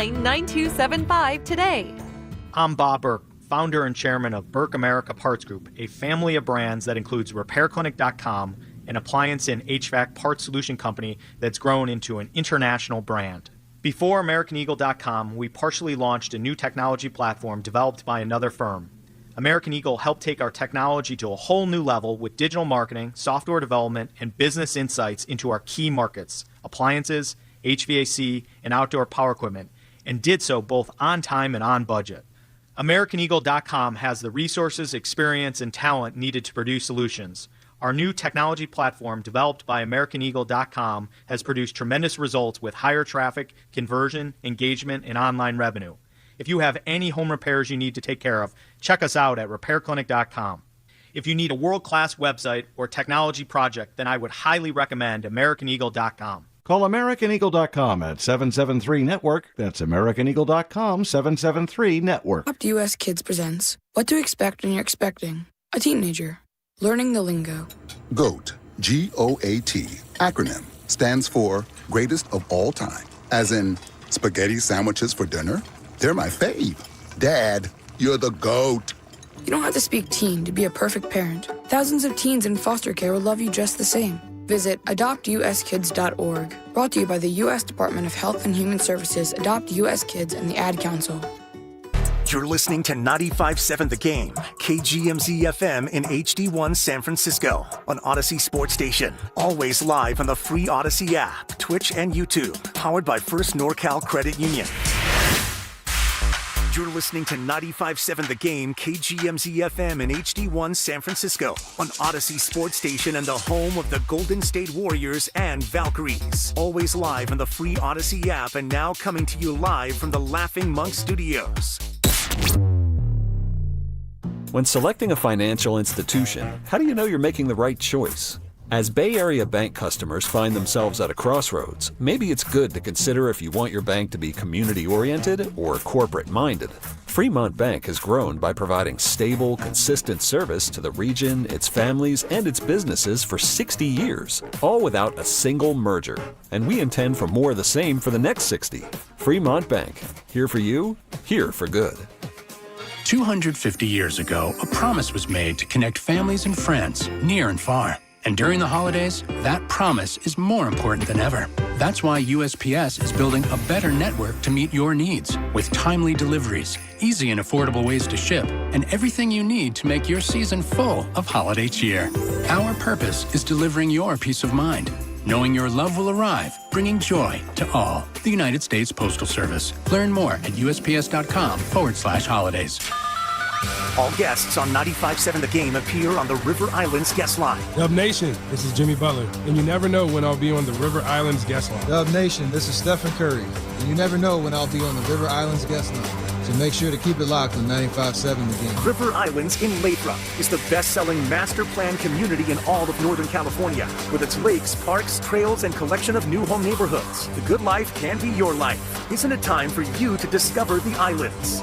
888-929-9275 today. I'm Bob Burke, founder and chairman of Burke America Parts Group, a family of brands that includes RepairClinic.com, an appliance and HVAC parts solution company that's grown into an international brand. Before AmericanEagle.com, we partially launched a new technology platform developed by another firm. American Eagle helped take our technology to a whole new level with digital marketing, software development, and business insights into our key markets, appliances, HVAC, and outdoor power equipment, and did so both on time and on budget. AmericanEagle.com has the resources, experience, and talent needed to produce solutions. Our new technology platform, developed by AmericanEagle.com, has produced tremendous results with higher traffic, conversion, engagement, and online revenue. If you have any home repairs you need to take care of, check us out at RepairClinic.com. If you need a world-class website or technology project, then I would highly recommend AmericanEagle.com. Call AmericanEagle.com at 773-NETWORK. That's AmericanEagle.com, 773-NETWORK. Adopt US Kids presents What to Expect When You're Expecting a Teenager. Learning the lingo. GOAT, G-O-A-T, acronym, stands for Greatest of All Time. As in, spaghetti sandwiches for dinner? They're my fave. Dad, you're the GOAT. You don't have to speak teen to be a perfect parent. Thousands of teens in foster care will love you just the same. Visit adoptuskids.org. Brought to you by the U.S. Department of Health and Human Services, Adopt U.S. Kids, and the Ad Council. You're listening to 95.7 The Game, KGMZ-FM in HD1 San Francisco, on Odyssey Sports Station. Always live on the free Odyssey app, Twitch, and YouTube. Powered by First NorCal Credit Union. You're listening to 95.7 The Game, KGMZ-FM in HD1 San Francisco, on Odyssey Sports Station and the home of the Golden State Warriors and Valkyries. Always live on the free Odyssey app and now coming to you live from the Laughing Monk Studios. When selecting a financial institution, how do you know you're making the right choice? As Bay Area bank customers find themselves at a crossroads, maybe it's good to consider if you want your bank to be community-oriented or corporate-minded. Fremont Bank has grown by providing stable, consistent service to the region, its families, and its businesses for 60 years, all without a single merger. And we intend for more of the same for the next 60. Fremont Bank, here for you, here for good. 250 years ago, a promise was made to connect families and friends, near and far. And during the holidays, that promise is more important than ever. That's why USPS is building a better network to meet your needs, with timely deliveries, easy and affordable ways to ship, and everything you need to make your season full of holiday cheer. Our purpose is delivering your peace of mind, knowing your love will arrive, bringing joy to all. The United States Postal Service. Learn more at USPS.com/holidays. All guests on 95.7 The Game appear on the River Islands guest line. Dub Nation, this is Jimmy Butler, and you never know when I'll be on the River Islands guest line. Dub Nation, this is Stephen Curry, and you never know when I'll be on the River Islands guest line. So make sure to keep it locked on 95.7 The Game. River Islands in Lathrop is the best-selling master plan community in all of Northern California, with its lakes, parks, trails, and collection of new home neighborhoods. The good life can be your life. Isn't it time for you to discover the islands?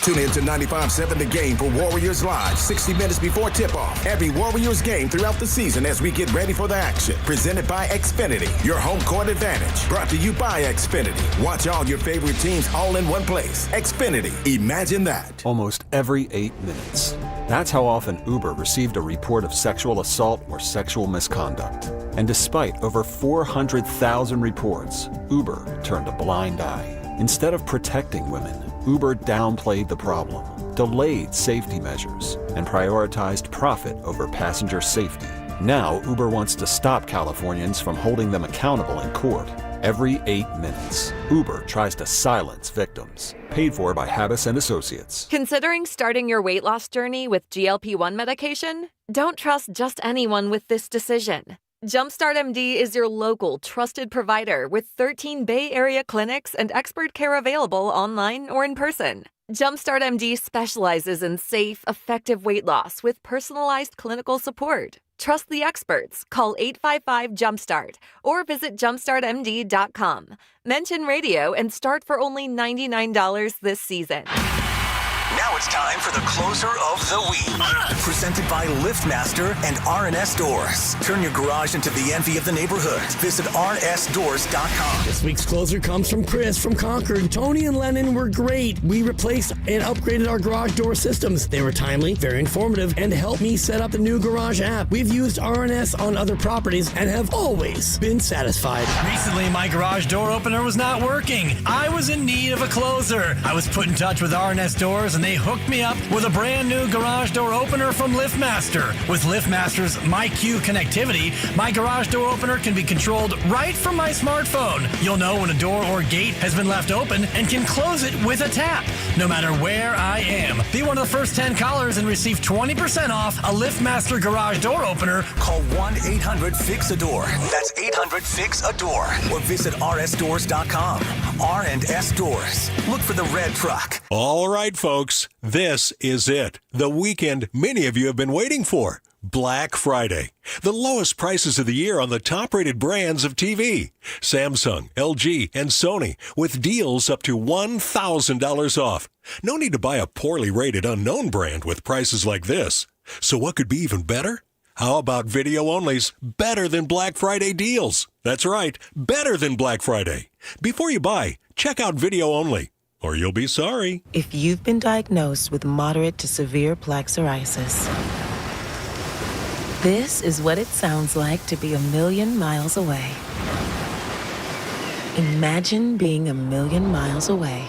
Tune in to 95.7 The Game for Warriors Live, 60 minutes before tip-off. Every Warriors game throughout the season as we get ready for the action. Presented by Xfinity, your home court advantage. Brought to you by Xfinity. Watch all your favorite teams all in one place. Xfinity, imagine that. Almost every 8 minutes. That's how often Uber received a report of sexual assault or sexual misconduct. And despite over 400,000 reports, Uber turned a blind eye. Instead of protecting women, Uber downplayed the problem, delayed safety measures, and prioritized profit over passenger safety. Now, Uber wants to stop Californians from holding them accountable in court. Every 8 minutes, Uber tries to silence victims. Paid for by Habas and Associates. Considering starting your weight loss journey with GLP-1 medication? Don't trust just anyone with this decision. Jumpstart MD is your local, trusted provider with 13 Bay Area clinics and expert care available online or in person. Jumpstart MD specializes in safe, effective weight loss with personalized clinical support. Trust the experts. Call 855-JUMPSTART or visit jumpstartmd.com. Mention radio and start for only $99 this season. Now it's time for the closer of the week. Presented by LiftMaster and R&S Doors. Turn your garage into the envy of the neighborhood. Visit rnsdoors.com. This week's closer comes from Chris from Concord. Tony and Lennon were great. We replaced and upgraded our garage door systems. They were timely, very informative, and helped me set up the new garage app. We've used R&S on other properties and have always been satisfied. Recently, my garage door opener was not working. I was in need of a closer. I was put in touch with R&S Doors, and they hooked me up with a brand new garage door opener from LiftMaster. With LiftMaster's MyQ connectivity, my garage door opener can be controlled right from my smartphone. You'll know when a door or gate has been left open and can close it with a tap, no matter where I am. Be one of the first 10 callers and receive 20% off a LiftMaster garage door opener. Call 1-800-FIX-A-DOOR. That's 800-FIX-A-DOOR. Or visit rsdoors.com. R&S Doors. Look for the red truck. All right, folks. This is it. The weekend many of you have been waiting for. Black Friday. The lowest prices of the year on the top-rated brands of TV. Samsung, LG, and Sony with deals up to $1,000 off. No need to buy a poorly rated unknown brand with prices like this. So what could be even better? How about video-only's better than Black Friday deals? That's right, better than Black Friday. Before you buy, check out video-only, or you'll be sorry. If you've been diagnosed with moderate to severe plaque psoriasis, this is what it sounds like to be 1,000,000 miles away. Imagine being 1,000,000 miles away.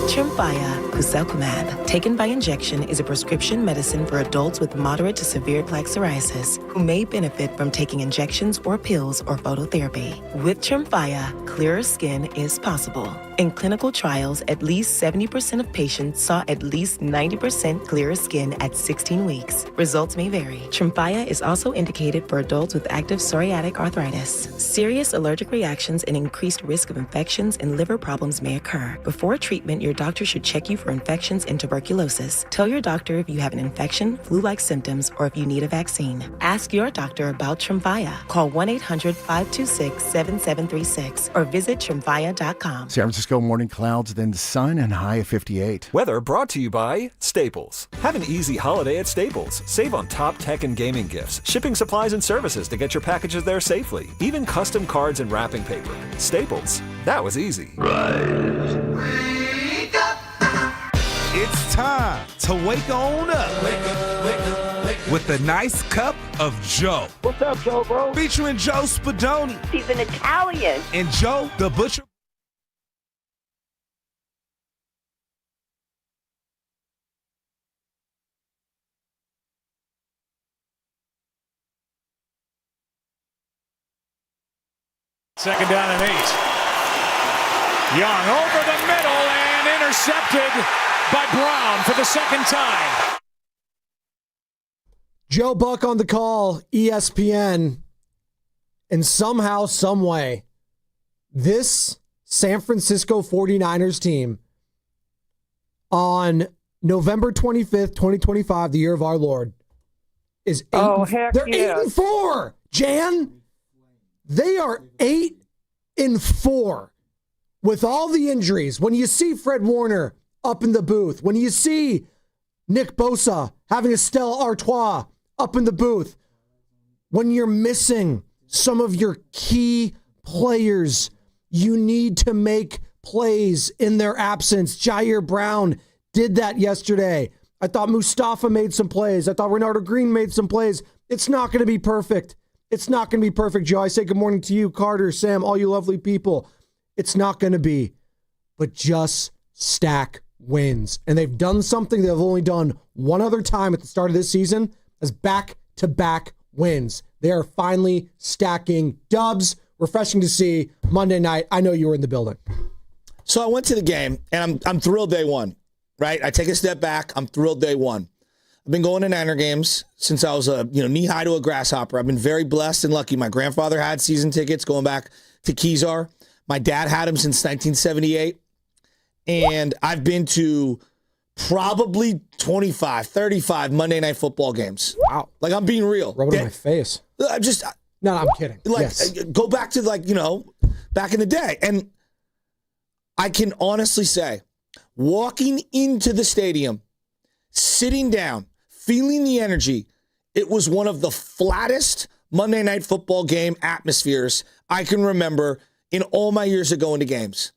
Tremfya Kuselkumab, taken by injection, is a prescription medicine for adults with moderate to severe plaque psoriasis who may benefit from taking injections or pills or phototherapy. With Tremfya, clearer skin is possible. In clinical trials, at least 70% of patients saw at least 90% clearer skin at 16 weeks. Results may vary. Tremfya is also indicated for adults with active psoriatic arthritis. Serious allergic reactions and increased risk of infections and liver problems may occur. Before treatment, your doctor should check you for infections and tuberculosis. Tell your doctor if you have an infection, flu-like symptoms, or if you need a vaccine. Ask your doctor about Tremfya. Call 1-800-526-7736 or visit Tremfya.com. San Francisco morning clouds, then sun and high of 58. Weather brought to you by Staples. Have an easy holiday at Staples. Save on top tech and gaming gifts, shipping supplies and services to get your packages there safely, even custom cards and wrapping paper. Staples. That was easy. Rise. It's time to wake on up. Wake up, wake up, wake up. With a nice cup of Joe. What's up, Joe, bro? Featuring Joe Spadoni. He's an Italian. And Joe the Butcher. Second down and 8. Young over the middle and intercepted by Brown for the second time. Joe Buck on the call, ESPN. And somehow, some way, this San Francisco 49ers team on November 25th, 2025, the year of our Lord, is 8. They're 8-4, Jan. They are 8-4 with all the injuries. When you see Fred Warner up in the booth, when you see Nick Bosa having a Stella Artois up in the booth, when you're missing some of your key players, you need to make plays in their absence. Jair Brown did that yesterday. I thought Mustafa made some plays. I thought Renardo Green made some plays. It's not going to be perfect. It's not going to be perfect, Joe. I say good morning to you, Carter, Sam, all you lovely people. It's not going to be, but just stack wins. And they've done something they've only done one other time at the start of this season, as back-to-back wins. They are finally stacking dubs. Refreshing to see Monday night. I know you were in the building. So I went to the game, and I'm thrilled day one, right? I take a step back. I'm thrilled day one. I've been going to Niner games since I was knee-high to a grasshopper. I've been very blessed and lucky. My grandfather had season tickets going back to Kezar. My dad had them since 1978. And I've been to probably 25, 35 Monday Night Football games. Wow. Like, I'm being real. Rub it in my face. No, I'm kidding. Go back to, back in the day. And I can honestly say walking into the stadium, sitting down, feeling the energy, it was one of the flattest Monday Night Football game atmospheres I can remember in all my years of going to games.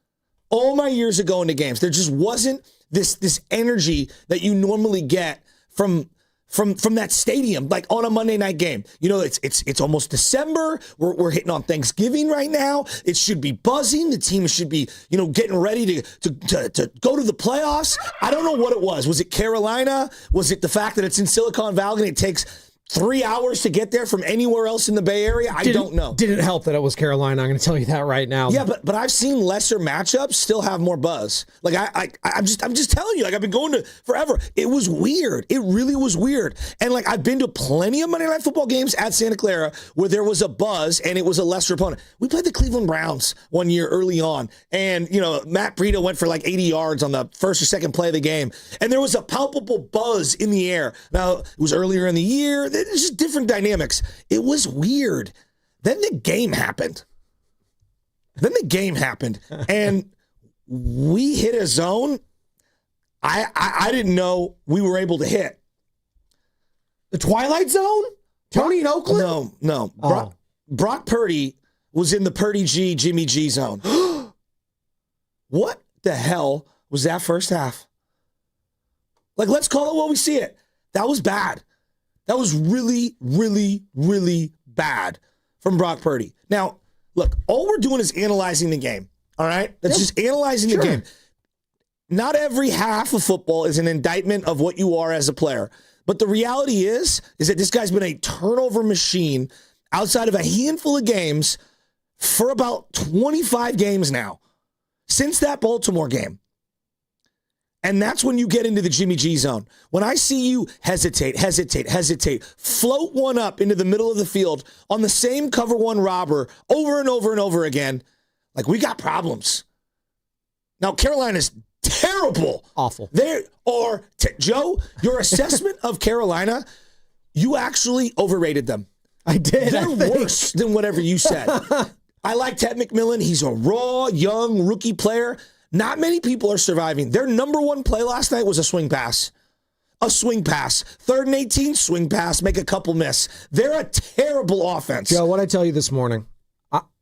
All my years of going to games. There just wasn't this energy that you normally get from that stadium, like on a Monday night game. You know, it's almost December. We're hitting on Thanksgiving right now. It should be buzzing. The team should be, getting ready to go to the playoffs. I don't know what it was. Was it Carolina? Was it the fact that it's in Silicon Valley and it takes 3 hours to get there from anywhere else in the Bay Area? I don't know. Didn't help that it was Carolina. I'm going to tell you that right now. Yeah, but I've seen lesser matchups still have more buzz. Like I'm just telling you. Like I've been going to forever. It was weird. It really was weird. And like I've been to plenty of Monday Night Football games at Santa Clara where there was a buzz and it was a lesser opponent. We played the Cleveland Browns one year early on, and Matt Breida went for like 80 yards on the first or second play of the game, and there was a palpable buzz in the air. Now it was earlier in the year. It's just different dynamics. It was weird. Then the game happened. And we hit a zone I didn't know we were able to hit. The Twilight Zone? Tony in Oakland? No. Oh. Brock Purdy was in the Purdy G, Jimmy G zone. What the hell was that first half? Like, let's call it what we see it. That was bad. That was really, really, really bad from Brock Purdy. Now, look, all we're doing is analyzing the game, all right? That's just analyzing the game. Not every half of football is an indictment of what you are as a player. But the reality is that this guy's been a turnover machine outside of a handful of games for about 25 games now, since that Baltimore game. And that's when you get into the Jimmy G zone. When I see you hesitate, float one up into the middle of the field on the same cover one robber over and over and over again, like, we got problems. Now, Carolina's terrible. Awful. Joe, your assessment of Carolina, you actually overrated them. I did. They're worse than whatever you said. I like Ted McMillan. He's a raw, young, rookie player. Not many people are surviving. Their number one play last night was a swing pass. A swing pass. 3rd and 18, swing pass, make a couple miss. They're a terrible offense. Joe, what'd I tell you this morning?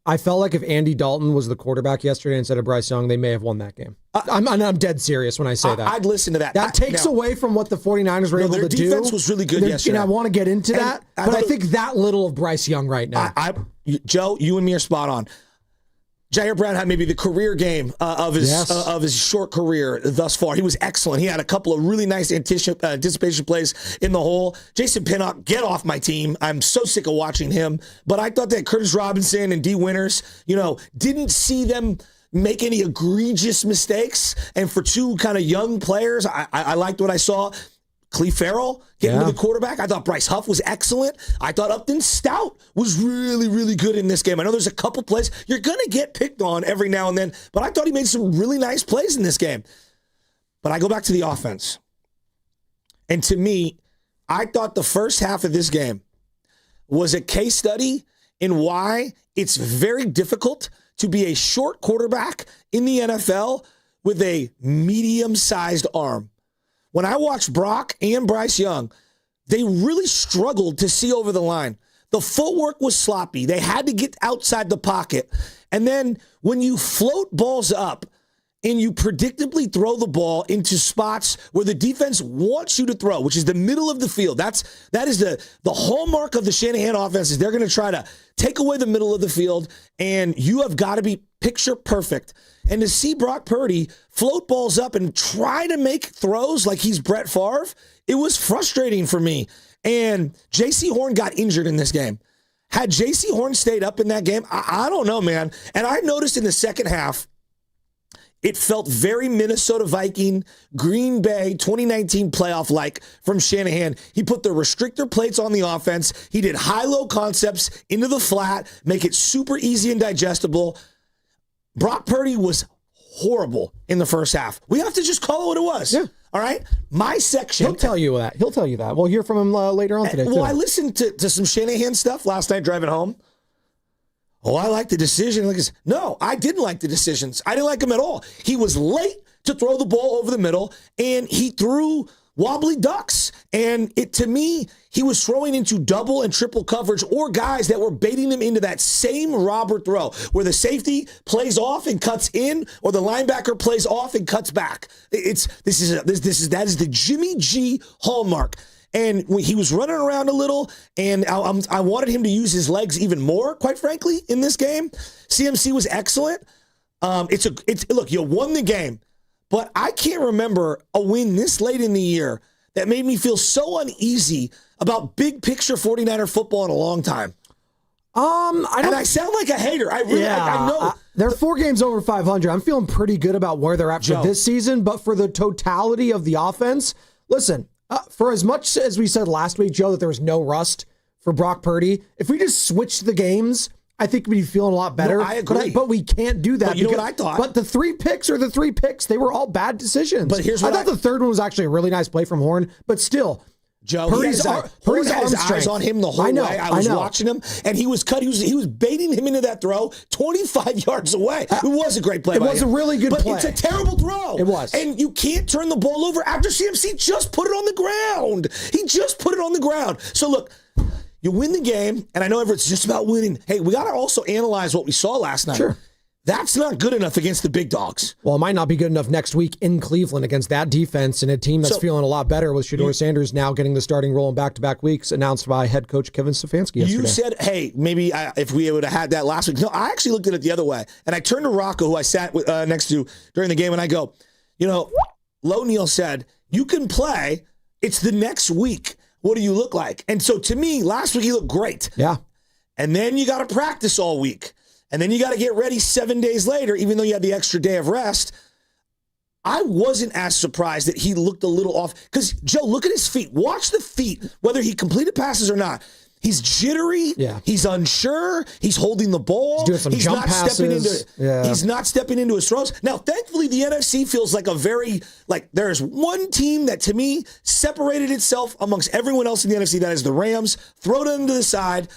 I felt like if Andy Dalton was the quarterback yesterday instead of Bryce Young, they may have won that game. I'm dead serious when I say that. I'd listen to that. That takes away from what the 49ers were able to do. Their defense was really good yesterday. And I want to get into that, but I think that little of Bryce Young right now. Joe, you and me are spot on. Jair Brown had maybe the career game of his short career thus far. He was excellent. He had a couple of really nice anticipation plays in the hole. Jason Pinnock, get off my team. I'm so sick of watching him. But I thought that Curtis Robinson and D. Winters, didn't see them make any egregious mistakes. And for two kind of young players, I liked what I saw. Cleve Farrell getting to the quarterback. I thought Bryce Huff was excellent. I thought Upton Stout was really, really good in this game. I know there's a couple plays. You're going to get picked on every now and then, but I thought he made some really nice plays in this game. But I go back to the offense. And to me, I thought the first half of this game was a case study in why it's very difficult to be a short quarterback in the NFL with a medium-sized arm. When I watched Brock and Bryce Young, they really struggled to see over the line. The footwork was sloppy. They had to get outside the pocket. And then when you float balls up and you predictably throw the ball into spots where the defense wants you to throw, which is the middle of the field, that is the hallmark of the Shanahan offense, is they're going to try to take away the middle of the field, and you have got to be picture perfect. And to see Brock Purdy float balls up and try to make throws like he's Brett Favre, it was frustrating for me. And J.C. Horn got injured in this game. Had J.C. Horn stayed up in that game, I don't know, man. And I noticed in the second half, it felt very Minnesota Viking, Green Bay 2019 playoff-like from Shanahan. He put the restrictor plates on the offense. He did high-low concepts into the flat, make it super easy and digestible. Brock Purdy was horrible in the first half. We have to just call it what it was. Yeah. All right? My section. He'll tell you that. We'll hear from him later on today, too. Well, I listened to some Shanahan stuff last night driving home. Oh, I like the decision. No, I didn't like the decisions. I didn't like them at all. He was late to throw the ball over the middle, and he threw wobbly ducks. And to me, he was throwing into double and triple coverage or guys that were baiting him into that same robber throw where the safety plays off and cuts in or the linebacker plays off and cuts back. That is the Jimmy G hallmark. And he was running around a little, and I wanted him to use his legs even more, quite frankly, in this game. CMC was excellent. Look, you won the game. But I can't remember a win this late in the year that made me feel so uneasy about big picture 49er football in a long time. I sound like a hater. I know. They're 4 games over 500. I'm feeling pretty good about where they're at for this season. But for the totality of the offense, listen, for as much as we said last week, Joe, that there was no rust for Brock Purdy, if we just switch the games, I think we'd be feeling a lot better. No, I agree. But we can't do that. But you know what I thought? But the 3 picks are the 3 picks. They were all bad decisions. But here's what I thought the third one was actually a really nice play from Horn. But still, Joe, Purdy's had his eyes on him the whole way. I was watching him, and he was cut. He was baiting him into that throw 25 yards away. It was a great play. It was a really good play. But it's a terrible throw. It was. And you can't turn the ball over after CMC just put it on the ground. He just put it on the ground. So look, you win the game, and I know it's just about winning. Hey, we got to also analyze what we saw last night. Sure. That's not good enough against the big dogs. Well, it might not be good enough next week in Cleveland against that defense and a team that's feeling a lot better with Shedeur Sanders now getting the starting role in back-to-back weeks, announced by head coach Kevin Stefanski yesterday. You said, hey, maybe if we would have had that last week. No, I actually looked at it the other way. And I turned to Rocco, who I sat next to during the game, and I go, Lo Neal said, you can play. It's the next week. What do you look like? And so to me, last week he looked great. Yeah. And then you got to practice all week. And then you got to get ready 7 days later, even though you had the extra day of rest. I wasn't as surprised that he looked a little off. Because, Joe, look at his feet. Watch the feet, whether he completed passes or not. He's jittery. Yeah. He's unsure. He's holding the ball. He's doing some jump not passes. He's not stepping into his throws. Now, thankfully, the NFC feels like there's one team that, to me, separated itself amongst everyone else in the NFC. That is the Rams. Throw them to the side.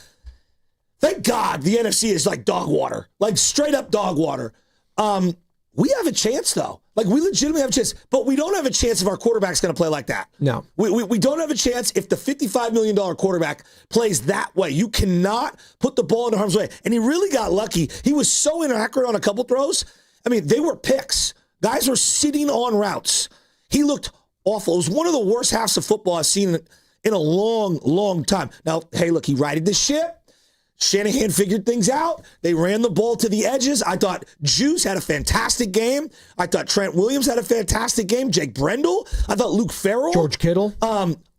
Thank God the NFC is like dog water, like straight up dog water. We have a chance, though. Like, we legitimately have a chance, but we don't have a chance if our quarterback's going to play like that. No. We don't have a chance if the $55 million quarterback plays that way. You cannot put the ball into harm's way. And he really got lucky. He was so inaccurate on a couple throws. I mean, they were picks. Guys were sitting on routes. He looked awful. It was one of the worst halves of football I've seen in a long, long time. Now, hey, look, he righted the ship. Shanahan figured things out. They ran the ball to the edges. I thought Juice had a fantastic game. I thought Trent Williams had a fantastic game. Jake Brendel. I thought Luke Farrell. George Kittle.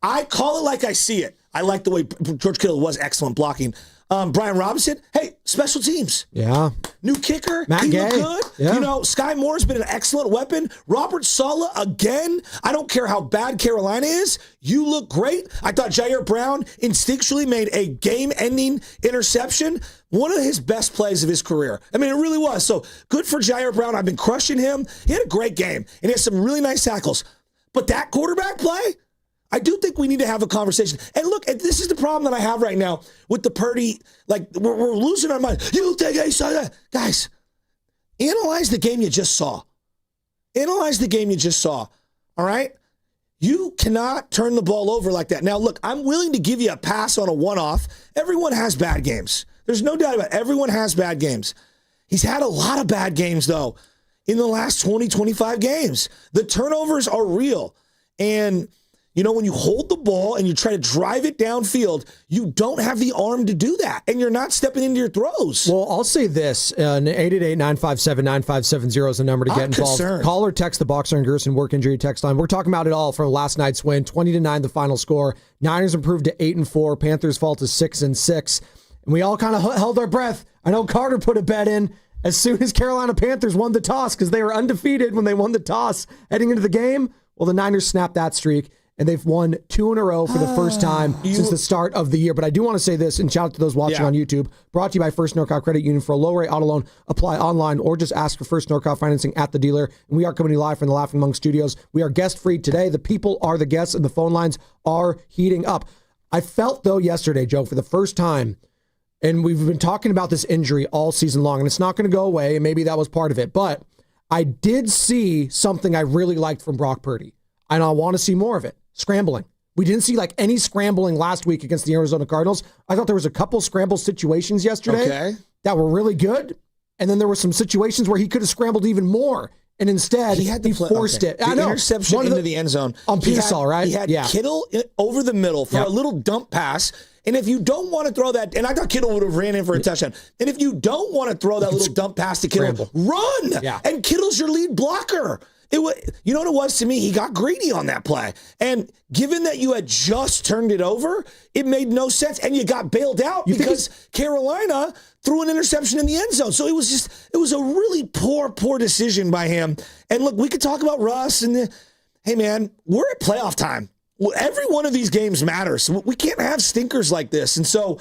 I call it like I see it. I like the way George Kittle was excellent blocking. Brian Robinson, hey, special teams. Yeah. New kicker. Matt he Gay. Looked good. Yeah. Sky Moore's been an excellent weapon. Robert Saleh, again. I don't care how bad Carolina is. You look great. I thought Jair Brown instinctually made a game-ending interception. One of his best plays of his career. I mean, it really was. So good for Jair Brown. I've been crushing him. He had a great game, and he has some really nice tackles. But that quarterback play, I do think we need to have a conversation. And look, this is the problem that I have right now with the Purdy. Like, we're losing our mind. You think I saw that? Guys, analyze the game you just saw. Analyze the game you just saw. All right? You cannot turn the ball over like that. Now, look, I'm willing to give you a pass on a one-off. Everyone has bad games. There's no doubt about it. Everyone has bad games. He's had a lot of bad games, though, in the last 20, 25 games. The turnovers are real. And when you hold the ball and you try to drive it downfield, you don't have the arm to do that, and you're not stepping into your throws. Well, I'll say this. 888-957-9570 is the number to get involved. Concerned. Call or text the Boxer and Gerson work injury text line. We're talking about it all from last night's win, 20-9 the final score. Niners improved to 8-4. Panthers fall to 6-6. And we all kind of held our breath. I know Carter put a bet in as soon as Carolina Panthers won the toss because they were undefeated when they won the toss heading into the game. Well, the Niners snapped that streak. And they've won 2 in a row for the first time since the start of the year. But I do want to say this, and shout out to those watching on YouTube. Brought to you by First NorCal Credit Union. For a low-rate auto loan, apply online or just ask for First NorCal financing at the dealer. And we are coming to you live from the Laughing Monk Studios. We are guest-free today. The people are the guests, and the phone lines are heating up. I felt, though, yesterday, Joe, for the first time, and we've been talking about this injury all season long, and it's not going to go away, and maybe that was part of it, but I did see something I really liked from Brock Purdy, and I want to see more of it. Scrambling. We didn't see like any scrambling last week against the Arizona Cardinals. I thought there was a couple scramble situations yesterday that were really good, and then there were some situations where he could have scrambled even more. And instead, he forced it. The interception into the end zone. On Pearsall, right? He had Kittle over the middle for a little dump pass. And if you don't want to throw that, and I thought Kittle would have ran in for a touchdown. And if you don't want to throw that little dump pass to Kittle, run! Yeah. And Kittle's your lead blocker. You know what it was to me? He got greedy on that play. And given that you had just turned it over, it made no sense. And you got bailed out because Carolina threw an interception in the end zone. So it was a really poor decision by him. And look, we could talk about Russ and hey man, we're at playoff time. Every one of these games matters. We can't have stinkers like this. And so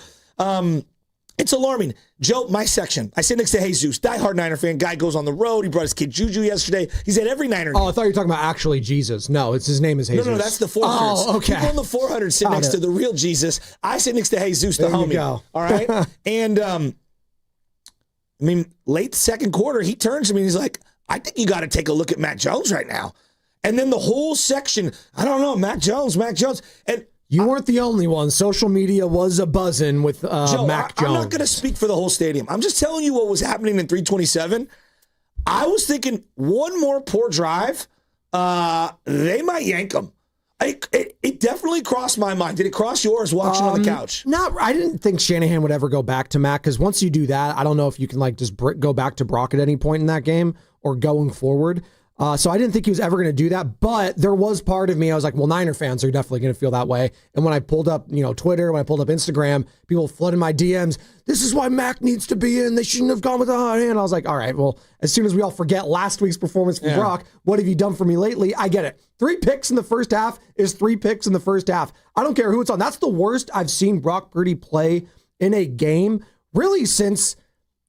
it's alarming. Joe, my section. I sit next to Jesus, diehard Niner fan. Guy goes on the road. He brought his kid Juju yesterday. He's at every Niner game. Oh, I thought you were talking about actually Jesus. No, his name is Jesus. No, that's the 400s. Oh, okay. People in the 400s sit next to the real Jesus. I sit next to Jesus, the homie. Go. All right? And, late second quarter, he turns to me and he's like, I think you got to take a look at Mac Jones right now. And then the whole section, I don't know, Mac Jones. And you weren't the only one. Social media was a buzzing with Joe, Mac Jones. I'm not going to speak for the whole stadium. I'm just telling you what was happening in 327. I was thinking one more poor drive, they might yank him. It definitely crossed my mind. Did it cross yours watching on the couch? I didn't think Shanahan would ever go back to Mac, because once you do that, I don't know if you can just go back to Brock at any point in that game or going forward. So I didn't think he was ever going to do that, but there was part of me, I was like, well, Niner fans are definitely going to feel that way. And when I pulled up, Twitter, when I pulled up Instagram, people flooded my DMs. This is why Mac needs to be in. They shouldn't have gone with the hot hand. I was like, all right, well, as soon as we all forget last week's performance from Brock, what have you done for me lately? I get it. 3 picks in the first half is 3 picks in the first half. I don't care who it's on. That's the worst I've seen Brock Purdy play in a game, really, since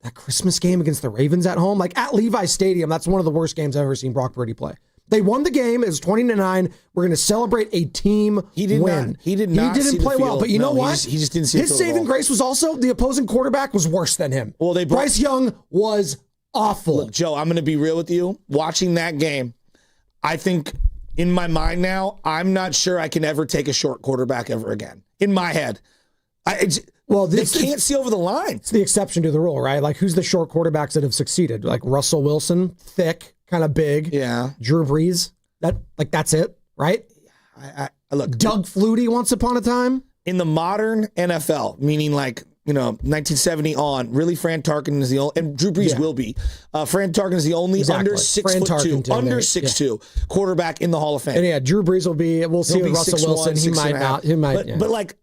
that Christmas game against the Ravens at home, like at Levi Stadium. That's one of the worst games I've ever seen Brock Purdy play. They won the game. It was 20-9. We're going to celebrate a team win. He didn't play well, but you know what? He just didn't see his saving grace was also the opposing quarterback was worse than him. Well, Bryce Young was awful. Look, Joe, I'm going to be real with you. Watching that game, I think in my mind now, I'm not sure I can ever take a short quarterback ever again. In my head. They can't see over the line. It's the exception to the rule, right? Like, who's the short quarterbacks that have succeeded? Like Russell Wilson, thick, kind of big. Yeah. Drew Brees. That's it, right? Look, Doug Flutie once upon a time. In the modern NFL, meaning 1970 on, really Fran Tarkenton is the only, and Drew Brees will be. Fran Tarkenton is the only under 6'2" quarterback in the Hall of Fame. And Drew Brees will be, we'll see with Russell Wilson. He might not. But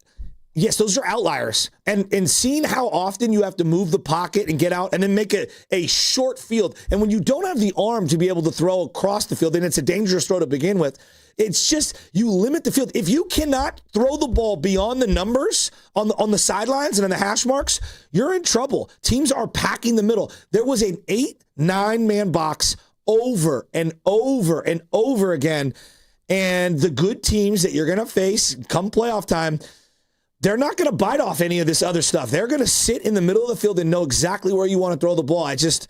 yes, those are outliers. And seeing how often you have to move the pocket and get out and then make a short field. And when you don't have the arm to be able to throw across the field, then it's a dangerous throw to begin with. It's just, you limit the field. If you cannot throw the ball beyond the numbers on the sidelines and on the hash marks, you're in trouble. Teams are packing the middle. There was an 8-9-man box over and over and over again. And the good teams that you're going to face come playoff time, they're not going to bite off any of this other stuff. They're going to sit in the middle of the field and know exactly where you want to throw the ball. I think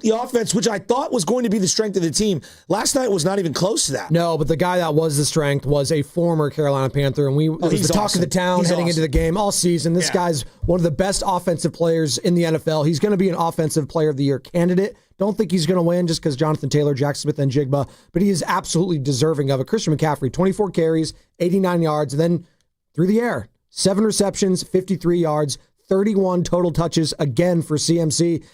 the offense, which I thought was going to be the strength of the team, last night was not even close to that. No, but the guy that was the strength was a former Carolina Panther, and it was the talk of the town heading into the game all season. This guy's one of the best offensive players in the NFL. He's going to be an Offensive Player of the Year candidate. Don't think he's going to win just because Jonathan Taylor, Jack Smith, and Jigba, but he is absolutely deserving of it. Christian McCaffrey, 24 carries, 89 yards, and then through the air, 7 receptions, 53 yards, 31 total touches again for CMC.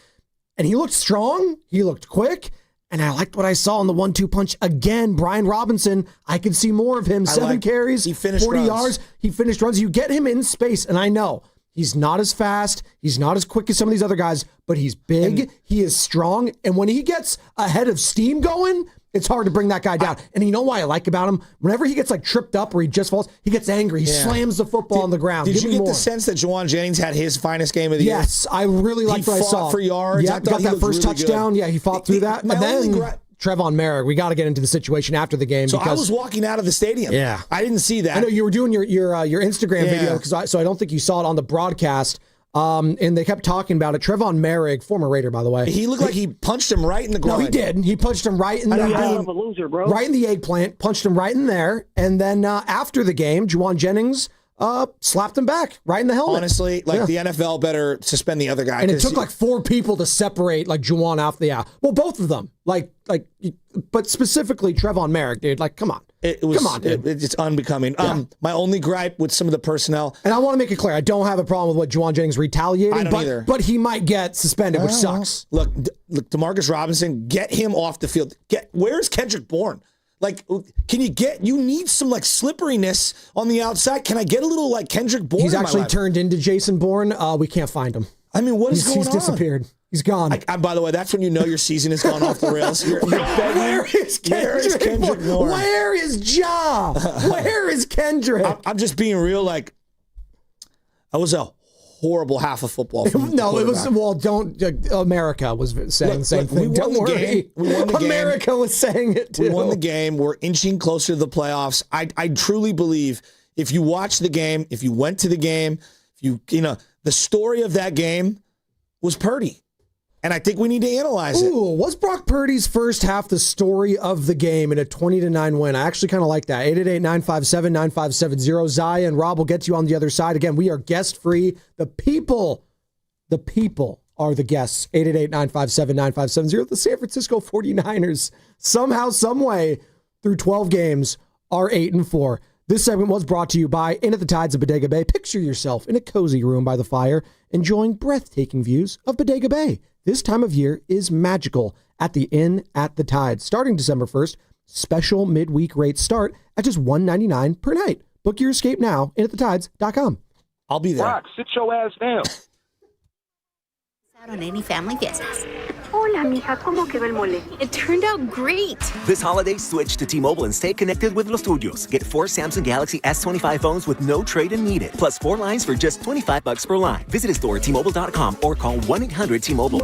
And he looked strong. He looked quick. And I liked what I saw in the 1-2 punch again. Brian Robinson, I could see more of him. 7 carries, 40 yards. He finished runs. You get him in space. And I know he's not as fast. He's not as quick as some of these other guys, but he's big. He is strong. And when he gets ahead of steam going, it's hard to bring that guy down. And you know why I like about him? Whenever he gets tripped up or he just falls, he gets angry. He slams the football on the ground. Did you get the sense that Juwan Jennings had his finest game of the year? Yes, I really liked what I saw. He fought for yards. Yeah, got that first touchdown. Good. Yeah, he fought through that. And then Trevon Merrick, we got to get into the situation after the game. So I was walking out of the stadium. Yeah. I didn't see that. I know you were doing your Instagram video, so I don't think you saw it on the broadcast. And they kept talking about it. Trevon Merrick, former Raider, by the way. He looked like he punched him right in the groin. No, he did. He punched him right in the a loser, bro. Right in the eggplant, punched him right in there. And then after the game, Juwan Jennings slapped him back right in the helmet. Honestly, the NFL better suspend the other guy. And it took like 4 people to separate like Juwan off the well, both of them. But specifically Trevon Merrick, dude. Like, come on. Come on, dude. It's unbecoming. Yeah. My only gripe with some of the personnel. And I want to make it clear, I don't have a problem with what Juwan Jennings retaliating. I don't either. But he might get suspended, which sucks. Look, Demarcus Robinson, get him off the field. Where's Kendrick Bourne? You need some slipperiness on the outside. Can I get a little Kendrick Bourne? He's actually turned into Jason Bourne. We can't find him. I mean, what is going on? He's disappeared. He's gone. By the way, that's when you know your season has gone off the rails. Where is Kendrick Bourne? Where is Ja? Where is Kendrick? I'm just being real. I was a horrible half of football. No, it was, America was saying the same thing. Don't worry. We won the game. America was saying it too. We won the game. We're inching closer to the playoffs. I truly believe if you watch the game, if you went to the game, the story of that game was Purdy. And I think we need to analyze it. Was Brock Purdy's first half the story of the game in a 20-9 win? I actually kind of like that. 888-957-9570. Zaya and Rob will get you on the other side. Again, we are guest-free. The people are the guests. 888-957-9570. The San Francisco 49ers, somehow, someway, through 12 games, are 8-4. This segment was brought to you by Inn at the Tides of Bodega Bay. Picture yourself in a cozy room by the fire, enjoying breathtaking views of Bodega Bay. This time of year is magical at the Inn at the Tides. Starting December 1st, special midweek rates start at just $199 per night. Book your escape now, inatthetides.com. I'll be there. Brock, sit your ass down. Out on any family fiestas. Hola, mija, ¿cómo quedó el mole? It turned out great. This holiday, switch to T-Mobile and stay connected with Los Tuyos. Get 4 Samsung Galaxy S25 phones with no trade-in needed, plus 4 lines for just $25 per line. Visit a store at T-Mobile.com or call 1-800-T-Mobile.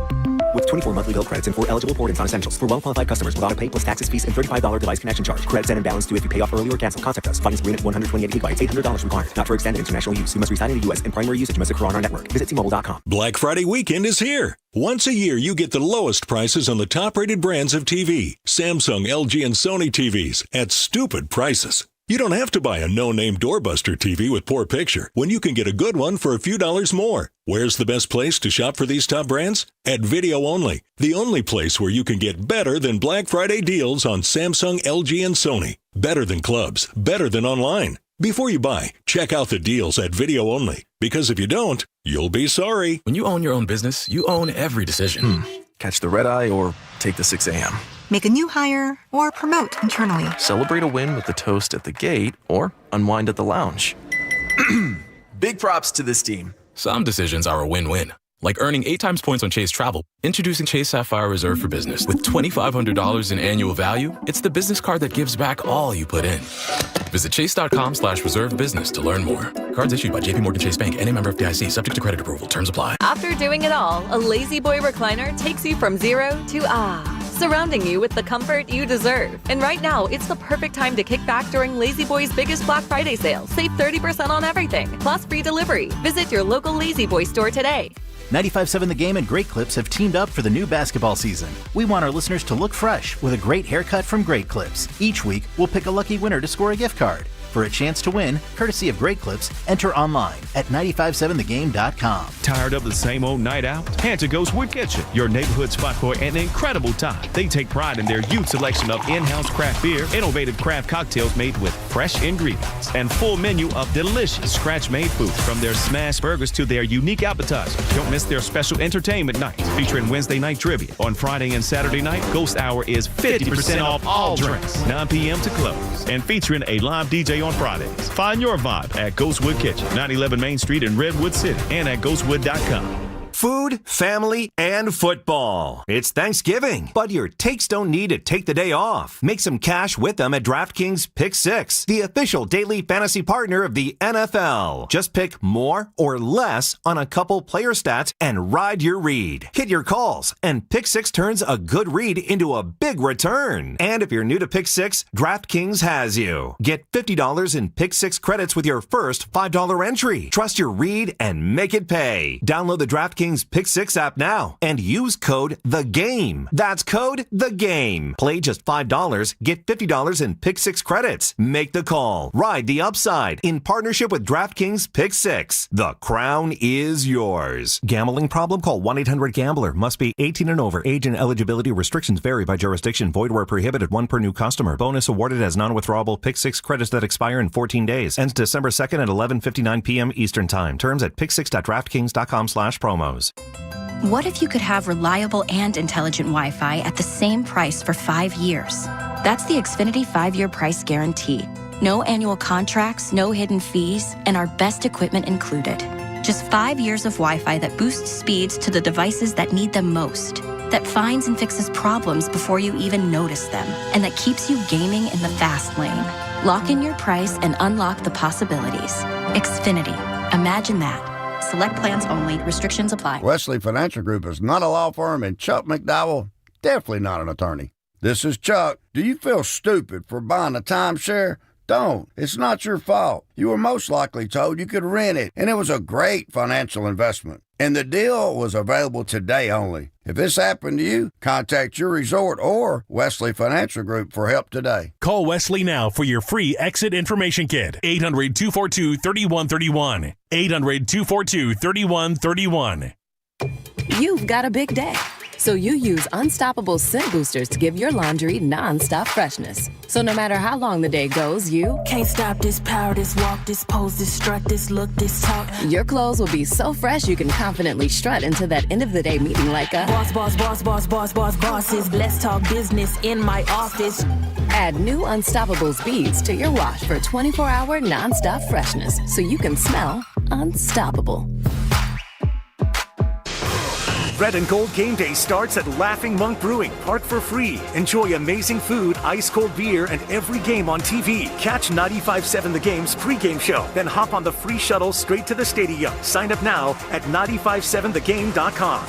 With 24 monthly bill credits and 4 eligible port-ins on essentials. For well-qualified customers with auto-pay plus taxes, fees, and $35 device connection charge. Credits and imbalance due if you pay off early or cancel. Contact us. Finance agreement 128 gigabytes, $800 required. Not for extended international use. You must reside in the U.S. and primary usage must occur on our network. Visit T-Mobile.com. Black Friday weekend is here. Once a year, you get the lowest prices on the top-rated brands of TV. Samsung, LG, and Sony TVs at stupid prices. You don't have to buy a no-name doorbuster TV with poor picture when you can get a good one for a few dollars more. Where's the best place to shop for these top brands? At Video Only, the only place where you can get better than Black Friday deals on Samsung, LG, and Sony. Better than clubs, better than online. Before you buy, check out the deals at Video Only, because if you don't, you'll be sorry. When you own your own business, you own every decision. Catch the red eye or take the 6 a.m. Make a new hire or promote internally. Celebrate a win with the toast at the gate or unwind at the lounge. Big props to this team. Some decisions are a win-win. Like earning 8 times points on Chase Travel. Introducing Chase Sapphire Reserve for Business. With $2,500 in annual value, it's the business card that gives back all you put in. Visit chase.com/reserve business to learn more. Cards issued by JPMorgan Chase Bank, N.A. member FDIC, subject to credit approval. Terms apply. After doing it all, a Lazy Boy recliner takes you from 0 to surrounding you with the comfort you deserve. And right now, it's the perfect time to kick back during Lazy Boy's biggest Black Friday sale. Save 30% on everything, plus free delivery. Visit your local Lazy Boy store today. 95.7 The Game and Great Clips have teamed up for the new basketball season. We want our listeners to look fresh with a great haircut from Great Clips. Each week, we'll pick a lucky winner to score a gift card. For a chance to win, courtesy of Great Clips, enter online at 957thegame.com. Tired of the same old night out? Head to Ghostwood Kitchen, your neighborhood spot for an incredible time. They take pride in their huge selection of in-house craft beer, innovative craft cocktails made with fresh ingredients, and full menu of delicious scratch-made food. From their smash burgers to their unique appetizers. Don't miss their special entertainment nights featuring Wednesday night trivia. On Friday and Saturday night, Ghost Hour is 50% off all drinks, 9 p.m. to close, and featuring a live DJ on Fridays. Find your vibe at Ghostwood Kitchen, 911 Main Street in Redwood City, and at ghostwood.com. Food, family, and football. It's Thanksgiving, but your takes don't need to take the day off. Make some cash with them at DraftKings Pick 6, the official daily fantasy partner of the NFL. Just pick more or less on a couple player stats and ride your read. Hit your calls, and Pick 6 turns a good read into a big return. And if you're new to Pick 6, DraftKings has you. Get $50 in Pick 6 credits with your first $5 entry. Trust your read and make it pay. Download the DraftKings Pick 6 app now and use code THEGAME. That's code THEGAME. Play just $5, get $50 in Pick 6 credits. Make the call. Ride the upside in partnership with DraftKings Pick 6. The crown is yours. Gambling problem? Call 1-800-GAMBLER. Must be 18 and over. Age and eligibility restrictions vary by jurisdiction. Void where prohibited. One per new customer. Bonus awarded as non-withdrawable Pick 6 credits that expire in 14 days. Ends December 2nd at 11:59 p.m. Eastern Time. Terms at pick6.draftkings.com/promos. What if you could have reliable and intelligent Wi-Fi at the same price for 5 years? That's the Xfinity 5-year price guarantee. No annual contracts, no hidden fees, and our best equipment included. Just 5 years of Wi-Fi that boosts speeds to the devices that need them most, that finds and fixes problems before you even notice them, and that keeps you gaming in the fast lane. Lock in your price and unlock the possibilities. Xfinity. Imagine that. Select plans only. Restrictions apply. Wesley Financial Group is not a law firm, and Chuck McDowell, definitely not an attorney. This is Chuck. Do you feel stupid for buying a timeshare? Don't. It's not your fault. You were most likely told you could rent it, and it was a great financial investment. And the deal was available today only. If this happened to you, contact your resort or Wesley Financial Group for help today. Call Wesley now for your free exit information kit. 800-242-3131. 800-242-3131. You've got a big day, so you use Unstoppable scent boosters to give your laundry nonstop freshness. So no matter how long the day goes, you can't stop this power, this walk, this pose, this strut, this look, this talk. Your clothes will be so fresh you can confidently strut into that end of the day meeting like a bosses. Let's talk business in my office. Add new Unstoppables beads to your wash for 24-hour nonstop freshness, so you can smell unstoppable. Red and Gold Game Day starts at Laughing Monk Brewing. Park for free. Enjoy amazing food, ice-cold beer, and every game on TV. Catch 95.7 The Game's pregame show. Then hop on the free shuttle straight to the stadium. Sign up now at 957thegame.com.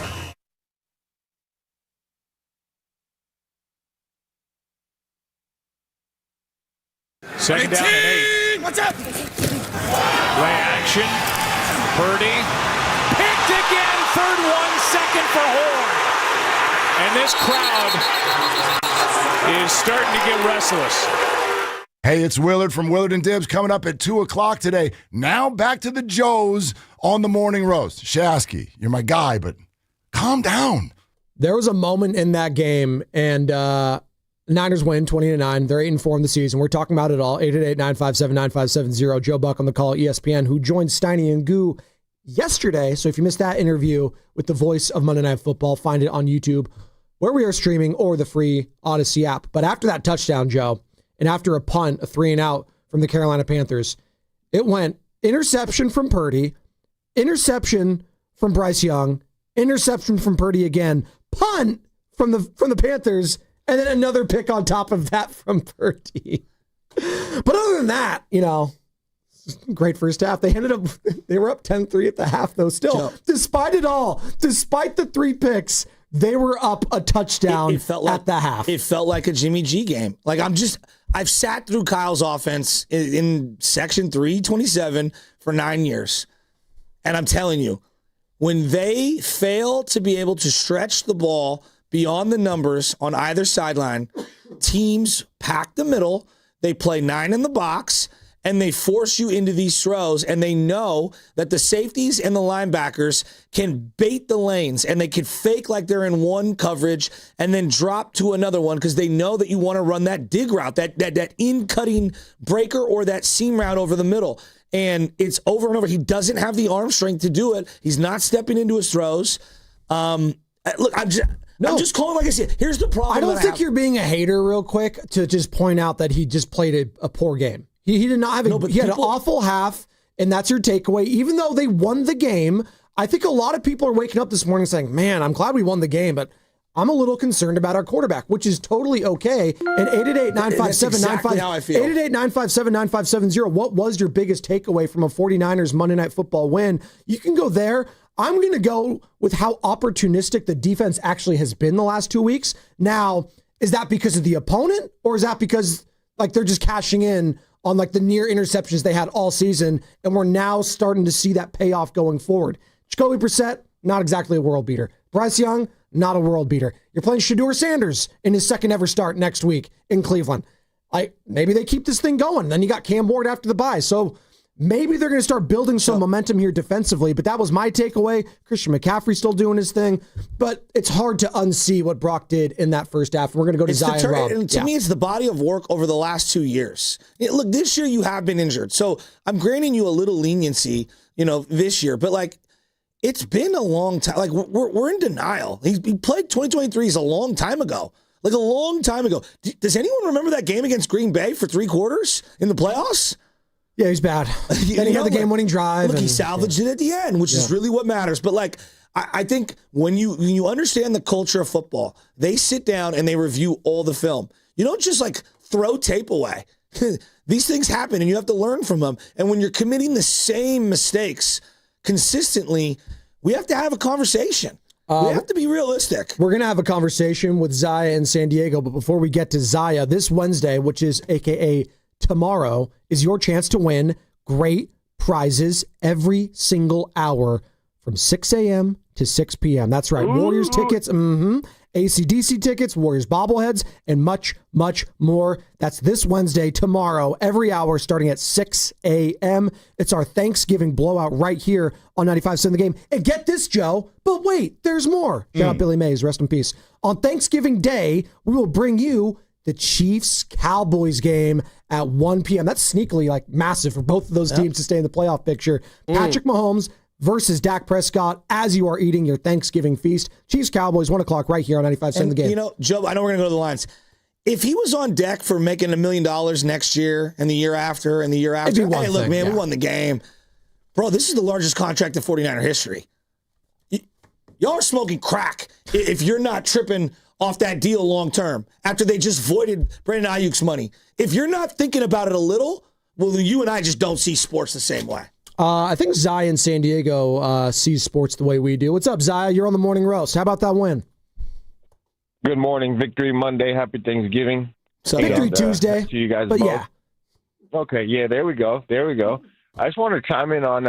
Second down and 8. What's up? Play action. Purdy. Picked again. 3rd 1 second for Horn. And this crowd is starting to get restless. Hey, it's Willard from Willard and Dibs coming up at 2 o'clock today. Now back to the Joes on the Morning Roast. Shasky, you're my guy, but calm down. There was a moment in that game, and Niners win 20-9. They're 8-4 in the season. We're talking about it all. 888-957-9570. Joe Buck on the call at ESPN, who joined Steiny and Goo yesterday. So if you missed that interview with the voice of Monday Night Football, find it on YouTube where we are streaming or the free Odyssey app. But after that touchdown, Joe, and after a punt, a 3-and-out from the Carolina Panthers, it went interception from Purdy, interception from Bryce Young, interception from Purdy again, punt from the Panthers, and then another pick on top of that from Purdy. But other than that, great first half. They were up 10-3 at the half, though. Still, despite it all, despite the 3 picks, they were up a touchdown at the half. It felt like a Jimmy G game. I've sat through Kyle's offense in Section 327 for 9 years. And I'm telling you, when they fail to be able to stretch the ball beyond the numbers on either sideline, teams pack the middle, they play 9 in the box, and they force you into these throws, and they know that the safeties and the linebackers can bait the lanes, and they can fake like they're in one coverage and then drop to another one because they know that you want to run that dig route, that in-cutting breaker or that seam route over the middle. And it's over and over. He doesn't have the arm strength to do it. He's not stepping into his throws. Look, I'm just calling like I said. Here's the problem. I don't think you're being a hater real quick to just point out that he just played a poor game. He did not have he had an awful half, and that's your takeaway. Even though they won the game, I think a lot of people are waking up this morning saying, man, I'm glad we won the game, but I'm a little concerned about our quarterback, which is totally okay. And 888-957-9570, what was your biggest takeaway from a 49ers Monday Night Football win? You can go there. I'm going to go with how opportunistic the defense actually has been the last 2 weeks. Now, is that because of the opponent, or is that because like they're just cashing in on like the near interceptions they had all season, and we're now starting to see that payoff going forward? Jacoby Brissett, not exactly a world beater. Bryce Young, not a world beater. You're playing Shedeur Sanders in his second ever start next week in Cleveland. Maybe they keep this thing going. Then you got Cam Ward after the bye. So maybe they're going to start building some momentum here defensively. But that was my takeaway. Christian McCaffrey's still doing his thing. But it's hard to unsee what Brock did in that first half. And we're going to go to Zion Rob. And to me, it's the body of work over the last 2 years. Look, this year you have been injured. So I'm granting you a little leniency, this year. But like, it's been a long time. Like, we're in denial. He played 2023 is a long time ago. Like, a long time ago. Does anyone remember that game against Green Bay for 3 quarters in the playoffs? Yeah, he's bad. Then he had the game-winning drive. Look, he salvaged it at the end, which is really what matters. But, like, I think when you understand the culture of football, they sit down and they review all the film. You don't just, like, throw tape away. These things happen, and you have to learn from them. And when you're committing the same mistakes consistently, we have to have a conversation. We have to be realistic. We're going to have a conversation with Zaya in San Diego, but before we get to Zaya, this Wednesday, which is AKA tomorrow, is your chance to win great prizes every single hour from 6 a.m. to 6 p.m. That's right. Warriors tickets, AC/DC tickets, Warriors bobbleheads, and much, much more. That's this Wednesday, tomorrow, every hour, starting at 6 a.m. It's our Thanksgiving blowout right here on 95.7 The Game. And get this, Joe, but wait, there's more. Shout out Billy Mays, rest in peace. On Thanksgiving Day, we will bring you the Chiefs-Cowboys game at 1 p.m. That's sneakily like massive for both of those teams to stay in the playoff picture. Patrick Mahomes versus Dak Prescott as you are eating your Thanksgiving feast. Chiefs-Cowboys, 1 o'clock right here on 95.7 The Game. Joe, I know we're going to go to the lines. If he was on deck for making $1 million next year and the year after and the year after, hey, look, man, we won the game. Bro, this is the largest contract in 49er history. Y'all are smoking crack if you're not tripping off that deal long term after they just voided Brandon Ayuk's money. If you're not thinking about it a little, well, you and I just don't see sports the same way. I think Zaya in San Diego sees sports the way we do. What's up, Zaya? You're on the Morning Roast. How about that win? Good morning. Victory Monday. Happy Thanksgiving. Victory Tuesday. To you guys but both. Yeah. Okay, yeah, there we go. I just want to chime in on,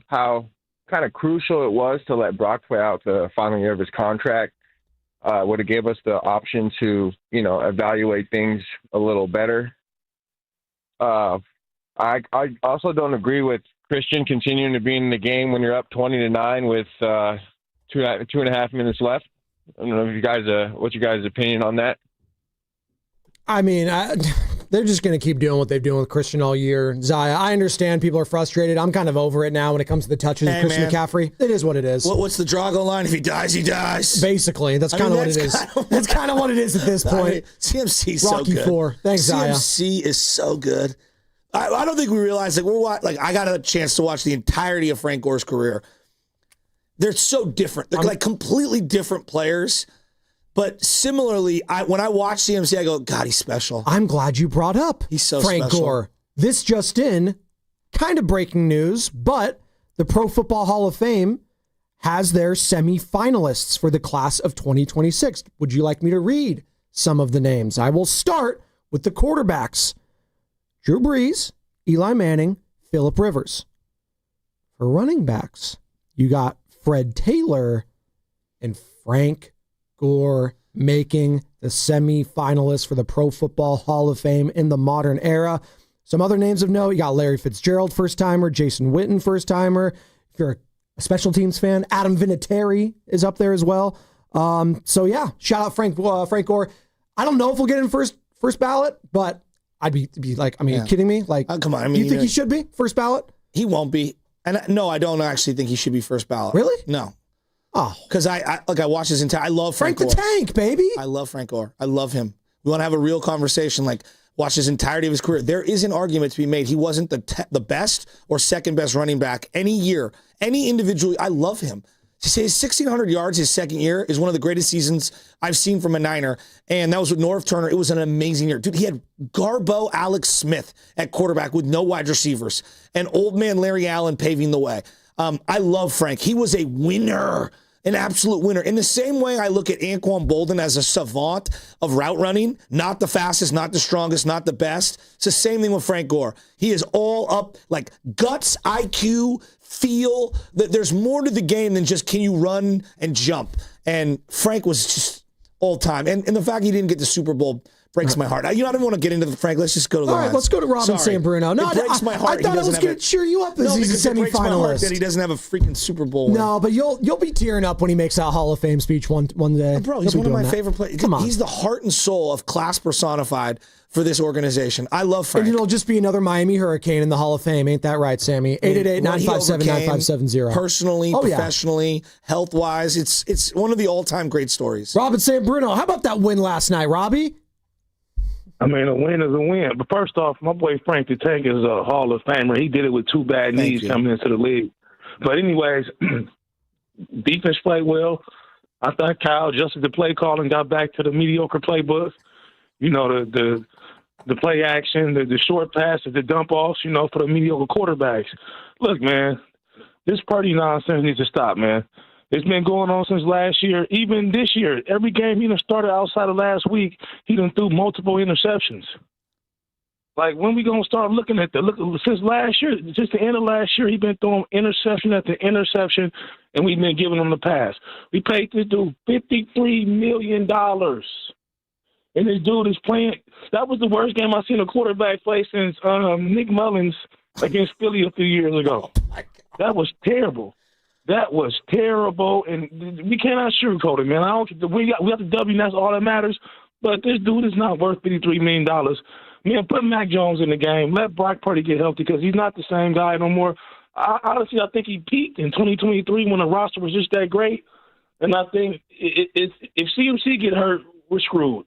how kind of crucial it was to let Brock play out the final year of his contract. Would have gave us the option to, evaluate things a little better. I also don't agree with Christian continuing to be in the game when you're up 20-9 with 2.5 minutes left. I don't know if what's your guys' opinion on that? I mean, they're just going to keep doing what they've done with Christian all year. Zaya, I understand people are frustrated. I'm kind of over it now when it comes to the touches of Christian McCaffrey. It is what it is. What's the Drago line? If he dies, he dies. Basically, that's kind of what it is. That's kind of what it is at this point. CMC's Rocky so good. IV. Thanks, Zaya. CMC is so good. I don't think we realize I got a chance to watch the entirety of Frank Gore's career. They're so different. They're like completely different players. But similarly, when I watch CMC, I go, God, he's special. I'm glad you brought up he's so Frank special. Gore. This just in, kind of breaking news, but the Pro Football Hall of Fame has their semifinalists for the class of 2026. Would you like me to read some of the names? I will start with the quarterbacks. Drew Brees, Eli Manning, Phillip Rivers. For running backs, you got Fred Taylor and Frank Gore making the semifinalists for the Pro Football Hall of Fame in the modern era. Some other names of note, you got Larry Fitzgerald, first-timer, Jason Witten, first-timer. If you're a special teams fan, Adam Vinatieri is up there as well. Shout out Frank Gore. I don't know if we'll get in first ballot, but I'd be like, are you kidding me? Like, come on. You think he should be first ballot? He won't be. And no, I don't actually think he should be first ballot. Really? No. Oh, because I watch his entire. I love Frank the Gore. Tank, baby. I love Frank Gore. I love him. We want to have a real conversation. Like, watched his entirety of his career. There is an argument to be made. He wasn't the best or second best running back any year, any individual. I love him. To say his 1,600 yards his second year is one of the greatest seasons I've seen from a Niner, and that was with Norv Turner. It was an amazing year. Dude, he had Garbo Alex Smith at quarterback with no wide receivers, and old man Larry Allen paving the way. I love Frank. He was a winner, an absolute winner. In the same way I look at Anquan Bolden as a savant of route running, not the fastest, not the strongest, not the best. It's the same thing with Frank Gore. He is all up, like guts, IQ, feel. That there's more to the game than just can you run and jump. And Frank was just all time. And the fact he didn't get the Super Bowl breaks my heart. I don't even want to get into the Frank. Let's just go to the All right, lines. let's go to Robin St. Bruno. No, it breaks my heart. I thought I was going to cheer you up as he's a semifinalist. It breaks my heart that he doesn't have a freaking Super Bowl win. No, but you'll be tearing up when he makes that Hall of Fame speech one day. Bro, he's one of my favorite players. Come on. He's the heart and soul of class personified for this organization. I love Frank. And it'll just be another Miami Hurricane in the Hall of Fame. Ain't that right, Sammy? 888-957-9570. Personally, professionally, health-wise, it's one of the all-time great stories. Robin St. Bruno, how about that win last night, Robbie? I mean, a win is a win. But first off, my boy Frank the Tank is a Hall of Famer. He did it with two bad knees coming into the league. But anyways, defense played well. I thought Kyle adjusted the play call and got back to the mediocre playbook. You know, the play action, the short passes, the dump offs, you know, for the mediocre quarterbacks. Look, man, this Purdy nonsense needs to stop, man. It's been going on since last year. Even this year, every game he done started outside of last week, he done threw multiple interceptions. Like, when we going to start looking at since last year, just the end of last year, he been throwing interception after interception, and we've been giving him the pass. We paid this dude $53 million. And this dude is playing. That was the worst game I've seen a quarterback play since Nick Mullins against Philly a few years ago. That was terrible. That was terrible, and we cannot sugarcoat it, man. We got the W, and that's all that matters. But this dude is not worth $53 million. Man, put Mac Jones in the game. Let Brock Purdy get healthy because he's not the same guy no more. Honestly, I think he peaked in 2023 when the roster was just that great. And I think if CMC get hurt, we're screwed.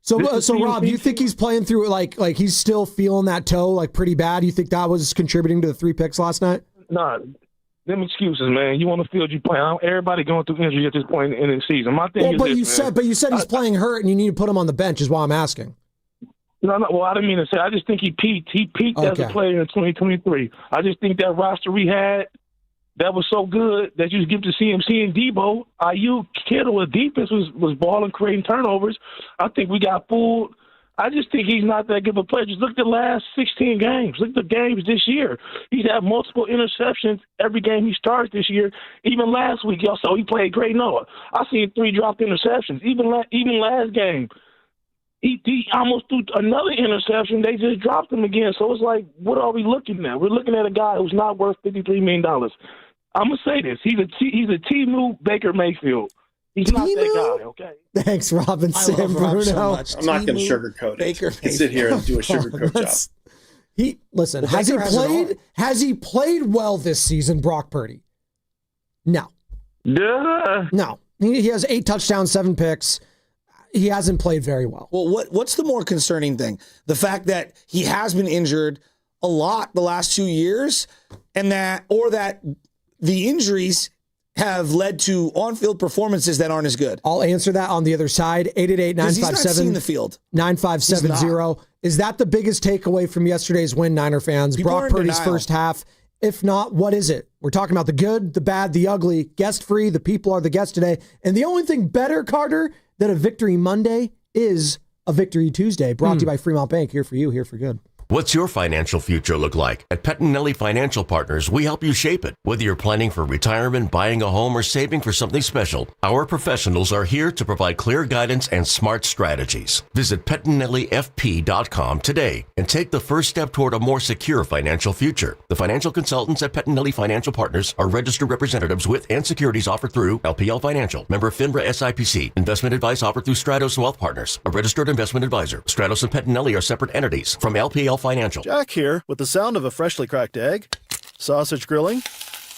So Rob, you think he's playing through it like he's still feeling that toe like pretty bad? You think that was contributing to the 3 picks last night? Nah. Them excuses, man. You want to field you playing. Everybody going through injury at this point in the season. My thing but you said he's playing hurt, and you need to put him on the bench. Is why I'm asking. No. Well, I didn't mean to say. I just think he peaked. He peaked as a player in 2023. I just think that roster we had that was so good that you give to CMC and Debo. IU, Kittle, the defense was balling, creating turnovers. I think we got fooled. I just think he's not that good of a player. Just look at the last 16 games. Look at the games this year. He's had multiple interceptions every game he started this year. Even last week, y'all saw he played great. No, I seen 3 dropped interceptions. Even last game, he almost threw another interception. They just dropped him again. So it's like, what are we looking at? We're looking at a guy who's not worth $53 million. I'm gonna say this: he's a T-Move Baker Mayfield. He's not that guy, okay? Thanks, Robin St. Bruno. So I'm not going to sugarcoat it. Baker I sit here and do a sugarcoat job. Has he played well this season, Brock Purdy? No. No. He has 8 touchdowns, 7 picks. He hasn't played very well. Well, what's the more concerning thing? The fact that he has been injured a lot the last 2 years, and that the injuries have led to on-field performances that aren't as good. I'll answer that on the other side. 888-957-9570. Is that the biggest takeaway from yesterday's win, Niner fans? Brock Purdy's first half. If not, what is it? We're talking about the good, the bad, the ugly. Guest free. The people are the guests today. And the only thing better, Carter, than a Victory Monday is a Victory Tuesday. Brought to you by Fremont Bank. Here for you, here for good. What's your financial future look like? At Pettinelli Financial Partners, we help you shape it. Whether you're planning for retirement, buying a home, or saving for something special, our professionals are here to provide clear guidance and smart strategies. Visit PettinelliFP.com today and take the first step toward a more secure financial future. The financial consultants at Pettinelli Financial Partners are registered representatives with and securities offered through LPL Financial. Member FINRA SIPC. Investment advice offered through Stratos Wealth Partners, a registered investment advisor. Stratos and Pettinelli are separate entities from LPL Financial. Jack here with the sound of a freshly cracked egg, sausage grilling,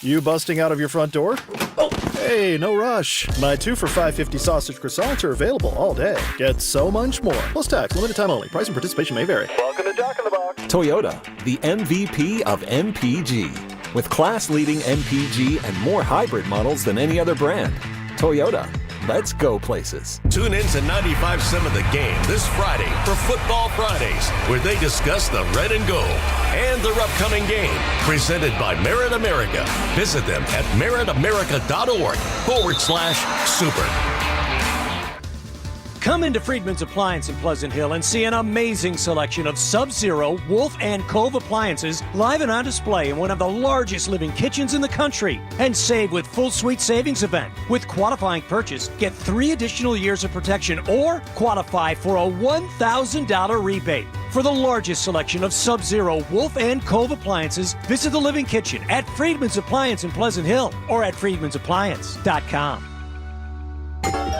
you busting out of your front door. Oh, Hey, no rush. My 2 for $5.50 sausage croissants are available all day. Get so much more. Plus tax, limited time only. Price and participation may vary. Welcome to Jack in the Box. Toyota, the MVP of MPG. With class-leading MPG and more hybrid models than any other brand. Toyota, let's go places. Tune in to 95.7 The Game this Friday for Football Fridays, where they discuss the red and gold and their upcoming game. Presented by Merit America. Visit them at meritamerica.org/super. Come into Friedman's Appliance in Pleasant Hill and see an amazing selection of Sub-Zero, Wolf, and Cove appliances live and on display in one of the largest living kitchens in the country. And save with full suite savings event. With qualifying purchase, get 3 additional years of protection or qualify for a $1,000 rebate. For the largest selection of Sub-Zero, Wolf, and Cove appliances, visit the Living Kitchen at Friedman's Appliance in Pleasant Hill or at friedmansappliance.com.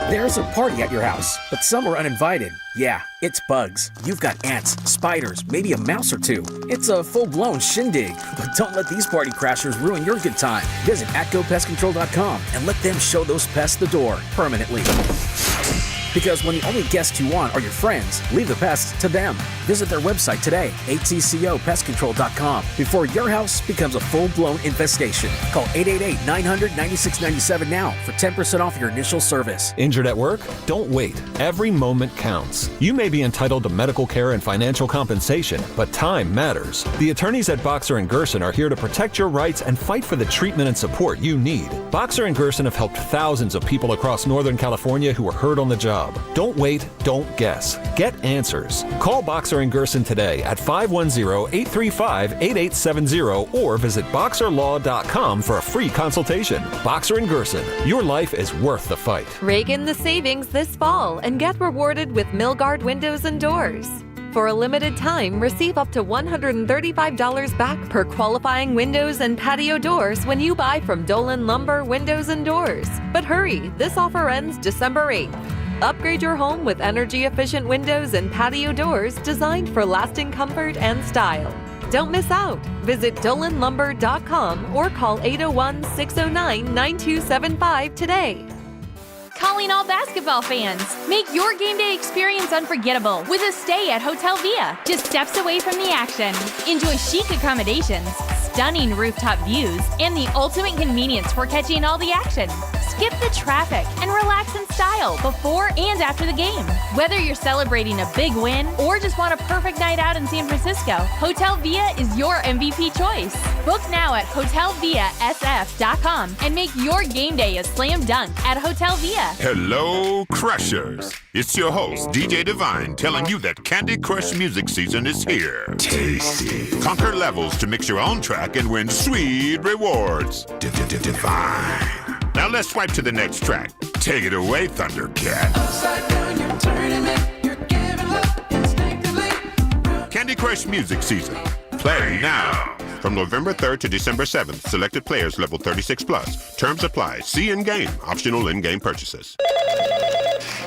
There's a party at your house, but some are uninvited. Yeah, it's bugs. You've got ants, spiders, maybe a mouse or two. It's a full-blown shindig. But don't let these party crashers ruin your good time. Visit atgopestcontrol.com and let them show those pests the door permanently. Because when the only guests you want are your friends, leave the pests to them. Visit their website today, atcopestcontrol.com, before your house becomes a full-blown infestation. Call 888-900-9697 now for 10% off your initial service. Injured at work? Don't wait. Every moment counts. You may be entitled to medical care and financial compensation, but time matters. The attorneys at Boxer & Gerson are here to protect your rights and fight for the treatment and support you need. Boxer & Gerson have helped thousands of people across Northern California who were hurt on the job. Don't wait, don't guess. Get answers. Call Boxer & Gerson today at 510-835-8870 or visit boxerlaw.com for a free consultation. Boxer & Gerson, your life is worth the fight. Rake in the savings this fall and get rewarded with Milgard Windows and Doors. For a limited time, receive up to $135 back per qualifying windows and patio doors when you buy from Dolan Lumber Windows and Doors. But hurry, this offer ends December 8th. Upgrade your home with energy-efficient windows and patio doors designed for lasting comfort and style. Don't miss out. Visit DolanLumber.com or call 801-609-9275 today. Calling all basketball fans. Make your game day experience unforgettable with a stay at Hotel Via, just steps away from the action. Enjoy chic accommodations, stunning rooftop views, and the ultimate convenience for catching all the action. Skip the traffic and relax in style before and after the game. Whether you're celebrating a big win or just want a perfect night out in San Francisco, Hotel Via is your MVP choice. Book now at hotelviasf.com and make your game day a slam dunk at Hotel Via. Hello, Crushers. It's your host, DJ Divine, telling you that Candy Crush music season is here. Tasty. Conquer levels to mix your own track and win sweet rewards. Divine. Now let's swipe to the next track. Take it away, Thundercat. Upside down, you're turning it. You're giving love instinctively. Candy Crush music season. Play now. From November 3rd to December 7th, selected players level 36+. Terms apply. See in-game. Optional in-game purchases.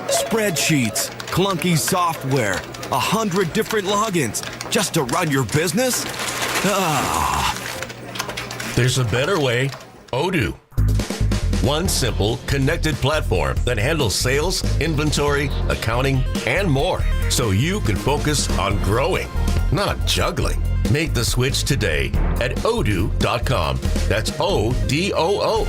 Spreadsheets, clunky software, 100 different logins just to run your business? Ah. There's a better way. Odoo. One simple, connected platform that handles sales, inventory, accounting, and more. So you can focus on growing, not juggling. Make the switch today at odoo.com. That's ODOO.com.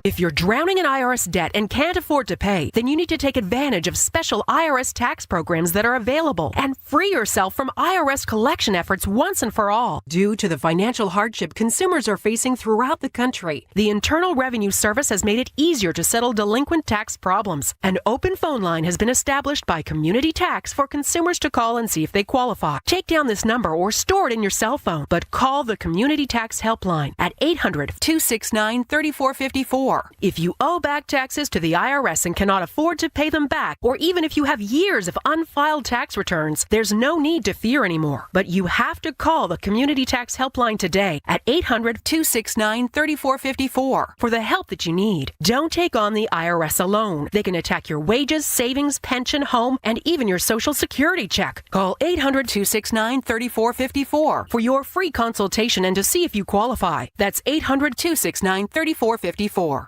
If you're drowning in IRS debt and can't afford to pay, then you need to take advantage of special IRS tax programs that are available and free yourself from IRS collection efforts once and for all. Due to the financial hardship consumers are facing throughout the country, the Internal Revenue Service has made it easier to settle delinquent tax problems. An open phone line has been established by Community Tax for consumers to call and see if they qualify. Take down this number or store it in your cell phone, but call the Community Tax Helpline at 800-269-3454. more. If you owe back taxes to the IRS and cannot afford to pay them back, or even if you have years of unfiled tax returns, there's no need to fear anymore. But you have to call the Community Tax Helpline today at 800-269-3454 for the help that you need. Don't take on the IRS alone. They can attack your wages, savings, pension, home, and even your Social Security check. Call 800-269-3454 for your free consultation and to see if you qualify. That's 800-269-3454.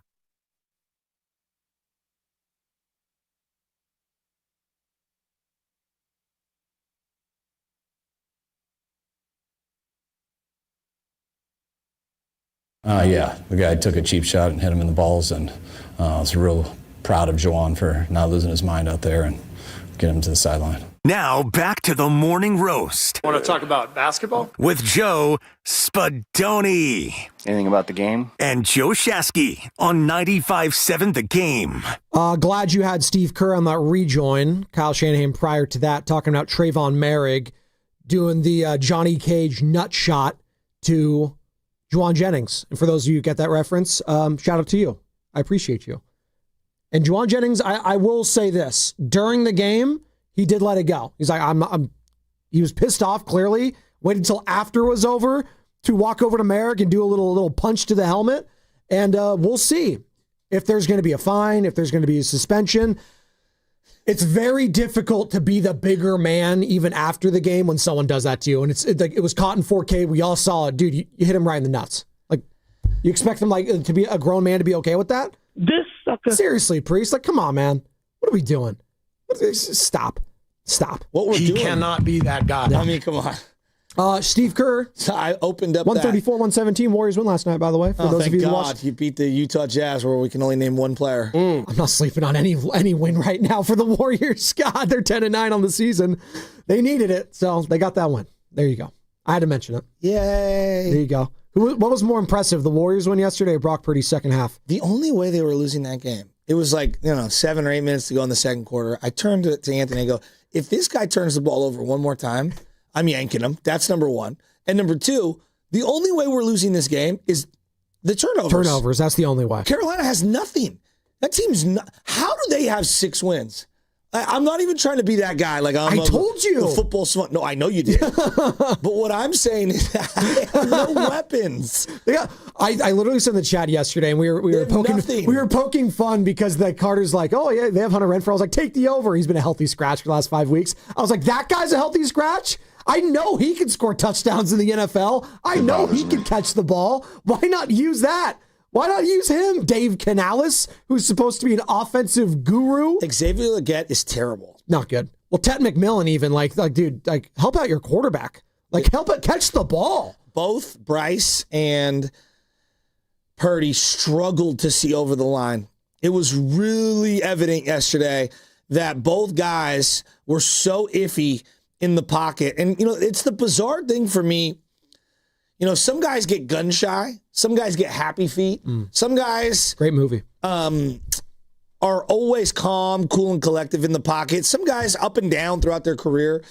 Yeah, the guy took a cheap shot and hit him in the balls, and I was real proud of Juwan for not losing his mind out there and getting him to the sideline. Now back to the morning roast. Want to talk about basketball? With Joe Spadoni. Anything about the game? And Joe Shasky on 95.7 The Game. Glad you had Steve Kerr on that rejoin. Kyle Shanahan prior to that talking about Trayvon Merrick doing the Johnny Cage nut shot to Juwan Jennings. And for those of you who get that reference, shout out to you. I appreciate you. And Juwan Jennings, I will say this. During the game, he did let it go. He's like, he was pissed off, clearly. Waited until after it was over to walk over to Merrick and do a little punch to the helmet. And we'll see if there's going to be a fine, if there's going to be a suspension. It's very difficult to be the bigger man even after the game when someone does that to you. And it was caught in 4K. We all saw it. Dude, you hit him right in the nuts. Like, you expect him to be a grown man to be okay with that? This sucker. Seriously, Priest. Like, come on, man. What are we doing? Stop. What we're doing. He cannot be that guy. I mean, come on. Steve Kerr. So I opened up 134-117. Warriors win last night, by the way. For those of you who watched. You beat the Utah Jazz, where we can only name one player. I'm not sleeping on any win right now for the Warriors. God, they're 10-9 on the season. They needed it, so they got that win. There you go. I had to mention it. Yay! There you go. What was more impressive, the Warriors win yesterday or Brock Purdy's second half? The only way they were losing that game, it was like 7 or 8 minutes to go in the second quarter. I turned to Anthony and go, if this guy turns the ball over one more time, I'm yanking him. That's number one. And number two, the only way we're losing this game is the turnovers. Turnovers, that's the only way. Carolina has nothing. That team's not. How do they have 6 wins? I'm not even trying to be that guy. Like I told you. The football smart. No, I know you did. But what I'm saying is they have no weapons. Yeah, I literally said in the chat yesterday, and we were poking fun because the Carter's like, oh yeah, they have Hunter Renfrow. I was like, take the over. He's been a healthy scratch for the last 5 weeks. I was like, that guy's a healthy scratch? I know he can score touchdowns in the NFL. I know he can catch the ball. Why not use that? Why not use him? Dave Canales, who's supposed to be an offensive guru. Xavier Legette is terrible. Not good. Well, Ted McMillan even, dude, help out your quarterback. Help it catch the ball. Both Bryce and Purdy struggled to see over the line. It was really evident yesterday that both guys were so iffy in the pocket. And, it's the bizarre thing for me. Some guys get gun shy. Some guys get happy feet. Some guys... Great movie. Are always calm, cool, and collective in the pocket. Some guys up and down throughout their career.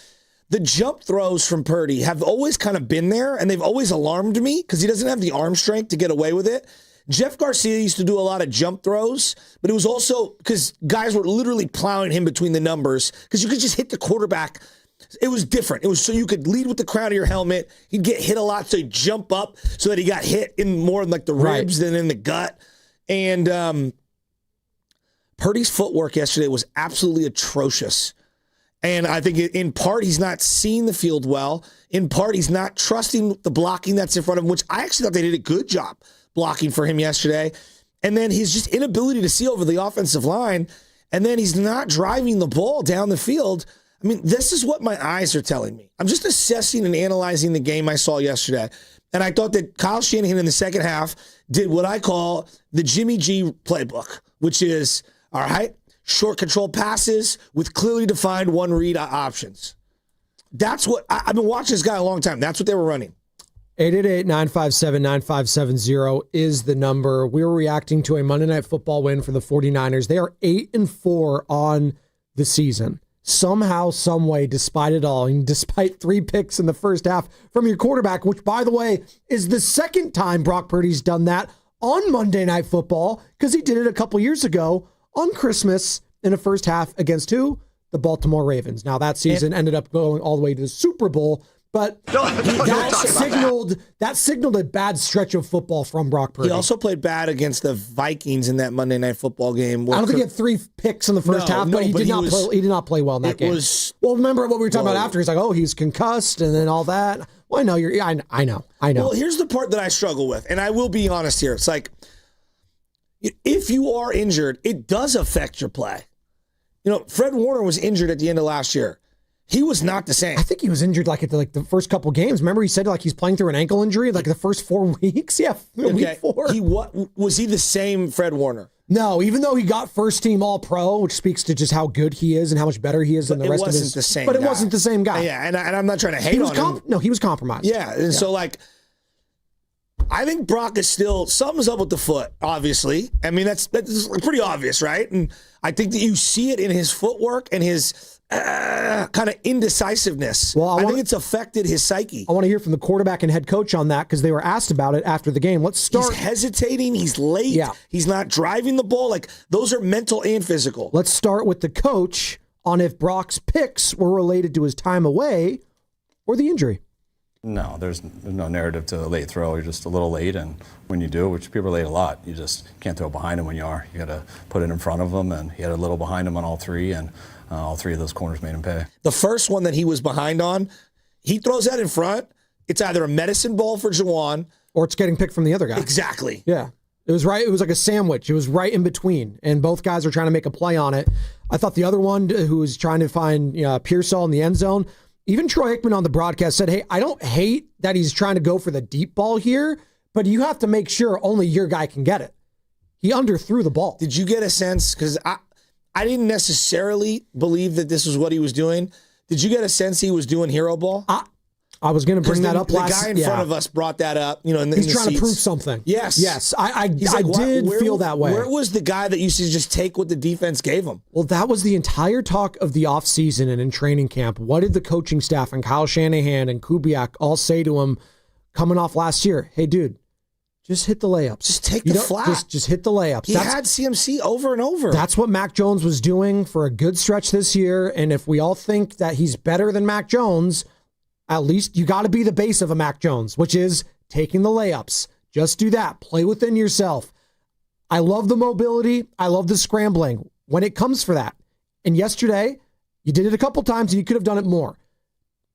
The jump throws from Purdy have always kind of been there, and they've always alarmed me because he doesn't have the arm strength to get away with it. Jeff Garcia used to do a lot of jump throws, but it was also because guys were literally plowing him between the numbers because you could just hit the quarterback. It was different. It was so you could lead with the crown of your helmet. He'd get hit a lot, so he'd jump up so that he got hit in more in the ribs than in the gut. And Purdy's footwork yesterday was absolutely atrocious. And I think in part he's not seeing the field well. In part he's not trusting the blocking that's in front of him, which I actually thought they did a good job blocking for him yesterday. And then his just inability to see over the offensive line. And then he's not driving the ball down the field. I mean, this is what my eyes are telling me. I'm just assessing and analyzing the game I saw yesterday. And I thought that Kyle Shanahan in the second half did what I call the Jimmy G playbook, which is, all right, short control passes with clearly defined one read options. That's what I've been watching this guy a long time. That's what they were running. 888-957-9570 is the number. We were reacting to a Monday Night Football win for the 49ers. They are 8-4 on the season. Somehow, some way, despite it all, and despite 3 picks in the first half from your quarterback, which, by the way, is the second time Brock Purdy's done that on Monday Night Football because he did it a couple years ago on Christmas in the first half against who? The Baltimore Ravens. Now, that season ended up going all the way to the Super Bowl, but that signaled a bad stretch of football from Brock Purdy. He also played bad against the Vikings in that Monday Night Football game. I don't think he had 3 picks in the first half, but he did not play well in that game. Well, remember what we were talking about after? He's like, he's concussed and then all that. Well, I know. Well, here's the part that I struggle with, and I will be honest here. It's like, if you are injured, it does affect your play. Fred Warner was injured at the end of last year. He was not the same. I think he was injured at the first couple games. Remember, he said he's playing through an ankle injury the first 4 weeks. Yeah, week 4. Was he the same Fred Warner? No, even though he got first team All Pro, which speaks to just how good he is and how much better he is than the rest of his. It wasn't the same. But it wasn't the same guy. Yeah, and I'm not trying to hate on him. No, he was compromised. Yeah, and so I think Brock is still something's up with the foot. Obviously, I mean that's pretty obvious, right? And I think that you see it in his footwork and his kind of indecisiveness. Well, I think it's affected his psyche. I want to hear from the quarterback and head coach on that because they were asked about it after the game. Let's start. He's hesitating. He's late. Yeah. He's not driving the ball. Those are mental and physical. Let's start with the coach on if Brock's picks were related to his time away or the injury. No, there's no narrative to a late throw. You're just a little late, and when you do, which people are late a lot, you just can't throw behind him when you are. You got to put it in front of him, and he had a little behind him on all 3, and all 3 of those corners made him pay. The first one that he was behind on, he throws that in front. It's either a medicine ball for Juwan, or it's getting picked from the other guy. Exactly. Yeah. It was right. It was like a sandwich. It was right in between, and both guys are trying to make a play on it. I thought the other one, who was trying to find Pearsall in the end zone, even Troy Aikman on the broadcast said, hey, I don't hate that he's trying to go for the deep ball here, but you have to make sure only your guy can get it. He underthrew the ball. Did you get a sense? Because I didn't necessarily believe that this was what he was doing. Did you get a sense he was doing hero ball? I was going to bring that up last. The guy in front of us brought that up. He's trying to prove something. Yes. I did feel that way. Where was the guy that used to just take what the defense gave him? Well, that was the entire talk of the offseason and in training camp. What did the coaching staff and Kyle Shanahan and Kubiak all say to him coming off last year? Hey, dude, just hit the layups. Just take the flat. Just hit the layups. He had CMC over and over. That's what Mac Jones was doing for a good stretch this year. And if we all think that he's better than Mac Jones, at least you got to be the base of a Mac Jones, which is taking the layups. Just do that. Play within yourself. I love the mobility. I love the scrambling when it comes for that. And yesterday, you did it a couple times and you could have done it more.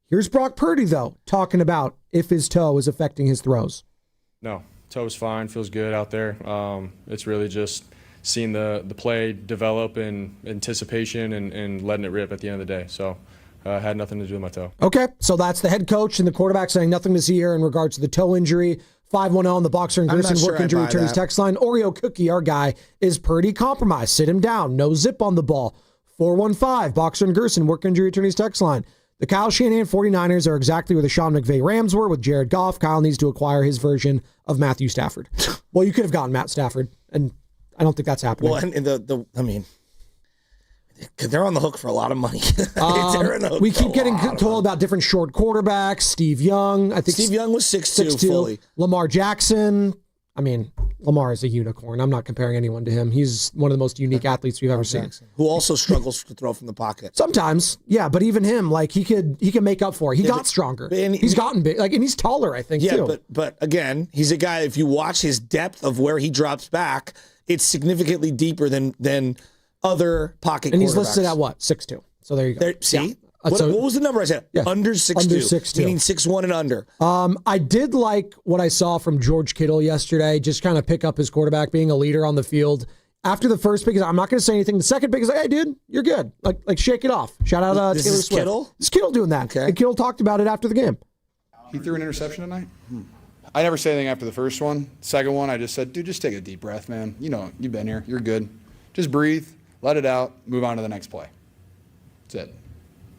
Here's Brock Purdy, though, talking about if his toe is affecting his throws. No, toe's fine. Feels good out there. It's really just seeing the play develop in anticipation and letting it rip at the end of the day. So had nothing to do with my toe. Okay, so that's the head coach and the quarterback saying nothing to see here in regards to the toe injury. 510 on the Boxer and Grissom work injury attorneys text line. Oreo Cookie, our guy, is Purdy compromised. Sit him down. No zip on the ball. 415 Boxer and Gerson work injury attorneys text line. The Kyle Shanahan 49ers are exactly where the Sean McVay Rams were with Jared Goff. Kyle needs to acquire his version of Matthew Stafford. Well, you could have gotten Matt Stafford, and I don't think that's happening. Well, and I mean, they're on the hook for a lot of money. We keep getting told about different short quarterbacks. Steve Young. I think Steve Young was 6'2" fully. Lamar Jackson. I mean, Lamar is a unicorn. I'm not comparing anyone to him. He's one of the most unique athletes we've ever seen. Who also struggles to throw from the pocket. Sometimes, yeah, but even him, he can make up for it. He got stronger. He's gotten big, and he's taller, I think, too. But again, he's a guy, if you watch his depth of where he drops back, it's significantly deeper than other pocket quarterbacks. And he's listed at what? 6'2". So there you go. See? Yeah. What was the number I said? Yeah. Under 6'2". Under 6'2". Meaning 6'1" and under. I did like what I saw from George Kittle yesterday, just kind of pick up his quarterback, being a leader on the field. After the first pick, I'm not going to say anything. The second pick is like, hey, dude, you're good. Like shake it off. Shout out Taylor Swift. Kittle? It's Kittle doing that. Okay. And Kittle talked about it after the game. He threw an interception tonight? I never said anything after the first one. Second one, I just said, dude, just take a deep breath, man. You know, you've been here. You're good. Just breathe. Let it out, move on to the next play. That's it.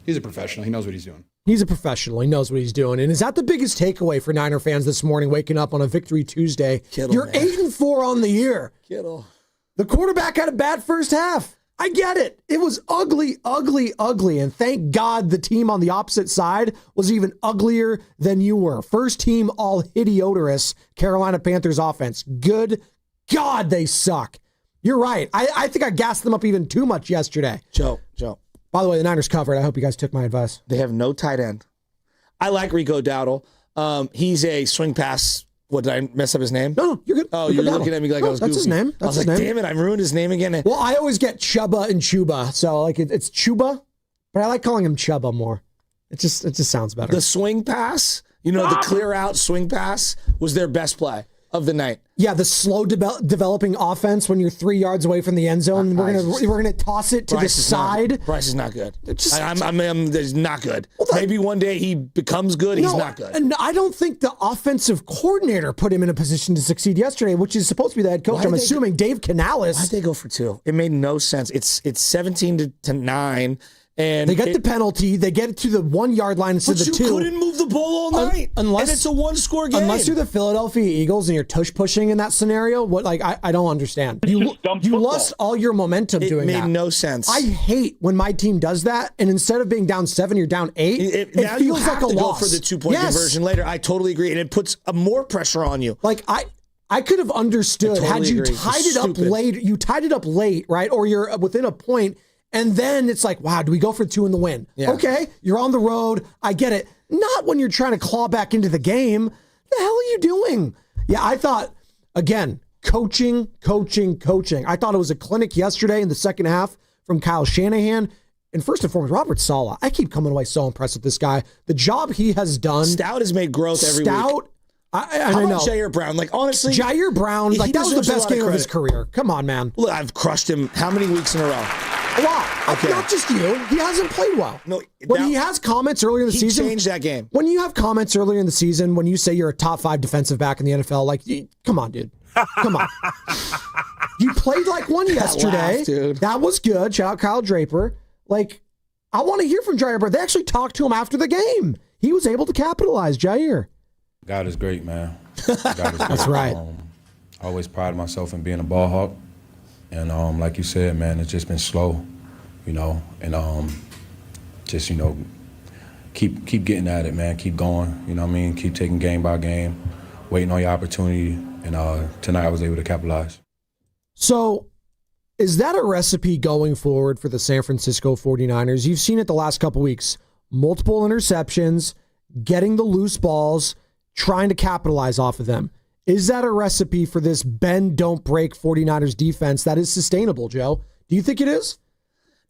He's a professional. He knows what he's doing. He's a professional. He knows what he's doing. And is that the biggest takeaway for Niner fans this morning, waking up on a Victory Tuesday? Kittle, You're 8-4 on the year. Kittle. The quarterback had a bad first half. I get it. It was ugly, ugly, ugly. And thank God the team on the opposite side was even uglier than you were. First team all hideoterous Carolina Panthers offense. Good God, they suck. You're right. I think I gassed them up even too much yesterday. Joe. By the way, the Niners covered. I hope you guys took my advice. They have no tight end. I like Rico Dowdle. He's a swing pass. What, did I mess up his name? No, you're good. Oh, you're looking at me like I was goofy. That's his name. I was like, damn it, I ruined his name again. Well, I always get Chuba and Chuba. So like it's Chuba, but I like calling him Chuba more. It just sounds better. The swing pass, the clear out swing pass was their best play of the night. Yeah, the slow developing offense when you're 3 yards away from the end zone. We're gonna toss it to the side. Bryce is not good. I'm not good. Maybe one day he becomes good. He's not good. And I don't think the offensive coordinator put him in a position to succeed yesterday, which is supposed to be the head coach. I'm assuming Dave Canales. Why'd they go for 2? It made no sense. It's 17-9. And they get the penalty. They get it to the 1 yard line instead of the 2. You couldn't move the ball all night. And it's a 1-score game. Unless you're the Philadelphia Eagles and you're tush pushing in that scenario, I don't understand. You lost all your momentum doing that. It made no sense. I hate when my team does that, and instead of being down 7, you're down 8. It now feels you have like a to loss. go for the 2-point conversion later. I totally agree, and it puts more pressure on you. Like I could have understood had you tied it up late. You tied it up late, right? Or you're within a point. And then it's like, wow, do we go for 2 in the win? Yeah. Okay, you're on the road. I get it. Not when you're trying to claw back into the game. The hell are you doing? Yeah, I thought, again, coaching. I thought it was a clinic yesterday in the second half from Kyle Shanahan. And first and foremost, Robert Saleh. I keep coming away so impressed with this guy. The job he has done. Stout has made growth every week. How about Jair Brown? Like, honestly. Jair Brown, that was the best game of his career. Come on, man. Look, I've crushed him how many weeks in a row? A lot. Okay. Not just you. He hasn't played well. No, when he has comments earlier in the season. He changed that game. When you have comments earlier in the season, when you say you're a top 5 defensive back in the NFL, like, come on, dude. Come on. You played like one yesterday. Laugh, dude. That was good. Shout out Kyle Draper. Like, I want to hear from Jair, but they actually talked to him after the game. He was able to capitalize, Jair. God is great, man. God is great. That's right. I always pride myself in being a ball hawk. And like you said, man, it's just been slow, and just, keep getting at it, man. Keep going, you know what I mean? Keep taking game by game, waiting on your opportunity. And tonight I was able to capitalize. So is that a recipe going forward for the San Francisco 49ers? You've seen it the last couple weeks. Multiple interceptions, getting the loose balls, trying to capitalize off of them. Is that a recipe for this bend, don't break 49ers defense that is sustainable, Joe? Do you think it is?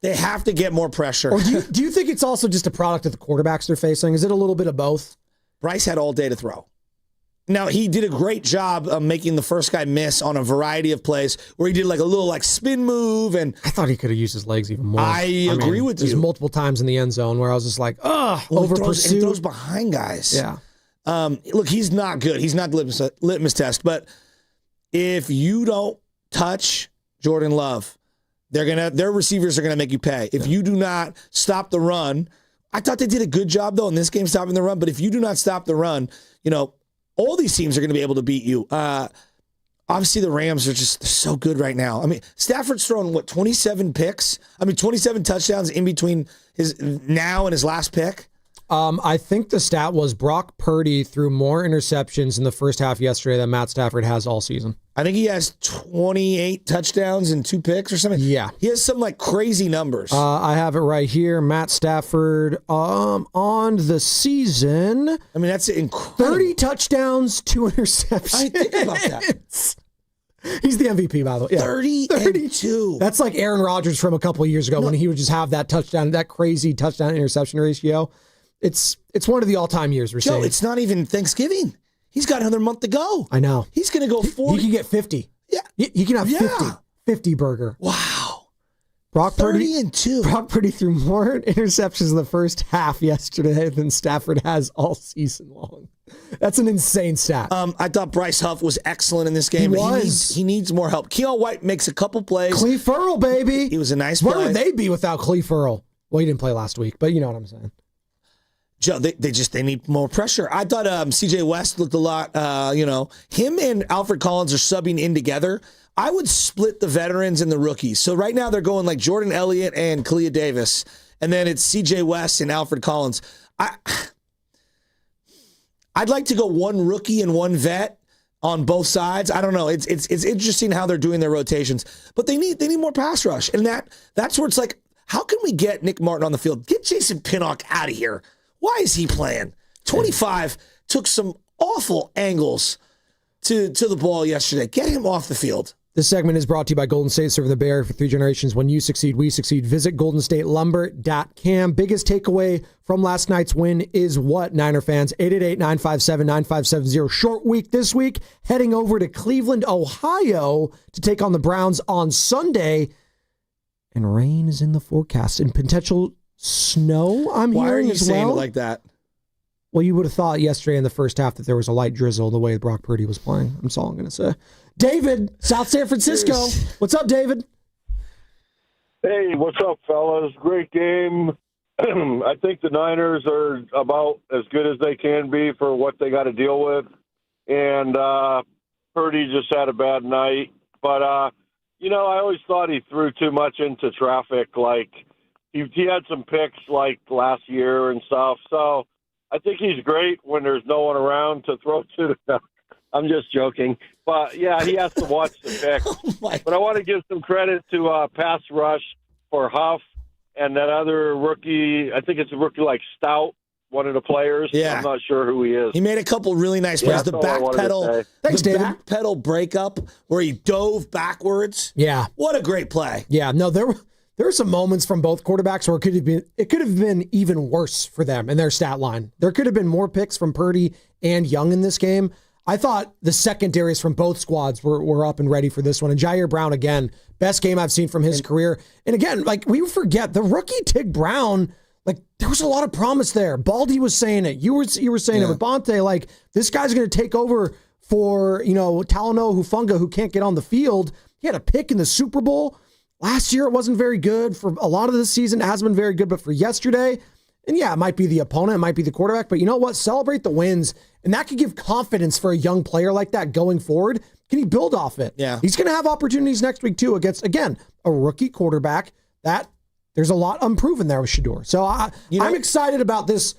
They have to get more pressure. Or do you think it's also just a product of the quarterbacks they're facing? Is it a little bit of both? Bryce had all day to throw. Now, he did a great job of making the first guy miss on a variety of plays where he did like a little like spin move. And I thought he could have used his legs even more. I agree with you. There's multiple times in the end zone where I was just like, over pursuit. He throws behind guys. Yeah. Look, he's not good. He's not the litmus test. But if you don't touch Jordan Love, their receivers are gonna make you pay. If you do not stop the run, I thought they did a good job though in this game stopping the run. But if you do not stop the run, all these teams are going to be able to beat you. Obviously, the Rams are just so good right now. I mean, Stafford's thrown, 27 picks? 27 touchdowns in between his now and his last pick? I think the stat was Brock Purdy threw more interceptions in the first half yesterday than Matt Stafford has all season. I think he has 28 touchdowns and 2 picks or something. Yeah. He has some crazy numbers. I have it right here. Matt Stafford on the season. I mean, that's incredible. 30 touchdowns, 2 interceptions. I think about that. He's the MVP, by the way. Yeah. 32. That's like Aaron Rodgers from a couple of years ago when he would just have that touchdown, that crazy touchdown interception ratio. It's one of the all-time years we're seeing. Joe, it's not even Thanksgiving. He's got another month to go. I know. He's going to go 40. He can get 50. Yeah. He can have 50. 50 burger. Wow. Brock 30 and 2. Brock Purdy threw more interceptions in the first half yesterday than Stafford has all season long. That's an insane stat. I thought Bryce Huff was excellent in this game. He needs more help. Keon White makes a couple plays. Cleve Ferrell, baby. He was a nice play. Where would they be without Cleve Ferrell? Well, he didn't play last week, but you know what I'm saying. Joe, they need more pressure. I thought CJ West looked a lot, him and Alfred Collins are subbing in together. I would split the veterans and the rookies. So right now they're going like Jordan Elliott and Kalia Davis, and then it's CJ West and Alfred Collins. I'd like to go one rookie and one vet. on both sides. I don't know. It's interesting how they're doing their rotations, but they need more pass rush, and that's where it's like, how can we get Nick Martin on the field? Get Jason Pinnock out of here. Why is he playing? 25 took some awful angles to the ball yesterday. Get him off the field. This segment is brought to you by Golden State, serving the Bay Area for 3 generations. When you succeed, we succeed. Visit goldenstatelumber.com. Biggest takeaway from last night's win is what, Niner fans? 888-957-9570. Short week this week. Heading over to Cleveland, Ohio to take on the Browns on Sunday. And rain is in the forecast. And potential snow, I'm Why hearing are you as saying well. it like that? Well, you would have thought yesterday in the first half that there was a light drizzle the way Brock Purdy was playing. That's all I'm going to say. David, South San Francisco. What's up, David? Hey, what's up, fellas? Great game. I think the Niners are about as good as they can be for what they got to deal with. And Purdy just had a bad night. But, I always thought he threw too much into traffic. Like, he had some picks, like, last year and stuff. So I think he's great when there's no one around to throw to. I'm just joking. But, yeah, he has to watch the picks. But I want to give some credit to pass rush for Huff and that other rookie. I think it's a rookie like Stout, one of the players. Yeah. I'm not sure who he is. He made a couple really nice plays. Yeah, The back pedal breakup where he dove backwards. Yeah. What a great play. Yeah, no, there were some moments from both quarterbacks where it could have been even worse for them in their stat line. There could have been more picks from Purdy and Young in this game. I thought the secondaries from both squads were up and ready for this one. And Jair Brown, again, best game I've seen from his career. And again, like, we forget, the rookie Tig Brown, like, there was a lot of promise there. Baldy was saying it. You were saying it with Bonte. Like, this guy's going to take over for, Talanoa Hufanga, who can't get on the field. He had a pick in the Super Bowl. Last year, it wasn't very good. For a lot of the season, it hasn't been very good. But for yesterday, and yeah, it might be the opponent, it might be the quarterback, but you know what? Celebrate the wins. And that could give confidence for a young player like that going forward. Can he build off it? Yeah. He's going to have opportunities next week, too, against, again, a rookie quarterback. There's a lot unproven there with Shedeur. So I'm excited about this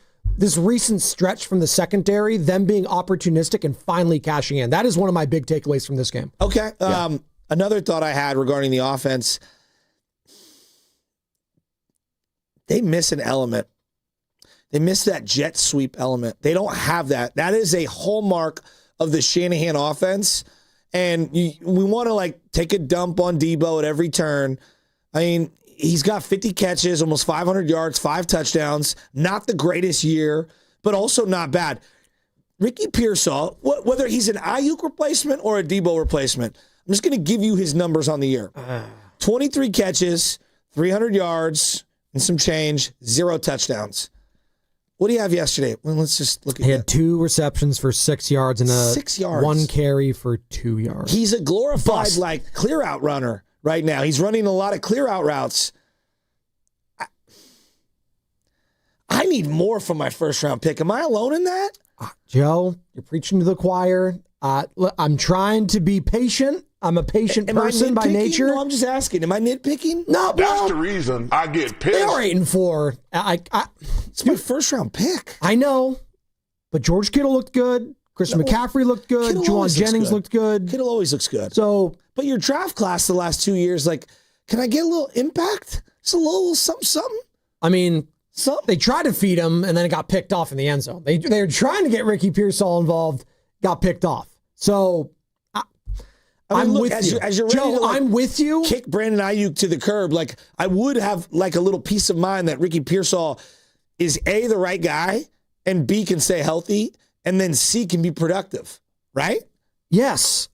recent stretch from the secondary, them being opportunistic and finally cashing in. That is one of my big takeaways from this game. Okay. Another thought I had regarding the offense, they miss an element. They miss that jet sweep element. They don't have that. That is a hallmark of the Shanahan offense. And we want to, take a dump on Debo at every turn. I mean, he's got 50 catches, almost 500 yards, 5 touchdowns. Not the greatest year, but also not bad. Ricky Pearsall, whether he's an Ayuk replacement or a Debo replacement, I'm just going to give you his numbers on the year. 23 catches, 300 yards, and some change, 0 touchdowns. What do you have yesterday? Well, let's just look at it. He had 2 receptions for 6 yards and 6 yards. 1 carry for 2 yards. He's a glorified clear-out runner right now. He's running a lot of clear-out routes. I need more from my first-round pick. Am I alone in that? Joe, you're preaching to the choir. I'm trying to be patient. I'm a patient person by nature. No, I'm just asking. Am I nitpicking? No, That's the reason I get pissed. They are 8-4. It's my first-round pick. I know, but George Kittle looked good. Christian McCaffrey looked good. Juwan Jennings looked good. Kittle always looks good. But your draft class the last 2 years, can I get a little impact? Just a little something? I mean, they tried to feed him, and then it got picked off in the end zone. They were trying to get Ricky Pearsall involved, got picked off. So I'm with you. As you're ready Joe, I'm with you. Kick Brandon Ayuk to the curb. I would have a little peace of mind that Ricky Pearsall is A, the right guy, and B, can stay healthy, and then C, can be productive, right? Yes.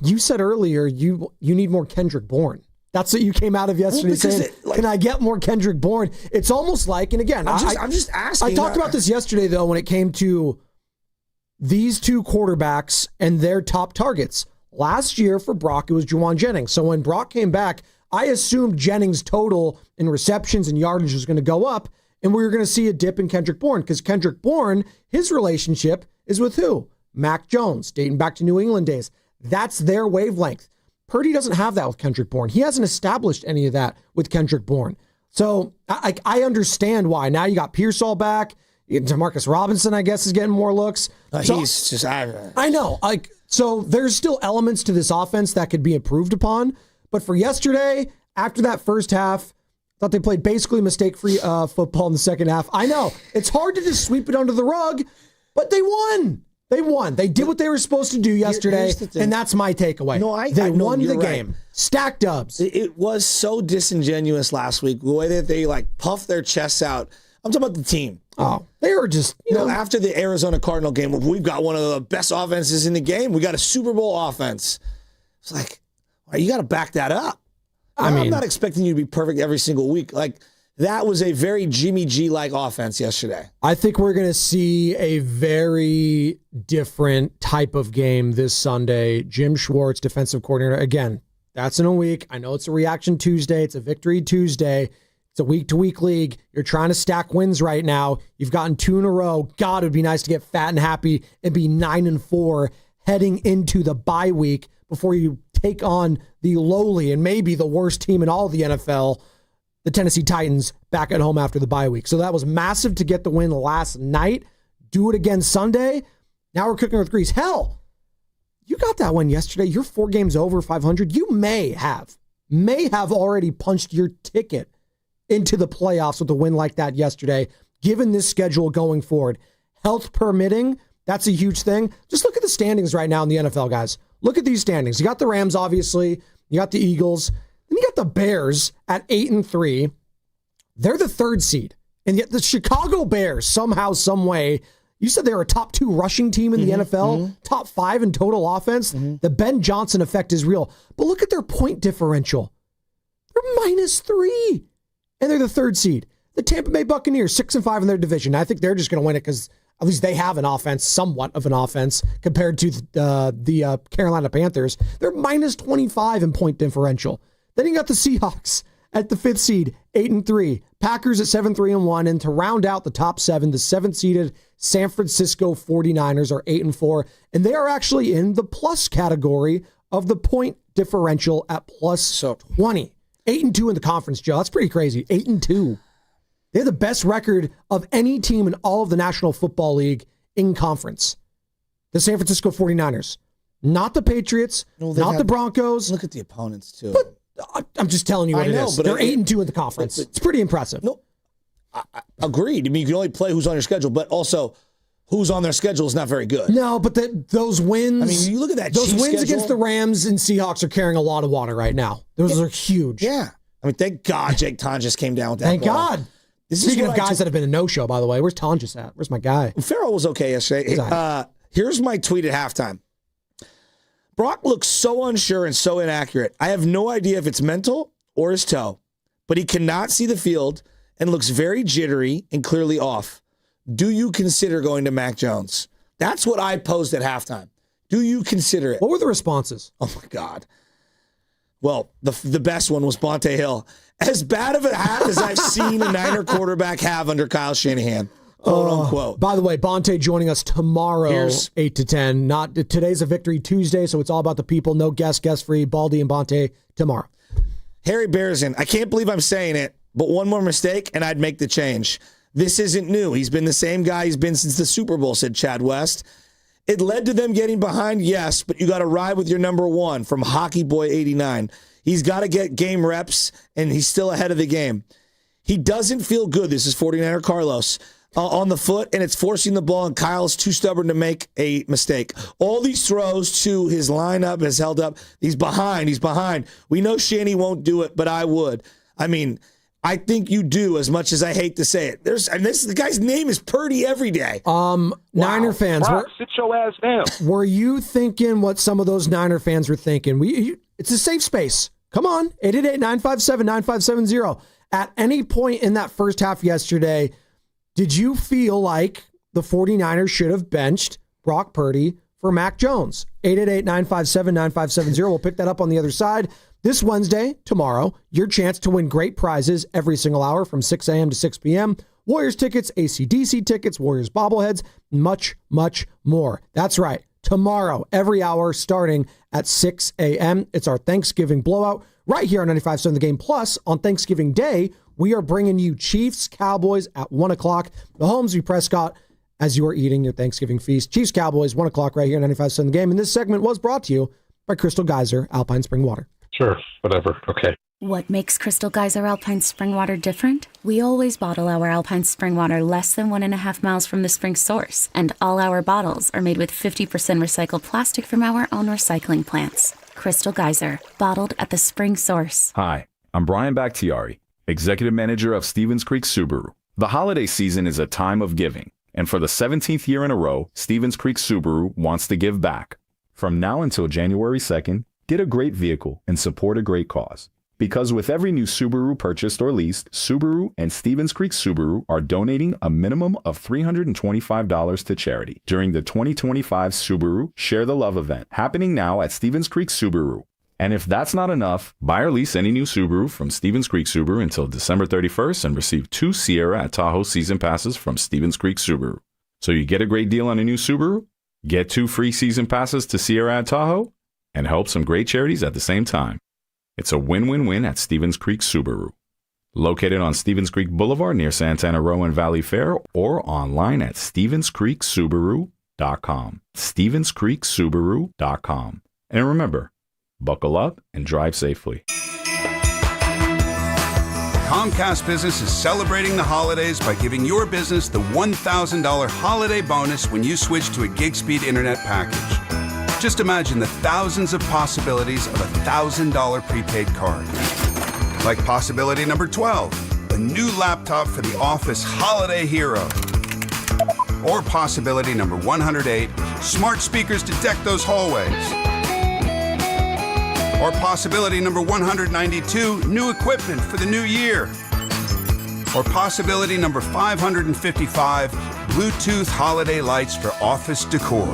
You said earlier you need more Kendrick Bourne. That's what you came out of yesterday saying. Can I get more Kendrick Bourne? It's almost like, and again, I'm just asking. I talked about this yesterday, though, when it came to these 2 quarterbacks and their top targets. Last year for Brock, it was Juwan Jennings. So when Brock came back, I assumed Jennings' total in receptions and yardage was going to go up, and we were going to see a dip in Kendrick Bourne, because Kendrick Bourne, his relationship is with who? Mac Jones, dating back to New England days. That's their wavelength. Purdy doesn't have that with Kendrick Bourne. He hasn't established any of that with Kendrick Bourne. So I understand why. Now you got Pearsall back. Demarcus Robinson, I guess, is getting more looks. He's just... I know. So there's still elements to this offense that could be improved upon. But for yesterday, after that first half, I thought they played basically mistake-free football in the second half. I know. It's hard to just sweep it under the rug, but they won. They won. They did what they were supposed to do yesterday, and that's my takeaway. They won the game. Stacked dubs. It was so disingenuous last week, the way that they puffed their chests out. I'm talking about the team. Oh, they were just, you know, after the Arizona Cardinal game, we've got one of the best offenses in the game. We got a Super Bowl offense. It's like, well, you got to back that up. I'm not expecting you to be perfect every single week. That was a very Jimmy G-like offense yesterday. I think we're going to see a very different type of game this Sunday. Jim Schwartz, defensive coordinator. Again, that's in a week. I know it's a reaction Tuesday. It's a victory Tuesday. It's a week-to-week league. You're trying to stack wins right now. You've gotten 2 in a row. God, it would be nice to get fat and happy and be 9-4 heading into the bye week before you take on the lowly and maybe the worst team in all of the NFL, the Tennessee Titans, back at home after the bye week. So that was massive to get the win last night. Do it again Sunday. Now we're cooking with grease. Hell, you got that one yesterday. You're 4 games over 500. You may have already punched your ticket into the playoffs with a win like that yesterday, given this schedule going forward. Health permitting, that's a huge thing. Just look at the standings right now in the NFL, guys. Look at these standings. You got the Rams, obviously. You got the Eagles. Then you got the Bears at 8-3. They're the 3rd seed. And yet the Chicago Bears, somehow, some way, you said they were a top 2 rushing team in the NFL, top 5 in total offense. The Ben Johnson effect is real. But look at their point differential. They're -3. And they're the 3rd seed. The Tampa Bay Buccaneers, 6-5 in their division. I think they're just going to win it because at least they have an offense, somewhat of an offense, compared to the Carolina Panthers. They're -25 in point differential. Then you got the Seahawks at the 5th seed, 8-3. Packers at 7-3-1. And to round out the top 7, the 7th-seeded San Francisco 49ers are 8-4. And they are actually in the plus category of the point differential at +20. 8-2 in the conference, Joe. That's pretty crazy. 8-2. They have the best record of any team in all of the National Football League in conference. The San Francisco 49ers. Not the Patriots, not the Broncos. Look at the opponents, too. But I'm just telling you what it is. They're 8-2 in the conference. It's pretty impressive. No, agreed. I mean, you can only play who's on your schedule, but also who's on their schedule is not very good. No, but those wins. I mean, you look at that. Those Chiefs wins schedule against the Rams and Seahawks are carrying a lot of water right now. Those are huge. Yeah. I mean, thank God Jake Tonjes came down with that Thank ball. God. Speaking of guys that have been a no-show, by the way, where's Tonjes at? Where's my guy? Farrell was okay yesterday. Here's my tweet at halftime. Brock looks so unsure and so inaccurate. I have no idea if it's mental or his toe, but he cannot see the field and looks very jittery and clearly off. Do you consider going to Mac Jones? That's what I posed at halftime. Do you consider it? What were the responses? Oh, my God. Well, the best one was Bonte Hill. As bad of a half as I've seen a Niner quarterback have under Kyle Shanahan. Quote, unquote. By the way, Bonte joining us tomorrow, 8 to 10. Today's a Victory Tuesday, so it's all about the people. No guest-free. Baldy and Bonte tomorrow. Harry Bearson, I can't believe I'm saying it, but one more mistake and I'd make the change. This isn't new. He's been the same guy he's been since the Super Bowl, said Chad West. It led to them getting behind, yes, but you got to ride with your number 1 from Hockey Boy 89. He's got to get game reps, and he's still ahead of the game. He doesn't feel good. This is 49er Carlos on the foot, and it's forcing the ball, and Kyle's too stubborn to make a mistake. All these throws to his lineup has held up. He's behind. We know Shanny won't do it, but I would. I mean, I think you do, as much as I hate to say it. The guy's name is Purdy every day. Niner fans. Sit your ass down. Were you thinking what some of those Niner fans were thinking? It's a safe space. Come on, 888-957-9570. At any point in that first half yesterday, did you feel like the 49ers should have benched Brock Purdy for Mac Jones? 888-957-9570. We'll pick that up on the other side. This Wednesday, tomorrow, your chance to win great prizes every single hour from 6 a.m. to 6 p.m. Warriors tickets, AC/DC tickets, Warriors bobbleheads, much, much more. That's right. Tomorrow, every hour, starting at 6 a.m. It's our Thanksgiving blowout right here on 95.7 The Game. Plus, on Thanksgiving Day, we are bringing you Chiefs, Cowboys at 1 o'clock. Mahomes v. Prescott as you are eating your Thanksgiving feast. Chiefs Cowboys, 1 o'clock right here, 95.7 The Game. And this segment was brought to you by Crystal Geyser Alpine Spring Water. Sure, whatever. Okay. What makes Crystal Geyser Alpine Spring Water different? We always bottle our Alpine Spring Water less than 1.5 miles from the spring source, and all our bottles are made with 50% recycled plastic from our own recycling plants. Crystal Geyser, bottled at the spring source. Hi, I'm Brian Bakhtiari, Executive Manager of Stevens Creek Subaru. The holiday season is a time of giving, and for the 17th year in a row, Stevens Creek Subaru wants to give back. From now until January 2nd, get a great vehicle and support a great cause. Because with every new Subaru purchased or leased, Subaru and Stevens Creek Subaru are donating a minimum of $325 to charity during the 2025 Subaru Share the Love event, happening now at Stevens Creek Subaru. And if that's not enough, buy or lease any new Subaru from Stevens Creek Subaru until December 31st and receive 2 Sierra at Tahoe season passes from Stevens Creek Subaru. So you get a great deal on a new Subaru, get 2 free season passes to Sierra at Tahoe, and help some great charities at the same time. It's a win-win-win at Stevens Creek Subaru. Located on Stevens Creek Boulevard near Santana Row and Valley Fair, or online at StevensCreekSubaru.com. StevensCreekSubaru.com. And remember, buckle up and drive safely. Comcast Business is celebrating the holidays by giving your business the $1,000 holiday bonus when you switch to a gig speed internet package. Just imagine the thousands of possibilities of a $1,000 prepaid card. Like possibility number 12, a new laptop for the office holiday hero. Or possibility number 108, smart speakers to deck those hallways. Or possibility number 192, new equipment for the new year. Or possibility number 555, Bluetooth holiday lights for office decor.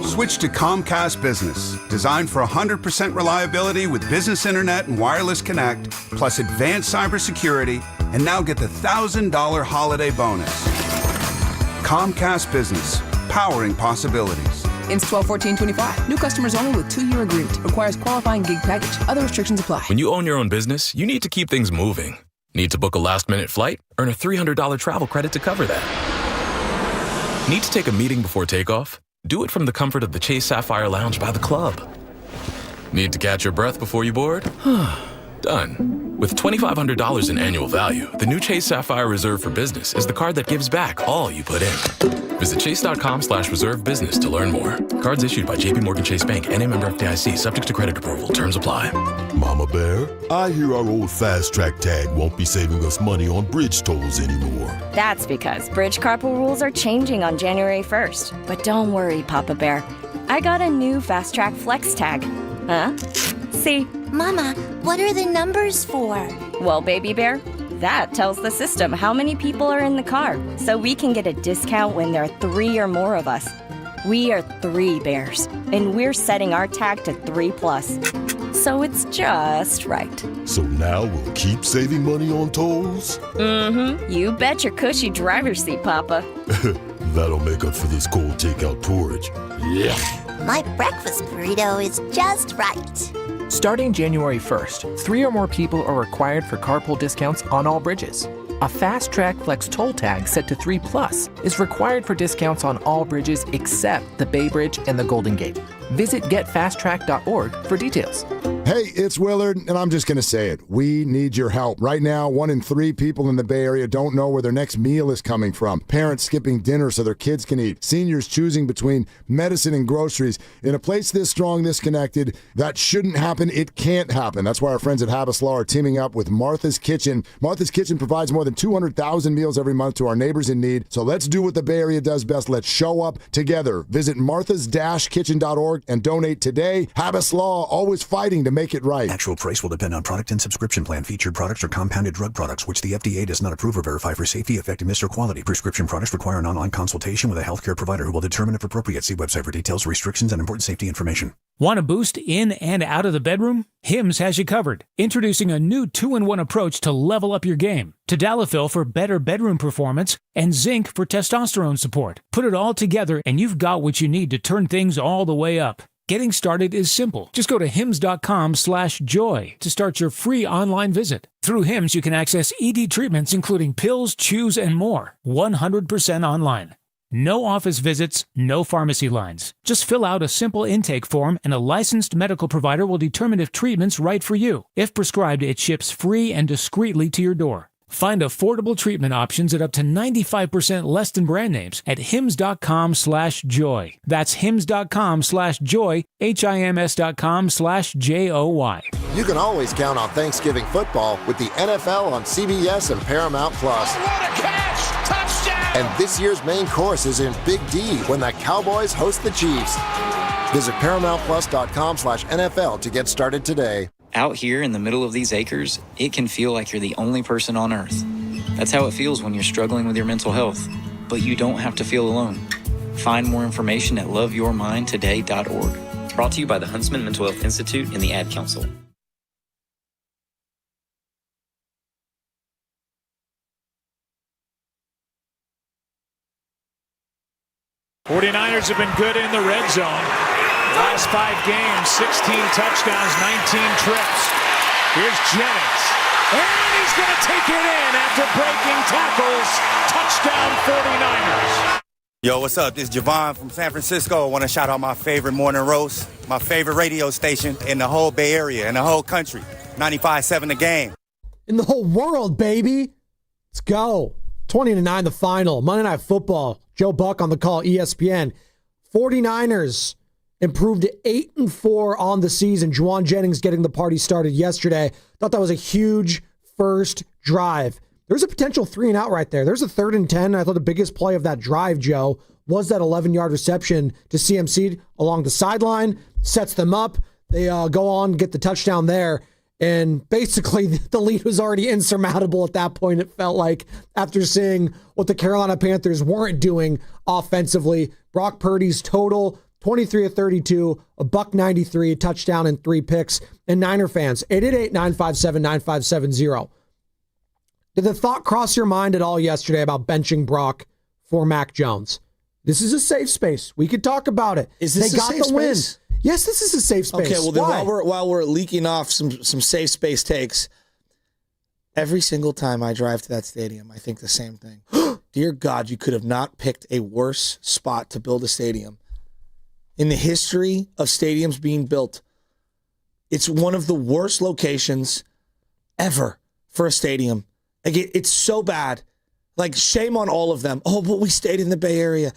Switch to Comcast Business, designed for 100% reliability with business internet and wireless connect, plus advanced cybersecurity, and now get the $1,000 holiday bonus. Comcast Business, powering possibilities. Ends 12/14/25. New customers only with 2-year agreement. Requires qualifying gig package. Other restrictions apply. When you own your own business, you need to keep things moving. Need to book a last-minute flight? Earn a $300 travel credit to cover that. Need to take a meeting before takeoff? Do it from the comfort of the Chase Sapphire Lounge by the club. Need to catch your breath before you board? Done. With $2,500 in annual value, the new Chase Sapphire Reserve for Business is the card that gives back all you put in. Visit chase.com/reserve business to learn more. Cards issued by JPMorgan Chase Bank, NA member FDIC, subject to credit approval. Terms apply. Mama Bear, I hear our old Fast Track tag won't be saving us money on bridge tolls anymore. That's because bridge carpool rules are changing on January 1st. But don't worry, Papa Bear. I got a new Fast Track Flex tag. Huh? See? Mama, what are the numbers for? Well, baby bear, that tells the system how many people are in the car, so we can get a discount when there are 3 or more of us. We are 3 bears, and we're setting our tag to 3+. So it's just right. So now we'll keep saving money on tolls? Mm-hmm. You bet your cushy driver's seat, Papa. That'll make up for this cold takeout porridge. Yeah. My breakfast burrito is just right. Starting January 1st, 3 or more people are required for carpool discounts on all bridges. A Fast Track Flex toll tag set to 3+ is required for discounts on all bridges except the Bay Bridge and the Golden Gate. Visit getfasttrack.org for details. Hey, it's Willard, and I'm just going to say it. We need your help. Right now, 1 in 3 people in the Bay Area don't know where their next meal is coming from. Parents skipping dinner so their kids can eat. Seniors choosing between medicine and groceries. In a place this strong, this connected, that shouldn't happen. It can't happen. That's why our friends at Habas Law are teaming up with Martha's Kitchen. Martha's Kitchen provides more than 200,000 meals every month to our neighbors in need. So let's do what the Bay Area does best. Let's show up together. Visit marthas-kitchen.org and donate today. Habas Law, always fighting to make it right. Actual price will depend on product and subscription plan. Featured products are compounded drug products, which the FDA does not approve or verify for safety, effectiveness, or quality. Prescription products require an online consultation with a healthcare provider who will determine if appropriate. See website for details, restrictions, and important safety information. Want a boost in and out of the bedroom? Hims has you covered. Introducing a new 2-in-1 approach to level up your game. Tadalafil for better bedroom performance and zinc for testosterone support. Put it all together and you've got what you need to turn things all the way up. Getting started is simple. Just go to hims.com/joy to start your free online visit. Through Hims, you can access ED treatments including pills, chews, and more. 100% online. No office visits, no pharmacy lines. Just fill out a simple intake form and a licensed medical provider will determine if treatment's right for you. If prescribed, it ships free and discreetly to your door. Find affordable treatment options at up to 95% less than brand names at hims.com/joy. That's hims.com/joy, HIMS.com/JOY. You can always count on Thanksgiving football with the NFL on CBS and Paramount Plus. Oh, what a catch! Touchdown! And this year's main course is in Big D when the Cowboys host the Chiefs. Visit ParamountPlus.com/NFL to get started today. Out here in the middle of these acres, it can feel like you're the only person on earth. That's how it feels when you're struggling with your mental health. But you don't have to feel alone. Find more information at loveyourmindtoday.org. Brought to you by the Huntsman Mental Health Institute and the Ad Council. 49ers have been good in the red zone. Last 5 games, 16 touchdowns, 19 trips. Here's Jennings. And he's going to take it in after breaking tackles. Touchdown 49ers. Yo, what's up? This is Javon from San Francisco. I want to shout out my favorite morning roast, my favorite radio station in the whole Bay Area, in the whole country. 95.7 The Game. In the whole world, baby. Let's go. 20-9 the final. Monday Night Football. Joe Buck on the call, ESPN. 49ers improved to 8-4 on the season. Juwan Jennings getting the party started yesterday. Thought that was a huge first drive. There's a potential 3-and-out right there. There's a 3rd and 10. I thought the biggest play of that drive, Joe, was that 11-yard reception to CMC along the sideline. Sets them up. They go on, get the touchdown there. And basically, the lead was already insurmountable at that point, it felt like, after seeing what the Carolina Panthers weren't doing offensively. Brock Purdy's total, 23 of 32, a $193, a touchdown, and 3 picks. And Niner fans, 888-957-9570. Did the thought cross your mind at all yesterday about benching Brock for Mac Jones? This is a safe space. We could talk about it. Is this they got a safe the win. space? Yes, this is a safe space. Okay, well then Why? while we're leaking off some safe space takes, every single time I drive to that stadium, I think the same thing. Dear God, you could have not picked a worse spot to build a stadium. In the history of stadiums being built, it's one of the worst locations ever for a stadium. Like it's so bad. Like, shame on all of them. Oh, but we stayed in the Bay Area.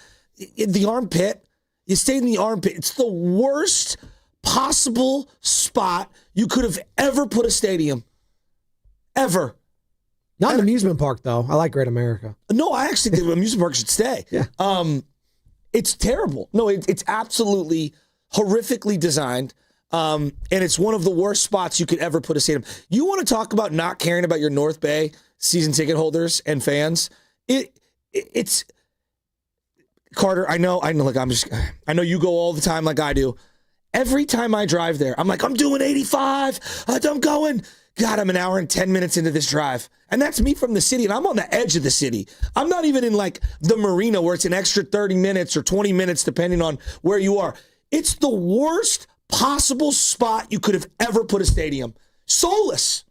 In the armpit. You stayed in the armpit. It's the worst possible spot you could have ever put a stadium. Ever. Not an amusement park, though. I like Great America. No, I actually think the amusement park should stay. Yeah. It's terrible. No, it's absolutely horrifically designed. And it's one of the worst spots you could ever put a stadium. You want to talk about not caring about your North Bay season ticket holders and fans? It's Carter. I know. Look, I know you go all the time like I do. Every time I drive there, I'm like, I'm doing 85. I'm going. God, I'm an hour and 10 minutes into this drive. And that's me from the city, and I'm on the edge of the city. I'm not even in like the marina where it's an extra 30 minutes or 20 minutes, depending on where you are. It's the worst possible spot you could have ever put a stadium. Soulless.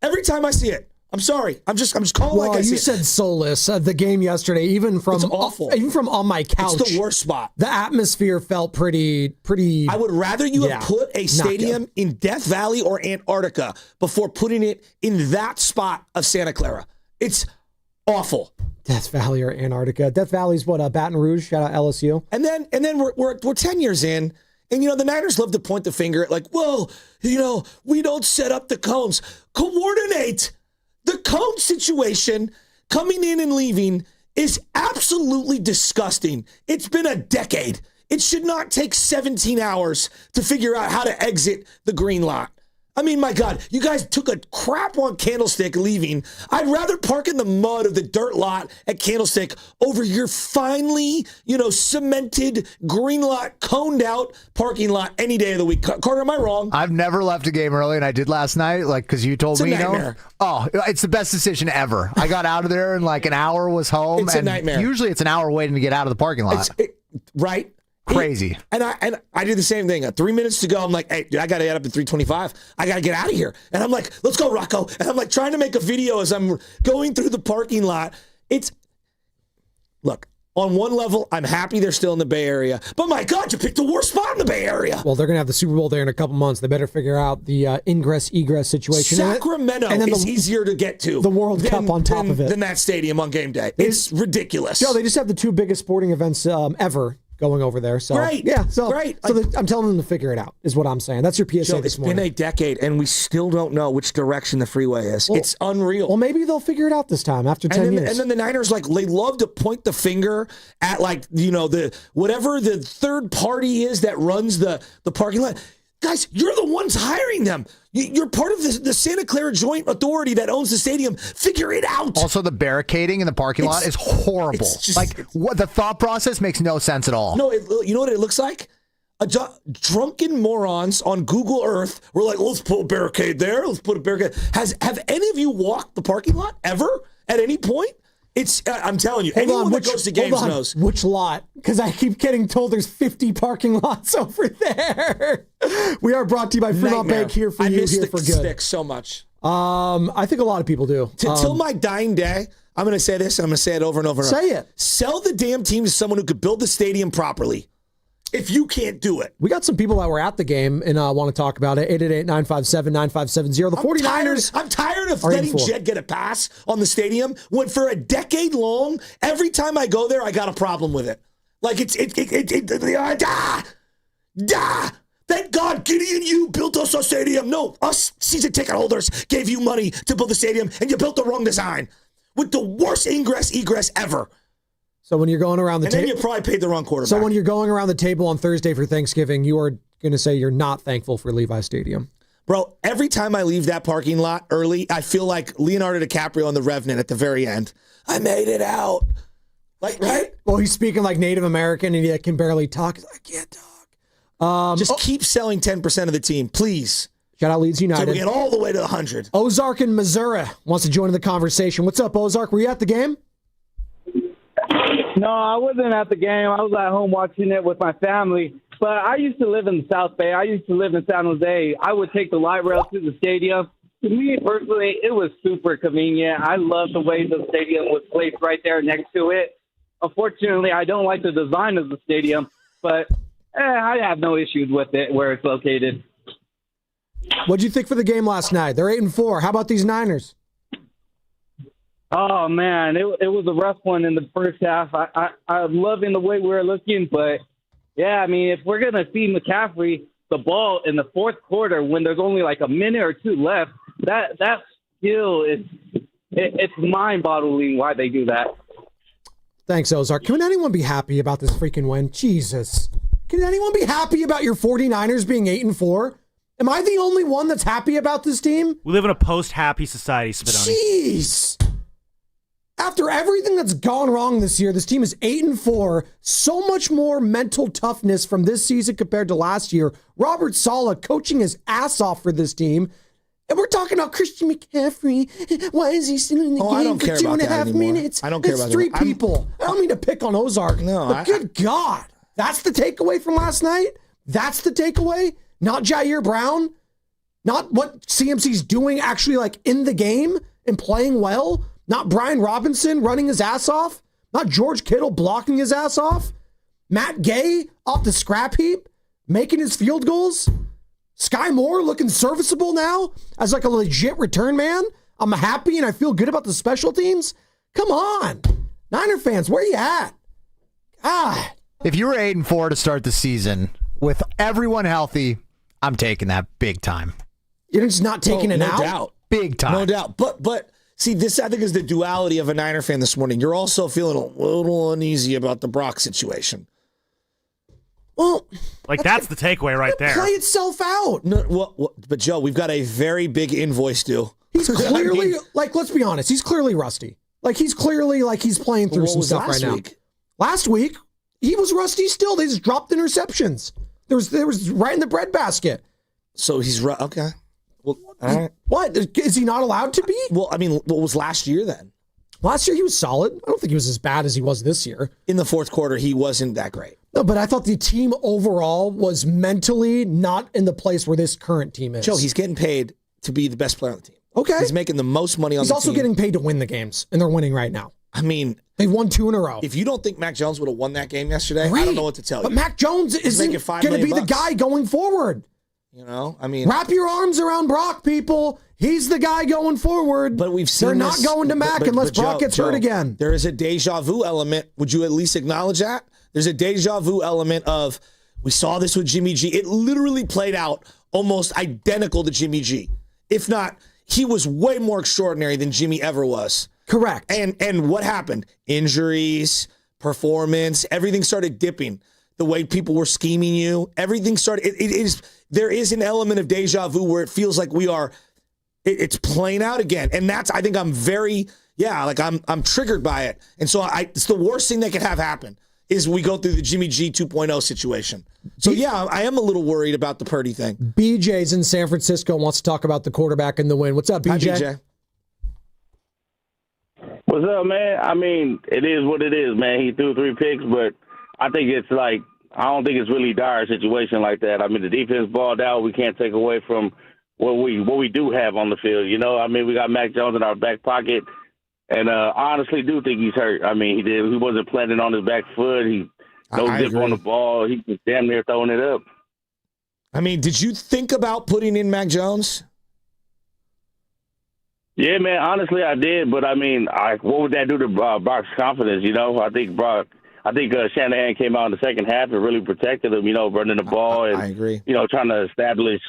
Every time I see it. I'm sorry. I'm just calling like I see it. You said soulless. The game yesterday, even from it's awful. Even from on my couch. It's the worst spot. The atmosphere felt pretty. I would rather you have put a stadium in Death Valley or Antarctica before putting it in that spot of Santa Clara. It's awful. Death Valley or Antarctica. Death Valley's what? Baton Rouge. Shout out LSU. And then we're 10 years in. And, the Niners love to point the finger at like, well, we don't set up the cones. Coordinate. The cone situation, coming in and leaving, is absolutely disgusting. It's been a decade. It should not take 17 hours to figure out how to exit the green lot. I mean, my God, you guys took a crap on Candlestick leaving. I'd rather park in the mud of the dirt lot at Candlestick over your finely, cemented green lot, coned out parking lot any day of the week. Carter, am I wrong? I've never left a game early, and I did last night, because you told me, Oh, it's the best decision ever. I got out of there in an hour, was home. It's a nightmare. Usually it's an hour waiting to get out of the parking lot. Right? Crazy. And I do the same thing. 3 minutes to go, I'm like, hey, dude, I got to get up at 3:25. I got to get out of here. And I'm like, let's go, Rocco. And I'm trying to make a video as I'm going through the parking lot. Look, On one level, I'm happy they're still in the Bay Area. But my God, you picked the worst spot in the Bay Area. Well, they're going to have the Super Bowl there in a couple months. They better figure out the ingress-egress situation. Sacramento is easier to get to. The World Cup on top of it. Than that stadium on game day. It's ridiculous. Joe, they just have the 2 biggest sporting events ever going over there. So Great. Yeah, so Great. I'm telling them to figure it out, is what I'm saying. That's your PSA Joe, this morning. It's been a decade, and we still don't know which direction the freeway is. It's unreal. Well, maybe they'll figure it out this time after 10 years. And then the Niners, they love to point the finger at, the whatever the third party is that runs the parking lot. Guys, you're the ones hiring them. You're part of the Santa Clara Joint Authority that owns the stadium. Figure it out. Also, the barricading in the parking lot is horrible. What the thought process makes no sense at all. No, you know what it looks like? Drunken morons on Google Earth were like, let's put a barricade there. Let's put a barricade. Have any of you walked the parking lot ever at any point? I'm telling you, anyone that goes to games knows. Which lot? Because I keep getting told there's 50 parking lots over there. We are brought to you by Fremont Bank, here for you, here for good. I miss the stick so much. I think a lot of people do. Till my dying day, I'm going to say this, and I'm going to say it over and over and over. Say it. Sell the damn team to someone who could build the stadium properly. If you can't do it. We got some people that were at the game and want to talk about it. 888-957-9570. The 49ers. I'm tired of letting Jed get a pass on the stadium when for a decade long, every time I go there, I got a problem with it. Thank God, Gideon, you built us a stadium. No, us season ticket holders gave you money to build the stadium, and you built the wrong design with the worst egress ever. So when you're going around the table, and then you probably paid the wrong quarterback. So when you're going around the table on Thursday for Thanksgiving, you are going to say you're not thankful for Levi Stadium. Bro, every time I leave that parking lot early, I feel like Leonardo DiCaprio on The Revenant at the very end. I made it out. Right? Well, he's speaking like Native American and he can barely talk. He's like, I can't talk. Just keep selling 10% of the team, please. Shout out Leeds United. So we get all the way to 100. Ozark in Missouri wants to join the conversation. What's up, Ozark? Were you at the game? No, I wasn't at the game. I was at home watching it with my family. But I used to live in the South Bay. I used to live in San Jose. I would take the light rail to the stadium. To me, personally, it was super convenient. I love the way the stadium was placed right there next to it. Unfortunately, I don't like the design of the stadium, but I have no issues with it where it's located. What'd you think for the game last night? They're 8-4. How about these Niners? Oh, man, it was a rough one in the first half. I'm loving the way we're looking, but, yeah, I mean, if we're going to see McCaffrey the ball in the fourth quarter when there's only like a minute or two left, that still is it's mind-boggling why they do that. Thanks, Ozark. Can anyone be happy about this freaking win? Jesus. Can anyone be happy about your 49ers being 8-4? Am I the only one that's happy about this team? We live in a post-happy society, Spadoni. Jeez. After everything that's gone wrong this year, this team is 8-4. So much more mental toughness from this season compared to last year. Robert Saleh coaching his ass off for this team. And we're talking about Christian McCaffrey. Why is he still in the game for 2.5 minutes? I don't care about It's three people. I don't mean to pick on Ozark. No, but good God. That's the takeaway from last night? That's the takeaway? Not Jair Brown? Not what CMC's doing actually like in the game and playing well? Not Brian Robinson running his ass off? Not George Kittle blocking his ass off? Matt Gay off the scrap heap, making his field goals? Sky Moore looking serviceable now as like a legit return man? I'm happy and I feel good about the special teams? Come on. Niner fans, where you at? God. If you were 8-4 to start the season with everyone healthy, I'm taking that big time. You're just not taking it no out? Doubt. Big time. No doubt. But see, this I think is the duality of a Niner fan this morning. You're also feeling a little uneasy about the Brock situation. Well, that's the takeaway right there. Play itself out. No, but Joe, we've got a very big invoice due. He's clearly, let's be honest, he's clearly rusty. He's clearly, he's playing through some stuff right now. Last week, he was rusty still. They just dropped interceptions. There was right in the breadbasket. So he's okay. Well, all right. What? Is he not allowed to be? Well, I mean, what was last year then? Last year he was solid. I don't think he was as bad as he was this year. In the fourth quarter, he wasn't that great. No, but I thought the team overall was mentally not in the place where this current team is. Joe, he's getting paid to be the best player on the team. Okay. He's making the most money on the team. He's also getting paid to win the games, and they're winning right now. I mean, They've won 2 in a row. If you don't think Mac Jones would have won that game yesterday, I don't know what to tell you. But Mac Jones isn't going to be the guy going forward. You know, I mean, wrap your arms around Brock, people. He's the guy going forward. But we've seen they're not going to Mac unless Brock gets hurt again. There is a deja vu element. Would you at least acknowledge that? There's a deja vu element of, we saw this with Jimmy G. It literally played out almost identical to Jimmy G. If not, he was way more extraordinary than Jimmy ever was. Correct. And what happened? Injuries, performance, everything started dipping. The way people were scheming you, everything started. There is an element of deja vu where it feels like it's playing out again. And that's, I think I'm I'm triggered by it. And so it's the worst thing that could have happen is we go through the Jimmy G 2.0 situation. So I am a little worried about the Purdy thing. BJ's in San Francisco, wants to talk about the quarterback and the win. What's up, BJ? Hi, BJ. What's up, man? I mean, it is what it is, man. He threw 3 picks, but I think it's like, I don't think it's really dire situation like that. I mean, the defense balled out. We can't take away from what we do have on the field. You know, I mean, we got Mac Jones in our back pocket, and honestly do think he's hurt. I mean, he wasn't planting on his back foot. He no zip on the ball. He was damn near throwing it up. I mean, did you think about putting in Mac Jones? Yeah, man. Honestly, I did, but I mean, what would that do to Brock's confidence? You know, I think Shanahan came out in the second half and really protected him. You know, running the ball and I agree. You know, trying to establish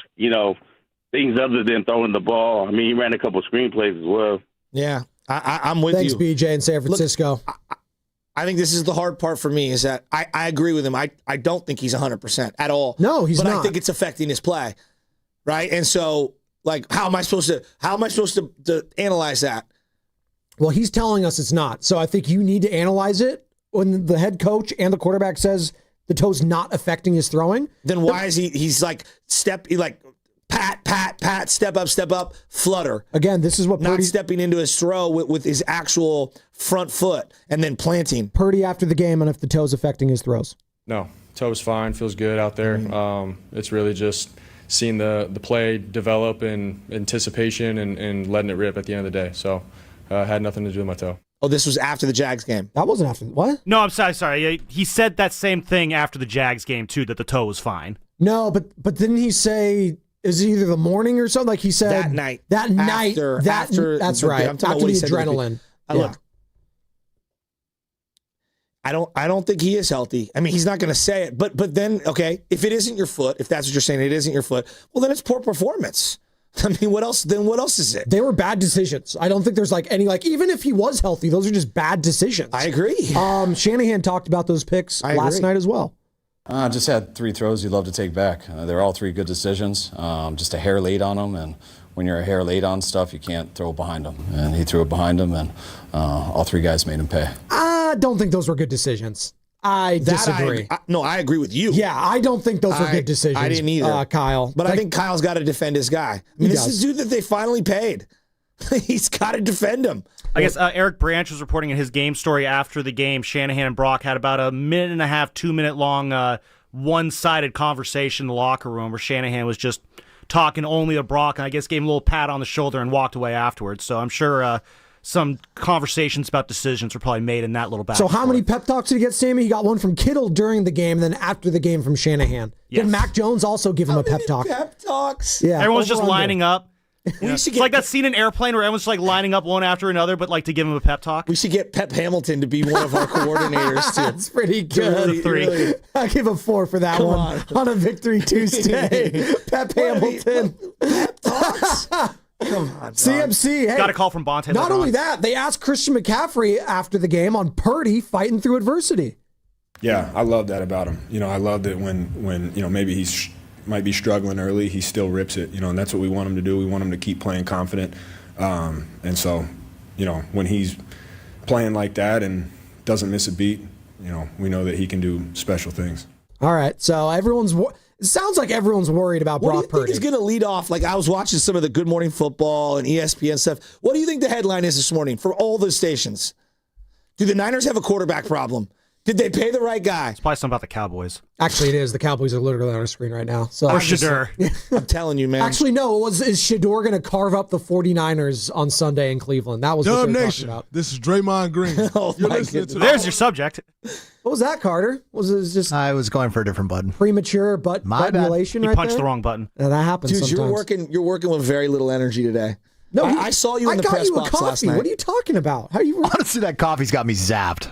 things other than throwing the ball. I mean, he ran a couple screen plays as well. Yeah, I'm with Thanks, you. Thanks, BJ in San Francisco. Look, I think this is the hard part for me is that I agree with him. I don't think he's 100% at all. No, he's not. But I not. think it's affecting his play, right? And so, like, how am I supposed to analyze that? Well, he's telling us it's not. So I think you need to analyze it when the head coach and the quarterback says the toe's not affecting his throwing. Then why is he's like pat, step up, flutter. Again, this is what Purdy, not stepping into his throw with his actual front foot and then planting. Purdy after the game and if the toe's affecting his throws. No, toe's fine, feels good out there. It's really just seeing the play develop in anticipation and letting it rip at the end of the day. So had nothing to do with my toe. Oh, this was after the Jags game. That wasn't after what? No, I'm sorry. He said that same thing after the Jags game too, that the toe was fine. No, but didn't he say? Is it either the morning or something? Like he said that night. After that's right. I'm talking after the adrenaline. Look, I don't think he is healthy. I mean, he's not going to say it. But then, okay, if it isn't your foot, if that's what you're saying, it isn't your foot. Well, then it's poor performance. I mean, what else? Then what else is it? They were bad decisions. I don't think there's any even if he was healthy, those are just bad decisions. I agree. Shanahan talked about those picks last night as well. Just had 3 throws you'd love to take back. They're all 3 good decisions. Just a hair late on them, and when you're a hair late on stuff, you can't throw it behind them. And he threw it behind him, and all 3 guys made him pay. I don't think those were good decisions. I disagree. I agree with you. Yeah, I don't think those were good decisions. I didn't either, Kyle. But I think Kyle's got to defend his guy. I mean, this is a dude that they finally paid. He's got to defend him. I guess Eric Branch was reporting in his game story after the game, Shanahan and Brock had about a 1.5, 2-minute long one-sided conversation in the locker room where Shanahan was just talking only to Brock and I guess gave him a little pat on the shoulder and walked away afterwards. So I'm sure some conversations about decisions were probably made in that little back. So how many pep talks did he get, Sammy? He got one from Kittle during the game, then after the game from Shanahan. Yes. Did Mac Jones also give him a pep talk? Pep talks? Yeah. Everyone's just lining up. It's like that scene in Airplane where everyone's like lining up one after another, but like to give him a pep talk. We should get Pep Hamilton to be one of our coordinators too. That's pretty good. Really. I give a 4 for that one on a Victory Tuesday. Pep Hamilton. Pep talks. Come on, CMC. Hey, got a call from Bonte. Not only that, they asked Christian McCaffrey after the game on Purdy fighting through adversity. Yeah, I love that about him. I love that when maybe he's might be struggling early, he still rips it, and that's what we want him to do. We want him to keep playing confident. And so, when he's playing like that and doesn't miss a beat, we know that he can do special things. All right, so it sounds like everyone's worried about Brock Purdy. What do you think is going to lead off? Like, I was watching some of the Good Morning Football and ESPN stuff. What do you think the headline is this morning for all the stations? Do the Niners have a quarterback problem? Did they pay the right guy? It's probably something about the Cowboys. Actually, it is. The Cowboys are literally on our screen right now. So or Shedeur. I'm telling you, man. Actually, no. Is Shedeur going to carve up the 49ers on Sunday in Cleveland? That was what they were talking about. This is Draymond Green. There's your subject. What was that, Carter? Was it just I was going for a different button. Premature butt mutilation? He right punched there? the wrong button. That happens Dude, sometimes. you're working with very little energy today. No, I saw you in the press box last night. What are you talking about? How are you? Honestly, that coffee's got me zapped.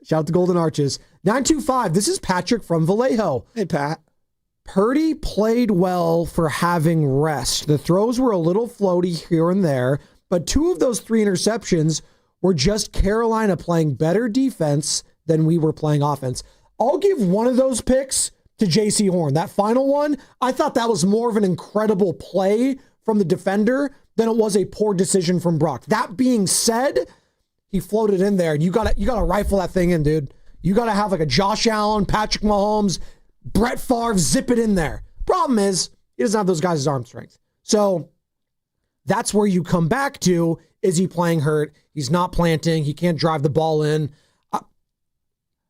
Shout out to Golden Arches. 925, this is Patrick from Vallejo. Hey, Pat. Purdy played well for having rest. The throws were a little floaty here and there, but 2 of those 3 interceptions were just Carolina playing better defense than we were playing offense. I'll give one of those picks to J.C. Horn. That final one, I thought that was more of an incredible play from the defender than it was a poor decision from Brock. That being said, he floated in there, and you gotta rifle that thing in, dude. You gotta have like a Josh Allen, Patrick Mahomes, Brett Favre, zip it in there. Problem is, he doesn't have those guys' arm strength. So that's where you come back to, is he playing hurt? He's not planting. He can't drive the ball in.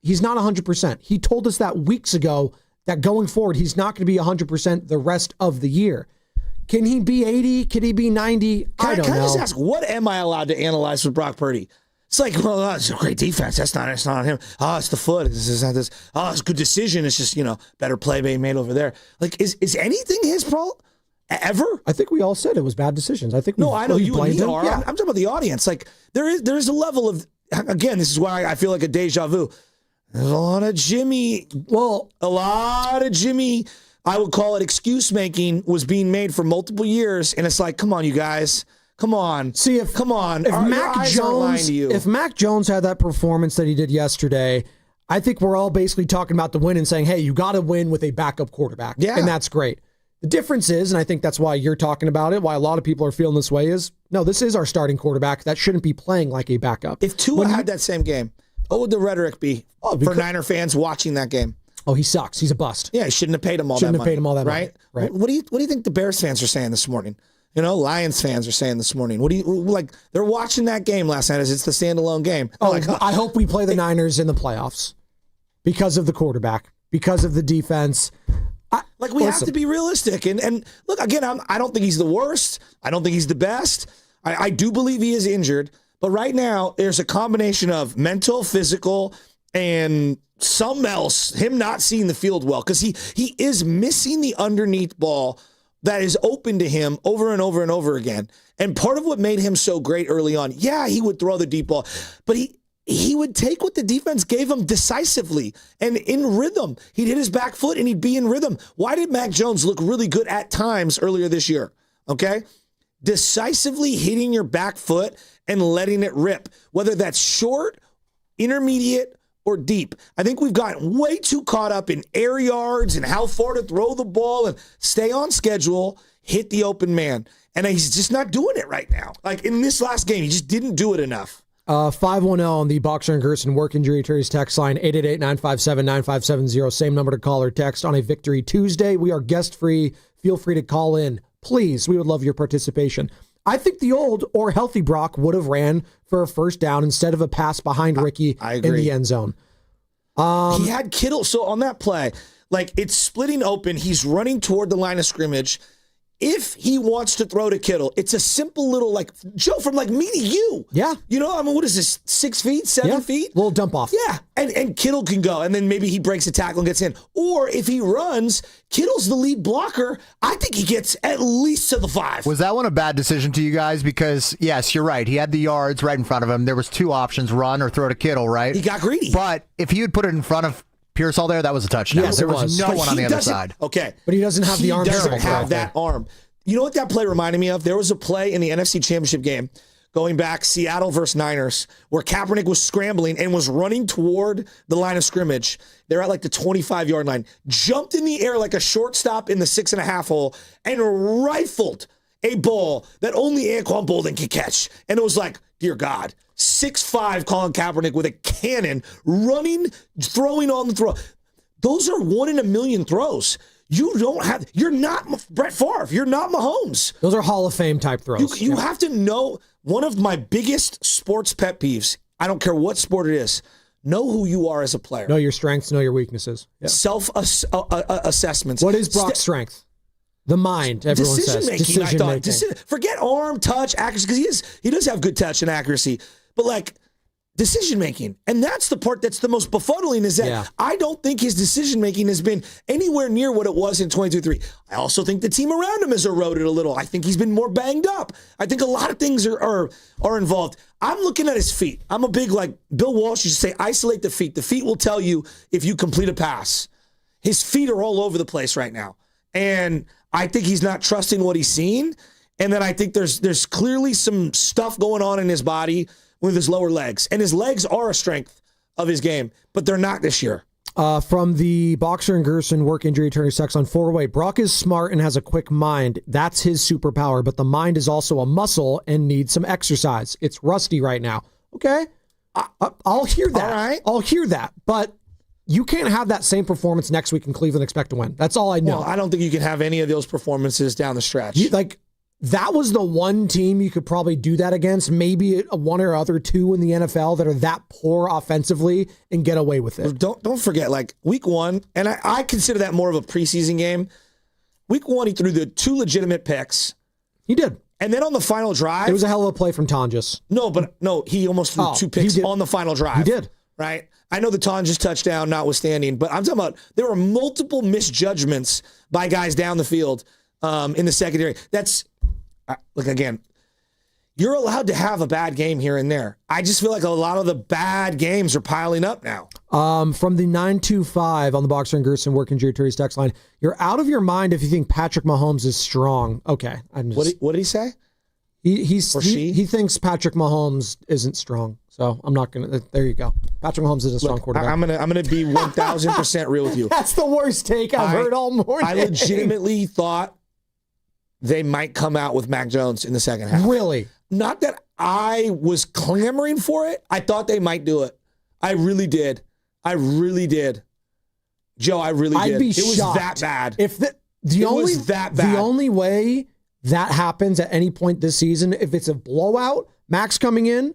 He's not 100%. He told us that weeks ago that going forward, he's not going to be 100% the rest of the year. Can he be 80? Can he be 90? I don't know. Can I just ask, what am I allowed to analyze with Brock Purdy? It's like, well, it's a great defense. That's not him. Oh, it's the foot. It's not this. Oh, it's a good decision. It's just, better play being made over there. Like, is anything his problem? Ever? I think we all said it was bad decisions. I think no, I know you and me are. Yeah. I'm talking about the audience. Like, there's a level of, again, this is why I feel like a deja vu. There's a lot of Jimmy. Well, a lot of Jimmy, I would call it excuse making, was being made for multiple years, and it's like, come on, you guys, come on. See if Mac Jones had that performance that he did yesterday, I think we're all basically talking about the win and saying, hey, you got to win with a backup quarterback, and that's great. The difference is, and I think that's why you're talking about it, why a lot of people are feeling this way, is no, this is our starting quarterback. That shouldn't be playing like a backup. If Tua had that same game, what would the rhetoric be for Niner fans watching that game? Oh, he sucks. He's a bust. Yeah, he shouldn't have paid him all that money. Right? What do you think the Bears fans are saying this morning? Lions fans are saying this morning. What do you like? They're watching that game last night as it's the standalone game. I hope we play the Niners in the playoffs because of the quarterback, because of the defense. We have to be realistic. And look, again, I don't think he's the worst. I don't think he's the best. I do believe he is injured. But right now, there's a combination of mental, physical, and something else, him not seeing the field well, because he is missing the underneath ball that is open to him over and over and over again. And part of what made him so great early on, he would throw the deep ball, but he would take what the defense gave him decisively and in rhythm. He'd hit his back foot and he'd be in rhythm. Why did Mac Jones look really good at times earlier this year? Okay? Decisively hitting your back foot and letting it rip, whether that's short, intermediate, or deep. I think we've gotten way too caught up in air yards and how far to throw the ball and stay on schedule, hit the open man. And he's just not doing it right now. Like in this last game, he just didn't do it enough. 510 on the Boxer and Gerson work injury attorneys text line, 888-957-9570. Same number to call or text on a Victory Tuesday. We are guest free. Feel free to call in. Please, we would love your participation. I think the old or healthy Brock would have ran for a first down instead of a pass behind Ricky in the end zone. He had Kittle. So on that play, it's splitting open. He's running toward the line of scrimmage. If he wants to throw to Kittle, it's a simple little, Joe, from me to you. Yeah. What is this, 6 feet, 7 feet? Little dump off. Yeah. And Kittle can go, and then maybe he breaks a tackle and gets in. Or if he runs, Kittle's the lead blocker. I think he gets at least to the 5. Was that one a bad decision to you guys? Because, yes, you're right. He had the yards right in front of him. There was 2 options, run or throw to Kittle, right? He got greedy. But if he had put it in front of Pearsall there, that was a touchdown. Yes, there was no one on the other side. Okay. But he doesn't have the arm. He doesn't have that arm. You know what that play reminded me of? There was a play in the NFC Championship game going back, Seattle versus Niners, where Kaepernick was scrambling and was running toward the line of scrimmage. They're at the 25-yard line. Jumped in the air like a shortstop in the 6.5 hole and rifled a ball that only Anquan Boldin could catch. And it was like, dear God, 6'5" Colin Kaepernick with a cannon, running, throwing on the throw. Those are 1 in a million throws. You're not Brett Favre. You're not Mahomes. Those are Hall of Fame type throws. You have to know, one of my biggest sports pet peeves I don't care what sport it is. Know who you are as a player. Know your strengths, know your weaknesses. Yeah. Self-assessments. What is Brock's strength? The mind, everyone says. Decision making. Forget arm, touch, accuracy, because he does have good touch and accuracy. But, like, decision-making. And that's the part that's the most befuddling is that I don't think his decision-making has been anywhere near what it was in 22-3. I also think the team around him has eroded a little. I think he's been more banged up. I think a lot of things are involved. I'm looking at his feet. I'm a big, like, Bill Walsh used to say, isolate the feet. The feet will tell you if you complete a pass. His feet are all over the place right now. And I think he's not trusting what he's seen. And then I think there's clearly some stuff going on in his body with his lower legs. And his legs are a strength of his game, but they're not this year. From the Boxer and Gerson work injury attorney sex on 4-way, Brock is smart and has a quick mind. That's his superpower, but the mind is also a muscle and needs some exercise. It's rusty right now. Okay, I'll hear that. All right. I'll hear that, but you can't have that same performance next week in Cleveland and expect to win. That's all I know. Well, I don't think you can have any of those performances down the stretch. That was the one team you could probably do that against, maybe one or other two in the NFL that are that poor offensively and get away with it. Don't forget, like, week one, and I consider that more of a preseason game. Week one, he threw the 2 legitimate picks. He did. And then on the final drive. It was a hell of a play from Tonjes. No, he almost threw 2 picks on the final drive. He did. Right? I know the Tonjes touchdown notwithstanding, but I'm talking about there were multiple misjudgments by guys down the field in the secondary. Look, again, you're allowed to have a bad game here and there. I just feel like a lot of the bad games are piling up now. From the 925 on the Boxer and Gerson work injury attorney's text line, you're out of your mind if you think Patrick Mahomes is strong. Okay. What did he say? He thinks Patrick Mahomes isn't strong. So I'm not going to. There you go. Patrick Mahomes is a strong quarterback. I'm gonna be 1,000% real with you. That's the worst take I've heard all morning. I legitimately thought they might come out with Mac Jones in the second half. Really? Not that I was clamoring for it. I thought they might do it. I really did. Joe, I really did. I'd be shocked. It was that bad. If the only way that happens at any point this season, if it's a blowout, Max coming in,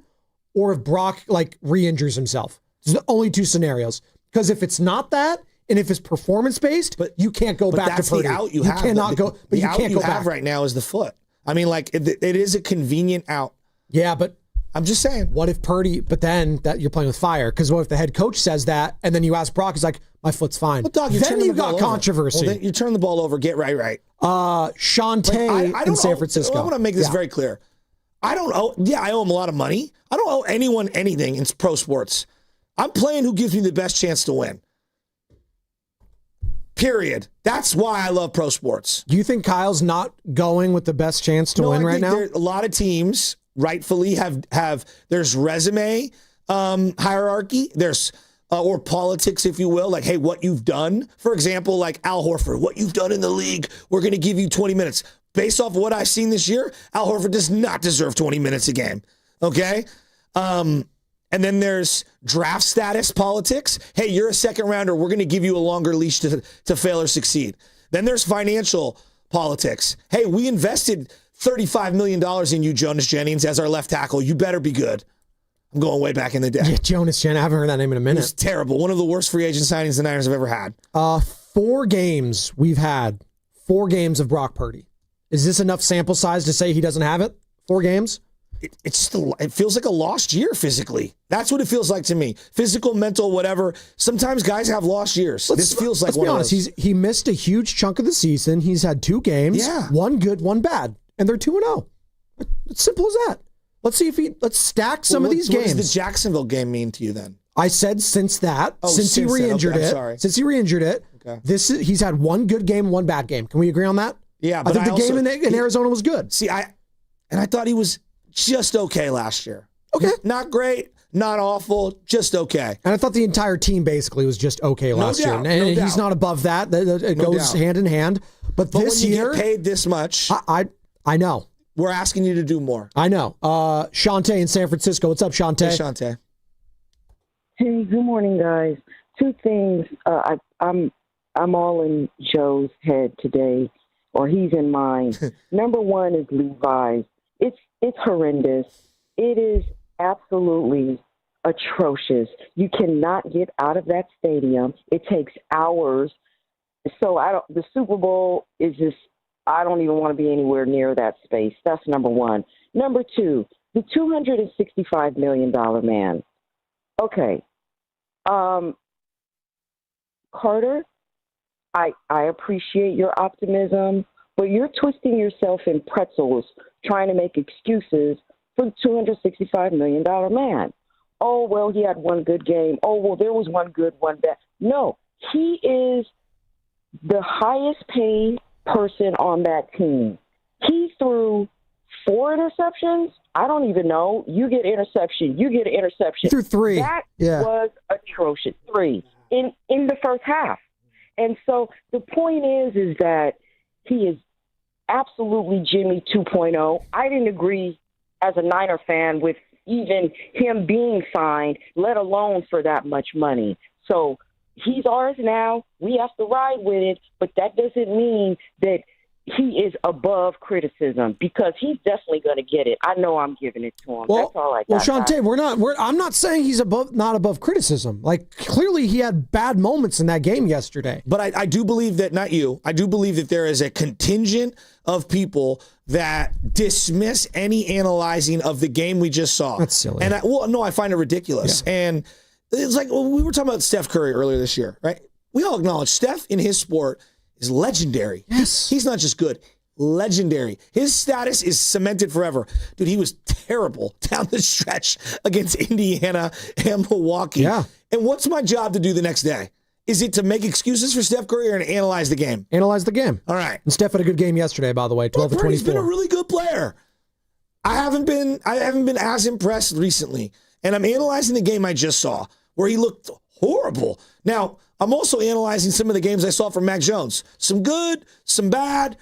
or if Brock re-injures himself. It's the only 2 scenarios. Because if it's not that, and if it's performance-based, you can't go back to Purdy. The out you have. Cannot go, but you can't go back. Right now is the foot. I mean, it is a convenient out. Yeah, but I'm just saying. What if Purdy, but then that you're playing with fire? Because what if the head coach says that, and then you ask Brock, he's like, my foot's fine. Well, Doug, then you got controversy. Well, then you turn the ball over, get right. Shante in San Francisco. I want to make this very clear. I owe him a lot of money. I don't owe anyone anything in pro sports. I'm playing who gives me the best chance to win. Period. That's why I love pro sports. Do you think Kyle's not going with the best chance to win right now? A lot of teams rightfully have there's resume hierarchy. There's or politics, if you will, like, hey, what you've done. For example, like Al Horford, what you've done in the league, we're going to give you 20 minutes. Based off of what I've seen this year, Al Horford does not deserve 20 minutes a game. Okay? And then there's draft status politics. Hey, you're a second rounder. We're going to give you a longer leash to fail or succeed. Then there's financial politics. Hey, we invested $35 million in you, Jonas Jennings, as our left tackle. You better be good. I'm going way back in the day. Yeah, Jonas Jennings. I haven't heard that name in a minute. It's terrible. One of the worst free agent signings the Niners have ever had. 4 games we've had. 4 games of Brock Purdy. Is this enough sample size to say he doesn't have it? 4 games? It feels like a lost year physically. That's what it feels like to me. Physical, mental, whatever. Sometimes guys have lost years. This feels like one of those. Let's be honest. He missed a huge chunk of the season. He's had 2 games. Yeah. 1 good, 1 bad. And they're 2-0. It's simple as that. Let's stack some of these games. What does the Jacksonville game mean to you then? I said since he re-injured it. Since he re-injured it, he's had 1 good game, 1 bad game. Can we agree on that? Yeah, but I think the game in Arizona was good. See, I thought he was just okay last year. Okay. Not great, not awful, just okay. And I thought the entire team basically was just okay last year. And he's not above that. It goes hand in hand. But this when you year, get paid this much, I know. We're asking you to do more. I know. Shante in San Francisco. What's up, Shante? Hey, Shante. Hey, good morning, guys. 2 things. I'm all in Joe's head today, or he's in mine. Number 1 is Levi's. It's horrendous. It is absolutely atrocious. You cannot get out of that stadium. It takes hours. So the Super Bowl is just, I don't even want to be anywhere near that space. That's number one. Number two, the $265 million man. Okay. Carter, I appreciate your optimism, but you're twisting yourself in pretzels trying to make excuses for the $265 million man. Oh, well, he had one good game. Oh, well, there was one good, one bad. No, he is the highest paid person on that team. He threw 4 interceptions. I don't even know. You get interception. You get an interception. He threw 3. That was atrocious. 3 in the first half. And so the point is that he is absolutely Jimmy 2.0. I didn't agree as a Niner fan with even him being signed, let alone for that much money. So he's ours now. We have to ride with it, but that doesn't mean that he is above criticism, because he's definitely going to get it. I know I'm giving it to him. Well, that's all I got. Well, Shantae, I'm not saying he's not above criticism. Like, clearly he had bad moments in that game yesterday. But I do believe that, not you, I do believe that there is a contingent of people that dismiss any analyzing of the game we just saw. That's silly. And I find it ridiculous. Yeah. And it's like, we were talking about Steph Curry earlier this year, right? We all acknowledge Steph in his sport is legendary. Yes. He's not just good, legendary. His status is cemented forever. Dude, he was terrible down the stretch against Indiana and Milwaukee. Yeah. And what's my job to do the next day? Is it to make excuses for Steph Curry or to analyze the game? Analyze the game. All right. And Steph had a good game yesterday, by the way, 12 for 24. He's been a really good player. I haven't been as impressed recently. And I'm analyzing the game I just saw, where he looked horrible. Now, I'm also analyzing some of the games I saw from Mac Jones. Some good, some bad,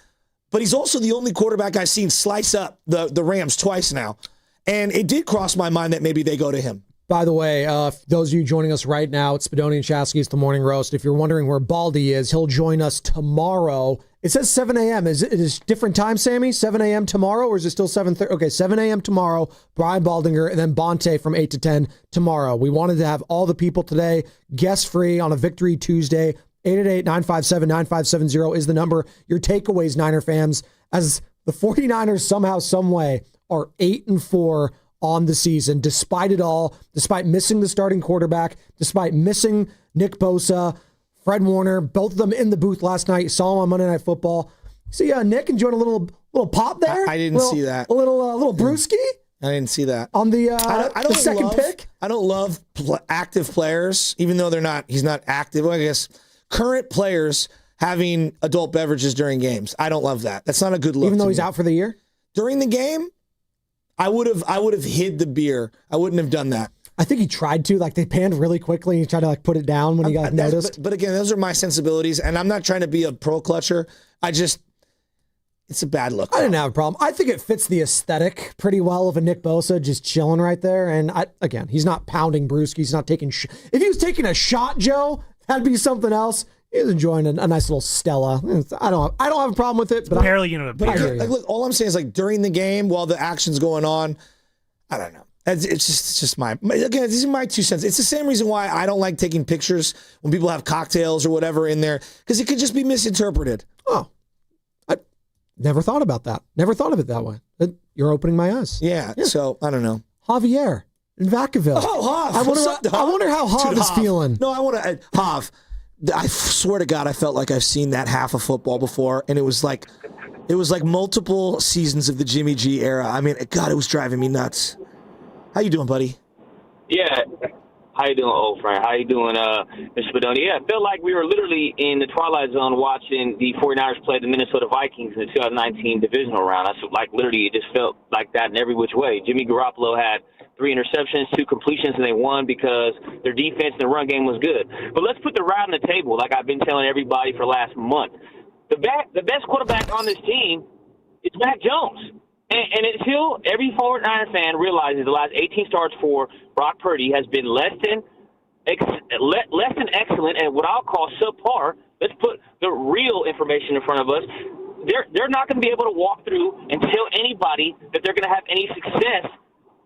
but he's also the only quarterback I've seen slice up the Rams twice now. And it did cross my mind that maybe they go to him. By the way, those of you joining us right now, it's Spadoni and Chasky. It's the Morning Roast. If you're wondering where Baldy is, he'll join us tomorrow. It says 7 a.m. Is it different time, Sammy? 7 a.m. tomorrow, or is it still 7:30? Okay, 7 a.m. tomorrow. Brian Baldinger, and then Bonte from 8 to 10 tomorrow. We wanted to have all the people today guest-free on a Victory Tuesday. 888-957-9570 is the number. Your takeaways, Niner fans, as the 49ers somehow, some way, are 8-4 on the season, despite it all, despite missing the starting quarterback, despite missing Nick Bosa, Fred Warner, both of them in the booth last night. Saw them on Monday Night Football. See Nick enjoying a little pop there? I didn't see that. A little brewski? I didn't see that. On the second pick? I don't love active players, even though he's not active. Well, I guess current players having adult beverages during games. I don't love that. That's not a good look. Even though he's out for the year? During the game, I would have hid the beer. I wouldn't have done that. I think he tried to. Like, they panned really quickly and he tried to put it down when he got noticed. But again, those are my sensibilities, and I'm not trying to be a pro clutcher. It's a bad look. I didn't have a problem. I think it fits the aesthetic pretty well of a Nick Bosa just chilling right there. And again, he's not pounding brewski. He's not taking. If he was taking a shot, Joe, that'd be something else. He was enjoying a nice little Stella. I don't have a problem with it. But look, all I'm saying is, like, during the game while the action's going on, I don't know. It's just these are my 2 cents. It's the same reason why I don't like taking pictures when people have cocktails or whatever in there, because it could just be misinterpreted. Oh, I never thought about that. Never thought of it that way. You're opening my eyes. Yeah. So I don't know. Javier in Vacaville. Oh, Hav. I wonder how Hav is feeling. No, I want to Hav. I swear to God, I felt like I've seen that half of football before, and it was like multiple seasons of the Jimmy G era. I mean, God, it was driving me nuts. How you doing, buddy? Yeah. How you doing, old friend? How you doing, Mr. Spadoni? Yeah, I felt like we were literally in the twilight zone watching the 49ers play the Minnesota Vikings in the 2019 divisional round. Literally, it just felt like that in every which way. Jimmy Garoppolo had 3 interceptions, 2 completions, and they won because their defense and the run game was good. But let's put the route on the table, like I've been telling everybody for the last month. The best quarterback on this team is Mac Jones. And until every 49er fan realizes the last 18 starts for Brock Purdy has been less than excellent and what I'll call subpar, let's put the real information in front of us. They're not going to be able to walk through and tell anybody that they're going to have any success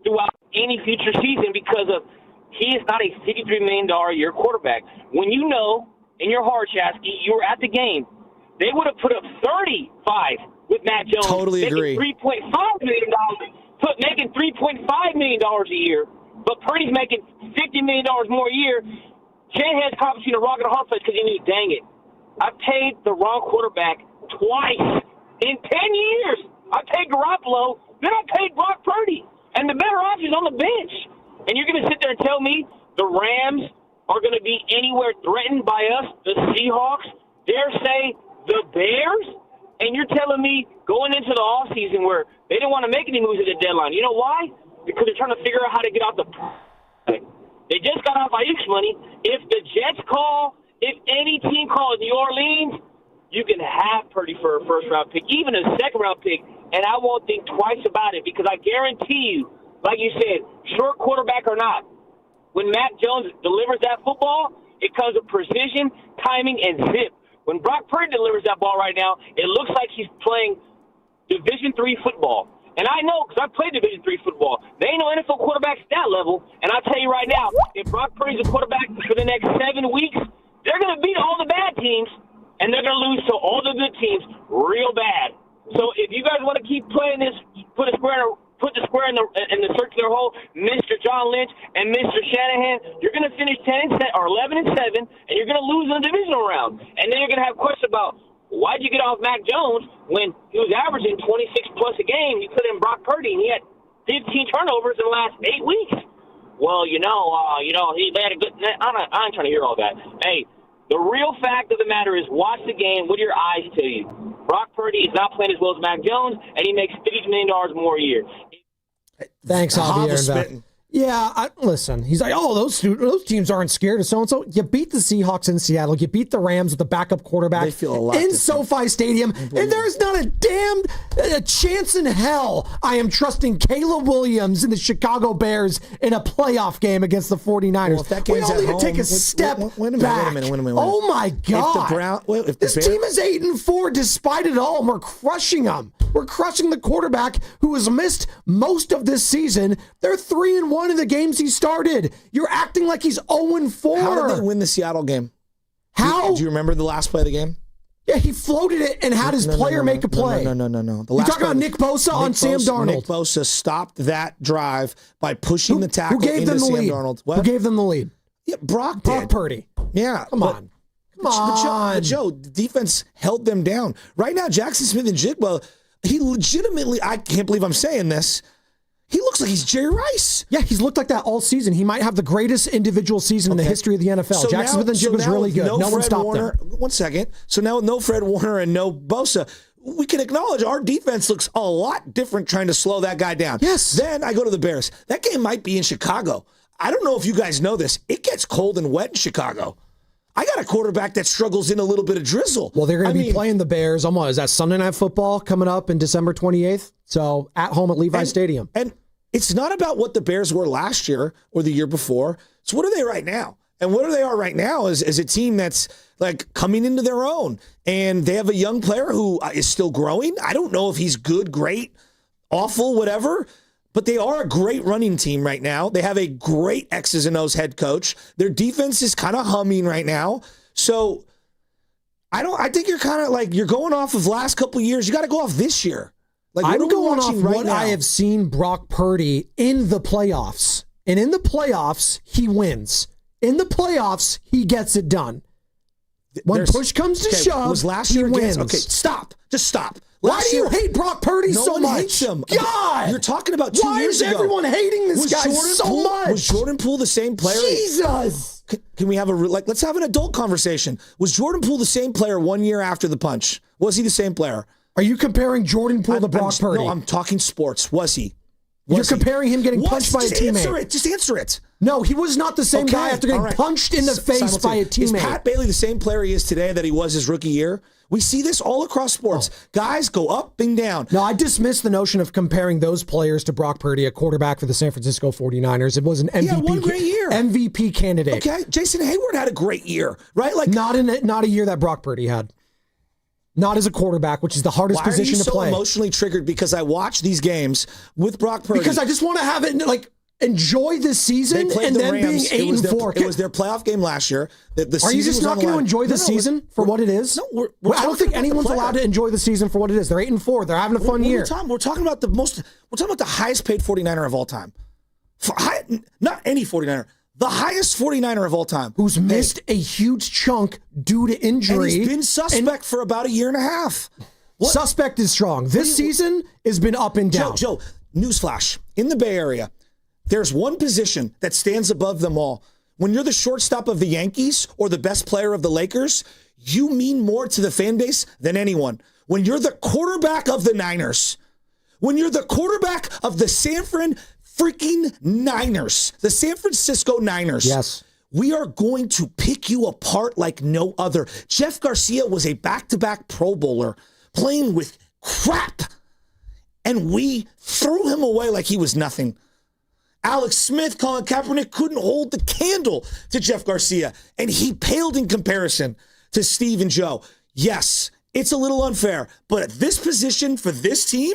throughout any future season because of he is not a $53 million a year quarterback. When you know in your heart, Chasky, you were at the game, they would have put up 35 with Matt Jones. Totally agree. $3.5 million, making $3.5 million a year, but Purdy's making $50 million more a year. Shanahan's caught between a rock and a hard place because he knew, dang it, I paid the wrong quarterback twice in 10 years. I paid Garoppolo, then I paid Brock Purdy, and the better option is on the bench. And you're going to sit there and tell me the Rams are going to be anywhere threatened by us, the Seahawks, dare say the Bears? And you're telling me going into the offseason where they didn't want to make any moves at the deadline. You know why? Because they're trying to figure out how to get out the – They just got off Ayuk's money. If the Jets call, if any team calls New Orleans, you can have Purdy for a first-round pick, even a second-round pick, and I won't think twice about it because I guarantee you, like you said, short quarterback or not, when Matt Jones delivers that football, it comes with precision, timing, and zip. When Brock Purdy delivers that ball right now, it looks like he's playing Division III football. And I know because I played Division III football. There ain't no NFL quarterbacks at that level. And I'll tell you right now, if Brock Purdy's a quarterback for the next 7 weeks, they're going to beat all the bad teams, and they're going to lose to all the good teams real bad. So if you guys want to keep playing this, put the square in the circular hole, Mr. John Lynch and Mr. Shanahan, you're going to finish 11-7, and you're going to lose in the divisional round. And then you're going to have questions about, why'd you get off Mac Jones when he was averaging 26-plus a game? You put in Brock Purdy, and he had 15 turnovers in the last 8 weeks. Well, they had a good – I ain't trying to hear all that. Hey, the real fact of the matter is watch the game. What do your eyes tell you? Brock Purdy is not playing as well as Mac Jones, and he makes $50 million more a year. Thanks, Javier. Yeah, listen, he's like, those teams aren't scared of so-and-so. You beat the Seahawks in Seattle. You beat the Rams with the backup quarterback in SoFi Stadium. And there's not a chance in hell I am trusting Caleb Williams and the Chicago Bears in a playoff game against the 49ers. Well, if that game's we all need to take a step back. Wait a minute. Oh, my God. This team is 8-4 despite it all, and we're crushing them. We're crushing the quarterback who has missed most of this season. They're 3-1 in the games he started. You're acting like he's 0-4. How did they win the Seattle game? How? Do you remember the last play of the game? Yeah, he floated it and had his player make a play. No. You talking about Nick Bosa on Sam Darnold? Nick Bosa stopped that drive by pushing the tackle into Sam Darnold. Who gave them the lead? Yeah, Brock Purdy. Yeah. Come on. But Joe, the defense held them down. Right now, Jackson Smith and Jigba, he legitimately, I can't believe I'm saying this, he looks like he's Jerry Rice. Yeah, he's looked like that all season. He might have the greatest individual season in the history of the NFL. So Jackson Smith and Jigba was really good. No one stopped him. 1 second. So now with no Fred Warner and no Bosa, we can acknowledge our defense looks a lot different trying to slow that guy down. Yes. Then I go to the Bears. That game might be in Chicago. I don't know if you guys know this. It gets cold and wet in Chicago. I got a quarterback that struggles in a little bit of drizzle. Well, they're going to be playing the Bears on what? Is that Sunday Night Football coming up in December 28th? So at home at Levi Stadium. And it's not about what the Bears were last year or the year before. It's what are they right now? And what they are right now is a team that's like coming into their own. And they have a young player who is still growing. I don't know if he's good, great, awful, whatever. But they are a great running team right now. They have a great X's and O's head coach. Their defense is kind of humming right now. So I think you're kind of like, you're going off of last couple of years. You got to go off this year. Like, I'm going off what I have seen Brock Purdy in the playoffs. And in the playoffs, he wins. In the playoffs, he gets it done. When push comes to shove, was last year he wins. Okay, stop. Just stop. Why do you hate Brock Purdy so much? No one hates him. God! You're talking about 2 years ago. Why is everyone hating this guy so much? Was Jordan Poole the same player? Jesus! Can we have let's have an adult conversation. Was Jordan Poole the same player 1 year after the punch? Was he the same player? Are you comparing Jordan Poole to Brock Purdy? No, I'm talking sports. Was he? You're comparing him getting punched by a teammate. Just answer it. No, he was not the same guy after getting punched in the face by a teammate. Is Pat Bailey the same player he is today that he was his rookie year? We see this all across sports. Guys go up and down. No, I dismiss the notion of comparing those players to Brock Purdy, a quarterback for the San Francisco 49ers. It was an MVP, one great year. MVP candidate. Okay, Jason Hayward had a great year, right? Like not a year that Brock Purdy had. Not as a quarterback, which is the hardest position to play. Why are you so emotionally triggered? Because I watch these games with Brock Purdy. Because I just want to have it like enjoy this season and then being 8-4. It was their playoff game last year. Are you just not going to enjoy the season for what it is? No, I don't think anyone's allowed to enjoy the season for what it is. They're 8-4. They're having a fun year. We're talking about the highest paid 49er of all time. Not any 49er. The highest 49er of all time. Who's missed a huge chunk due to injury. And he's been suspect for about a year and a half. What? Suspect is strong. This season has been up and down. Joe, newsflash. In the Bay Area, there's one position that stands above them all. When you're the shortstop of the Yankees or the best player of the Lakers, you mean more to the fan base than anyone. When you're the quarterback of the Niners, when you're the quarterback of the San Francisco Niners, yes, we are going to pick you apart like no other. Jeff Garcia was a back-to-back Pro Bowler playing with crap, and we threw him away like he was nothing. Alex Smith, Colin Kaepernick couldn't hold the candle to Jeff Garcia, and he paled in comparison to Steve and Joe. Yes, it's a little unfair, but at this position for this team,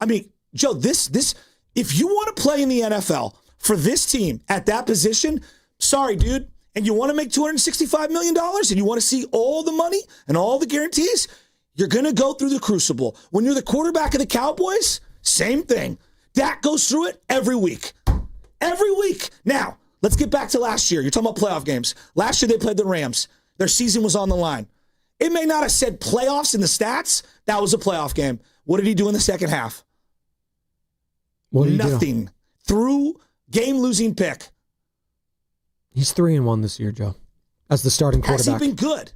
I mean, Joe, this if you want to play in the NFL for this team at that position, sorry, dude, and you want to make $265 million and you want to see all the money and all the guarantees, you're going to go through the crucible. When you're the quarterback of the Cowboys, same thing. Dak goes through it every week. Every week. Now, let's get back to last year. You're talking about playoff games. Last year they played the Rams. Their season was on the line. It may not have said playoffs in the stats. That was a playoff game. What did he do in the second half? Nothing. Through game-losing pick. He's 3-1 this year, Joe, as the starting quarterback. Has he been good?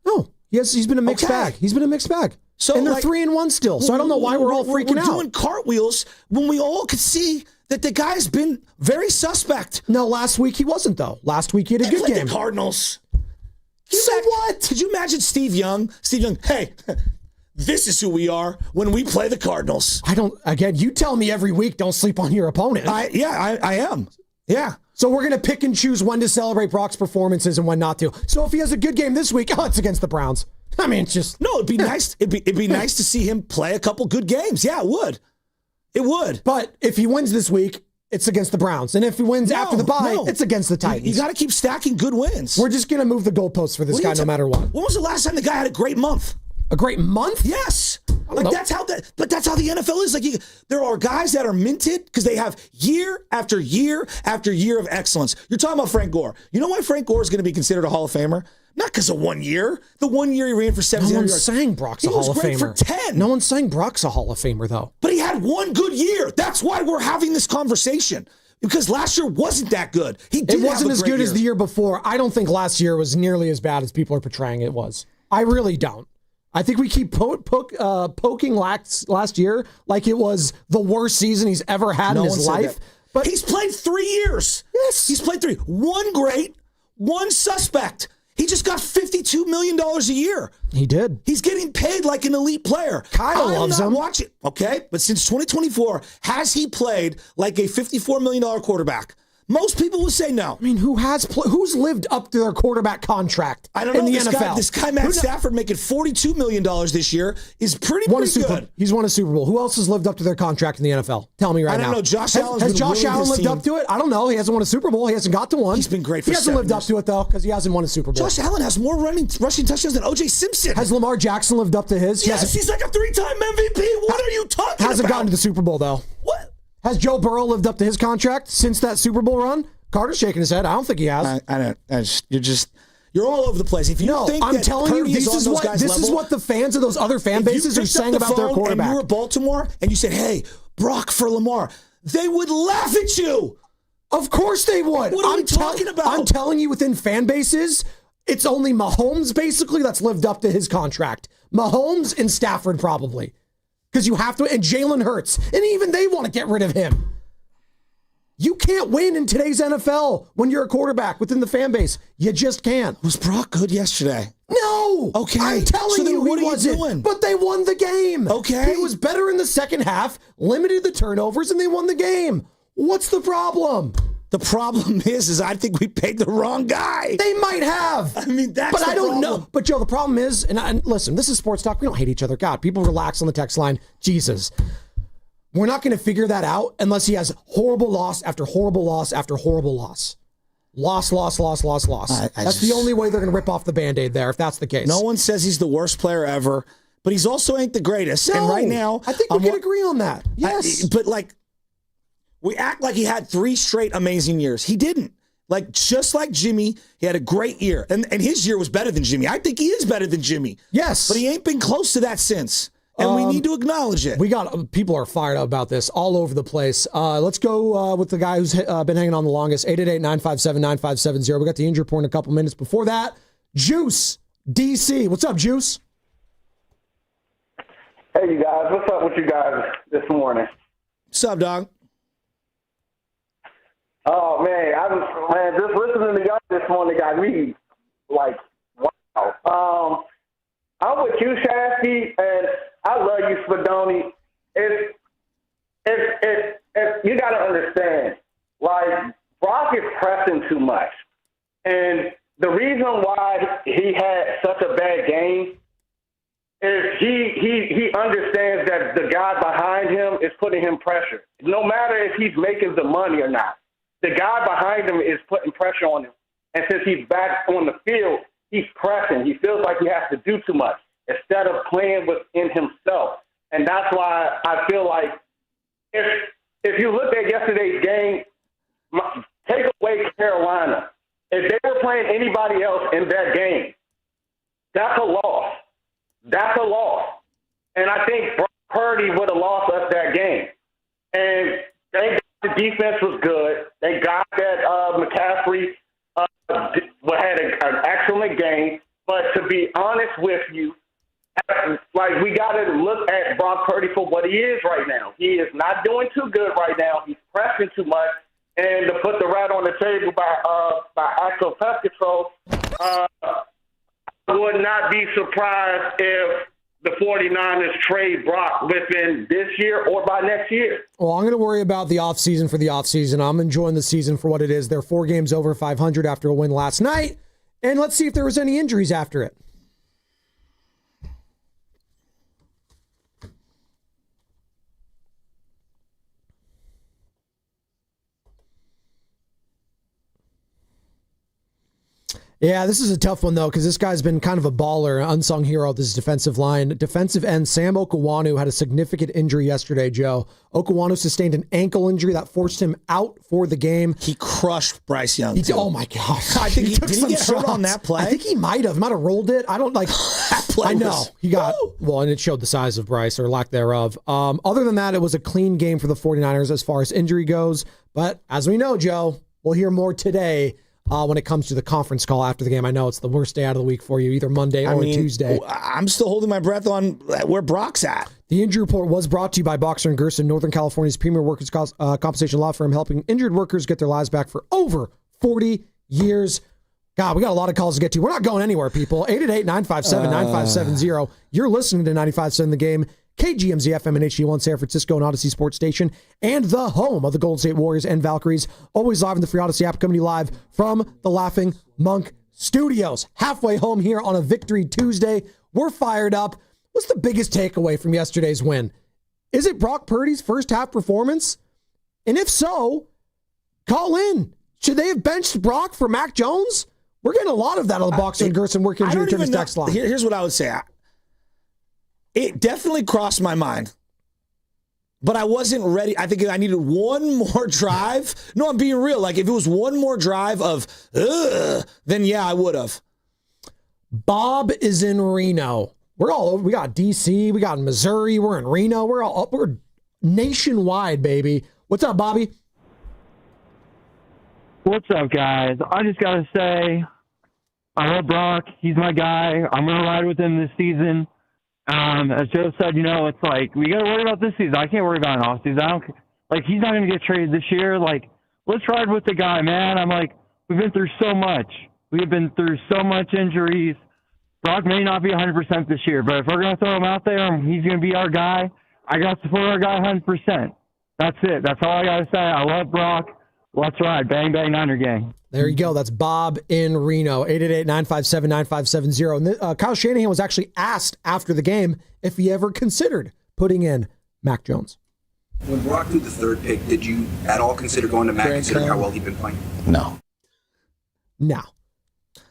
No. Yes, he's been a mixed bag. He's been a mixed bag. So, and they're 3-1 still. So I don't know why we're all freaking out. We're doing cartwheels when we all could see that the guy's been very suspect. No, last week he wasn't, though. Last week he had a good game. The Cardinals. What? Could you imagine Steve Young? Steve Young, hey, this is who we are when we play the Cardinals. Again, you tell me every week, don't sleep on your opponent. I am. Yeah. So we're going to pick and choose when to celebrate Brock's performances and when not to. So if he has a good game this week, it's against the Browns. I mean, it's just... No, it'd be nice. It'd be nice to see him play a couple good games. Yeah, it would. It would. But if he wins this week, it's against the Browns. And if he wins after the bye, it's against the Titans. You got to keep stacking good wins. We're just going to move the goalposts for this guy no matter what. When was the last time the guy had a great month? A great month? Yes. That's how the NFL is. Like there are guys that are minted because they have year after year after year of excellence. You're talking about Frank Gore. You know why Frank Gore is going to be considered a Hall of Famer? Not because of 1 year. The 1 year he ran for 17 yards. No one's saying Brock's a Hall of Famer. He was great for 10. No one's saying Brock's a Hall of Famer, though. But he had one good year. That's why we're having this conversation. Because last year wasn't that good. It wasn't as good as the year before. I don't think last year was nearly as bad as people are portraying it was. I really don't. I think we keep poking last year like it was the worst season he's ever had in his life. But he's played 3 years. Yes. He's played 3. One great, one suspect. He just got $52 million a year. He did. He's getting paid like an elite player. Kyle loves him. Watching. Okay, but since 2024, has he played like a $54 million quarterback? Most people would say no. I mean, who's lived up to their quarterback contract I don't know. in the NFL? NFL? This guy, Matt Stafford, making $42 million this year is pretty good. He's won a Super Bowl. Who else has lived up to their contract in the NFL? Tell me right now. I don't know. Josh Allen has Josh Allen lived up to it? I don't know. He hasn't won a Super Bowl. He hasn't got to one. He's been great for 7 years. He hasn't lived up to it, though, because he hasn't won a Super Bowl. Josh Allen has more rushing touchdowns than O.J. Simpson. Has Lamar Jackson lived up to his? Yes, he's like a 3-time MVP. What are you talking about? Hasn't gotten to the Super Bowl, though. What? Has Joe Burrow lived up to his contract since that Super Bowl run? Carter's shaking his head. I don't think he has. You're all over the place. If you think I'm that telling you, Purdy this is what the fans of those other fan bases are saying about their quarterback. And you were Baltimore, and you said, "Hey, Brock for Lamar," they would laugh at you. Of course they would. What are we talking about? I'm telling you, within fan bases, it's only Mahomes basically that's lived up to his contract. Mahomes and Stafford probably, because you have to, and Jalen Hurts, and even they want to get rid of him. You can't win in today's NFL when you're a quarterback within the fan base. You just can't. Was Brock good yesterday? No. Okay. I'm telling you, he wasn't. But they won the game. Okay. He was better in the second half, limited the turnovers, and they won the game. What's the problem? The problem is I think we paid the wrong guy. They might have. I mean, that's but the I don't problem. know. But Joe, the problem is, and listen, this is sports talk. We don't hate each other. God, people relax on the text line. Jesus. we're not going to figure that out unless he has horrible loss after horrible loss after horrible loss. Loss. That's the only way they're going to rip off the Band-Aid there, if that's the case. No one says he's the worst player ever, but he's also ain't the greatest. No, and right now, I think we can agree on that. Yes. But like, we act like he had 3 straight amazing years. He didn't. Like, just like Jimmy, he had a great year. And his year was better than Jimmy. I think he is better than Jimmy. Yes. But he ain't been close to that since. And we need to acknowledge it. People are fired up about this all over the place. Let's go with the guy who's been hanging on the longest, 888-957-9570. We got the injury report in a couple minutes. Before that, Juice, DC. What's up, Juice? Hey, you guys. What's up with you guys this morning? What's up, dog? Oh, man, just listening to y'all this morning got me like, wow. I'm with you, Shasky, and I love you, Spadoni. You got to understand, like, Brock is pressing too much. And the reason why he had such a bad game is he understands that the guy behind him is putting him pressure. No matter if he's making the money or not, the guy behind him is putting pressure on him. And since he's back on the field, he's pressing. He feels like he has to do too much instead of playing within himself. And that's why I feel like if you look at yesterday's game, take away Carolina. If they were playing anybody else in that game, that's a loss. That's a loss. And I think Purdy would have lost us that game. And the defense was good. They got that McCaffrey had an excellent game. But to be honest with you, like, we got to look at Brock Purdy for what he is right now. He is not doing too good right now. He's pressing too much. And to put the rat on the table by actual pest control, I would not be surprised if the 49ers trade Brock within this year or by next year. Well, I'm going to worry about the offseason for the offseason. I'm enjoying the season for what it is. They're 4 games over 500 after a win last night. And let's see if there was any injuries after it. Yeah, this is a tough one, though, because this guy's been kind of a baller, an unsung hero of this defensive line. Defensive end Sam Okawanu had a significant injury yesterday, Joe. Okawanu sustained an ankle injury that forced him out for the game. He crushed Bryce Young. Oh, my gosh. I think did he get hurt on that play? I think he might have. Rolled it. I don't like that play. I know. He got, well, and it showed the size of Bryce, or lack thereof. Other than that, it was a clean game for the 49ers as far as injury goes. But as we know, Joe, we'll hear more today. When it comes to the conference call after the game. I know it's the worst day out of the week for you, either Monday or Tuesday. I'm still holding my breath on where Brock's at. The injury report was brought to you by Boxer & Gerson, Northern California's premier workers' compensation law firm, helping injured workers get their lives back for over 40 years. God, we got a lot of calls to get to. We're not going anywhere, people. 888-957-9570. You're listening to 95.7 The Game, KGMZ FM and HD1 San Francisco and Odyssey Sports Station, and the home of the Golden State Warriors and Valkyries. Always live in the free Odyssey app, coming to you live from the Laughing Monk Studios. Halfway home here on a Victory Tuesday. We're fired up. What's the biggest takeaway from yesterday's win? Is it Brock Purdy's first half performance? And if so, call in. Should they have benched Brock for Mac Jones? We're getting a lot of that on the Boxer and Gerson work injury return text line. Here's what I would say. It definitely crossed my mind, but I wasn't ready. I think I needed one more drive. No, I'm being real. Like, if it was one more drive of, then yeah, I would have. Bob is in Reno. We're all over. We got DC. We got Missouri. We're in Reno. We're nationwide, baby. What's up, Bobby? What's up, guys? I just got to say, I love Brock. He's my guy. I'm going to ride with him this season. As Joe said, it's like, we got to worry about this season. I can't worry about an off season. He's not going to get traded this year. Let's ride with the guy, man. I'm like, we've been through so much. We have been through so much injuries. Brock may not be 100% this year, but if we're going to throw him out there and he's going to be our guy, I got to support our guy 100%. That's it. That's all I got to say. I love Brock. Let's ride. Bang, bang, Niner gang. There you go. That's Bob in Reno, 888-957-9570. And Kyle Shanahan was actually asked after the game if he ever considered putting in Mac Jones. When Brock threw the third pick, did you at all consider going to Matt, considering how well he'd been playing? No.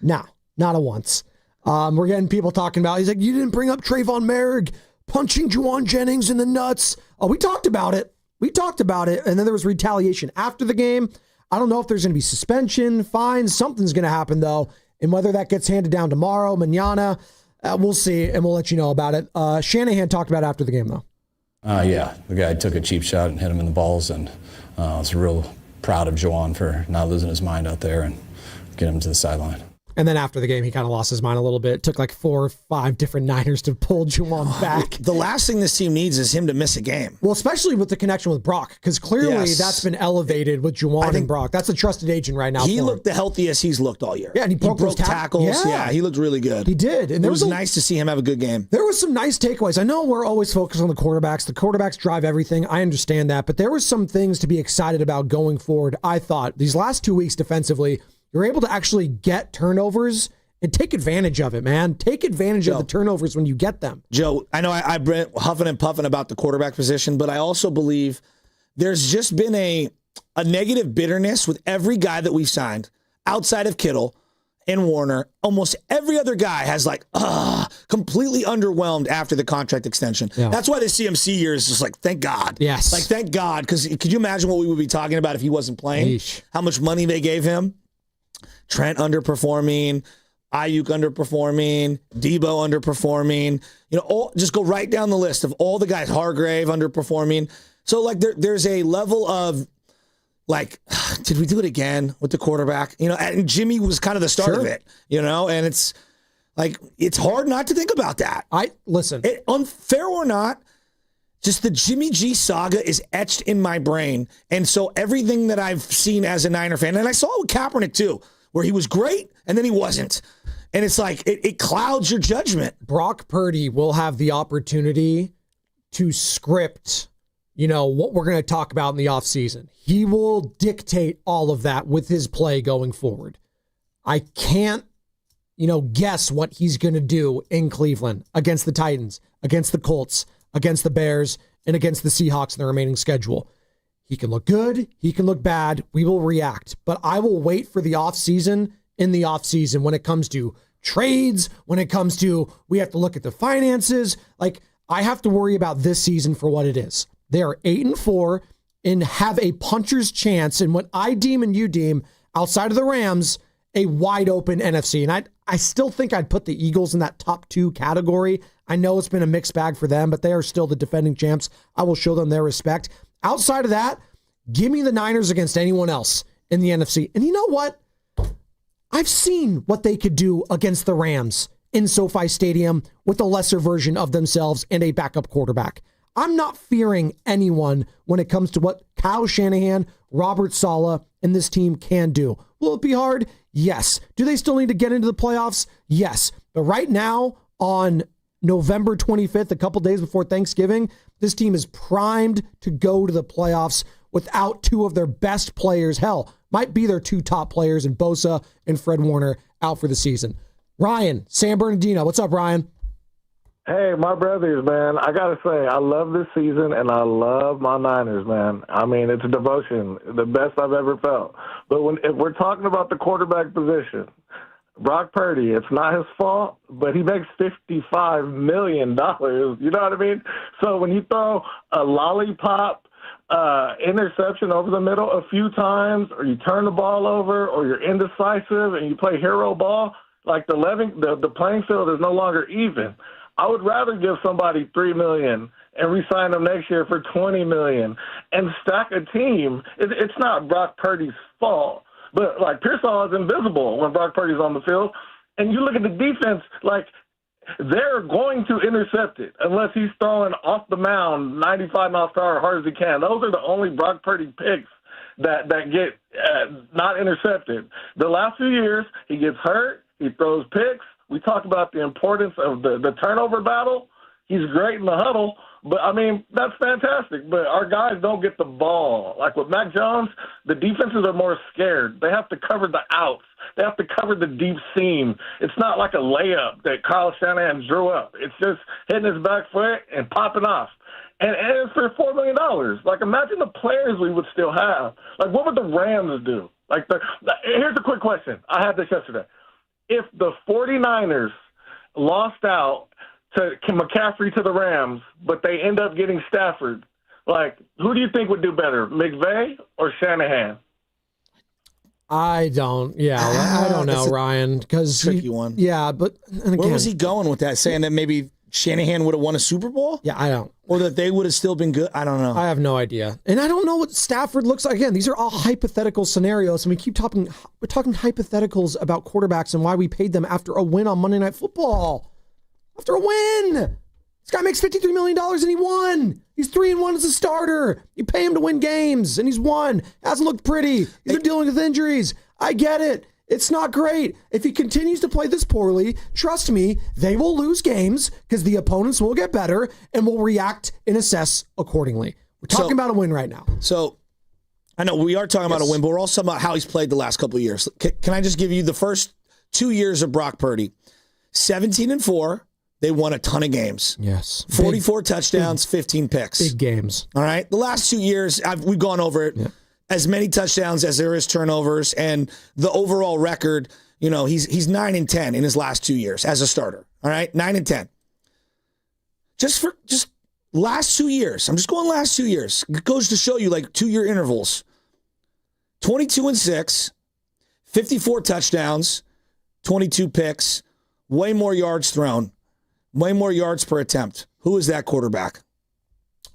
Not a once. We're getting people talking about, he's like, you didn't bring up Trayvon Merrick punching Juwan Jennings in the nuts. Oh, we talked about it. And then there was retaliation after the game. I don't know if there's going to be suspension, fines, something's going to happen, though. And whether that gets handed down tomorrow, mañana, we'll see, and we'll let you know about it. Shanahan talked about it after the game, though. Yeah, the guy took a cheap shot and hit him in the balls, and I was real proud of Juwan for not losing his mind out there and getting him to the sideline. And then after the game, he kind of lost his mind a little bit. It took like 4 or 5 different Niners to pull Juwan back. The last thing this team needs is him to miss a game. Well, especially with the connection with Brock, because clearly that's been elevated with Juwan and Brock. That's a trusted agent right now. He looked the healthiest he's looked all year. Yeah, and he broke tackles. Yeah, he looked really good. He did. And it was nice to see him have a good game. There was some nice takeaways. I know we're always focused on the quarterbacks. The quarterbacks drive everything. I understand that. But there were some things to be excited about going forward. I thought these last 2 weeks defensively, you're able to actually get turnovers and take advantage of it, man. Take advantage of the turnovers when you get them. Joe, I know I've been huffing and puffing about the quarterback position, but I also believe there's just been a negative bitterness with every guy that we've signed outside of Kittle and Warner. Almost every other guy has completely underwhelmed after the contract extension. Yeah. That's why the CMC year is just like, thank God. Yes. Like, thank God, because could you imagine what we would be talking about if he wasn't playing? Eesh. How much money they gave him? Trent underperforming, Ayuk underperforming, Debo underperforming, just go right down the list of all the guys, Hargrave underperforming. So there's a level of did we do it again with the quarterback? And Jimmy was kind of the start of it, and it's it's hard not to think about that. Unfair or not, just the Jimmy G saga is etched in my brain. And so everything that I've seen as a Niner fan, and I saw it with Kaepernick too, where he was great and then he wasn't. And it's like, it clouds your judgment. Brock Purdy will have the opportunity to script, what we're going to talk about in the offseason. He will dictate all of that with his play going forward. I can't, guess what he's going to do in Cleveland against the Titans, against the Colts, against the Bears, and against the Seahawks in the remaining schedule. He can look good. He can look bad. We will react. But I will wait for the offseason in the offseason when it comes to trades, when it comes to we have to look at the finances. I have to worry about this season for what it is. They are 8-4 and have a puncher's chance in what I deem and you deem, outside of the Rams, a wide open NFC. And I still think I'd put the Eagles in that top 2 category. I know it's been a mixed bag for them, but they are still the defending champs. I will show them their respect. Outside of that, give me the Niners against anyone else in the NFC. And you know what? I've seen what they could do against the Rams in SoFi Stadium with a lesser version of themselves and a backup quarterback. I'm not fearing anyone when it comes to what Kyle Shanahan, Robert Saleh, and this team can do. Will it be hard? Yes. Do they still need to get into the playoffs? Yes. But right now, on November 25th, a couple days before Thanksgiving, this team is primed to go to the playoffs without 2 of their best players. Hell, might be their 2 top players in Bosa and Fred Warner out for the season. Ryan, San Bernardino. What's up, Ryan? Hey, my brothers, man. I got to say, I love this season, and I love my Niners, man. I mean, it's a devotion, the best I've ever felt. But if we're talking about the quarterback position, Brock Purdy, it's not his fault, but he makes $55 million. You know what I mean? So when you throw a lollipop interception over the middle a few times, or you turn the ball over, or you're indecisive and you play hero ball, the playing field is no longer even. I would rather give somebody $3 million and re-sign them next year for $20 million and stack a team. It's not Brock Purdy's fault, but Pearsall is invisible when Brock Purdy's on the field. And you look at the defense, they're going to intercept it unless he's throwing off the mound 95 miles per hour as hard as he can. Those are the only Brock Purdy picks that get not intercepted. The last few years, he gets hurt, he throws picks. We talk about the importance of the turnover battle. He's great in the huddle, but, that's fantastic. But our guys don't get the ball. Like with Mac Jones, the defenses are more scared. They have to cover the outs. They have to cover the deep seam. It's not like a layup that Kyle Shanahan drew up. It's just hitting his back foot and popping off. And it's for $4 million. Like, imagine the players we would still have. Like, what would the Rams do? Like, here's a quick question. I had this yesterday. If the 49ers lost out to McCaffrey to the Rams, but they end up getting Stafford, like, who do you think would do better, McVay or Shanahan? I don't know, Ryan. Because tricky one. Yeah, but and again, where was he going with that? Saying that maybe Shanahan would have won a Super Bowl? Yeah, I don't. Or that they would have still been good? I don't know. I have no idea. And I don't know what Stafford looks like. Again, these are all hypothetical scenarios, and we're talking hypotheticals about quarterbacks and why we paid them after a win on Monday Night Football. After a win! This guy makes $53 million and he won. He's 3-1 as a starter. You pay him to win games, and he's won. Hasn't looked pretty. He's been dealing with injuries. I get it. It's not great. If he continues to play this poorly, trust me, they will lose games because the opponents will get better and will react and assess accordingly. We're talking about a win right now. So, I know we are talking about a win, but we're also talking about how he's played the last couple of years. Can I just give you the first 2 years of Brock Purdy? 17-4. They won a ton of games. Yes. 44 touchdowns, 15 picks. Big games. All right. The last 2 years, we've gone over it. Yeah. As many touchdowns as there is turnovers, and the overall record, he's 9-10 in his last 2 years as a starter. All right, 9-10. Just last 2 years. I'm just going last 2 years. It goes to show you like 2-year intervals. 22-6, 54 touchdowns, 22 picks, way more yards thrown, way more yards per attempt. Who is that quarterback?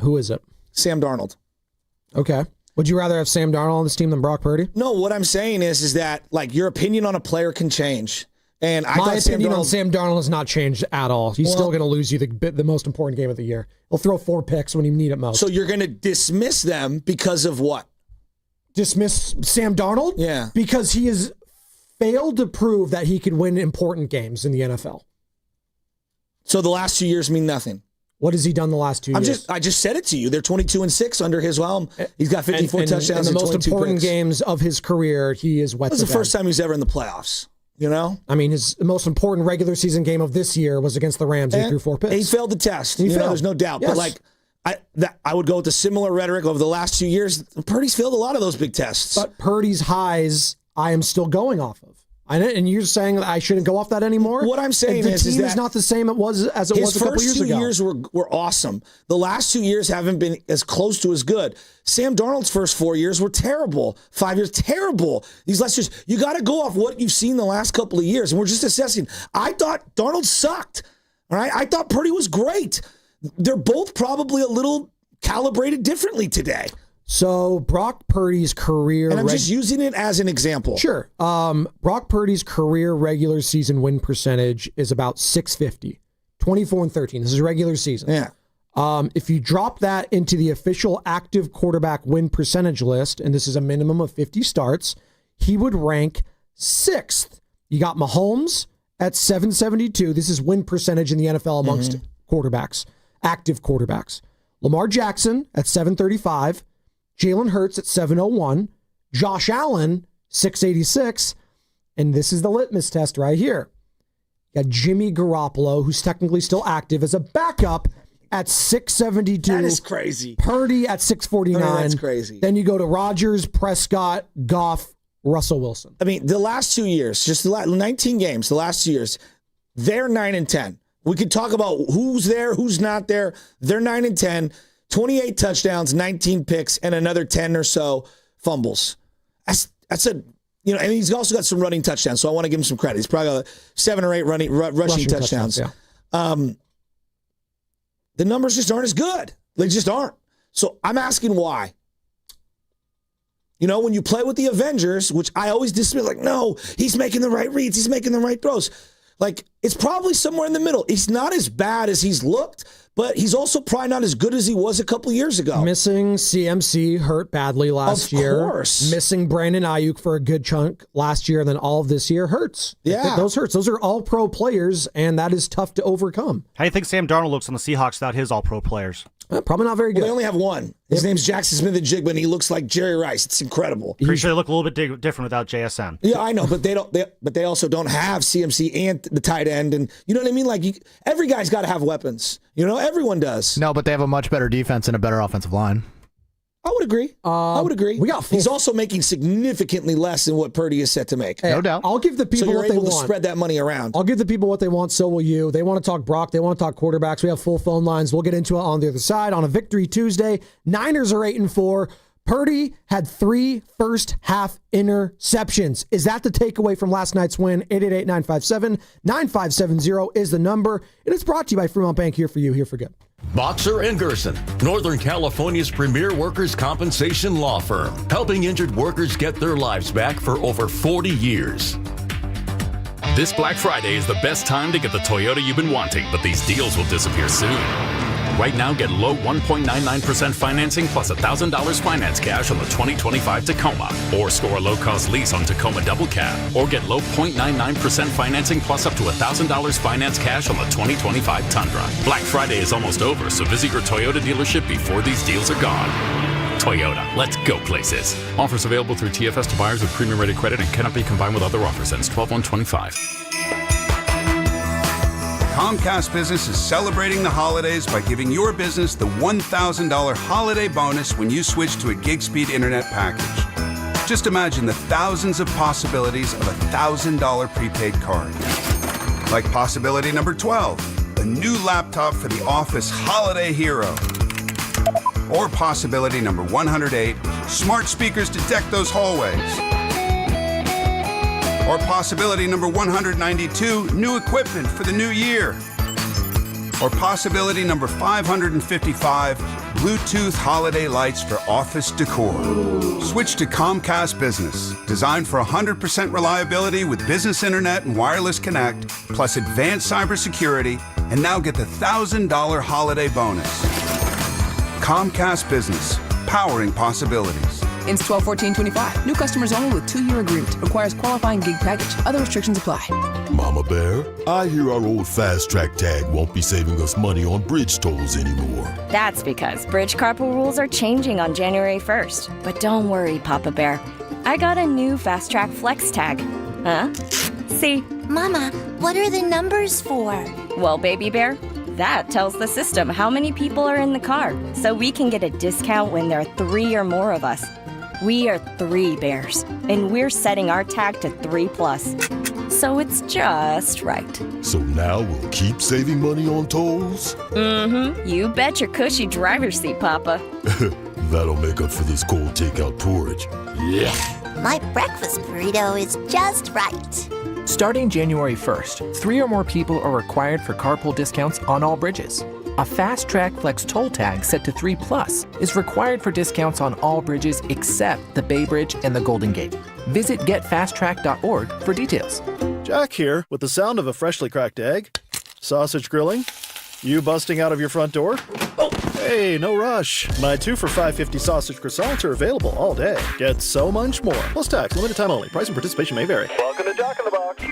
Who is it? Sam Darnold. Okay. Would you rather have Sam Darnold on this team than Brock Purdy? No, what I'm saying is that like your opinion on a player can change. And my opinion on Sam Darnold has not changed at all. He's still going to lose you the most important game of the year. He'll throw 4 picks when you need it most. So you're going to dismiss them because of what? Dismiss Sam Darnold? Yeah. Because he has failed to prove that he can win important games in the NFL. So the last 2 years mean nothing. What has he done the last 2 years? I just said it to you. They're 22-6 under his helm. He's got 54 touchdowns and 22 the most important picks. games of his career, he is wet. That was the first time he was ever in the playoffs. I mean, his most important regular season game of this year was against the Rams. He threw 4 picks. He failed the test. He failed. There's no doubt. Yes. But I would go with the similar rhetoric over the last 2 years. Purdy's failed a lot of those big tests. But Purdy's highs, I am still going off of. And you're saying that I shouldn't go off that anymore? What I'm saying the is team that is not the same as it was a couple years ago. His first 2 years were awesome. The last 2 years haven't been as close to as good. Sam Darnold's first 4 years were terrible. 5 years, terrible. These last years, you got to go off what you've seen the last couple of years. And we're just assessing. I thought Darnold sucked. All right? I thought Purdy was great. They're both probably a little calibrated differently today. So Brock Purdy's career... And I'm just using it as an example. Sure. Brock Purdy's career regular season win percentage is about .650. 24-13. This is regular season. Yeah. If you drop that into the official active quarterback win percentage list, and this is a minimum of 50 starts, he would rank 6th. You got Mahomes at .772. This is win percentage in the NFL amongst quarterbacks, active quarterbacks. Lamar Jackson at .735. Jalen Hurts at .701, Josh Allen, .686, and this is the litmus test right here. You got Jimmy Garoppolo, who's technically still active as a backup at .672. That is crazy. Purdy at .649. That's crazy. Then you go to Rodgers, Prescott, Goff, Russell Wilson. I mean, the last 2 years, just the 19 games, the last 2 years, they're 9-10. We could talk about who's there, who's not there. They're 9-10. 28 touchdowns, 19 picks, and another 10 or so fumbles. That's a, and he's also got some running touchdowns, so I want to give him some credit. He's probably got 7 or 8 rushing touchdowns. Yeah. The numbers just aren't as good. They just aren't. So I'm asking why. When you play with the Avengers, which I always dismiss, like, no, he's making the right reads, he's making the right throws. Like, it's probably somewhere in the middle. He's not as bad as he's looked, but he's also probably not as good as he was a couple years ago. Missing CMC hurt badly last year. Of course. Missing Brandon Ayuk for a good chunk last year, and then all of this year hurts. Yeah. Those hurts. Those are all pro players, and that is tough to overcome. How do you think Sam Darnold looks on the Seahawks without his all pro players? Probably not very good. Well, they only have one. His name's Jackson Smith-Njigba, and he looks like Jerry Rice. It's incredible. Pretty sure they look a little bit different without JSN. Yeah, I know, but they don't. But they also don't have CMC and the tight end, and you know what I mean. Like every guy's got to have weapons. You know, everyone does. No, but they have a much better defense and a better offensive line. I would agree. He's also making significantly less than what Purdy is set to make. No doubt. I'll give the people so you're what they able want. to spread that money around. I'll give the people what they want, so will you. They want to talk Brock. They want to talk quarterbacks. We have full phone lines. We'll get into it on the other side. On a Victory Tuesday, Niners are 8-4. Purdy had 3 first-half interceptions. Is that the takeaway from last night's win? 888-957-9570 is the number. And it's brought to you by Fremont Bank, here for you, here for good. Boxer & Gerson, Northern California's premier workers' compensation law firm, helping injured workers get their lives back for over 40 years. This Black Friday is the best time to get the Toyota you've been wanting, but these deals will disappear soon. Right now, get low 1.99% financing plus $1,000 finance cash on the 2025 Tacoma. Or score a low-cost lease on Tacoma Double Cab. Or get low 0.99% financing plus up to $1,000 finance cash on the 2025 Tundra. Black Friday is almost over, so visit your Toyota dealership before these deals are gone. Toyota, let's go places. Offers available through TFS to buyers with premium rated credit and cannot be combined with other offers. Ends 12/1/25. Comcast Business is celebrating the holidays by giving your business the $1,000 holiday bonus when you switch to a gig speed internet package. Just imagine the thousands of possibilities of a $1,000 prepaid card. Like possibility number 12, a new laptop for the office holiday hero. Or possibility number 108, smart speakers to deck those hallways. Or possibility number 192, new equipment for the new year. Or possibility number 555, Bluetooth holiday lights for office decor. Switch to Comcast Business, designed for 100% reliability with business internet and wireless connect, plus advanced cybersecurity, and now get the $1,000 holiday bonus. Comcast Business, powering possibilities. Ends 12/14/25. New customers only with 2-year agreement. Requires qualifying gig package. Other restrictions apply. Mama Bear, I hear our old Fast Track tag won't be saving us money on bridge tolls anymore. That's because bridge carpool rules are changing on January 1st. But don't worry, Papa Bear. I got a new Fast Track Flex tag. Huh? See? Mama, what are the numbers for? Well, Baby Bear, that tells the system how many people are in the car, so we can get a discount when there are 3 or more of us. We are 3 bears, and we're setting our tag to 3+. So it's just right. So now we'll keep saving money on tolls? Mm-hmm. You bet your cushy driver's seat, Papa. That'll make up for this cold takeout porridge. Yeah. My breakfast burrito is just right. Starting January 1st, 3 or more people are required for carpool discounts on all bridges. A Fast Track Flex toll tag set to 3+ is required for discounts on all bridges except the Bay Bridge and the Golden Gate. Visit getfasttrack.org for details. Jack here with the sound of a freshly cracked egg, sausage grilling, you busting out of your front door. Oh, hey, no rush. My 2 for $5.50 sausage croissants are available all day. Get so much more. Plus tax, limited time only. Price and participation may vary. Welcome to Jack in the Box.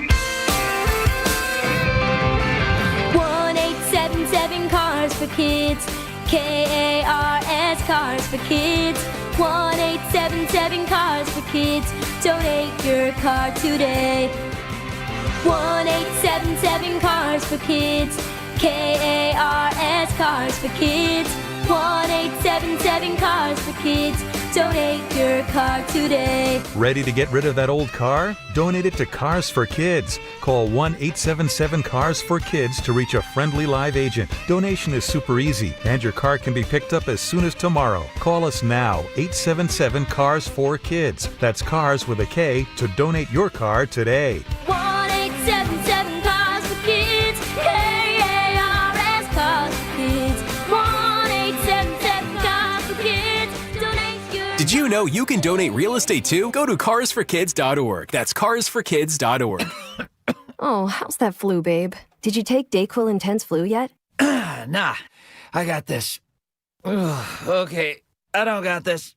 1-877 Cars for Kids. KARS Cars for Kids. 1-877 Cars for Kids. Donate your car today. 1-877 Cars for Kids. KARS Cars for Kids. 1-877 Cars for Kids. Donate your car today. Ready to get rid of that old car? Donate it to Cars for Kids. Call 1-877-CARS-FOR-KIDS to reach a friendly live agent. Donation is super easy, and your car can be picked up as soon as tomorrow. Call us now, 877-CARS-FOR-KIDS. That's Cars with a K to donate your car today. 1-877 Cars for Kids. KARS Cars for Kids. 1-877 Cars for Kids. Donate your. Did you know you can donate real estate too? Go to carsforkids.org. That's carsforkids.org. Oh, how's that flu, babe? Did you take Dayquil Intense Flu yet? Nah, I got this. Ugh, okay, I don't got this.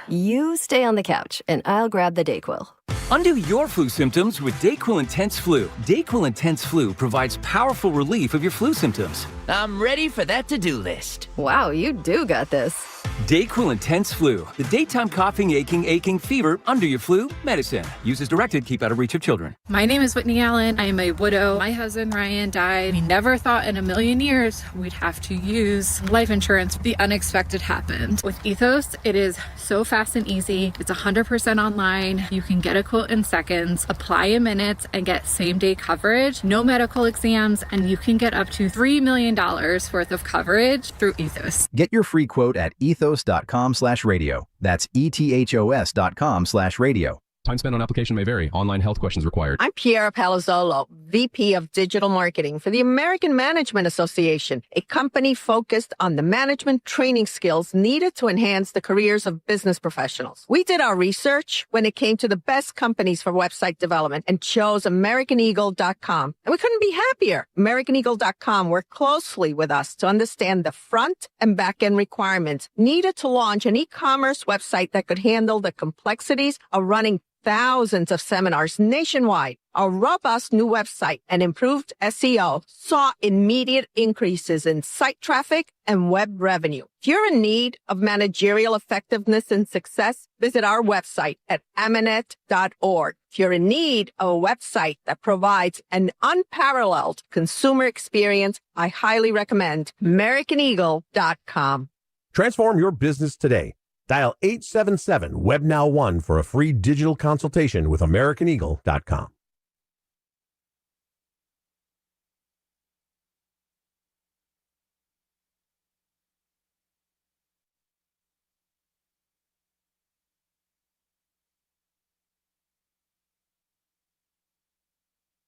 You stay on the couch, and I'll grab the Dayquil. Undo your flu symptoms with DayQuil Intense Flu. DayQuil Intense Flu provides powerful relief of your flu symptoms. I'm ready for that to-do list. Wow, you do got this. DayQuil Intense Flu. The daytime coughing, aching, fever, under your flu medicine. Use as directed. Keep out of reach of children. My name is Whitney Allen. I am a widow. My husband, Ryan, died. We never thought in a million years we'd have to use life insurance. The unexpected happened. With Ethos, it is so fast and easy. It's 100% online. You can get a quote in seconds, apply in minutes, and get same-day coverage. No medical exams, and you can get up to $3 million worth of coverage through Ethos. Get your free quote at ethos.com/radio. That's ethos.com/radio. Time spent on application may vary. Online health questions required. I'm Piera Palazzolo, VP of Digital Marketing for the American Management Association, a company focused on the management training skills needed to enhance the careers of business professionals. We did our research when it came to the best companies for website development and chose AmericanEagle.com. And we couldn't be happier. AmericanEagle.com worked closely with us to understand the front and back end requirements needed to launch an e-commerce website that could handle the complexities of running thousands of seminars nationwide. Our robust new website and improved SEO saw immediate increases in site traffic and web revenue. If you're in need of managerial effectiveness and success, visit our website at amanet.org. If you're in need of a website that provides an unparalleled consumer experience, I highly recommend AmericanEagle.com. Transform your business today. Dial 877-WebNow1 for a free digital consultation with AmericanEagle.com.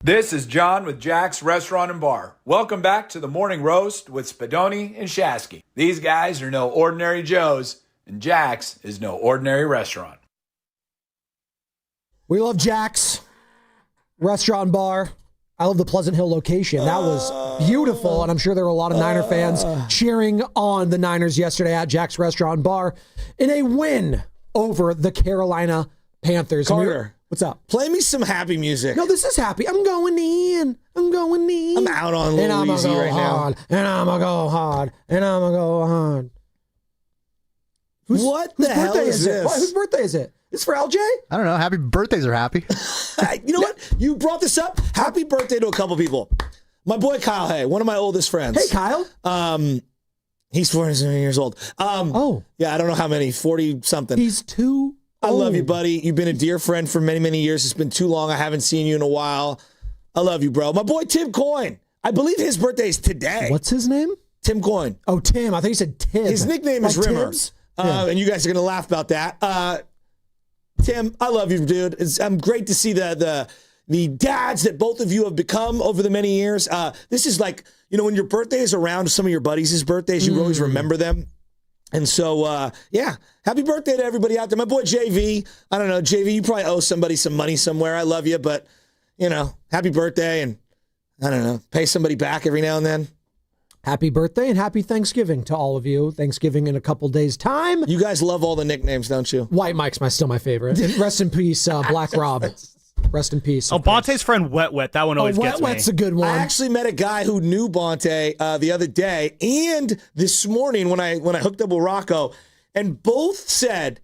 This is John with Jack's Restaurant and Bar. Welcome back to the Morning Roast with Spadoni and Shasky. These guys are no ordinary Joes, and Jack's is no ordinary restaurant. We love Jack's Restaurant and Bar. I love the Pleasant Hill location. That was beautiful, and I'm sure there were a lot of Niner fans cheering on the Niners yesterday at Jack's Restaurant and Bar in a win over the Carolina Panthers. Carter, what's up? Play me some happy music. No, this is happy. I'm going in. I'm out on Lil Weezy right now. And I'm going to go hard. And I'm going to go hard. What the hell is this? Whose birthday is it? It's for LJ? I don't know. Happy birthdays are happy. You know what? You brought this up. Happy birthday to a couple people. My boy Kyle Hay, one of my oldest friends. Hey, Kyle. He's 47 years old. Yeah, I don't know how many, 40-something. He's too I old. love you, buddy. You've been a dear friend for many, many years. It's been too long. I haven't seen you in a while. I love you, bro. My boy Tim Coyne. I believe his birthday is today. What's his name? Tim Coyne. Oh, Tim. I think you said Tim. His nickname is Rimmer. And you guys are going to laugh about that. Tim, I love you, dude. I'm great to see the dads that both of you have become over the many years. This is like, when your birthday is around some of your buddies' birthdays, you always remember them. And so, happy birthday to everybody out there. My boy JV. I don't know, JV, you probably owe somebody some money somewhere. I love you, but, happy birthday. And I don't know, pay somebody back every now and then. Happy birthday and happy Thanksgiving to all of you. Thanksgiving in a couple days' time. You guys love all the nicknames, don't you? White Mike's still my favorite. Rest in peace, Black Rob. Rest in peace. Oh, Bonte's friend Wet Wet. That one always gets me. Wet Wet's a good one. I actually met a guy who knew Bonte the other day and this morning when I hooked up with Rocco, and both said,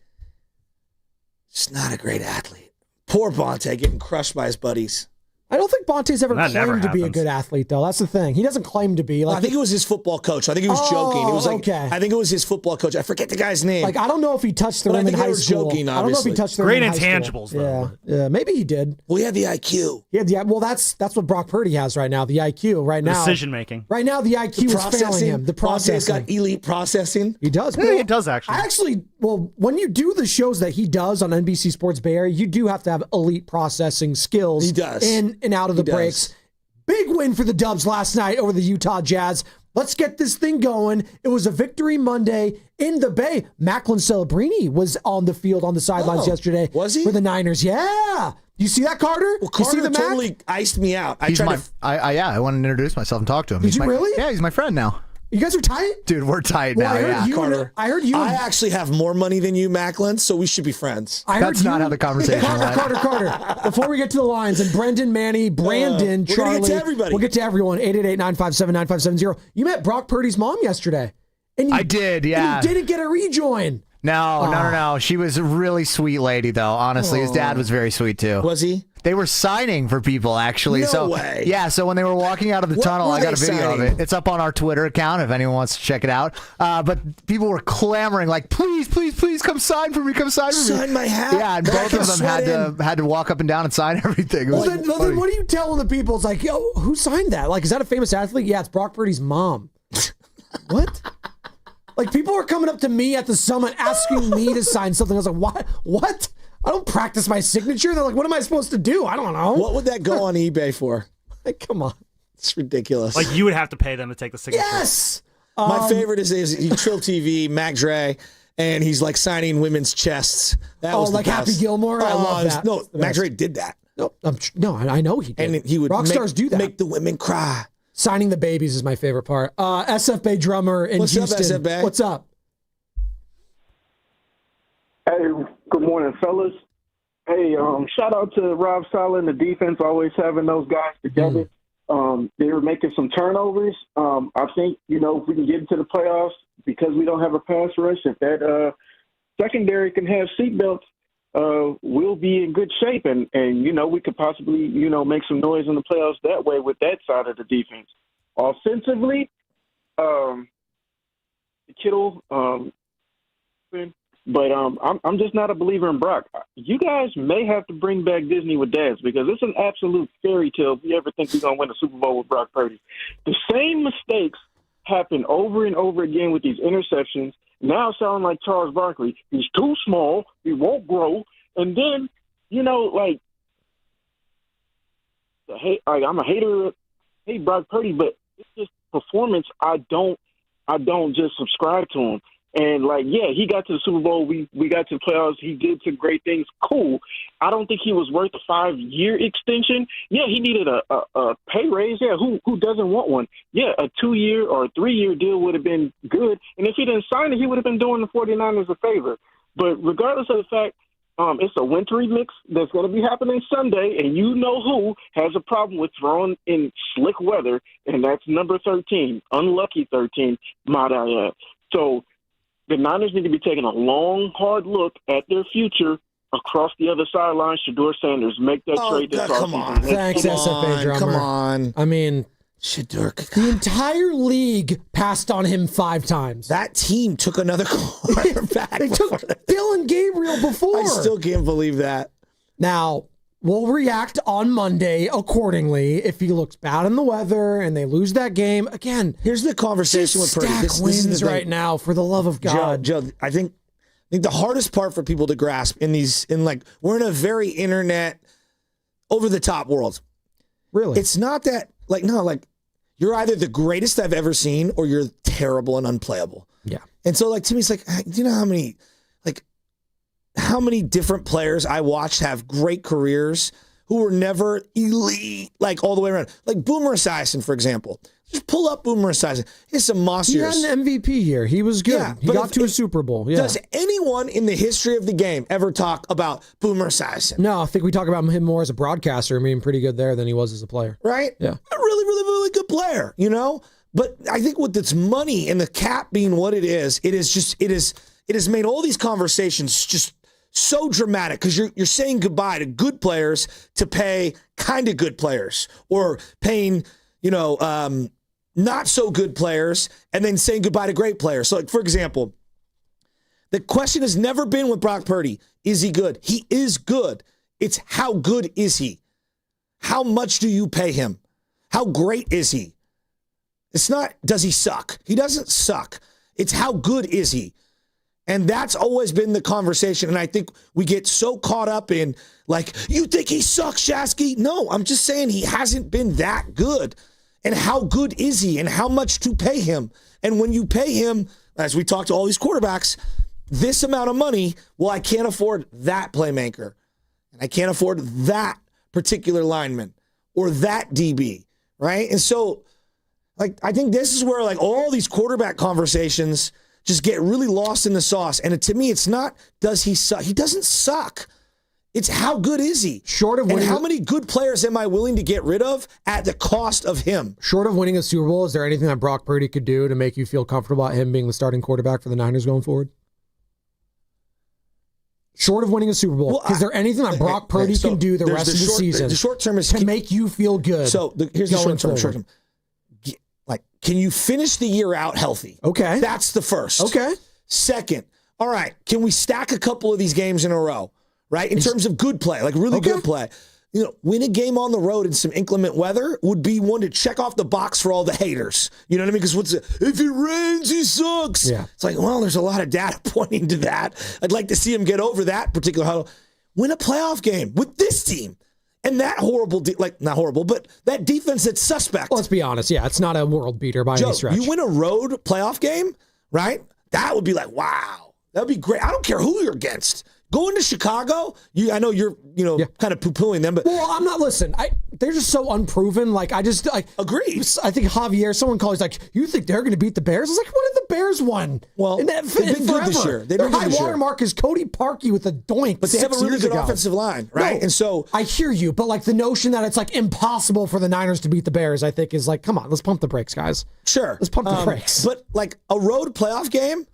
he's not a great athlete. Poor Bonte getting crushed by his buddies. I don't think Bonte's ever claimed to be a good athlete, though. That's the thing. He doesn't claim to be. I think it was his football coach. I think he was joking. It was okay. I think it was his football coach. I forget the guy's name. I don't know if he touched the rim in high school. Joking, I don't know if he touched the rim in high school. Great intangibles, though. Yeah, maybe he did. Well, he had the IQ. Well, that's what Brock Purdy has right now, the IQ. Right now. Decision making. Right now, the IQ is failing him. The processing. He's got elite processing. He does. Yeah, he does, actually. When you do the shows that he does on NBC Sports Bay Area, you do have to have elite processing skills. He does. In and out of the breaks. Big win for the Dubs last night over the Utah Jazz. Let's get this thing going. It was a victory Monday in the Bay. Macklin Celebrini was on the field on the sidelines yesterday. Was he? For the Niners. Yeah. You see that, Carter? Well, Carter you see the totally iced me out. I wanted to introduce myself and talk to him. Did you really? Yeah, he's my friend now. You guys are tight? Dude, we're tight now, Carter, I heard you. I actually have more money than you, Macklin, so we should be friends. That's not how the conversation went. Carter. Before we get to the lines, and Brendan, Manny, Brandon, we're Charlie. gonna get to everybody. We'll get to everyone. 888-957-9570. You met Brock Purdy's mom yesterday. And I did, yeah. And you didn't get a rejoin. No. She was a really sweet lady, though. Honestly, his dad was very sweet, too. Was he? They were signing for people, actually. No way. Yeah, so when they were walking out of the tunnel, I got a video of it. It's up on our Twitter account if anyone wants to check it out. But people were clamoring, like, please, come sign for me, Sign my hat. Yeah, and both of them had to walk up and down and sign everything. Then what are you telling the people? It's like, yo, who signed that? Like, is that a famous athlete? Yeah, it's Brock Purdy's mom. What? Like, people are coming up to me at the summit asking me to sign something. I was like, what? I don't practice my signature. They're like, what am I supposed to do? I don't know. What would that go on eBay for? Like, come on. It's ridiculous. Like, you would have to pay them to take the signature. Yes! My favorite is Trill TV, Mac Dre, and he's like signing women's chests. That was like best. Happy Gilmore? I love that. No, Mac Dre did that. No, I know he did. And he would rock stars do that. Make the women cry. Signing the babies is my favorite part. SF Bay drummer in Houston. What's up, SF Bay? What's up? Hey, good morning, fellas. Hey, shout out to Rob Saleh and the defense, always having those guys together. They were making some turnovers. I think, if we can get into the playoffs, because we don't have a pass rush, if that secondary can have seatbelts, we'll be in good shape. And we could possibly, make some noise in the playoffs that way with that side of the defense. Offensively, Kittle, but I'm just not a believer in Brock. You guys may have to bring back Disney with Dads, because it's an absolute fairy tale if you ever think we're going to win a Super Bowl with Brock Purdy. The same mistakes happen over and over again with these interceptions. Now sound like Charles Barkley. He's too small. He won't grow. And then, I'm a hater. Hate Brock Purdy, but it's just performance. I don't just subscribe to him. And, he got to the Super Bowl. We got to the playoffs. He did some great things. Cool. I don't think he was worth a 5-year extension. Yeah, he needed a pay raise. Yeah, who doesn't want one? Yeah, a 2-year or a 3-year deal would have been good. And if he didn't sign it, he would have been doing the 49ers a favor. But regardless of the fact, it's a wintry mix that's going to be happening Sunday, and you know who has a problem with throwing in slick weather, and that's number 13, unlucky 13, might I add. So the Niners need to be taking a long, hard look at their future across the other sideline. Shedeur Sanders, make that trade this offseason. Come on. Thanks, SFA drummer. Come on. I mean, Shedeur. The entire league passed on him 5 times. That team took another quarterback. They took Dylan Gabriel before. I still can't believe that. Now, we'll react on Monday accordingly if he looks bad in the weather and they lose that game. Again, here's the conversation with Purdy. This wins right now, for the love of God. Joe, I think the hardest part for people to grasp we're in a very internet, over the top world. Really? It's not that, you're either the greatest I've ever seen or you're terrible and unplayable. Yeah. And so, to me, it's do you know how many different players I watched have great careers who were never elite, all the way around? Like Boomer Esiason, for example. Just pull up Boomer Esiason. He's some moss years. He had an MVP year. He was good. Yeah, he got to a Super Bowl. Yeah. Does anyone in the history of the game ever talk about Boomer Esiason? No, I think we talk about him more as a broadcaster, being pretty good there than he was as a player. Right? Yeah. A really, really, really good player, But I think with its money and the cap being what it has made all these conversations just so dramatic, because you're saying goodbye to good players to pay kind of good players, or paying, not so good players and then saying goodbye to great players. So, for example, the question has never been with Brock Purdy, is he good? He is good. It's how good is he? How much do you pay him? How great is he? It's not, does he suck? He doesn't suck. It's how good is he? And that's always been the conversation. And I think we get so caught up in, you think he sucks, Shasky? No, I'm just saying he hasn't been that good. And how good is he? And how much to pay him? And when you pay him, as we talk to all these quarterbacks, this amount of money, well, I can't afford that playmaker. And I can't afford that particular lineman or that DB, right? And so Like, I think this is where like all these quarterback conversations just get really lost in the sauce. And to me, it's not, does he suck? He doesn't suck. It's how good is he? Short of winning, and how many good players am I willing to get rid of at the cost of him? Short of winning a Super Bowl, is there anything that Brock Purdy could do to make you feel comfortable about him being the starting quarterback for the Niners going forward? Short of winning a Super Bowl, is there anything that Brock Purdy can do the rest of the season? The short term is to make you feel good. So here's the short term. Like, can you finish the year out healthy? Okay. That's the first. Okay. Second, all right, can we stack a couple of these games in a row, right? In terms of good play, like really good play. You know, win a game on the road in some inclement weather would be one to check off the box for all the haters. You know what I mean? Because if it rains, he sucks. Yeah. It's like, well, there's a lot of data pointing to that. I'd like to see him get over that particular huddle. Win a playoff game with this team. And that horrible, not horrible, but that defense that's suspect. Let's be honest. Yeah, it's not a world beater by Joe, any stretch. You win a road playoff game, right? That would be like, wow. That would be great. I don't care who you're against. Going to Chicago, I know you're, kind of poo-pooing them, but I'm not. Listen, they're just so unproven. Like, I agree. I think Javier, someone calls like, you think they're going to beat the Bears? I was like, what did the Bears won? Well, they've been good this year. Their high watermark is Cody Parkey with a doink. But they have a really good offensive line, right? No, and so I hear you, but like the notion that it's like impossible for the Niners to beat the Bears, I think is like, come on, let's pump the brakes, guys. Sure, let's pump the brakes. But like a road playoff game,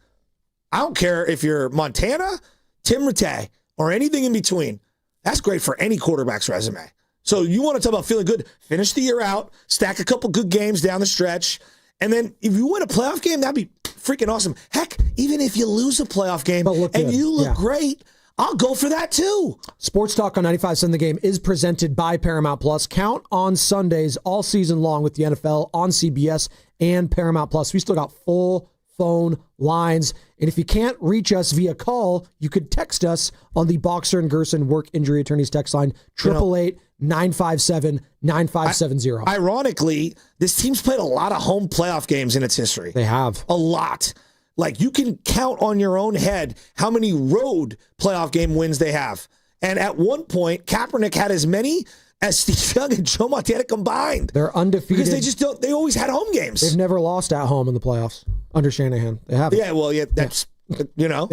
I don't care if you're Montana, Tim Rattay, or anything in between. That's great for any quarterback's resume. So you want to talk about feeling good, finish the year out, stack a couple good games down the stretch, and then if you win a playoff game, that'd be freaking awesome. Heck, even if you lose a playoff game and you look great, I'll go for that too. Sports Talk on 95.7 The Game is presented by Paramount Plus. Count on Sundays all season long with the NFL on CBS and Paramount Plus. We still got full phone lines. And if you can't reach us via call, you could text us on the Boxer and Gerson Work Injury Attorneys text line, 888-957-9570. Ironically, this team's played a lot of home playoff games in its history. They have. A lot. Like, you can count on your own head how many road playoff game wins they have. And at one point, Kaepernick had as many as Steve Young and Joe Montana combined. They're undefeated. Because they always had home games. They've never lost at home in the playoffs under Shanahan. They haven't. Yeah, well, that's, They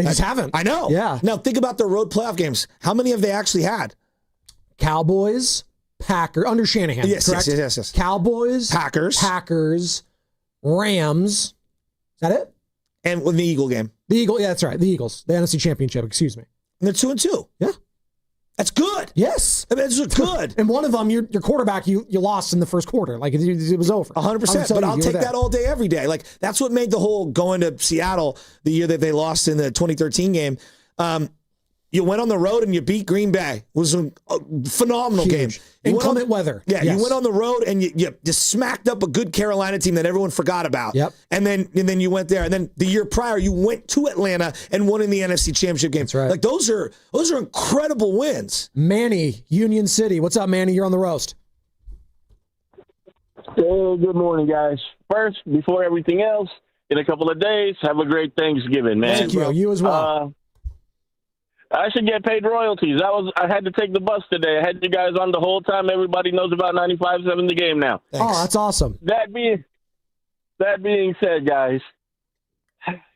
just haven't. I know. Yeah. Now, think about their road playoff games. How many have they actually had? Cowboys, Packers, under Shanahan, correct? Yes. Cowboys, Packers, Rams. Is that it? And with the Eagle game. The Eagle, yeah, that's right. The Eagles, the NFC Championship, excuse me. And they're 2-2. Yeah. That's good. Yes. I mean, that's good. And one of them, your quarterback, you lost in the first quarter. Like, it was over. 100%. But I'll take that all day, every day. Like, that's what made the whole going to Seattle the year that they lost in the 2013 game. You went on the road and you beat Green Bay. It was a phenomenal game. Inclement weather. Yeah, yes. You went on the road and you just smacked up a good Carolina team that everyone forgot about. Yep. And then you went there. And then the year prior, you went to Atlanta and won in the NFC Championship game. That's right. Like, those are incredible wins. Manny, Union City. What's up, Manny? You're on the roast. Hey, good morning, guys. First, before everything else, in a couple of days, have a great Thanksgiving, man. Thank you. You as well. I should get paid royalties. I had to take the bus today. I had you guys on the whole time. Everybody knows about 95.7 The Game now. Thanks. Oh, that's awesome. That being said, guys,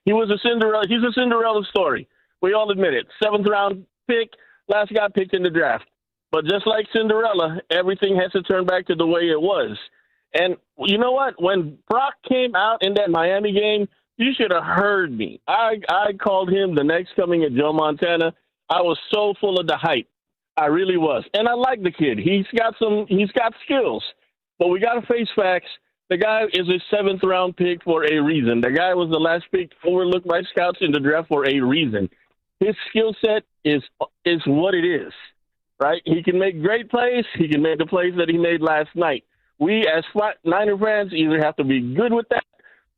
he's a Cinderella story. We all admit it. 7th round pick, last guy picked in the draft. But just like Cinderella, everything has to turn back to the way it was. And you know what? When Brock came out in that Miami game, you should have heard me. I called him the next coming of Joe Montana. I was so full of the hype. I really was. And I like the kid. He's got skills. But we got to face facts. The guy is a 7th round pick for a reason. The guy was the last pick overlooked by scouts in the draft for a reason. His skill set is what it is, right? He can make great plays. He can make the plays that he made last night. We as Niner fans either have to be good with that,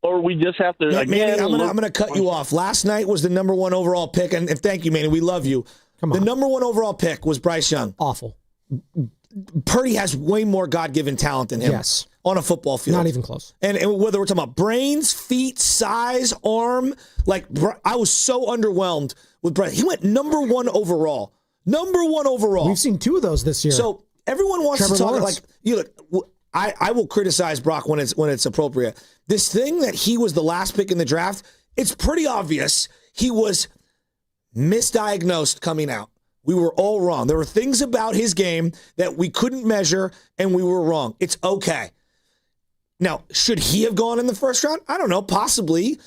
or we just have to. Manny, I'm going to cut you off. Last night was the number 1 overall pick, and thank you, Manny. We love you. Come on. The number 1 overall pick was Bryce Young. Awful. Purdy has way more God-given talent than him. Yes. On a football field. Not even close. And whether we're talking about brains, feet, size, arm, I was so underwhelmed with Bryce. He went number 1 overall. Number 1 overall. We've seen 2 of those this year. So everyone wants Trevor to talk Lawrence. I will criticize Brock when it's appropriate. This thing that he was the last pick in the draft, it's pretty obvious he was misdiagnosed coming out. We were all wrong. There were things about his game that we couldn't measure, and we were wrong. It's okay. Now, should he have gone in the first round? I don't know, possibly.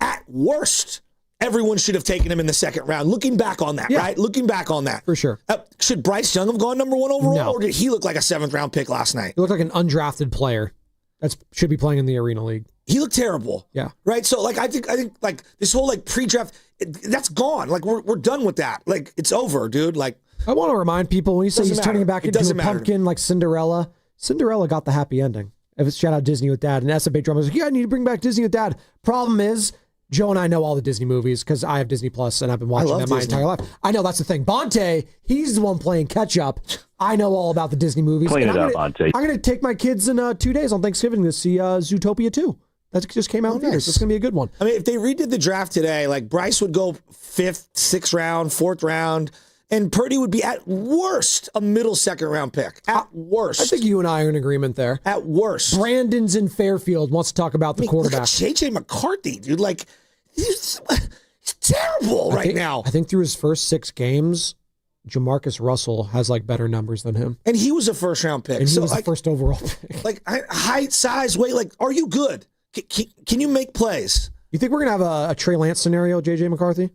At worst, everyone should have taken him in the second round. Looking back on that, right? Looking back on that. For sure. Should Bryce Young have gone number 1 overall, No. or did he look like a 7th-round pick last night? He looked like an undrafted player that should be playing in the Arena League. He looked terrible. Yeah. Right? So, like, I think like, this whole, like, pre-draft, that's gone. Like, we're done with that. Like, it's over, dude. Like, I want to remind people, when you say he's turning it back into a pumpkin like Cinderella got the happy ending. If it's shout out Disney with Dad, and SFA Drummer was like, yeah, I need to bring back Disney with Dad. Problem is, Joe and I know all the Disney movies because I have Disney Plus and I've been watching them my entire life. I know that's the thing. Bonte, he's the one playing catch up. I know all about the Disney movies. Clean it up, Bonte. I'm going to take my kids in 2 days on Thanksgiving to see Zootopia 2. That just came out in theaters. It's going to be a good one. I mean, if they redid the draft today, like, Bryce would go 5th, 6th round, 4th round, and Purdy would be at worst a middle 2nd-round pick. At worst. I think you and I are in agreement there. At worst. Brandon's in Fairfield wants to talk about the quarterback. Look at J.J. McCarthy, dude. Like, he's terrible right now. I think through his first 6 games, Jamarcus Russell has, like, better numbers than him. And he was a first-round pick. And he was the first overall pick. Like, height, size, weight. Like, are you good? Can you make plays? You think we're going to have a Trey Lance scenario, J.J. McCarthy?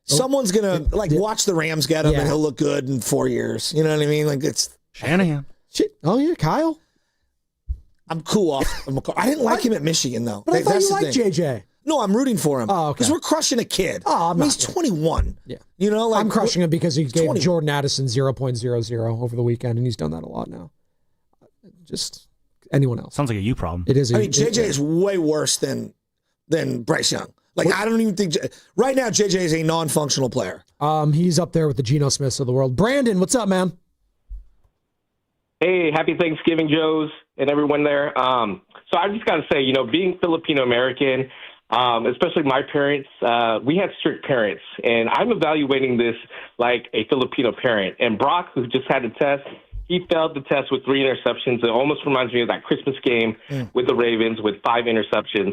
Someone's going to, like, watch the Rams get him, and he'll look good in 4 years. You know what I mean? Like, it's... Shanahan. Shit. Oh, yeah, Kyle. I'm cool off of McCarthy. I didn't like him at Michigan, though. But I thought you liked JJ. No, I'm rooting for him. Oh, okay. Because we're crushing a kid. Oh, he's 21. Yeah. You know, like, I'm crushing him because he gave 20. Jordan Addison 0.00 over the weekend, and he's done that a lot now. Just anyone else. Sounds like a you problem. It is. I mean, JJ is way worse than Bryce Young. Like, I don't even think... Right now, JJ is a non-functional player. He's up there with the Geno Smiths of the world. Brandon, what's up, man? Hey, happy Thanksgiving, Joes, and everyone there. So I just got to say, you know, being Filipino-American, especially my parents, we had strict parents, and I'm evaluating this like a Filipino parent. And Brock, who just had a test, he failed the test with 3 interceptions. It almost reminds me of that Christmas game with the Ravens with 5 interceptions.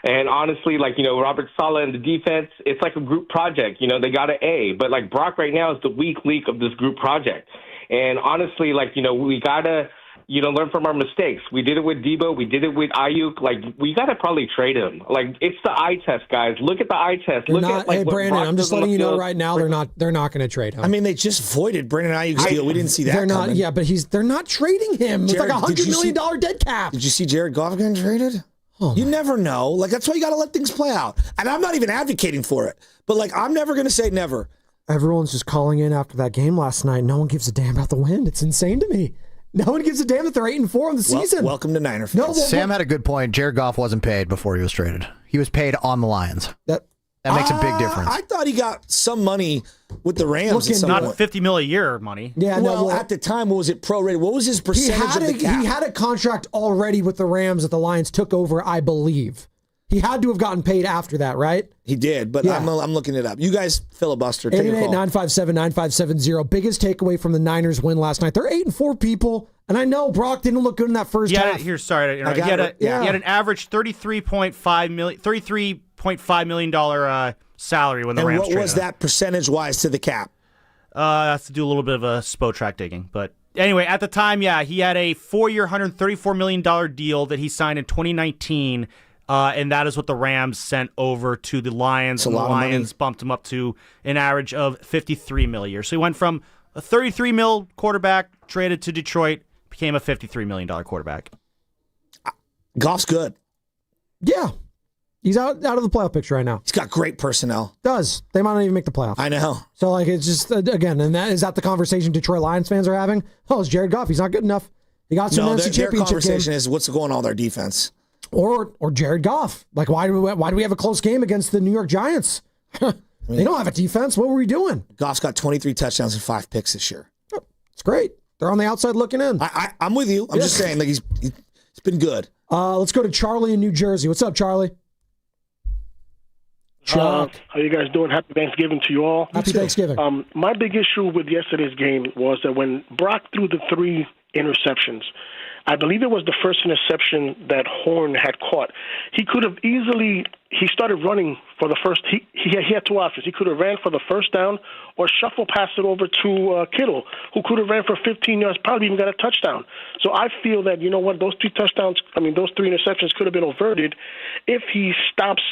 And honestly, like, you know, Robert Saleh and the defense, it's like a group project. You know, they got an A. But, like, Brock right now is the weak link of this group project. And honestly, like, you know, we got to, you know, learn from our mistakes. We did it with Debo. We did it with Ayuk. Like, we got to probably trade him. Like, it's the eye test, guys. Look at the eye test. Look at, like, hey, Brandon, I'm just letting you know right now they're not going to trade him. I mean, they just voided Brandon Ayuk's deal. We didn't see that coming. Yeah, but they're not trading him. It's like $100 million dead cap. Did you see Jared Goff getting traded? Oh, you never know. Like, that's why you got to let things play out. And I'm not even advocating for it. But, like, I'm never going to say never. Everyone's just calling in after that game last night. No one gives a damn about the win. It's insane to me. No one gives a damn that they're 8-4 in the season. Welcome to Niner fans. No, Sam had a good point. Jared Goff wasn't paid before he was traded. He was paid on the Lions. That makes a big difference. I thought he got some money with the Rams. Not $50 million a year money. Yeah, well, at the time, what was it prorated? What was his percentage of the cap? He had a contract already with the Rams that the Lions took over, I believe. He had to have gotten paid after that, right? He did, but yeah. I'm looking it up. You guys filibuster. 888-957-9570. Biggest takeaway from the Niners win last night. They're 8-4 people, and I know Brock didn't look good in that first half. He had an average $33.5 million salary when the Rams traded. And what was that percentage-wise to the cap? That's to do a little bit of a SPO track digging, but anyway, at the time, yeah, he had a 4-year, $134 million deal that he signed in 2019. And that is what the Rams sent over to the Lions. And the Lions bumped him up to an average of $53 million a year. So he went from a $33 million quarterback traded to Detroit, became a $53 million quarterback. Goff's good. Yeah. He's out of the playoff picture right now. He's got great personnel. They might not even make the playoffs. I know. So, like, it's just, again, and is that the conversation Detroit Lions fans are having? Oh, it's Jared Goff. He's not good enough. He got some NFC championship their conversation game. is what's going on with their defense. Or Jared Goff. Like, why do we have a close game against the New York Giants? They don't have a defense. What were we doing? Goff's got 23 touchdowns and 5 picks this year. It's great. They're on the outside looking in. I'm with you. I'm just saying, like, he's been good. Let's go to Charlie in New Jersey. What's up, Charlie? Chuck. How you guys doing? Happy Thanksgiving to you all. Happy Thanksgiving. My big issue with yesterday's game was that when Brock threw the 3 interceptions, I believe it was the first interception that Horn had caught. He could have easily, he started running for the first, he had two options. He could have ran for the first down or shuffle pass it over to Kittle, who could have ran for 15 yards, probably even got a touchdown. So I feel that, you know what, those three interceptions could have been averted if he stops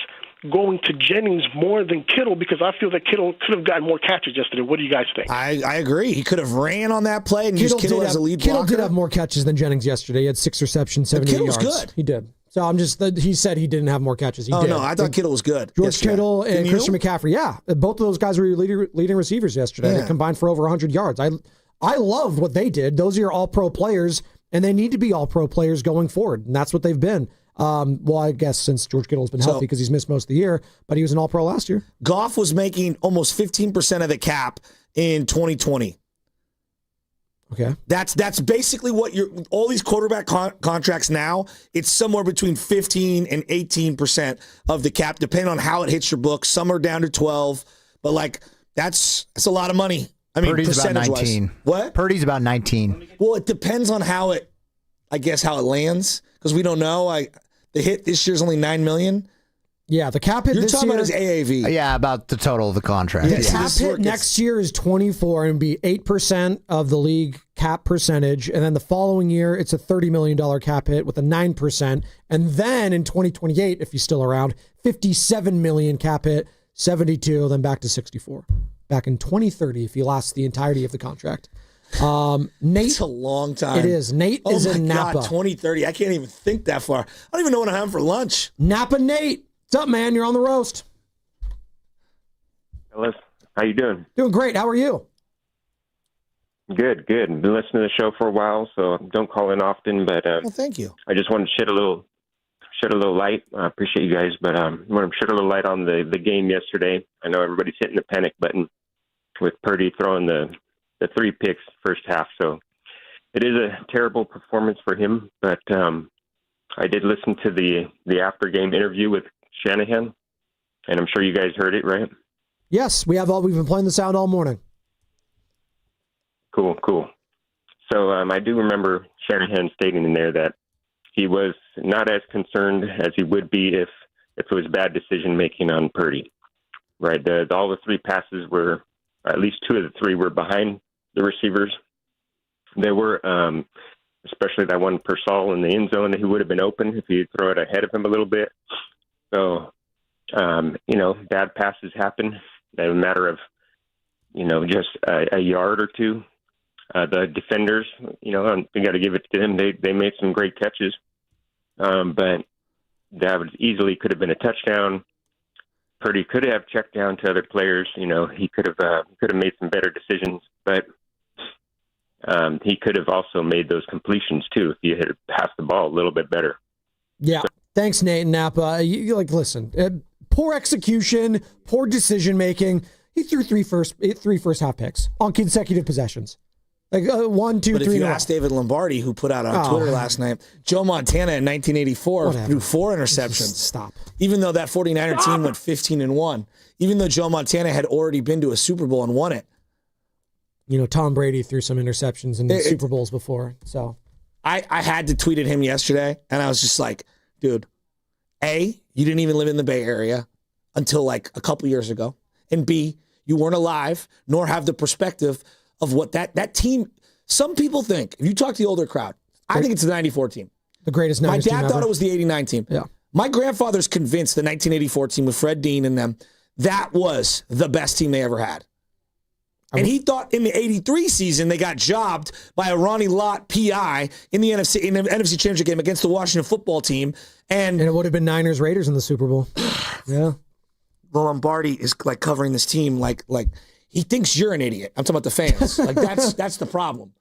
going to Jennings more than Kittle, because I feel that Kittle could have gotten more catches yesterday. What do you guys think? I agree. He could have ran on that play and used Kittle as a lead blocker. Kittle did have more catches than Jennings yesterday. He had 6 receptions, 78 yards. Kittle was good. He did. So he said he didn't have more catches. He did. No, I thought Kittle was good. George Kittle and Christian McCaffrey. Yeah, both of those guys were leading receivers yesterday. Yeah. They combined for over 100 yards. I love what they did. Those are your all-pro players, and they need to be all-pro players going forward, and that's what they've been. Well, I guess since George Kittle's been healthy because he's missed most of the year, but he was an all-pro last year. Goff was making almost 15% of the cap in 2020. Okay. That's basically what all these quarterback contracts now, it's somewhere between 15 and 18% of the cap, depending on how it hits your book. Some are down to 12, but like that's a lot of money. I mean, Purdy's about percentage-wise. 19. What? Purdy's about 19. Well, it depends on how it lands, because we don't know. The hit this year is only $9 million. Yeah, the cap hit You're this talking year. about his AAV. Yeah, about the total of the contract. The cap hit next year is 24 and be 8% of the league cap percentage. And then the following year, it's a $30 million cap hit with a 9%. And then in 2028, if he's still around, $57 million cap hit, 72, then back to 64. Back in 2030, if he lasts the entirety of the contract. Nate, it's a long time. It is. Nate is in Napa. God, 2030. I can't even think that far. I don't even know what I'm having for lunch. Napa Nate. What's up, man? You're on the roast. Hello. How you doing? Doing great. How are you? Good. Been listening to the show for a while, so don't call in often. But well, thank you. I just wanted to shed a little light. I appreciate you guys, but I want to shed a little light on the game yesterday. I know everybody's hitting the panic button with Purdy throwing the 3 picks first half, so it is a terrible performance for him. But I did listen to the after game interview with Shanahan, and I'm sure you guys heard it, right? Yes, we've been playing the sound all morning. Cool. So I do remember Shanahan stating in there that he was not as concerned as he would be if it was bad decision making on Purdy. Right, all the 3 passes were, at least 2 of the 3 were behind the receivers. They were, especially that one Purcell in the end zone, he would have been open if he'd throw it ahead of him a little bit. So, bad passes happen. In a matter of, just a yard or 2. The defenders, we got to give it to them. They made some great catches, but that easily could have been a touchdown. Purdy could have checked down to other players. He could have made some better decisions, but he could have also made those completions too if he had passed the ball a little bit better. Yeah. Thanks, Nate and Napa. Listen, poor execution, poor decision making. He threw three first half picks on consecutive possessions. 1, 2, 3. But if you ask David Lombardi, who put out on Twitter last night, Joe Montana in 1984 threw 4 interceptions. Stop. Even though that 49er team went 15-1. Even though Joe Montana had already been to a Super Bowl and won it. Tom Brady threw some interceptions in Super Bowls before. So I had to tweet at him yesterday, and I was just like, dude, A, you didn't even live in the Bay Area until a couple years ago. And B, you weren't alive, nor have the perspective of what that team, some people think, if you talk to the older crowd, I think it's the 94 team. The greatest Niners team ever. My dad thought it was the 89 team. Yeah. My grandfather's convinced the 1984 team with Fred Dean and them, that was the best team they ever had. And he thought in the 83 season, they got jobbed by a Ronnie Lott PI in the NFC Championship game against the Washington football team. And it would have been Niners Raiders in the Super Bowl. Yeah. Lombardi is covering this team like he thinks you're an idiot. I'm talking about the fans. That's the problem.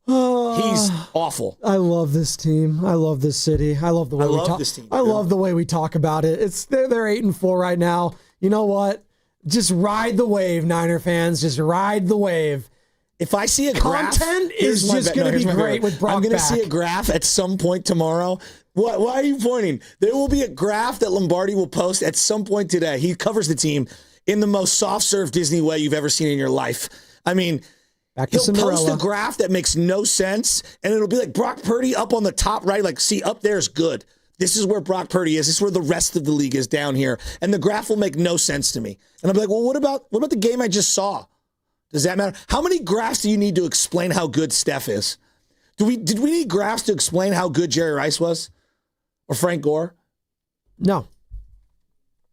He's awful. I love this team. I love this city. I love the way we talk. This team. I love the way we talk about it. They're 8-4 right now. You know what? Just ride the wave, Niner fans. Just ride the wave. If I see a graph, content is just going to be great with Brock. I'm going to see a graph at some point tomorrow. Why are you pointing? There will be a graph that Lombardi will post at some point today. He covers the team in the most soft serve Disney way you've ever seen in your life. I mean, Back to He'll Cinderella. post a graph that makes no sense, and it'll be like Brock Purdy up on the top right. Like, see, up there is good. This is where Brock Purdy is. This is where the rest of the league is down here. And the graph will make no sense to me. And I'll be like, well, what about the game I just saw? Does that matter? How many graphs do you need to explain how good Steph is? Did we need graphs to explain how good Jerry Rice was? Or Frank Gore? No.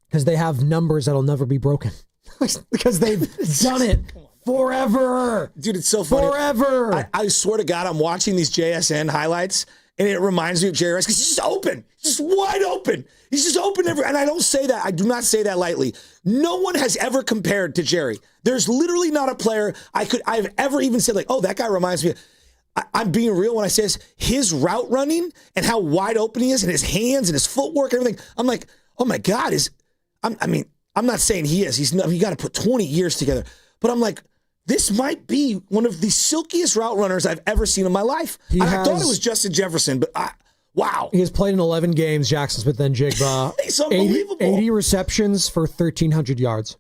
Because they have numbers that'll never be broken. Because they've done it forever. Dude, it's so funny. Forever. I swear to God, I'm watching these JSN highlights, and it reminds me of Jerry Rice because he's just open. He's just wide open. He's just open and I don't say that. I do not say that lightly. No one has ever compared to Jerry. There's literally not a player I've ever even said, like, oh, that guy reminds me. I'm being real when I say this. His route running and how wide open he is, and his hands and his footwork and everything. I'm like, oh my God, I'm not saying he is. He got to put 20 years together. But I'm like, this might be one of the silkiest route runners I've ever seen in my life. I thought it was Justin Jefferson, but wow. He has played in 11 games, Jackson Smith and Jigba. It's unbelievable. 80 receptions for 1,300 yards.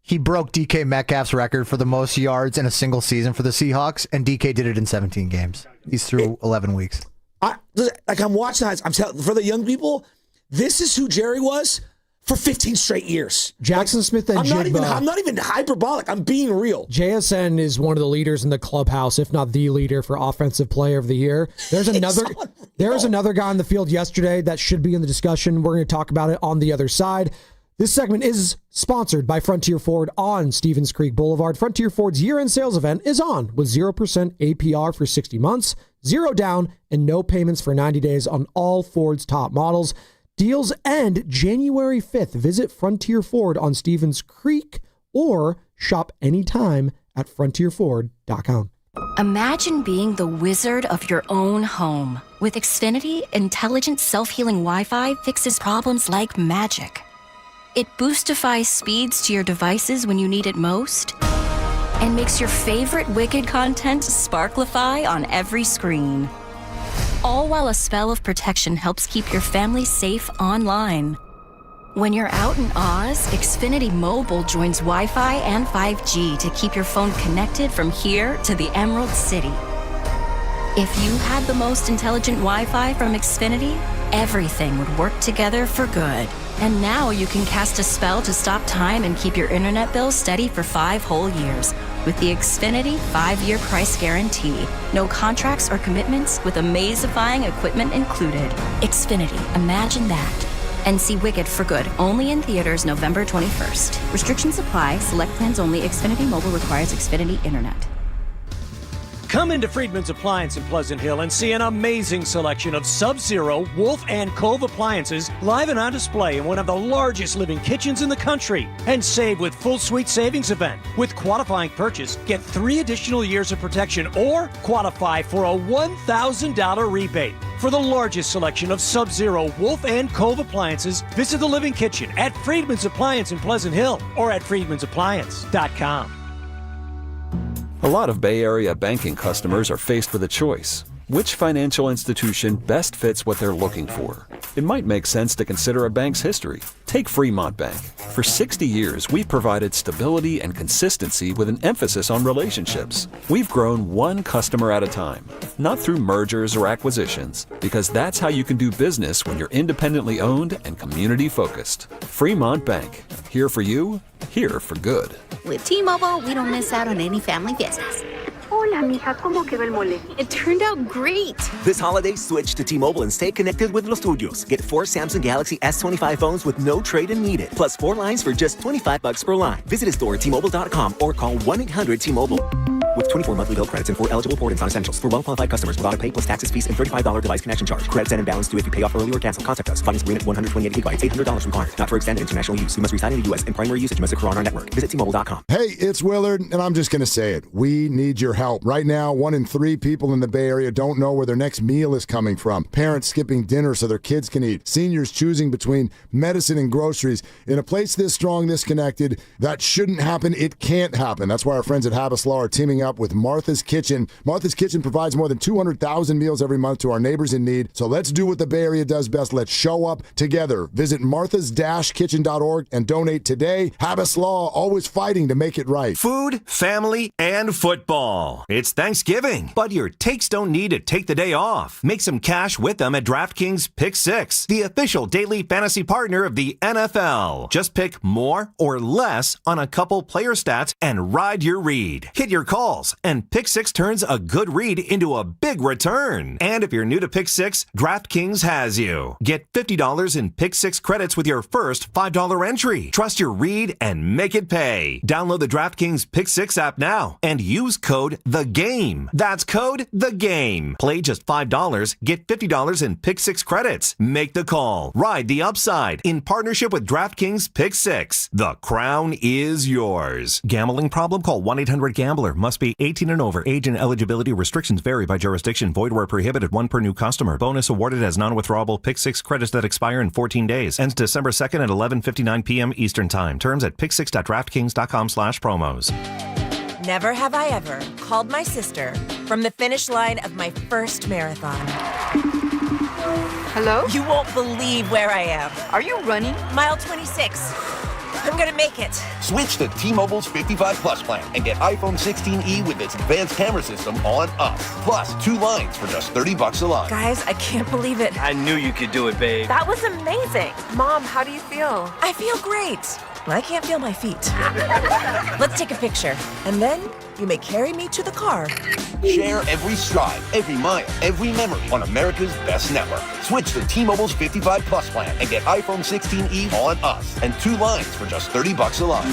He broke DK Metcalf's record for the most yards in a single season for the Seahawks, and DK did it in 17 games. He's through 11 weeks. I'm watching that. I'm telling for the young people, this is who Jerry was for 15 straight years. Jackson Smith and Jigba. I'm not even hyperbolic. I'm being real. JSN is one of the leaders in the clubhouse, if not the leader for Offensive Player of the Year. There's another guy on the field yesterday that should be in the discussion. We're going to talk about it on the other side. This segment is sponsored by Frontier Ford on Stevens Creek Boulevard. Frontier Ford's year-end sales event is on with 0% APR for 60 months, 0 down, and no payments for 90 days on all Ford's top models. Deals end January 5th. Visit Frontier Ford on Stevens Creek or shop anytime at frontierford.com. Imagine being the wizard of your own home. With Xfinity, intelligent self-healing Wi-Fi fixes problems like magic. It boostifies speeds to your devices when you need it most and makes your favorite Wicked content sparklify on every screen. All while a spell of protection helps keep your family safe online. When you're out in Oz, Xfinity Mobile joins Wi-Fi and 5G to keep your phone connected from here to the Emerald City. If you had the most intelligent Wi-Fi from Xfinity, everything would work together for good. And now you can cast a spell to stop time and keep your internet bill steady for 5 whole years with the Xfinity 5-year price guarantee. No contracts or commitments with amazifying equipment included. Xfinity, imagine that. And see Wicked for good, only in theaters November 21st. Restrictions apply. Select plans only. Xfinity Mobile requires Xfinity Internet. Come into Friedman's Appliance in Pleasant Hill and see an amazing selection of Sub-Zero, Wolf, and Cove appliances live and on display in one of the largest living kitchens in the country. And save with Full Suite Savings Event. With qualifying purchase, get 3 additional years of protection or qualify for a $1,000 rebate. For the largest selection of Sub-Zero, Wolf, and Cove appliances, visit the Living Kitchen at Friedman's Appliance in Pleasant Hill or at friedmansappliance.com. A lot of Bay Area banking customers are faced with a choice. Which financial institution best fits what they're looking for? It might make sense to consider a bank's history. Take Fremont Bank. For 60 years, we've provided stability and consistency with an emphasis on relationships. We've grown one customer at a time, not through mergers or acquisitions, because that's how you can do business when you're independently owned and community focused. Fremont Bank. Here for you, here for good. With T-Mobile, we don't miss out on any family visits. Hola, mija, ¿cómo quedó el mole? It turned out great. This holiday, switch to T-Mobile and stay connected with los tuyos. Get 4 Samsung Galaxy S25 phones with no trade-in needed, plus 4 lines for just $25 per line. Visit a store at T-Mobile.com or call 1-800-T-Mobile. With 24 monthly bill credits and 4 eligible port-ins on essentials. For well-qualified customers with auto-pay plus taxes, fees, and $35 device connection charge. Credits and balance due if you pay off early or cancel. Contact us. Finance agreement 128 gigabytes, $800 required. Not for extended international use. You must reside in the U.S. and primary usage must occur on our network. Visit T-Mobile.com. Hey, it's Willard, and I'm just going to say it. We need your help. Right now, 1 in 3 people in the Bay Area don't know where their next meal is coming from. Parents skipping dinner so their kids can eat. Seniors choosing between medicine and groceries. In a place this strong, this connected, that shouldn't happen. It can't happen. That's why our friends at Habas Law are teaming up with Martha's Kitchen. Martha's Kitchen provides more than 200,000 meals every month to our neighbors in need. So let's do what the Bay Area does best. Let's show up together. Visit marthas-kitchen.org and donate today. Habas Law, always fighting to make it right. Food, family, and football. It's Thanksgiving, but your takes don't need to take the day off. Make some cash with them at DraftKings Pick 6, the official daily fantasy partner of the NFL. Just pick more or less on a couple player stats and ride your read. Hit your calls, and Pick 6 turns a good read into a big return. And if you're new to Pick 6, DraftKings has you. Get $50 in Pick 6 credits with your first $5 entry. Trust your read and make it pay. Download the DraftKings Pick 6 app now and use code THEGAME. That's code THEGAME. Play just $5, get $50 in Pick 6 credits. Make the call. Ride the upside in partnership with DraftKings Pick 6. The crown is yours. Gambling problem? Call 1-800-GAMBLER. Must be 18 and over. Age and eligibility restrictions vary by jurisdiction. Void where prohibited. 1 per new customer. Bonus awarded as non-withdrawable Pick 6 credits that expire in 14 days. Ends December 2nd at 11:59 p.m. Eastern Time. Terms at pick6.draftkings.com/promos. Never have I ever called my sister from the finish line of my first marathon. Hello? You won't believe where I am. Are you running? Mile 26. I'm gonna make it. Switch to T-Mobile's 55 Plus plan and get iPhone 16e with its advanced camera system on us. Plus, 2 lines for just $30 a line. Guys, I can't believe it. I knew you could do it, babe. That was amazing. Mom, how do you feel? I feel great. I can't feel my feet. Let's take a picture, and then you may carry me to the car. Share every stride, every mile, every memory on America's best network. Switch to T-Mobile's 55 Plus plan and get iPhone 16e on us and 2 lines for just $30 a line.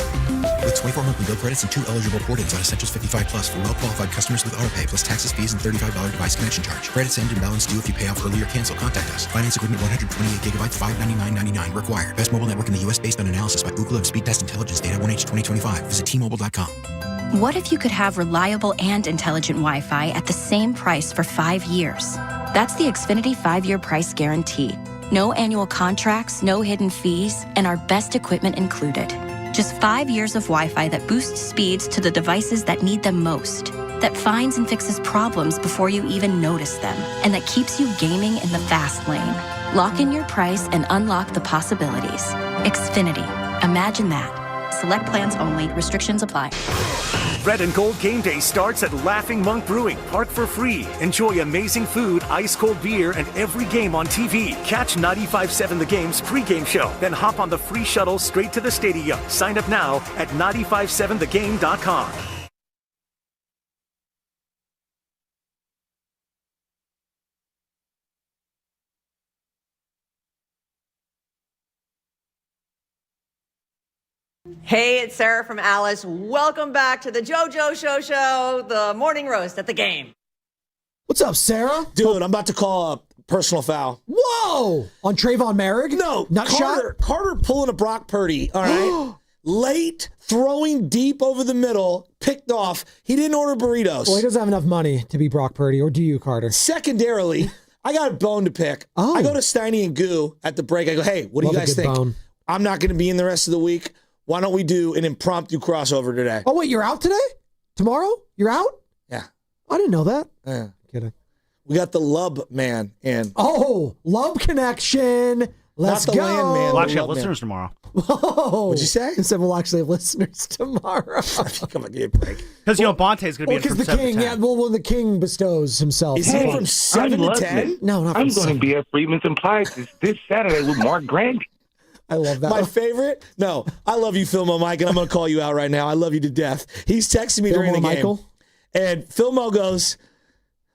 With 24 monthly bill credits and 2 eligible port-ins on Essentials 55 Plus for well-qualified customers with AutoPay plus taxes, fees, and $35 device connection charge. Credits end and balance due if you pay off early or cancel. Contact us. Finance agreement 128 gigabytes, $599.99 required. Best mobile network in the U.S. based on analysis by Ookla of Speed Test Intelligence data 1H 2025. Visit T-Mobile.com. What if you could have reliable and intelligent Wi-Fi at the same price for 5 years? That's the Xfinity 5-year price guarantee. No annual contracts, no hidden fees, and our best equipment included. Just 5 years of Wi-Fi that boosts speeds to the devices that need them most, that finds and fixes problems before you even notice them, and that keeps you gaming in the fast lane. Lock in your price and unlock the possibilities. Xfinity. Imagine that. Select plans only. Restrictions apply. Red and Gold Game Day starts at Laughing Monk Brewing. Park for free. Enjoy amazing food, ice-cold beer, and every game on TV. Catch 95.7 The Game's pregame show. Then hop on the free shuttle straight to the stadium. Sign up now at 957thegame.com. Hey, it's Sarah from Alice. Welcome back to the JoJo Show, the morning roast at the game. What's up, Sarah? Dude, I'm about to call a personal foul. Whoa! On Trayvon Merrick? No, Carter pulling a Brock Purdy, all right? Late, throwing deep over the middle, picked off. He didn't order burritos. Well, he doesn't have enough money to be Brock Purdy, or do you, Carter? Secondarily, I got a bone to pick. Oh. I go to Steiny and Goo at the break. I go, hey, what do you guys think? Bone. I'm not going to be in the rest of the week. Why don't we do an impromptu crossover today? Oh, wait, you're out today? Tomorrow? You're out? Yeah. I didn't know that. Yeah. Kidding. We got the Lub Man in. Oh, Lub Connection. Let's Not the go. Land Man. We'll actually have listeners tomorrow. Whoa. What'd you say? I said we'll actually have listeners tomorrow. Come on, give me a break. Because, Bonte's going to be in from the 7 king, to 10. when the king bestows himself. Is he from 7 to 10? No, not from I'm going 7. to be at Freedman's and Price's this Saturday with Mark Grandy. I love that. My favorite? No, I love you, Philmo Mike, and I'm going to call you out right now. I love you to death. He's texting me during the game. Michael? And Philmo goes,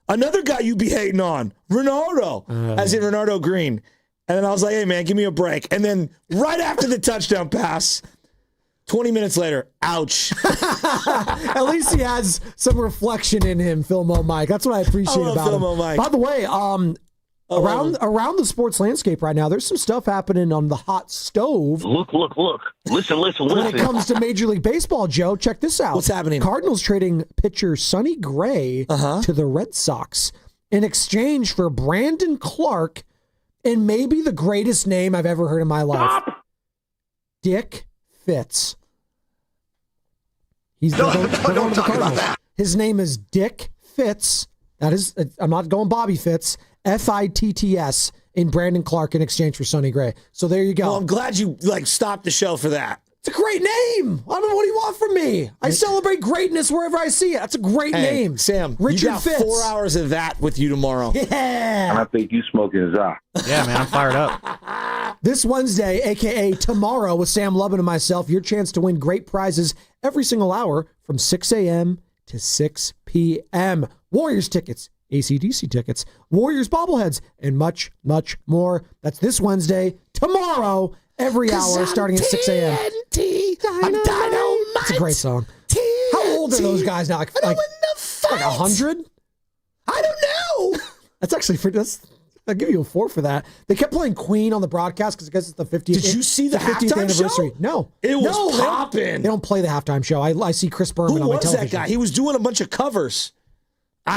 another guy you be hating on, Renardo, as in Renardo Green. And then I was like, hey, man, give me a break. And then right after the touchdown pass, 20 minutes later, ouch. At least he has some reflection in him, Philmo Mike. That's what I appreciate about Philmo him. Mike. By the way, around the sports landscape right now, there's some stuff happening on the hot stove. Look. Listen. When it comes to Major League Baseball, Joe, check this out. What's happening? Cardinals trading pitcher Sonny Gray to the Red Sox in exchange for Brandon Clark and maybe the greatest name I've ever heard in my life. Stop. Dick Fitz. Don't talk about that. His name is Dick Fitz. That is, I'm not going Bobby Fitz. Fitts in Brandon Clark in exchange for Sonny Gray. So there you go. Well, I'm glad you stopped the show for that. It's a great name. I don't know what do you want from me. I celebrate greatness wherever I see it. That's a great name. Sam, Richard you got Fitz. 4 hours of that with you tomorrow. Yeah. And I think you smoking za. Yeah, man, I'm fired up. This Wednesday, a.k.a. tomorrow, with Sam Lubin and myself, your chance to win great prizes every single hour from 6 a.m. to 6 p.m. Warriors tickets, AC/DC tickets, Warriors bobbleheads, and much, much more. That's this Wednesday, tomorrow, every hour, starting at 6 a.m. I'm Dynamite. It's a great song. How old are those guys now? Like 100? I don't know. That's actually I'll give you a 4 for that. They kept playing Queen on the broadcast because I guess it's the 50th. Did you see the 50th anniversary? Show? No. It was popping. They don't play the halftime show. I see Chris Berman on my television. Who was that guy? He was doing a bunch of covers.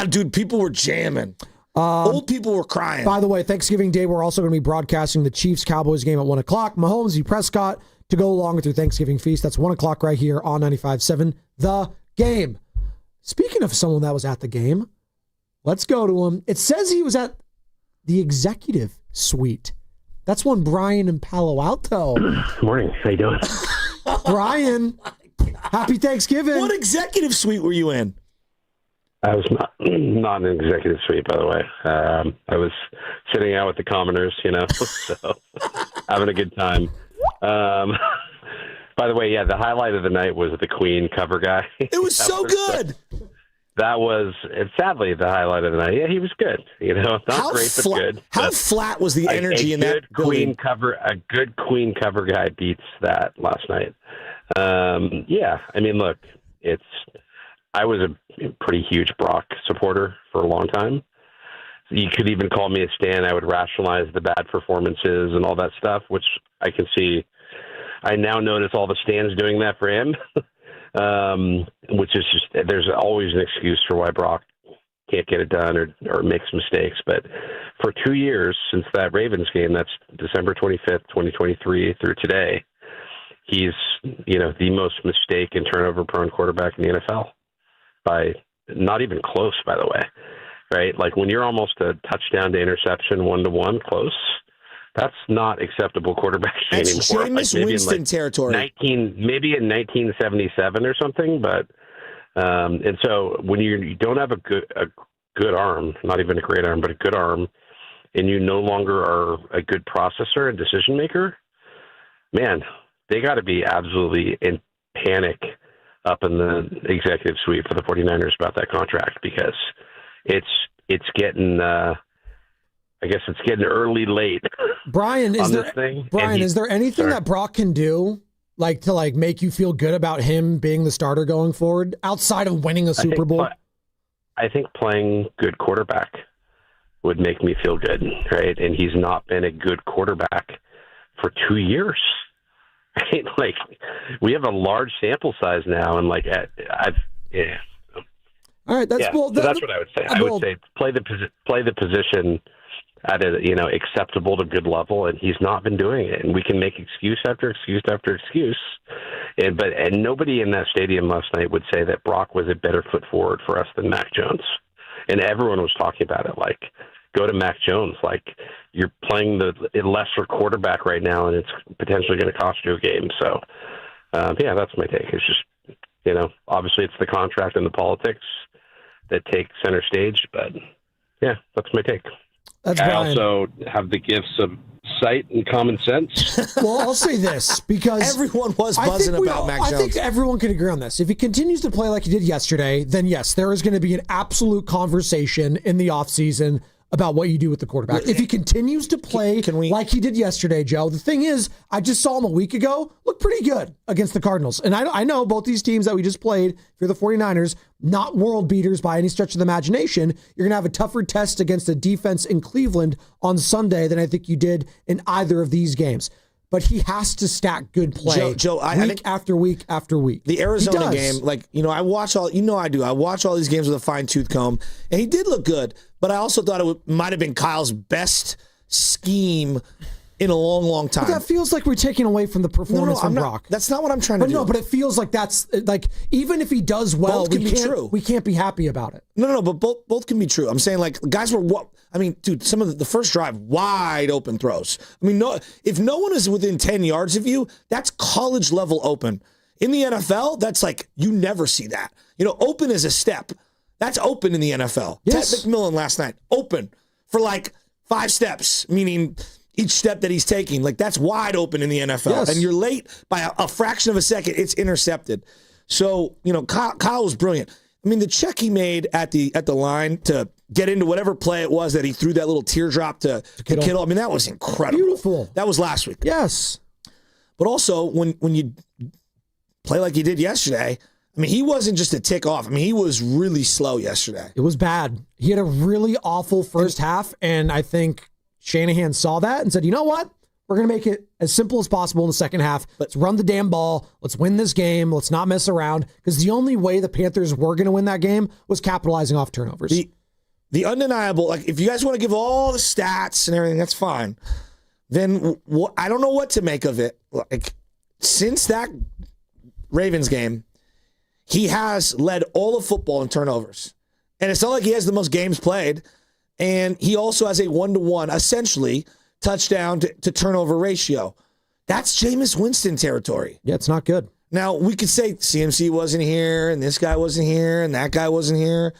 Dude, people were jamming. Old people were crying. By the way, Thanksgiving Day, we're also going to be broadcasting the Chiefs-Cowboys game at 1 o'clock. Mahomes v. Prescott to go along with your Thanksgiving feast. That's 1 o'clock right here on 95.7 The Game. Speaking of someone that was at the game, let's go to him. It says he was at the executive suite. That's one Brian in Palo Alto. Morning. How you doing? Brian, happy Thanksgiving. What executive suite were you in? I was not an executive suite, by the way. I was sitting out with the commoners, so having a good time. By the way, yeah, the highlight of the night was the Queen cover guy. It was so good. That was, sadly, the highlight of the night. Yeah, he was good. Not great, but good. How flat was the energy in that building? A good Queen cover guy beats that last night. Yeah, I mean, look, I was a pretty huge Brock supporter for a long time. You could even call me a stan. I would rationalize the bad performances and all that stuff, which I can see. I now notice all the stans doing that for him, which is just, there's always an excuse for why Brock can't get it done or makes mistakes. But for 2 years since that Ravens game, that's December 25th, 2023 through today, he's, the most mistake and turnover prone quarterback in the NFL. By not even close, by the way, right? Like when you're almost a touchdown to interception 1-to-1 close, that's not acceptable quarterbacking anymore. Jameis Winston territory. Maybe in 1977 or something, but and so when you don't have a good arm, not even a great arm, but a good arm, and you no longer are a good processor and decision maker, man, they got to be absolutely in panic up in the executive suite for the 49ers about that contract, because it's getting I guess it's getting late. Brian, is there anything that Brock can do to make you feel good about him being the starter going forward outside of winning a Super Bowl? I think playing good quarterback would make me feel good, right? And he's not been a good quarterback for 2 years. Right? Like, we have a large sample size now, and yeah. All right, that's so that's what I would say. I would say play the position at a acceptable to good level, and he's not been doing it. And we can make excuse after excuse after excuse, and nobody in that stadium last night would say that Brock was a better foot forward for us than Mac Jones, and everyone was talking about it. Like, go to Mac Jones. Like, you're playing the lesser quarterback right now, and it's potentially going to cost you a game. So, yeah, that's my take. It's just, obviously it's the contract and the politics that take center stage, but yeah, that's my take. I also have the gifts of sight and common sense. Well, I'll say this, because everyone was buzzing about Mac Jones. I think everyone can agree on this. If he continues to play like he did yesterday, then yes, there is going to be an absolute conversation in the offseason about what you do with the quarterback. If he continues to play like he did yesterday, Joe, the thing is, I just saw him a week ago look pretty good against the Cardinals. And I know both these teams that we just played, if you're the 49ers, not world beaters by any stretch of the imagination. You're going to have a tougher test against a defense in Cleveland on Sunday than I think you did in either of these games. But he has to stack good play Joe, I think after week after week. The Arizona game, I watch all, I do. I watch all these games with a fine-tooth comb, and he did look good. But I also thought it might have been Kyle's best scheme in a long, long time. But that feels like we're taking away from the performance from Brock. That's not what I'm trying to do. No, but it feels like that's like even if he does well, we can't be happy about it. No, but both can be true. I'm saying like guys were dude, some of the first drive wide open throws. I mean, if no one is within 10 yards of you, that's college level open. In the NFL, that's like you never see that. Open is a step. That's open in the NFL. Yes. Ted McMillan last night, open for like 5 steps, meaning each step that he's taking, like that's wide open in the NFL. Yes. And you're late by a fraction of a second, it's intercepted. So, Kyle was brilliant. I mean, the check he made at the line to get into whatever play it was that he threw that little teardrop to Kittle. I mean, that was incredible. Beautiful. That was last week. Yes. But also, when you play like he did yesterday, I mean, he wasn't just a tick off. I mean, he was really slow yesterday. It was bad. He had a really awful first half, and I think Shanahan saw that and said, you know what? We're going to make it as simple as possible in the second half. Let's run the damn ball. Let's win this game. Let's not mess around. Because the only way the Panthers were going to win that game was capitalizing off turnovers. The undeniable, like, if you guys want to give all the stats and everything, that's fine. Then I don't know what to make of it. Like, since that Ravens game, he has led all of football in turnovers. And it's not like he has the most games played. And he also has a 1-to-1, essentially, touchdown to turnover ratio. That's Jameis Winston territory. Yeah, it's not good. Now, we could say CMC wasn't here, and this guy wasn't here, and that guy wasn't here.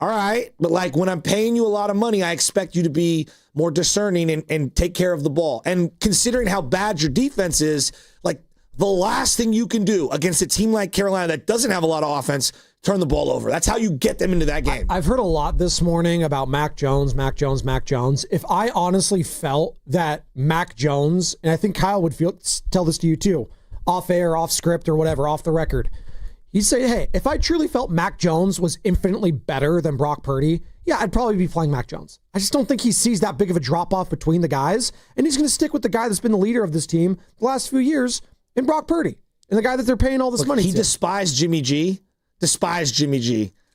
All right, but like when I'm paying you a lot of money, I expect you to be more discerning and take care of the ball. And considering how bad your defense is, like the last thing you can do against a team like Carolina that doesn't have a lot of offense, turn the ball over. That's how you get them into that game. I've heard a lot this morning about Mac Jones. If I honestly felt that Mac Jones, and I think Kyle would tell this to you too, off air, off script, or whatever, off the record, he'd say, hey, if I truly felt Mac Jones was infinitely better than Brock Purdy, yeah, I'd probably be playing Mac Jones. I just don't think he sees that big of a drop-off between the guys, and he's going to stick with the guy that's been the leader of this team the last few years in Brock Purdy, and the guy that they're paying all this money to. He despised Jimmy G.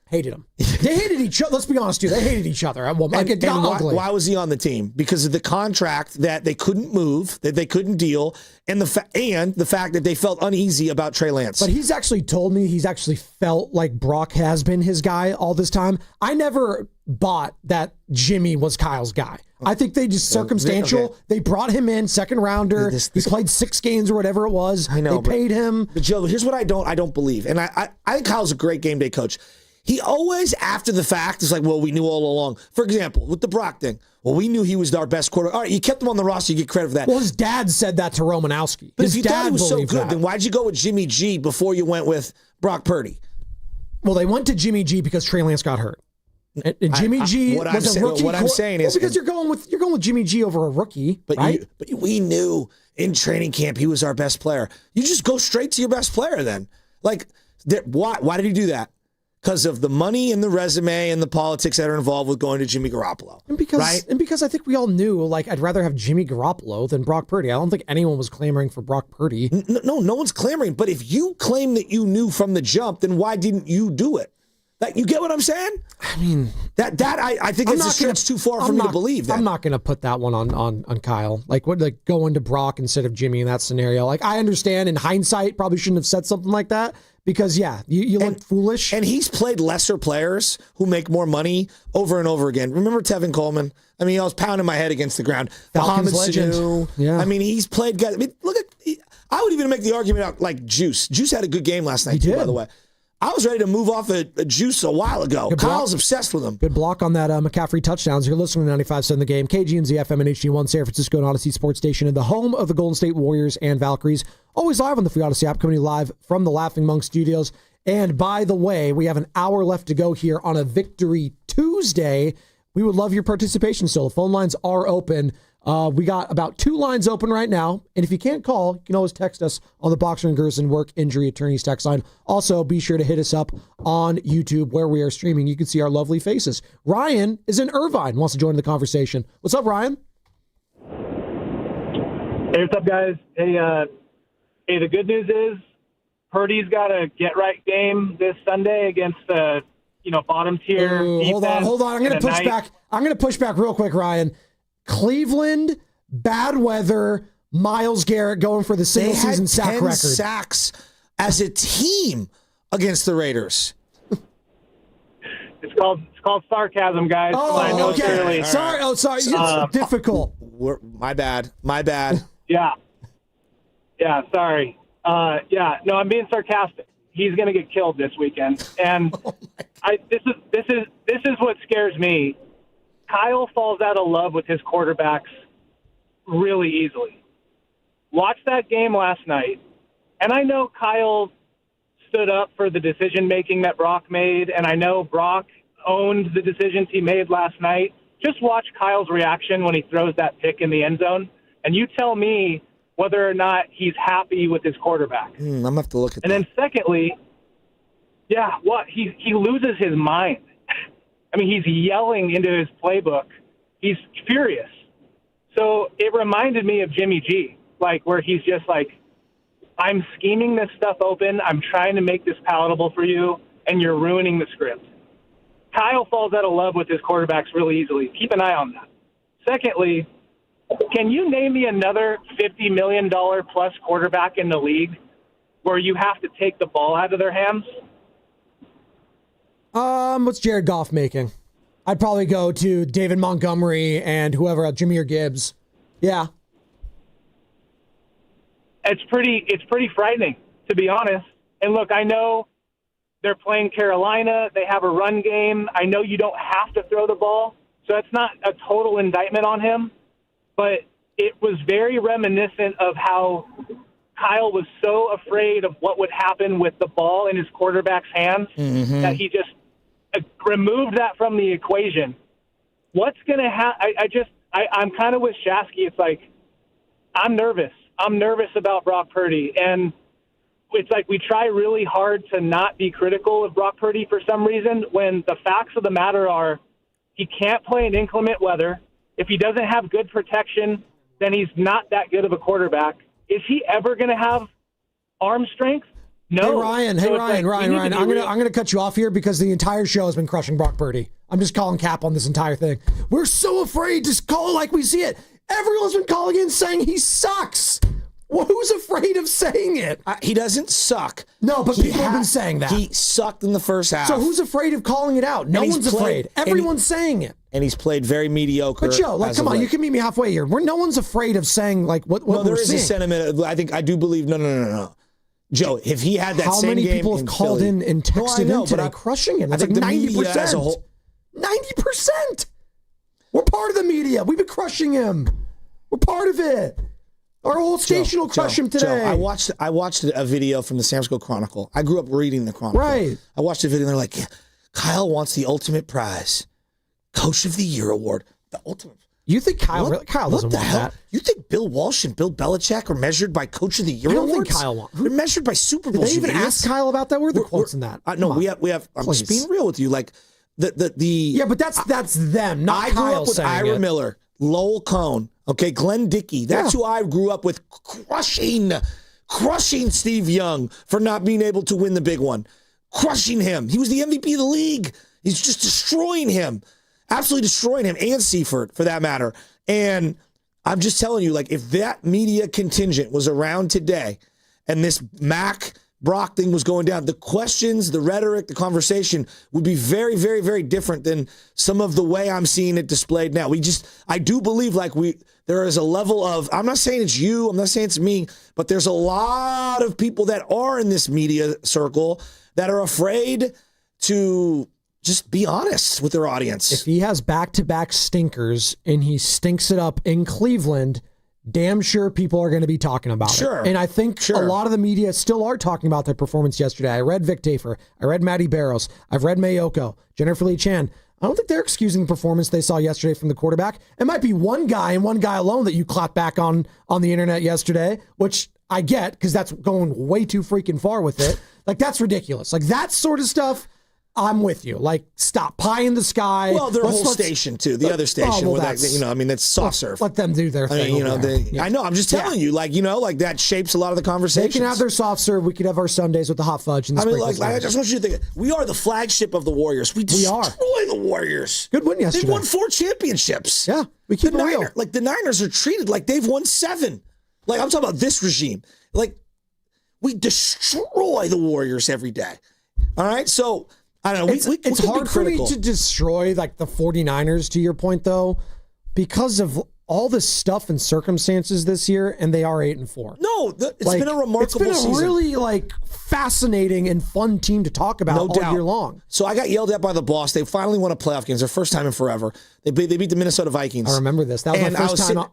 Hated him. They hated each other. Let's be honest, dude. They hated each other. Why was he on the team? Because of the contract that they couldn't move, that they couldn't deal, and the fact that they felt uneasy about Trey Lance. But he's actually told me he's actually felt like Brock has been his guy all this time. I never bought that Jimmy was Kyle's guy. I think they just circumstantial. Okay. They brought him in, second rounder. He played 6 games or whatever it was. I know. They paid him. But Joe, here's what I don't believe. And I think Kyle's a great game day coach. He always, after the fact, is like, well, we knew all along. For example, with the Brock thing, well, we knew he was our best quarterback. All right, you kept him on the roster, you get credit for that. Well, his dad said that to Romanowski. But if you thought he was so good, then why'd you go with Jimmy G before you went with Brock Purdy? Well, they went to Jimmy G because Trey Lance got hurt. And Jimmy G was a rookie. What I'm saying is because you're going with Jimmy G over a rookie, right? But we knew in training camp he was our best player. You just go straight to your best player then. Like, why did he do that? Because of the money and the resume and the politics that are involved with going to Jimmy Garoppolo. And because I think we all knew, like, I'd rather have Jimmy Garoppolo than Brock Purdy. I don't think anyone was clamoring for Brock Purdy. No one's clamoring. But if you claim that you knew from the jump, then why didn't you do it? Like, you get what I'm saying? I mean, I think it's a stretch too far for me to believe that. I'm not going to put that one on Kyle. Like going to Brock instead of Jimmy in that scenario. Like, I understand in hindsight, probably shouldn't have said something like that because, yeah, you look foolish. And he's played lesser players who make more money over and over again. Remember Tevin Coleman? I mean, I was pounding my head against the ground. Falcons legend. Sanu. Yeah. I mean, he's played guys. I mean, I would even make the argument out like Juice. Juice had a good game last night, too, by the way. I was ready to move off a Juice a while ago. Kyle's obsessed with him. Good block on that McCaffrey touchdowns. You're listening to 95.7 The Game. KGNZ FM and HD1 San Francisco and Odyssey Sports Station and the home of the Golden State Warriors and Valkyries. Always live on the free Odyssey app, coming live from the Laughing Monk Studios. And by the way, we have an hour left to go here on a Victory Tuesday. We would love your participation still. The phone lines are open. We got about 2 lines open right now. And if you can't call, you can always text us on the Boxer and Gerson Work Injury Attorneys text line. Also, be sure to hit us up on YouTube where we are streaming. You can see our lovely faces. Ryan is in Irvine, wants to join the conversation. What's up, Ryan? Hey, what's up, guys? Hey, the good news is Purdy's got a get-right game this Sunday against the bottom tier defense. Hold on. I'm going to push back. I'm going to push back real quick, Ryan. Cleveland bad weather, Myles Garrett going for the single season sack record. 10 sacks as a team against the Raiders. It's called sarcasm, guys. Oh, I know okay. it's early. Sorry. Oh, sorry. It's difficult. My bad. Yeah, sorry. No, I'm being sarcastic. He's going to get killed this weekend, and this is what scares me. Kyle falls out of love with his quarterbacks really easily. Watch that game last night, and I know Kyle stood up for the decision-making that Brock made, and I know Brock owned the decisions he made last night. Just watch Kyle's reaction when he throws that pick in the end zone, and you tell me whether or not he's happy with his quarterback. I'm going to have to look at that. And then secondly, he loses his mind. I mean, he's yelling into his playbook. He's furious. So it reminded me of Jimmy G, like where he's just like, I'm scheming this stuff open. I'm trying to make this palatable for you, and you're ruining the script. Kyle falls out of love with his quarterbacks really easily. Keep an eye on that. Secondly, can you name me another $50 million plus quarterback in the league where you have to take the ball out of their hands? What's Jared Goff making? I'd probably go to David Montgomery and whoever else, Jahmyr Gibbs. Yeah. It's pretty frightening, to be honest. And look, I know they're playing Carolina. They have a run game. I know you don't have to throw the ball, so that's not a total indictment on him. But it was very reminiscent of how Kyle was so afraid of what would happen with the ball in his quarterback's hands that he just removed that from the equation. What's going to happen? I'm kind of with Shasky. It's like, I'm nervous. I'm nervous about Brock Purdy. And it's like we try really hard to not be critical of Brock Purdy for some reason when the facts of the matter are he can't play in inclement weather. If he doesn't have good protection, then he's not that good of a quarterback. Is he ever going to have arm strength? No. Ryan. I'm gonna cut you off here because the entire show has been crushing Brock Purdy. I'm just calling cap on this entire thing. We're so afraid to call it like we see it. Everyone's been calling in saying he sucks. Well, who's afraid of saying it? He doesn't suck. No, but people have been saying that. He sucked in the first half. So who's afraid of calling it out? No one's afraid. Everyone's saying it. And he's played very mediocre. But Joe, come on, you can meet me halfway here. No one's afraid of saying like what we're seeing. No, there is a sentiment. I do believe. No. Joe, if he had that same game, how many people have called in and texted him today crushing it? That's like 90%. 90%. We're part of the media. We've been crushing him. We're part of it. Our whole station will crush him today. Joe, I watched a video from the San Francisco Chronicle. I grew up reading the Chronicle. Right. I watched a video and they're like, Kyle wants the ultimate prize. Coach of the Year award. The ultimate. You think Kyle doesn't want that? You think Bill Walsh and Bill Belichick are measured by Coach of the Year awards? I don't awards? think Kyle wants. They're measured by Super Bowls. Did they even ask Kyle about that? Where are the quotes in that? No, we have. I'm just being real with you. Like the. Yeah, but that's them. Not I Kyle grew up with Ira Miller, Lowell Cone. Okay, Glenn Dickey. That's who I grew up with, crushing Steve Young for not being able to win the big one. Crushing him. He was the MVP of the league. He's just destroying him. Absolutely destroying him, and Seifert, for that matter. And I'm just telling you, like, if that media contingent was around today and this Brock thing was going down, the questions, the rhetoric, the conversation would be very, very, very different than some of the way I'm seeing it displayed now. I do believe there is a level of, I'm not saying it's you, I'm not saying it's me, but there's a lot of people that are in this media circle that are afraid to just be honest with their audience. If he has back-to-back stinkers and he stinks it up in Cleveland, damn sure people are going to be talking about it. And I think a lot of the media still are talking about their performance yesterday. I read Vic Tafer. I read Matty Barrows. I've read Mayoko, Jennifer Lee Chan. I don't think they're excusing the performance they saw yesterday from the quarterback. It might be one guy and one guy alone that you clapped back on the internet yesterday, which I get because that's going way too freaking far with it. Like, that's ridiculous. Like, that sort of stuff, I'm with you. Like, stop. Pie in the sky. Well, their whole station, too. The other station. That's soft serve. Let them do their thing. I know. I'm just telling you, that shapes a lot of the conversations. They can have their soft serve. We could have our Sundays with the hot fudge and the sprinkles. I just want you to think, we are the flagship of the Warriors. We destroy the Warriors. Good win yesterday. They've won 4 championships. Yeah, we keep it real. Like, the Niners are treated like they've won 7. Like, I'm talking about this regime. Like, we destroy the Warriors every day. All right? So, I don't know. It's hard for me to destroy, like, the 49ers, to your point, though, because of all this stuff and circumstances this year, and they are 8-4. No, it's been a remarkable season. It's been a really, fascinating and fun team to talk about all year long. So I got yelled at by the boss. They finally won a playoff game. It's their first time in forever. They beat the Minnesota Vikings. I remember this. That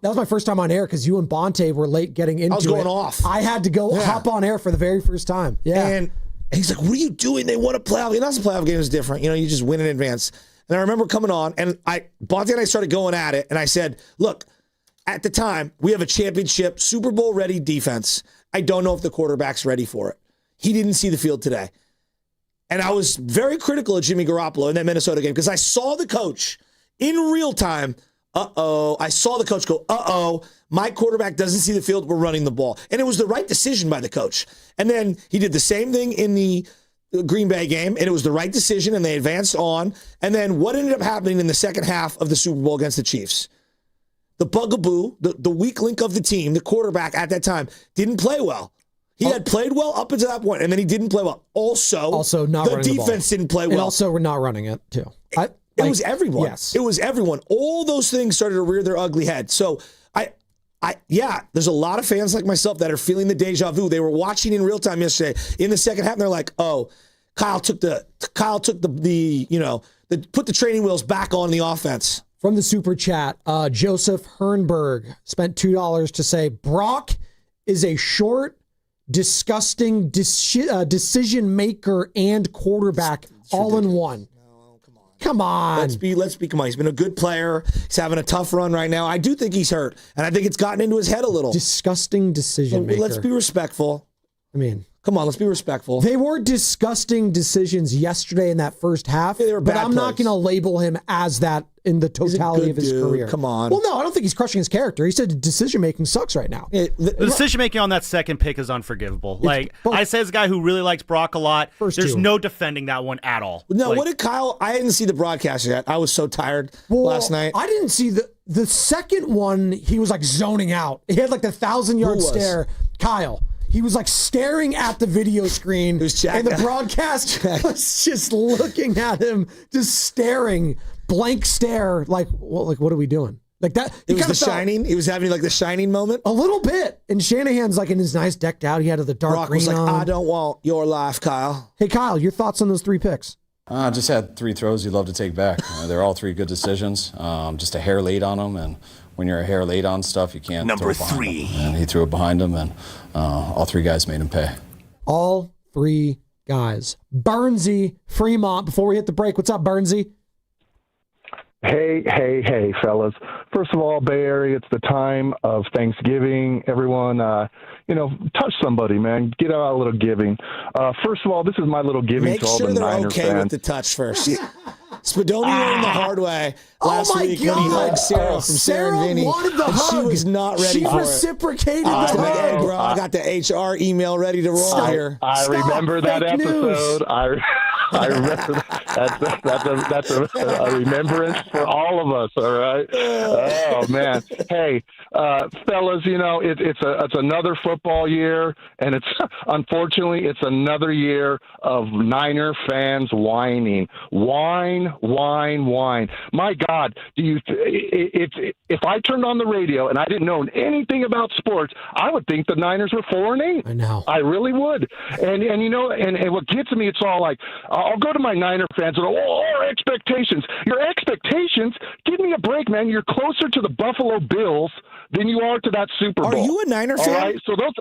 was my first time on air because you and Bonte were late getting into it. I was going off. I had to go hop on air for the very first time. Yeah. And he's like, what are you doing? They won a playoff game. That's a playoff game is different. You just win in advance. And I remember coming on, and Bonte and I started going at it, and I said, look, at the time, we have a championship, Super Bowl-ready defense. I don't know if the quarterback's ready for it. He didn't see the field today. And I was very critical of Jimmy Garoppolo in that Minnesota game because I saw the coach in real time, I saw the coach go, my quarterback doesn't see the field, we're running the ball. And it was the right decision by the coach. And then he did the same thing in the Green Bay game, and it was the right decision, and they advanced on. And then what ended up happening in the second half of the Super Bowl against the Chiefs? The bugaboo, the weak link of the team, the quarterback at that time, didn't play well. He had played well up until that point, and then he didn't play well. Also not the defense didn't play well. And also, we're not running it, too. It was everyone. Yes. It was everyone. All those things started to rear their ugly head. So, there's a lot of fans like myself that are feeling the deja vu. They were watching in real time yesterday. In the second half, and they're like, Kyle took the put the training wheels back on the offense. From the super chat, Joseph Hernberg spent $2 to say, Brock is a short, disgusting decision maker and quarterback all in one. No, come on. Come on. Let's be. Come on. He's been a good player. He's having a tough run right now. I do think he's hurt, and I think it's gotten into his head a little. Disgusting decision maker. Let's be respectful. Come on, let's be respectful. They were disgusting decisions yesterday in that first half, but I'm not going to label him as that in the totality of his career. Come on. Well, no, I don't think he's crushing his character. He said decision-making sucks right now. The decision-making on that second pick is unforgivable. I say as a guy who really likes Brock a lot, there's no defending that one at all. No, what did Kyle... I didn't see the broadcast yet. I was so tired last night. I didn't see the second one. He was zoning out. He had the 1,000-yard stare. Kyle. He was staring at the video screen, and the broadcast was just looking at him, just staring, blank stare. What are we doing? That. It was The Shining. He was having the Shining moment. A little bit. And Shanahan's in his nice decked out. He had the dark Brock green was on. I don't want your life, Kyle. Hey, Kyle, your thoughts on those 3 picks? Just had 3 throws you'd love to take back. They're all 3 good decisions. Just a hair late on them, and when you're a hair late on stuff, you can't throw it behind him. And he threw it behind him, and all 3 guys made him pay. All 3 guys. Burnsy, Fremont, before we hit the break. What's up, Burnsy? Hey, fellas. First of all, Bay Area, it's the time of Thanksgiving. Everyone, touch somebody, man. Get out a little giving. First of all, this is my little giving to all the Niner fans. Make sure they're okay with the touch first. Spadoni learned the hard way last week when he hugged Sarah from Sarah and Vinny. Wanted the hug. She was not ready for it. She reciprocated the hug. Hey, bro, I got the HR email ready to roll here. I remember that episode. I remember that. That's a remembrance for all of us. All right. Oh man. Hey, fellas, it's another football year, and unfortunately it's another year of Niner fans whining. Whine. My God, if I turned on the radio and I didn't know anything about sports, I would think the Niners were 4-8. I know. I really would. And what gets me, it's all I'll go to my Niner fans and our expectations. Your expectations? Give me a break, man. You're closer to the Buffalo Bills than you are to that Super Bowl. Are you a Niner fan? All right, so those.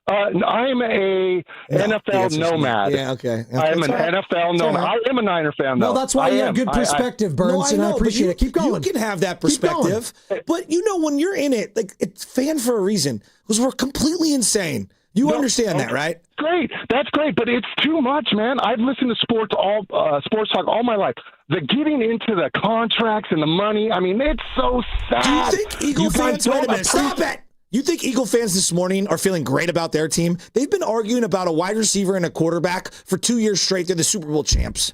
I'm a NFL nomad. Yeah, okay. I am an NFL nomad. I am a Niner fan, though. No, that's why you have good perspective, Burns, and I appreciate it. Keep going. You can have that perspective, but when you're in it, it's fan for a reason, because we're completely insane. You understand that, right? Great. That's great, but it's too much, man. I've listened to sports talk all my life. The getting into the contracts and the money, I mean, it's so sad. Do you think Eagle fans, wait a minute, stop it. You think Eagle fans this morning are feeling great about their team? They've been arguing about a wide receiver and a quarterback for 2 years straight. They're the Super Bowl champs.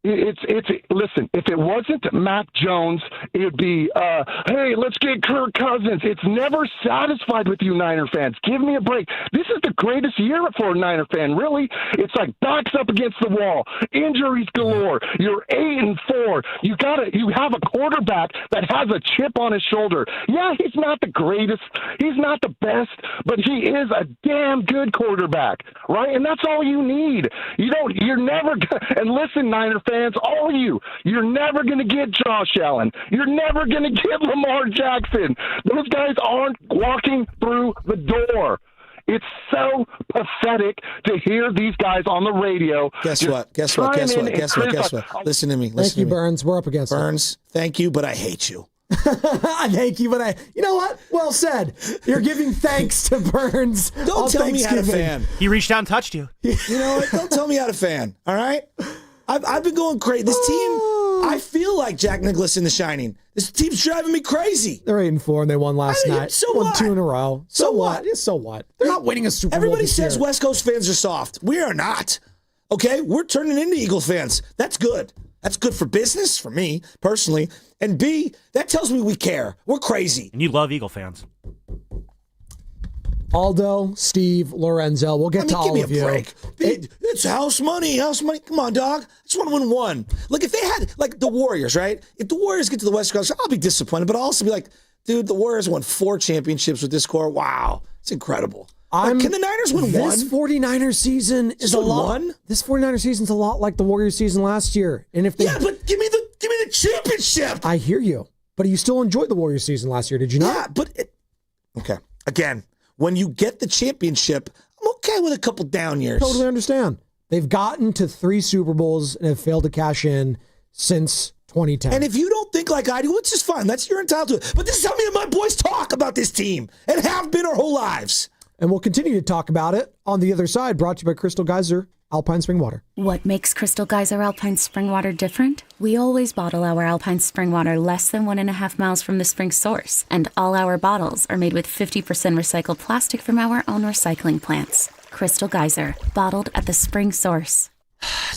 Listen, if it wasn't Mac Jones, it would be, hey, let's get Kirk Cousins. It's never satisfied with you Niner fans. Give me a break. This is the greatest year for a Niner fan, really. It's like backs up against the wall, injuries galore. You're 8-4. You have a quarterback that has a chip on his shoulder. Yeah, he's not the greatest. He's not the best, but he is a damn good quarterback, right? And that's all you need. You're never, and listen, Niner fans, all of you, you're never going to get Josh Allen. You're never going to get Lamar Jackson. Those guys aren't walking through the door. It's so pathetic to hear these guys on the radio. Guess what? Listen to me. Thank you, Burns. We're up against Burns, thank you, but I hate you. Thank you, but you know what? Well said. You're giving thanks to Burns. Don't tell me how to fan. He reached out and touched you. You know what? Don't tell me how to fan, all right? I've been going crazy. This team, I feel like Jack Nicklaus in The Shining. This team's driving me crazy. They're 8-4 and they won last night. So won what? 2 in a row. So what? Yeah, so what? They're not winning a Super Bowl. Everybody this says year. West Coast fans are soft. We are not. Okay? We're turning into Eagle fans. That's good. That's good for business, for me, personally. And B, that tells me we care. We're crazy. And you love Eagle fans. Aldo, Steve, Lorenzo. We'll get to all of you. Break. It's house money. Come on, dog. I just want to win one. Like, if they had, like, the Warriors, right? If the Warriors get to the West Coast, I'll be disappointed, but I'll also be like, dude, the Warriors won 4 championships with this core. Wow. It's incredible. Can the Niners win one? This 49ers season is a lot. This 49ers season's a lot like the Warriors season last year. And if they, but give me the championship. I hear you. But you still enjoyed the Warriors season last year, did you not? Yeah, but okay. Again, when you get the championship, I'm okay with a couple down years. Totally understand. They've gotten to 3 Super Bowls and have failed to cash in since 2010. And if you don't think like I do, which is fine. You're entitled to it. But this is how me and my boys talk about this team and have been our whole lives. And we'll continue to talk about it on the other side, brought to you by Crystal Geyser Alpine Spring Water. What makes Crystal Geyser Alpine Spring Water different? We always bottle our Alpine Spring Water less than 1.5 miles from the spring source, and all our bottles are made with 50% recycled plastic from our own recycling plants. Crystal Geyser, bottled at the spring source.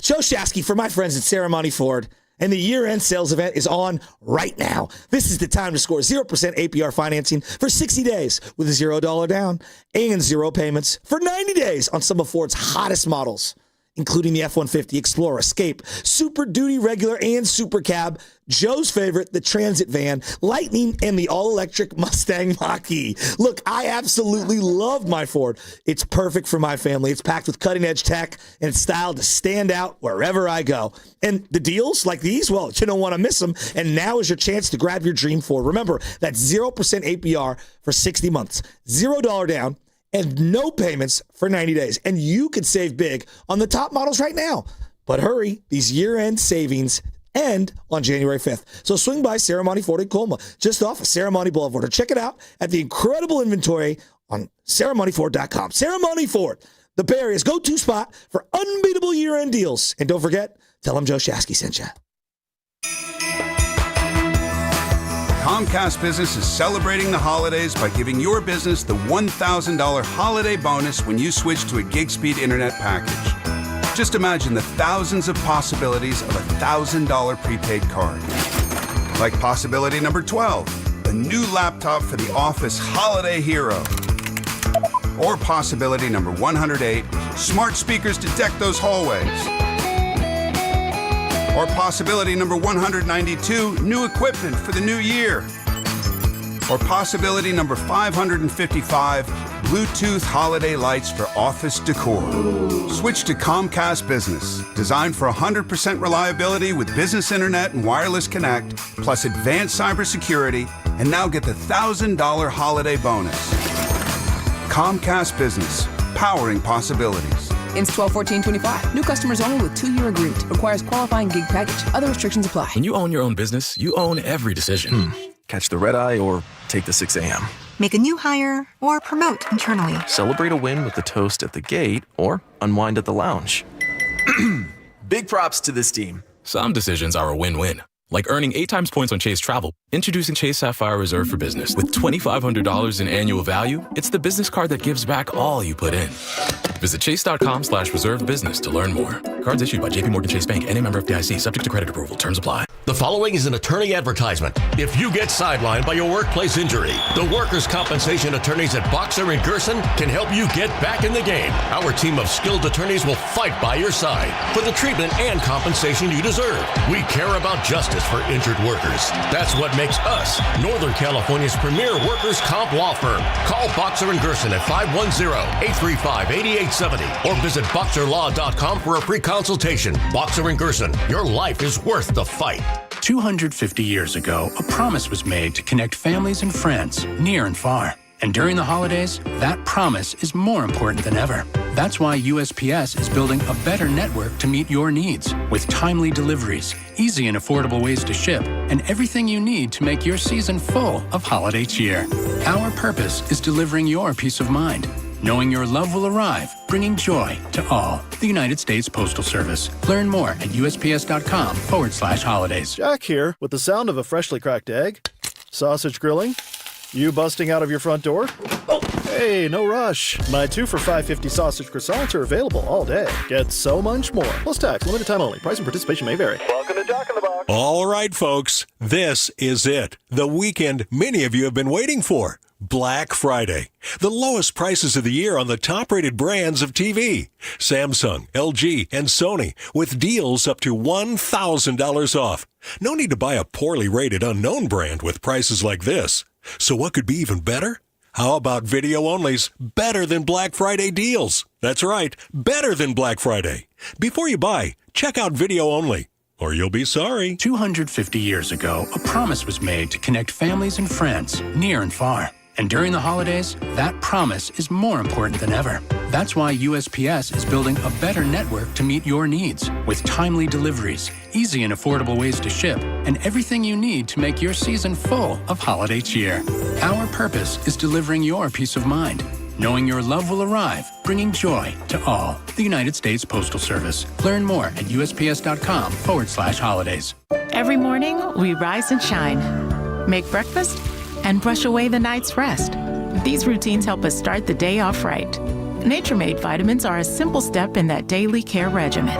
Joe Shasky for my friends at Ceremony Ford. And the year-end sales event is on right now. This is the time to score 0% APR financing for 60 days with a $0 down and 0 payments for 90 days on some of Ford's hottest models, including the F-150, Explorer, Escape, Super Duty Regular, and Super Cab, Joe's favorite, the Transit Van, Lightning, and the all-electric Mustang Mach-E. Look, I absolutely love my Ford. It's perfect for my family. It's packed with cutting-edge tech, and it's styled to stand out wherever I go. And the deals like these, well, you don't want to miss them. And now is your chance to grab your dream Ford. Remember, that's 0% APR for 60 months, $0 down, and no payments for 90 days. And you could save big on the top models right now. But hurry, these year-end savings end on January 5th. So swing by Ceremony Ford in Colma, just off of Ceremony Boulevard, or check it out at the incredible inventory on ceremonyford.com. Ceremony Ford, the Bay Area's go-to spot for unbeatable year-end deals. And don't forget, tell them Joe Shasky sent you. Comcast Business is celebrating the holidays by giving your business the $1,000 holiday bonus when you switch to a gig speed internet package. Just imagine the thousands of possibilities of a $1,000 prepaid card. Like possibility number 12, a new laptop for the office holiday hero. Or possibility number 108, smart speakers to deck those hallways. Or possibility number 192, new equipment for the new year. Or possibility number 555, Bluetooth holiday lights for office decor. Switch to Comcast Business, designed for 100% reliability with business internet and wireless connect, plus advanced cybersecurity, and now get the $1,000 holiday bonus. Comcast Business, powering possibilities. Ends 12/14/25. New customers only with 2-year agreement. Requires qualifying gig package. Other restrictions apply. When you own your own business, you own every decision. catch the red eye, or take the 6 a.m. Make a new hire or promote internally. Celebrate a win with the toast at the gate, or unwind at the lounge. Big props to this team. Some decisions are a win-win. Like earning 8 times points on Chase Travel. Introducing Chase Sapphire Reserve for Business. With $2,500 in annual value, it's the business card that gives back all you put in. Visit chase.com/reserve business to learn more. Cards issued by JPMorgan Chase Bank and a member of FDIC, subject to credit approval. Terms apply. The following is an attorney advertisement. If you get sidelined by your workplace injury, the workers' compensation attorneys at Boxer & Gerson can help you get back in the game. Our team of skilled attorneys will fight by your side for the treatment and compensation you deserve. We care about justice for injured workers. That's what makes us Northern California's premier workers' comp law firm. Call Boxer & Gerson at 510-835-8870 or visit boxerlaw.com for a free consultation. Boxer & Gerson, your life is worth the fight. 250 years ago, a promise was made to connect families and friends near and far. And during the holidays, that promise is more important than ever. That's why USPS is building a better network to meet your needs with timely deliveries, easy and affordable ways to ship, and everything you need to make your season full of holiday cheer. Our purpose is delivering your peace of mind, knowing your love will arrive, bringing joy to all. The United States Postal Service. Learn more at USPS.com/holidays. Jack here with the sound of a freshly cracked egg, sausage grilling, you busting out of your front door? Oh, hey, no rush. My 2 for $5.50 sausage croissants are available all day. Get so much more. Plus tax, limited time only. Price and participation may vary. Welcome to Jack in the Box. All right, folks. This is it. The weekend many of you have been waiting for. Black Friday. The lowest prices of the year on the top-rated brands of TV. Samsung, LG, and Sony with deals up to $1,000 off. No need to buy a poorly rated unknown brand with prices like this. So what could be even better? How about video-only's better than Black Friday deals? That's right, better than Black Friday. Before you buy, check out video-only, or you'll be sorry. 250 years ago, a promise was made to connect families and friends near and far. And during the holidays, that promise is more important than ever. That's why USPS is building a better network to meet your needs with timely deliveries, easy and affordable ways to ship, and everything you need to make your season full of holiday cheer. Our purpose is delivering your peace of mind, knowing your love will arrive, bringing joy to all. The United States Postal Service. Learn more at USPS.com/holidays. Every morning, we rise and shine, make breakfast, and brush away the night's rest. These routines help us start the day off right. Nature-Made vitamins are a simple step in that daily care regimen.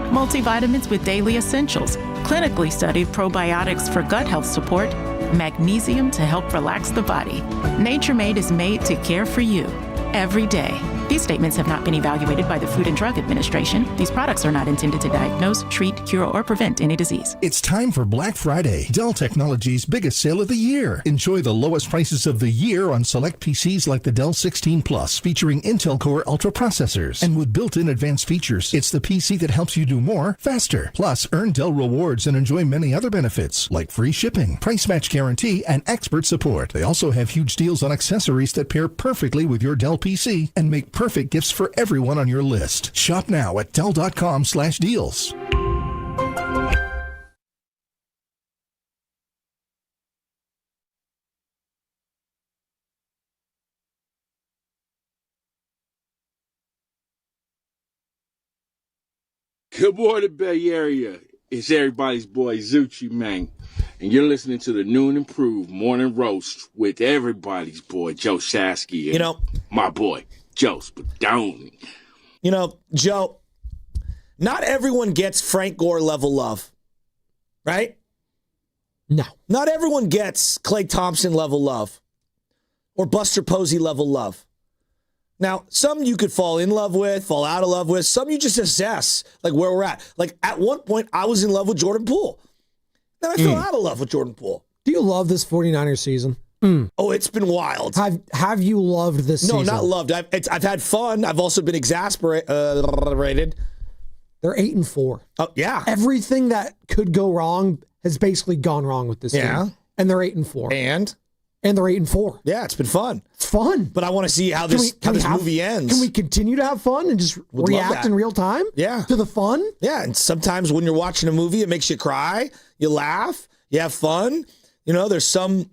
Multivitamins with daily essentials, clinically studied probiotics for gut health support, magnesium to help relax the body. Nature-Made is made to care for you every day. These statements have not been evaluated by the Food and Drug Administration. These products are not intended to diagnose, treat, cure, or prevent any disease. It's time for Black Friday, Dell Technologies' biggest sale of the year. Enjoy the lowest prices of the year on select PCs like the Dell 16 Plus, featuring Intel Core Ultra processors. And with built-in advanced features, it's the PC that helps you do more, faster. Plus, earn Dell rewards and enjoy many other benefits, like free shipping, price match guarantee, and expert support. They also have huge deals on accessories that pair perfectly with your Dell PC and make perfect gifts for everyone on your list. Shop now at Dell.com/deals. Good morning, Bay Area. It's everybody's boy, Zucci, man. And you're listening to the new and improved Morning Roast with everybody's boy, Joe Shasky. And my boy, Joe Spadoni. You know, Joe, not everyone gets Frank Gore level love, right? No. Not everyone gets Klay Thompson level love or Buster Posey level love. Now, some you could fall in love with, fall out of love with. Some you just assess, like where we're at. Like at one point, I was in love with Jordan Poole. Then I fell out of love with Jordan Poole. Do you love this 49ers season? Oh, it's been wild. Have you loved this season? No, not loved. I've had fun. I've also been exasperated. They're 8-4. Oh, yeah. Everything that could go wrong has basically gone wrong with this team. And they're 8-4. And they're 8-4. Yeah, it's been fun. It's fun. But I want to see how this movie ends. Can we continue to have fun and just react in real time? Yeah. To the fun? Yeah, and sometimes when you're watching a movie, it makes you cry, you laugh, you have fun. You know, there's some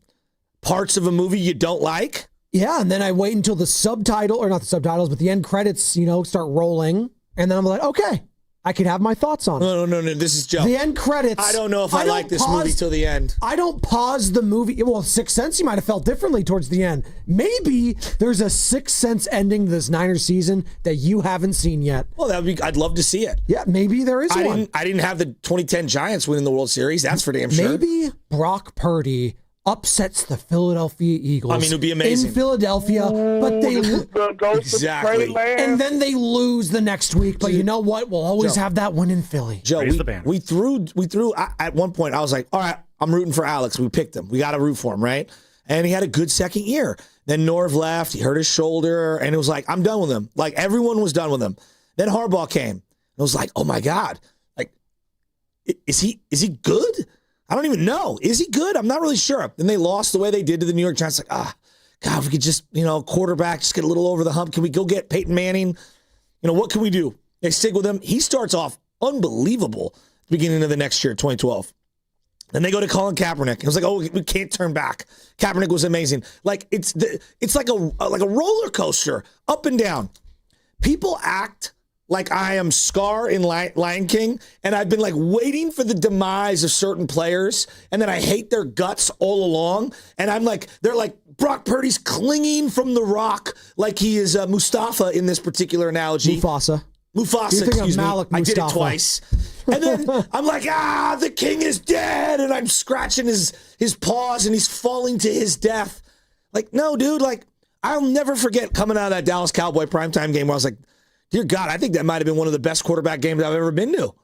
parts of a movie you don't like. Yeah, and then I wait until the subtitle, or not the subtitles, but the end credits, start rolling, and then I'm like, okay, I can have my thoughts on it. No, this is Joe. The end credits. I don't know if I like this movie till the end. I don't pause the movie. Well, Sixth Sense, you might have felt differently towards the end. Maybe there's a Sixth Sense ending to this Niners season that you haven't seen yet. Well, I'd love to see it. Yeah, maybe there is one. I didn't have the 2010 Giants winning the World Series. That's for damn sure. Maybe Brock Purdy upsets the Philadelphia Eagles. I mean, it would be amazing. In Philadelphia, but they exactly. And then they lose the next week. But you know what? We'll always have that one in Philly. Joe, we threw at one point, I was like, all right, I'm rooting for Alex. We picked him. We got to root for him, right? And he had a good second year. Then Norv left. He hurt his shoulder. And it was like, I'm done with him. Like, everyone was done with him. Then Harbaugh came. And it was like, oh, my God. Like, is he good? I don't even know. Is he good? I'm not really sure. Then they lost the way they did to the New York Giants. Like, God, if we could just, quarterback, just get a little over the hump. Can we go get Peyton Manning? What can we do? They stick with him. He starts off unbelievable at the beginning of the next year, 2012. Then they go to Colin Kaepernick. It was like, oh, we can't turn back. Kaepernick was amazing. Like, it's like a roller coaster, up and down. People act like I am Scar in Lion King, and I've been like waiting for the demise of certain players, and then I hate their guts all along, and they're like, Brock Purdy's clinging from the rock like he is Mustafa in this particular analogy. Mufasa, excuse me. Malik I did it Mustafa. twice. And then I'm like, the king is dead, and I'm scratching his paws, and he's falling to his death. Like, no, dude, like, I'll never forget coming out of that Dallas Cowboy primetime game where I was like, dear God, I think that might have been one of the best quarterback games I've ever been to.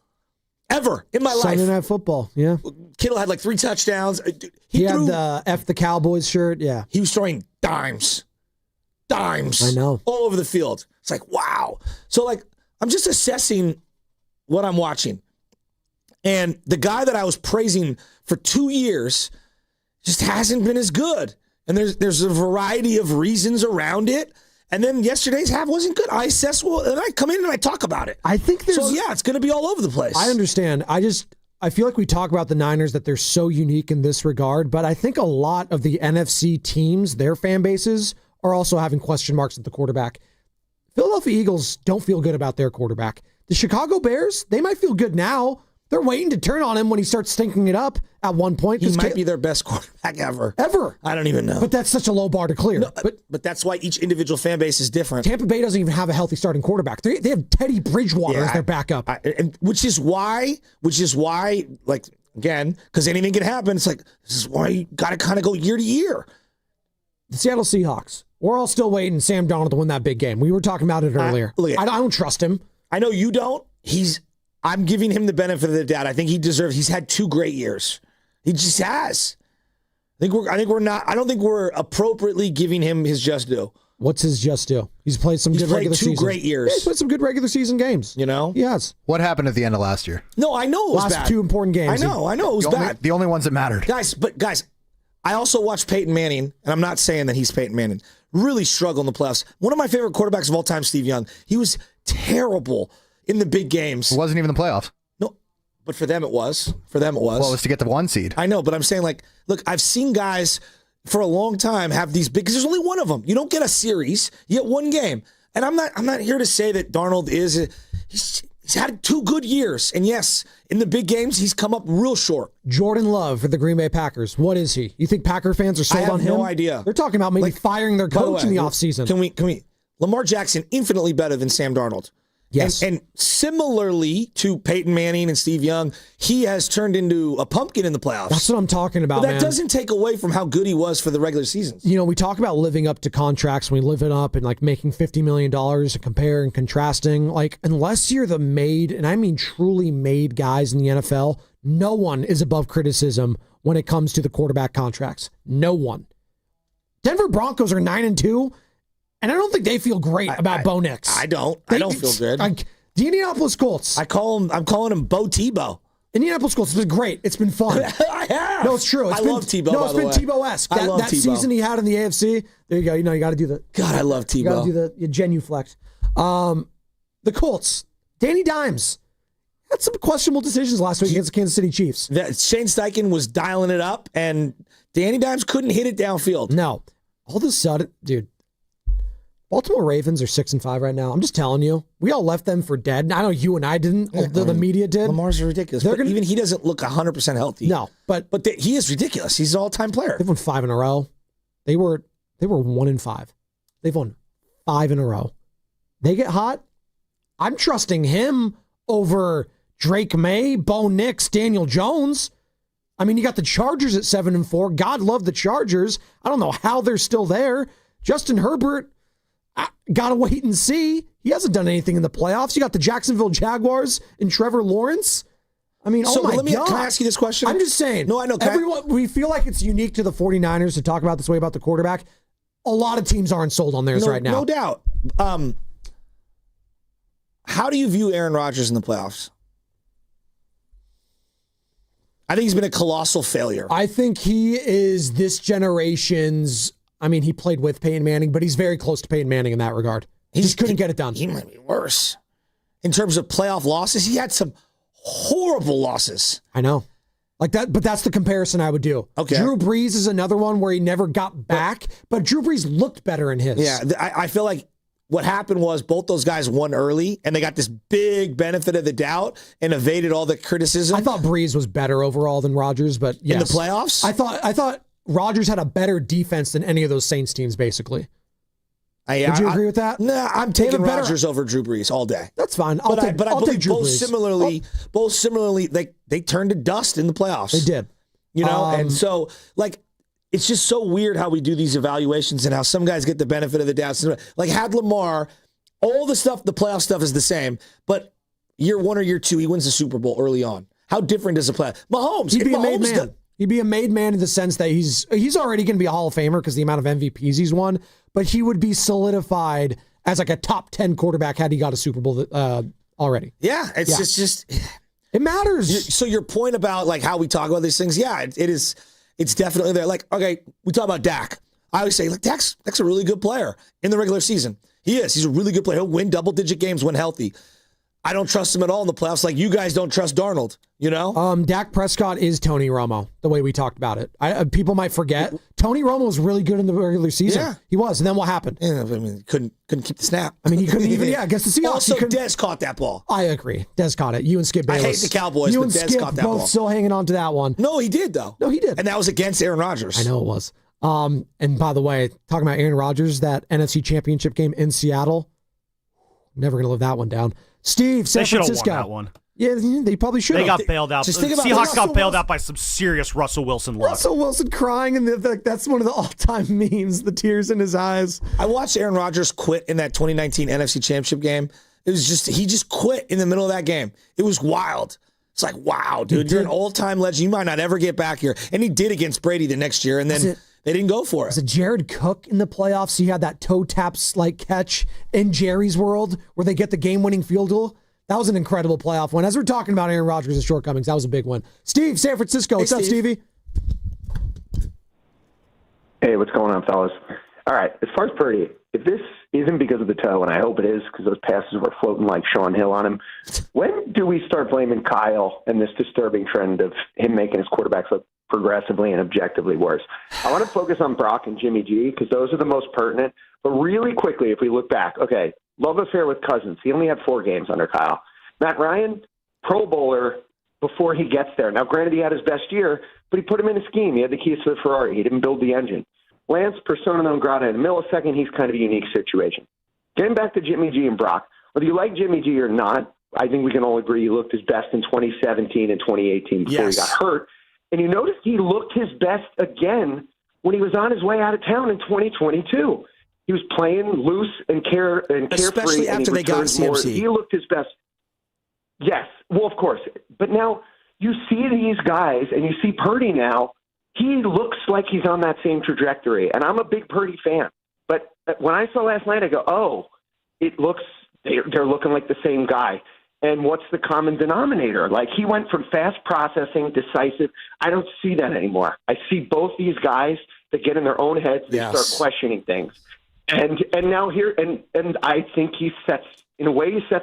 Ever in my life. Sunday Night Football, yeah. Kittle had like 3 touchdowns. He had the F the Cowboys shirt, yeah. He was throwing dimes. I know. All over the field. It's like, wow. So, like, I'm just assessing what I'm watching. And the guy that I was praising for 2 years just hasn't been as good. And there's a variety of reasons around it. And then yesterday's half wasn't good. I assess, and I come in and I talk about it. I think there's... So, yeah, it's going to be all over the place. I understand. I feel like we talk about the Niners that they're so unique in this regard, but I think a lot of the NFC teams, their fan bases, are also having question marks at the quarterback. Philadelphia Eagles don't feel good about their quarterback. The Chicago Bears, they might feel good now. They're waiting to turn on him when he starts stinking it up at one point. He might be their best quarterback ever. I don't even know. But that's such a low bar to clear. No, but that's why each individual fan base is different. Tampa Bay doesn't even have a healthy starting quarterback. They have Teddy Bridgewater as their backup. Which is why, like, again, because anything can happen. It's like, this is why you got to kind of go year to year. The Seattle Seahawks. We're all still waiting Sam Darnold to win that big game. We were talking about it earlier. I don't trust him. I know you don't. I'm giving him the benefit of the doubt. I think he deserves. He's had 2 great years. He just has. I don't think we're appropriately giving him his just due. What's his just due? He's played some good regular season. 2 great years. Yeah, he's played some good regular season games. Yes. What happened at the end of last year? No, I know it was bad. Last 2 important games. I know it was bad. The only ones that mattered. Guys, I also watched Peyton Manning, and I'm not saying that he's Peyton Manning, really struggle in the playoffs. One of my favorite quarterbacks of all time, Steve Young, he was terrible in the big games. It wasn't even the playoffs. No, but for them it was. Well, it was to get the 1 seed. I know, but I'm saying, like, look, I've seen guys for a long time have these big, because there's only one of them. You don't get a series, you get 1 game. And I'm not here to say that Darnold he's had 2 good years. And yes, in the big games, he's come up real short. Jordan Love for the Green Bay Packers. What is he? You think Packer fans are sold on him? I have no idea. They're talking about maybe firing their coach in the offseason. Can we? Lamar Jackson, infinitely better than Sam Darnold. Yes. And similarly to Peyton Manning and Steve Young, he has turned into a pumpkin in the playoffs. That's what I'm talking about, But that doesn't take away from how good he was for the regular seasons. We talk about living up to contracts. We live it up and like making $50 million and compare and contrasting. Like, unless you're the made, and I mean truly made guys in the NFL, no one is above criticism when it comes to the quarterback contracts. No one. Denver Broncos are 9-2. And I don't think they feel great about Bo Nix. I don't feel good. The Indianapolis Colts. I'm calling him Bo Tebow. Indianapolis Colts. It's been great. It's been fun. I have. No, it's true. I love Tebow. No, it's been Tebow-esque. That season he had in the AFC. There you go. You got to do the. God, I love Tebow. You got to do the genuflect. The Colts. Danny Dimes Had some questionable decisions last week against the Kansas City Chiefs. Shane Steichen was dialing it up, and Danny Dimes couldn't hit it downfield. No. All of a sudden, dude, Baltimore Ravens are 6-5 right now. I'm just telling you. We all left them for dead. I know you and I didn't, although the media did. Lamar's ridiculous. Even he doesn't look 100% healthy. No, but he is ridiculous. He's an all-time player. They've won 5 in a row. They were 1-5. They've won 5 in a row. They get hot. I'm trusting him over Drake May, Bo Nix, Daniel Jones. I mean, you got the Chargers at 7-4. God love the Chargers. I don't know how they're still there. Justin Herbert, gotta wait and see. He hasn't done anything in the playoffs. You got the Jacksonville Jaguars and Trevor Lawrence. I mean, so oh my God. Can I ask you this question? I'm just saying. No, I know. We feel like it's unique to the 49ers to talk about this way about the quarterback. A lot of teams aren't sold on theirs right now. No doubt. How do you view Aaron Rodgers in the playoffs? I think he's been a colossal failure. I think he is this generation's. I mean, he played with Peyton Manning, but he's very close to Peyton Manning in that regard. He just couldn't get it done. He might be worse. In terms of playoff losses, he had some horrible losses. I know. Like that, but that's the comparison I would do. Okay. Drew Brees is another one where he never got back, but Drew Brees looked better in his. Yeah, I feel like what happened was both those guys won early, and they got this big benefit of the doubt and evaded all the criticism. I thought Brees was better overall than Rodgers, but yes. In the playoffs? I thought Rodgers had a better defense than any of those Saints teams, basically. Would you agree with that? Nah, I'm taking Rodgers over Drew Brees all day. That's fine. But I believe Drew both Brees. similarly, they turned to dust in the playoffs. They did. You know, and so, like, it's just so weird how we do these evaluations and how some guys get the benefit of the doubt. Like, had Lamar, all the stuff, the playoff stuff is the same, but year 1 or year 2, he wins the Super Bowl early on. How different does a play? Mahomes, he'd be a made man. He'd be a made man in the sense that he's already going to be a Hall of Famer because the amount of MVPs he's won, but he would be solidified as like a top 10 quarterback had he got a Super Bowl already. Yeah, it's just it matters. So your point about like how we talk about these things, yeah, it is. It's definitely there. Like, okay, we talk about Dak. I always say, like, Dak's a really good player in the regular season. He is. He's a really good player. He'll win double-digit games when healthy. I don't trust him at all in the playoffs. Like you guys don't trust Darnold, you know? Dak Prescott is Tony Romo, the way we talked about it. People might forget. Tony Romo was really good in the regular season. Yeah. He was. And then what happened? Yeah, I mean, couldn't keep the snap. I mean, he couldn't even, against the Seahawks. Also, Dez caught that ball. I agree. Dez caught it. You and Skip Bayless. I hate the Cowboys, but Dez caught that ball. Both still hanging on to that one. No, he did, though. No, he did. And that was against Aaron Rodgers. I know it was. And by the way, talking about Aaron Rodgers, that NFC Championship game in Seattle, never going to live that one down. Steve, San Francisco. They should have won that one. Yeah, they probably should have. They got bailed out. The Seahawks got bailed out by some serious Russell Wilson luck. Russell Wilson crying, and that's one of the all-time memes, the tears in his eyes. I watched Aaron Rodgers quit in that 2019 NFC Championship game. It was just, he just quit in the middle of that game. It was wild. It's like, wow, dude, you're an all-time legend. You might not ever get back here. And he did against Brady the next year, and then they didn't go for it. Was it Jared Cook in the playoffs? He had that toe tap-like catch in Jerry's world where they get the game-winning field goal. That was an incredible playoff win. As we're talking about Aaron Rodgers' shortcomings, that was a big win. Steve, San Francisco. What's up, Stevie? Hey, what's going on, fellas? All right, as far as Purdy, if this isn't because of the toe, and I hope it is because those passes were floating like Sean Hill on him, when do we start blaming Kyle and this disturbing trend of him making his quarterbacks look progressively and objectively worse? I want to focus on Brock and Jimmy G because those are the most pertinent. But really quickly, if we look back, okay, love affair with Cousins. He only had 4 games under Kyle. Matt Ryan, Pro Bowler before he gets there. Now, granted, he had his best year, but he put him in a scheme. He had the keys to the Ferrari. He didn't build the engine. Lance, persona non grata in a millisecond, he's kind of a unique situation. Getting back to Jimmy G and Brock, whether you like Jimmy G or not, I think we can all agree he looked his best in 2017 and 2018 before he got hurt. And you notice he looked his best again when he was on his way out of town in 2022. He was playing loose and carefree. Especially after they got CMC. He looked his best. Yes. Well, of course. But now you see these guys, and you see Purdy now. He looks like he's on that same trajectory. And I'm a big Purdy fan. But when I saw last night, I go, oh, it looks they're looking like the same guy. And what's the common denominator? Like, he went from fast processing, decisive. I don't see that anymore. I see both these guys that get in their own heads. They start questioning things. And now here, and I think he sets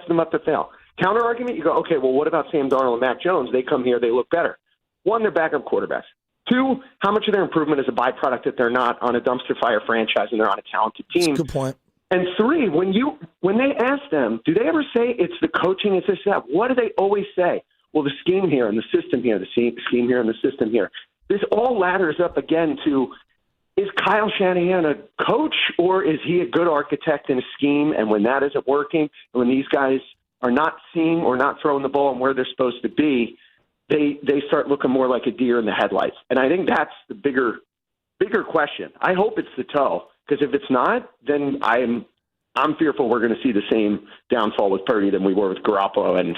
them up to fail. Counter argument, you go, okay, well, what about Sam Darnold and Mac Jones? They come here, they look better. One, they're backup quarterbacks. Two, how much of their improvement is a byproduct that they're not on a dumpster fire franchise and they're on a talented team? That's a good point. And three, when they ask them, do they ever say it's the coaching, it's this, that? What do they always say? Well, the scheme here and the system here, the scheme here and the system here. This all ladders up again to, is Kyle Shanahan a coach or is he a good architect in a scheme? And when that isn't working, and when these guys are not seeing or not throwing the ball and where they're supposed to be, they start looking more like a deer in the headlights. And I think that's the bigger question. I hope it's the toe, because if it's not, then I'm fearful we're going to see the same downfall with Purdy than we were with Garoppolo. And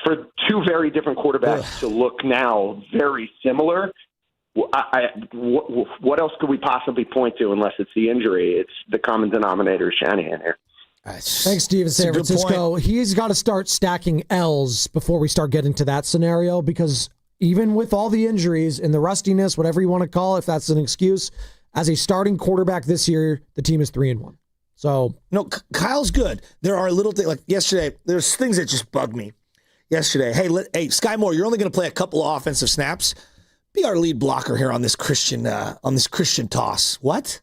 for two very different quarterbacks to look now very similar, what else could we possibly point to unless it's the injury? It's the common denominator, Shanahan here. Thanks, Steve in San Francisco. He's got to start stacking L's before we start getting to that scenario, because even with all the injuries and the rustiness, whatever you want to call it, if that's an excuse, as a starting quarterback this year, the team is 3-1. So no, Kyle's good. There are little things like yesterday. There's things that just bug me. Yesterday, hey, Sky Moore, you're only going to play a couple of offensive snaps. Be our lead blocker here on this Christian toss. What?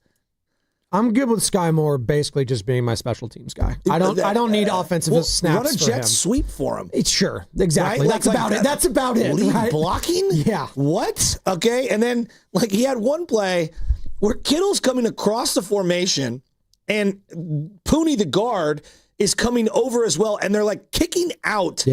I'm good with Sky Moore basically just being my special teams guy. I don't need offensive snaps. Run a jet sweep for him. It's sure, exactly. Right? That's about it. Lead right? blocking? Yeah. What? Okay, and then he had one play where Kittle's coming across the formation, and Pooney, the guard, is coming over as well, and they're kicking out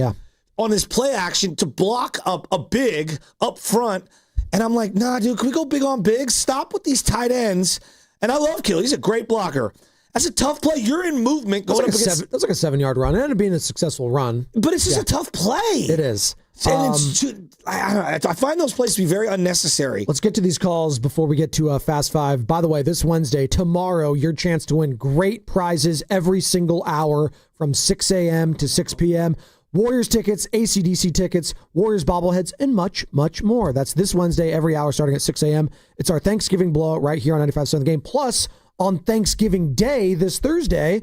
on this play action to block up a big up front. And I'm like, nah, dude, can we go big on big? Stop with these tight ends. And I love Kittle. He's a great blocker. That's a tough play. You're in movement. Going that's like a 7-yard run. It ended up being a successful run. But it's just a tough play. It is. And I find those plays to be very unnecessary. Let's get to these calls before we get to Fast Five. By the way, this Wednesday, tomorrow, your chance to win great prizes every single hour from 6 a.m. to 6 p.m. Warriors tickets, AC/DC tickets, Warriors bobbleheads, and much, much more. That's this Wednesday, every hour starting at 6 a.m. It's our Thanksgiving blowout right here on 95.7 The Game. Plus, on Thanksgiving Day, this Thursday,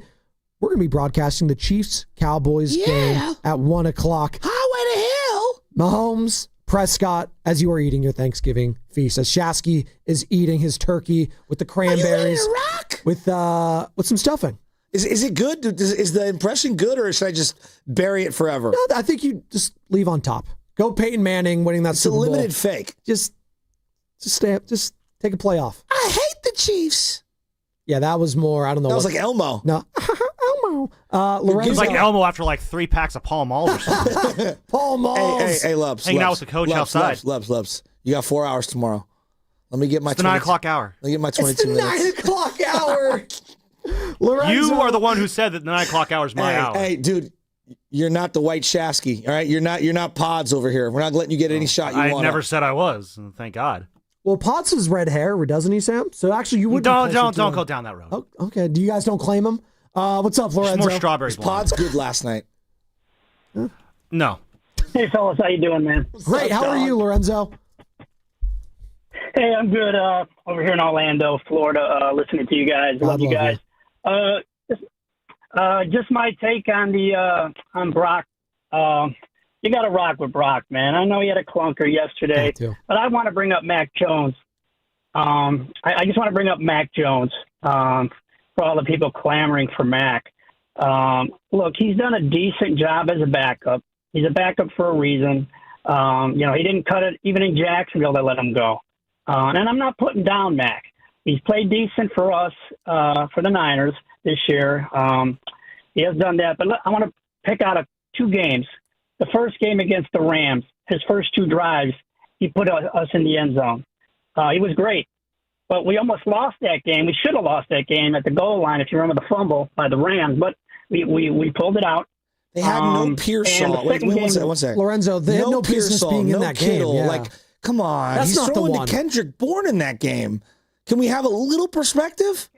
we're going to be broadcasting the Chiefs-Cowboys game at 1 o'clock. Highway to hell! Mahomes, Prescott, as you are eating your Thanksgiving feast, as Shasky is eating his turkey with the cranberries, with some stuffing. Is it good? Is the impression good, or should I just bury it forever? No, I think you just leave on top. Go Peyton Manning winning that Super Bowl. It's a limited fake. Just take a play off. I hate the Chiefs. Yeah, that was more, I don't know. That was like Elmo. No. Elmo. Lorenzo. It was like Elmo after 3 packs of Pall Mall or something. Pall Mall. Hey, Lubs. Hanging out with the coach outside. Lubs. You got 4 hours tomorrow. Let me get my. It's the 9 o'clock hour. Let me get my 22 minutes. It's the 9 o'clock hour. Lorenzo. You are the one who said that the 9 o'clock hour is my hour. Hey, dude, you're not the white Shasky, all right? You're not Pods over here. We're not letting you get any shot you want. I never said I was, thank God. Well, Potts has red hair, doesn't he, Sam? So actually, you wouldn't. Don't go down that road. Oh, okay. Do you guys don't claim him? What's up, Lorenzo? More strawberries. Pod's good last night. Huh? No. Hey, fellas, how you doing, man? Great. How are you, Lorenzo? Hey, I'm good. Over here in Orlando, Florida, listening to you guys. Love you guys. Just my take on Brock. You got to rock with Brock, man. I know he had a clunker yesterday, but I want to bring up Mac Jones. I just want to bring up Mac Jones for all the people clamoring for Mac. Look, he's done a decent job as a backup. He's a backup for a reason. He didn't cut it even in Jacksonville. They let him go. And I'm not putting down Mac. He's played decent for us, for the Niners this year. He has done that. But I want to pick out 2 games. The first game against the Rams, his first 2 drives, he put us in the end zone. He was great. But we almost lost that game. We should have lost that game at the goal line, if you remember the fumble by the Rams. But we pulled it out. They had no Pearsall. Wait, one second. Lorenzo, they had no business being in that Kittle. game. Yeah. Come on. That's He's not throwing the one. to Kendrick Bourne in that game. Can we have a little perspective?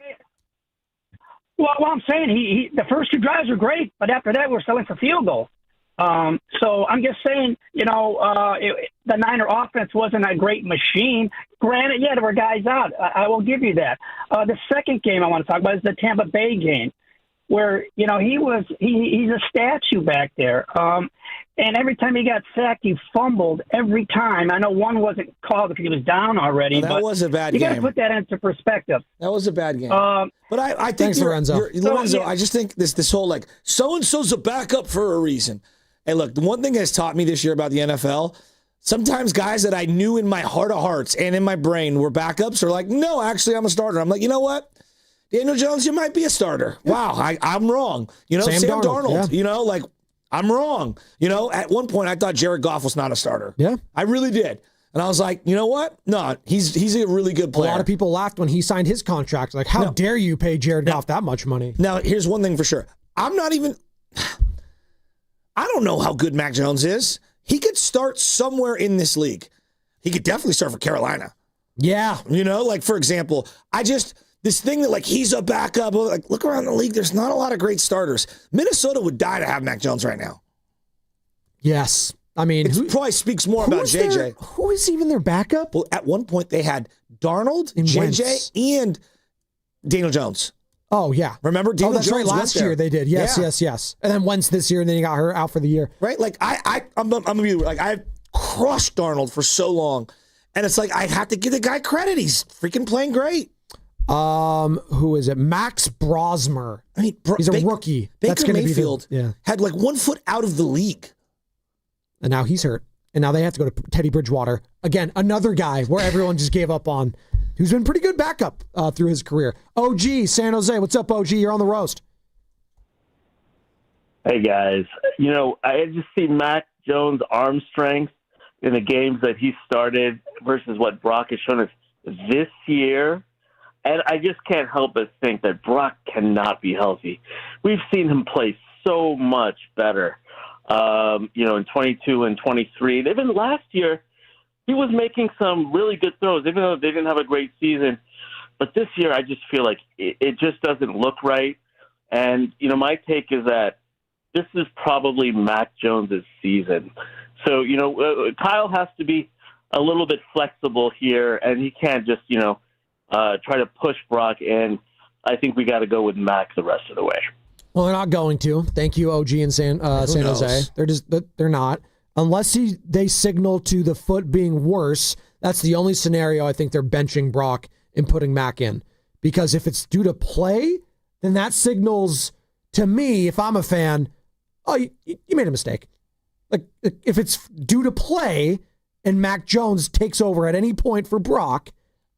Well, I'm saying he the first 2 drives were great, but after that we're selling for field goal. So I'm just saying, the Niner offense wasn't a great machine. Granted, there were guys out. I will give you that. The second game I want to talk about is the Tampa Bay game. where, he's a statue back there. And every time he got sacked, he fumbled every time. I know one wasn't called because he was down already. Well, that was a bad game. You got to game. put that into perspective. That was a bad game. But I think Thanks, Lorenzo. Lorenzo, I just think this whole so-and-so's a backup for a reason. Hey, look, the one thing that's taught me this year about the NFL, sometimes guys that I knew in my heart of hearts and in my brain were backups are like, no, actually, I'm a starter. I'm like, you know what? Daniel Jones, you might be a starter. Yeah. Wow, I'm wrong. Sam Darnold, yeah. I'm wrong. At one point, I thought Jared Goff was not a starter. Yeah. I really did. And I was like, you know what? No, he's a really good player. A lot of people laughed when he signed his contract. Like, how dare you pay Jared Goff that much money? Now, here's one thing for sure. I don't know how good Mac Jones is. He could start somewhere in this league. He could definitely start for Carolina. Yeah. For example, this thing that he's a backup, look around the league, there's not a lot of great starters. Minnesota would die to have Mac Jones right now. Yes. I mean, it probably speaks more about JJ. Who is even their backup? Well, at one point they had Darnold, and JJ, Wentz. And Daniel Jones. Oh, yeah. Remember? Daniel that's Jones right. Last year they did. Yes. And then Wentz this year, and then he got her out for the year. Right? I'm gonna be I've crushed Darnold for so long, and it's I have to give the guy credit. He's freaking playing great. Who is it? Max Brosmer. I mean, he's a rookie. That's Baker going to Mayfield be had 1 foot out of the league, and now he's hurt, and now they have to go to Teddy Bridgewater again. Another guy where everyone just gave up on, who's been pretty good backup through his career. OG San Jose, what's up, OG? You're on the roast. Hey guys, I just see Mac Jones' arm strength in the games that he started versus what Brock has shown us this year. And I just can't help but think that Brock cannot be healthy. We've seen him play so much better, in 22 and 23. Even last year, he was making some really good throws, even though they didn't have a great season. But this year, I just feel like it just doesn't look right. And, my take is that this is probably Mac Jones' season. So, Kyle has to be a little bit flexible here, and he can't just, try to push Brock, and I think we got to go with Mac the rest of the way. Well, they're not going to. Thank you, OG and San Jose. They're not. Unless they signal to the foot being worse, that's the only scenario I think they're benching Brock and putting Mac in. Because if it's due to play, then that signals to me, if I'm a fan, you made a mistake. If it's due to play and Mac Jones takes over at any point for Brock,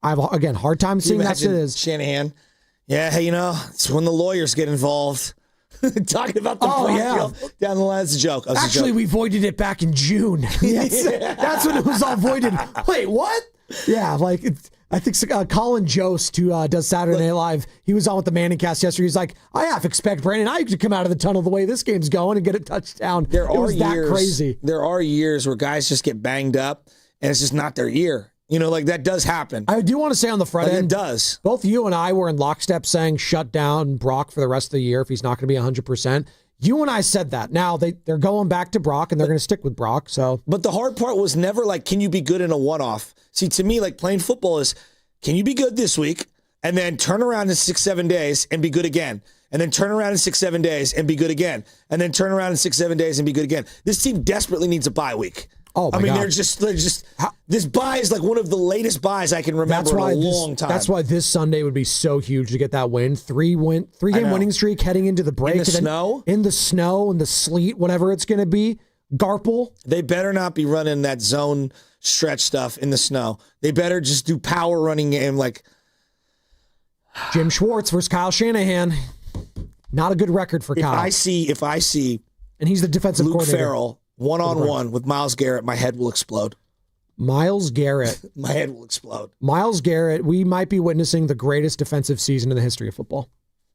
I have, again, hard time seeing that it is. Shanahan. Yeah, it's when the lawyers get involved. Talking about the down the line. It's a joke. Actually, we voided it back in June. That's when it was all voided. Wait, what? Yeah, I think Colin Jost, who does Saturday Night Live, he was on with the Manning Cast yesterday. He's like, I half expect Brandon Ayuk to come out of the tunnel the way this game's going and get a touchdown. It was that crazy. There are years where guys just get banged up, and it's just not their year. That does happen. I do want to say on the front end, it does. Both you and I were in lockstep saying shut down Brock for the rest of the year if he's not going to be 100%. You and I said that. Now they're going back to Brock, and they're going to stick with Brock. But the hard part was never can you be good in a one-off? See, to me, playing football is, can you be good this week and then turn around in 6-7 days and be good again? And then turn around in 6-7 days and be good again. And then turn around in 6-7 days and be good again. This team desperately needs a bye week. Oh, my God. They're just this bye is one of the latest buys I can remember in a long time. That's why this Sunday would be so huge to get that win. Three-game winning streak heading into the break. In the snow, in the sleet, whatever it's going to be. Garple. They better not be running that zone stretch stuff in the snow. They better just do power running game Jim Schwartz versus Kyle Shanahan. Not a good record for Kyle. If I see, and he's the defensive Luke coordinator. Farrell one-on-one with Myles Garrett, my head will explode. Myles Garrett. My head will explode. Myles Garrett, we might be witnessing the greatest defensive season in the history of football.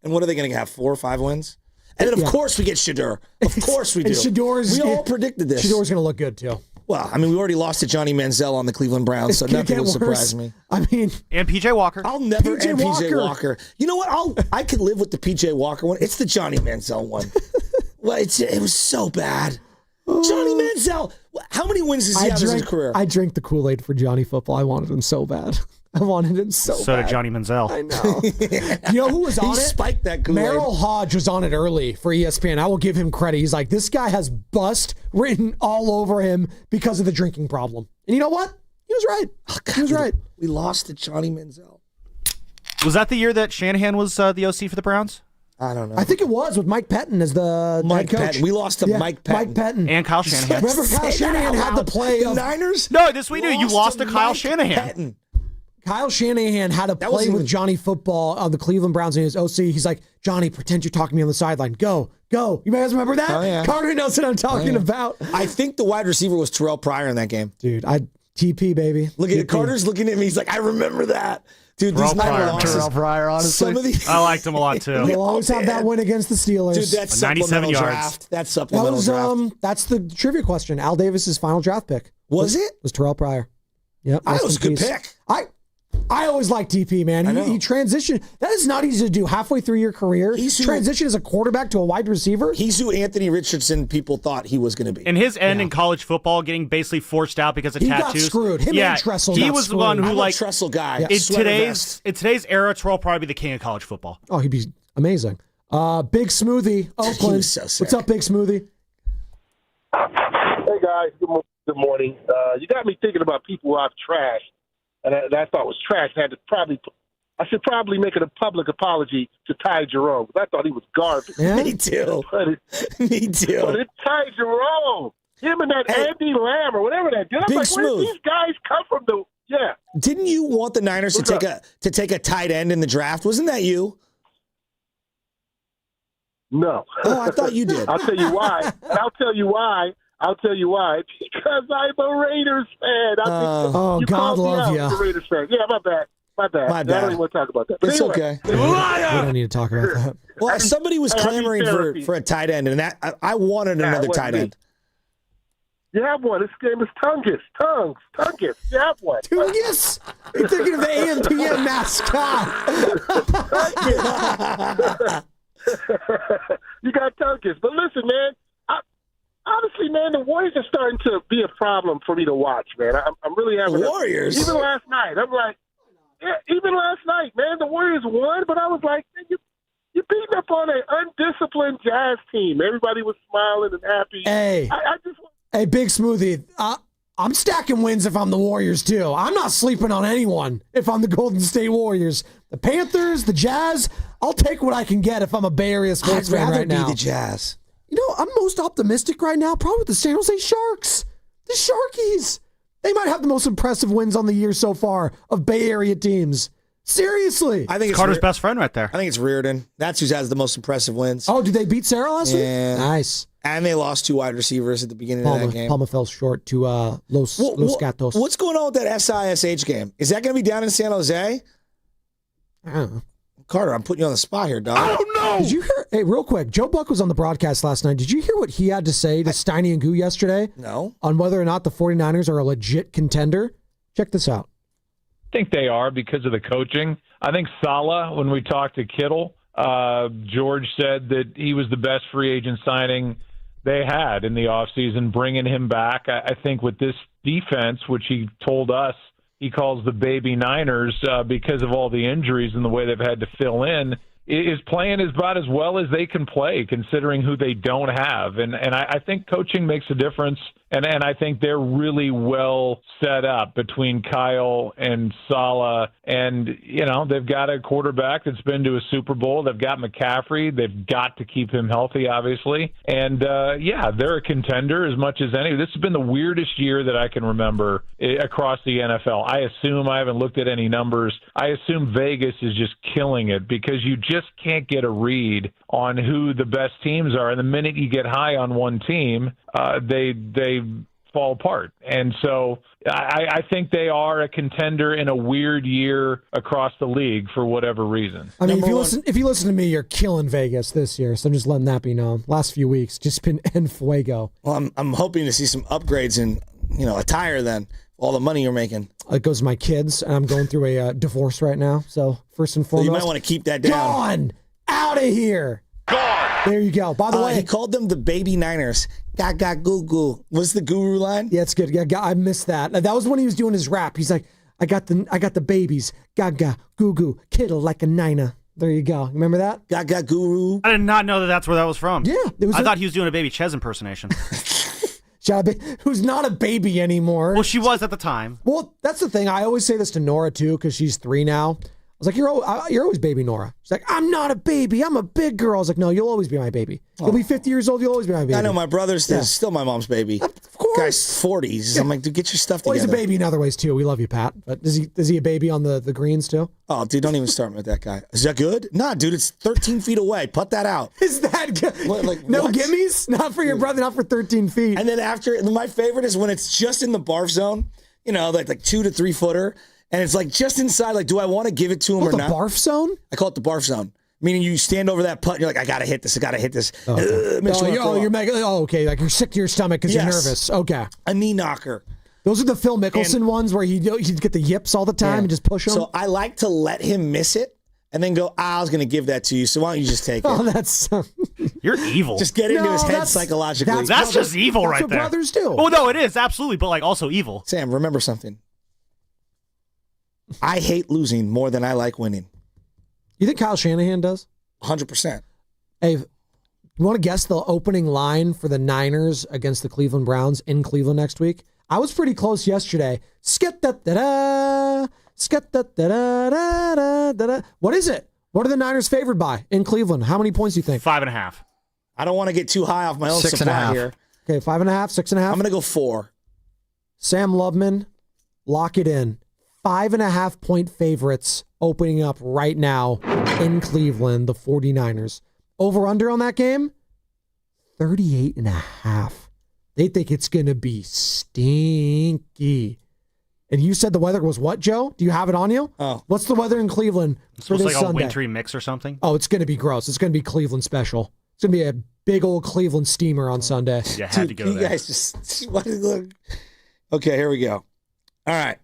And what are they going to have, 4 or 5 wins? And then, of course, we get Shedeur. Of course we do. We all predicted this. Shedor's going to look good, too. Well, we already lost to Johnny Manziel on the Cleveland Browns, so nothing would surprise me. And P.J. Walker. I'll never end P.J. Walker. You know what? I could live with the P.J. Walker one. It's the Johnny Manziel one. Well, it was so bad. Johnny Manziel. How many wins does he have in his career? I drank the Kool-Aid for Johnny football. I wanted him so bad. I wanted him so So bad. did Johnny Manziel. I know. You know who was on it? He spiked that Kool-Aid. Merrill Hodge was on it early for ESPN. I will give him credit. He's like, this guy has bust written all over him because of the drinking problem. And you know what? He was right. Oh, God, he was right. We lost to Johnny Manziel. Was that the year that Shanahan was the OC for the Browns? I don't know. I think it was with Mike Pettin as the Mike head coach. Pettin. We lost to Mike Pettin. Mike Pettin. And Kyle Shanahan. Remember Kyle Shanahan had the play The of... Niners? No, this we knew. You lost to Kyle Mike Shanahan. Pettin. Kyle Shanahan had a play with Johnny Football on the Cleveland Browns and his OC. He's like, Johnny, pretend you're talking to me on the sideline. Go. You guys remember that? Oh, yeah. Carter knows what I'm talking about. I think the wide receiver was Terrell Pryor in that game. Dude, TP, baby. Look at Carter's looking at me. He's like, I remember that. Dude, these Terrell Pryor, honestly. Some of these, I liked him a lot, too. He'll always have that win against the Steelers. Dude, that's 97 supplemental yards. draft. That's supplemental draft. That's the trivia question. Al Davis's final draft pick. Was it? Was Terrell Pryor. Yep. That was a good pick. I always liked TP, man. He transitioned. That is not easy to do halfway through your career. Transition as a quarterback to a wide receiver. He's who Anthony Richardson people thought he was going to be. And his end in college football getting basically forced out because of He tattoos. got screwed. Him and Tressel he got was screwed. the one who, I'm like, a Tressel guy. in today's era, Terrell probably be the king of college football. Oh, he'd be amazing. Big Smoothie, Oakland. So sick. What's up, Big Smoothie? Hey, guys. Good morning. You got me thinking about people who I've trashed, and that I thought was trash. I should probably make it a public apology to Ty Jerome, because I thought he was garbage. Yeah? Me too. Me too. But it's Ty Jerome. Him and that Andy Lamb or whatever that dude. I'm Big like, where Smooth. did these guys come from? Didn't you want the Niners to take a tight end in the draft? Wasn't that you? No. Oh, I thought you did. I'll tell you why. And I'll tell you why. Because I'm a Raiders fan. Oh, God love you. I'm a Raiders fan. Yeah, my bad. My I don't bad. even want to talk about that. But It's anyway, okay. We don't need to talk about that. Well, somebody was clamoring for a tight end, and that I wanted another tight end. You have one. This game is Tungus. Tungus. You have one. Tungus? You're thinking of the AMPM mascot. You got Tungus. But listen, man, honestly, man, the Warriors are starting to be a problem for me to watch, man. I'm really having The Warriors? Even last night, I'm like, yeah, even last night, man, the Warriors won, but I was like, man, you're beating up on an undisciplined Jazz team. Everybody was smiling and happy. Hey, hey, Big Smoothie, I'm stacking wins if I'm the Warriors, too. I'm not sleeping on anyone if I'm the Golden State Warriors. The Panthers, the Jazz, I'll take what I can get if I'm a Bay Area sports fan right now. I'd rather be the Jazz. You know, I'm most optimistic right now, probably with the San Jose Sharks. The Sharkies. They might have the most impressive wins on the year so far of Bay Area teams. Seriously. I think it's Carter's best friend right there. I think it's Reardon. That's who has the most impressive wins. Oh, did they beat Sarah last week? Nice. And they lost 2 wide receivers at the beginning of that game. Palma fell short to Los Gatos. What's going on with that SISH game? Is that going to be down in San Jose? I don't know. Carter, I'm putting you on the spot here, dog. I don't know. Did you hear? Hey, real quick, Joe Buck was on the broadcast last night. Did you hear what he had to say to Steiny and Goo yesterday? No. On whether or not the 49ers are a legit contender? Check this out. I think they are because of the coaching. I think Saleh, when we talked to Kittle, George said that he was the best free agent signing they had in the offseason, bringing him back. I think with this defense, which he told us he calls the baby Niners because of all the injuries and the way they've had to fill in, is playing about as well as they can play, considering who they don't have. And I think coaching makes a difference, and I think they're really well set up between Kyle and Saleh. And, you know, they've got a quarterback that's been to a Super Bowl. They've got McCaffrey. They've got to keep him healthy, obviously. And, yeah, they're a contender as much as any. This has been the weirdest year that I can remember across the NFL. I haven't looked at any numbers. I assume Vegas is just killing it because you just can't get a read on who the best teams are. And the minute you get high on one team, they fall apart. And so I think they are a contender in a weird year across the league for whatever reason. I mean, if you listen to me, you're killing Vegas this year. So I'm just letting that be known. Last few weeks, just been en fuego. Well, I'm hoping to see some upgrades in, attire then. All the money you're making. It goes to my kids, and I'm going through a divorce right now. So first and foremost, you might want to keep that down. Gone, out of here. Gone. There you go. By the way, he called them the baby Niners. Gaga goo goo. What's the guru line? Yeah, it's good. Yeah, I missed that. That was when he was doing his rap. He's like, I got the babies. Gaga, goo goo, kittle like a niner. There you go. Remember that? Gaga guru. I did not know that's where that was from. Yeah. I thought he was doing a Baby Chez impersonation. Who's not a baby anymore. Well, she was at the time. Well, that's the thing. I always say this to Nora, too, because she's 3 now. I was like, you're always baby Nora. She's like, I'm not a baby. I'm a big girl. I was like, no, you'll always be my baby. You'll be 50 years old. You'll always be my baby. I know my brother's still my mom's baby. Of course. Guy's 40s. Yeah. I'm like, dude, get your stuff Well, together. he's a baby in other ways, too. We love you, Pat. But is he a baby on the greens, too? Oh, dude, don't even start with that guy. Is that good? Nah, dude, it's 13 feet away. Put that out. Is that good? No what? gimmies? Not for your brother, not for 13 feet. And then after, my favorite is when it's just in the barf zone, like 2 to 3 footer. And it's like just inside, like, do I want to give it to him or not? The barf zone? I call it the barf zone. Meaning you stand over that putt and you're like, I got to hit this. Okay. Okay. Like you're sick to your stomach because you're nervous. Okay. A knee knocker. Those are the Phil Mickelson ones where he'd get the yips all the time and just push them. So I like to let him miss it and then go, I was going to give that to you. So why don't you just take it? Oh, that's... You're evil. Just get into his head psychologically. That's just evil right there. there. That's what brothers do. Oh, no, it is. Absolutely. But also evil. Sam, remember something. I hate losing more than I like winning. You think Kyle Shanahan does? 100%. Hey, you want to guess the opening line for the Niners against the Cleveland Browns in Cleveland next week? I was pretty close yesterday. Skit-da-da-da, skit-da-da-da-da-da. What is it? What are the Niners favored by in Cleveland? How many points do you think? 5.5. I don't want to get too high off my own supply here. Okay, 5.5, 6.5. I'm going to go 4. Sam Loveman, lock it in. 5.5 point favorites opening up right now in Cleveland, the 49ers. Over under on that game? 38.5. They think it's going to be stinky. And you said the weather was what, Joe? Do you have it on you? Oh. What's the weather in Cleveland for this like Sunday? A wintry mix or something? Oh, it's going to be gross. It's going to be Cleveland special. It's going to be a big old Cleveland steamer on Sunday. You had to go there. You guys just... Okay, here we go. All right.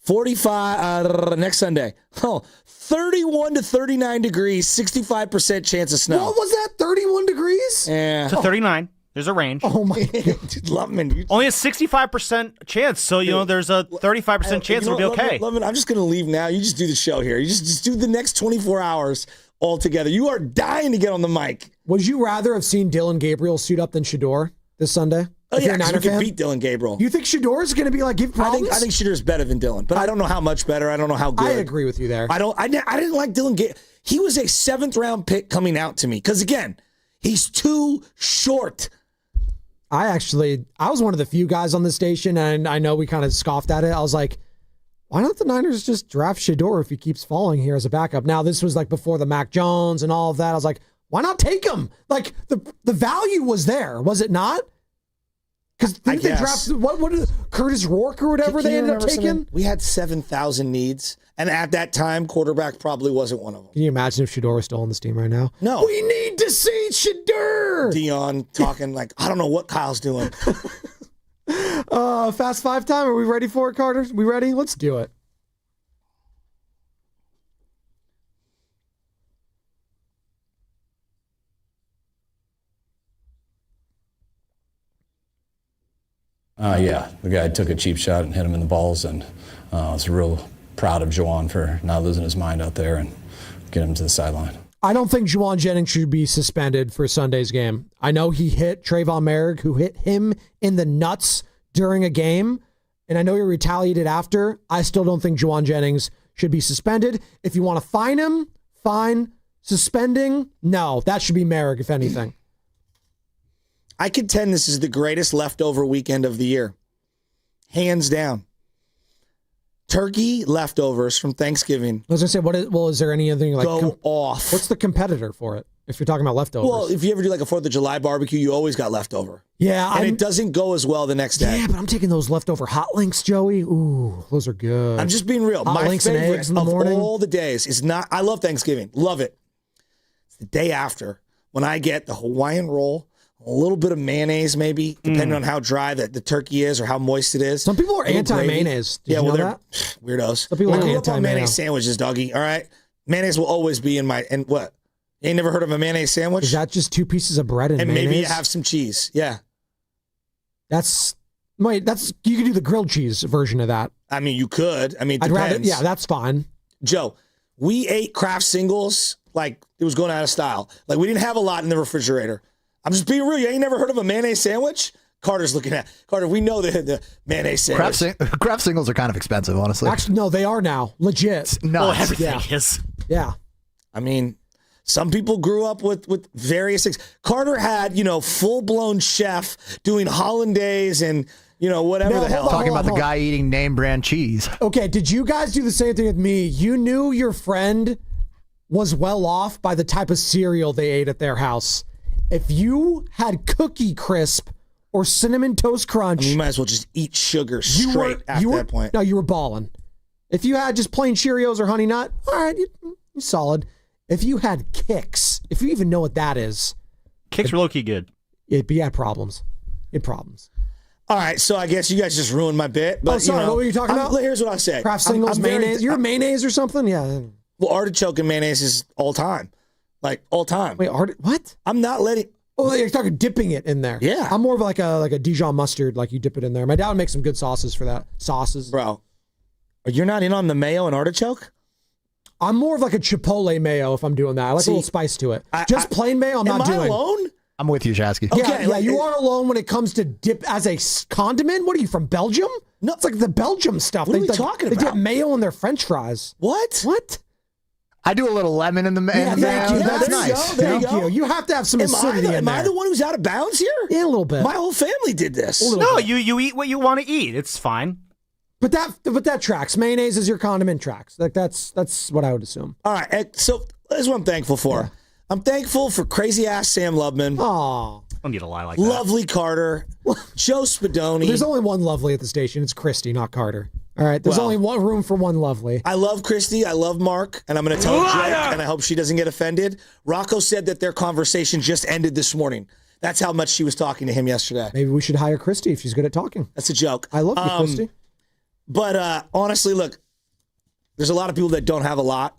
45 next Sunday. 31 to 39 degrees, 65% chance of snow. What was that? 31 degrees? Yeah. To 39. There's a range. Oh my God. Dude, Loveman. Only a 65% chance, so there's a 35% chance it'll be okay. Loveman, I'm just going to leave now. You just do the show here. You just do the next 24 hours all together. You are dying to get on the mic. Would you rather have seen Dylan Gabriel suit up than Shador this Sunday? Oh, yeah, because we can beat Dylan Gabriel. You think Shador is going to be give problems? I think Shador's better than Dylan, but I don't know how much better. I don't know how good. I agree with you there. I didn't like Dylan Gabriel. He was a 7th round pick coming out to me because, again, he's too short. I was one of the few guys on the station, and I know we kind of scoffed at it. I was like, why don't the Niners just draft Shador if he keeps falling here as a backup? Now, this was before the Mac Jones and all of that. I was like, why not take him? The value was there, was it not? Because didn't they draft what Curtis Rourke or whatever they ended up taking? Something? We had 7,000 needs, and at that time, quarterback probably wasn't one of them. Can you imagine if Shador was still on this team right now? No. We need to see Shador. Dion talking I don't know what Kyle's doing. Fast 5 time. Are we ready for it, Carter? We ready? Let's do it. Yeah, the guy took a cheap shot and hit him in the balls, and I was real proud of Juwan for not losing his mind out there and getting him to the sideline. I don't think Juwan Jennings should be suspended for Sunday's game. I know he hit Trayvon Merrick, who hit him in the nuts during a game, and I know he retaliated after. I still don't think Juwan Jennings should be suspended. If you want to fine him, fine. Suspending, no. That should be Merrick, if anything. I contend this is the greatest leftover weekend of the year. Hands down. Turkey leftovers from Thanksgiving. I was going to say, is there any other thing go off? What's the competitor for it, if you're talking about leftovers? Well, if you ever do a 4th of July barbecue, you always got leftover. Yeah. And it doesn't go as well the next day. Yeah, but I'm taking those leftover hot links, Joey. Ooh, those are good. I'm just being real. Hot links and eggs in the morning. All the days is not, I love Thanksgiving. Love it. It's the day after when I get the Hawaiian roll, a little bit of mayonnaise, maybe, depending on how dry the turkey is or how moist it is. Some people are anti-mayonnaise. Did you know that? Weirdos. Some people I are grew up on anti-mayo. mayonnaise sandwiches, doggy. All right? Mayonnaise will always be in my, and what? You ain't never heard of a mayonnaise sandwich? Is that just 2 pieces of bread and mayonnaise? Maybe you have some cheese. Yeah. You can do the grilled cheese version of that. I mean, you could. I mean, it I'd rather, depends. yeah, that's fine. Joe, we ate Kraft singles like it was going out of style. Like we didn't have a lot in the refrigerator. I'm just being real. You ain't never heard of a mayonnaise sandwich? Carter's looking at Carter. We know the mayonnaise sandwich. Kraft singles are kind of expensive, honestly. Actually, no, they are now legit. No, everything is. Yeah. I mean, some people grew up with various things. Carter had, full blown chef doing hollandaise and whatever the hell. Talking about the guy eating name brand cheese. Okay, did you guys do the same thing with me? You knew your friend was well off by the type of cereal they ate at their house. If you had Cookie Crisp or Cinnamon Toast Crunch, you might as well just eat sugar straight after that point. No, you were balling. If you had just plain Cheerios or Honey Nut, all right, you're solid. If you had Kix, if you even know what that is. Kix were low-key good. You had problems. You had problems. All right, so I guess you guys just ruined my bit. But, sorry, what were you talking about? Here's what I say. Kraft singles, mayonnaise. You're mayonnaise or something? Yeah. Well, artichoke and mayonnaise is all time. Like, all time. Wait, what? I'm not letting... Oh, you're talking dipping it in there. Yeah. I'm more of like a Dijon mustard, like you dip it in there. My dad would make some good sauces for that. Sauces. Bro, you're not in on the mayo and artichoke? I'm more of like a Chipotle mayo if I'm doing that. I like a little spice to it. Just plain mayo, I'm not doing. Am I alone? I'm with you, Shasky. Okay, yeah, you are alone when it comes to dip as a condiment. What are you, from Belgium? No. It's like the Belgium stuff. What are we talking about? They dip mayo in their French fries. What? I do a little lemon in the mayo. Yeah, thank you. That's There you nice. go. Thank you. You have to have some acidity in Am there. I the one who's out of bounds here? Yeah, a little bit. My whole family did this. No, you eat what you want to eat. It's fine. But that tracks. Mayonnaise is your condiment tracks. Like that's what I would assume. All right, so that's what I'm thankful for. Yeah. I'm thankful for crazy ass Sam Lubman. Aw. I don't need to lie like that. Lovely Carter. Joe Spadoni. There's only one lovely at the station. It's Christy, not Carter. All right, there's only one room for one lovely. I love Christy. I love Mark. And I'm going to tell a joke, and I hope she doesn't get offended. Rocco said that their conversation just ended this morning. That's how much she was talking to him yesterday. Maybe we should hire Christy if she's good at talking. That's a joke. I love you, Christy. But honestly, look, there's a lot of people that don't have a lot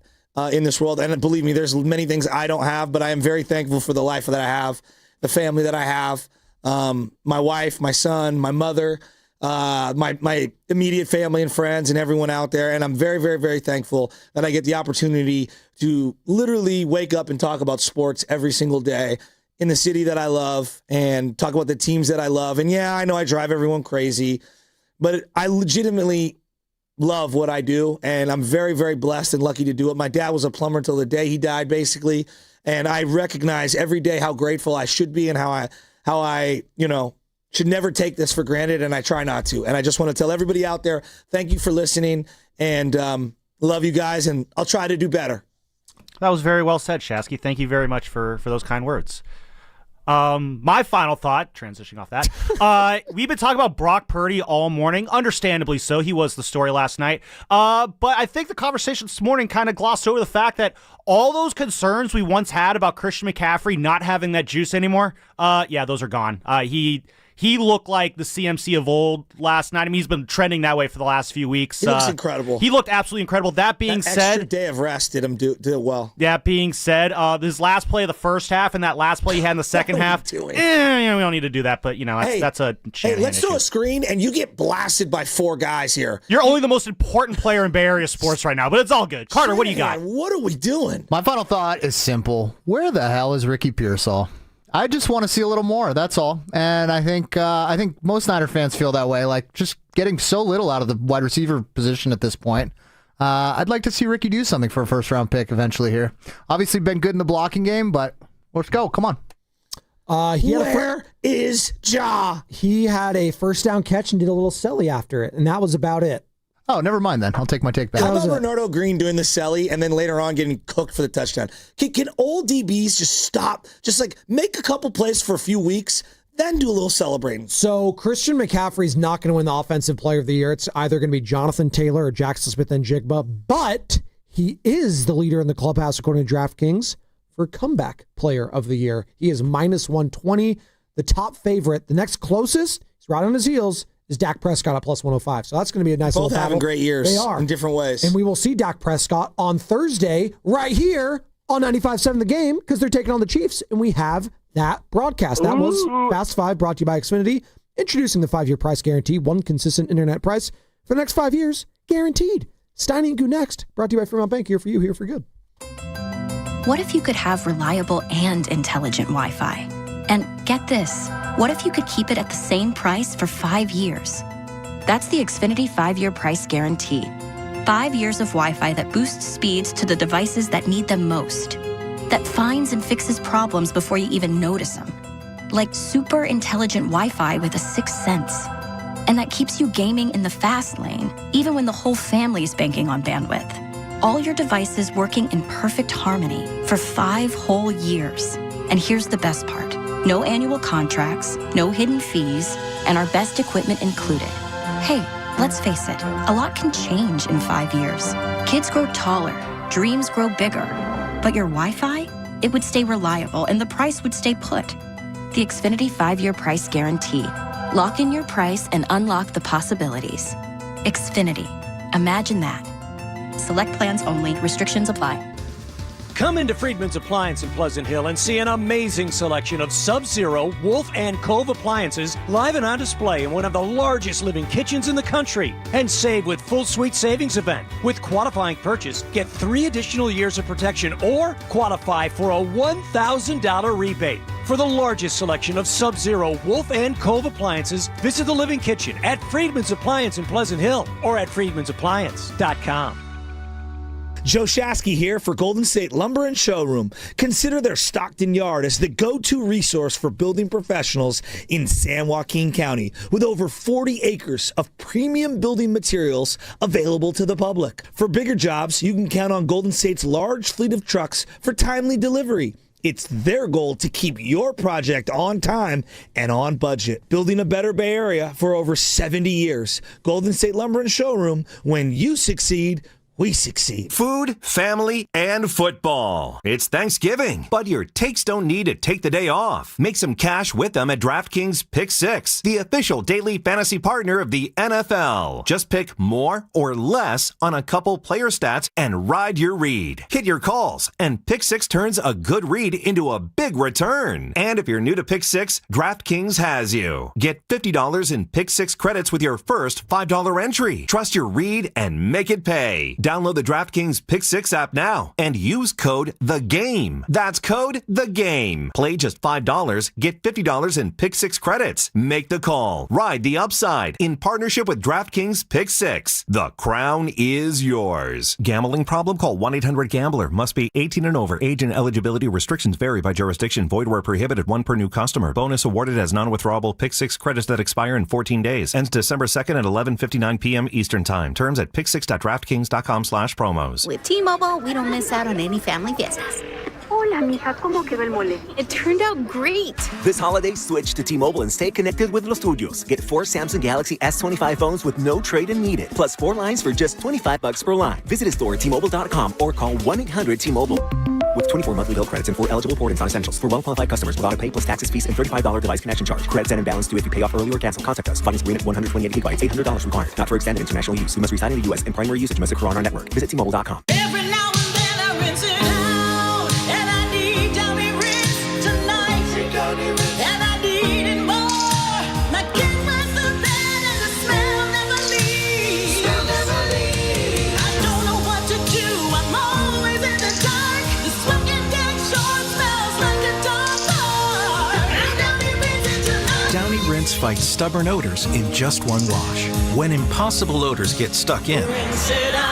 in this world. And believe me, there's many things I don't have, but I am very thankful for the life that I have, the family that I have, my wife, my son, my mother, my immediate family and friends and everyone out there. And I'm very, very, very thankful that I get the opportunity to literally wake up and talk about sports every single day in the city that I love and talk about the teams that I love. And yeah, I know I drive everyone crazy, but I legitimately love what I do. And I'm very, very blessed and lucky to do it. My dad was a plumber until the day he died, basically. And I recognize every day how grateful I should be and how I should never take this for granted, and I try not to. And I just want to tell everybody out there, thank you for listening, and love you guys, and I'll try to do better. That was very well said, Shasky. Thank you very much for those kind words. My final thought, transitioning off that, we've been talking about Brock Purdy all morning, understandably so. He was the story last night. But I think the conversation this morning kind of glossed over the fact that all those concerns we once had about Christian McCaffrey not having that juice anymore, those are gone. He looked like the CMC of old last night. I mean, he's been trending that way for the last few weeks. He looks incredible. He looked absolutely incredible. That being said, extra day of rest did him do well. That being said, his last play of the first half and that last play he had in the second half, we don't need to do that. But that's a Shanahan let's throw a screen and you get blasted by 4 guys here. You're only the most important player in Bay Area sports right now, but it's all good. Carter, what do you got? What are we doing? My final thought is simple. Where the hell is Ricky Pearsall? I just want to see a little more. That's all. And I think most Niner fans feel that way. Like just getting so little out of the wide receiver position at this point. I'd like to see Ricky do something for a first-round pick eventually here. Obviously been good in the blocking game, but let's go. Come on. Where is Ja? He had a first down catch and did a little celly after it, and that was about it. Oh, never mind then. I'll take my take back. How about Bernardo Green doing the celly and then later on getting cooked for the touchdown? Can old DBs just stop? Just like make a couple plays for a few weeks, then do a little celebrating. So Christian McCaffrey's not going to win the Offensive Player of the Year. It's either going to be Jonathan Taylor or Jackson Smith-Njigba, but he is the leader in the clubhouse according to DraftKings for Comeback Player of the Year. He is minus 120. The top favorite, the next closest, he's right on his heels, is Dak Prescott at plus 105. So that's going to be a nice little battle. Both having great years. They are. In different ways. And we will see Dak Prescott on Thursday right here on 95.7 The Game because they're taking on the Chiefs, and we have that broadcast. That was Fast 5 brought to you by Xfinity, introducing the 5-year price guarantee, one consistent internet price for the next 5 years, guaranteed. Steiny and Goo next, brought to you by Fremont Bank, here for you, here for good. What if you could have reliable and intelligent Wi-Fi? And get this, what if you could keep it at the same price for 5 years? That's the Xfinity 5-year price guarantee. 5 years of Wi-Fi that boosts speeds to the devices that need them most. That finds and fixes problems before you even notice them. Like super intelligent Wi-Fi with a sixth sense. And that keeps you gaming in the fast lane, even when the whole family's banking on bandwidth. All your devices working in perfect harmony for 5 whole years. And here's the best part. No annual contracts, no hidden fees, and our best equipment included. Hey, let's face it, a lot can change in 5 years. Kids grow taller, dreams grow bigger. But your Wi-Fi, it would stay reliable and the price would stay put. The Xfinity 5-year price guarantee. Lock in your price and unlock the possibilities. Xfinity. Imagine that. Select plans only. Restrictions apply. Come into Friedman's Appliance in Pleasant Hill and see an amazing selection of Sub-Zero, Wolf, and Cove appliances live and on display in one of the largest living kitchens in the country. And save with Full Suite Savings Event. With qualifying purchase, get 3 additional years of protection or qualify for a $1,000 rebate. For the largest selection of Sub-Zero, Wolf, and Cove appliances, visit the Living Kitchen at Friedman's Appliance in Pleasant Hill or at friedmansappliance.com. Joe Shasky here for Golden State Lumber and Showroom. Consider their Stockton yard as the go-to resource for building professionals in San Joaquin County, with over 40 acres of premium building materials available to the public. For bigger jobs, you can count on Golden State's large fleet of trucks for timely delivery. It's their goal to keep your project on time and on budget. Building a better Bay Area for over 70 years. Golden State Lumber and Showroom. When you succeed, we succeed. Food, family, and football. It's Thanksgiving, but your takes don't need to take the day off. Make some cash with them at DraftKings Pick 6, the official daily fantasy partner of the NFL. Just pick more or less on a couple player stats and ride your read. Hit your calls, and Pick 6 turns a good read into a big return. And if you're new to Pick 6, DraftKings has you. Get $50 in Pick 6 credits with your first $5 entry. Trust your read and make it pay. Download the DraftKings Pick 6 app now and use code THEGAME. That's code THEGAME. Play just $5, get $50 in Pick 6 credits. Make the call. Ride the upside in partnership with DraftKings Pick 6. The crown is yours. Gambling problem? Call 1-800-GAMBLER. Must be 18 and over. Age and eligibility restrictions vary by jurisdiction. Void where prohibited. 1 per new customer. Bonus awarded as non-withdrawable Pick 6 credits that expire in 14 days. Ends December 2nd at 11:59 p.m. Eastern Time. Terms at pick6.draftkings.com/promos. With T-Mobile, we don't miss out on any family fiestas. Hola, mija, ¿cómo quedó el mole? It turned out great. This holiday, switch to T-Mobile and stay connected with los tuyos. Get 4 Samsung Galaxy S25 phones with no trade-in needed, plus 4 lines for just $25 per line. Visit a store at T-Mobile.com or call 1-800-T-Mobile. With 24 monthly bill credits and 4 eligible port-ins on essentials. For well-qualified customers with auto-pay plus taxes, fees, and $35 device connection charge. Credits and imbalance due if you pay off early or cancel. Contact us. Finance agreement 128 gigabytes, $800 required. Not for extended international use. You must reside in the U.S. and primary usage must occur on our network. Visit T-Mobile.com. Every now and then I rinse it out, and I need Downy Rinse tonight. And I need it more. My kids were so bad and the smell never leaves. I don't know what to do. I'm always in the dark. The smoking dead sure smells like a dog park. Downy Rinse tonight. Downy Rinse fights stubborn odors in just one wash. When impossible odors get stuck in, Rinse it out.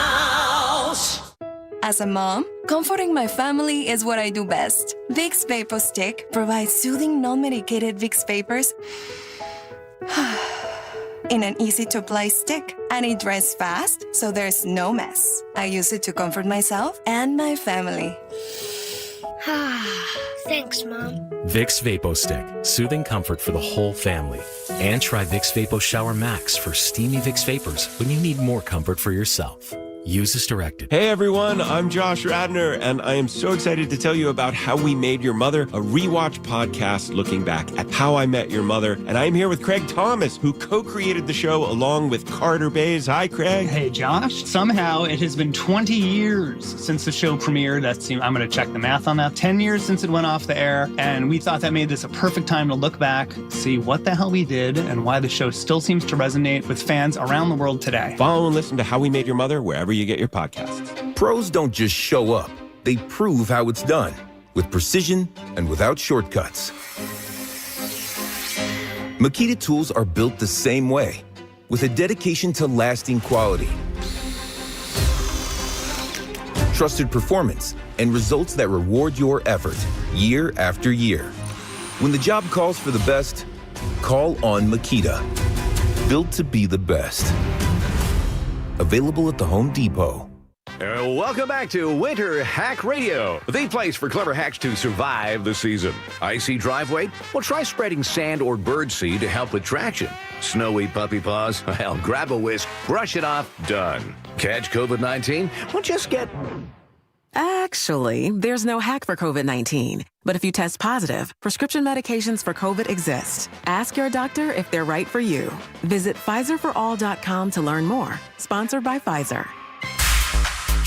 As a mom, comforting my family is what I do best. Vicks Vapor Stick provides soothing, non-medicated Vicks Vapors in an easy-to-apply stick, and it dries fast, so there's no mess. I use it to comfort myself and my family. Thanks, Mom. Vicks Vapo Stick, soothing comfort for the whole family. And try Vicks Vapo Shower Max for steamy Vicks Vapors when you need more comfort for yourself. Use as directed. Hey everyone, I'm Josh Radner, and I am so excited to tell you about How We Made Your Mother, a rewatch podcast looking back at How I Met Your Mother. And I'm here with Craig Thomas, who co-created the show along with Carter Bays. Hi, Craig. Hey, Josh. Somehow it has been 20 years since the show premiered. I'm going to check the math on that. 10 years since it went off the air, and we thought that made this a perfect time to look back, see what the hell we did, and why the show still seems to resonate with fans around the world today. Follow and listen to How We Made Your Mother wherever you get your podcasts. Pros don't just show up. They prove how it's done, with precision and without shortcuts. Makita tools are built the same way, with a dedication to lasting quality, trusted performance, and results that reward your effort year after year. When the job calls for the best, call on Makita. Built to be the best. Available at the Home Depot. Welcome back to Winter Hack Radio, the place for clever hacks to survive the season. Icy driveway? Well, try spreading sand or birdseed to help with traction. Snowy puppy paws? Well, grab a whisk, brush it off, done. Catch COVID-19? Well, just get... Actually, there's no hack for COVID-19. But if you test positive, prescription medications for COVID exist. Ask your doctor if they're right for you. Visit PfizerForAll.com to learn more. Sponsored by Pfizer.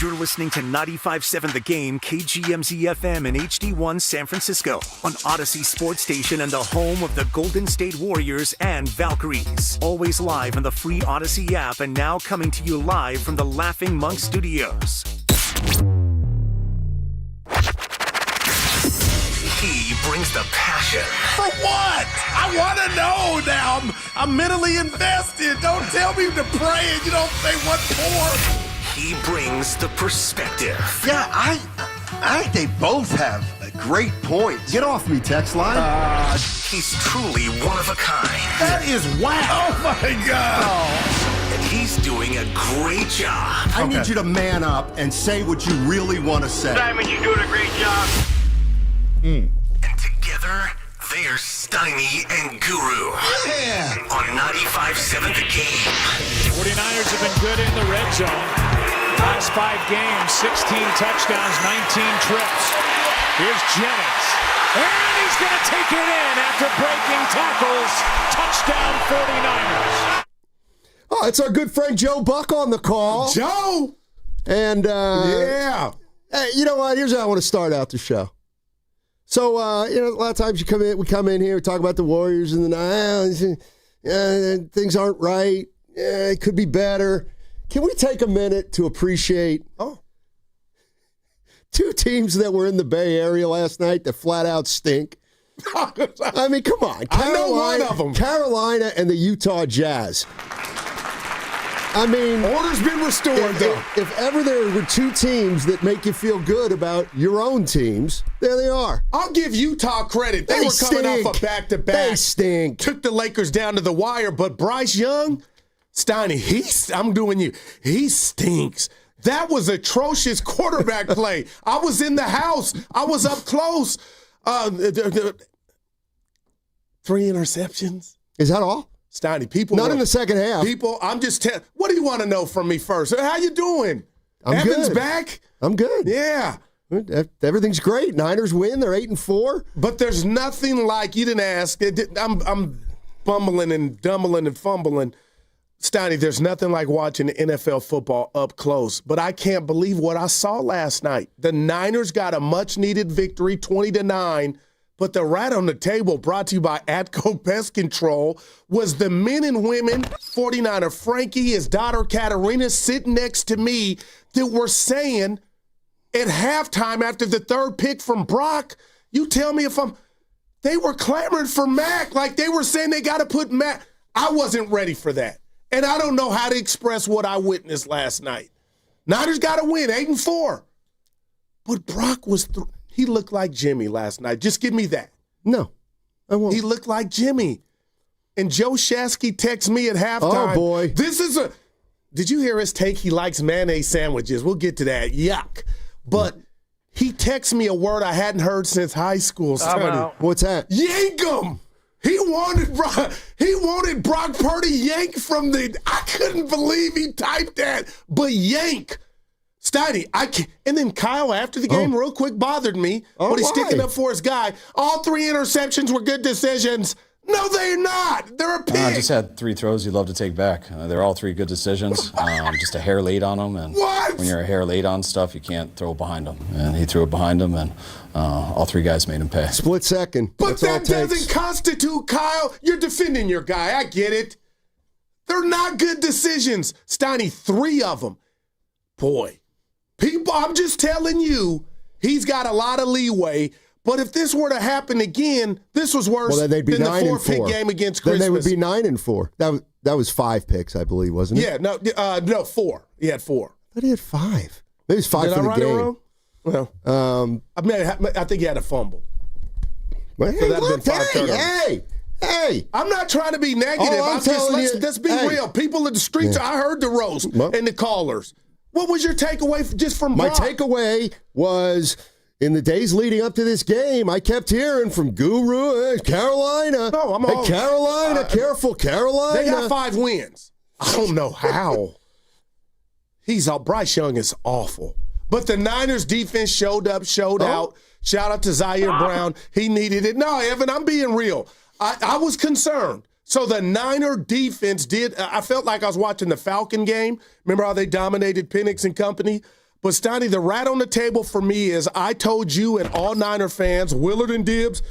You're listening to 95.7 The Game, KGMZ-FM in HD1 San Francisco, on Odyssey Sports Station and the home of the Golden State Warriors and Valkyries. Always live on the free Odyssey app and now coming to you live from the Laughing Monk Studios. He brings the passion. For what? I want to know now. I'm mentally invested. Don't tell me to pray and you don't say what for. He brings the perspective. Yeah, I think they both have great points. Get off me, text line. He's truly one of a kind. That is whack. Oh, my God. And he's doing a great job. I need you to man up and say what you really want to say. Simon, you're doing a great job. And together, they're Steiny and Guru. Yeah. On 95.7 The Game. 49ers have been good in the red zone. Last 5 games, 16 touchdowns, 19 trips. Here's Jennings. And he's going to take it in after breaking tackles. Touchdown 49ers. Oh, it's our good friend Joe Buck on the call. Joe! And, yeah. Hey, you know what? Here's how I want to start out the show. So, a lot of times we come in here, we talk about the Warriors and things aren't right. It could be better. Can we take a minute to appreciate 2 teams that were in the Bay Area last night that flat out stink? I mean, come on. I know one of them. Carolina and the Utah Jazz. I mean, order's been restored, though. If ever there were 2 teams that make you feel good about your own teams, there they are. I'll give Utah credit. They were coming off a back-to-back. They stink. Took the Lakers down to the wire, but Bryce Young... Steiny, he stinks. That was atrocious quarterback play. I was in the house. I was up close. 3 interceptions. Is that all? Steiny, people. Not in the second half. People, I'm just telling. What do you want to know from me first? How you doing? Evan's good. back? I'm good. Yeah. Everything's great. Niners win. They're 8-4. But there's nothing like, you didn't ask. I'm bumbling and dumbling and fumbling. Steiny, there's nothing like watching NFL football up close, but I can't believe what I saw last night. The Niners got a much-needed victory, 20-9, but the rat on the table, brought to you by Atco Pest Control, was the men and women, 49er Frankie, his daughter Katarina, sitting next to me, that were saying at halftime after the 3rd pick from Brock, you tell me if they were clamoring for Mac, like they were saying they got to put Mac. I wasn't ready for that. And I don't know how to express what I witnessed last night. Niners got to win, 8-4. But Brock he looked like Jimmy last night. Just give me that. No, I won't. He looked like Jimmy. And Joe Shasky texts me at halftime. Oh, boy. Did you hear his take? He likes mayonnaise sandwiches. We'll get to that. Yuck. But he texts me a word I hadn't heard since high school. What's that? Yank 'em. He wanted Brock Purdy yanked from the. I couldn't believe he typed that, but yank. Steiny, I can't. And then Kyle, after the game, real quick, bothered me. But he's sticking up for his guy. All 3 interceptions were good decisions. No, they're not. They're a pick. I just had 3 throws you'd love to take back. They're all 3 good decisions. Just a hair late on them. And when you're a hair late on stuff, you can't throw it behind them. And he threw it behind him, and all 3 guys made him pay. Split second. But that doesn't constitute, Kyle. You're defending your guy. I get it. They're not good decisions. Steiny, 3 of them. Boy, people, I'm just telling you, he's got a lot of leeway. But if this were to happen again, this was worse than the 4-pick game against Christmas. Then they would be 9-4. That was 5 picks, I believe, wasn't it? Yeah, no, 4. He had 4. But he had 5. Maybe it was 5 for the game. Wrong? Well, I think he had a fumble. Well, so that'd been 5 turnovers. Hey! I'm not trying to be negative. Let's be real. People in the streets, I heard the roast and the callers. What was your takeaway just from Brock? My takeaway was, in the days leading up to this game, I kept hearing from Guru, Carolina. No, Carolina, careful, Carolina. They got 5 wins. I don't know how. Bryce Young is awful. But the Niners defense showed up, out. Shout out to Zaire Brown. He needed it. No, Evan, I'm being real. I was concerned. So the Niner defense I felt like I was watching the Falcon game. Remember how they dominated Penix and company? But, Steiny, the rat on the table for me is I told you and all Niner fans, Willard and Dibbs,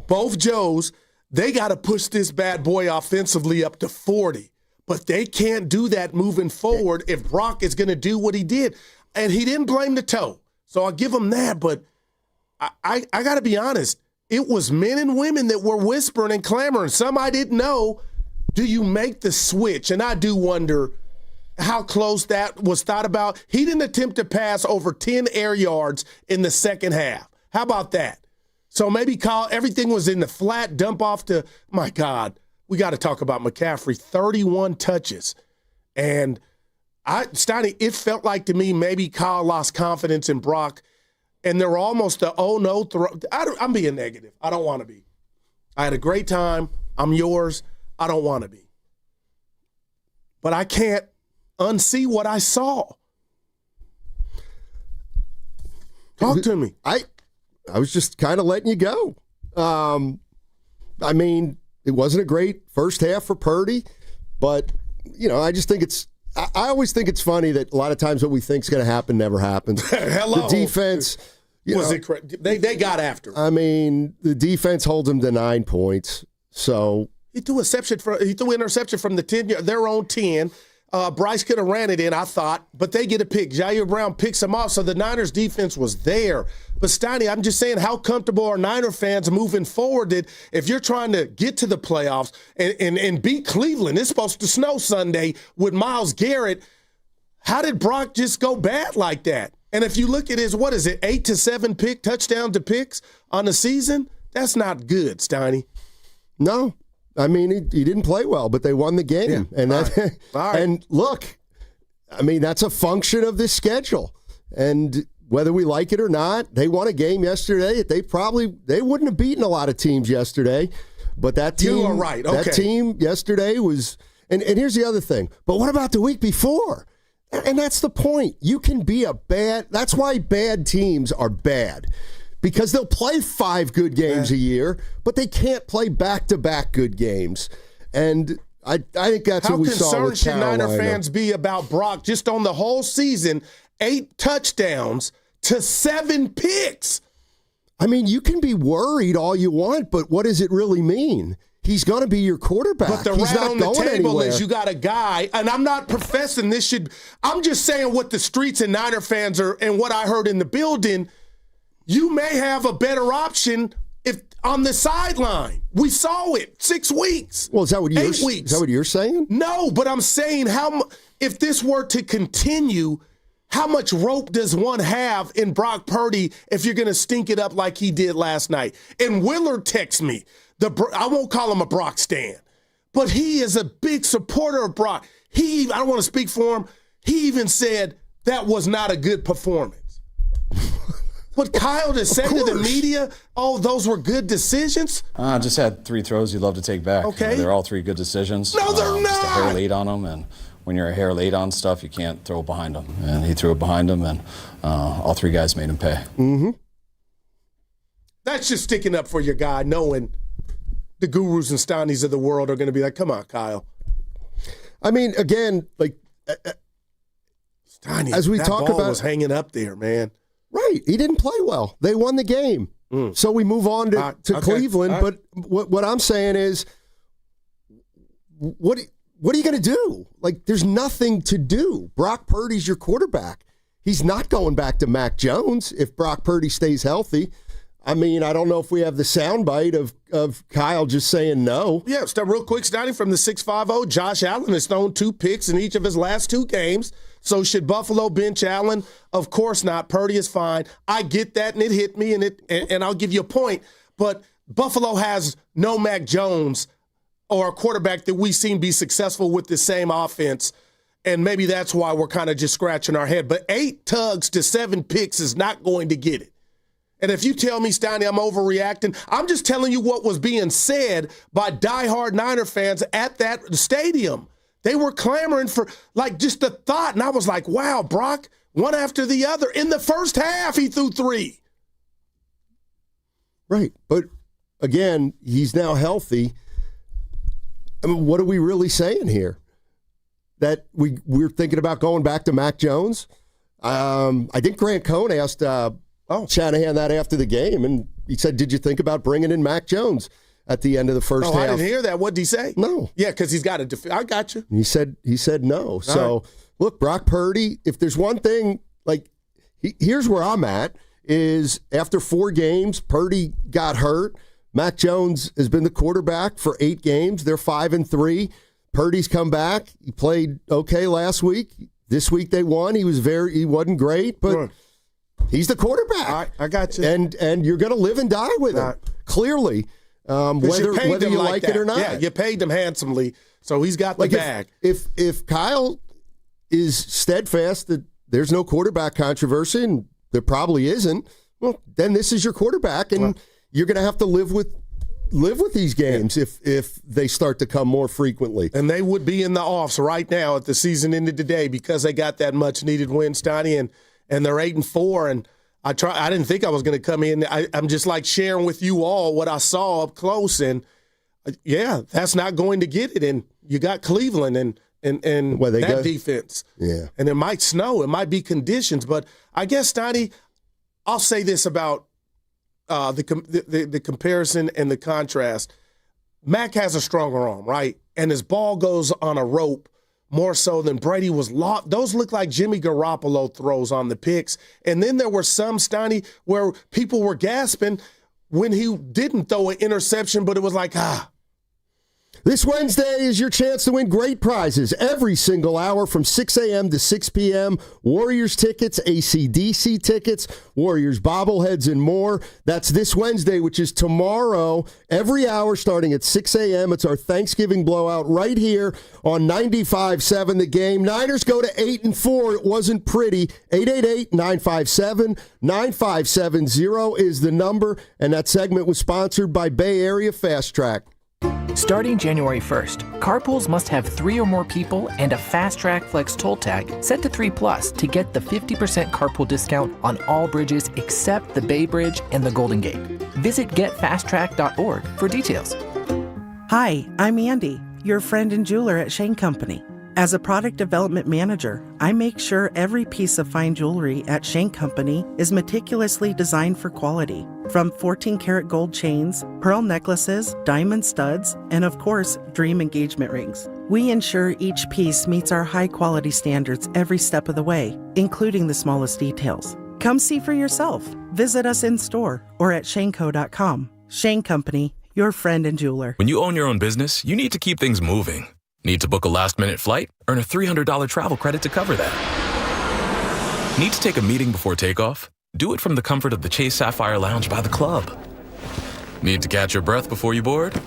both Joes, they got to push this bad boy offensively up to 40. But they can't do that moving forward if Brock is going to do what he did. And he didn't blame the toe. So I'll give him that. But I got to be honest. It was men and women that were whispering and clamoring. Some I didn't know. Do you make the switch? And I do wonder how close that was thought about. He didn't attempt to pass over 10 air yards in the second half. How about that? So maybe Kyle, everything was in the flat, dump off to, my God, we got to talk about McCaffrey, 31 touches. And Steiny, it felt like to me maybe Kyle lost confidence in Brock, and they're almost the no throw. I'm being negative. I don't want to be. I had a great time. I'm yours. I don't want to be. But I can't unsee what I saw. Talk to me. I was just kind of letting you go. I mean, it wasn't a great first half for Purdy, but, I just think I always think it's funny that a lot of times what we think is going to happen never happes. Hello. The defense. They got after him. I mean, the defense holds them to 9 points. So he threw interception from the 10, their own 10. Bryce could have ran it in, I thought, but they get a pick. Zaire Brown picks him off, so the Niners defense was there. But, Steiny, I'm just saying how comfortable are Niner fans moving forward that if you're trying to get to the playoffs and beat Cleveland, it's supposed to snow Sunday with Myles Garrett, how did Brock just go bad like that? And if you look at his, 8 to 7 touchdown to picks on the season, that's not good, Steiny. No. I mean, he didn't play well, but they won the game. Yeah. And All right. And look, I mean, that's a function of this schedule. And whether we like it or not, they won a game yesterday. They wouldn't have beaten a lot of teams yesterday. But that team, you are right. Okay. That team yesterday was, and here's the other thing. But what about the week before? And that's the point. You can be that's why bad teams are bad. Because they'll play 5 good games a year, but they can't play back-to-back good games. And I think that's what we saw with Carolina. How concerned should Niner fans be about Brock just on the whole season, 8 touchdowns to 7 picks? I mean, you can be worried all you want, but what does it really mean? He's going to be your quarterback. But the He's rat not on the going table anywhere. is you got a guy, and I'm not professing this I'm just saying what the streets and Niner fans are and what I heard in the building. You may have a better option if on the sideline. We saw it 6 weeks. Well, is that what 8 weeks? Is that what you're saying? No, but I'm saying if this were to continue, how much rope does one have in Brock Purdy if you're going to stink it up like he did last night? And Willard texts me. I won't call him a Brock stan, but he is a big supporter of Brock. I don't want to speak for him. He even said that was not a good performance. What Kyle just said to the media, oh, those were good decisions? Just had 3 throws you'd love to take back. Okay. They're all 3 good decisions. No, they're Just a hair not. late on them, and when you're a hair late on stuff, you can't throw it behind them. And he threw it behind him, and all 3 guys made him pay. Mm-hmm. That's just sticking up for your guy, knowing the gurus and Stonnies of the world are going to be like, come on, Kyle. I mean, again, like Stoney, as we that talk ball about, was hanging up there, man. Right, he didn't play well. They won the game, so we move on to Okay. Cleveland. All right. But what I'm saying is, what are you going to do? Like, there's nothing to do. Brock Purdy's your quarterback. He's not going back to Mac Jones if Brock Purdy stays healthy. I mean, I don't know if we have the soundbite of Kyle just saying no. Yeah, start real quick, Stoney, from the 650. Josh Allen has thrown 2 picks in each of his last 2 games. So should Buffalo bench Allen? Of course not. Purdy is fine. I get that, and it hit me, and I'll give you a point. But Buffalo has no Mac Jones or a quarterback that we've seen be successful with the same offense, and maybe that's why we're kind of just scratching our head. But 8 tugs to 7 picks is not going to get it. And if you tell me, Stoney, I'm overreacting, I'm just telling you what was being said by diehard Niner fans at that stadium. They were clamoring for, like, just the thought. And I was like, wow, Brock, one after the other. In the first half, he threw 3. Right. But, again, he's now healthy. I mean, what are we really saying here? That we're thinking about going back to Mac Jones? I think Grant Cohn asked Shanahan that after the game, and he said, did you think about bringing in Mac Jones at the end of the first half? I didn't hear that. What did he say? No. Yeah, because he's got to I got you. He said no. So, look, Brock Purdy, if there's one thing, like, here's where I'm at, is after 4 games, Purdy got hurt. Mac Jones has been the quarterback for 8 games. They're 5-3. Purdy's come back. He played okay last week. This week they won. He wasn't great, but he's the quarterback. I got you. And you're going to live and die with him, clearly, whether you like it or not. Yeah, you paid him handsomely, so he's got the bag. If Kyle is steadfast that there's no quarterback controversy, and there probably isn't, well, then this is your quarterback, and you're going to have to live with these games if they start to come more frequently. And they would be in the offs right now if the season ended today because they got that much needed win, Stoney, and they're 8-4. And I didn't think I was going to come in. I'm just like sharing with you all what I saw up close, and yeah, that's not going to get it. And you got Cleveland and that defense. Yeah, and it might snow, it might be conditions, but I guess, Stoney, I'll say this about the comparison and the contrast. Mac has a stronger arm, right? And his ball goes on a rope more so than Brady was locked. Those look like Jimmy Garoppolo throws on the picks. And then there were some, Stoney, where people were gasping when he didn't throw an interception, but it was like, This Wednesday is your chance to win great prizes every single hour from 6 a.m. to 6 p.m. Warriors tickets, AC/DC tickets, Warriors bobbleheads, and more. That's this Wednesday, which is tomorrow, every hour starting at 6 a.m. It's our Thanksgiving blowout right here on 95.7 The Game. Niners go to 8-4. It wasn't pretty. 888-957-9570 is the number, and that segment was sponsored by Bay Area Fast Track. Starting January 1st, carpools must have 3 or more people and a Fast Track Flex toll tag set to 3+ to get the 50% carpool discount on all bridges except the Bay Bridge and the Golden Gate. Visit getfasttrack.org for details. Hi, I'm Andy, your friend and jeweler at Shane Company. As a product development manager, I make sure every piece of fine jewelry at Shane Company is meticulously designed for quality. From 14-karat gold chains, pearl necklaces, diamond studs, and of course, dream engagement rings. We ensure each piece meets our high-quality standards every step of the way, including the smallest details. Come see for yourself. Visit us in-store or at shaneco.com. Shane Company, your friend and jeweler. When you own your own business, you need to keep things moving. Need to book a last-minute flight? Earn a $300 travel credit to cover that. Need to take a meeting before takeoff? Do it from the comfort of the Chase Sapphire Lounge by the club. Need to catch your breath before you board?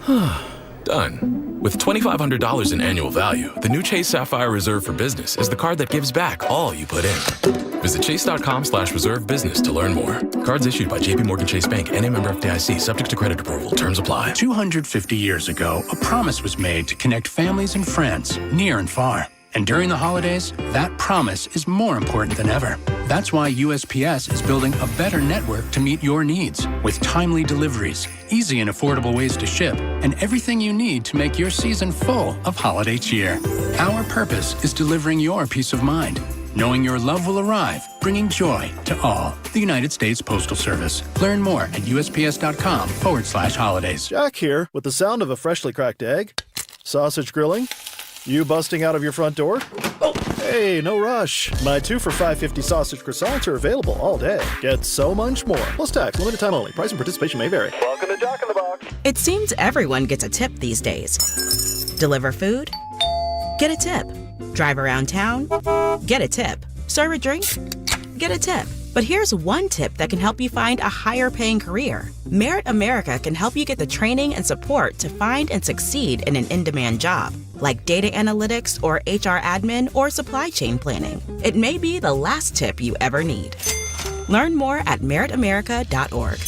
Done. With $2,500 in annual value, the new Chase Sapphire Reserve for Business is the card that gives back all you put in. Visit chase.com/reserve business to learn more. Cards issued by JPMorgan Chase Bank and a member FDIC, subject to credit approval. Terms apply. 250 years ago, a promise was made to connect families and friends near and far. And during the holidays, that promise is more important than ever. That's why USPS is building a better network to meet your needs, with timely deliveries, easy and affordable ways to ship, and everything you need to make your season full of holiday cheer. Our purpose is delivering your peace of mind, knowing your love will arrive, bringing joy to all. The United States Postal Service. Learn more at USPS.com/holidays. Jack here, with the sound of a freshly cracked egg, sausage grilling, you busting out of your front door? Oh, hey, no rush. My 2 for $5.50 sausage croissants are available all day. Get so much more. Plus tax, limited time only. Price and participation may vary. Welcome to Jack in the Box. It seems everyone gets a tip these days. Deliver food? Get a tip. Drive around town? Get a tip. Serve a drink? Get a tip. But here's one tip that can help you find a higher paying career. Merit America can help you get the training and support to find and succeed in an in-demand job, like data analytics or HR admin or supply chain planning. It may be the last tip you ever need. Learn more at meritamerica.org.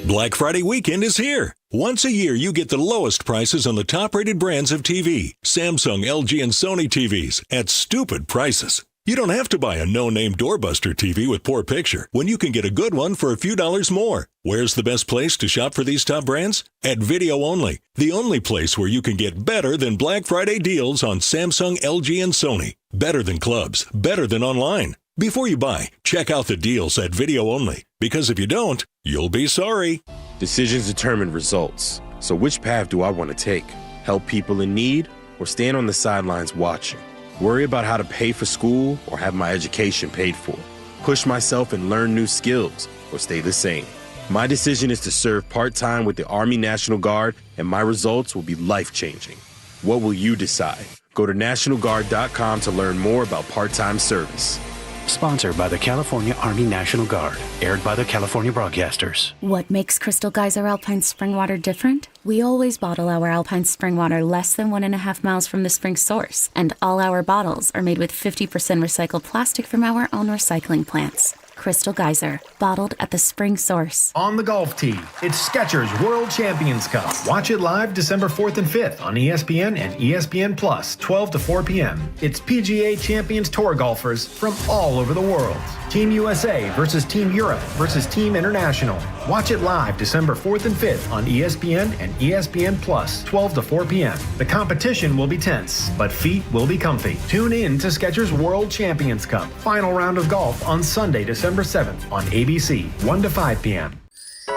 Black Friday weekend is here. Once a year, you get the lowest prices on the top-rated brands of TV, Samsung, LG, and Sony TVs at stupid prices. You don't have to buy a no-name doorbuster TV with poor picture when you can get a good one for a few dollars more. Where's the best place to shop for these top brands? At Video Only, the only place where you can get better than Black Friday deals on Samsung, LG, and Sony. Better than clubs, better than online. Before you buy, check out the deals at Video Only, because if you don't, you'll be sorry. Decisions determine results. So which path do I want to take? Help people in need or stand on the sidelines watching? Worry about how to pay for school or have my education paid for? Push myself and learn new skills or stay the same? My decision is to serve part-time with the Army National Guard, and my results will be life-changing. What will you decide? Go to NationalGuard.com to learn more about part-time service. Sponsored by the California Army National Guard. Aired by the California Broadcasters. What makes Crystal Geyser Alpine Spring Water different? We always bottle our Alpine Spring Water less than 1.5 miles from the spring source, and all our bottles are made with 50% recycled plastic from our own recycling plants. Crystal Geyser, bottled at the spring source. On the golf tee, it's Skechers World Champions Cup. Watch it live December 4th and 5th on ESPN and ESPN Plus, 12 to 4 p.m. It's PGA Champions Tour golfers from all over the world. Team USA versus Team Europe versus Team International. Watch it live December 4th and 5th on ESPN and ESPN Plus, 12 to 4 p.m. The competition will be tense, but feet will be comfy. Tune in to Skechers World Champions Cup. Final round of golf on Sunday, December 7th on ABC, 1 to 5 p.m.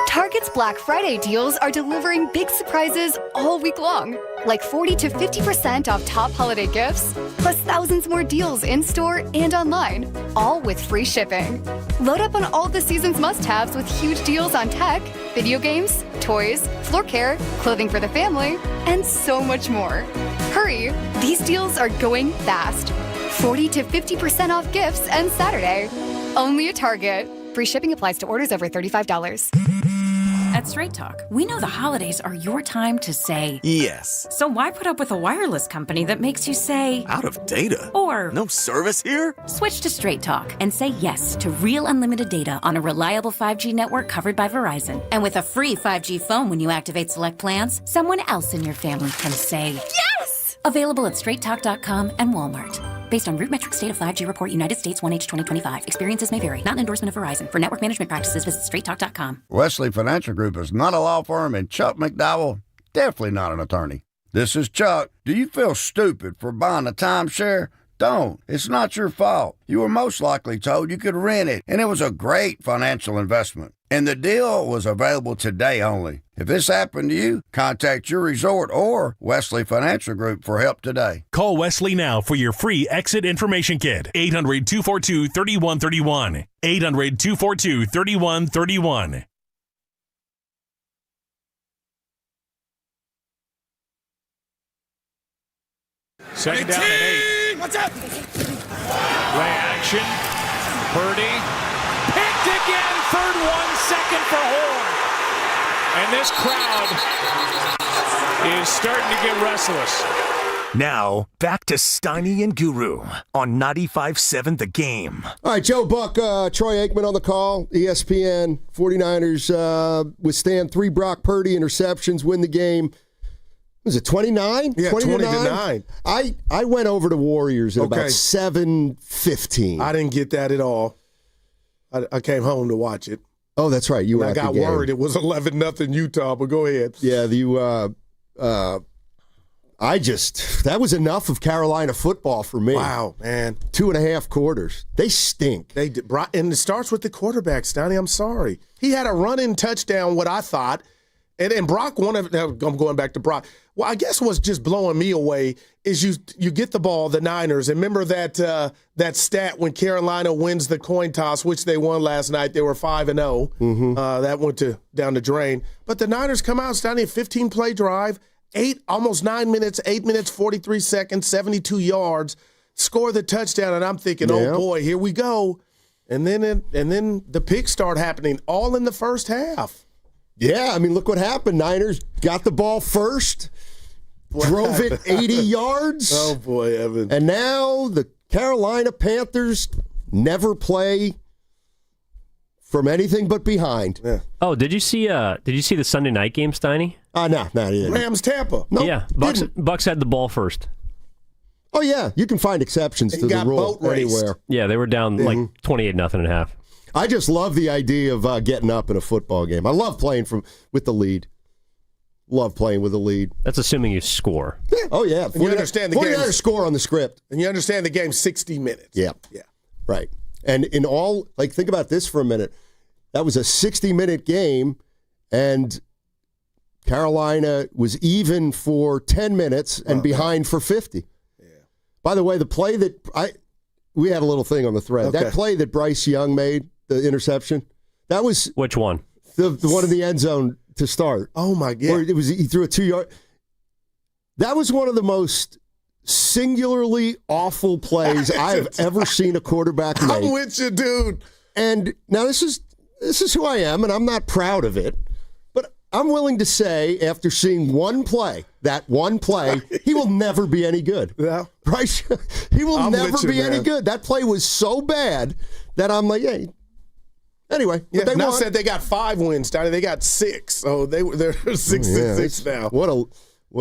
Target's Black Friday deals are delivering big surprises all week long, like 40 to 50% off top holiday gifts, plus thousands more deals in-store and online, all with free shipping. Load up on all the season's must-haves with huge deals on tech, video games, toys, floor care, clothing for the family, and so much more. Hurry! These deals are going fast. 40 to 50% off gifts and Saturday. Only at Target. Free shipping applies to orders over $35. At Straight Talk, we know the holidays are your time to say Yes. So why put up with a wireless company that makes you say Out of data. Or no service here? Switch to Straight Talk and say yes to real unlimited data on a reliable 5G network covered by Verizon. And with a free 5G phone when you activate select plans, someone else in your family can say yes! Available at straighttalk.com and Walmart. Based on RootMetrics State of 5G Report, United States 1H 2025. Experiences may vary. Not an endorsement of Verizon. For network management practices, visit straighttalk.com. Wesley Financial Group is not a law firm, and Chuck McDowell, definitely not an attorney. This is Chuck. Do you feel stupid for buying a timeshare? Don't. It's not your fault. You were most likely told you could rent it, and it was a great financial investment. And the deal was available today only. If this happened to you, contact your resort or Wesley Financial Group for help today. Call Wesley now for your free exit information kit. 800-242-3131. 800-242-3131. Second down and 8. What's up? Play action. Purdy. Picked again. Third 1 second for Horn. And this crowd is starting to get restless. Now, back to Steiny and Guru on 95.7 The Game. All right, Joe Buck, Troy Aikman on the call, ESPN, 49ers withstand 3 Brock Purdy interceptions, win the game. Was it 29? Yeah, 20-9. I went over to Warriors at about 7:15. I didn't get that at all. I came home to watch it. Oh, that's right. You were at the game. I got worried it was 11-0 Utah, but go ahead. Yeah, that was enough of Carolina football for me. Wow, man. 2.5 quarters. They stink. They did, and it starts with the quarterback, Stoney. I'm sorry. He had a run-in touchdown, what I thought, and Brock, I'm going back to Brock. Well, I guess what's just blowing me away is you get the ball, the Niners, and remember that stat when Carolina wins the coin toss, which they won last night. They were 5-0. Mm-hmm. That went down the drain. But the Niners come out, Stoney, a 15-play drive, almost 9 minutes, 8 minutes, 43 seconds, 72 yards, score the touchdown, and I'm thinking, oh boy, here we go. And then the picks start happening all in the first half. Yeah, I mean, look what happened. Niners got the ball first, drove it 80 yards. Oh boy, Evan. And now the Carolina Panthers never play from anything but behind. Yeah. Oh, did you see the Sunday night game, Steiny? No, Rams Tampa. Nope, yeah, Bucks had the ball first. Oh yeah, you can find exceptions to the rule anywhere. Yeah, they were down like 28-0 at half. I just love the idea of getting up in a football game. I love playing with the lead. Love playing with the lead. That's assuming you score. Yeah. Oh yeah. And you understand the game. 49ers score on the script. And you understand the game's 60 minutes. Yeah. Yeah. Right. And in all, think about this for a minute. That was a 60-minute game, and Carolina was even for 10 minutes and behind for 50. Yeah. By the way, the play we had a little thing on the thread. Okay. That play that Bryce Young made, the interception, that was which one? The one in the end zone to start. Oh my God! Where he threw a 2-yard. That was one of the most singularly awful plays I have ever seen a quarterback make. I'm with you, dude. And now this is who I am, and I'm not proud of it. But I'm willing to say, after seeing that one play, he will never be any good. Yeah. Bryce, he will never be any good. That play was so bad that I'm like, yeah. Anyway, yeah, they now won. said they got 5 wins, Donnie. They got 6, so they're 6-6 now. What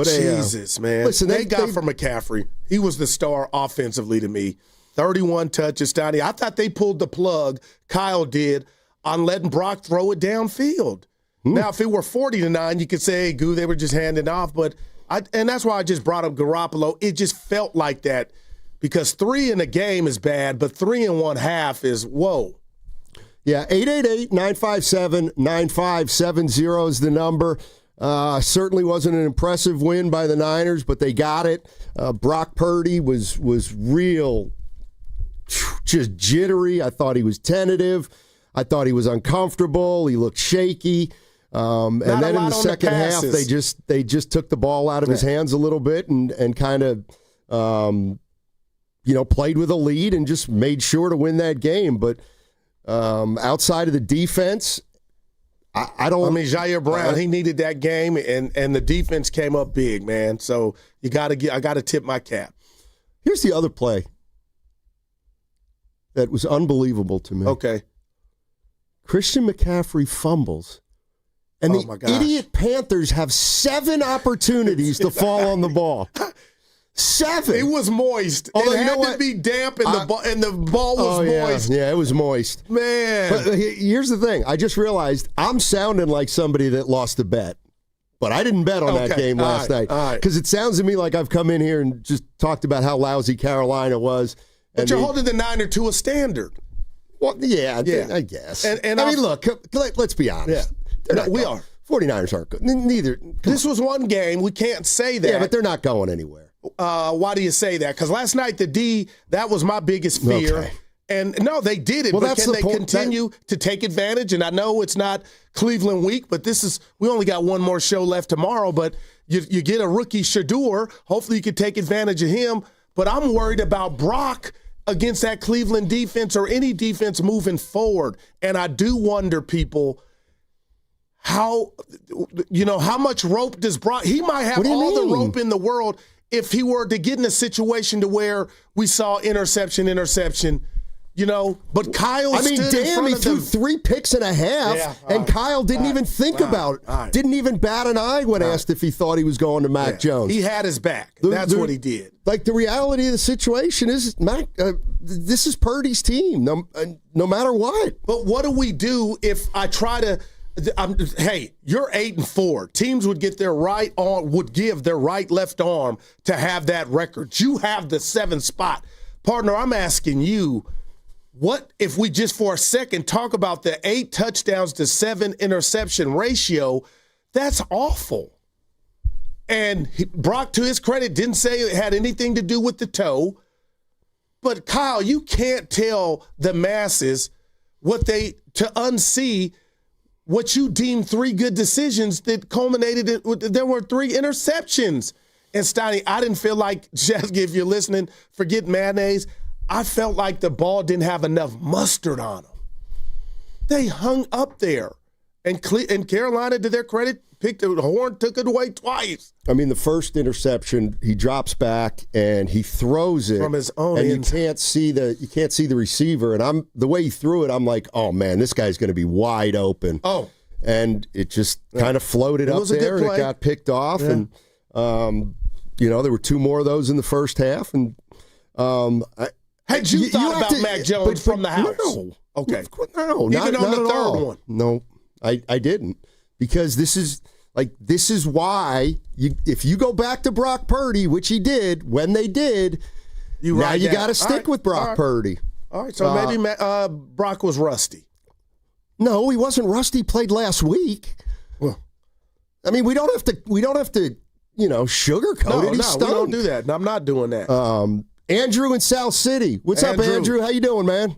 a Jesus, man. Listen, they got for McCaffrey. He was the star offensively to me. 31 touches, Donnie. I thought they pulled the plug. Kyle did on letting Brock throw it downfield. Now, if it were 40-9, you could say, hey, Goo, they were just handing off. But and that's why I just brought up Garoppolo. It just felt like that because 3 in a game is bad, but 3 in 1/2 is whoa. Yeah, 888-957-9570 is the number. Certainly wasn't an impressive win by the Niners, but they got it. Brock Purdy was real, just jittery. I thought he was tentative. I thought he was uncomfortable. He looked shaky. And then in the second half, they just took the ball out of his hands a little bit and kind of played with a lead and just made sure to win that game. But outside of the defense, I Jair Brown, he needed that game, and the defense came up big, man. So I got to tip my cap. Here's the other play that was unbelievable to me. Okay. Christian McCaffrey fumbles, and the idiot Panthers have 7 opportunities to fall on the ball. 7. It was moist. Although, it had to be damp, and the ball was moist. Yeah, it was moist. Man. But here's the thing. I just realized I'm sounding like somebody that lost a bet. But I didn't bet on that game last night. Because it sounds to me like I've come in here and just talked about how lousy Carolina was. But you're holding the Niner to a standard. Well, yeah. I guess. And I mean, look, let's be honest. Yeah. We are. 49ers aren't good. Neither. This was one game. We can't say that. Yeah, but they're not going anywhere. Why do you say that? Because last night, that was my biggest fear. Okay. And no, they did it. Well, but can they continue to take advantage? And I know it's not Cleveland week, but we only got one more show left tomorrow. But you get a rookie Shador. Hopefully you can take advantage of him. But I'm worried about Brock against that Cleveland defense or any defense moving forward. And I do wonder, people, how much rope does Brock – he might have all the rope in the world. if he were to get in a situation to where we saw interception, but Kyle stood in damn, front he of threw them. 3 picks and a half, and Kyle didn't even think about it. Didn't even bat an eye when asked if he thought he was going to Mac Jones. He had his back. That's what he did. Like, the reality of the situation is, this is Purdy's team, no matter what. But what do we do if I try to hey, you're 8-4. Teams would get their right arm, would give their right left arm to have that record. You have the 7th spot. Partner, I'm asking you, what if we just for a second talk about the 8 touchdowns to 7 interception ratio? That's awful. And Brock, to his credit, didn't say it had anything to do with the toe. But Kyle, you can't tell the masses to unsee what you deemed 3 good decisions that culminated there were 3 interceptions. And Steiny, I didn't feel like, Jessica, if you're listening, forget mayonnaise, I felt like the ball didn't have enough mustard on them. They hung up there. And Carolina, to their credit, picked the horn, took it away twice. I mean, the first interception, he drops back and he throws it from his own and end. you can't see the receiver. And the way he threw it, I'm like, oh man, this guy's going to be wide open. Oh, and it just kind of floated up there and it got picked off. Yeah. And there were 2 more of those in the first half. And had you thought about Mac Jones from the house? No. Okay. No, even not on the at third all. one. No, I didn't, because this is why if you go back to Brock Purdy, which he did when they did, you got to stick with Brock Purdy. All right, so maybe Brock was rusty. No, he wasn't rusty. He played last week. Well, I mean, we don't have to sugarcoat it. He stunk. We don't do that. I'm not doing that. Andrew in South City. What's up, Andrew? How you doing, man?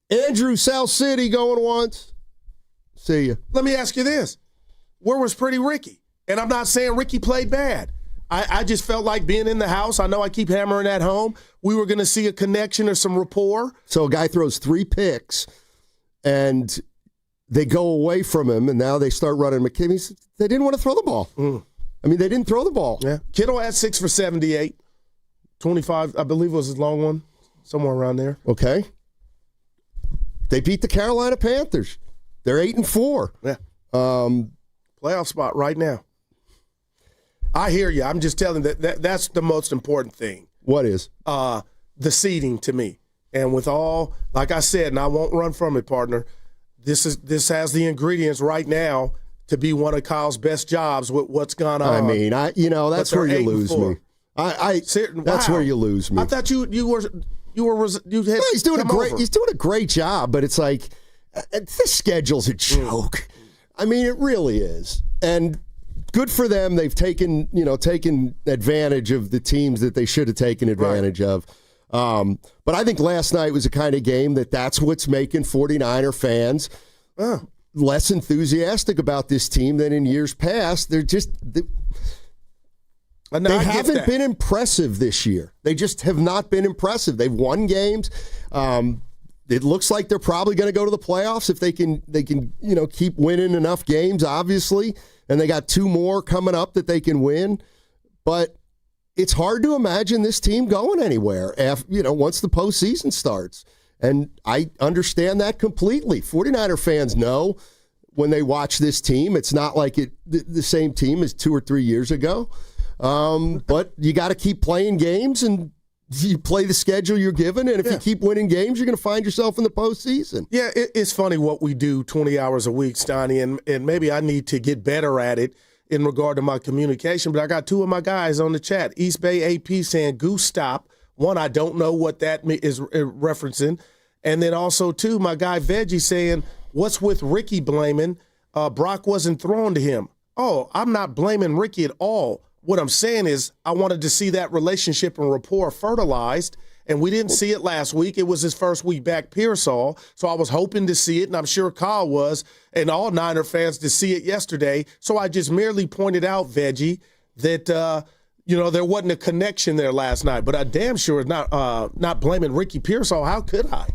Andrew, South City, going once. See ya. Let me ask you this. Where was Pretty Ricky? And I'm not saying Ricky played bad. I just felt like being in the house. I know I keep hammering at home. We were going to see a connection or some rapport. So a guy throws 3 picks, and they go away from him, and now they start running McKinney. They didn't want to throw the ball. I mean, they didn't throw the ball. Yeah. Kittle had 6 for 78. 25, I believe, was his long one. Somewhere around there. Okay. They beat the Carolina Panthers. They're 8-4. Yeah. Playoff spot right now. I hear you. I'm just telling that's the most important thing. What is? The seeding to me. And with all, like I said, and I won't run from it, partner, this has the ingredients right now to be one of Kyle's best jobs with what's gone on. I mean, that's where you lose me. That's where you lose me. I thought you had he's doing a great job, but it's like this schedule's a joke. I mean, it really is. And good for them. They've taken advantage of the teams that they should have taken advantage of. But I think last night was a kind of game that's what's making 49er fans less enthusiastic about this team than in years past. They haven't been impressive this year. They just have not been impressive. They've won games. It looks like they're probably going to go to the playoffs if they can keep winning enough games, obviously. And they got 2 more coming up that they can win. But it's hard to imagine this team going anywhere once the postseason starts. And I understand that completely. 49er fans know when they watch this team, it's not like the same team as 2 or 3 years ago. But you got to keep playing games, and you play the schedule you're given, and if you keep winning games, you're going to find yourself in the postseason. Yeah, it's funny what we do 20 hours a week, Steiny, and maybe I need to get better at it in regard to my communication, but I got 2 of my guys on the chat. East Bay AP saying, goose stop. 1, I don't know what that is referencing. And then also, 2, my guy Veggie saying, what's with Ricky blaming? Brock wasn't thrown to him. Oh, I'm not blaming Ricky at all. What I'm saying is I wanted to see that relationship and rapport fertilized, and we didn't see it last week. It was his first week back, Pearsall, so I was hoping to see it, and I'm sure Kyle was, and all Niner fans to see it yesterday. So I just merely pointed out, Veggie, that there wasn't a connection there last night. But I damn sure not blaming Ricky Pearsall. How could I?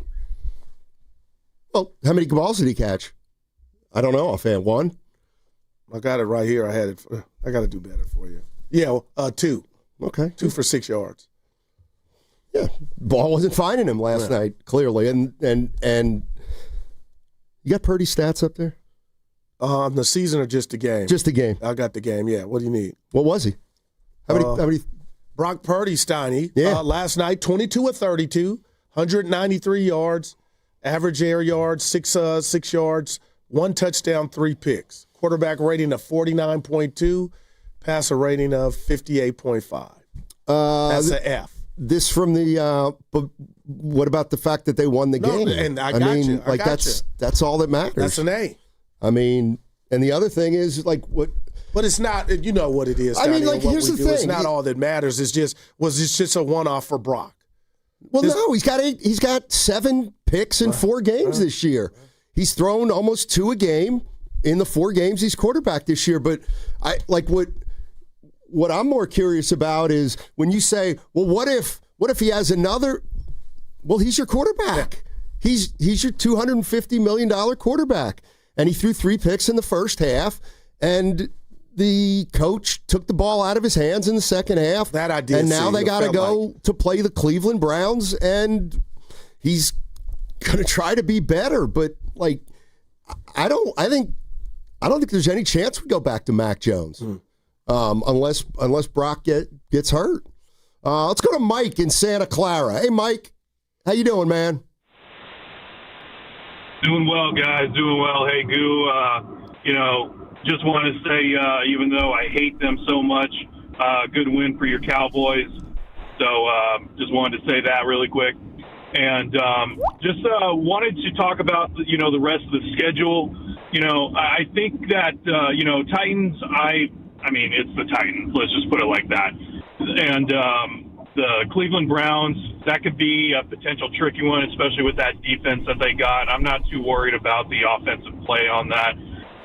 Well, how many balls did he catch? I don't know, offhand. 1? I got it right here. I had it. I got to do better for you. Yeah, 2. Okay. 2 for 6 yards. Yeah, ball wasn't finding him last night, clearly. And you got Purdy stats up there? The season or just the game? Just the game. I got the game, yeah. What do you need? What was he? How many? Brock Purdy, Steiny. Yeah. Last night, 22 of 32, 193 yards, average air yards, 6 yards, 1 touchdown, 3 picks. Quarterback rating of 49.2, passer rating of 58.5. That's an F. This from the but what about the fact that they won the game? And I got you. I got that's all that matters. That's an A. I mean, and the other thing is like what. But it's not. You know what it is. I mean, like here's the thing. It's not all that matters. It's just this just a one-off for Brock? Well, no, he's got 7 picks in 4 games this year. He's thrown almost 2 a game in the 4 games he's quarterback this year. But I like what I'm more curious about is when you say, well, what if he has another? Well, he's your quarterback. Yeah. He's your $250 million quarterback, and he threw 3 picks in the first half, and the coach took the ball out of his hands in the second half. That I did. And now they got to go to play the Cleveland Browns, and he's going to try to be better. But like, I don't think there's any chance we go back to Mac Jones, unless Brock gets hurt. Let's go to Mike in Santa Clara. Hey, Mike, how you doing, man? Doing well, guys. Doing well. Hey, Goo. Just want to say, even though I hate them so much, good win for your Cowboys. So just wanted to say that really quick. And just wanted to talk about, the rest of the schedule. I think that, Titans, I mean, it's the Titans. Let's just put it like that. And the Cleveland Browns, that could be a potential tricky one, especially with that defense that they got. I'm not too worried about the offensive play on that.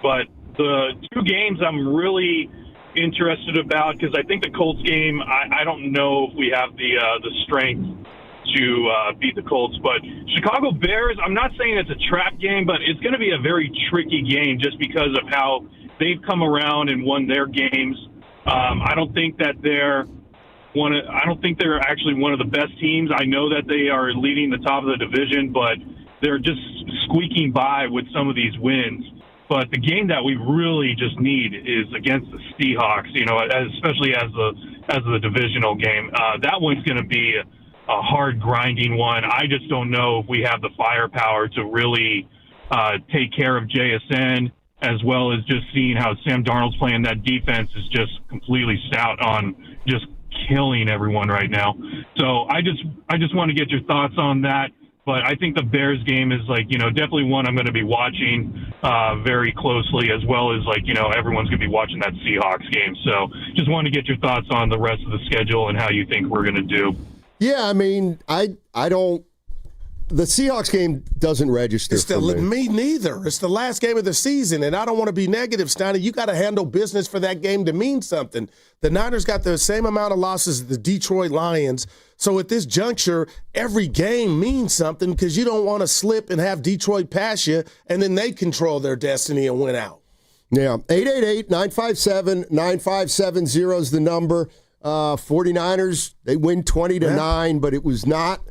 But the 2 games I'm really interested about, because I think the Colts game, I don't know if we have the strength to beat the Colts. But Chicago Bears, I'm not saying it's a trap game, but it's going to be a very tricky game just because of how they've come around and won their games. I don't think that they're actually one of the best teams. I know that they are leading the top of the division, but they're just squeaking by with some of these wins. But the game that we really just need is against the Seahawks, especially as the divisional game. That one's going to be a hard, grinding one. I just don't know if we have the firepower to really take care of JSN, as well as just seeing how Sam Darnold's playing. That defense is just completely stout on just killing everyone right now. So I just want to get your thoughts on that. But I think the Bears game is definitely one I'm going to be watching very closely, as well as everyone's going to be watching that Seahawks game. So just wanted to get your thoughts on the rest of the schedule and how you think we're going to do. Yeah, I mean, I don't. The Seahawks game doesn't register for me. Me neither. It's the last game of the season, and I don't want to be negative, Steiny. You got to handle business for that game to mean something. The Niners got the same amount of losses as the Detroit Lions. So at this juncture, every game means something because you don't want to slip and have Detroit pass you, and then they control their destiny and win out. Yeah, 888-957-9570 is the number. 49ers, they win 20-9, but it was not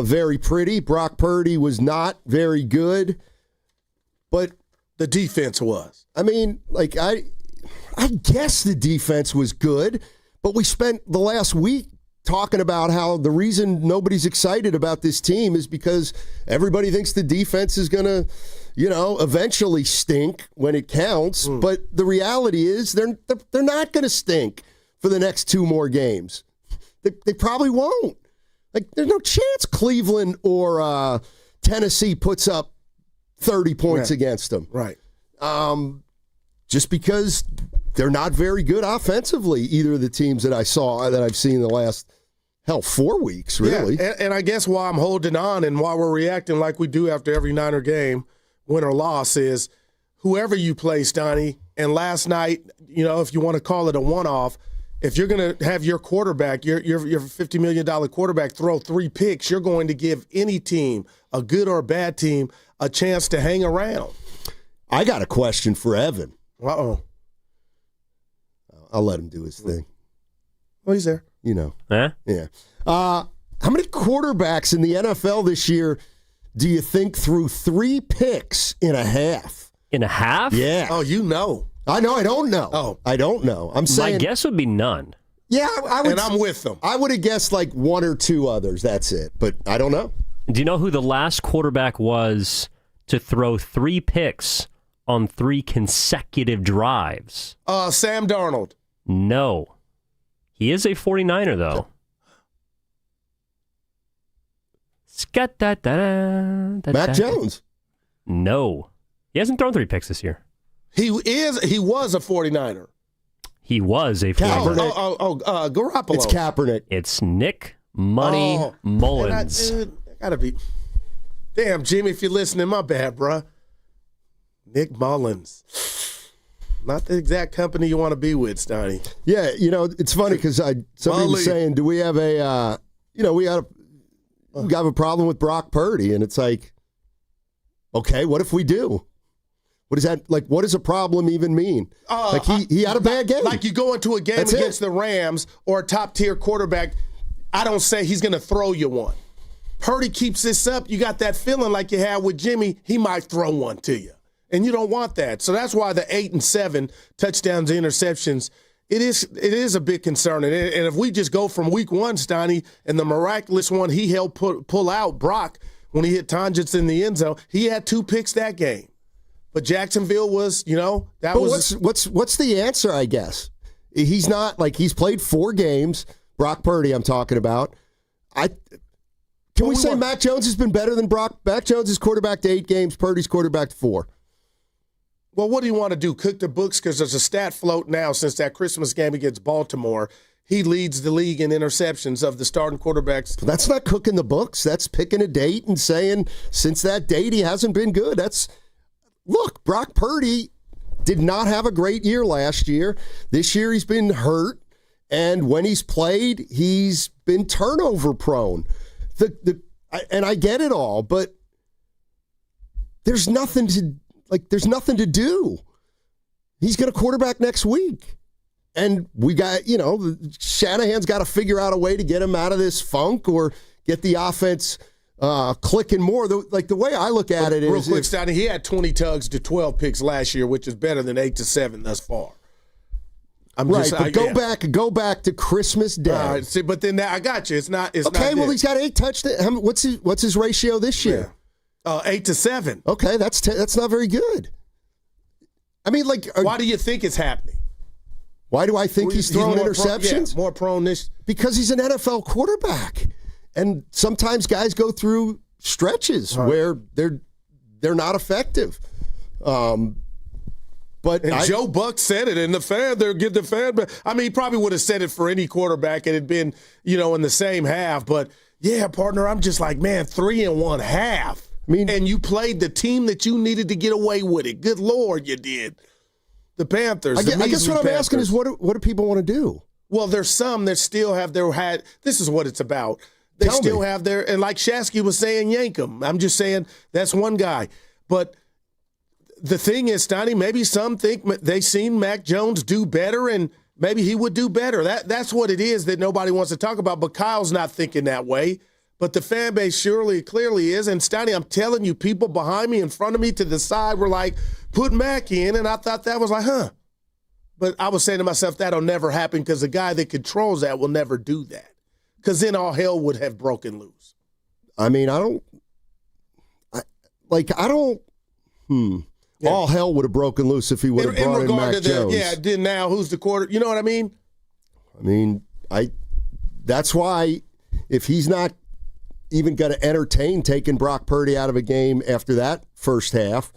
very pretty. Brock Purdy was not very good, but the defense was. I mean, I guess the defense was good, but we spent the last week talking about how the reason nobody's excited about this team is because everybody thinks the defense is going to, eventually stink when it counts. But the reality is they're not going to stink for the next 2 more games. They probably won't. There's no chance Cleveland or Tennessee puts up 30 points against them. Right. Just because they're not very good offensively, either of the teams that I've seen the last, 4 weeks, really. Yeah, and I guess why I'm holding on and why we're reacting like we do after every Niner game, win or loss, is whoever you play, Stoney, and last night, if you want to call it a one-off, if you're going to have your quarterback, your $50 million quarterback throw 3 picks, you're going to give any team, a good or a bad team, a chance to hang around. I got a question for Evan. Uh-oh. I'll let him do his thing. Well, he's there. You know. Huh? Yeah. How many quarterbacks in the NFL this year do you think threw 3 picks in a half? In a half? Yeah. Oh, you know. I know. I don't know. Oh. I don't know. I'm saying. My guess would be none. Yeah, I would. And I'm with them. I would have guessed like 1 or 2 others. That's it. But I don't know. Do you know who the last quarterback was to throw 3 picks on 3 consecutive drives? Sam Darnold. No. He is a 49er, though. Mac Jones. No. He hasn't thrown 3 picks this year. He was a 49er. He was a 49er. Garoppolo. It's Kaepernick. It's Nick Money Mullins. That gotta be. Damn, Jimmy, if you're listening, my bad, bruh. Nick Mullins. Not the exact company you want to be with, Steiny. Yeah, it's funny because somebody was saying, do we have a, we have a problem with Brock Purdy? And it's like, okay, what if we do? What is that, like, what does a problem even mean? He had a bad game. Like you go into a game against the Rams or a top-tier quarterback, I don't say he's going to throw you one. Purdy keeps this up, you got that feeling like you had with Jimmy, he might throw one to you. And you don't want that. So that's why the 8 and 7 touchdowns and interceptions, it is a big concern. And if we just go from week 1, Steiny, and the miraculous one he helped pull out, Brock, when he hit Tonjits in the end zone, he had 2 picks that game. But Jacksonville was, what's the answer, I guess? He's not, he's played 4 games, Brock Purdy I'm talking about. Can we say Mac Jones has been better than Brock? Mac Jones is quarterback to 8 games, Purdy's quarterback to 4. Well, what do you want to do? Cook the books? Because there's a stat float now since that Christmas game against Baltimore. He leads the league in interceptions of the starting quarterbacks. That's not cooking the books. That's picking a date and saying since that date he hasn't been good. Look, Brock Purdy did not have a great year last year. This year he's been hurt, and when he's played, he's been turnover prone. And I get it all, but there's nothing to do. He's going to quarterback next week. And we got, Shanahan's got to figure out a way to get him out of this funk or get the offense clicking more. The way I look at it is... Real quick, Steiny, he had 20 tugs to 12 picks last year, which is better than 8 to 7 thus far. Go back to Christmas Day. But then I got you. It's not. He's got 8 touchdowns. What's his ratio this year? 8 to 7. Okay, that's not very good. I mean, why do you think it's happening? Why do I think he's throwing interceptions? More prone this because he's an NFL quarterback, and sometimes guys go through stretches where they're not effective. But Joe Buck said it, and they'll get the fan. I mean, he probably would have said it for any quarterback, and it'd been in the same half. But yeah, partner, I'm just like, man, 3 1/2. I mean, and you played the team that you needed to get away with it. Good Lord, you did. The Panthers. I guess what I'm asking is, what do people want to do? Well, there's some that still have this is what it's about. They still have their, and like Shasky was saying, yank them. I'm just saying that's one guy. But the thing is, Steiny, maybe some think they've seen Mac Jones do better, and maybe he would do better. That's what it is that nobody wants to talk about. But Kyle's not thinking that way. But the fan base clearly is. And Steiny, I'm telling you, people behind me, in front of me, to the side were like, put Mac in. And I thought that was like, huh. But I was saying to myself, that'll never happen because the guy that controls that will never do that. Because then all hell would have broken loose. I mean, all hell would have broken loose if he would have brought in Mac Jones. Yeah, then now who's the quarter? You know what I mean? I mean, that's why if he's not even going to entertain taking Brock Purdy out of a game after that first half,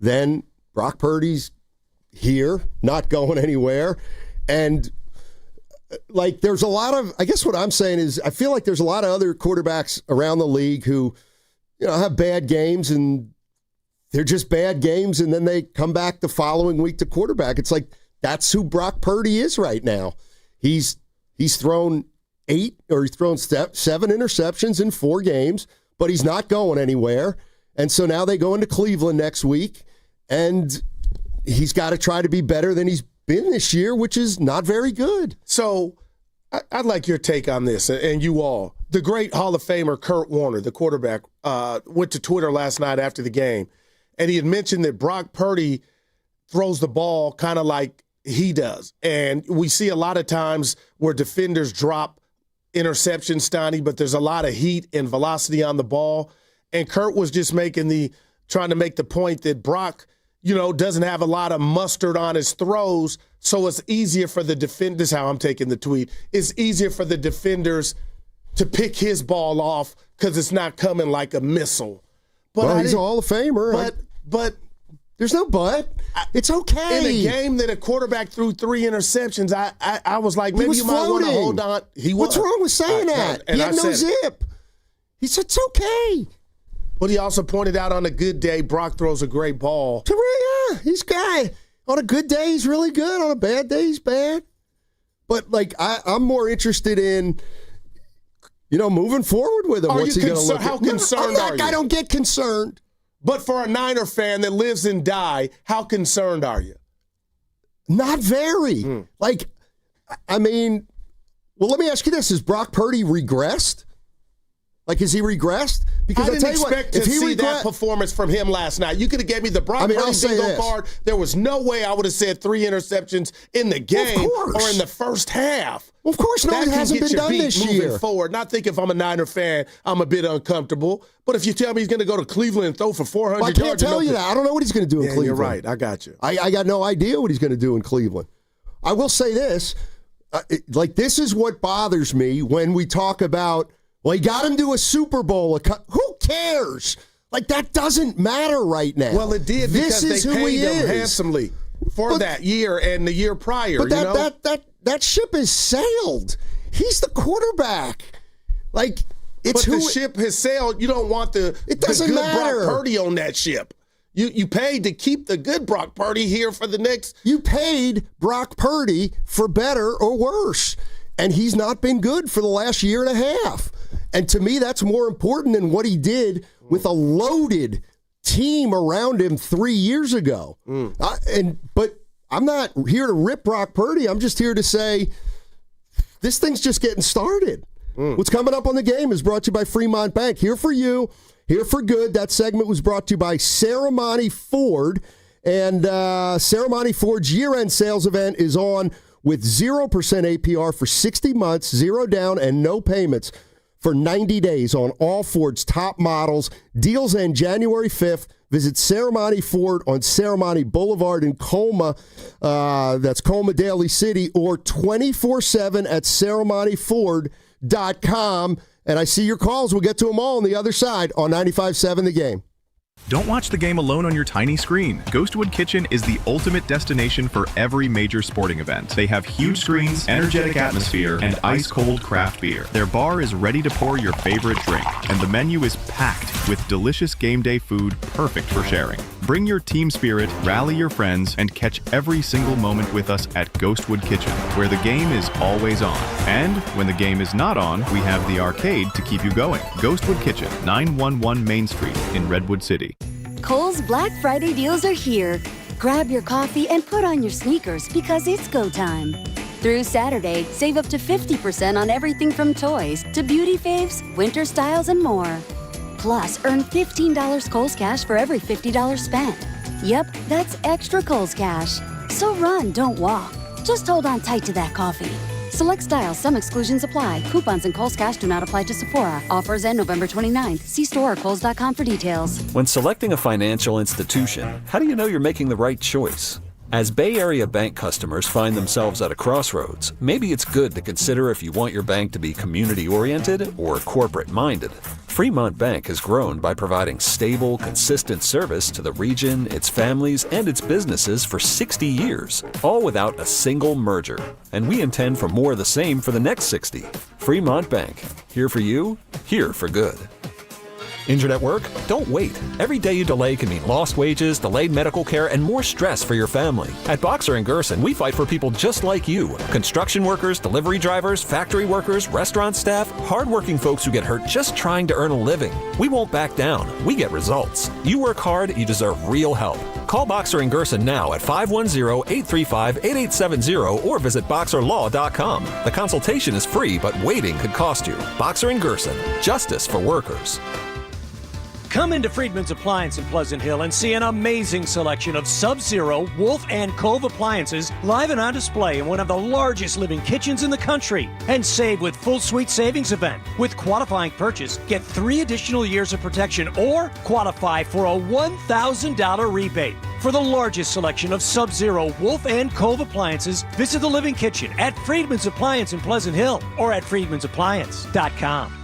then Brock Purdy's here, not going anywhere. And there's a lot of, I guess what I'm saying is, I feel like there's a lot of other quarterbacks around the league who, have bad games and they're just bad games, and then they come back the following week to quarterback. It's like that's who Brock Purdy is right now. He's thrown 7 interceptions in 4 games, but he's not going anywhere. And so now they go into Cleveland next week, and he's got to try to be better than he's been this year, which is not very good. So I'd like your take on this, and you all. The great Hall of Famer Kurt Warner, the quarterback, went to Twitter last night after the game, and he had mentioned that Brock Purdy throws the ball kind of like he does. And we see a lot of times where defenders drop interceptions, Stoney, but there's a lot of heat and velocity on the ball. And Kurt was just trying to make the point that Brock, doesn't have a lot of mustard on his throws, so it's easier for the defenders. This is how I'm taking the tweet. It's easier for the defenders to pick his ball off because it's not coming like a missile. But he's a Hall of Famer. But there's no but. It's okay. In a game that a quarterback threw 3 interceptions, I was like, maybe you might want to hold on. What's wrong with saying that? And he had no zip. He said it's okay. But he also pointed out on a good day, Brock throws a great ball. Yeah, he's guy. On a good day, he's really good. On a bad day, he's bad. But, I'm more interested in, moving forward with him. What's he going to look How concerned are you? I don't get concerned. But for a Niner fan that lives and die, how concerned are you? Not very. Well, let me ask you this. Has Brock Purdy regressed? Has he regressed? Because I didn't expect to see that performance from him last night. You could have gave me the Brock Purdy bingo card. There was no way I would have said 3 interceptions in the game or in the first half. Well, of course, no, it hasn't been done this year. Moving forward, not think if I'm a Niner fan, I'm a bit uncomfortable. But if you tell me he's going to go to Cleveland and throw for 400 yards, I can't tell you that. I don't know what he's going to do in Cleveland. You're right. I got you. I got no idea what he's going to do in Cleveland. I will say this. This is what bothers me when we talk about, well, he got him to a Super Bowl. Who cares? That doesn't matter right now. Well, it did because they paid him handsomely for that year and the year prior. But that ship has sailed. He's the quarterback. The ship has sailed. You don't want the good Brock Purdy on that ship. You paid to keep the good Brock Purdy here for the next. You paid Brock Purdy for better or worse, and he's not been good for the last year and a half. And to me, that's more important than what he did with a loaded team around him 3 years ago. But I'm not here to rip Brock Purdy. I'm just here to say this thing's just getting started. What's coming up on the game is brought to you by Fremont Bank. Here for you, here for good. That segment was brought to you by Ceremony Ford. And Ceremony Ford's year-end sales event is on with 0% APR for 60 months, 0 down, and no payments for 90 days on all Ford's top models. Deals end January 5th. Visit Ceremony Ford on Ceremony Boulevard in Colma. That's Colma, Daly City, or 24/7 at ceremonyford.com. And I see your calls. We'll get to them all on the other side on 95.7 The Game. Don't watch the game alone on your tiny screen. Ghostwood Kitchen is the ultimate destination for every major sporting event. They have huge screens, energetic atmosphere, and ice-cold craft beer. Their bar is ready to pour your favorite drink, and the menu is packed with delicious game day food perfect for sharing. Bring your team spirit, rally your friends, and catch every single moment with us at Ghostwood Kitchen, where the game is always on. And when the game is not on, we have the arcade to keep you going. Ghostwood Kitchen, 911 Main Street in Redwood City. Kohl's Black Friday deals are here. Grab your coffee and put on your sneakers because it's go time. Through Saturday, save up to 50% on everything from toys to beauty faves, winter styles, and more. Plus, earn $15 Kohl's Cash for every $50 spent. Yep, that's extra Kohl's Cash. So run, don't walk. Just hold on tight to that coffee. Select styles, some exclusions apply. Coupons and Kohl's Cash do not apply to Sephora. Offers end November 29th. See store or Kohls.com for details. When selecting a financial institution, how do you know you're making the right choice? As Bay Area bank customers find themselves at a crossroads, maybe it's good to consider if you want your bank to be community-oriented or corporate-minded. Fremont Bank has grown by providing stable, consistent service to the region, its families, and its businesses for 60 years, all without a single merger. And we intend for more of the same for the next 60. Fremont Bank. Here for you, here for good. Injured at work? Don't wait. Every day you delay can mean lost wages, delayed medical care, and more stress for your family. At Boxer & Gerson, we fight for people just like you. Construction workers, delivery drivers, factory workers, restaurant staff, hardworking folks who get hurt just trying to earn a living. We won't back down. We get results. You work hard, you deserve real help. Call Boxer & Gerson now at 510-835-8870 or visit boxerlaw.com. The consultation is free, but waiting could cost you. Boxer & Gerson, justice for workers. Come into Friedman's Appliance in Pleasant Hill and see an amazing selection of Sub-Zero, Wolf, and Cove appliances live and on display in one of the largest living kitchens in the country. And save with Full Suite Savings Event. With qualifying purchase, get 3 additional years of protection or qualify for a $1,000 rebate. For the largest selection of Sub-Zero, Wolf, and Cove appliances, visit the Living Kitchen at Friedman's Appliance in Pleasant Hill or at friedmansappliance.com.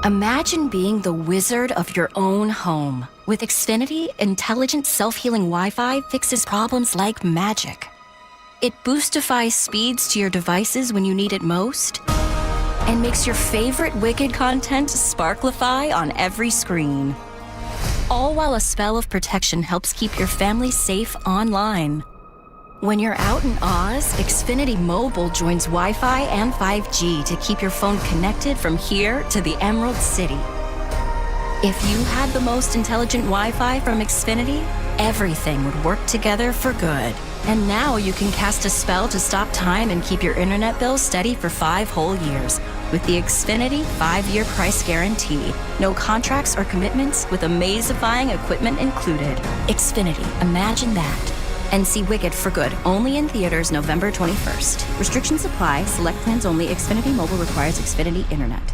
Imagine being the wizard of your own home. With Xfinity, intelligent self-healing Wi-Fi fixes problems like magic. It boostifies speeds to your devices when you need it most, and makes your favorite Wicked content sparklify on every screen. All while a spell of protection helps keep your family safe online. When you're out in Oz, Xfinity Mobile joins Wi-Fi and 5G to keep your phone connected from here to the Emerald City. If you had the most intelligent Wi-Fi from Xfinity, everything would work together for good. And now you can cast a spell to stop time and keep your internet bill steady for 5 whole years with the Xfinity 5-year price guarantee. No contracts or commitments with amazifying equipment included. Xfinity, imagine that. And see Wicked for good, only in theaters November 21st. Restrictions apply. Select plans only. Xfinity Mobile requires Xfinity Internet.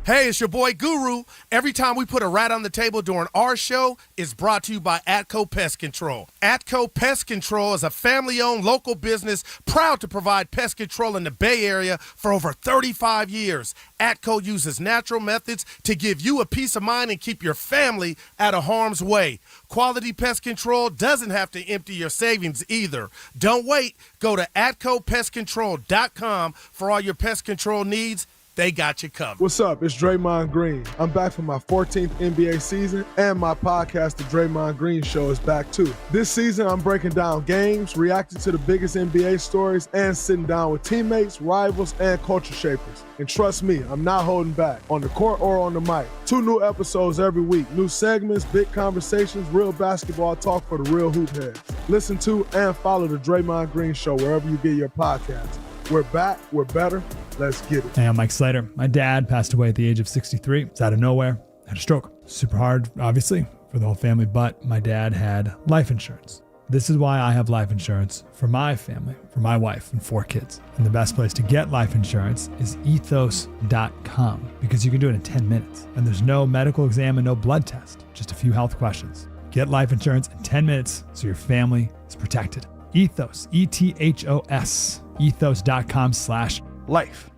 Hey, it's your boy Guru. Every time we put a rat on the table during our show, it's brought to you by Atco Pest Control. Atco Pest Control is a family-owned local business proud to provide pest control in the Bay Area for over 35 years. Atco uses natural methods to give you a peace of mind and keep your family out of harm's way. Quality pest control doesn't have to empty your savings either. Don't wait. Go to AtcoPestControl.com for all your pest control needs. They got you covered. What's up? It's Draymond Green. I'm back for my 14th NBA season, and my podcast, The Draymond Green Show, is back too. This season, I'm breaking down games, reacting to the biggest NBA stories, and sitting down with teammates, rivals, and culture shapers. And trust me, I'm not holding back, on the court or on the mic. 2 new episodes every week, new segments, big conversations, real basketball talk for the real hoop heads. Listen to and follow The Draymond Green Show wherever you get your podcasts. We're back, we're better, let's get it. Hey, I'm Mike Slater. My dad passed away at the age of 63. It's out of nowhere. Had a stroke. Super hard, obviously, for the whole family, but my dad had life insurance. This is why I have life insurance for my family, for my wife and 4 kids. And the best place to get life insurance is ethos.com, because you can do it in 10 minutes. And there's no medical exam and no blood test, just a few health questions. Get life insurance in 10 minutes so your family is protected. Ethos, ETHOS, ethos.com/life.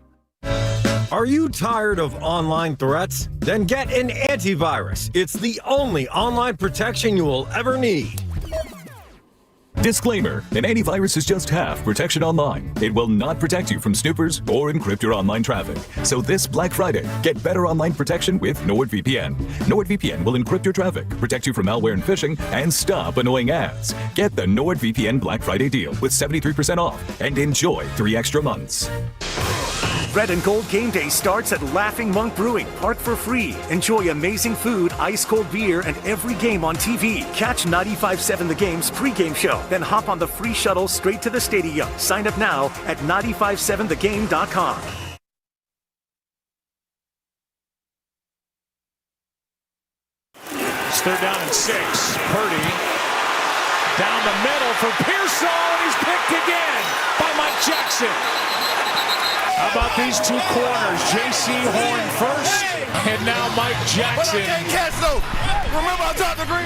Are you tired of online threats? Then get an antivirus. It's the only online protection you will ever need. Disclaimer, an antivirus is just half protection online. It will not protect you from snoopers or encrypt your online traffic. So this Black Friday, get better online protection with NordVPN. NordVPN will encrypt your traffic, protect you from malware and phishing, and stop annoying ads. Get the NordVPN Black Friday deal with 73% off and enjoy 3 extra months. Red and Gold Game Day starts at Laughing Monk Brewing. Park for free. Enjoy amazing food, ice-cold beer, and every game on TV. Catch 95.7 The Game's pregame show. Then hop on the free shuttle straight to the stadium. Sign up now at 957thegame.com. It's 3rd down and 6. Purdy down the middle for Pearsall, and he's picked again by Mike Jackson. How about these 2 corners? J.C. Horn first, and now Mike Jackson. Remember I dropped the green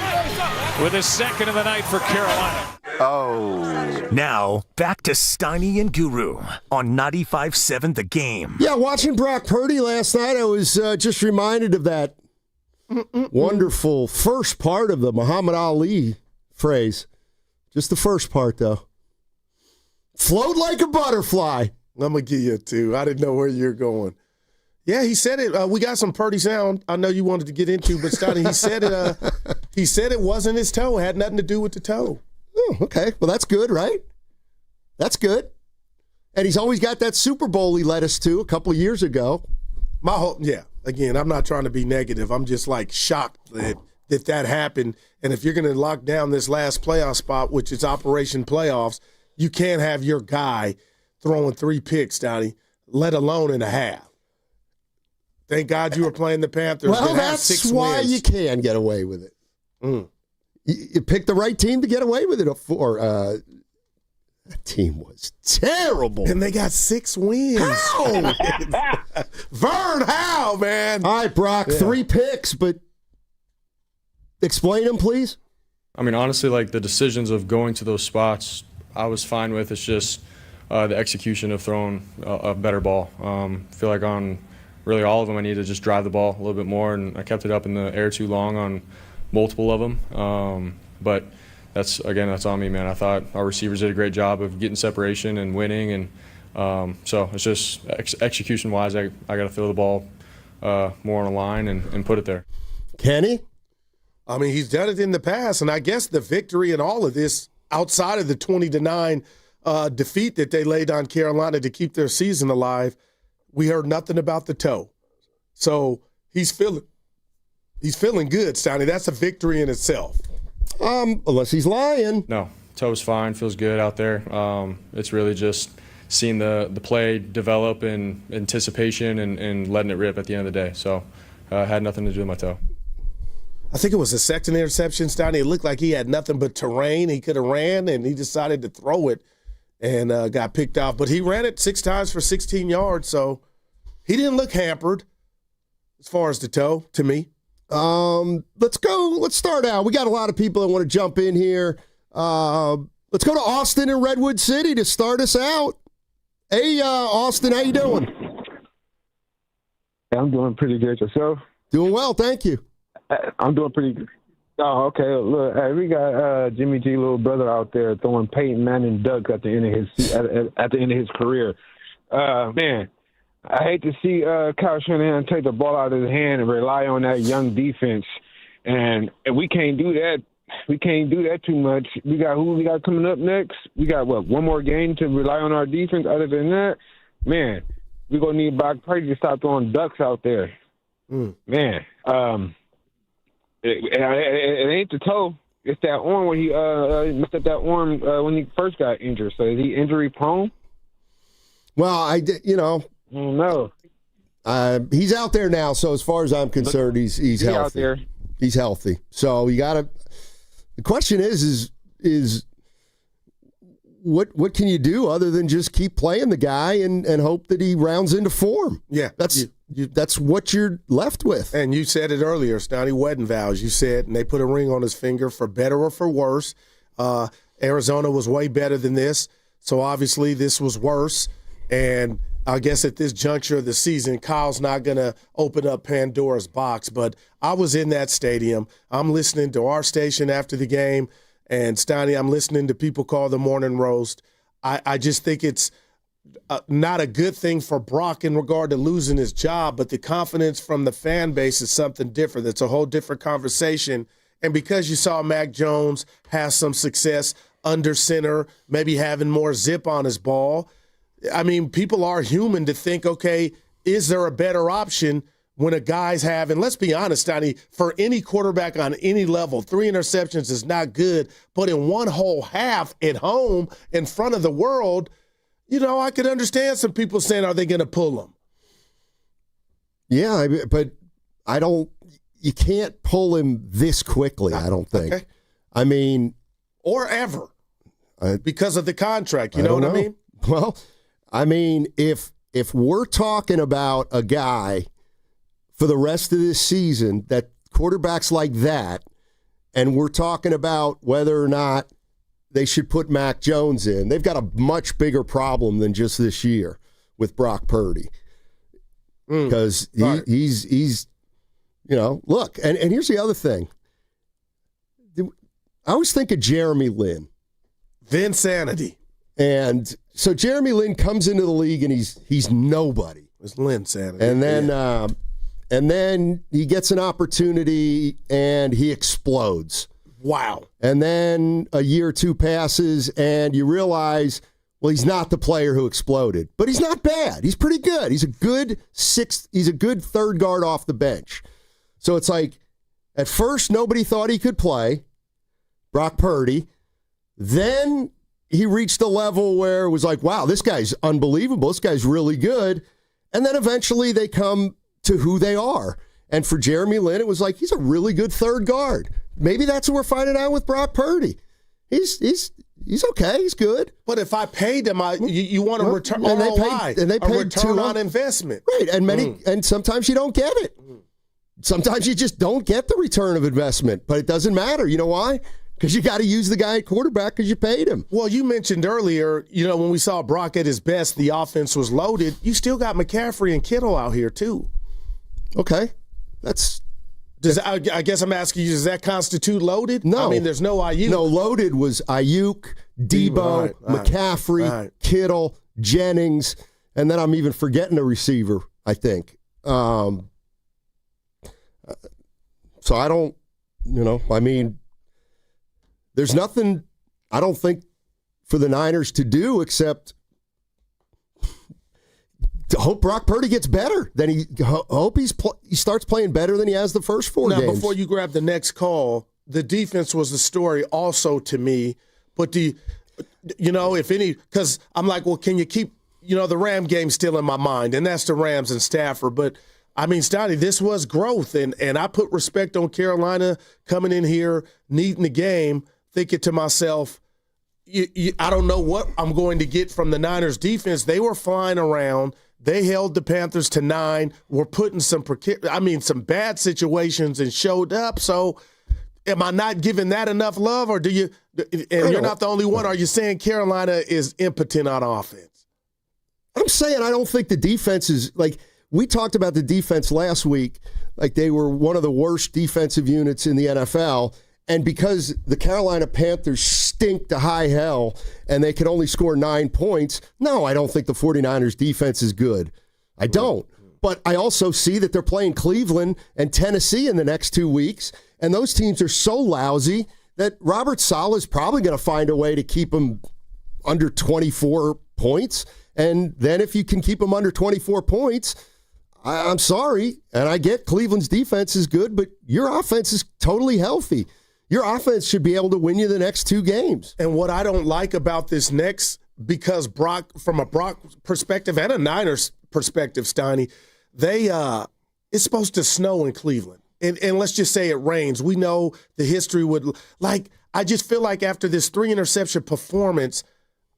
with his 2nd of the night for Carolina. Oh. Now, back to Steiny and Guru on 95.7 The Game. Yeah, watching Brock Purdy last night, I was just reminded of that wonderful first part of the Muhammad Ali phrase. Just the first part, though. Float like a butterfly. I'm going to give you a 2. I didn't know where you're going. Yeah, he said it. We got some Purdy sound I know you wanted to get into, but Stoney, he said it wasn't his toe. It had nothing to do with the toe. Oh, okay. Well, that's good, right? That's good. And he's always got that Super Bowl he led us to a couple of years ago. Again, I'm not trying to be negative. I'm just like shocked that that happened. And if you're going to lock down this last playoff spot, which is Operation Playoffs, you can't have your guy throwing 3 picks, Donnie, let alone in a half. Thank God you were playing the Panthers. Well, that's why you can get away with it. You picked the right team to get away with it. That team was terrible. And they got 6 wins. How? Vern, how, man? All right, Brock, 3 picks, but explain them, please. I mean, honestly, like the decisions of going to those spots, I was fine with. It's just the execution of throwing a better ball. I feel like on really all of them, I need to just drive the ball a little bit more, and I kept it up in the air too long on multiple of them. But that's on me, man. I thought our receivers did a great job of getting separation and winning, and so it's just execution-wise, I got to throw the ball more on the line and put it there. Kenny? I mean, he's done it in the past, and I guess the victory in all of this, outside of the 20-9 defeat that they laid on Carolina to keep their season alive, we heard nothing about the toe. So he's feeling good, Stoney. That's a victory in itself. Unless he's lying. No, toe's fine, feels good out there. It's really just seeing the play develop in anticipation and letting it rip at the end of the day. So had nothing to do with my toe. I think it was a second interception, Stoney. It looked like he had nothing but terrain. He could have ran, and he decided to throw it and got picked off. But he ran it 6 times for 16 yards, so he didn't look hampered as far as the toe to me. Let's go. Let's start out. We got a lot of people that want to jump in here. Let's go to Austin and Redwood City to start us out. Hey, Austin, how you doing? I'm doing pretty good. Yourself? Doing well, thank you. I'm doing pretty good. Oh, okay. Look, hey, we got Jimmy G, little brother, out there throwing Peyton Manning duck at the end of his career. Man, I hate to see Kyle Shanahan take the ball out of his hand and rely on that young defense. And we can't do that. We can't do that too much. We got who we got coming up next? We got, one more game to rely on our defense. Other than that, man, we're going to need Brock Purdy to stop throwing ducks out there. Man, it ain't the toe. It's that arm when he messed up that arm when he first got injured. So is he injury prone? Well, I don't know. He's out there now, so as far as I'm concerned, he's healthy. Out there. He's healthy. So you got to. The question is what can you do other than just keep playing the guy and hope that he rounds into form? Yeah, that's what you're left with. And you said it earlier, Stoney, wedding vows. You said, and they put a ring on his finger for better or for worse. Arizona was way better than this, so obviously this was worse. And I guess at this juncture of the season, Kyle's not going to open up Pandora's box. But I was in that stadium. I'm listening to our station after the game. And, Stoney, I'm listening to people call the morning roast. I just think it's not a good thing for Brock in regard to losing his job, but the confidence from the fan base is something different. It's a whole different conversation. And because you saw Mac Jones have some success under center, maybe having more zip on his ball, I mean, people are human to think, okay, is there a better option when a guy's having, let's be honest, Donnie, for any quarterback on any level, 3 interceptions is not good, but in one whole half at home in front of the world, I could understand some people saying, are they going to pull him? Yeah, but you can't pull him this quickly, I don't think. Okay. I mean. Or ever. Because of the contract, you know what I mean? Well, I mean, if we're talking about a guy for the rest of this season, that quarterbacks like that, and we're talking about whether or not they should put Mac Jones in, they've got a much bigger problem than just this year with Brock Purdy. Because he's look, and here's the other thing. I always think of Jeremy Lin. Vinsanity. And so Jeremy Lin comes into the league and he's nobody. It's Linsanity. And then he gets an opportunity and he explodes. Wow. And then a year or two passes and you realize, well, he's not the player who exploded. But he's not bad. He's pretty good. He's a good third guard off the bench. So it's like, At first, nobody thought he could play, Brock Purdy. Then he reached a level where it was like, wow, this guy's unbelievable. This guy's really good. And then eventually they come to who they are. And for Jeremy Lin, it was like, he's a really good third guard. Maybe that's what we're finding out with Brock Purdy. He's okay. He's good. But if I paid them, you want to return and ROI, they paid a return on investment. Right, and sometimes you don't get it. Sometimes you just don't get the return of investment, but it doesn't matter. You know why? Because you got to use the guy at quarterback because you paid him. Well, you mentioned earlier, when we saw Brock at his best, the offense was loaded. You still got McCaffrey and Kittle out here too. Okay, I guess I'm asking you, does that constitute loaded? No. I mean, there's no Ayuk. No, loaded was Ayuk, Debo, McCaffrey, Kittle, Jennings, and then I'm even forgetting a receiver, I think. So I don't, there's nothing, I don't think, for the Niners to do except to hope Brock Purdy gets better. Then he starts playing better than he has the first four games. Now, before you grab the next call, the defense was the story also to me. But if any, because I'm like, well, can you keep, the Ram game still in my mind, and that's the Rams and Stafford. But I mean, Stoney, this was growth, and I put respect on Carolina coming in here, needing the game, thinking to myself, I don't know what I'm going to get from the Niners defense. They were flying around. They held the Panthers to 9. Were put in some bad situations and showed up. So am I not giving that enough love, or do you? And you're not the only one. Are you saying Carolina is impotent on offense? I'm saying I don't think the defense is like. We talked about the defense last week, like they were one of the worst defensive units in the NFL. And because the Carolina Panthers stink to high hell and they can only score 9 points, no, I don't think the 49ers defense is good. I don't. But I also see that they're playing Cleveland and Tennessee in the next 2 weeks, and those teams are so lousy that Robert Saleh is probably going to find a way to keep them under 24 points. And then if you can keep them under 24 points, I'm sorry, and I get Cleveland's defense is good, but your offense is totally healthy. Your offense should be able to win you the next 2 games. And what I don't like about this next, because from a Brock perspective and a Niners perspective, Steiny, it's supposed to snow in Cleveland. And let's just say it rains. We know the history would, I just feel like after this 3-interception performance,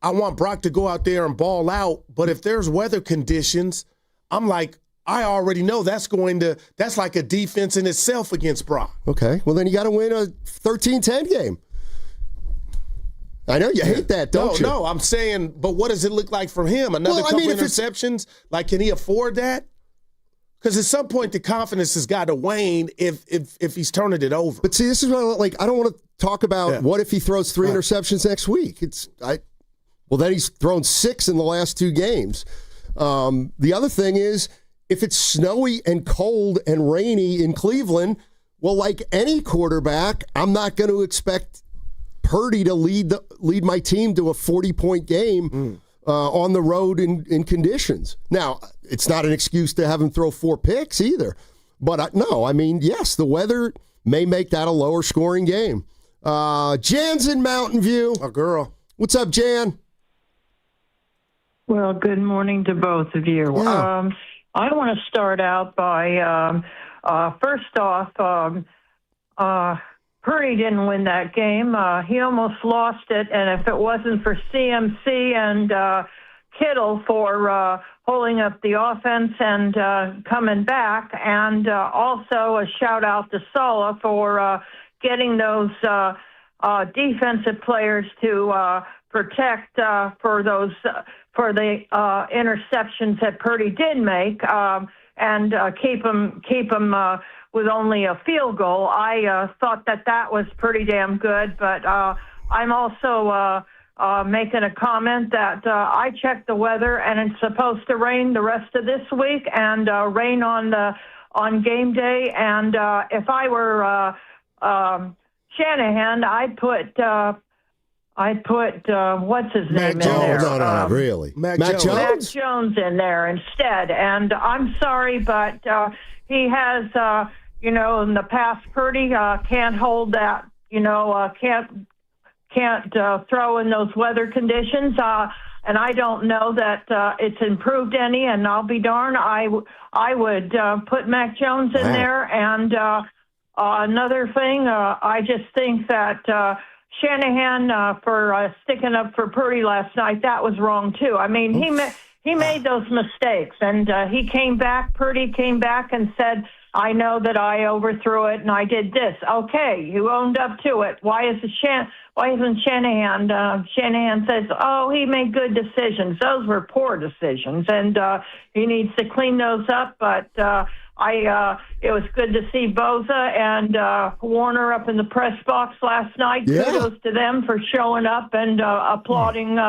I want Brock to go out there and ball out. But if there's weather conditions, I'm like, I already know that's like a defense in itself against Brock. Okay, well then you got to win a 13-10 game. I know you hate that, don't you? No, I'm saying, but what does it look like for him? Another couple interceptions? Like, can he afford that? Because at some point the confidence has got to wane if he's turning it over. But see, this is what I don't want to talk about what if he throws 3 interceptions next week. Well, then he's thrown 6 in the last 2 games. The other thing is, if it's snowy and cold and rainy in Cleveland, well, like any quarterback, I'm not going to expect Purdy to lead my team to a 40-point game on the road in conditions. Now, it's not an excuse to have him throw 4 picks either. But yes, the weather may make that a lower scoring game. Jan's in Mountain View. A girl. What's up, Jan? Well, good morning to both of you. Yeah. I want to start out by, first off, Purdy didn't win that game. He almost lost it, and if it wasn't for CMC and Kittle for holding up the offense and coming back, and also a shout-out to Saleh for getting those defensive players to protect for the interceptions that Purdy did make, and keep him with only a field goal. I thought that was pretty damn good, but I'm also making a comment that I checked the weather, and it's supposed to rain the rest of this week and rain on game day. And if I were Shanahan, I'd put what's his name in there? No, really. Mac Jones. Mac Jones in there instead. And I'm sorry, but he has, in the past, Purdy can't hold that, can't throw in those weather conditions. And I don't know that it's improved any. And I'll be darned, I would put Mac Jones in there. And another thing, I just think that Shanahan for sticking up for Purdy last night, that was wrong too. I mean, he made those mistakes, and he came back. Purdy came back and said, "I know that I overthrew it and I did this." Okay, you owned up to it. Why isn't Shanahan? Shanahan says, "Oh, he made good decisions. Those were poor decisions, and he needs to clean those up." But it was good to see Bosa and Warner up in the press box last night. Yeah. Kudos to them for showing up and applauding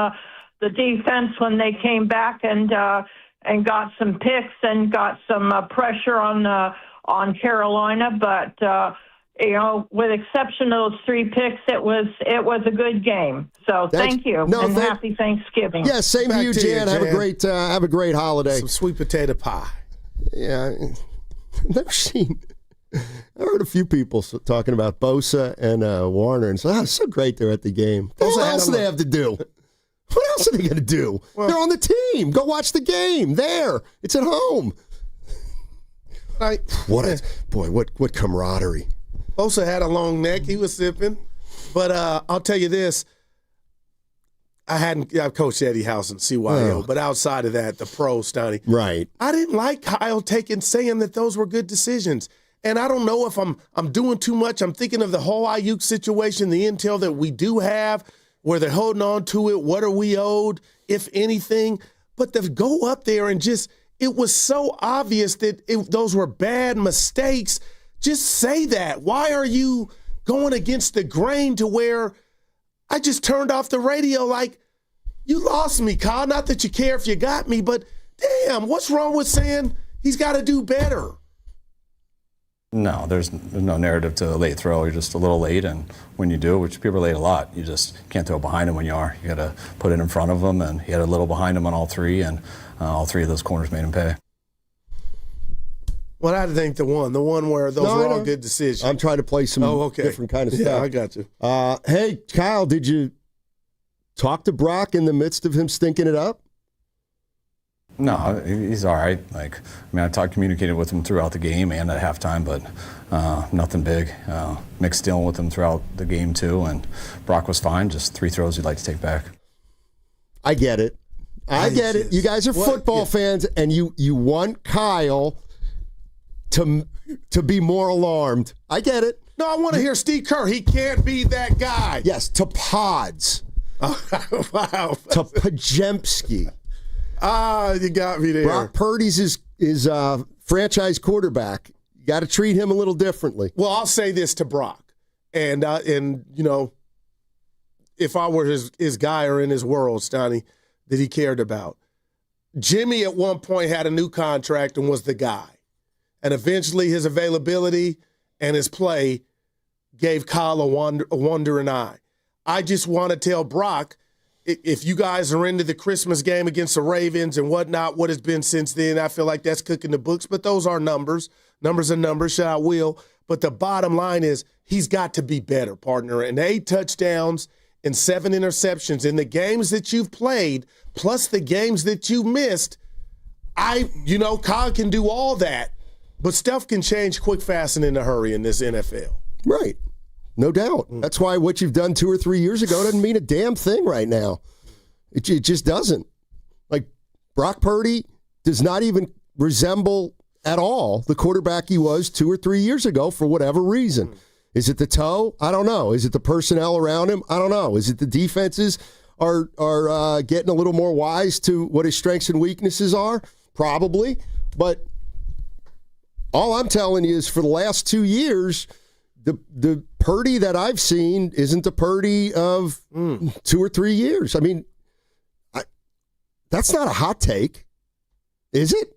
the defense when they came back and got some picks and got some pressure on Carolina. But with exception of those 3 picks, it was a good game. So thank you, and happy Thanksgiving. Yeah, same to you, Jan. Have a great holiday. Some sweet potato pie. Yeah, I've never seen. I heard a few people talking about Bosa and Warner, and it's so great they're at the game. What else do they have to do? What else are they going to do? Well, they're on the team. Go watch the game. There, it's at home. What camaraderie. Bosa had a long neck. He was sipping. But I'll tell you this. I've coached Eddie House and CYO, but outside of that, the pro, Stoney. Right. I didn't like Kyle saying that those were good decisions. And I don't know if I'm doing too much. I'm thinking of the whole Ayuk situation, the intel that we do have, where they're holding on to it. What are we owed, if anything? But to go up there and it was so obvious that those were bad mistakes. Just say that. Why are you going against the grain to where I just turned off the radio like, you lost me, Kyle. Not that you care if you got me, but damn, what's wrong with saying he's got to do better? No, there's no narrative to a late throw. You're just a little late, and when you do, which people are late a lot, you just can't throw behind him when you are. You got to put it in front of him, and he had a little behind him on all 3, and all 3 of those corners made him pay. Well, I think the one where those were all good decisions. I'm trying to play some different kind of stuff. Yeah, I got you. Hey, Kyle, did you talk to Brock in the midst of him stinking it up? No, he's all right. I communicated with him throughout the game and at halftime, but nothing big. Mick's dealing with him throughout the game too, and Brock was fine. Just 3 throws he'd like to take back. I get it. I get it. You guys are football fans, and you want Kyle to be more alarmed. I get it. No, I want to hear Steve Kerr. He can't be that guy. Yes, to Pods. Wow. To Pajemski. You got me there. Brock Purdy's is franchise quarterback. You got to treat him a little differently. Well, I'll say this to Brock, and if I were his guy or in his world, Stoney, that he cared about, Jimmy at one point had a new contract and was the guy, and eventually his availability and his play gave Kyle a wandering eye. I just want to tell Brock, if you guys are into the Christmas game against the Ravens and whatnot, what has been since then, I feel like that's cooking the books. But those are numbers. Numbers are numbers, shout out Will. But the bottom line is he's got to be better, partner. And 8 touchdowns and 7 interceptions in the games that you've played, plus the games that you missed, Kyle can do all that. But stuff can change quick, fast, and in a hurry in this NFL. Right. No doubt. That's why what you've done 2 or 3 years ago doesn't mean a damn thing right now. It just doesn't. Like, Brock Purdy does not even resemble at all the quarterback he was 2 or 3 years ago for whatever reason. Is it the toe? I don't know. Is it the personnel around him? I don't know. Is it the defenses are getting a little more wise to what his strengths and weaknesses are? Probably. But all I'm telling you is for the last 2 years, the Purdy that I've seen isn't the Purdy of 2 or 3 years. I mean, that's not a hot take, is it?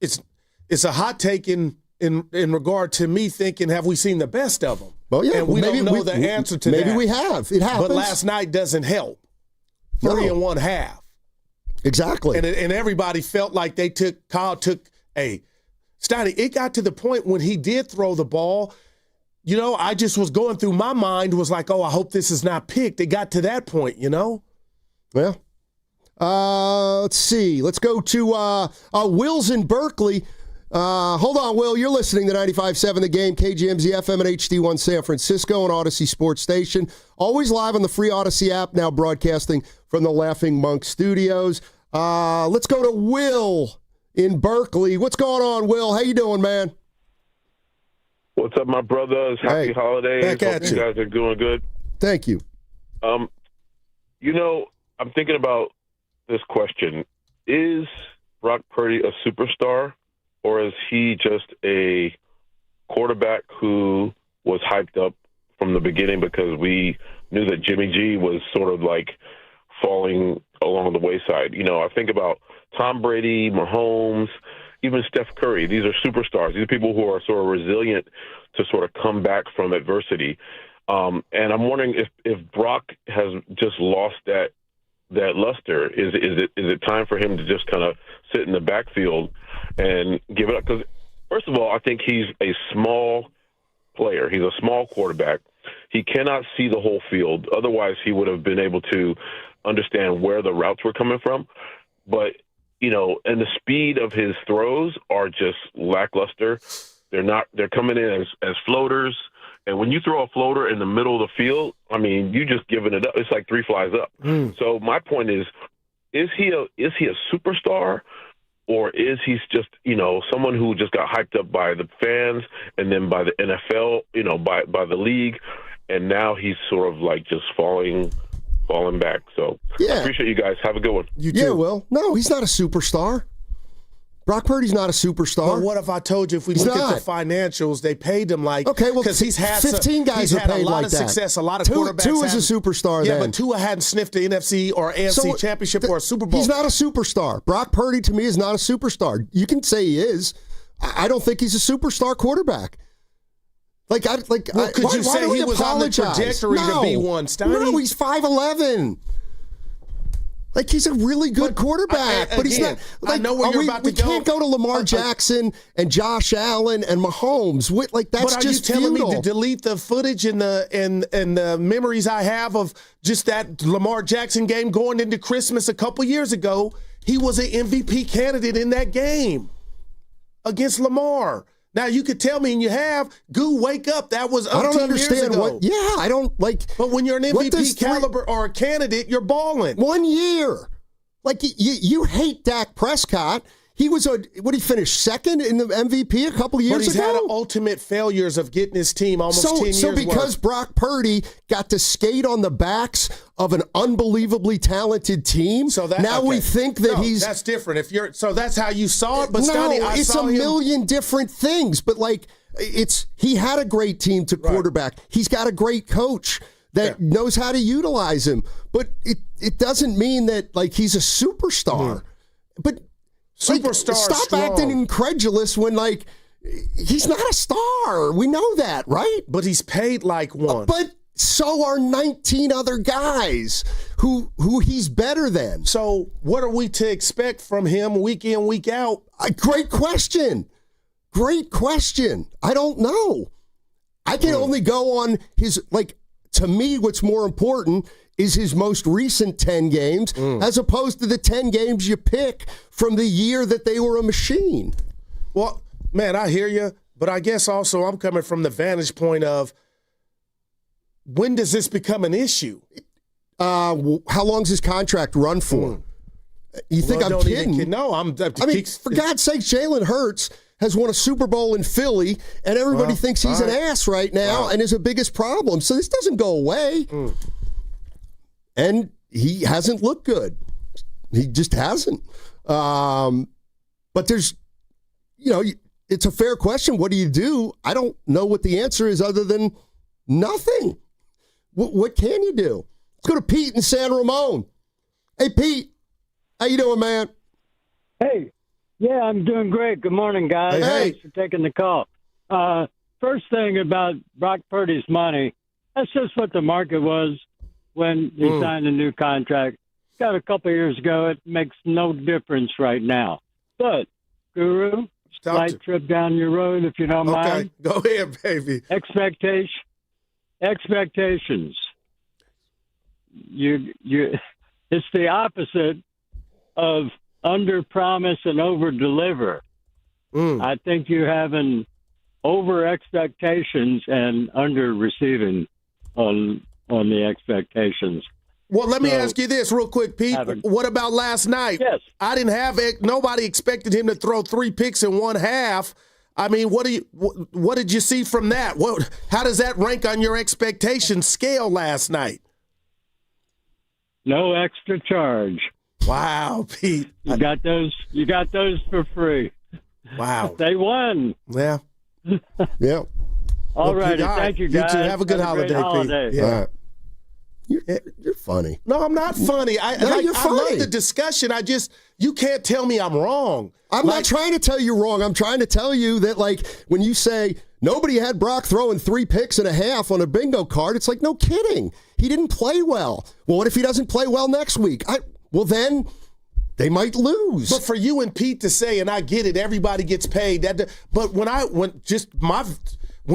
It's a hot take in regard to me thinking, have we seen the best of them? Well, yeah, and we don't know the answer to that. Maybe we have. It happens. But last night doesn't help. 30 and 1/2. Exactly. And everybody felt like Kyle took Steiny, it got to the point when he did throw the ball, I just was going through my mind was like, oh, I hope this is not picked. It got to that point, Well, let's see. Let's go to Will's in Berkeley. Hold on, Will. You're listening to 95.7 The Game, KGMZ FM and HD1 San Francisco and Odyssey Sports Station. Always live on the free Odyssey app, now broadcasting from the Laughing Monk Studios. Let's go to Will in Berkeley. What's going on, Will? How you doing, man? What's up, my brothers? Happy holidays. Back at Hope you guys are doing good. Thank you. I'm thinking about this question. Is Brock Purdy a superstar, or is he just a quarterback who was hyped up from the beginning because we knew that Jimmy G was sort of like falling along the wayside? I think about Tom Brady, Mahomes, even Steph Curry. These are superstars. These are people who are sort of resilient to sort of come back from adversity. And I'm wondering if Brock has just lost that luster. Is it time for him to just kind of sit in the backfield and give it up? Because first of all, I think he's a small player. He's a small quarterback. He cannot see the whole field. Otherwise, he would have been able to understand where the routes were coming from. But and the speed of his throws are just lackluster. They're coming in as floaters. And when you throw a floater in the middle of the field, I mean, you just giving it up. It's like 3 flies up. So my point is he a superstar, or is he just, someone who just got hyped up by the fans and then by the NFL, by the league, and now he's sort of like just falling back. So I appreciate you guys. Have a good one. You too. Yeah, Will. No, he's not a superstar. Brock Purdy's not a superstar. But what if I told you if we look at the financials, they paid him like because he's had 15 guys he's had paid a lot like of that. success. A lot of quarterbacks. Two is a superstar. Yeah, then. but Tua hadn't sniffed the NFC or AFC championship or a Super Bowl. He's not a superstar. Brock Purdy to me is not a superstar. You can say he is. I don't think he's a superstar quarterback. Could you say he was on the trajectory to be one, Steiny? No, he's 5'11". Like, he's a really good quarterback, but he's not. Like, I know where you're about to go. We can't go to Lamar Jackson and Josh Allen and Mahomes. That's just futile. But are you telling me to delete the footage and the memories I have of just that Lamar Jackson game going into Christmas a couple years ago? He was an MVP candidate in that game against Lamar. Now, you could tell me, and you have, wake up. That was I don't understand years ago. I don't like. But when you're an MVP caliber or a candidate, you're balling. 1 year. Like, you hate Dak Prescott. He was what he finished second in the MVP a couple years ago? But he's had ultimate failures of getting his team almost 10 years So because worth. Brock Purdy got to skate on the backs of an unbelievably talented team, we think that he's... that's different. So that's how you saw it? But no, Stoney, it's a million different things. But, he had a great team to quarterback. Right. He's got a great coach that knows how to utilize him. But it doesn't mean that, he's a superstar. But... Superstar. Stop acting incredulous when he's not a star. We know that, right? But he's paid like one. But so are 19 other guys who he's better than. So what are we to expect from him week in, week out? Great question. I don't know. I can only go on his to me, what's more important is his most recent 10 games as opposed to the 10 games you pick from the year that they were a machine. Well, man, I hear you, but I guess also I'm coming from the vantage point of when does this become an issue? How long's his contract run for? You think I'm kidding? No, for God's sake, Jalen Hurts has won a Super Bowl in Philly, and everybody thinks he's an ass right now and is the biggest problem. So this doesn't go away. And he hasn't looked good. He just hasn't. But there's, it's a fair question. What do you do? I don't know what the answer is other than nothing. What can you do? Let's go to Pete in San Ramon. Hey, Pete. How you doing, man? Hey. Yeah, I'm doing great. Good morning, guys. Hey. Thanks for taking the call. First thing about Brock Purdy's money, that's just what the market was when he signed a new contract. Got a couple of years ago. It makes no difference right now. But, Guru, slight trip down your road, if you don't mind. Go ahead, baby. Expectations. It's the opposite of under promise and over deliver. I think you're having over expectations and under receiving on the expectations. Well, let me ask you this real quick, Pete. What about last night? Yes. I didn't have it. Nobody expected him to throw 3 picks in one half. I mean, what did you see from that? How does that rank on your expectation scale last night? No extra charge. Wow, Pete. You got those for free. Wow. They won. Yeah. Yeah. All right. Thank you, guys. You too. Have a good holiday, Pete. Yeah. You're funny. No, I'm not funny. You're I funny. love the discussion. You can't tell me I'm wrong. I'm not trying to tell you wrong. I'm trying to tell you that, like, when you say nobody had Brock throwing 3 picks and a half on a bingo card, it's like, no kidding. He didn't play well. Well, what if he doesn't play well next week? Well, then they might lose. But for you and Pete to say, and I get it, everybody gets paid. But when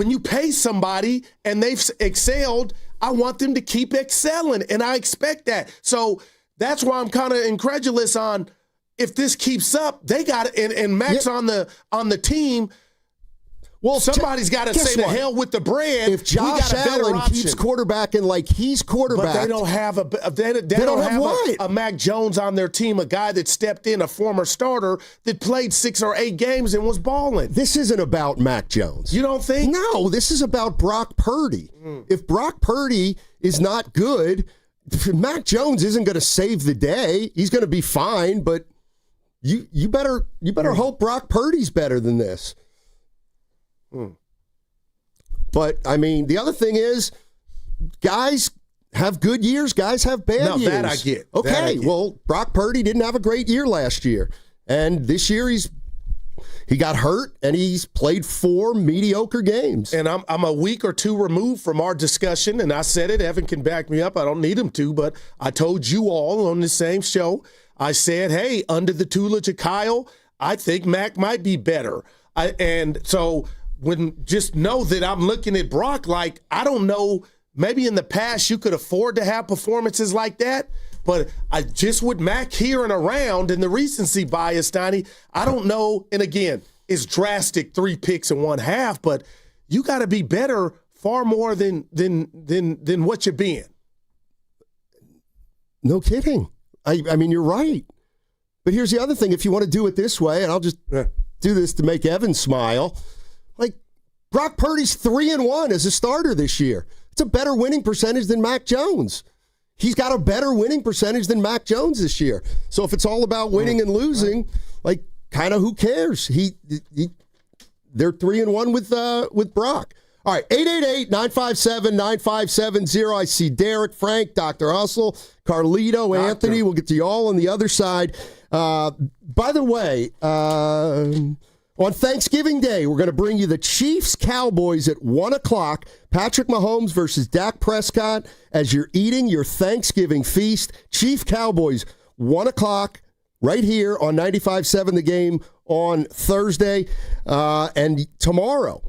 you pay somebody and they've excelled, I want them to keep excelling, and I expect that. So that's why I'm kind of incredulous on if this keeps up. They got it, and Max on the team. Well, somebody's got to say the hell with the bread. If Josh Allen keeps quarterbacking like he's quarterback, but they don't have a Mac Jones on their team, a guy that stepped in, a former starter that played 6 or 8 games and was balling. This isn't about Mac Jones. You don't think? No, this is about Brock Purdy. If Brock Purdy is not good, Mac Jones isn't going to save the day. He's going to be fine, but you better hope Brock Purdy's better than this. But, I mean, the other thing is, guys have good years, guys have bad years. That I get. Okay, well, Brock Purdy didn't have a great year last year. And this year he got hurt, and he's played 4 mediocre games. And I'm a week or 2 removed from our discussion, and I said it. Evan can back me up. I don't need him to, but I told you all on the same show, I said, hey, under the tutelage of Kyle, I think Mac might be better. And so just know that I'm looking at Brock like, I don't know, maybe in the past you could afford to have performances like that, but I just with Mac here and around and the recency bias, Donnie, I don't know. And again, it's drastic 3 picks in one half, but you got to be better far more than what you're being. No kidding. I mean, you're right. But here's the other thing. If you want to do it this way, and I'll just do this to make Evan smile, like Brock Purdy's 3-1 as a starter this year. It's a better winning percentage than Mac Jones. He's got a better winning percentage than Mac Jones this year. So if it's all about winning and losing, like, kind of who cares? They're 3-1 with Brock. All right, 888-957-9570. I see Derek, Frank, Dr. Hustle, Carlito, Anthony. We'll get to you all on the other side. By the way, on Thanksgiving Day, we're going to bring you the Chiefs-Cowboys at 1 o'clock. Patrick Mahomes versus Dak Prescott as you're eating your Thanksgiving feast. Chiefs-Cowboys, 1 o'clock, right here on 95.7 The Game on Thursday. And tomorrow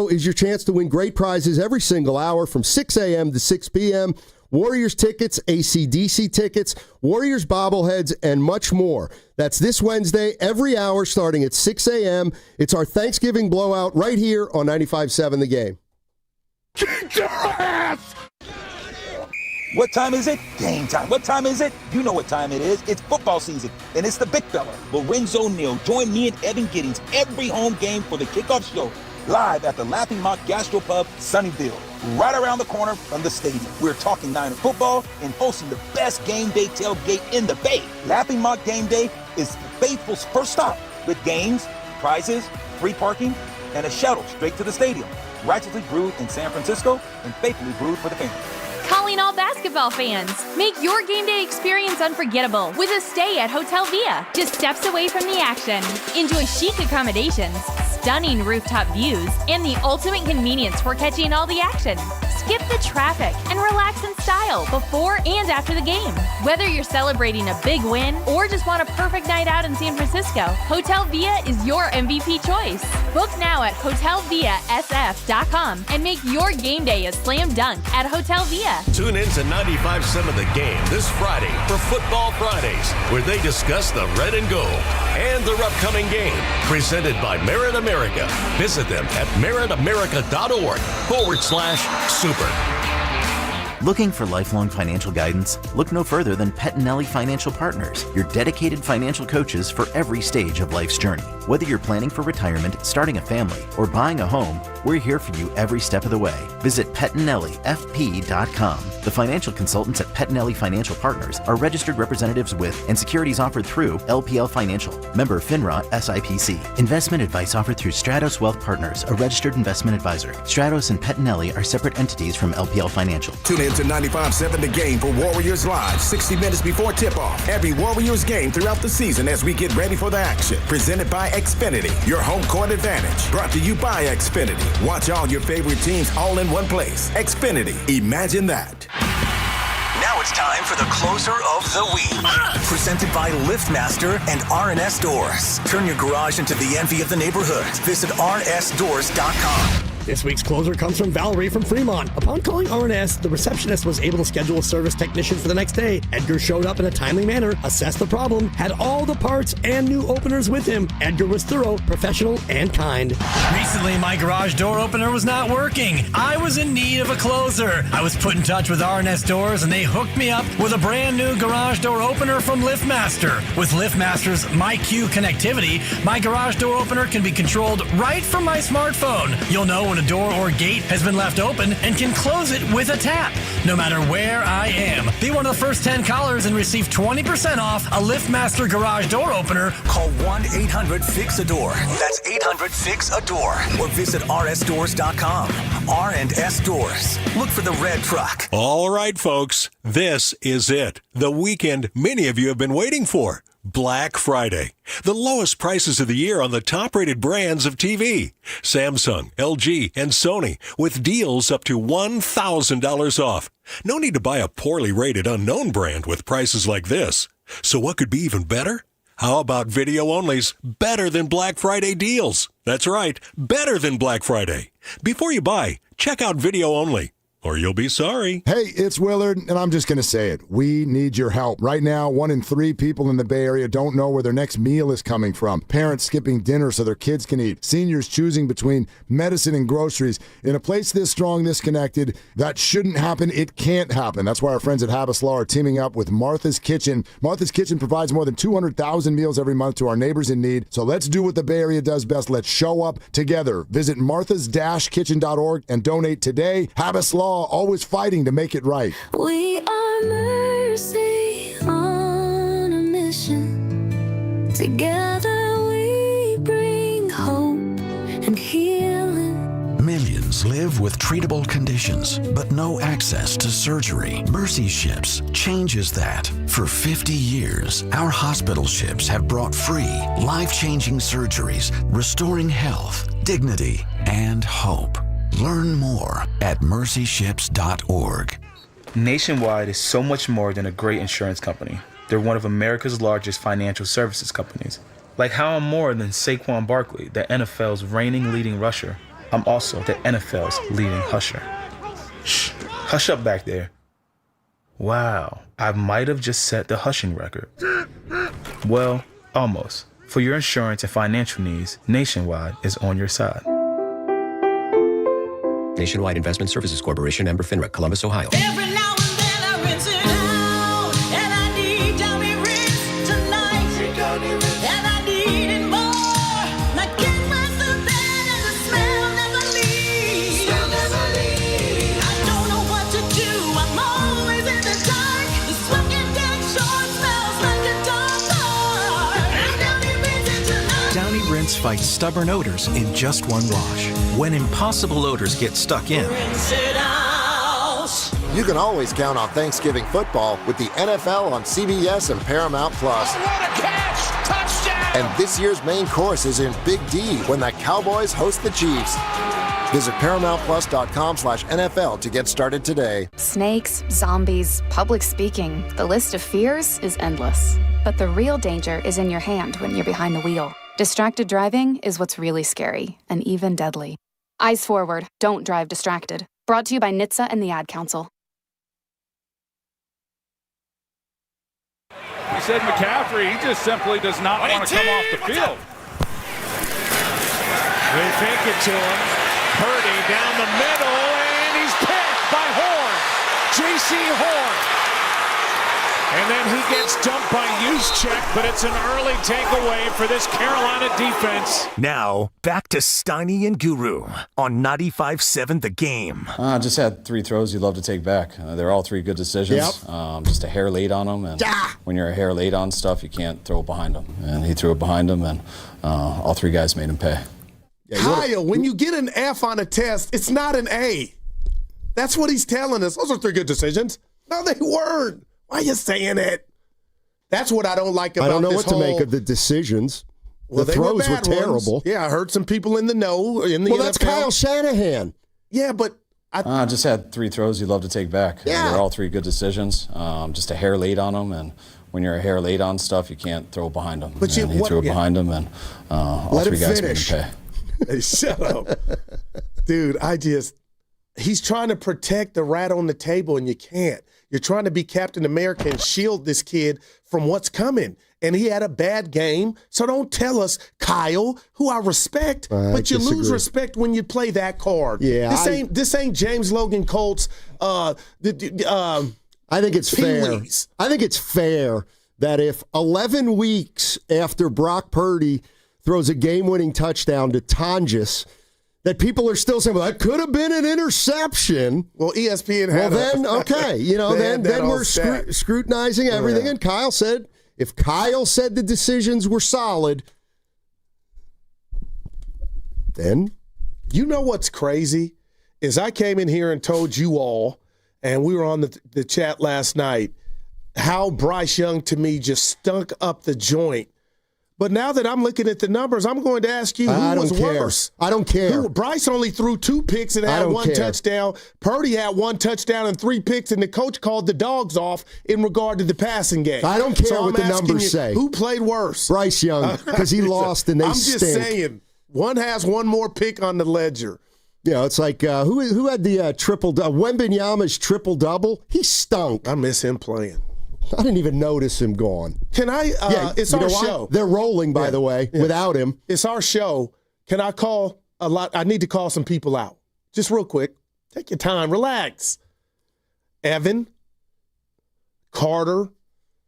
is your chance to win great prizes every single hour from 6 a.m. to 6 p.m. Warriors tickets, AC/DC tickets, Warriors bobbleheads, and much more. That's this Wednesday, every hour starting at 6 a.m. It's our Thanksgiving blowout right here on 95.7 The Game. Kick your ass! What time is it? Game time. What time is it? You know what time it is. It's football season, and it's the big fella, Lorenzo Neal. Join me and Evan Giddings every home game for the kickoff show, live at the Laughing Mock Gastropub, Sunnyvale, right around the corner from the stadium. We're talking Niner football and hosting the best game day tailgate in the Bay. Laughing Mock Game Day is the faithful's first stop with games, prizes, free parking, and a shuttle straight to the stadium. Righteously brewed in San Francisco and faithfully brewed for the family. Calling all basketball fans. Make your game day experience unforgettable with a stay at Hotel Via, just steps away from the action. Enjoy chic accommodations, stunning rooftop views, and the ultimate convenience for catching all the action. Skip the traffic and relax in style before and after the game. Whether you're celebrating a big win or just want a perfect night out in San Francisco, Hotel Via is your MVP choice. Book now at hotelviasf.com and make your game day a slam dunk at Hotel Via. Tune in to 95.7 The Game this Friday for Football Fridays, where they discuss the red and gold and their upcoming game, presented by Merit America. Visit them at meritamerica.org/super. Looking for lifelong financial guidance? Look no further than Pettinelli Financial Partners, your dedicated financial coaches for every stage of life's journey. Whether you're planning for retirement, starting a family, or buying a home, we're here for you every step of the way. Visit PettinelliFP.com. The financial consultants at Pettinelli Financial Partners are registered representatives with and securities offered through LPL Financial, member FINRA SIPC. Investment advice offered through Stratos Wealth Partners, a registered investment advisor. Stratos and Pettinelli are separate entities from LPL Financial. Tune in to 95.7 The Game for Warriors Live, 60 minutes before tip-off. Every Warriors game throughout the season as we get ready for the action. Presented by Xfinity, your home court advantage. Brought to you by Xfinity. Watch all your favorite teams all in one place. Xfinity. Imagine that. Now it's time for the closer of the week. Presented by LiftMaster and RNS Doors. Turn your garage into the envy of the neighborhood. Visit rnsdoors.com. This week's closer comes from Valerie from Fremont. Upon calling RNS, the receptionist was able to schedule a service technician for the next day. Edgar showed up in a timely manner, assessed the problem, had all the parts and new openers with him. Edgar was thorough, professional, and kind. Recently, my garage door opener was not working. I was in need of a closer. I was put in touch with RNS Doors, and they hooked me up with a brand new garage door opener from LiftMaster. With LiftMaster's MyQ connectivity, my garage door opener can be controlled right from my smartphone. You'll know when a door or gate has been left open and can close it with a tap, no matter where I am. Be one of the first 10 callers and receive 20% off a LiftMaster garage door opener. Call 1-800-FIX-A-DOOR. That's 800-FIX-A-DOOR. Or visit rsdoors.com. R&S Doors. Look for the red truck. All right, folks. This is it. The weekend many of you have been waiting for. Black Friday. The lowest prices of the year on the top-rated brands of TV. Samsung, LG, and Sony with deals up to $1,000 off. No need to buy a poorly rated unknown brand with prices like this. So what could be even better? How about video-only's better than Black Friday deals? That's right, better than Black Friday. Before you buy, check out video-only, or you'll be sorry. Hey, it's Willard, and I'm just going to say it. We need your help. Right now, 1 in 3 people in the Bay Area don't know where their next meal is coming from. Parents skipping dinner so their kids can eat. Seniors choosing between medicine and groceries. In a place this strong, this connected, that shouldn't happen. It can't happen. That's why our friends at Habas Law are teaming up with Martha's Kitchen. Martha's Kitchen provides more than 200,000 meals every month to our neighbors in need. So let's do what the Bay Area does best. Let's show up together. Visit marthas-kitchen.org and donate today. Habas Law, always fighting to make it right. We are Mercy on a mission. Together we bring hope and healing. Millions live with treatable conditions, but no access to surgery. Mercy Ships changes that. For 50 years, our hospital ships have brought free, life-changing surgeries, restoring health, dignity, and hope. Learn more at mercyships.org. Nationwide is so much more than a great insurance company. They're one of America's largest financial services companies. Like how I'm more than Saquon Barkley, the NFL's reigning leading rusher. I'm also the NFL's leading husher. Shh, hush up back there. Wow, I might have just set the hushing record. Well, almost. For your insurance and financial needs, Nationwide is on your side. Nationwide Investment Services Corporation, member FINRA, Columbus, Ohio. Every now and then I rinse it out, and I need Johnny Rinse tonight. And I need it more. Like can't rinse the bed and the smell never leaves. I don't know what to do. I'm always in the dark. The smoking dead short smells like a dog car. And Johnny Rinse it tonight. Downy Rinse fights stubborn odors in just one wash. When impossible odors get stuck in, you can always count on Thanksgiving football with the NFL on CBS and Paramount+. Oh, what a catch! Touchdown! And this year's main course is in Big D when the Cowboys host the Chiefs. Visit ParamountPlus.com/NFL to get started today. Snakes, zombies, public speaking. The list of fears is endless. But the real danger is in your hand when you're behind the wheel. Distracted driving is what's really scary and even deadly. Eyes forward. Don't drive distracted. Brought to you by NHTSA and the Ad Council. He said McCaffrey, he just simply does not want to come off the field. They fake it to him. Purdy down the middle, and he's picked by Horn. J.C. Horn. And then he gets dumped by Juszczyk, but it's an early takeaway for this Carolina defense. Now, back to Steiny and Guru on 95.7 The Game. Just had 3 throws you'd love to take back. They're all 3 good decisions. Yep. Just a hair late on them. And when you're a hair late on stuff, you can't throw it behind them. And he threw it behind him, and all 3 guys made him pay. Kyle, when you get an F on a test, it's not an A. That's what he's telling us. Those are 3 good decisions. No, they weren't. Why are you saying it? That's what I don't like about this. I don't know what to make of the decisions. Well, the throws were terrible. Ones. Yeah, I heard some people in the know. Well, that's Kyle Shanahan. Yeah, but I just had 3 throws you'd love to take back. Yeah. They're all 3 good decisions. Just a hair late on them, and when you're a hair late on stuff, you can't throw it behind them. But he threw it behind him, and all 3 guys made him pay. Hey, shut up. Dude, he's trying to protect the rat on the table, and you can't. You're trying to be Captain America and shield this kid from what's coming. And he had a bad game, so don't tell us, Kyle, who I respect, but you lose respect when you play that card. Yeah, this ain't James Logan Colts. I think it's fair. I think it's fair that if 11 weeks after Brock Purdy throws a game-winning touchdown to Tonjes, that people are still saying, well, that could have been an interception. Well, ESPN had then we're scrutinizing everything. And Kyle said, if Kyle said the decisions were solid, then. You know what's crazy is I came in here and told you all, and we were on the chat last night, how Bryce Young to me just stunk up the joint. But now that I'm looking at the numbers, I'm going to ask you who was worse. I don't care. Bryce only threw 2 picks and had 1 touchdown. Purdy had 1 touchdown and 3 picks, and the coach called the dogs off in regard to the passing game. I don't care what the numbers say. Who played worse? Bryce Young, because he lost and they stink. I'm just saying, one has 1 more pick on the ledger. You know, it's like, who had the triple-double? Wembanyama's triple-double? He stunk. I miss him playing. I didn't even notice him gone. Can I? It's our show. They're rolling, by the way, without him. It's our show. Can I call a lot? I need to call some people out. Just real quick. Take your time. Relax. Evan, Carter,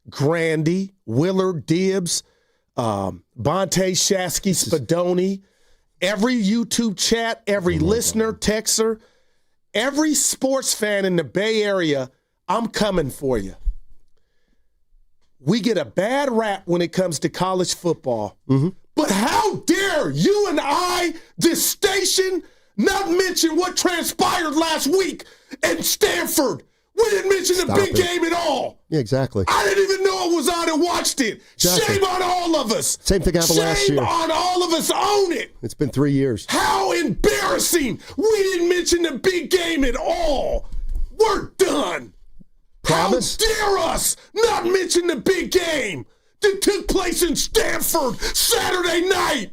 Grandy, Willard, Dibbs, Bonte, Shasky, Spadoni, every YouTube chat, every listener, texter, every sports fan in the Bay Area, I'm coming for you. We get a bad rap when it comes to college football. Mm-hmm. But how dare you and I, this station, not mention what transpired last week at Stanford? We didn't mention the big game at all. Yeah, exactly. I didn't even know it was on and watched it. Exactly. Shame on all of us. Same thing happened last year. Shame on all of us. Own it. It's been 3 years. How embarrassing. We didn't mention the big game at all. We're done. Promise? How dare us not mention the big game that took place in Stanford Saturday night?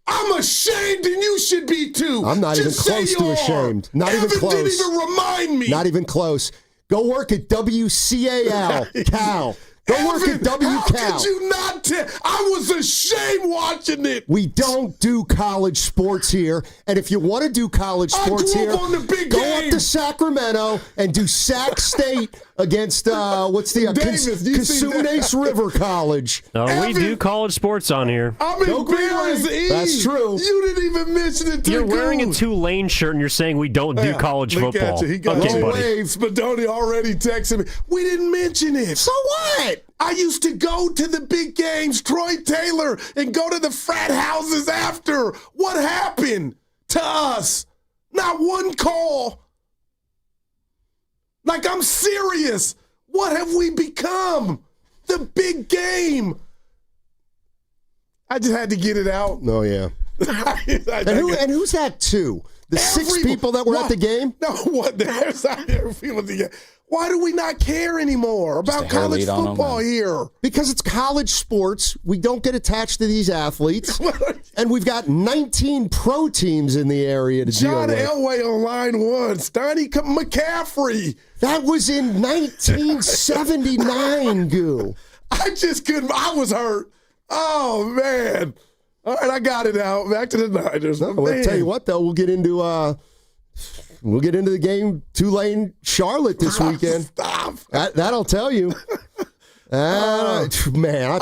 I'm ashamed, and you should be too. I'm not even close to ashamed. Not even close. Evan didn't even remind me. Not even close. Go work at WCAL, Cal. Go work at WCAL. How could you not tell? I was ashamed watching it. We don't do college sports here. And if you want to do college sports here, on the big go game. up to Sacramento and do Sac State against, Casunes River College. No, we do college sports on here. I'm embarrassed. That's true. You didn't even mention it to You're wearing a Tulane shirt and you're saying we don't do college football. At you. He got waves, but Spadoni already texted me. We didn't mention it. So what? I used to go to the big games, Troy Taylor, and go to the frat houses after. What happened to us? Not one call. Like, I'm serious. What have we become? The big game. I just had to get it out. Oh, yeah. And who's that too? The 6 people that were at the game? No, what? There's out there feeling the game. Why do we not care anymore about college football here? Because it's college sports. We don't get attached to these athletes. And we've got 19 pro teams in the area to deal with. John Elway on line 1. Steiny McCaffrey. That was in 1979, Goo. I just couldn't. I was hurt. Oh, man. All right, I got it out. Back to the Niners. I'll tell you what, though. We'll get into the game Tulane Charlotte this weekend. Stop. That'll tell you. Man,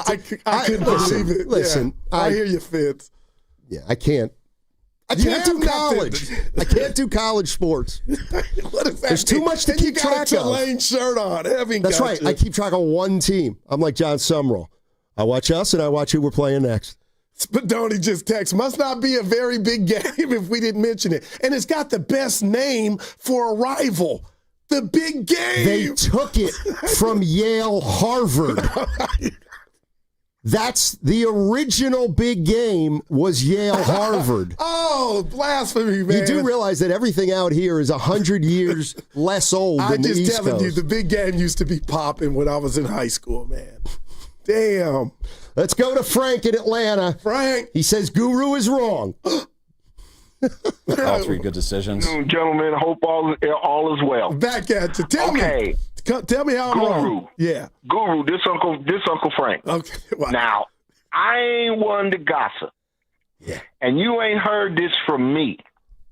I couldn't believe it. Listen, yeah, I hear you, Fitz. Yeah, I can't do college. I can't do college sports. There's too much to keep track of. You got a Tulane shirt on. That's right. I keep track of one team. I'm like John Sumrall. I watch us and I watch who we're playing next. Spadoni just text, must not be a very big game if we didn't mention it. And it's got the best name for a rival. The big game. They took it from Yale Harvard. That's the original big game was Yale Harvard. Oh, blasphemy, man. You do realize that everything out here is 100 years less old than the East Coast. I'm just telling you, the big game used to be popping when I was in high school, man. Damn. Let's go to Frank in Atlanta. Frank. He says Guru is wrong. All 3 good decisions. Gentlemen, hope all is well. Back at you. Tell me how I'm wrong. Yeah. Guru, this Uncle Frank. Okay. Wow. Now, I ain't one to gossip. Yeah. And you ain't heard this from me.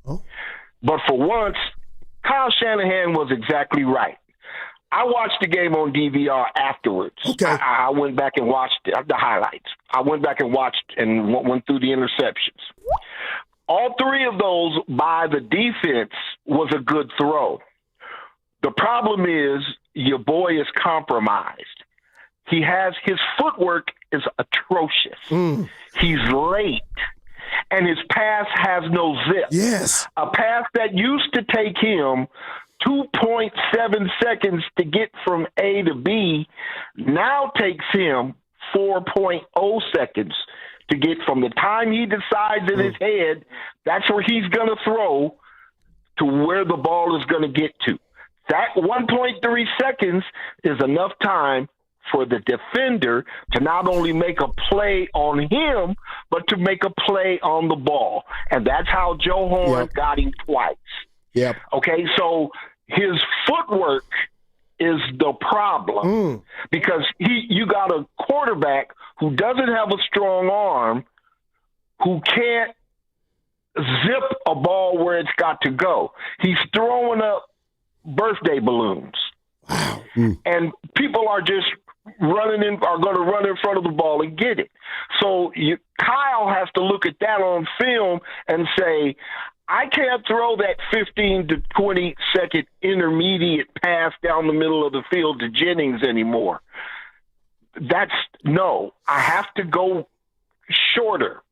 Oh. But for once, Kyle Shanahan was exactly right. I watched the game on DVR afterwards. Okay. I went back and watched the highlights. I went back and watched and went through the interceptions. All 3 of those by the defense was a good throw. The problem is your boy is compromised. His footwork is atrocious. He's late. And his pass has no zip. Yes. A pass that used to take him 2.7 seconds to get from A to B now takes him 4.0 seconds to get from the time he decides in his head that's where he's going to throw to where the ball is going to get to. That 1.3 seconds is enough time for the defender to not only make a play on him, but to make a play on the ball. And that's how Joe Horn got him twice. Yep. Okay, so his footwork is the problem because you got a quarterback who doesn't have a strong arm, who can't zip a ball where it's got to go. He's throwing up birthday balloons. Wow. And people are just going to run in front of the ball and get it. So Kyle has to look at that on film and say, I can't throw that 15 to 20 second intermediate pass down the middle of the field to Jennings anymore. I have to go shorter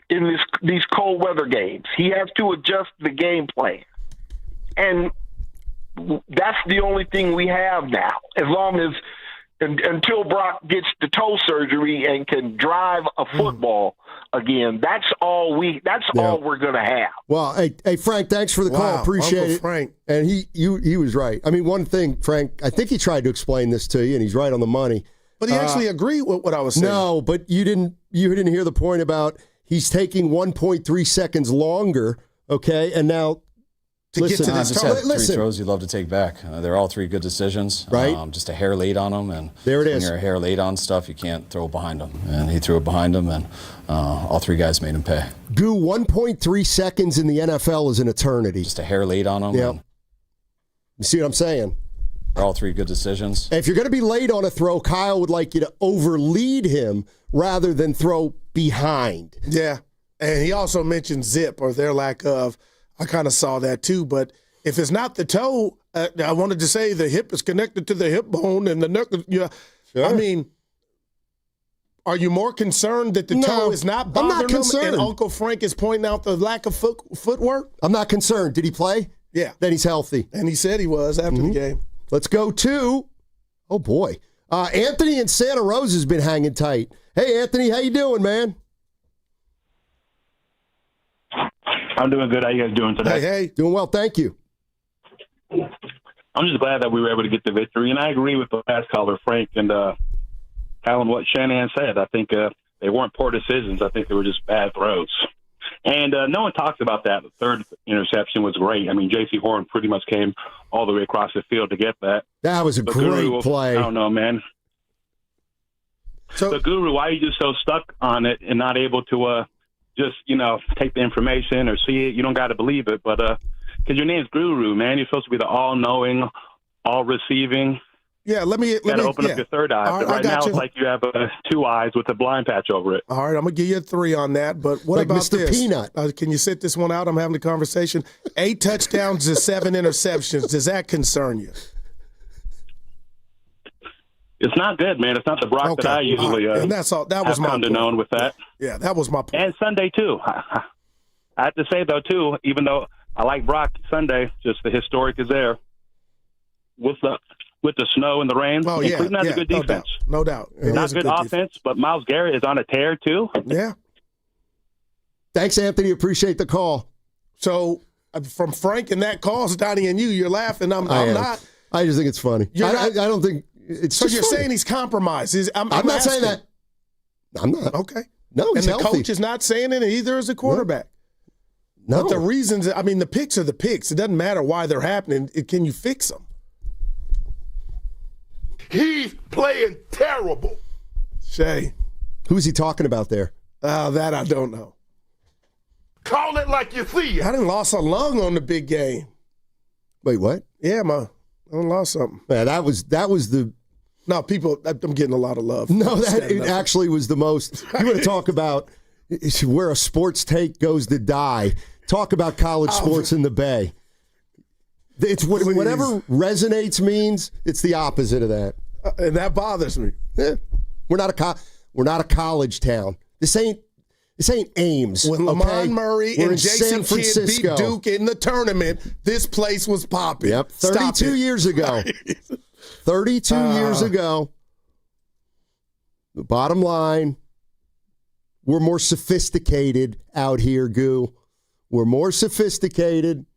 in these cold weather games. He has to adjust the game plan. And that's the only thing we have now. As long as until Brock gets the toe surgery and can drive a football again, that's all we're going to have. Well, hey, Frank, thanks for the call. Appreciate Uncle it. Frank. And he was right. I mean, one thing, Frank, I think he tried to explain this to you, and he's right on the money. But he actually agreed with what I was saying. No, but you didn't hear the point about he's taking 1.3 seconds longer, okay? And now to get to this target. 3 throws you'd love to take back. They're all 3 good decisions. Right. Just a hair late on them. And there it is. When you're a hair late on stuff, you can't throw behind them. And he threw it behind him, and all 3 guys made him pay. 1.3 seconds in the NFL is an eternity. Just a hair late on them. Yep. You see what I'm saying? They're all 3 good decisions. If you're going to be late on a throw, Kyle would like you to overlead him rather than throw behind. Yeah. And he also mentioned zip or their lack of. I kind of saw that too, but if it's not the toe, I wanted to say the hip is connected to the hip bone and the knuckle. Yeah, sure. I mean, are you more concerned that the toe is not bothering him and Uncle Frank is pointing out the lack of footwork? I'm not concerned. Did he play? Yeah. Then he's healthy. And he said he was after the game. Let's go to, oh boy, Anthony in Santa Rosa has been hanging tight. Hey, Anthony, how you doing, man? I'm doing good. How you guys doing today? Hey, doing well, thank you. I'm just glad that we were able to get the victory, and I agree with the last caller, Frank, and Alan, what Shanahan said. I think they weren't poor decisions. I think they were just bad throws. And no one talks about that. The third interception was great. I mean, J.C. Horn pretty much came all the way across the field to get that. That was a great play. I don't know, man. So, Guru, why are you just so stuck on it and not able to just, take the information or see it? You don't got to believe it, but because your name's Guru, man. You're supposed to be the all-knowing, all-receiving. Yeah, let me open up your third eye. All But right, right now, it's like you have two eyes with a blind patch over it. All right, I'm going to give you a 3 on that. But what Like about Mr. this? Peanut. Can you sit this one out? I'm having a conversation. 8 touchdowns to 7 interceptions. Does that concern you? It's not good, man. It's not the Brock that I usually and that's all. That was have my come to point. known with that. Yeah, that was my point. And Sunday, too. I have to say, though, too, even though I like Brock Sunday, just the historic is there. With the snow and the rain. Oh, and yeah. Cleveland has a good defense. No doubt. Not good offense, but Myles Garrett is on a tear, too. Yeah. Thanks, Anthony. Appreciate the call. So, from Frank and that call, Donnie and you're laughing. I'm not. I just think it's funny. I don't think it's So just you're funny. saying he's compromised. I'm not asking. saying that. I'm not. Okay. No, he's and the healthy. coach is not saying it either as a quarterback. No. But the reasons, the picks are the picks. It doesn't matter why they're happening. Can you fix them? He's playing terrible. Shay. Who's he talking about there? That I don't know. Call it like you see it. I done lost a lung on the big game. Wait, what? Yeah, I done lost something. Yeah, that was the. No, people, I'm getting a lot of love. No, it actually was the most. You want to talk about where a sports take goes to die. Talk about college sports in the Bay. It's whatever resonates means. It's the opposite of that, and that bothers me. Yeah. We're not a college town. This ain't Ames. When Lamont Murray We're and Jason San Francisco. Kidd beat Duke in the tournament, this place was popping. Yep, 32 years ago. 32 years ago. The bottom line, we're more sophisticated out here, Goo. We're more sophisticated.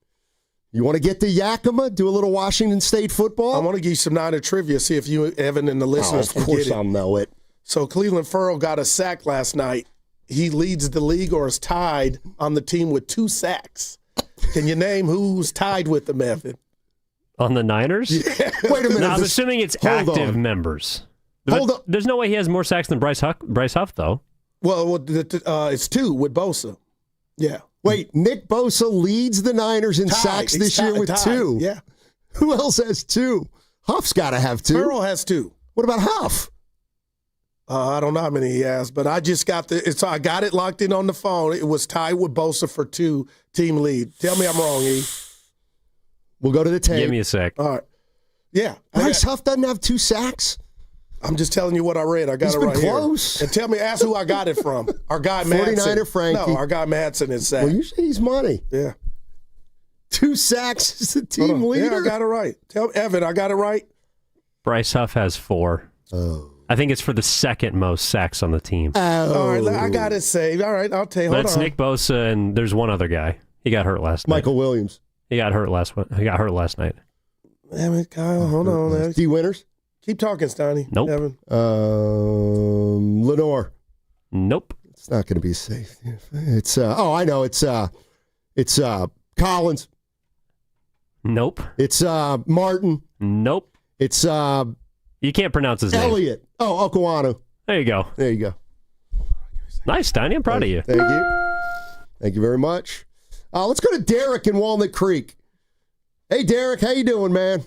You want to get to Yakima, do a little Washington State football? I want to give you some Niner trivia, see if you, Evan, and the listeners can get it. Of course I'll know it. So Cleveland Furrow got a sack last night. He leads the league or is tied on the team with 2 sacks. Can you name who's tied with them, Evan? On the Niners? Yeah. Wait a minute. No, I'm assuming it's active members. Hold on. There's no way he has more sacks than Bryce Huff, though. Well, it's 2 with Bosa. Yeah. Wait, Nick Bosa leads the Niners in sacks this year with 2. Yeah. Who else has 2? Huff's got to have 2. Furrow has 2. What about Huff? I don't know how many he has, but I just got so I got it locked in on the phone. It was tied with Bosa for 2 team lead. Tell me I'm wrong, E. We'll go to the tape. Give me a sec. All right. Yeah. Bryce Huff doesn't have 2 sacks? I'm just telling you what I read. I got He's it been right close. here. And tell me, ask who I got it from. Our guy 49er Madsen. Frankie. No, our guy Madsen is sacked. Well, you say he's money. Yeah. 2 sacks is the team leader? Yeah, I got it right. Tell Evan, I got it right. Bryce Huff has 4. Oh. I think it's for the second most sacks on the team. All right, I got it saved. All right, I'll tell you. That's Nick Bosa, and there's one other guy. He got hurt last night. Michael Williams. He got hurt last night. Damn it, Kyle. Hold on. D. Winters? Keep talking, Stoney. Nope. Evan. Lenore. Nope. It's not going to be safe. It's I know. It's Collins. Nope. It's Martin. Nope. It's you can't pronounce his name. Elliott. Oh, Okwanu. There you go. There you go. Nice, Tiny. I'm proud of you. Thank you. Thank you very much. Let's go to Derek in Walnut Creek. Hey, Derek, how you doing, man?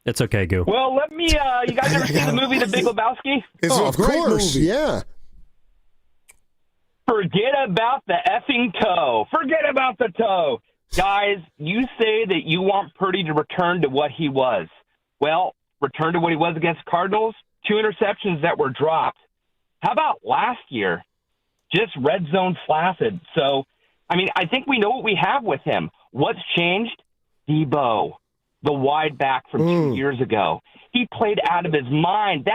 It's okay, Goo. Well, let me, you guys ever see the movie The Big Lebowski? It's a great movie. Yeah. Forget about the effing toe. Forget about the toe. Guys, you say that you want Purdy to return to what he was. Well, return to what he was against Cardinals, 2 interceptions that were dropped. How about last year? Just red zone flaccid. So, I think we know what we have with him. What's changed? Debo, the wide back from 2 years ago. He played out of his mind.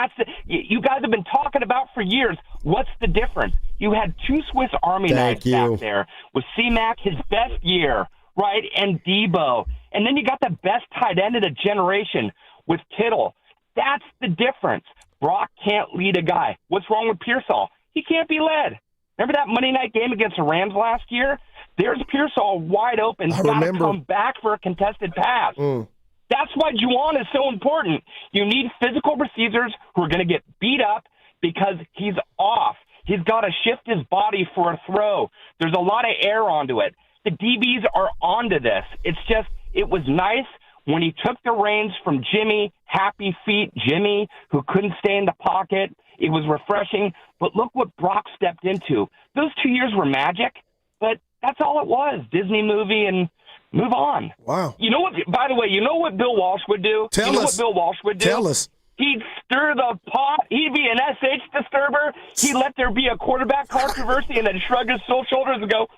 You guys have been talking about for years. What's the difference? You had two Swiss Army knives back there with C-Mac, his best year, right, and Debo. And then you got the best tight end of the generation with Kittle. That's the difference. Brock can't lead a guy. What's wrong with Pearsall? He can't be led. Remember that Monday night game against the Rams last year? There's Pearsall wide open. He's got to come back for a contested pass. That's why Juwan is so important. You need physical receivers who are going to get beat up because he's off. He's got to shift his body for a throw. There's a lot of air onto it. The DBs are onto this. It's just, it was nice when he took the reins from Jimmy, happy feet Jimmy, who couldn't stay in the pocket. It was refreshing. But look what Brock stepped into. Those 2 years were magic, but that's all it was. Disney movie and move on. Wow. You know what, by the way, you know what Bill Walsh would do? Tell us. What Bill Walsh would do? Tell us. He'd stir the pot. He'd be an SH disturber. He'd let there be a quarterback controversy and then shrug his shoulders and go,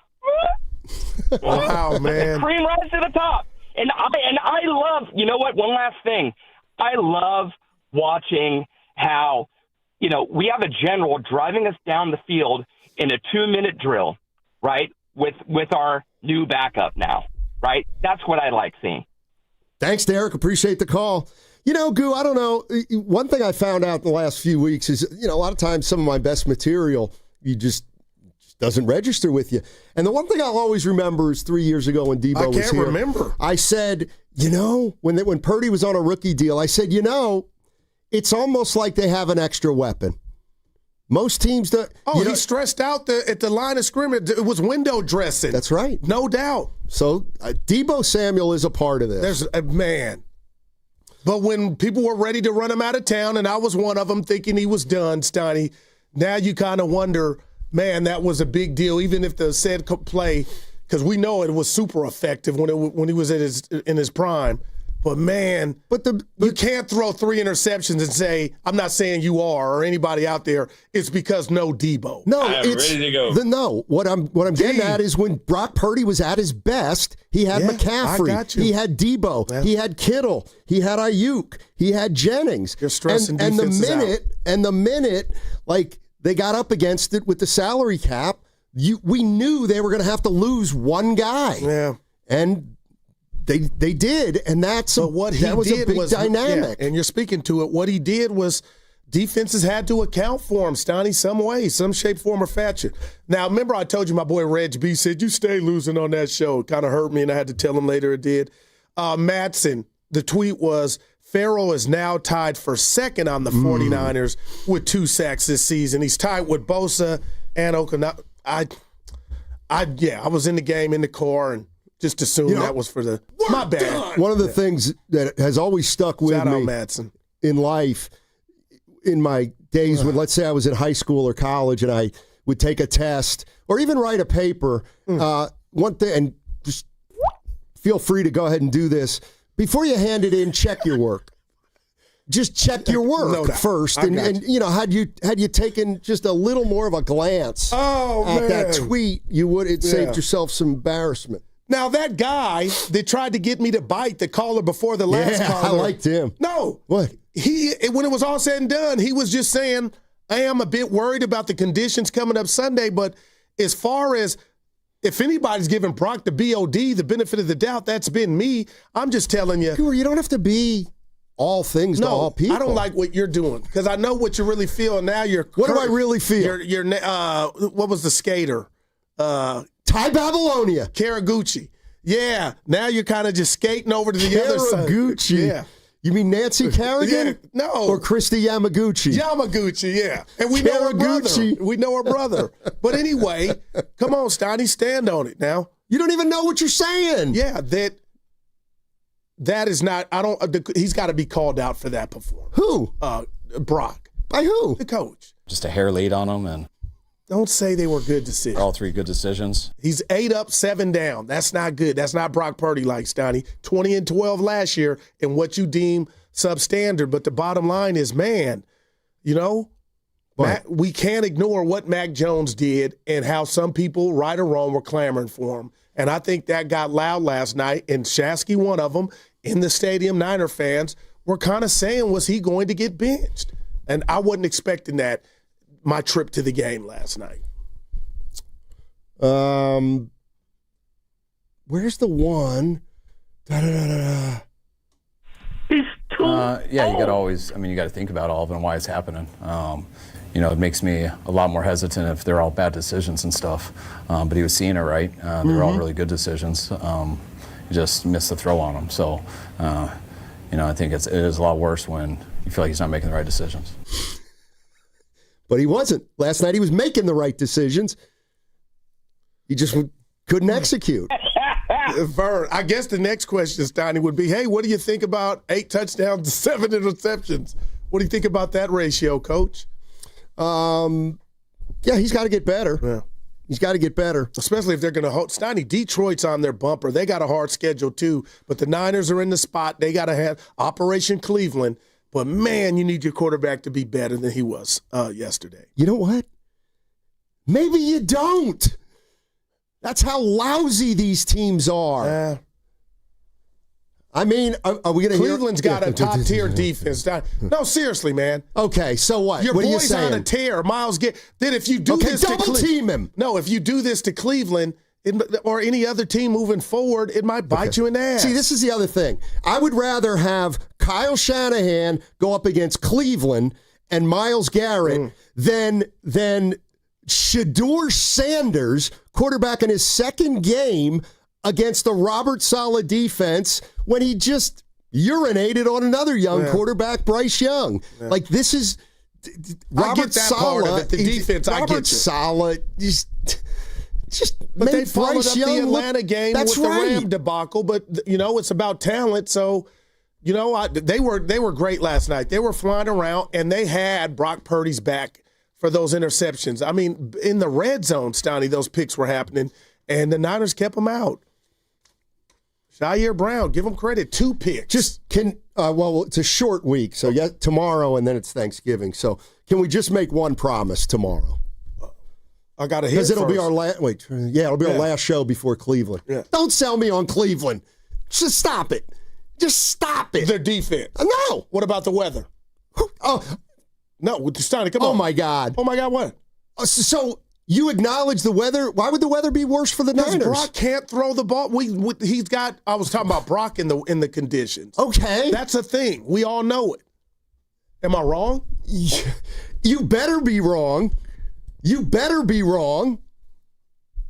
wow, man. Cream rise to the top. And I love, you know what, one last thing. I love watching how, you know, we have a general driving us down the field in a 2-minute drill, right, with our new backup now, right? That's what I like seeing. Thanks, Derek. Appreciate the call. You know, Goo, I don't know. One thing I found out in the last few weeks is, you know, a lot of times some of my best material, you just doesn't register with you. And the one thing I'll always remember is 3 years ago when Debo was here. I can't remember. I said, you know, when Purdy was on a rookie deal, I said, you know, it's almost like they have an extra weapon. Most teams don't. Oh, he stressed out at the line of scrimmage. It was window dressing. That's right. No doubt. So Debo Samuel is a part of this. There's a man. But when people were ready to run him out of town, and I was one of them thinking he was done, Steiny, now you kind of wonder, man, that was a big deal, even if the said play, because we know it was super effective when he was in his prime. But, man, you can't throw 3 interceptions and say, I'm not saying you are or anybody out there, it's because no Debo. No, I'm ready to go. What I'm getting at is when Brock Purdy was at his best, he had McCaffrey, he had Debo, he had Kittle, he had Ayuk, he had Jennings. You're stressing and the out. minute, like they got up against it with the salary cap, we knew they were going to have to lose one guy. Yeah. And they did, and that was a big dynamic. Yeah, and you're speaking to it. What he did was defenses had to account for him, Stoney, some way, some shape, form, or fashion. Now, remember I told you my boy Reg B said, you stay losing on that show. It kind of hurt me, and I had to tell him later it did. Matson, the tweet was, Farrell is now tied for second on the 49ers with 2 sacks this season. He's tied with Bosa and Okinawa. I was in the game in the car and just assumed that was for the – my bad. One of the things that has always stuck with me in life, in my days when, let's say I was in high school or college and I would take a test or even write a paper, one thing, and just feel free to go ahead and do this. Before you hand it in, check your work. Just check your work first. And you know, had you taken just a little more of a glance at that tweet, it saved yourself some embarrassment. Now, that guy that tried to get me to bite the caller before the last caller. I liked him. No. What? When it was all said and done, he was just saying, I am a bit worried about the conditions coming up Sunday, but as far as if anybody's giving Brock the BOD, the benefit of the doubt, that's been me. I'm just telling you. You don't have to be all things to all people. I don't like what you're doing because I know what you really feel. And now What do I really feel? What was the skater? Ty Babylonia. Karaguchi. Yeah. Now you're kind of just skating over to the other side. Karaguchi. Yeah. You mean Nancy Kerrigan? Yeah, no. Or Christy Yamaguchi? Yamaguchi, yeah. And we know her brother. We know her brother. But anyway, come on, Steiny, stand on it now. You don't even know what you're saying. Yeah, that is not, he's got to be called out for that performance. Who? Brock. By who? The coach. Just a hair late on him, and don't say they were good decisions. All 3 good decisions. He's 8 up, 7 down. That's not good. That's not Brock Purdy like Steiny. 20-12 last year in what you deem substandard. But the bottom line is, man, you know, we can't ignore what Mac Jones did and how some people, right or wrong, were clamoring for him. And I think that got loud last night. And Shasky, one of them, in the stadium, Niner fans were kind of saying, was he going to get benched? And I wasn't expecting that. My trip to the game last night. Where's the one? He's too Yeah, you got to always, you got to think about all of it and why it's happening. It makes me a lot more hesitant if they're all bad decisions and stuff. But he was seeing it right. They were all really good decisions. He just missed the throw on them. So, I think it is a lot worse when you feel like he's not making the right decisions. But he wasn't. Last night he was making the right decisions. He just couldn't execute. Vern, I guess the next question, Steiny, would be, hey, what do you think about 8 touchdowns to 7 interceptions? What do you think about that ratio, Coach? Yeah, he's got to get better. Yeah. He's got to get better. Especially if they're going to hold. Steiny, Detroit's on their bumper. They got a hard schedule, too. But the Niners are in the spot. They got to have Operation Cleveland. But, man, you need your quarterback to be better than he was yesterday. You know what? Maybe you don't. That's how lousy these teams are. Are we going to hear? Cleveland's got a top-tier defense. No, seriously, man. Okay, so what? Your what are you boy's saying? on a tear. Miles Then if you do this double to team him. No, if you do this to Cleveland or any other team moving forward, it might bite you in the ass. See, this is the other thing. I would rather have Kyle Shanahan go up against Cleveland and Myles Garrett than Shedeur Sanders, quarterback in his second game against the Robert Saleh defense when he just urinated on another young quarterback, Bryce Young. Yeah. Like, this is Robert Saleh. Part of it. The defense, I get you. Robert Saleh just but they followed Bryce up Young the Atlanta game with the Ram debacle. But, it's about talent. So, they were great last night. They were flying around, and they had Brock Purdy's back for those interceptions. In the red zone, Stoney, those picks were happening, and the Niners kept them out. Jair Brown, give him credit. 2 picks. It's a short week, so tomorrow and then it's Thanksgiving. So can we just make one promise tomorrow? I got to hit because it'll be our last. It'll be our last show before Cleveland. Yeah. Don't sell me on Cleveland. Just stop it. Just stop it. Their defense. No. What about the weather? No, Stoney, come on. Oh my God. Oh my God, what? So you acknowledge the weather. Why would the weather be worse for the Niners? Brock can't throw the ball. I was talking about Brock in the conditions. Okay. That's a thing. We all know it. Am I wrong? You better be wrong. You better be wrong.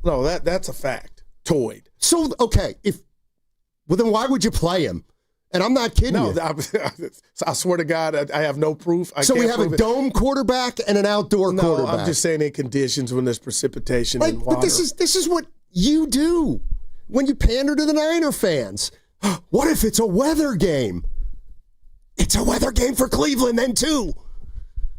No, that's a fact. Toyed. So, okay, then why would you play him? And I'm not kidding you. I swear to God, I have no proof. We have a dome quarterback and an outdoor quarterback. I'm just saying in conditions when there's precipitation and water. But this is what you do when you pander to the Niner fans. What if it's a weather game? It's a weather game for Cleveland then, too.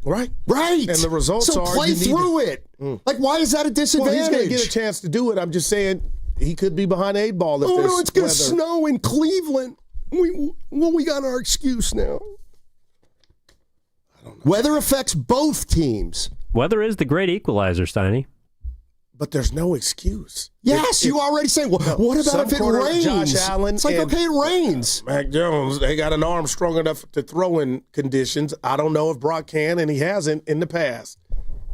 Right. And the results are play through it. Like, why is that a disadvantage? Well, he's going to get a chance to do it. I'm just saying he could be behind the 8 ball if there's it's going to snow in Cleveland. We got our excuse now. I don't know. Weather affects both teams. Weather is the great equalizer, Steiny. But there's no excuse. Yes, you already saying, what about if it rains? Josh Allen it's like, okay, it rains. Mac Jones, they got an arm strong enough to throw in conditions. I don't know if Brock can, and he hasn't in the past.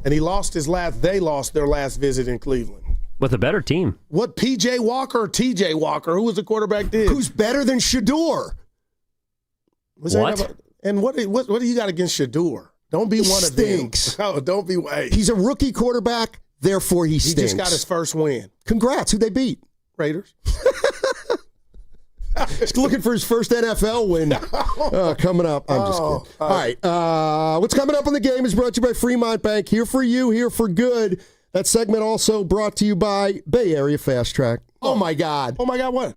And they lost their last visit in Cleveland. With a better team. What, P.J. Walker or T.J. Walker? Who was the quarterback then? Who's better than Shedeur? What? And what do you got against Shedeur? Don't be one of them. Oh, don't be. Hey. He's a rookie quarterback, therefore he stinks. He just got his first win. Congrats. Who'd they beat? Raiders. He's looking for his first NFL win coming up. I'm just kidding. All right. What's coming up on the game is brought to you by Fremont Bank. Here for you, here for good. That segment also brought to you by Bay Area Fast Track. Oh, my God. Oh, my God, what?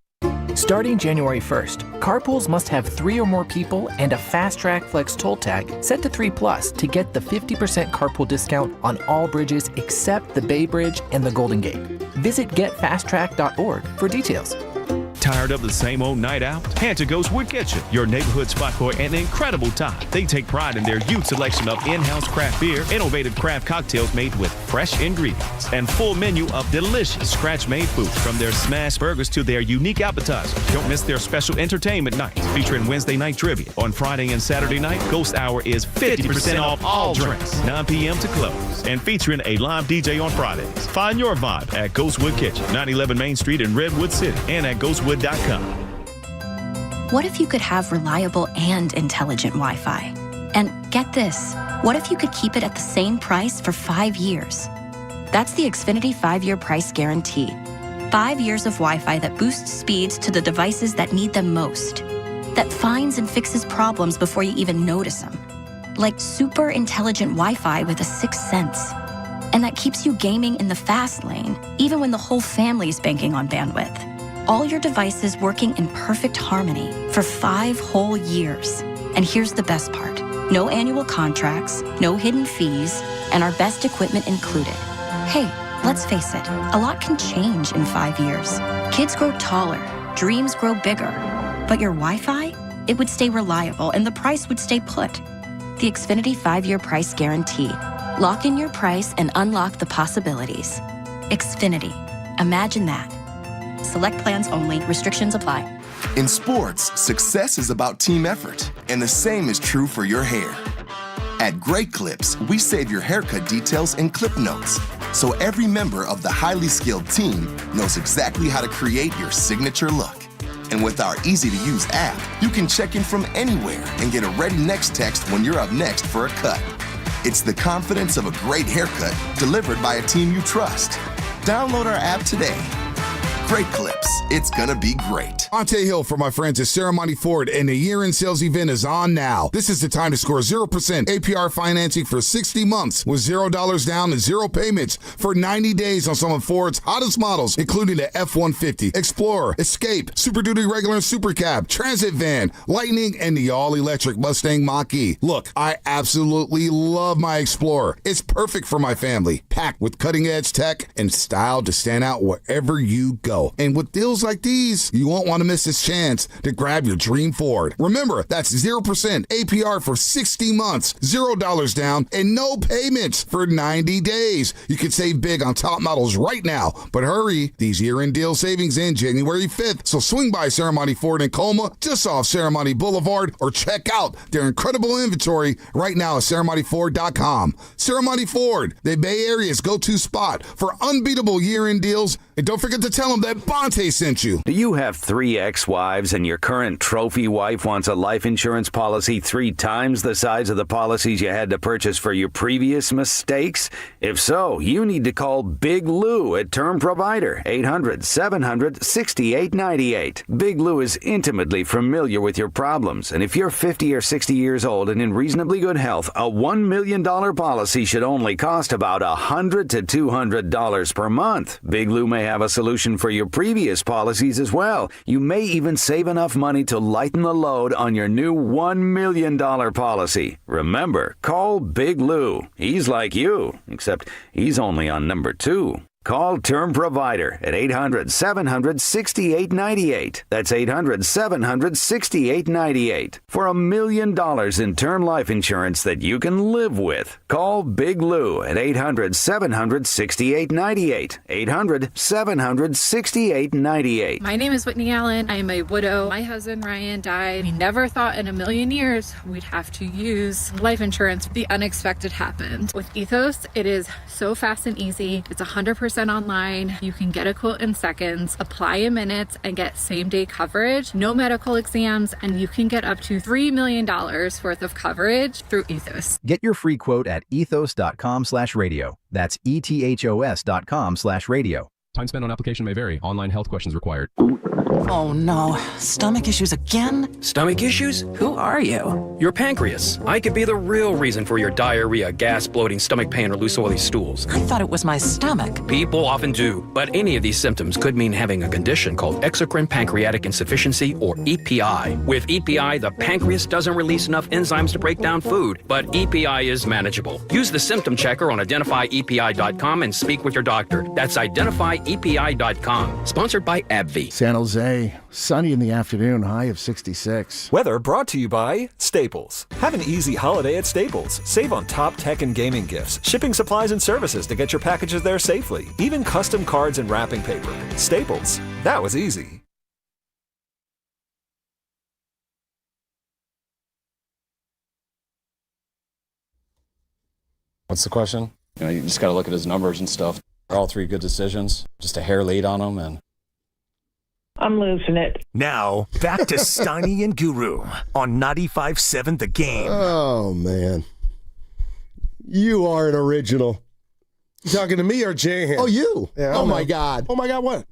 Starting January 1st, carpools must have 3 or more people and a Fast Track Flex toll tag set to 3+ to get the 50% carpool discount on all bridges except the Bay Bridge and the Golden Gate. Visit getfasttrack.org for details. Tired of the same old night out? Head to Ghostwood Kitchen, your neighborhood spot for an incredible time. They take pride in their huge selection of in-house craft beer, innovative craft cocktails made with fresh ingredients, and full menu of delicious scratch-made food. From their smash burgers to their unique appetizers. Don't miss their special entertainment nights featuring Wednesday night trivia. On Friday and Saturday night, Ghost Hour is 50% off all drinks, 9 p.m. to close, and featuring a live DJ on Fridays. Find your vibe at Ghostwood Kitchen, 911 Main Street in Redwood City, and at ghostwood.com. What if you could have reliable and intelligent Wi-Fi? And get this, what if you could keep it at the same price for 5 years? That's the Xfinity 5-year price guarantee. 5 years of Wi-Fi that boosts speeds to the devices that need them most. That finds and fixes problems before you even notice them. Like super intelligent Wi-Fi with a sixth sense. And that keeps you gaming in the fast lane, even when the whole family's banking on bandwidth. All your devices working in perfect harmony for 5 whole years. And here's the best part. No annual contracts, no hidden fees, and our best equipment included. Hey, let's face it, a lot can change in 5 years. Kids grow taller, dreams grow bigger. But your Wi-Fi? It would stay reliable and the price would stay put. The Xfinity 5-year price guarantee. Lock in your price and unlock the possibilities. Xfinity. Imagine that. Select plans only. Restrictions apply. In sports, success is about team effort, and the same is true for your hair. At Great Clips, we save your haircut details in clip notes, so every member of the highly skilled team knows exactly how to create your signature look. And with our easy-to-use app, you can check in from anywhere and get a ready next text when you're up next for a cut. It's the confidence of a great haircut delivered by a team you trust. Download our app today. Great Clips. It's gonna be great. Ante Hill for my friends at Ceremony Ford, and the year-end sales event is on now. This is the time to score 0% APR financing for 60 months with $0 down and 0 payments for 90 days on some of Ford's hottest models, including the F-150, Explorer, Escape, Super Duty Regular and Super Cab, Transit Van, Lightning, and the all-electric Mustang Mach-E. Look, I absolutely love my Explorer. It's perfect for my family, packed with cutting-edge tech and style to stand out wherever you go. And with deals like these, you won't want to miss this chance to grab your dream Ford. Remember, that's 0% APR for 60 months, $0 down, and no payments for 90 days. You can save big on top models right now, but hurry, these year-end deal savings end January 5th, so swing by Ceremony Ford in Colma, just off Ceremony Boulevard, or check out their incredible inventory right now at ceremonyford.com. Ceremony Ford, the Bay Area's go-to spot for unbeatable year-end deals, and don't forget to tell them that Bonte sent you. Do you have 3 ex-wives and your current trophy wife wants a life insurance policy 3 times the size of the policies you had to purchase for your previous mistakes? If so, you need to call Big Lou at Term Provider, 800-700-6898. Big Lou is intimately familiar with your problems, and if you're 50 or 60 years old and in reasonably good health, a $1 million policy should only cost about $100 to $200 per month. Big Lou may have a solution for your previous policies as well. You may even save enough money to lighten the load on your new $1 million policy. Remember, call Big Lou. He's like you, except he's only on number 2. Call Term Provider at 800-700-6898. That's 800-700-6898. For $1 million in term life insurance that you can live with. Call Big Lou at 800-700-6898. 800-700-6898. My name is Whitney Allen. I am a widow. My husband Ryan died. We never thought in a million years we'd have to use life insurance. The unexpected happened. With Ethos, it is so fast and easy. It's 100% online. You can get a quote in seconds, apply in minutes, and get same-day coverage. No medical exams, and you can get up to $3 million worth of coverage through Ethos. Get your free quote at ethos.com/radio. That's ethos.com/radio. Time spent on application may vary. Online health questions required. Oh no, stomach issues again? Stomach issues? Who are you? Your pancreas. I could be the real reason for your diarrhea, gas, bloating, stomach pain, or loose oily stools. I thought it was my stomach. People often do, but any of these symptoms could mean having a condition called exocrine pancreatic insufficiency, or EPI. With EPI, the pancreas doesn't release enough enzymes to break down food, but EPI is manageable. Use the symptom checker on identifyepi.com and speak with your doctor. That's identifyepi.com. EPI.com. Sponsored by AbbVie. San Jose, sunny in the afternoon, high of 66. Weather brought to you by Staples. Have an easy holiday at Staples. Save on top tech and gaming gifts, shipping supplies and services to get your packages there safely, even custom cards and wrapping paper. Staples. That was easy. What's the question? You just got to look at his numbers and stuff. They're all 3 good decisions. Just a hair late on them, and I'm losing it. Now, back to Steiny and Guru on 95.7 The Game. Oh, man. You are an original. You talking to me or Jan? Oh, you. Yeah, oh, my God. Oh, my God, what?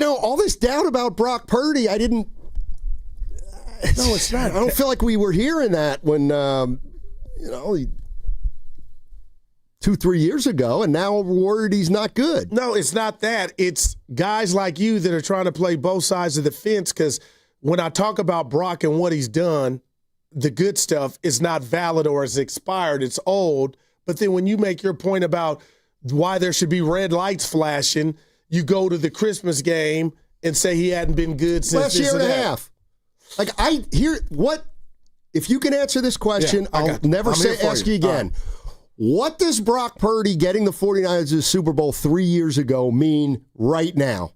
All this doubt about Brock Purdy, I didn't. No, it's not. I don't feel like we were hearing that when, 2-3 years ago, and now we're worried he's not good. No, it's not that. It's guys like you that are trying to play both sides of the fence, because when I talk about Brock and what he's done, the good stuff is not valid or it's expired. It's old. But then when you make your point about why there should be red lights flashing, you go to the Christmas game and say he hadn't been good since last year and a half. Like, if you can answer this question, I'll never ask you again. What does Brock Purdy getting the 49ers to the Super Bowl 3 years ago mean right now?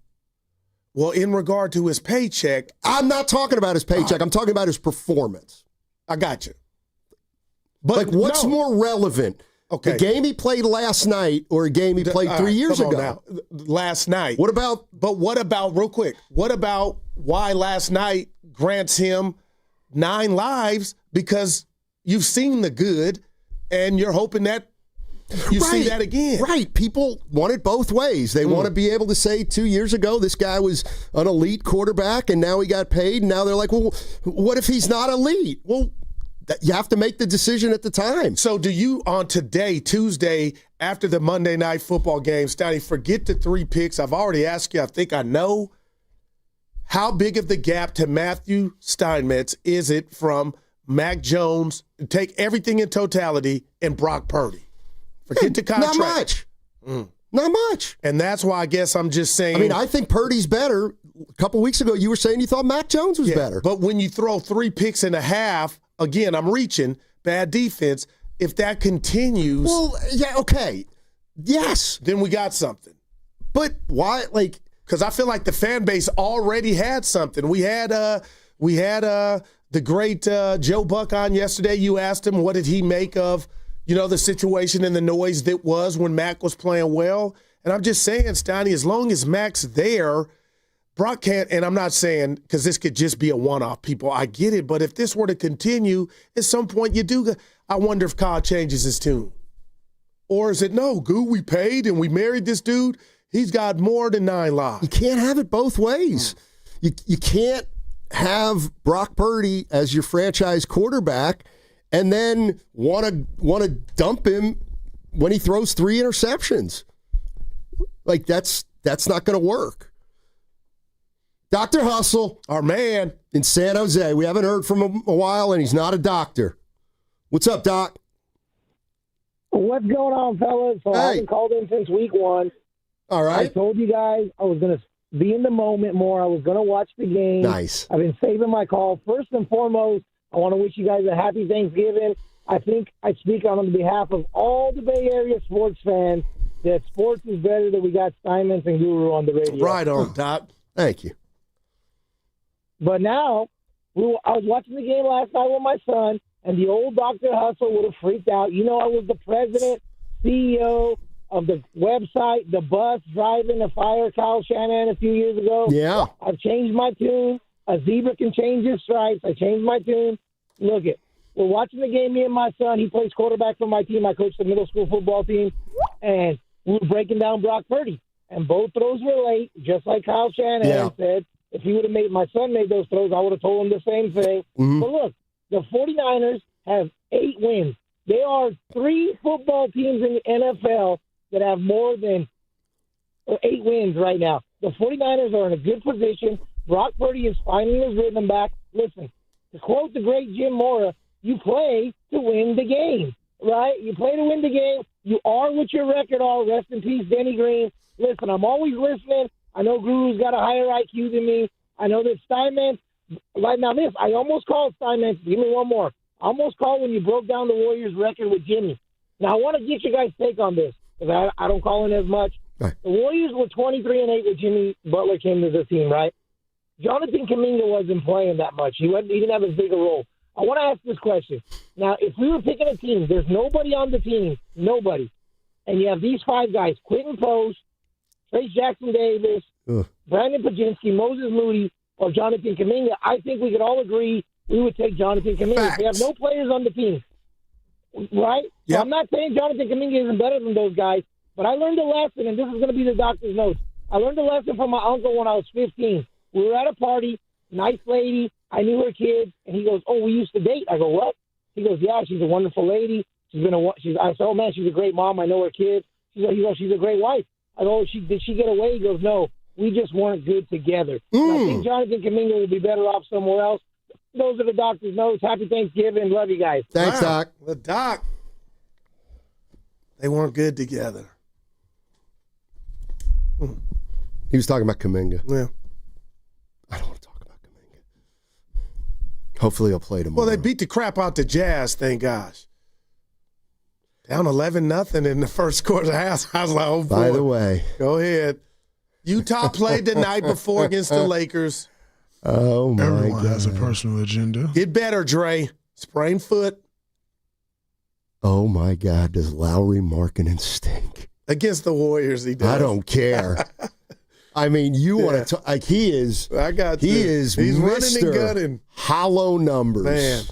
Well, in regard to his paycheck. I'm not talking about his paycheck. I'm talking about his performance. I got you. But what's more relevant? Okay. The game he played last night or a game he played 3 years ago? Now. Last night. What about, real quick, what about why last night grants him 9 lives? Because you've seen the good, and you're hoping that you see that again. Right. People want it both ways. They want to be able to say 2 years ago this guy was an elite quarterback, and now he got paid, and now they're like, well, what if he's not elite? Well, you have to make the decision at the time. So do you, on today, Tuesday, after the Monday Night Football game, Stoney, forget the 3 picks. I've already asked you, I think I know. How big of the gap to Matthew Steinmetz is it from Mac Jones, take everything in totality, and Brock Purdy? Forget the contract. Not much. Not much. And that's why I guess I'm just saying. I mean, I think Purdy's better. A couple weeks ago, you were saying you thought Mac Jones was better. But when you throw 3 picks and a half, again, I'm reaching, bad defense. If that continues. Well, yeah, okay. Yes. Then we got something. But why, because I feel like the fan base already had something. We had the great Joe Buck on yesterday. You asked him what did he make of, the situation and the noise that was when Mac was playing well. And I'm just saying, Stoney, as long as Mac's there, Brock can't, and I'm not saying because this could just be a one-off, people. I get it. But if this were to continue, at some point I wonder if Kyle changes his tune. Or is it, no, we paid and we married this dude. He's got more than 9 lives. You can't have it both ways. You can't have Brock Purdy as your franchise quarterback and then want to dump him when he throws 3 interceptions. Like, that's not going to work. Dr. Hustle, our man in San Jose. We haven't heard from him a while, and he's not a doctor. What's up, Doc? What's going on, fellas? So I haven't called in since week 1. All right. I told you guys I was going to be in the moment more. I was going to watch the game. Nice. I've been saving my call. First and foremost, I want to wish you guys a happy Thanksgiving. I think I speak on behalf of all the Bay Area sports fans that sports is better, that we got Steinmetz and Guru on the radio. Right on, Doc. Thank you. But now, I was watching the game last night with my son, and the old Dr. Hustle would have freaked out. I was the president, CEO of the website, the bus driving to fire Kyle Shanahan a few years ago. Yeah. I've changed my tune. A zebra can change his stripes. I changed my tune. Look it. We're watching the game, me and my son. He plays quarterback for my team. I coach the middle school football team. And we were breaking down Brock Purdy. And both throws were late, just like Kyle Shanahan said. If he would have my son made those throws, I would have told him the same thing. Mm-hmm. But look, the 49ers have 8 wins. There are 3 football teams in the NFL that have more than 8 wins right now. The 49ers are in a good position. Brock Purdy is finding his rhythm back. Listen, to quote the great Jim Mora, you play to win the game. right? You play to win the game. You are what your record are. Rest in peace, Denny Green. Listen, I'm always listening. I know Guru's got a higher IQ than me. I know that Steinman, right now this, I almost called Steinman. Give me one more. I almost called when you broke down the Warriors' record with Jimmy. Now, I want to get your guys' take on this, because I don't call in as much. Right. The Warriors were 23-8 when Jimmy Butler came to the team, right? Jonathan Kuminga wasn't playing that much. He didn't have as big a role. I want to ask this question. Now, if we were picking a team, there's nobody on the team, nobody, and you have these 5 guys, Quentin Post, Trace Jackson-Davis, Brandon Pajinski, Moses Moody, or Jonathan Kuminga, I think we could all agree we would take Jonathan Kuminga. We have no players on the team, right? Yep. So I'm not saying Jonathan Kuminga isn't better than those guys, but I learned a lesson, and this is going to be the doctor's notes. I learned a lesson from my uncle when I was 15. We were at a party, nice lady. I knew her kids, and he goes, "Oh, we used to date." I go, "What?" He goes, "Yeah, she's a wonderful lady. I said, "Oh man, she's a great mom. I know her kids." He goes, "She's a great wife." I go, "Did she get away?" He goes, "No, we just weren't good together." I think Jonathan Kuminga will be better off somewhere else. Those are the doctor's notes. Happy Thanksgiving. Love you guys. Thanks, Doc. The Doc. They weren't good together. He was talking about Kuminga. Yeah. I don't want to talk about Kuminga. Hopefully he'll play tomorrow. Well, they beat the crap out the Jazz, thank gosh. Down 11-0 in the first quarter. I was like, oh, boy. By the way. Go ahead. Utah played the night before against the Lakers. Oh, my Everyone God. has a personal agenda. Get better, Dre. Sprained foot. Oh, my God. Does Lowry Markkanen stink? Against the Warriors, he does. I don't care. I mean, you want to like he is. I got you. He is. He's Mr. running and gunning. Hollow numbers. Man.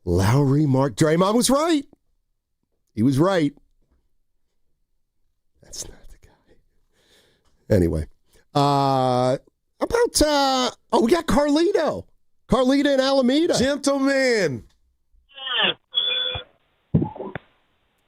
Lowry Draymond was right. He was right. That's not the guy. Anyway, about we got Carlito. Carlito in Alameda. Gentlemen.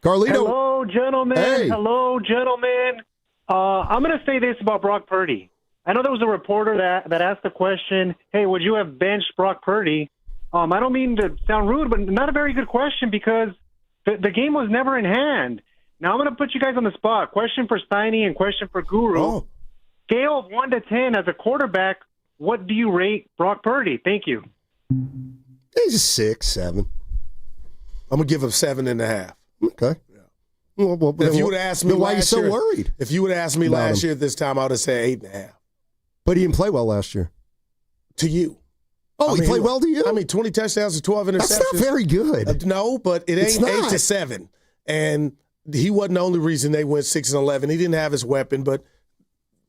Carlito. Hello, gentlemen. Hey. Hello, gentlemen. I'm going to say this about Brock Purdy. I know there was a reporter that asked the question, hey, would you have benched Brock Purdy? I don't mean to sound rude, but not a very good question because the game was never in hand. Now I'm going to put you guys on the spot. Question for Steiny and question for Guru. Oh. Scale of 1 to 10 as a quarterback, what do you rate Brock Purdy? Thank you. He's a 6, 7. I'm going to give him 7.5. Okay. Well, if you would have asked me why are you so year, worried? If you would have asked me last year at this time, I would have said 8.5. But he didn't play well last year. To you. He played well to you? 20 touchdowns and 12 interceptions. That's not very good. No, but it ain't 8 to 7. And he wasn't the only reason they went 6-11. He didn't have his weapon, but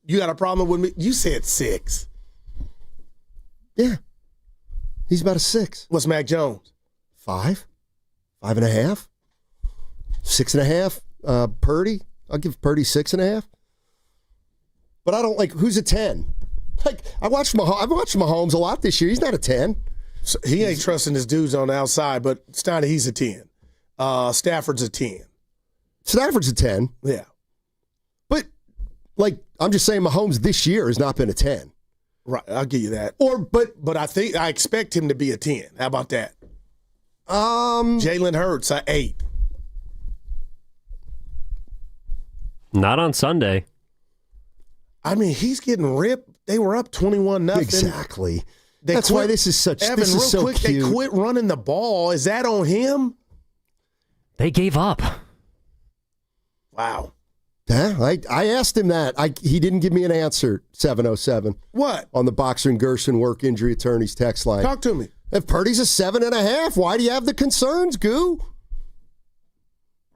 you got a problem with me? You said 6. Yeah. He's about a 6. What's Mac Jones? 5. 5.5. 6.5. Purdy. I'll give Purdy 6.5. But I don't who's a 10? I've watched Mahomes a lot this year. He's not a 10. So he ain't trusting his dudes on the outside, but Steiner, he's a 10. Stafford's a 10. Stafford's a 10. Yeah. But I'm just saying Mahomes this year has not been a 10. Right, I'll give you that. But I expect him to be a 10. How about that? Jalen Hurts, a 8. Not on Sunday. I mean, he's getting ripped. They were up 21-0. Exactly. That's why this is such. Evan, this is so quick, cute. They quit running the ball. Is that on him? They gave up. Wow. Yeah, I asked him that. He didn't give me an answer. 707. What? On the Boxer and Gerson work injury attorneys text line. Talk to me. If Purdy's a 7.5, why do you have the concerns, Goo?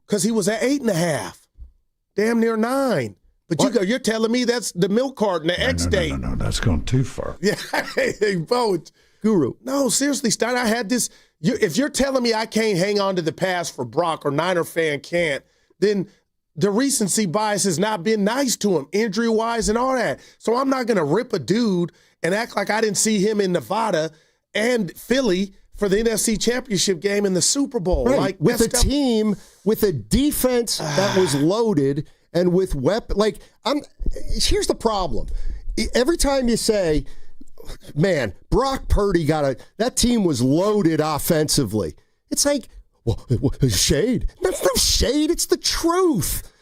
Because he was at 8.5. Damn near 9. But you're telling me that's the milk carton, the X date. No, that's gone too far. Yeah, both. Guru. No, seriously, Stein, I had this. If you're telling me I can't hang on to the past for Brock or Niner fan can't, then the recency bias has not been nice to him, injury-wise and all that. So I'm not going to rip a dude and act like I didn't see him in Nevada and Philly for the NFC Championship game in the Super Bowl. Right. With a team, with a defense that was loaded and with weapon. Here's the problem. Every time you say, man, Brock Purdy that team was loaded offensively. It's like, shade. That's no shade. It's the truth.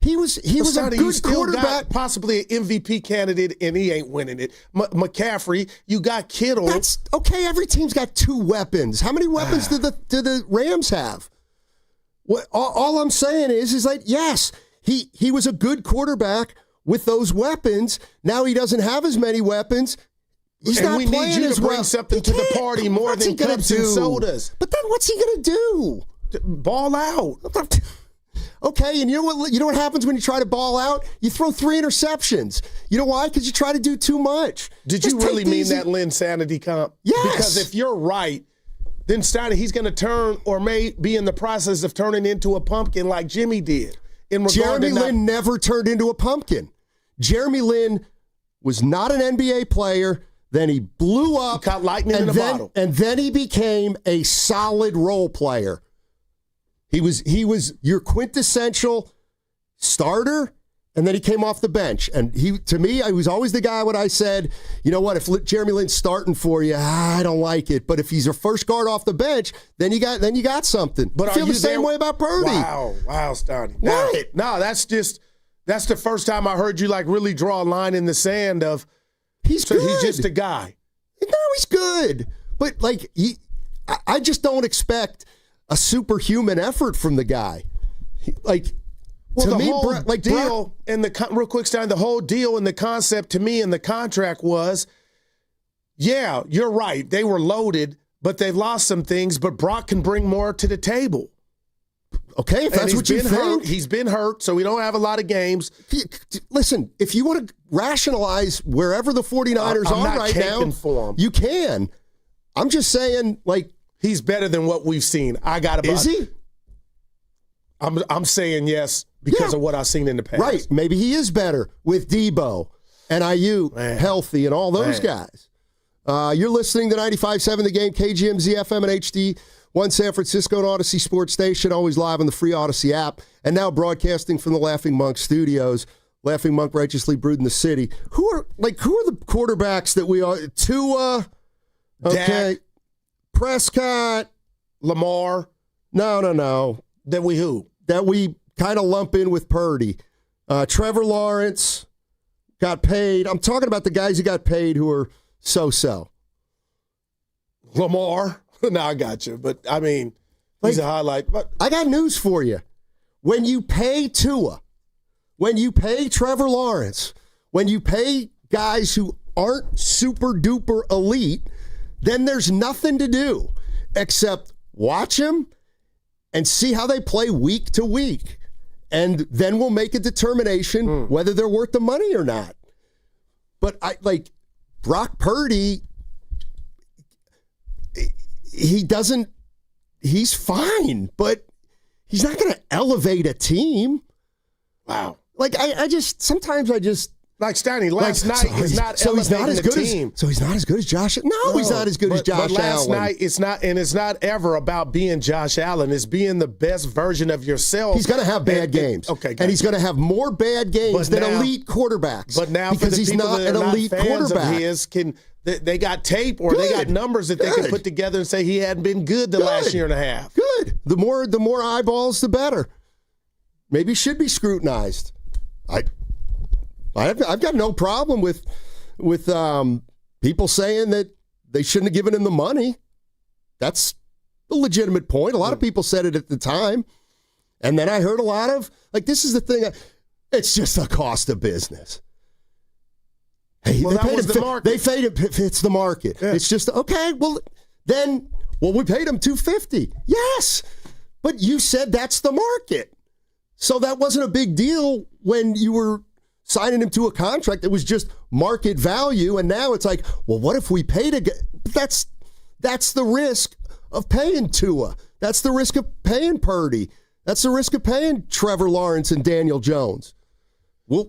He was a good quarterback. Possibly an MVP candidate, and he ain't winning it. McCaffrey, you got Kittle. That's okay. Every team's got 2 weapons. How many weapons do the Rams have? All I'm saying is like, yes, he was a good quarterback with those weapons. Now he doesn't have as many weapons. He's not we playing need you as to bring well. something to the party more than cups and sodas. But then what's he going to do? Ball out. Okay, and you know what happens when you try to ball out? You throw 3 interceptions. You know why? Because you try to do too much. Did you really mean that Linsanity comp? Yes. Because if you're right, then he's going to turn or may be in the process of turning into a pumpkin like Jimmy did. Jeremy Lin never turned into a pumpkin. Jeremy Lin was not an NBA player. Then he blew up. He caught lightning in a bottle. And then he became a solid role player. He was your quintessential starter, and then he came off the bench. And to me, I was always the guy when I said, you know what, if Jeremy Lin's starting for you, I don't like it. But if he's your first guard off the bench, then you got something. But I feel the same way about Purdy. Wow, Stoney. What? No, that's the first time I heard you like really draw a line in the sand of he's good. He's just a guy. No, he's good. But like I just don't expect a superhuman effort from the guy. Well, the whole deal and real quick, Stein, the whole deal and the concept to me in the contract was, yeah, you're right. They were loaded, but they've lost some things, but Brock can bring more to the table. Okay, if that's what you think. He's been hurt, so we don't have a lot of games. Listen, if you want to rationalize wherever the 49ers are right now, you can. I'm just saying, like, he's better than what we've seen. Is he? I'm saying yes because of what I've seen in the past. Right. Maybe he is better with Debo and Ayuk healthy and all those guys. You're listening to 95.7 The Game, KGMZ FM and HD, One San Francisco and Odyssey Sports Station, always live on the free Odyssey app, and now broadcasting from the Laughing Monk Studios. Laughing Monk righteously brewed in the city. Who are the quarterbacks that we are? Tua, okay, Dak, Prescott, Lamar. No. That we kind of lump in with Purdy. Trevor Lawrence got paid. I'm talking about the guys who got paid who are so-so. Lamar. No, I got you. But, I mean, he's a highlight. But I got news for you. When you pay Tua, when you pay Trevor Lawrence, when you pay guys who aren't super-duper elite, then there's nothing to do except watch them and see how they play week to week. And then we'll make a determination whether they're worth the money or not. But Brock Purdy, he's fine, but he's not going to elevate a team. Wow. Sometimes I just, like Stanley, last night is not elevating the team. So he's not as good as Josh. No, he's not as good as Josh Allen. But last night, it's not ever about being Josh Allen. It's being the best version of yourself. He's going to have bad games. Okay, and he's going to have more bad games than elite quarterbacks. But now, because for the he's people not that an are elite not fans quarterback. of his, they got tape or they got numbers that they can put together and say he hadn't been good the last year and a half. Good. The more eyeballs, the better. Maybe he should be scrutinized. I've got no problem with people saying that they shouldn't have given him the money. That's a legitimate point. A lot of people said it at the time. And then I heard a lot of, this is the thing, it's just the cost of business. Hey, well, that was the market. They paid it, it's the market. Yeah. It's just, okay, we paid him $250. Yes, but you said that's the market. So that wasn't a big deal when you were signing him to a contract that was just market value, and now it's like, well, what if we paid again? That's the risk of paying Tua. That's the risk of paying Purdy. That's the risk of paying Trevor Lawrence and Daniel Jones. We'll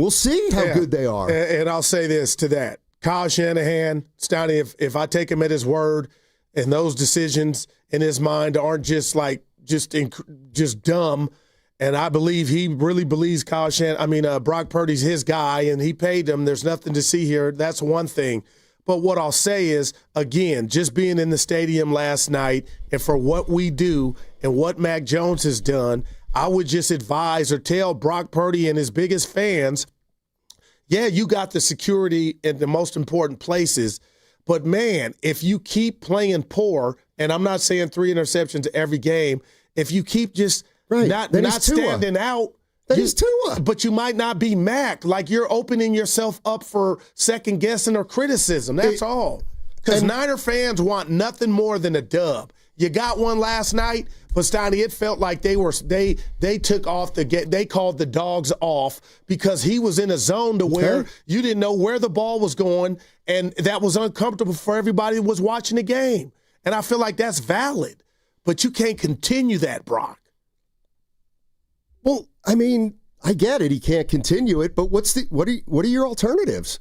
see how good they are. And I'll say this to that. Kyle Shanahan, Stoney, if I take him at his word and those decisions in his mind aren't just dumb, and I believe he really believes Brock Purdy's his guy, and he paid him. There's nothing to see here. That's one thing. But what I'll say is, again, just being in the stadium last night and for what we do and what Mac Jones has done, I would just advise or tell Brock Purdy and his biggest fans, yeah, you got the security in the most important places, but, man, if you keep playing poor, and I'm not saying 3 interceptions every game, if you keep just not standing out, He's Tua. But you might not be Mac. Like, you're opening yourself up for second guessing or criticism. That's all. Because Niner fans want nothing more than a dub. You got one last night, but Steiny, it felt like they took off they called the dogs off because he was in a zone to where you didn't know where the ball was going, and that was uncomfortable for everybody who was watching the game. And I feel like that's valid. But you can't continue that, Brock. Well, I mean, I get it. He can't continue it, but what are your alternatives?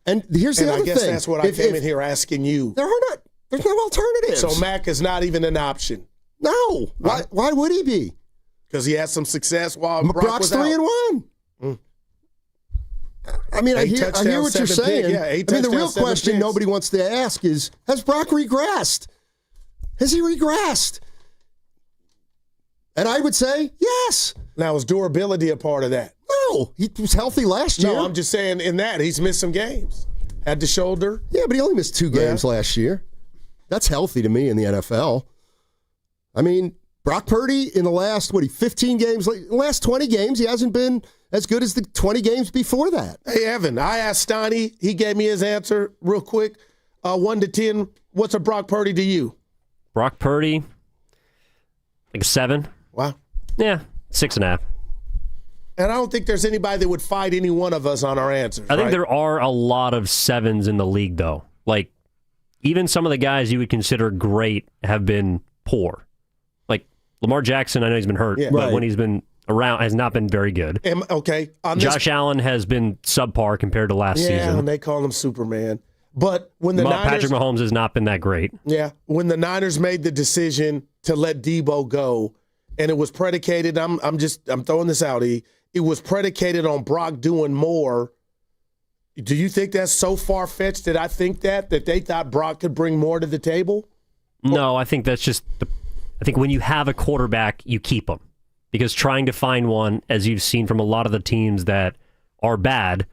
And here's the other thing. I guess that's what I came in here asking you. There's no alternatives. So Mac is not even an option. No. Why would he be? Because he had some success while Brock's 3-1. I mean, I hear what you're saying. I mean, the real question nobody wants to ask is, has Brock regressed? Has he regressed? And I would say, yes. Now, is durability a part of that? No. He was healthy last year. No, I'm just saying in that, he's missed some games. Had the shoulder. Yeah, but he only missed 2 games last year. That's healthy to me in the NFL. I mean, Brock Purdy in the last, 15 games, last 20 games, he hasn't been as good as the 20 games before that. Hey, Evan, I asked Steiny. He gave me his answer real quick. 1 to 10, what's a Brock Purdy to you? Brock Purdy, like a 7. Wow. Yeah, 6.5. And I don't think there's anybody that would fight any one of us on our answers. I think there are a lot of 7s in the league, though. Like, even some of the guys you would consider great have been poor. Like, Lamar Jackson, I know he's been hurt, but when he's been around, has not been very good. Okay. Josh Allen has been subpar compared to last season. Yeah, and they call him Superman. But when the Niners... Patrick Mahomes has not been that great. Yeah. When the Niners made the decision to let Debo go, and it was predicated, I'm throwing this out, it was predicated on Brock doing more. Do you think that's so far-fetched that I think that they thought Brock could bring more to the table? No, I think that's just I think when you have a quarterback, you keep him. Because trying to find one, as you've seen from a lot of the teams that are bad,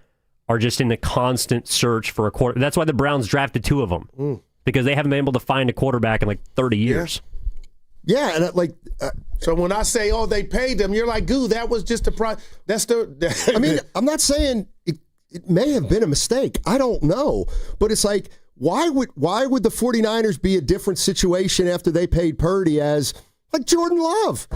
are just in a constant search for a quarterback. That's why the Browns drafted 2 of them. Because they haven't been able to find a quarterback in like 30 years. Yeah, and so when I say, they paid them, you're like, goo, that was just a price. I mean, I'm not saying it may have been a mistake. I don't know. But it's like, why would the 49ers be a different situation after they paid Purdy as like Jordan Love?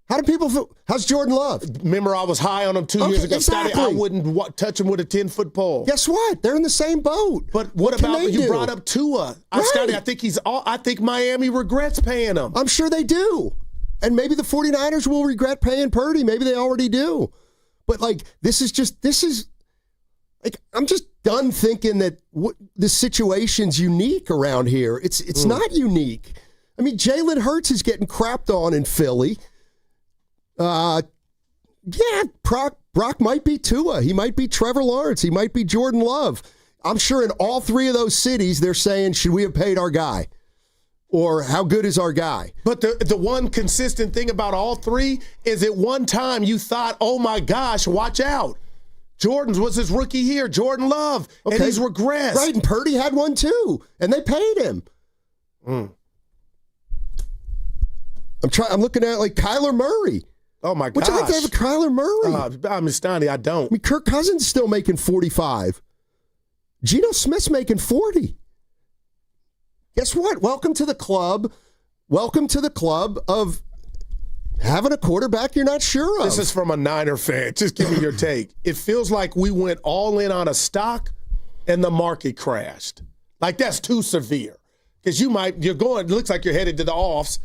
How do people feel? How's Jordan Love? Remember, I was high on him 2 years ago. Exactly. I wouldn't touch him with a 10-foot pole. Guess what? They're in the same boat. But what about you brought up Tua? I think Miami regrets paying him. I'm sure they do. And maybe the 49ers will regret paying Purdy. Maybe they already do. But this is I'm just done thinking that the situation's unique around here. It's not unique. I mean, Jalen Hurts is getting crapped on in Philly. Brock might be Tua. He might be Trevor Lawrence. He might be Jordan Love. I'm sure in all 3 of those cities, they're saying, should we have paid our guy? Or how good is our guy? But the one consistent thing about all 3 is at one time you thought, oh my gosh, watch out. Jordan's was his rookie year, Jordan Love, and he's regressed. Right, and Purdy had one too, and they paid him. I'm looking at Kyler Murray. Oh, my gosh. Would you like to have a Kyler Murray? I'm Steiny, I don't. I mean, Kirk Cousins is still making 45. Geno Smith's making 40. Guess what? Welcome to the club. Welcome to the club of having a quarterback you're not sure of. This is from a Niner fan. Just give me your take. It feels like we went all in on a stock and the market crashed. Like, that's too severe. Because it looks like you're headed to the offs.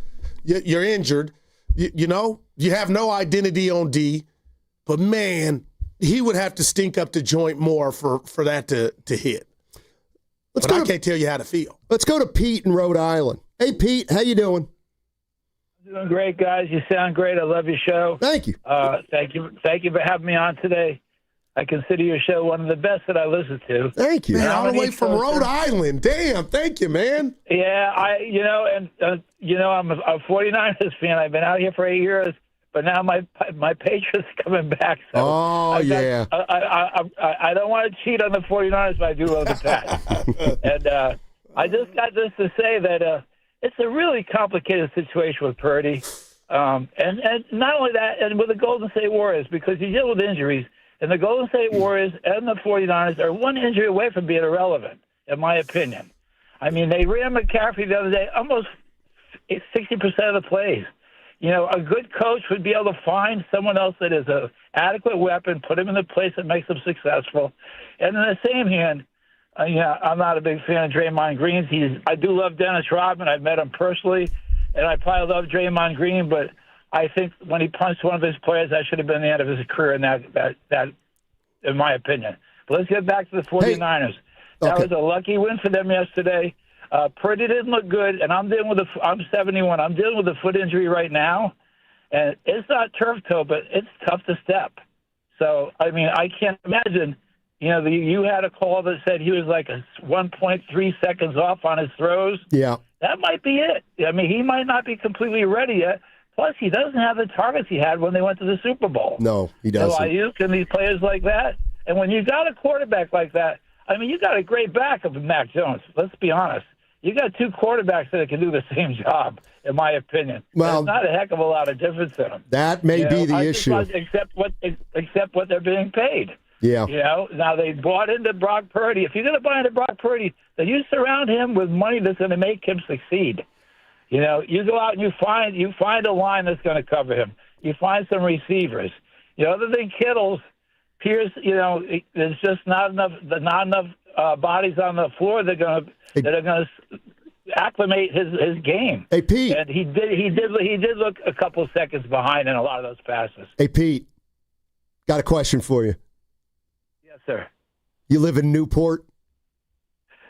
You're injured. You have no identity on D, but man, he would have to stink up the joint more for that to hit. I can't tell you how to feel. Let's go to Pete in Rhode Island. Hey, Pete, how you doing? Doing great, guys. You sound great. I love your show. Thank you. Thank you for having me on today. I consider your show one of the best that I listen to. Thank you. Man, And all I'm the an way East from Coaster. Rhode Island. Damn, thank you, man. Yeah, I'm a 49ers fan. I've been out here for 8 years, but now my Patriots coming back. So I don't want to cheat on the 49ers, but I do love the Pats. And I just got this to say that it's a really complicated situation with Purdy. And not only that, and with the Golden State Warriors, because you deal with injuries, and the Golden State Warriors and the 49ers are one injury away from being irrelevant, in my opinion. I mean, they ran McCaffrey the other day, almost 60% of the plays. You know, a good coach would be able to find someone else that is an adequate weapon, put him in the place that makes them successful. And in the same hand, I'm not a big fan of Draymond Green. I do love Dennis Rodman. I've met him personally, and I probably love Draymond Green, but I think when he punched one of his players, that should have been the end of his career, in that in my opinion. But let's get back to the 49ers. That was a lucky win for them yesterday. Purdy didn't look good, and I'm 71. I'm dealing with a foot injury right now, and it's not turf toe, but it's tough to step. So, I mean, I can't imagine. You had a call that said he was like 1.3 seconds off on his throws. Yeah. That might be it. I mean, he might not be completely ready yet. Plus, he doesn't have the targets he had when they went to the Super Bowl. No, he doesn't. So Ayuk and these players like that. And when you got a quarterback like that, I mean, you got a great backup in Mac Jones. Let's be honest. You got two quarterbacks that can do the same job, in my opinion. Well, there's not a heck of a lot of difference in them. That may be the issue. Except what they're being paid. Yeah. Now they bought into Brock Purdy. If you're going to buy into Brock Purdy, then you surround him with money that's going to make him succeed. You go out and you find a line that's going to cover him. You find some receivers. Other than Kittle's, Pierce, there's just not enough bodies on the floor that are going to acclimate his game. Hey, Pete. And he did look a couple seconds behind in a lot of those passes. Hey, Pete, got a question for you. Yes, sir. You live in Newport?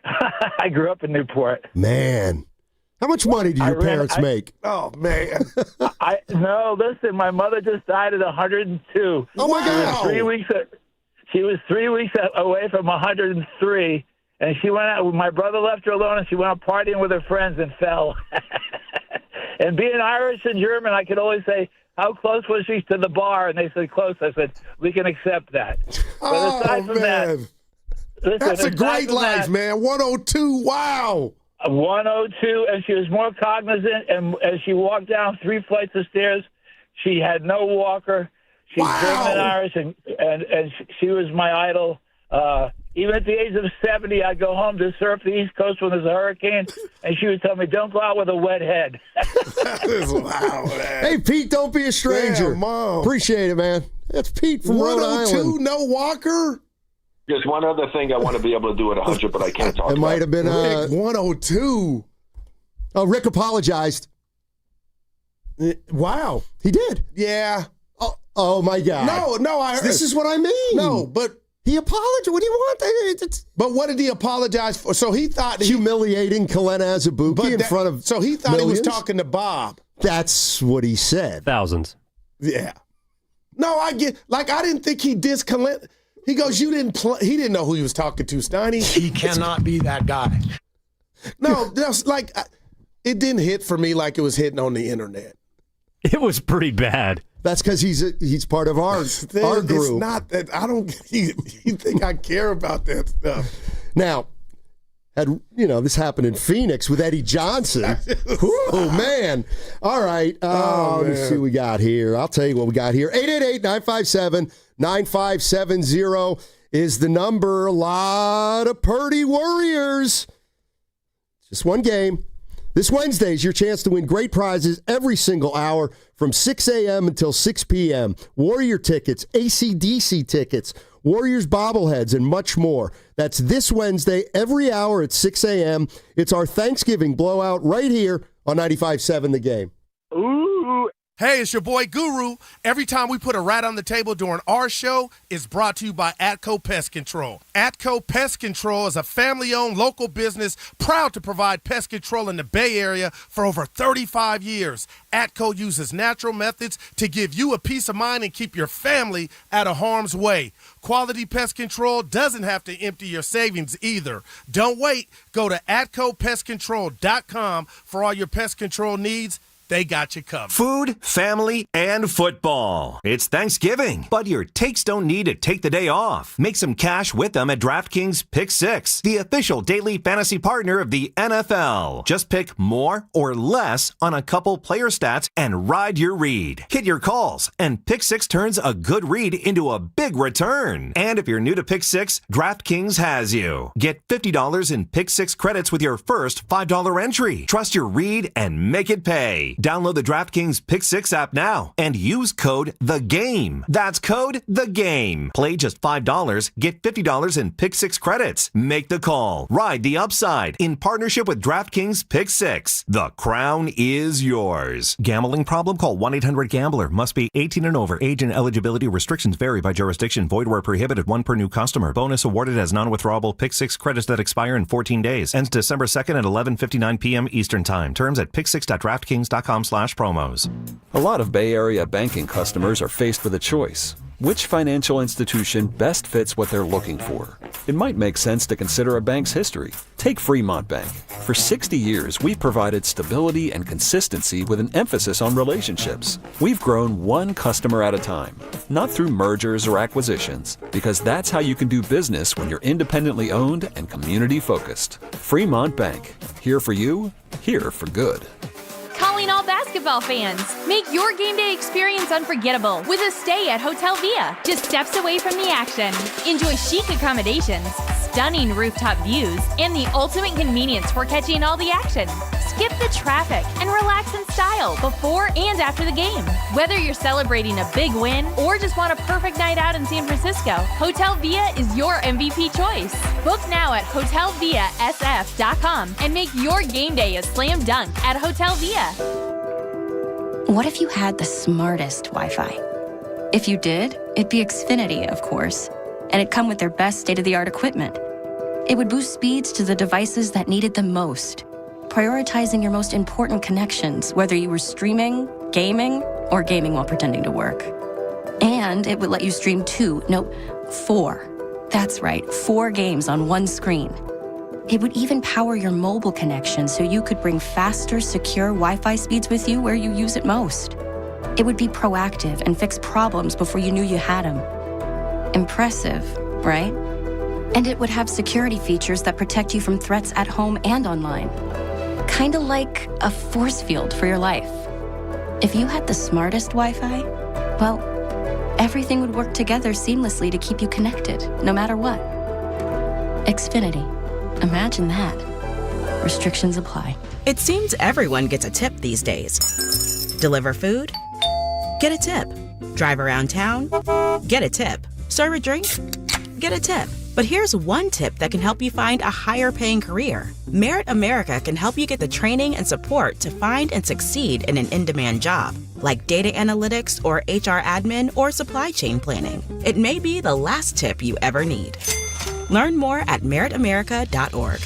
I grew up in Newport. Man. How much money do your parents make? Oh, man. No, listen, my mother just died at 102. Oh, my God. She was 3 weeks away from 103, and she went out. My brother left her alone, and she went out partying with her friends and fell. And being Irish and German, I could always say, how close was she to the bar? And they said, close. I said, we can accept that. But aside from that, listen, that's a great life, man. 102, wow. 102, and she was more cognizant. And as she walked down 3 flights of stairs, she had no walker. She's German and Irish, and she was my idol. Even at the age of 70, I'd go home to surf the East Coast when there's a hurricane, and she would tell me, don't go out with a wet head. Wow, man. Hey, Pete, don't be a stranger. Damn, Mom. Appreciate it, man. That's Pete from Rhode Island. 102, no walker? Just one other thing I want to be able to do at 100, but I can't talk about. It might have been Rick, 102. Oh, Rick apologized. Wow. He did. Yeah. Oh my God. No, I heard. This is what I mean. No, but he apologized. What do you want? But what did he apologize for? So he thought humiliating Kalena Azubuike in front of So he thought millions? he was talking to Bob. That's what he said. Thousands. Yeah. No, I get. I didn't think he dissed Kalena. He goes, you didn't play. He didn't know who he was talking to, Steiny. He cannot be that guy. No, that's it didn't hit for me like it was hitting on the internet. It was pretty bad. That's because he's part of our group. It's not that I don't. You think I care about that stuff? Now, this happened in Phoenix with Eddie Johnson. Oh man! All right, let me see what we got here. I'll tell you what we got here. 888-957-9570 is the number. A lot of Purdy Warriors. Just one game. This Wednesday is your chance to win great prizes every single hour from 6 a.m. until 6 p.m. Warrior tickets, AC/DC tickets, Warriors bobbleheads, and much more. That's this Wednesday, every hour at 6 a.m. It's our Thanksgiving blowout right here on 95.7 The Game. Ooh, Hey, it's your boy Guru. Every time we put a rat on the table during our show, it's brought to you by Atco Pest Control. Atco Pest Control is a family-owned local business proud to provide pest control in the Bay Area for over 35 years. Atco uses natural methods to give you a peace of mind and keep your family out of harm's way. Quality pest control doesn't have to empty your savings either. Don't wait. Go to AtcoPestControl.com for all your pest control needs. They got you covered. Food, family, and football. It's Thanksgiving, but your takes don't need to take the day off. Make some cash with them at DraftKings Pick 6, the official daily fantasy partner of the NFL. Just pick more or less on a couple player stats and ride your read. Hit your calls, and Pick 6 turns a good read into a big return. And if you're new to Pick 6, DraftKings has you. Get $50 in Pick 6 credits with your first $5 entry. Trust your read and make it pay. Download the DraftKings Pick 6 app now and use code THEGAME. That's code THEGAME. Play just $5, get $50 in Pick 6 credits. Make the call. Ride the upside in partnership with DraftKings Pick 6. The crown is yours. Gambling problem? Call 1-800-GAMBLER. Must be 18 and over. Age and eligibility restrictions vary by jurisdiction. Void where prohibited. 1 per new customer. Bonus awarded as non-withdrawable Pick 6 credits that expire in 14 days. Ends December 2nd at 11:59 p.m. Eastern Time. Terms at pick6.draftkings.com/promos. A lot of Bay Area banking customers are faced with a choice. Which financial institution best fits what they're looking for? It might make sense to consider a bank's history. Take Fremont Bank. For 60 years, we've provided stability and consistency with an emphasis on relationships. We've grown one customer at a time, not through mergers or acquisitions, because that's how you can do business when you're independently owned and community focused. Fremont Bank. Here for you, here for good. Calling all basketball fans. Make your game day experience unforgettable with a stay at Hotel Via, just steps away from the action. Enjoy chic accommodations, stunning rooftop views, and the ultimate convenience for catching all the action. Skip the traffic and relax in style before and after the game. Whether you're celebrating a big win or just want a perfect night out in San Francisco, Hotel Via is your MVP choice. Book now at hotelviasf.com and make your game day a slam dunk at Hotel Via. What if you had the smartest Wi-Fi? If you did, it'd be Xfinity, of course, and it'd come with their best state-of-the-art equipment. It would boost speeds to the devices that needed them most, prioritizing your most important connections, whether you were streaming, gaming, or gaming while pretending to work. And it would let you stream 4. That's right, 4 games on one screen. It would even power your mobile connection so you could bring faster, secure Wi-Fi speeds with you where you use it most. It would be proactive and fix problems before you knew you had them. Impressive, right? And it would have security features that protect you from threats at home and online. Kinda like a force field for your life. If you had the smartest Wi-Fi, well, everything would work together seamlessly to keep you connected, no matter what. Xfinity. Imagine that. Restrictions apply. It seems everyone gets a tip these days. Deliver food? Get a tip. Drive around town? Get a tip. Serve a drink? Get a tip. But here's one tip that can help you find a higher paying career. Merit America can help you get the training and support to find and succeed in an in-demand job, like data analytics or HR admin or supply chain planning. It may be the last tip you ever need. Learn more at meritamerica.org.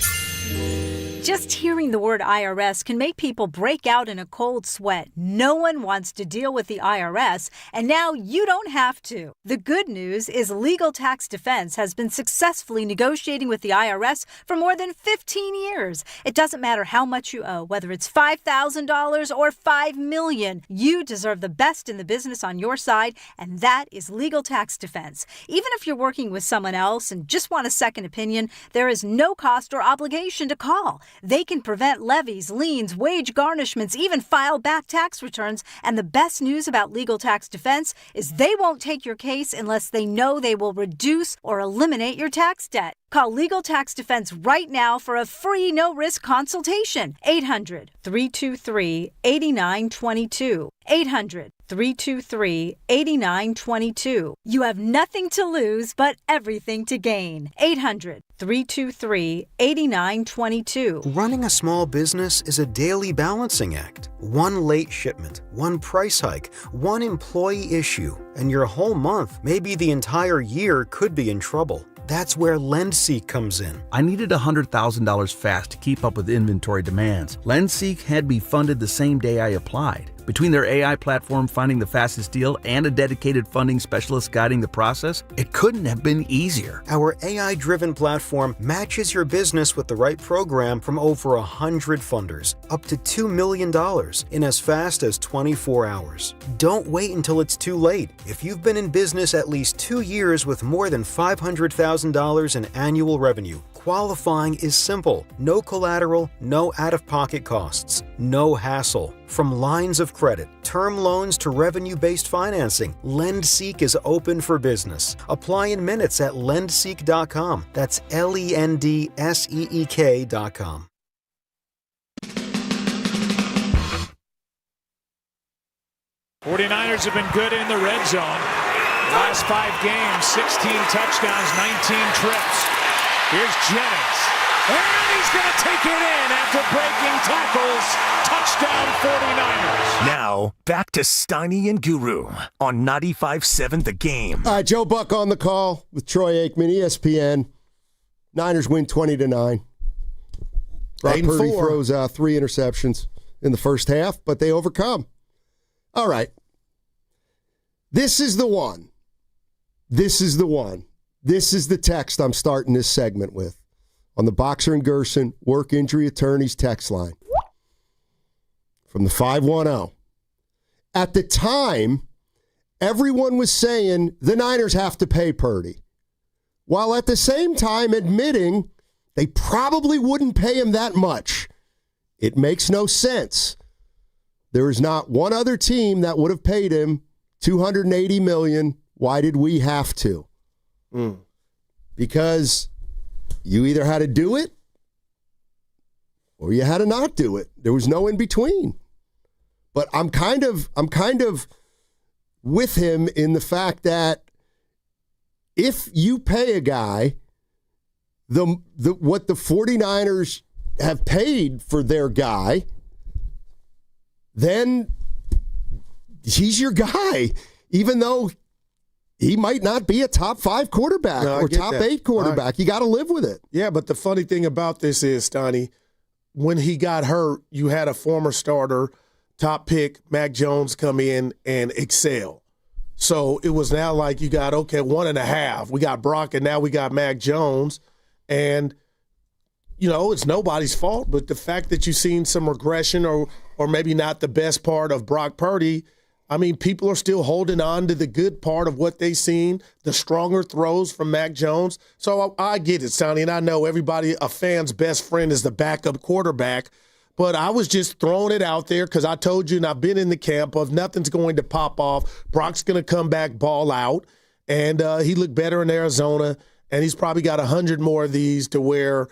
Just hearing the word IRS can make people break out in a cold sweat. No one wants to deal with the IRS, and now you don't have to. The good news is Legal Tax Defense has been successfully negotiating with the IRS for more than 15 years. It doesn't matter how much you owe, whether it's $5,000 or $5 million. You deserve the best in the business on your side, and that is Legal Tax Defense. Even if you're working with someone else and just want a second opinion, there is no cost or obligation to call. They can prevent levies, liens, wage garnishments, even file back tax returns. And the best news about Legal Tax Defense is they won't take your case unless they know they will reduce or eliminate your tax debt. Call Legal Tax Defense right now for a free no-risk consultation. 800-323-8922. 800-323-8922. You have nothing to lose but everything to gain. 800-323-8922. Running a small business is a daily balancing act. One late shipment, one price hike, one employee issue, and your whole month, maybe the entire year, could be in trouble. That's where LendSeek comes in. I needed $100,000 fast to keep up with inventory demands. LendSeek had me funded the same day I applied. Between their AI platform finding the fastest deal and a dedicated funding specialist guiding the process, it couldn't have been easier. Our AI-driven platform matches your business with the right program from over 100 funders, up to $2 million in as fast as 24 hours. Don't wait until it's too late. If you've been in business at least 2 years with more than $500,000 in annual revenue, qualifying is simple. No collateral, no out-of-pocket costs, no hassle. From lines of credit, term loans to revenue-based financing, LendSeek is open for business. Apply in minutes at lendseek.com. That's LENDSEEK.com. '49ers have been good in the red zone. Last 5 games, 16 touchdowns, 19 trips. Here's Jennings. And he's going to take it in after breaking tackles. Touchdown 49ers. Now, back to Steiny and Guru on 95.7 The Game. Joe Buck on the call with Troy Aikman, ESPN. Niners win 20-9. Brock Purdy throws 3 interceptions in the first half, but they overcome. All right. This is the one. This is the one. This is the text I'm starting this segment with on the Boxer and Gerson Work Injury Attorneys text line from the 510. At the time, everyone was saying the Niners have to pay Purdy, while at the same time admitting they probably wouldn't pay him that much. It makes no sense. There is not one other team that would have paid him $280 million. Why did we have to? Because you either had to do it or you had to not do it. There was no in between. But I'm kind of with him in the fact that if you pay a guy what the 49ers have paid for their guy, then he's your guy, even though he might not be a top 5 quarterback or top 8 quarterback. You got to live with it. Yeah, but the funny thing about this is, Stoney, when he got hurt, you had a former starter, top pick, Mac Jones, come in and excel. So it was now like you got, 1.5. We got Brock, and now we got Mac Jones. And, it's nobody's fault, but the fact that you've seen some regression or maybe not the best part of Brock Purdy, I mean, people are still holding on to the good part of what they've seen, the stronger throws from Mac Jones. So I get it, Sonny, and I know a fan's best friend is the backup quarterback, but I was just throwing it out there because I told you, and I've been in the camp of nothing's going to pop off. Brock's going to come back, ball out, and he looked better in Arizona, and he's probably got 100 more of these to where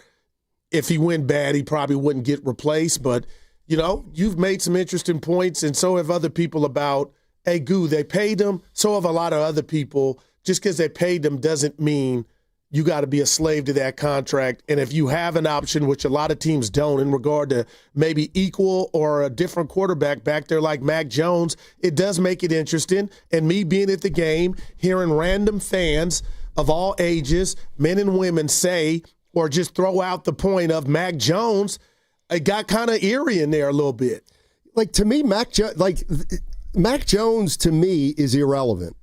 if he went bad, he probably wouldn't get replaced, but you've made some interesting points, and so have other people about, hey, Goo, they paid him. So have a lot of other people. Just because they paid them doesn't mean you got to be a slave to that contract. And if you have an option, which a lot of teams don't, in regard to maybe equal or a different quarterback back there like Mac Jones, it does make it interesting. And me being at the game, hearing random fans of all ages, men and women say, or just throw out the point of Mac Jones, it got kind of eerie in there a little bit. Like, to me, Mac Jones, to me, is irrelevant.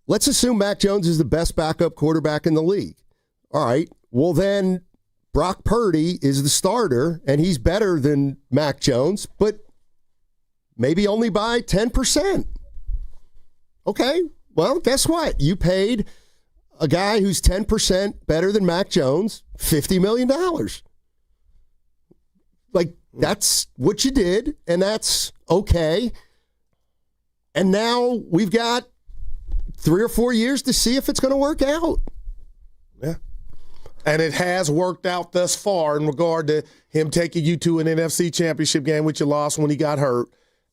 Let's assume Mac Jones is the best backup quarterback in the league. All right, well then Brock Purdy is the starter, and he's better than Mac Jones, but maybe only by 10%. Okay, well, guess what? You paid a guy who's 10% better than Mac Jones $50 million. Like, that's what you did, and that's okay. And now we've got 3 or 4 years to see if it's going to work out. Yeah. And it has worked out thus far in regard to him taking you to an NFC championship game, which you lost when he got hurt,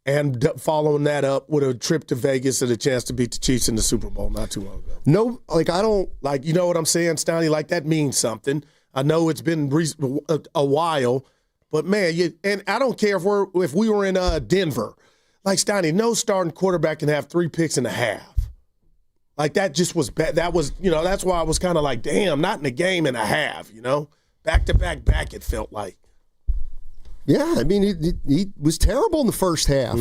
and following that up with a trip to Vegas and a chance to beat the Chiefs in the Super Bowl not too long ago. No, like I don't. Like, you know what I'm saying, Stoney? Like, that means something. I know it's been a while, but, man, and I don't care if we were in Denver. Like, Stoney, no starting quarterback can have 3 picks and a half. Like, that just was bad. That was, that's why I was kind of like, damn, not in a game and a half, Back, it felt like. Yeah, I mean, he was terrible in the first half.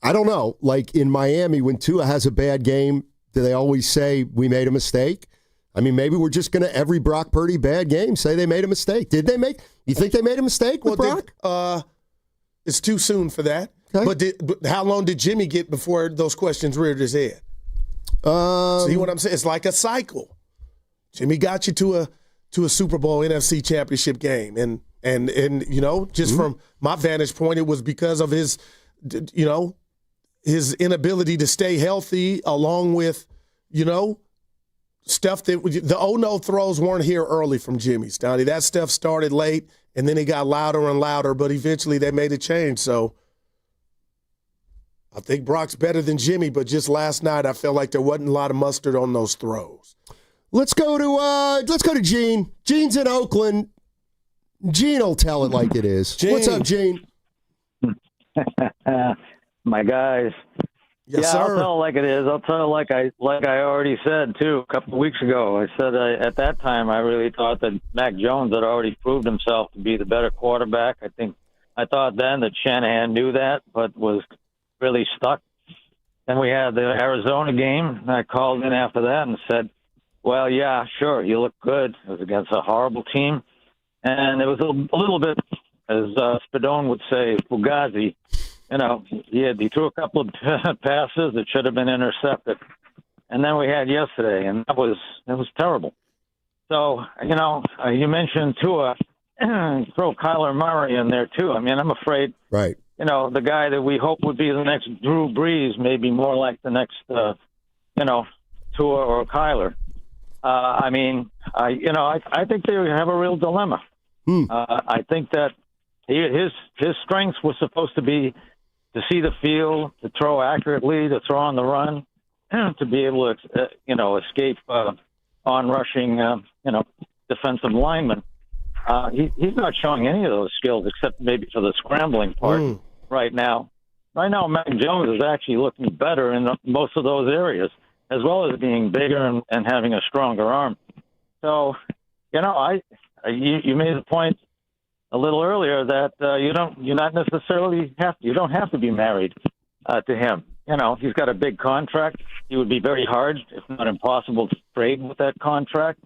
I don't know. Like, in Miami, when Tua has a bad game, do they always say, we made a mistake? I mean, maybe we're just going to, every Brock Purdy bad game, say they made a mistake. You think they made a mistake with Brock? It's too soon for that. Okay. But how long did Jimmy get before those questions reared his head? See what I'm saying? It's like a cycle. Jimmy got you to a Super Bowl NFC championship game. And just from my vantage point, it was because of his inability to stay healthy, along with, stuff that the oh-no throws weren't here early from Jimmy, Stoney. That stuff started late, and then it got louder and louder, but eventually they made a change. So I think Brock's better than Jimmy, but just last night I felt like there wasn't a lot of mustard on those throws. Let's go to Gene. Gene's in Oakland. Gene will tell it like it is. Gene. What's up, Gene? My guys. Yes, sir. I'll tell it like it is. I'll tell it like I already said too a couple of weeks ago. I said at that time I really thought that Mac Jones had already proved himself to be the better quarterback. I thought then that Shanahan knew that, but was really stuck. Then we had the Arizona game. And I called in after that and said, well, yeah, sure, you look good. It was against a horrible team. And it was a little bit, as Spadone would say, fugazi. He threw a couple of passes that should have been intercepted. And then we had yesterday, and it was terrible. So, you mentioned Tua, throw Kyler Murray in there too. I mean, I'm afraid, right? The guy that we hope would be the next Drew Brees may be more like the next, Tua or Kyler. I think they have a real dilemma. I think that his strengths were supposed to be to see the field, to throw accurately, to throw on the run, to be able to, escape on-rushing, defensive linemen. He's not showing any of those skills except maybe for the scrambling part right now. Right now, Mac Jones is actually looking better in most of those areas, as well as being bigger and having a stronger arm. So, you made the point a little earlier that you don't have to be married to him. He's got a big contract. He would be very hard, if not impossible, to trade with that contract.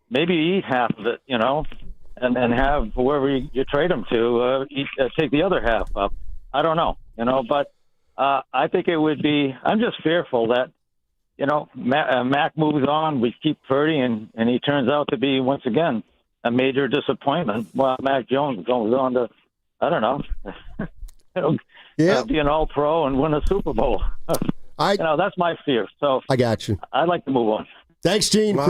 Maybe eat half of it, and have whoever you trade him to take the other half up. I don't know, but I think it would be. I'm just fearful that Mac moves on. We keep Purdy, and he turns out to be once again a major disappointment. While Mac Jones goes on to, I don't know, be an All-Pro and win a Super Bowl. That's my fear. So I got you. I'd like to move on. Thanks, Gene. Wow.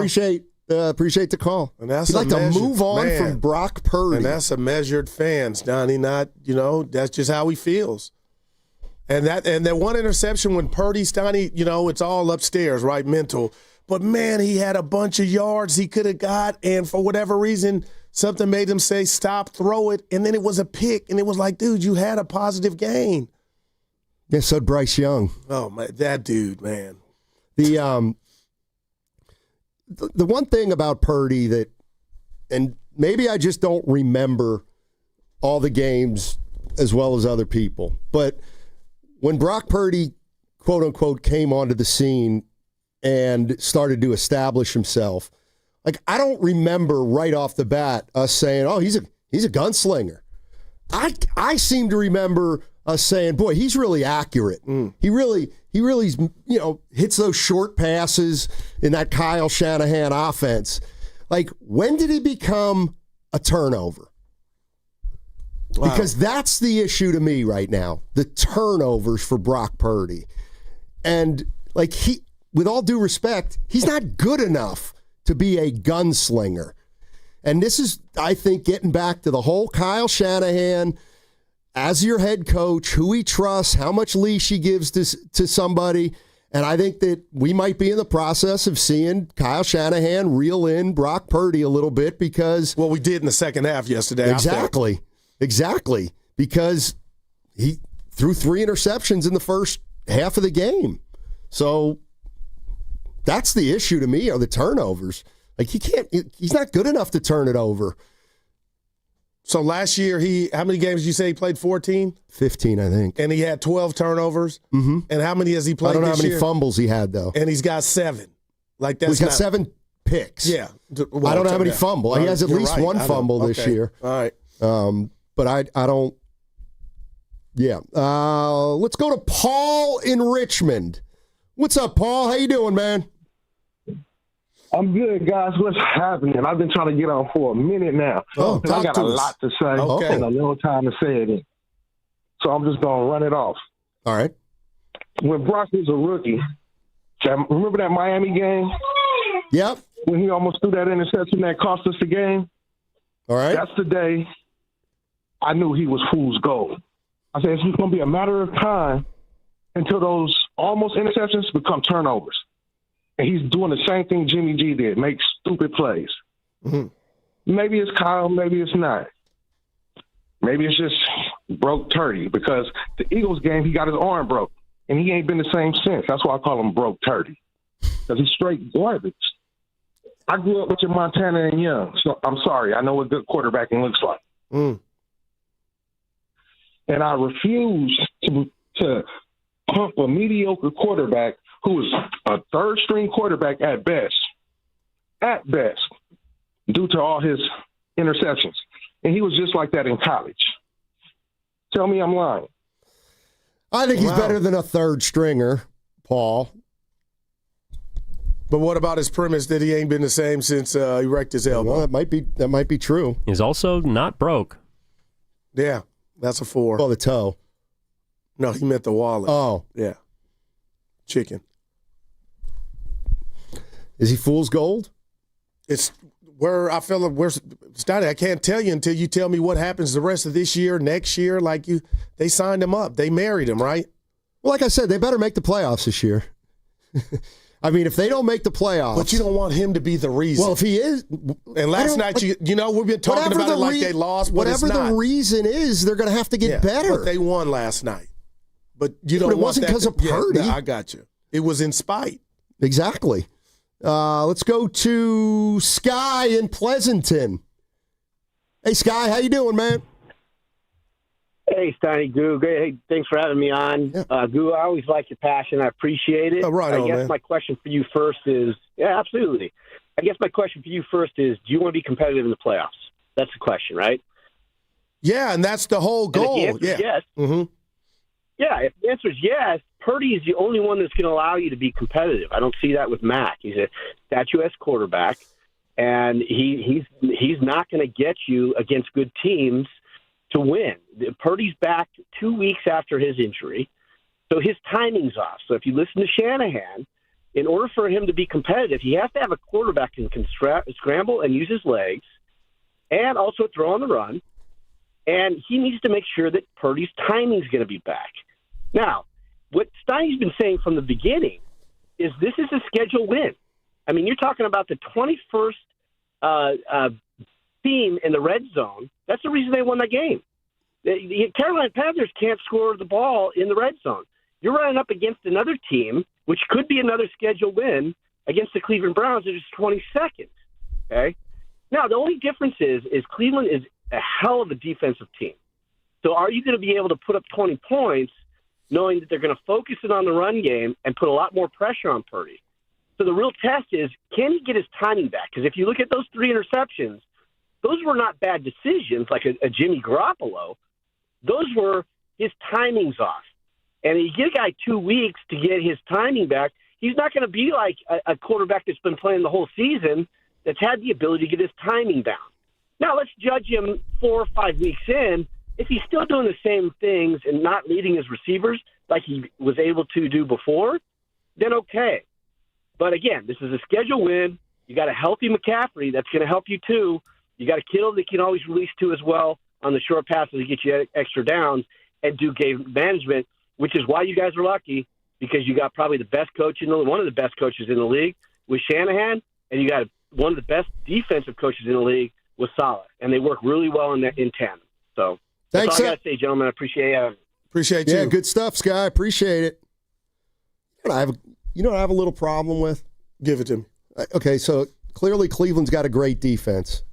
Appreciate the call. And that's You'd like to move on from Brock Purdy. And that's a measured fan, Donnie. Not, that's just how he feels. And that one interception when Purdy, Donnie, it's all upstairs, right, mental. But, man, he had a bunch of yards he could have got, and for whatever reason, something made him say, stop, throw it, and then it was a pick. And it was like, dude, you had a positive game. Yeah, so Bryce Young. Oh, man, that dude, man. The one thing about Purdy that, and maybe I just don't remember all the games as well as other people, but when Brock Purdy, quote unquote, came onto the scene and started to establish himself, like I don't remember right off the bat us saying, "Oh, he's a gunslinger." I seem to remember us saying, "Boy, he's really accurate. He really hits those short passes in that Kyle Shanahan offense." Like, when did he become a turnover? Wow. Because that's the issue to me right now, the turnovers for Brock Purdy. And like with all due respect, he's not good enough to be a gunslinger. And this is, I think, getting back to the whole Kyle Shanahan as your head coach, who he trusts, how much leash he gives to somebody. And I think that we might be in the process of seeing Kyle Shanahan reel in Brock Purdy a little bit because... Well, we did in the second half yesterday. Exactly. Because he threw 3 interceptions in the first half of the game. So that's the issue to me, are the turnovers. Like, he's not good enough to turn it over. So last year, how many games did you say he played? 14? 15, I think. And he had 12 turnovers? Mm-hmm. And how many has he played this year? I don't know how many fumbles he had, though. And he's got 7. Like, he's got 7 picks. Yeah. Well, I don't know how many fumbles. He has at least one fumble this year. All right. But I don't... Yeah. Let's go to Paul in Richmond. What's up, Paul? How you doing, man? I'm good, guys. What's happening? I've been trying to get on for a minute now. Oh, I got a lot to say and a little time to say it in. So I'm just going to run it off. All right. When Brock was a rookie, remember that Miami game? Yep. When he almost threw that interception that cost us the game? All right. That's the day I knew he was fool's gold. I said, it's just going to be a matter of time until those almost interceptions become turnovers. And he's doing the same thing Jimmy G did, make stupid plays. Mm-hmm. Maybe it's Kyle, maybe it's not. Maybe it's just broke Purdy because the Eagles game, he got his arm broke, and he ain't been the same since. That's why I call him broke Purdy, because he's straight garbage. I grew up watching Montana and Young, so I'm sorry. I know what good quarterbacking looks like. Mm. And I refuse to pump a mediocre quarterback who is a third-string quarterback at best, due to all his interceptions. And he was just like that in college. Tell me I'm lying. I think he's better than a third stringer, Paul. But what about his premise that he ain't been the same since he wrecked his elbow? Well, that might be true. He's also not broke. Yeah, that's a 4. Well, the toe. No, he meant the wallet. Oh. Yeah. Chicken. Is he fool's gold? It's where I feel like Stoney, I can't tell you until you tell me what happens the rest of this year, next year. They signed him up. They married him, right? Well, like I said, they better make the playoffs this year. I mean, if they don't make the playoffs. But you don't want him to be the reason. Well, if he is. And last night, we've been talking about it like they lost, but it's not. Whatever the reason is, they're going to have to get better. But they won last night. But you don't But it want wasn't because of Purdy. Yeah, I got you. It was in spite. Exactly. Let's go to Sky in Pleasanton. Hey, Sky, how you doing, man? Hey, Steiny, Goo. Hey, thanks for having me on. Yeah. Goo, I always like your passion. I appreciate it. Oh, right on, I guess man. my question for you first is, yeah, absolutely. I guess my question for you first is, do you want to be competitive in the playoffs? That's the question, right? Yeah, and that's the whole goal. And if the answer is yes. Mm-hmm. Yeah, if the answer is yes, Purdy is the only one that's going to allow you to be competitive. I don't see that with Mac. He's a statuesque quarterback, and he's not going to get you against good teams to win. Purdy's back 2 weeks after his injury, so his timing's off. So if you listen to Shanahan, in order for him to be competitive, he has to have a quarterback who can scramble and use his legs and also throw on the run, and he needs to make sure that Purdy's timing's going to be back. Now, what Steiny's been saying from the beginning is this is a schedule win. I mean, you're talking about the 21st team in the red zone. That's the reason they won that game. The Carolina Panthers can't score the ball in the red zone. You're running up against another team, which could be another schedule win, against the Cleveland Browns that is 22nd. Okay? Now, the only difference is Cleveland is a hell of a defensive team. So are you going to be able to put up 20 points knowing that they're going to focus it on the run game and put a lot more pressure on Purdy? So the real test is, can he get his timing back? Because if you look at those 3 interceptions, those were not bad decisions like a Jimmy Garoppolo. Those were his timing's off. And you get a guy 2 weeks to get his timing back, he's not going to be like a quarterback that's been playing the whole season that's had the ability to get his timing down. Now let's judge him 4 or 5 weeks in. If he's still doing the same things and not leading his receivers like he was able to do before, then okay. But again, this is a schedule win. You got a healthy McCaffrey that's going to help you too. You got a Kittle that can always release to as well on the short passes to get you extra downs and do game management, which is why you guys are lucky, because you got probably the best coach one of the best coaches in the league with Shanahan, and you got one of the best defensive coaches in the league with Saleh, and they work really well in tandem. So that's all I got to say, gentlemen. I appreciate it. Appreciate you. Yeah, good stuff, Sky. Appreciate it. I have a little problem with? Give it to me. Okay, so clearly Cleveland's got a great defense.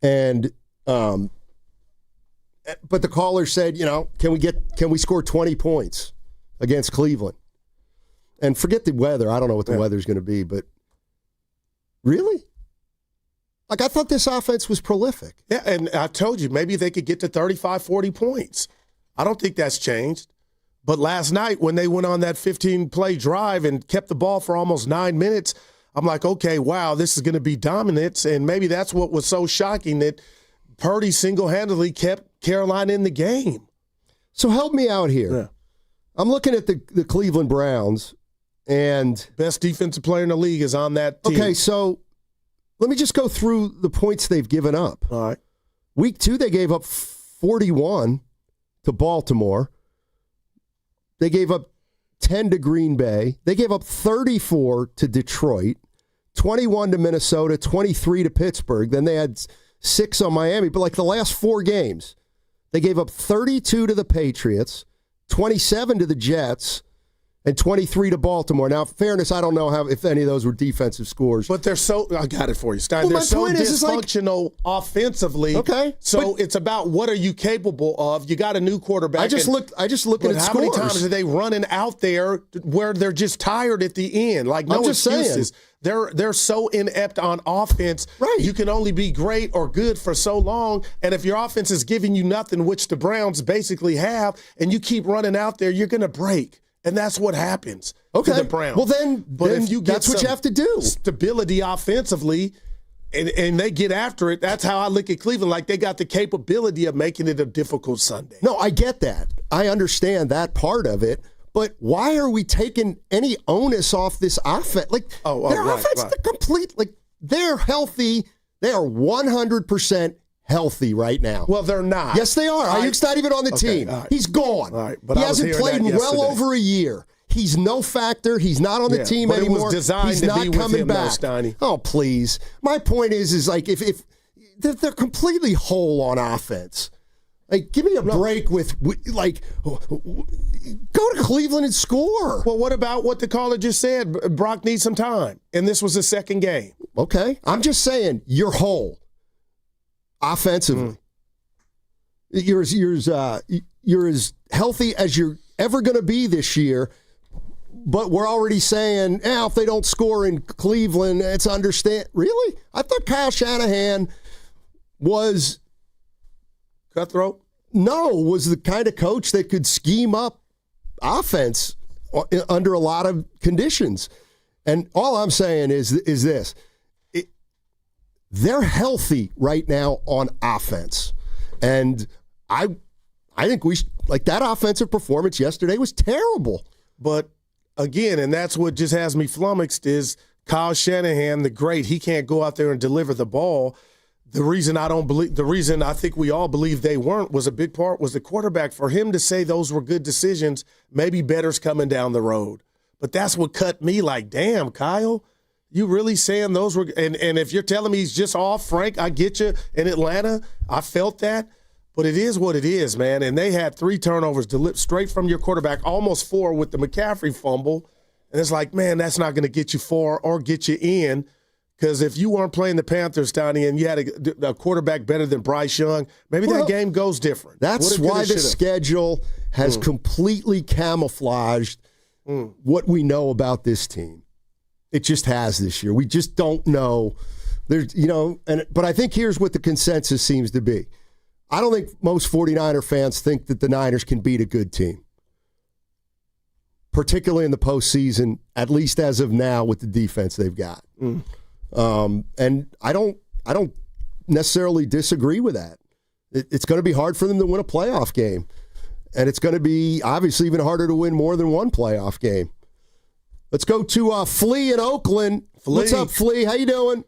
And but the caller said, can we score 20 points against Cleveland? And forget the weather. I don't know what the weather's going to be, but really? Like, I thought this offense was prolific. Yeah, and I told you, maybe they could get to 35, 40 points. I don't think that's changed. But last night, when they went on that 15-play drive and kept the ball for almost 9 minutes, I'm like, okay, wow, this is going to be dominance. And maybe that's what was so shocking, that Purdy single-handedly kept Carolina in the game. So help me out here. Yeah. I'm looking at the Cleveland Browns, and best defensive player in the league is on that team. Okay, so let me just go through the points they've given up. All right. Week 2, they gave up 41 to Baltimore. They gave up 10 to Green Bay. They gave up 34 to Detroit, 21 to Minnesota, 23 to Pittsburgh. Then they had 6 on Miami. But like the last 4 games, they gave up 32 to the Patriots, 27 to the Jets, and 23 to Baltimore. Now, in fairness, I don't know if any of those were defensive scores. But I got it for you, Stein. They're so dysfunctional offensively. Okay. So it's about what are you capable of. You got a new quarterback. I just looked at scores. How many times are they running out there where they're just tired at the end? Like, no excuses. They're so inept on offense. Right. You can only be great or good for so long. And if your offense is giving you nothing, which the Browns basically have, and you keep running out there, you're going to break. And that's what happens to the Browns. Well, then if you get that's what you have to do. Stability offensively, and they get after it. That's how I look at Cleveland. Like, they got the capability of making it a difficult Sunday. No, I get that. I understand that part of it. But why are we taking any onus off this offense? Like, their offense, they're healthy. They are 100% healthy right now. Well, they're not. Yes, they are. Ayuk's not even on the team. Right. He's gone. All right, but he hasn't played in well over a year. He's no factor. He's not on the team anymore. It was designed He's to not be with coming him, back. Steiny. Oh, please. My point is like if they're completely whole on offense. Like, give me a break with like, go to Cleveland and score. Well, what about what the caller just said? Brock needs some time, and this was the second game. Okay, I'm just saying you're whole offensively. You're as healthy as you're ever going to be this year. But we're already saying, if they don't score in Cleveland, it's understand. Really? I thought Kyle Shanahan was cutthroat. No, was the kind of coach that could scheme up offense under a lot of conditions. And all I'm saying is this. They're healthy right now on offense. And I think that offensive performance yesterday was terrible. But again, and that's what just has me flummoxed, is Kyle Shanahan, the great, he can't go out there and deliver the ball. The reason I think we all believe they weren't was a big part was the quarterback. For him to say those were good decisions, maybe better's coming down the road. But that's what cut me like, damn, Kyle, you really saying those were – and if you're telling me he's just off, Frank, I get you. In Atlanta, I felt that. But it is what it is, man. And they had 3 turnovers straight from your quarterback, almost 4 with the McCaffrey fumble. And it's like, man, that's not going to get you far or get you in. Because if you weren't playing the Panthers, Donnie, and you had a quarterback better than Bryce Young, maybe that game goes different. That's why the schedule has completely camouflaged what we know about this team. It just has this year. We just don't know. But I think here's what the consensus seems to be. I don't think most 49er fans think that the Niners can beat a good team, particularly in the postseason, at least as of now with the defense they've got. And I don't necessarily disagree with that. It's going to be hard for them to win a playoff game, and it's going to be obviously even harder to win more than one playoff game. Let's go to Flea in Oakland. Flea. What's up, Flea? How you doing?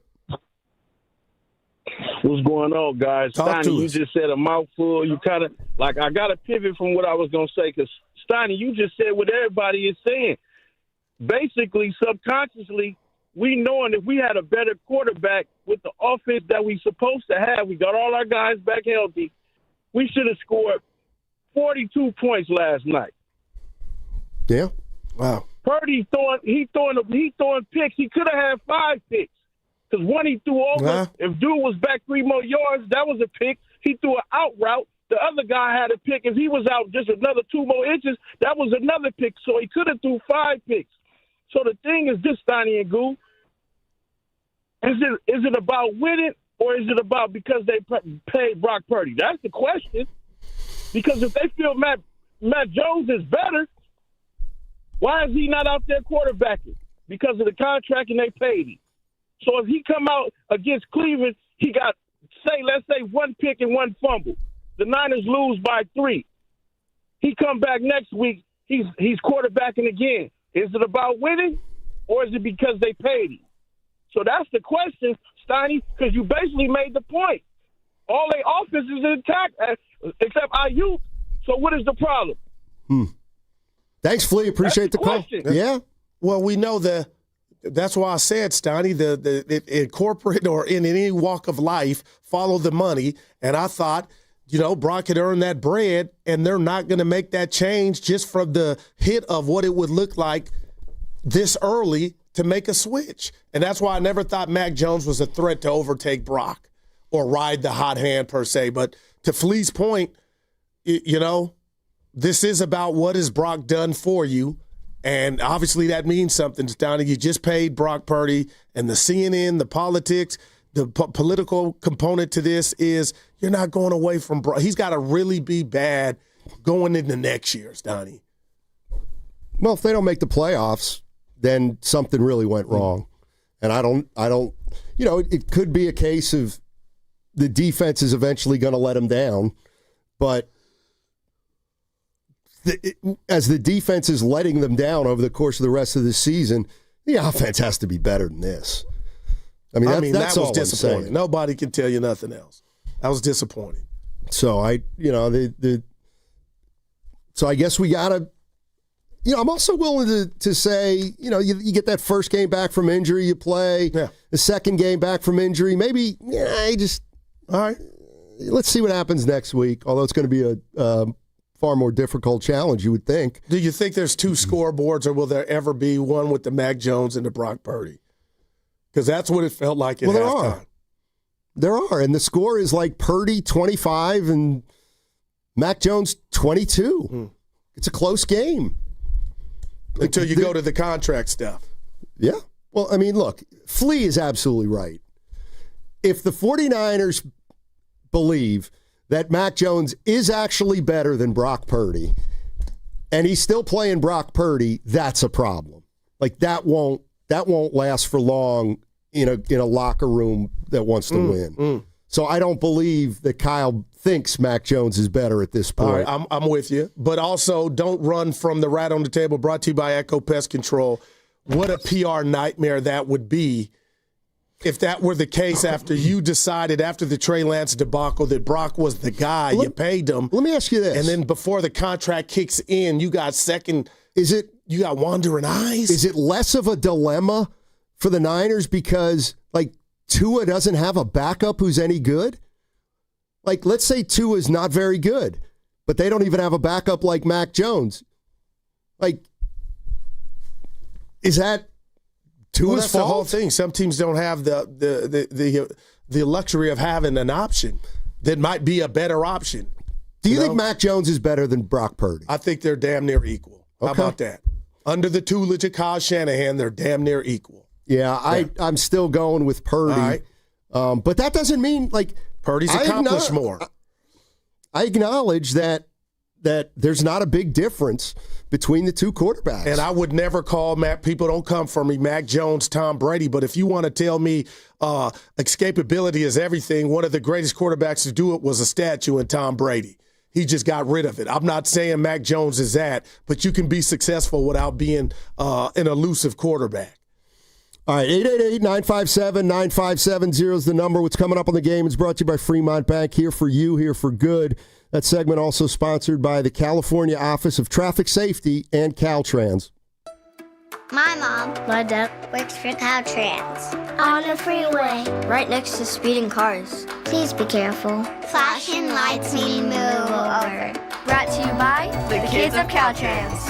What's going on, guys? Steiny, you just said a mouthful. You kind of, I got to pivot from what I was going to say because, Steiny, you just said what everybody is saying. Basically, subconsciously, we knowing if we had a better quarterback with the offense that we supposed to have, we got all our guys back healthy, we should have scored 42 points last night. Yeah. Wow. Purdy throwing picks. He could have had 5 picks. Because one he threw over, if dude was back 3 more yards, that was a pick. He threw an out route. The other guy had a pick. If he was out just another 2 more inches, that was another pick. So he could have threw 5 picks. So the thing is this, Steiny and Goo, is it about winning or is it about because they paid Brock Purdy? That's the question. Because if they feel Matt Jones is better, why is he not out there quarterbacking? Because of the contract and they paid him. So if he come out against Cleveland, he got, let's say 1 pick and 1 fumble. The Niners lose by 3. He come back next week, he's quarterbacking again. Is it about winning or is it because they paid him? So that's the question, Steiny, because you basically made the point. All their offense is intact except IU. So what is the problem? Thanks, Flea. Appreciate the call. Yeah. Well, we know that's why I said, Steiny, in corporate or in any walk of life, follow the money. And I thought, Brock had earned that bread, and they're not going to make that change just from the hit of what it would look like this early to make a switch. And that's why I never thought Mac Jones was a threat to overtake Brock or ride the hot hand per se. But to Flea's point, this is about what has Brock done for you. And obviously that means something, Steiny. You just paid Brock Purdy, and the CNN, the politics, the political component to this is you're not going away from Brock. He's got to really be bad going into next year, Steiny. Well, if they don't make the playoffs, then something really went wrong. And I don't, it could be a case of the defense is eventually going to let them down, but as the defense is letting them down over the course of the rest of the season, the offense has to be better than this. That's that was all disappointing. Nobody can tell you nothing else. That was disappointing. So so I guess we gotta. I'm also willing to say, you get that first game back from injury, you play the second game back from injury. Maybe, all right. Let's see what happens next week. Although it's going to be a far more difficult challenge, you would think. Do you think there's 2 scoreboards, or will there ever be one with the Mac Jones and the Brock Purdy? Because that's what it felt like at halftime. There are. And the score is like Purdy 25 and Mac Jones 22. It's a close game. Until you go to the contract stuff. Yeah. Well, look, Flea is absolutely right. If the 49ers believe that Mac Jones is actually better than Brock Purdy, and he's still playing Brock Purdy, that's a problem. That won't last for long in a locker room that wants to win. So I don't believe that Kyle thinks Mac Jones is better at this point. All right, I'm with you. But also, don't run from the rat on the table, brought to you by Echo Pest Control. What a PR nightmare that would be if that were the case after you decided after the Trey Lance debacle that Brock was the guy. You paid him. Let me ask you this. And then before the contract kicks in, you got you got wandering eyes? Is it less of a dilemma for the Niners because, Tua doesn't have a backup who's any good? Let's say Tua is not very good, but they don't even have a backup like Mac Jones. Is that Tua's fault? That's the whole thing. Some teams don't have the luxury of having an option that might be a better option. Do you think Mac Jones is better than Brock Purdy? I think they're damn near equal. Okay. How about that? Under the tutelage of Kyle Shanahan, they're damn near equal. Yeah, I'm still going with Purdy. Right. But that doesn't mean, Purdy's accomplished more. I acknowledge that there's not a big difference between the two quarterbacks. And I would never call people don't come for me, Mac Jones, Tom Brady. But if you want to tell me escapability is everything, one of the greatest quarterbacks to do it was a statue in Tom Brady. He just got rid of it. I'm not saying Mac Jones is that, but you can be successful without being an elusive quarterback. All right, 888-957-9570 is the number. What's coming up on the game is brought to you by Fremont Bank. Here for you, here for good. That segment also sponsored by the California Office of Traffic Safety and Caltrans. My mom, my dad, works for Caltrans. On the freeway, right next to speeding cars. Please be careful. Flashing lights mean move over. Brought to you by the kids of Caltrans.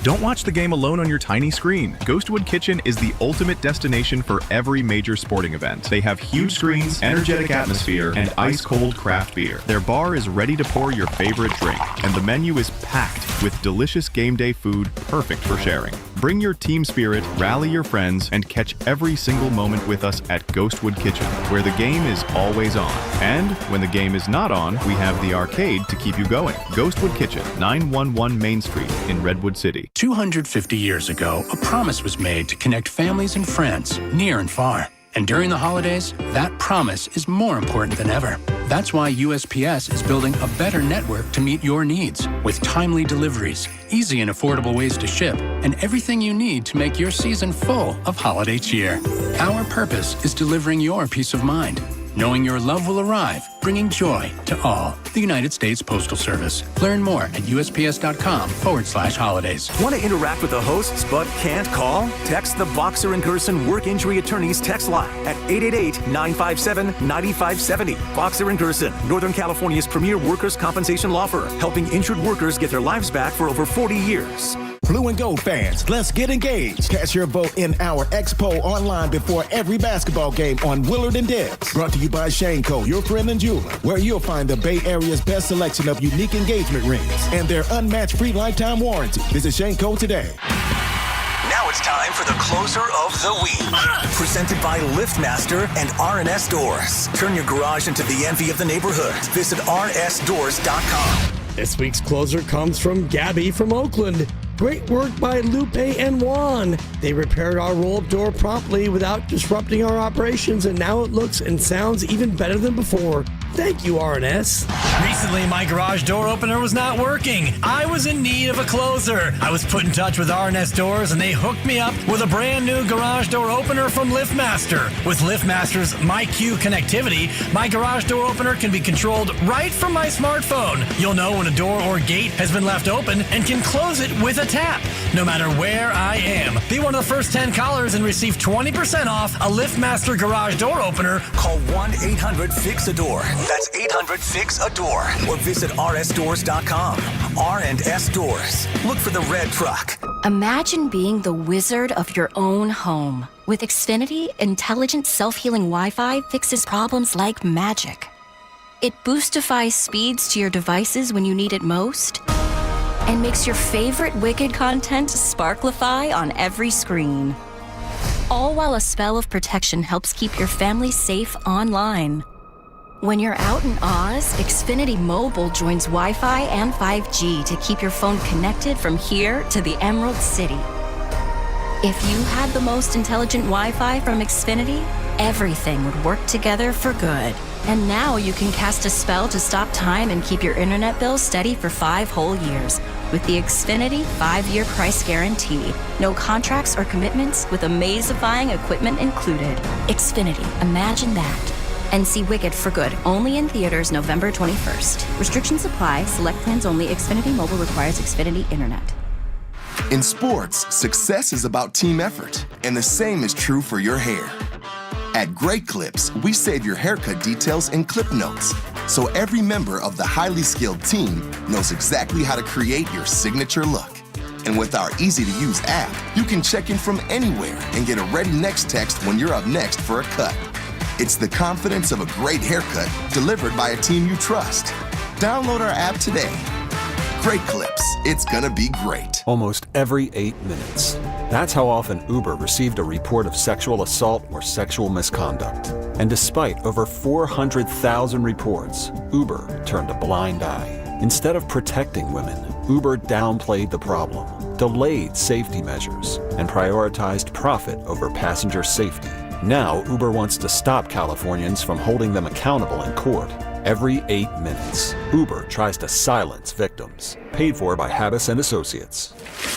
Don't watch the game alone on your tiny screen. Ghostwood Kitchen is the ultimate destination for every major sporting event. They have huge screens, energetic atmosphere, and ice-cold craft beer. Their bar is ready to pour your favorite drink, and the menu is packed with delicious game day food perfect for sharing. Bring your team spirit, rally your friends, and catch every single moment with us at Ghostwood Kitchen, where the game is always on. And when the game is not on, we have the arcade to keep you going. Ghostwood Kitchen, 911 Main Street in Redwood City. 250 years ago, a promise was made to connect families and friends near and far. And during the holidays, that promise is more important than ever. That's why USPS is building a better network to meet your needs, with timely deliveries, easy and affordable ways to ship, and everything you need to make your season full of holiday cheer. Our purpose is delivering your peace of mind, knowing your love will arrive, bringing joy to all. The United States Postal Service. Learn more at USPS.com/holidays. Want to interact with the hosts but can't call? Text the Boxer and Gerson Work Injury Attorneys text line at 888-957-9570. Boxer and Gerson, Northern California's premier workers' compensation law firm, helping injured workers get their lives back for over 40 years. Blue and Gold fans, let's get engaged. Cast your vote in our Expo online before every basketball game on Willard and Debs. Brought to you by Shane Co., your friend and jeweler, where you'll find the Bay Area's best selection of unique engagement rings and their unmatched free lifetime warranty. Visit Shane Co. today. Now it's time for the closer of the week. Presented by LiftMaster and R&S Doors. Turn your garage into the envy of the neighborhood. Visit rsdoors.com. This week's closer comes from Gabby from Oakland. Great work by Lupe and Juan. They repaired our roll-up door promptly without disrupting our operations, and now it looks and sounds even better than before. Thank you, R&S. Recently, my garage door opener was not working. I was in need of a closer. I was put in touch with R&S Doors, and they hooked me up with a brand new garage door opener from LiftMaster. With LiftMaster's MyQ connectivity, my garage door opener can be controlled right from my smartphone. You'll know when a door or gate has been left open and can close it with a tap, no matter where I am. Be one of the first 10 callers and receive 20% off a LiftMaster garage door opener. Call 1-800-FIX-A-DOOR. That's 800-FIX-A-DOOR. Or visit rsdoors.com. R&S Doors. Look for the red truck. Imagine being the wizard of your own home. With Xfinity, intelligent self-healing Wi-Fi fixes problems like magic. It boostifies speeds to your devices when you need it most, and makes your favorite Wicked content sparklify on every screen. All while a spell of protection helps keep your family safe online. When you're out in Oz, Xfinity Mobile joins Wi-Fi and 5G to keep your phone connected from here to the Emerald City. If you had the most intelligent Wi-Fi from Xfinity, everything would work together for good. And now you can cast a spell to stop time and keep your internet bill steady for 5 whole years with the Xfinity 5-year price guarantee. No contracts or commitments with amazifying equipment included. Xfinity, imagine that. And see Wicked for good, only in theaters November 21st. Restrictions apply, select plans only. Xfinity Mobile requires Xfinity Internet. In sports, success is about team effort, and the same is true for your hair. At Great Clips, we save your haircut details in clip notes, so every member of the highly skilled team knows exactly how to create your signature look. And with our easy-to-use app, you can check in from anywhere and get a ready next text when you're up next for a cut. It's the confidence of a great haircut delivered by a team you trust. Download our app today. Great Clips. It's gonna be great. Almost every 8 minutes. That's how often Uber received a report of sexual assault or sexual misconduct. And despite over 400,000 reports, Uber turned a blind eye. Instead of protecting women, Uber downplayed the problem, delayed safety measures, and prioritized profit over passenger safety. Now, Uber wants to stop Californians from holding them accountable in court. Every 8 minutes, Uber tries to silence victims. Paid for by Habas and Associates.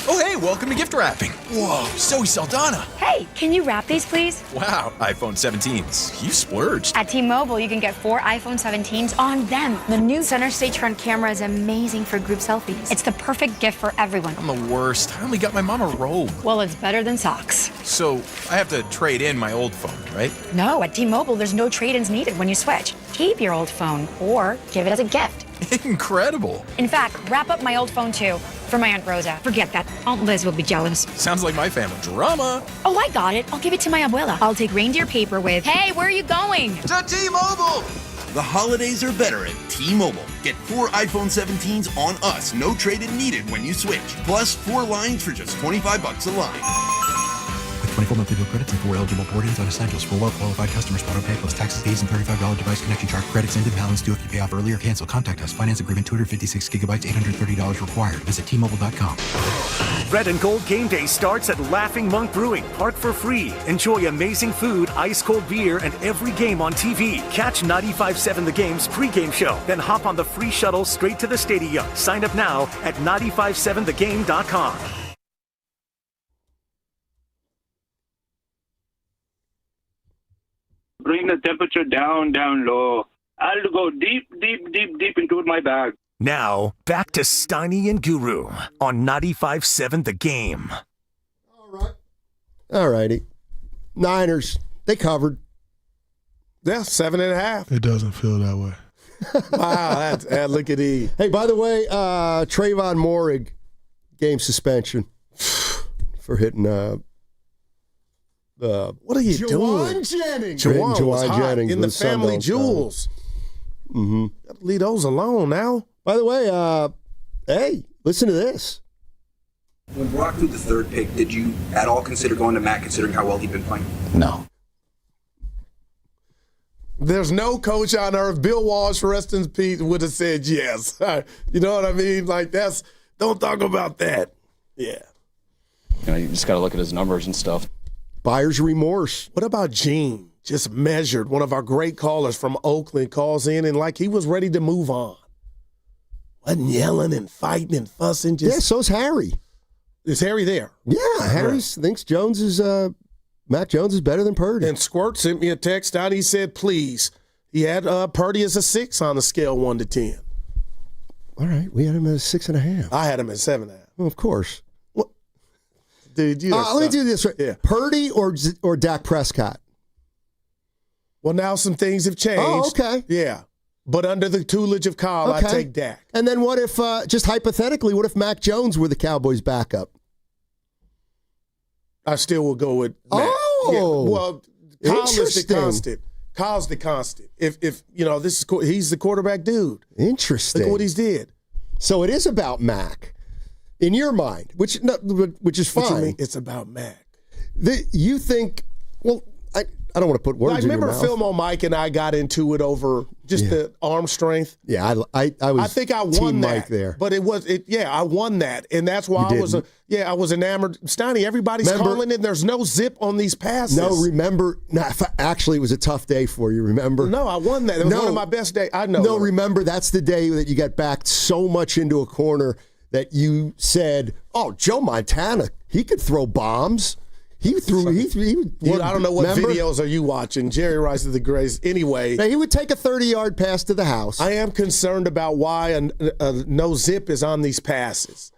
Oh, hey, welcome to gift wrapping. Whoa, Zoe Saldana. Hey, can you wrap these, please? Wow, iPhone 17s. You splurged. At T-Mobile, you can get 4 iPhone 17s on them. The new center stage front camera is amazing for group selfies. It's the perfect gift for everyone. I'm the worst. I only got my mom a robe. Well, it's better than socks. So I have to trade in my old phone, right? No, at T-Mobile, there's no trade-ins needed when you switch. Keep your old phone or give it as a gift. Incredible. In fact, wrap up my old phone too for my Aunt Rosa. Forget that. Aunt Liz will be jealous. Sounds like my family drama. Oh, I got it. I'll give it to my abuela. I'll take reindeer paper with, hey, where are you going? To T-Mobile! The holidays are better at T-Mobile. Get 4 iPhone 17s on us, no trade-in needed when you switch. Plus 4 lines for just $25 a line. With 24 monthly bill credits and 4 eligible port-ins on essentials for well-qualified customers. Auto pay plus taxes, fees, and $35 device connection charge. Credits ended. Balance due if you pay off early or cancel. Contact us. Finance agreement 256 gigabytes, $830 required. Visit T-Mobile.com. Red and Gold Game Day starts at Laughing Monk Brewing. Park for free. Enjoy amazing food, ice-cold beer, and every game on TV. Catch 95.7 The Game's pregame show. Then hop on the free shuttle straight to the stadium. Sign up now at 957thegame.com. Bring the temperature down low. I'll go deep into my bag. Now, back to Steiny and Guru on 95.7 The Game. All righty. Niners, they covered. Yeah, 7.5. It doesn't feel that way. Wow, look at E. Hey, by the way, Trayvon Moehrig, game suspension for hitting what are you doing? Jawan Jennings in the family jewels. Mm-hmm. Leave those alone now. By the way, hey, listen to this. When Brock threw the third pick, did you at all consider going to Matt, considering how well he'd been playing? No. There's no coach on earth, Bill Walsh, rest in peace, would have said yes. You know what I mean? Like, don't talk about that. Yeah. You just got to look at his numbers and stuff. Buyer's remorse. What about Gene? Just measured. One of our great callers from Oakland calls in and like he was ready to move on. Wasn't yelling and fighting and fussing. Yeah, so's Harry. Is Harry there? Yeah, Harry thinks Mac Jones is better than Purdy. And Squirt sent me a text out. He said, please. He had Purdy as a 6 on the scale 1 to 10. All right, we had him as 6.5. I had him at 7.5. Well, of course. Dude, let me do this right. Yeah. Purdy or Dak Prescott? Well, now some things have changed. Oh, okay. Yeah. But under the tutelage of Kyle, I take Dak. And then what if, just hypothetically, what if Mac Jones were the Cowboys' backup? I still will go with Mac. Oh, yeah. Well, Kyle is the constant. Kyle's the constant. If this is he's the quarterback dude. Interesting. Look at what he's did. So it is about Mac. In your mind, which is fine. What you mean? It's about Mac. You think? Well, I don't want to put words in your mouth. Remember, Philmo Mike and I got into it over just the arm strength. Yeah, I was. I think I won team that Mike there, but I won that, and that's why I was enamored. Steiny, everybody's calling in. There's no zip on these passes. No, remember? Actually, it was a tough day for you. Remember? No, I won that. It was one of my best days. I know. No, remember that's the day that you got backed so much into a corner that you said, "Oh, Joe Montana, he could throw bombs." He threw. I don't know what videos are you watching. Jerry Rice of the Grays. Anyway, now, he would take a 30-yard pass to the house. I am concerned about why a no zip is on these passes,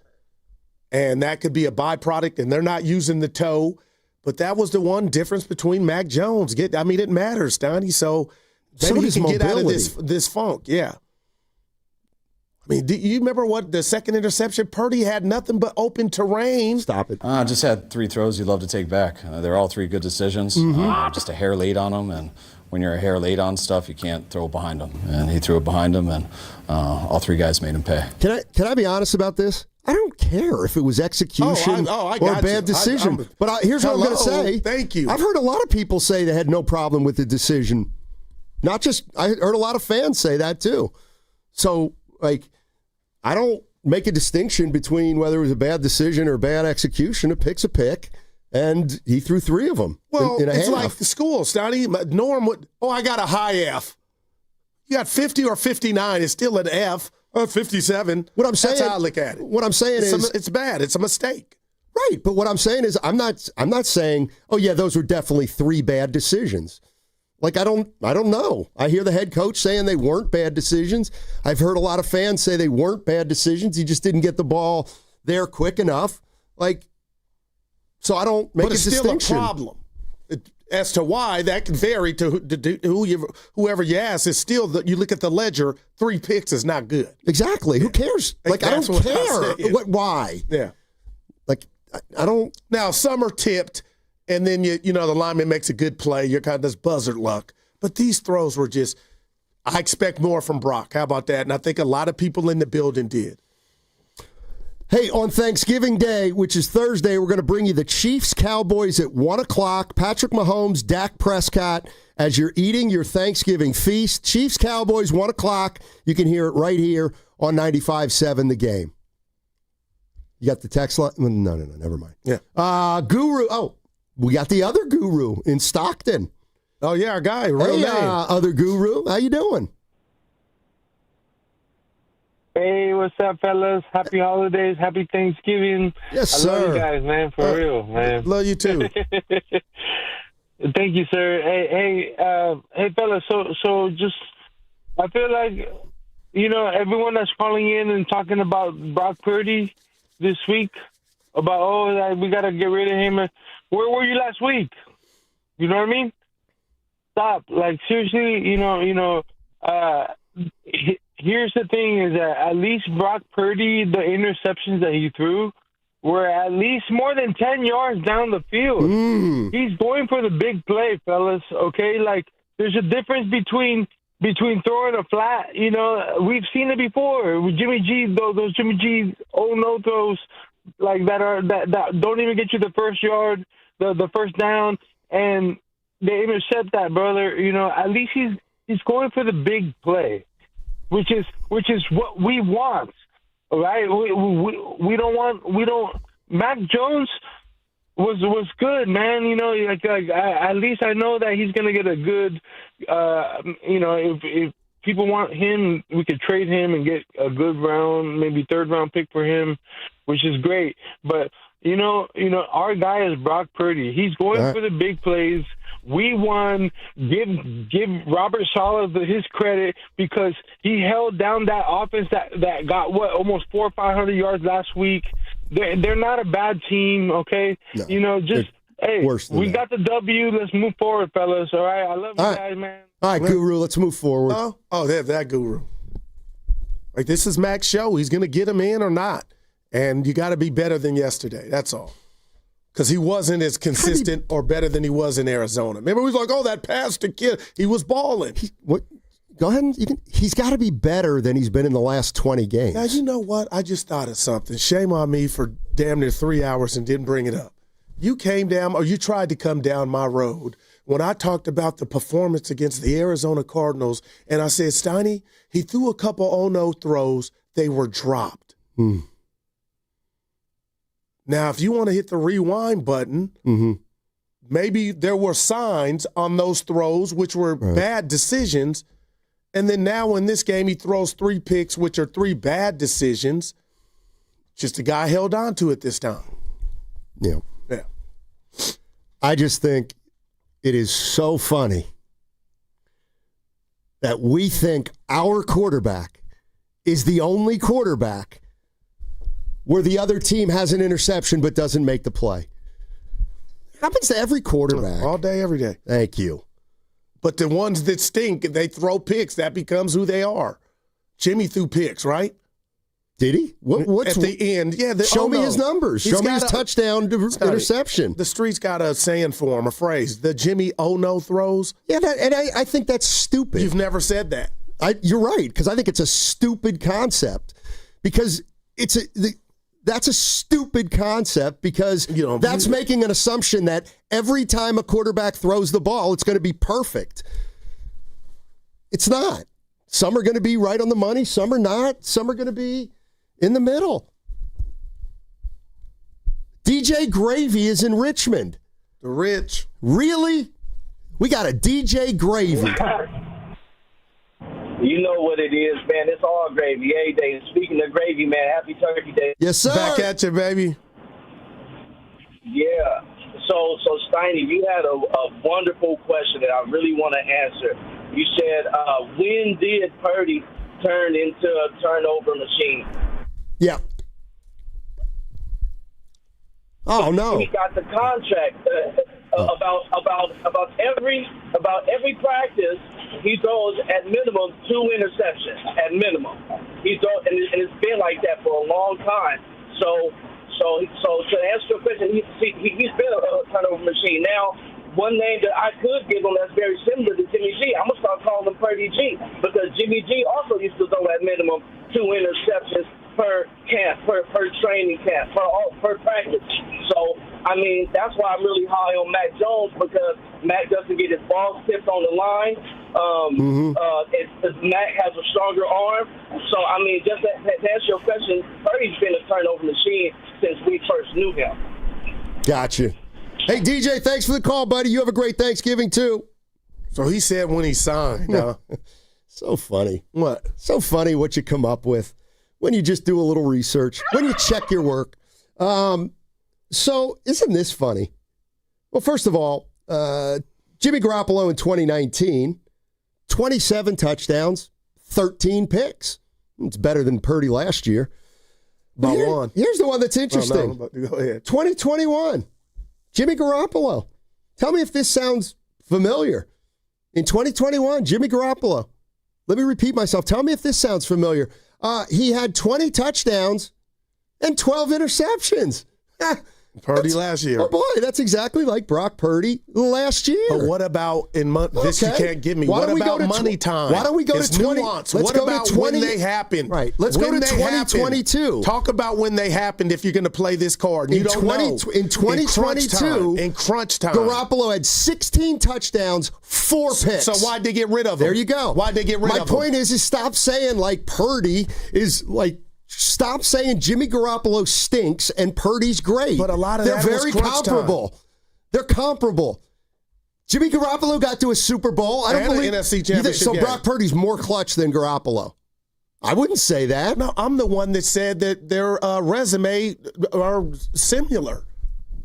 and that could be a byproduct. And they're not using the toe, but that was the one difference between Mac Jones. It matters, Donnie. So maybe he can get out of this funk. Yeah. I mean, do you remember what the second interception? Purdy had nothing but open terrain. Stop it. Just had 3 throws you'd love to take back. They're all 3 good decisions. Mm-hmm. Just a hair late on them, and when you're a hair late on stuff, you can't throw it behind them. And he threw it behind him, and all 3 guys made him pay. Can I be honest about this? I don't care if it was execution or a bad decision. But here's what I'm going to say. Thank you. I've heard a lot of people say they had no problem with the decision. I heard a lot of fans say that too. So, I don't make a distinction between whether it was a bad decision or bad execution. A pick's a pick, and he threw 3 of them. Well, in a it's half. like school, Stoney. Norm would, I got a high F. You got 50 or 59. It's still an F. Or 57. What I'm saying, that's how I look at it. What I'm saying is it's bad. It's a mistake. Right, but what I'm saying is I'm not saying, oh yeah, those were definitely 3 bad decisions. Like I don't know. I hear the head coach saying they weren't bad decisions. I've heard a lot of fans say they weren't bad decisions. He just didn't get the ball there quick enough. Like, so I don't make a distinction. But it's still a problem. As to why, that can vary to whoever you ask. It's still, you look at the ledger, 3 picks is not good. Exactly. Yeah. Who cares? Like, I don't care. Why? Yeah. Like, I don't. Now, some are tipped, and then, the lineman makes a good play. You're kind of this buzzard luck. But these throws were just, I expect more from Brock. How about that? And I think a lot of people in the building did. Hey, on Thanksgiving Day, which is Thursday, we're going to bring you the Chiefs-Cowboys at 1 o'clock. Patrick Mahomes, Dak Prescott, as you're eating your Thanksgiving feast. Chiefs-Cowboys, 1 o'clock. You can hear it right here on 95.7 The Game. You got the text line? No, never mind. Yeah. Guru. Oh, we got the other Guru in Stockton. Oh, yeah, our guy. Real name. Other Guru. How you doing? Hey, what's up, fellas? Happy holidays. Happy Thanksgiving. Yes, sir. I love you guys, man, for real, man. Love you, too. Thank you, sir. Hey, fellas, so just, I feel like, everyone that's calling in and talking about Brock Purdy this week, about, we got to get rid of him. Where were you last week? You know what I mean? Stop. Like, seriously, here's the thing is that at least Brock Purdy, the interceptions that he threw were at least more than 10 yards down the field. He's going for the big play, fellas, okay? Like, there's a difference between throwing a flat, we've seen it before. With Jimmy G, those Jimmy G no throws, like that don't even get you the first yard, the first down, and they intercept that, brother. At least he's going for the big play. Which is what we want, all right? We don't. Mac Jones was good, man. At least I know that he's gonna get a good. If people want him, we could trade him and get a good round, maybe 3rd round pick for him, which is great. But our guy is Brock Purdy. He's going for the big plays. We won. Give Robert Saleh his credit because he held down that offense that got almost 400 or 500 yards last week. They're not a bad team, okay? No, hey, we got the W. Let's move forward, fellas. All right, I love you guys, man. All right, Guru, let's move forward. Oh, that Guru. Like, this is Mac's show. He's going to get him in or not, and you got to be better than yesterday. That's all. Because he wasn't as consistent or better than he was in Arizona. Remember, we was like, that pass to kid. He was balling. Go ahead. He's got to be better than he's been in the last 20 games. Now, you know what? I just thought of something. Shame on me for damn near 3 hours and didn't bring it up. You came down, or you tried to come down my road when I talked about the performance against the Arizona Cardinals, and I said, Steiny, he threw a couple no throws. They were dropped. Now, if you want to hit the rewind button, maybe there were signs on those throws, which were bad decisions. And then now in this game, he throws 3 picks, which are 3 bad decisions. Just the guy held on to it this time. Yeah. I just think it is so funny that we think our quarterback is the only quarterback where the other team has an interception but doesn't make the play. Happens to every quarterback. All day, every day. Thank you. But the ones that stink, they throw picks. That becomes who they are. Jimmy threw picks, right? Did he? What's at the end? Yeah. Show me his numbers. Show me his touchdown interception. The street's got a saying for him, a phrase. The Jimmy no throws. Yeah, and I think that's stupid. You've never said that. You're right, because I think it's a stupid concept. Because that's a stupid concept because that's making an assumption that every time a quarterback throws the ball, it's going to be perfect. It's not. Some are going to be right on the money. Some are not. Some are going to be in the middle. DJ Gravy is in Richmond. The rich. Really? We got a DJ Gravy. You know what it is, man. It's all gravy. Every day. Speaking of gravy, man, happy Turkey Day. Yes, sir. Back at you, baby. Yeah. So Steiny, you had a wonderful question that I really want to answer. You said, when did Purdy turn into a turnover machine? Yeah. Oh no! He got the contract about every practice. He throws at minimum 2 interceptions. At minimum, he throws, and it's been like that for a long time. So to answer your question, he's been a turnover machine. Now, one name that I could give him that's very similar to Jimmy G, I'm gonna start calling him Purdy G, because Jimmy G also used to throw at minimum 2 interceptions per camp, per training camp, per practice. So, I mean, that's why I'm really high on Mac Jones, because Mac doesn't get his balls tipped on the line. Mac has a stronger arm. So, I mean, just to answer your question, Purdy's been a turnover machine since we first knew him. Gotcha. Hey, DJ, thanks for the call, buddy. You have a great Thanksgiving, too. So he said when he signed. So funny. What? So funny what you come up with when you just do a little research, when you check your work. So isn't this funny? Well, first of all, Jimmy Garoppolo in 2019, 27 touchdowns, 13 picks. It's better than Purdy last year. About one. Here's the one that's interesting. Go ahead. 2021, Jimmy Garoppolo. Tell me if this sounds familiar. In 2021, Jimmy Garoppolo. Let me repeat myself. Tell me if this sounds familiar. He had 20 touchdowns and 12 interceptions. Purdy last year. Oh, boy, that's exactly like Brock Purdy last year. But what about in this you can't give me? What about money time? Why don't we go to 20? Nuance. Let's what go about to 20, when they happened? Right. Let's go to 2022. Talk about when they happened if you're going to play this card. You don't know. In 2022, in crunch time, Garoppolo had 16 touchdowns, 4 picks. So why'd they get rid of him? There you go. Why'd they get rid of him? My point is stop saying like Purdy is like. Stop saying Jimmy Garoppolo stinks and Purdy's great. But a lot of they're that very was crunch comparable. Time. They're comparable. Jimmy Garoppolo got to a Super Bowl. I don't believe an NFC championship so. game. Brock Purdy's more clutch than Garoppolo. I wouldn't say that. No, I'm the one that said that their resume are similar.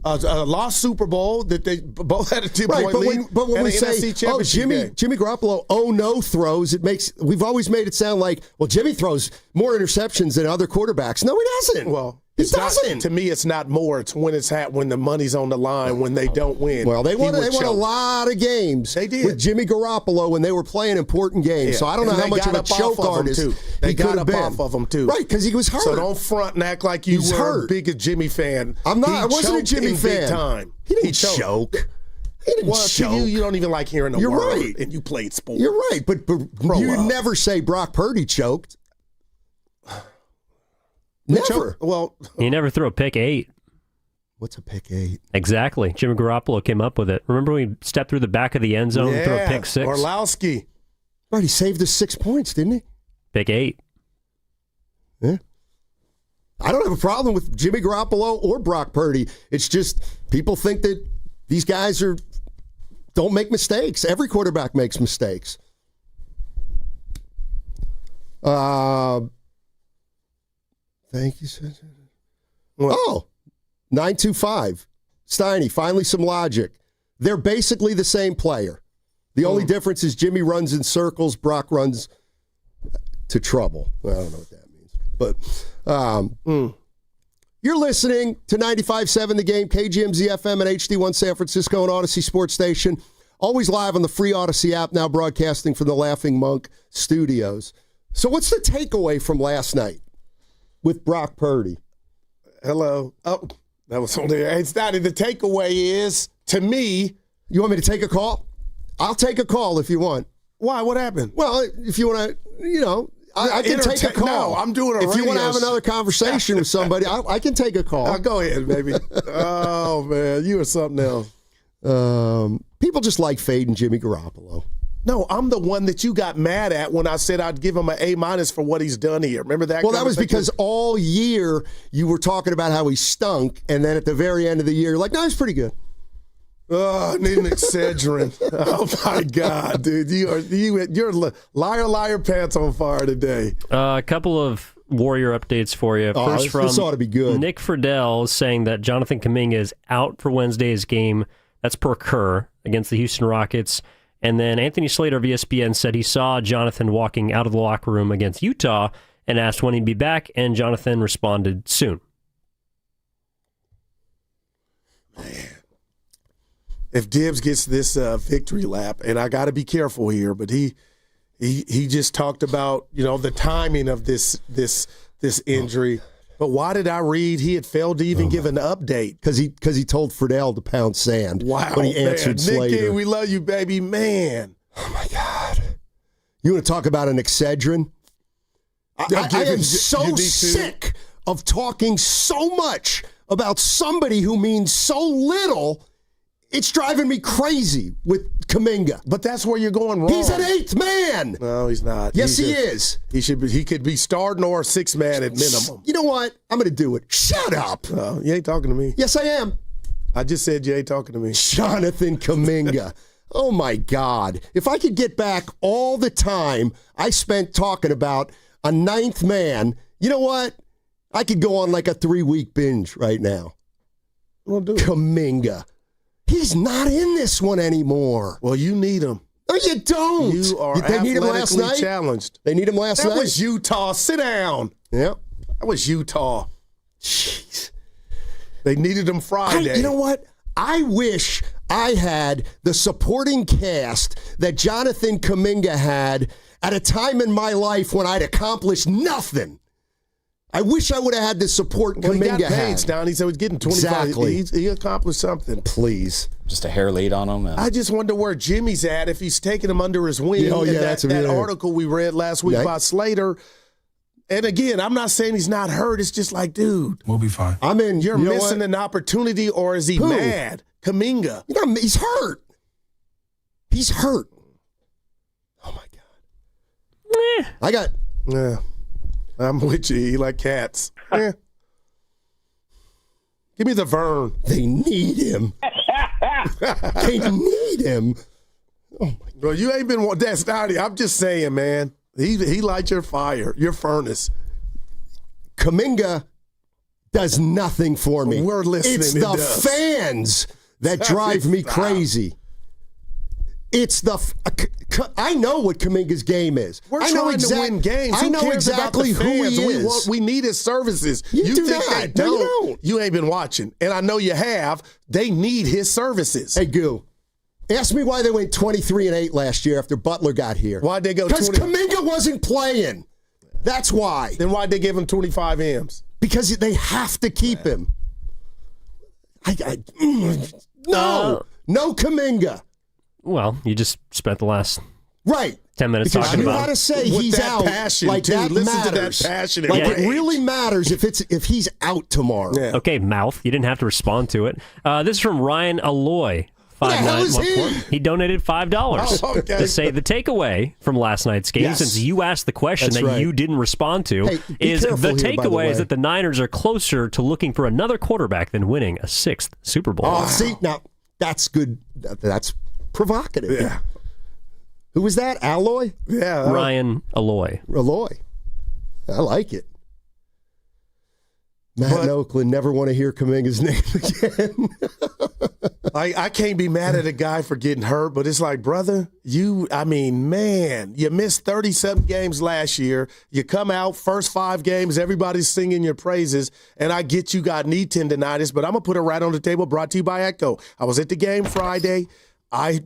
Lost Super Bowl that they both had a 2-point lead. But when we say, Jimmy Garoppolo, no throws, we've always made it sound like, well, Jimmy throws more interceptions than other quarterbacks. No, he doesn't. Well, he doesn't. To me, it's not more. It's when when the money's on the line, when they don't win. Well, they won a lot of games. They did. With Jimmy Garoppolo when they were playing important games. Yeah. So I don't know how much of a choke artist they got up off of him, too. Right, because he was hurt. So don't front and act like you were a big Jimmy fan. I'm not. I wasn't a Jimmy fan. Big time. He didn't choke. He didn't choke. To you don't even like hearing the word. You're right. And you played sports. You're right. But you never say Brock Purdy choked. Never. Well, he never threw a pick 8. What's a pick 8? Exactly. Jimmy Garoppolo came up with it. Remember when he stepped through the back of the end zone and threw a pick 6? Orlowski. Right, he saved us 6 points, didn't he? Pick 8. Yeah. I don't have a problem with Jimmy Garoppolo or Brock Purdy. It's just people think that these guys don't make mistakes. Every quarterback makes mistakes. Thank you, sir. Oh, 925. Steiny, finally some logic. They're basically the same player. The only difference is Jimmy runs in circles, Brock runs to trouble. I don't know what that means. But you're listening to 95.7 The Game, KGMZ FM and HD1 San Francisco and Odyssey Sports Station. Always live on the free Odyssey app, now broadcasting from the Laughing Monk Studios. So what's the takeaway from last night with Brock Purdy? Hello. Oh, that was on there. It's not. The takeaway is, to me... You want me to take a call? I'll take a call if you want. Why? What happened? Well, if you want to, I can take a call. No, I'm doing a radio. If you want to have another conversation with somebody, I can take a call. Go ahead, baby. Oh, man. You are something else. People just like fading Jimmy Garoppolo. No, I'm the one that you got mad at when I said I'd give him an A- for what he's done here. Remember that? Well, that was because all year you were talking about how he stunk, and then at the very end of the year, you're like, no, he's pretty good. Oh, I need an Excedrin. Oh, my God, dude. You're liar, pants on fire today. A couple of Warrior updates for you. First from this ought to be good. Nick Friedel saying that Jonathan Kuminga is out for Wednesday's game. That's per Kerr against the Houston Rockets. And then Anthony Slater of ESPN said he saw Jonathan walking out of the locker room against Utah and asked when he'd be back, and Jonathan responded soon. Man. If Dibbs gets this victory lap, and I got to be careful here, but he just talked about the timing of this injury. But why did I read he had failed to even give an update? Because he told Friedel to pound sand when he answered Slater. Nicky, we love you, baby, man. Oh my God! You want to talk about an Excedrin? I am so sick of talking so much about somebody who means so little. It's driving me crazy with Kuminga. But that's where you're going wrong. He's an 8th man. No, he's not. Yes, he is. He could be starting or a 6th man at minimum. You know what? I'm going to do it. Shut up. You ain't talking to me. Yes, I am. I just said you ain't talking to me. Jonathan Kuminga. Oh, my God. If I could get back all the time I spent talking about a 9th man, you know what? I could go on like a 3-week binge right now. Well, do it. Kuminga. He's not in this one anymore. Well, you need him. No, you don't. You are They need him last night? challenged. They need him last night? That was Utah. Sit down. Yep. That was Utah. Jeez. They needed him Friday. You know what? I wish I had the supporting cast that Jonathan Kuminga had at a time in my life when I'd accomplished nothing. I wish I would have had the support Kuminga he got paid, had. Stoney, so he's getting 25. Exactly. He accomplished something. Please. Just a hair late on him. I just wonder where Jimmy's at if he's taking him under his wing. That article we read last week by Slater. And again, I'm not saying he's not hurt. It's just like, dude. We'll be fine. I mean, you're missing an opportunity, or is he mad? Kuminga. He's hurt. He's hurt. Oh, my God. I got... Yeah. I'm with you. You like cats. Give me the Vern. They need him. They need him. Oh my God. Bro, you ain't been that Stoney. I'm just saying, man. He lights your fire, your furnace. Kuminga does nothing for me. We're listening. It's the fans that drive me crazy. It's I know what Kuminga's game is. We're trying to win games. I know exactly who he is. We need his services. You do think not. they don't? No, you don't. You ain't been watching, and I know you have. They need his services. Hey, Goo. Ask me why they went 23-8 last year after Butler got here. Why'd they go? Because Kuminga wasn't playing. That's why. Then why'd they give him 25 M's? Because they have to keep him. No Kuminga. Well, you just spent the last 10 minutes because talking about you got to say with he's that out passion, like too. that Listen matters. To that passion. Like it really matters if he's out tomorrow. Yeah. Okay, mouth. You didn't have to respond to it. This is from Ryan Alloy. He donated $5 to say the takeaway from last night's game, since you asked the question you didn't respond to, is the takeaway is that the Niners are closer to looking for another quarterback than winning a 6th Super Bowl. Oh, see, now that's good. That's provocative. Yeah. Who was that? Alloy? Yeah. Ryan Alloy. Alloy. I like it. Matt in Oakland never want to hear Kuminga's name again. I can't be mad at a guy for getting hurt, but it's like, brother, you missed 37 games last year. You come out, first 5 games, everybody's singing your praises, and I get you got knee tendonitis, but I'm going to put it right on the table, brought to you by Echo. I was at the game Friday. I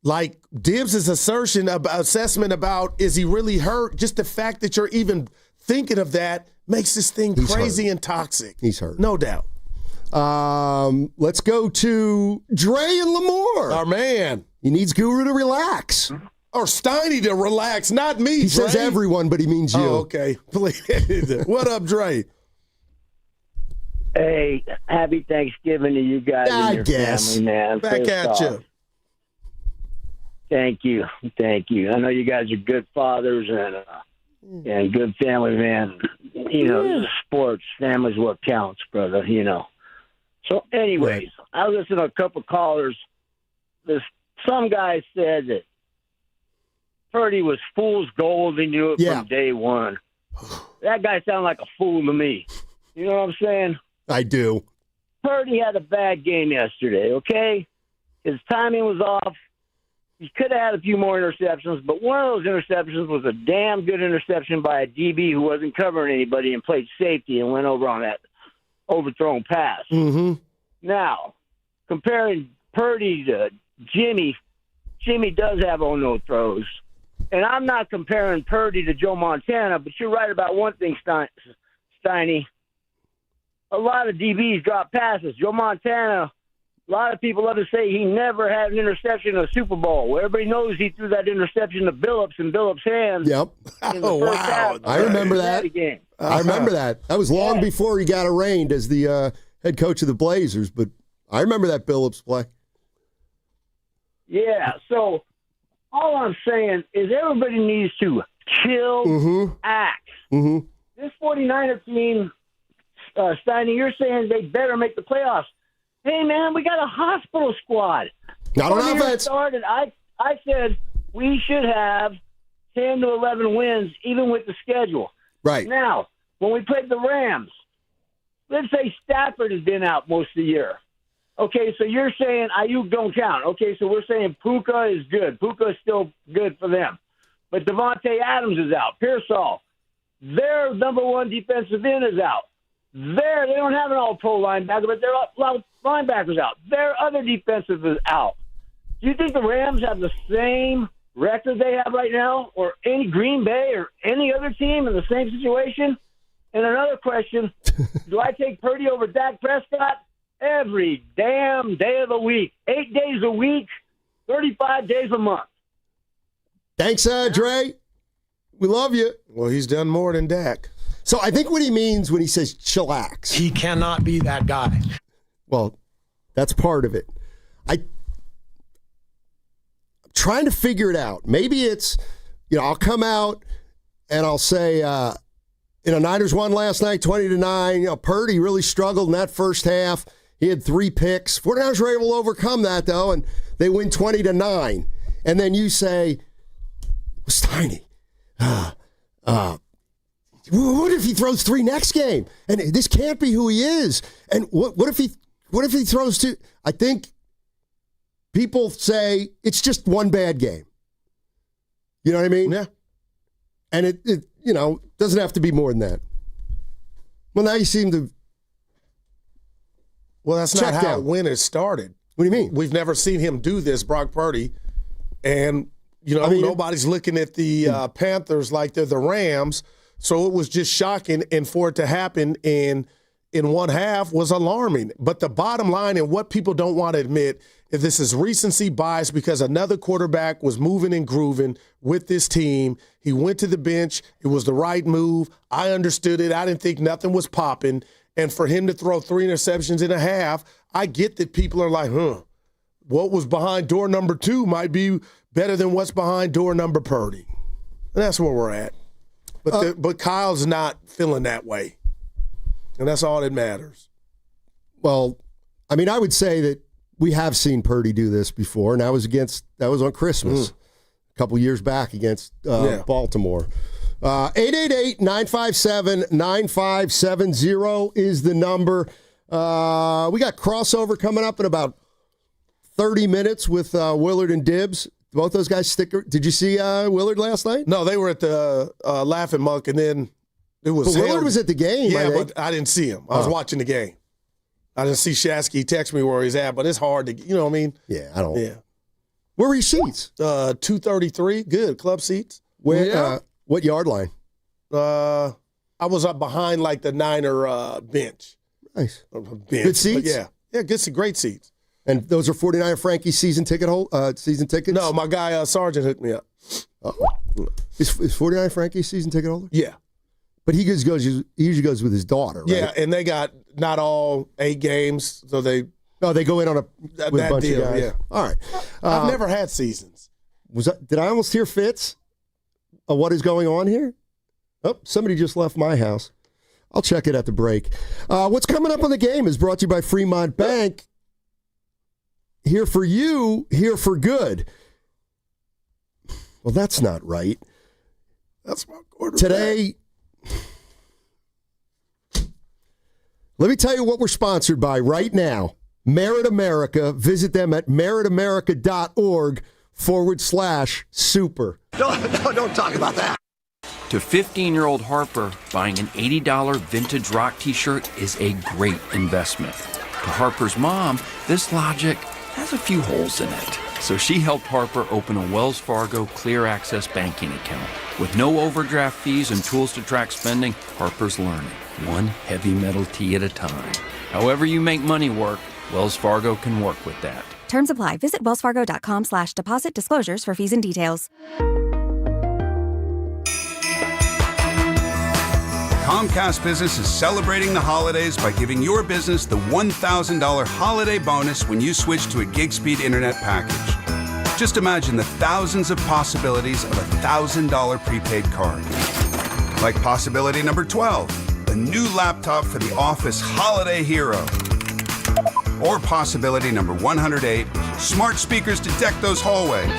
like Dibbs' assessment about is he really hurt? Just the fact that you're even thinking of that makes this thing crazy and toxic. He's hurt. No doubt. Let's go to Dre and Lamore. Our man. He needs Guru to relax. Or Steiny to relax, not me, He Dre. says everyone, but he means you. Oh, okay. Please. What up, Dre? Hey, happy Thanksgiving to you guys and your family, man. Back at you. Thank you. I know you guys are good fathers and good family, man. You know, sports, family's what counts, brother, you know. So anyways, I listened to a couple callers some guy said that Purdy was fool's gold. He knew it from day one. That guy sounded like a fool to me. You know what I'm saying? I do. Purdy had a bad game yesterday, okay? His timing was off. He could have had a few more interceptions, but one of those interceptions was a damn good interception by a DB who wasn't covering anybody and played safety and went over on that overthrown pass. Mm-hmm. Now, comparing Purdy to Jimmy does have on-no throws. And I'm not comparing Purdy to Joe Montana, but you're right about one thing, Steiny. A lot of DBs drop passes. Joe Montana, a lot of people love to say he never had an interception in a Super Bowl. Well, everybody knows he threw that interception to Billups in Billups' hands. Yep. Oh, wow. I remember that. I remember that. That was long before he got arraigned as the head coach of the Blazers, but I remember that Billups play. Yeah, so all I'm saying is everybody needs to chill, act. Mm-hmm. This 49er team, Steiny, you're saying they better make the playoffs. Hey, man, we got a hospital squad. Not on offense. Started, I said we should have 10 to 11 wins, even with the schedule. Right. Now, when we played the Rams, let's say Stafford has been out most of the year. Okay, so you're saying Ayuk don't count. Okay, so we're saying Puka is good. Puka is still good for them. But Devontae Adams is out. Pearsall, their number one defensive end is out. They don't have an all-pro linebacker, but their linebackers out. Their other defensive is out. Do you think the Rams have the same record they have right now, or any Green Bay or any other team in the same situation? And another question, do I take Purdy over Dak Prescott? Every damn day of the week. 8 days a week, 35 days a month. Thanks, Dre. We love you. Well, he's done more than Dak. So I think what he means when he says chillax. He cannot be that guy. Well, that's part of it. I'm trying to figure it out. Maybe it's, I'll come out and I'll say, Niners won last night 20-9. Purdy really struggled in that first half. He had 3 picks. 49ers were able to overcome that, though, and they win 20-9. And then you say, Steiny, what if he throws 3 next game? And this can't be who he is. And what if he throws 2? I think people say it's just one bad game. You know what I mean? Yeah. And it doesn't have to be more than that. Well, now you seem to. Well, that's not how winners started. What do you mean? We've never seen him do this, Brock Purdy. And, nobody's looking at the Panthers like they're the Rams. So it was just shocking. And for it to happen in one half was alarming. But the bottom line, and what people don't want to admit, if this is recency bias because another quarterback was moving and grooving with this team. He went to the bench. It was the right move. I understood it. I didn't think nothing was popping. And for him to throw 3 interceptions in a half, I get that people are like, what was behind door number 2 might be better than what's behind door number Purdy. And that's where we're at. But Kyle's not feeling that way. And that's all that matters. Well, I mean, I would say that we have seen Purdy do this before, and that was on Christmas a couple years back against Baltimore. 888-957-9570 is the number. We got crossover coming up in about 30 minutes with Willard and Dibbs. Both those guys Did you see Willard last night? No, they were at the Laughing Monk, and then it was. But Willard was at the game. Yeah, but I didn't see him. I was watching the game. I didn't see Shasky text me where he's at, but it's hard to, you know what I mean? Yeah, I don't. Yeah. Where were your seats? 233. Good club seats. Where? What yard line? I was up behind like the Niner bench. Nice. Bench. Good seats. But yeah, good, great seats. And those are 49er Frankie's season tickets? No, my guy Sargent hooked me up. Oh. Is 49er Frankie's season ticket holder? Yeah. But he usually goes with his daughter, right? Yeah, and they got not all 8 games, so they go in on with a bunch of guys. Yeah. All right. I've never had seasons. Did I almost hear Fitz? What is going on here? Oh, somebody just left my house. I'll check it at the break. What's coming up on the game is brought to you by Fremont Bank. here for you, here for good. Well, that's not right. That's my quarterback. Today, let me tell you what we're sponsored by right now. Merit America. Visit them at meritamerica.org/super. Don't talk about that. To 15-year-old Harper, buying an $80 vintage rock t-shirt is a great investment. To Harper's mom, this logic has a few holes in it. So she helped Harper open a Wells Fargo Clear Access banking account. With no overdraft fees and tools to track spending, Harper's learning, one heavy metal tee at a time. However you make money work, Wells Fargo can work with that. Terms apply. Visit wellsfargo.com/deposit disclosures for fees and details. Comcast Business is celebrating the holidays by giving your business the $1,000 holiday bonus when you switch to a gig speed internet package. Just imagine the thousands of possibilities of a $1,000 prepaid card. Like possibility number 12, a new laptop for the office holiday hero. Or possibility number 108, smart speakers to deck those hallways.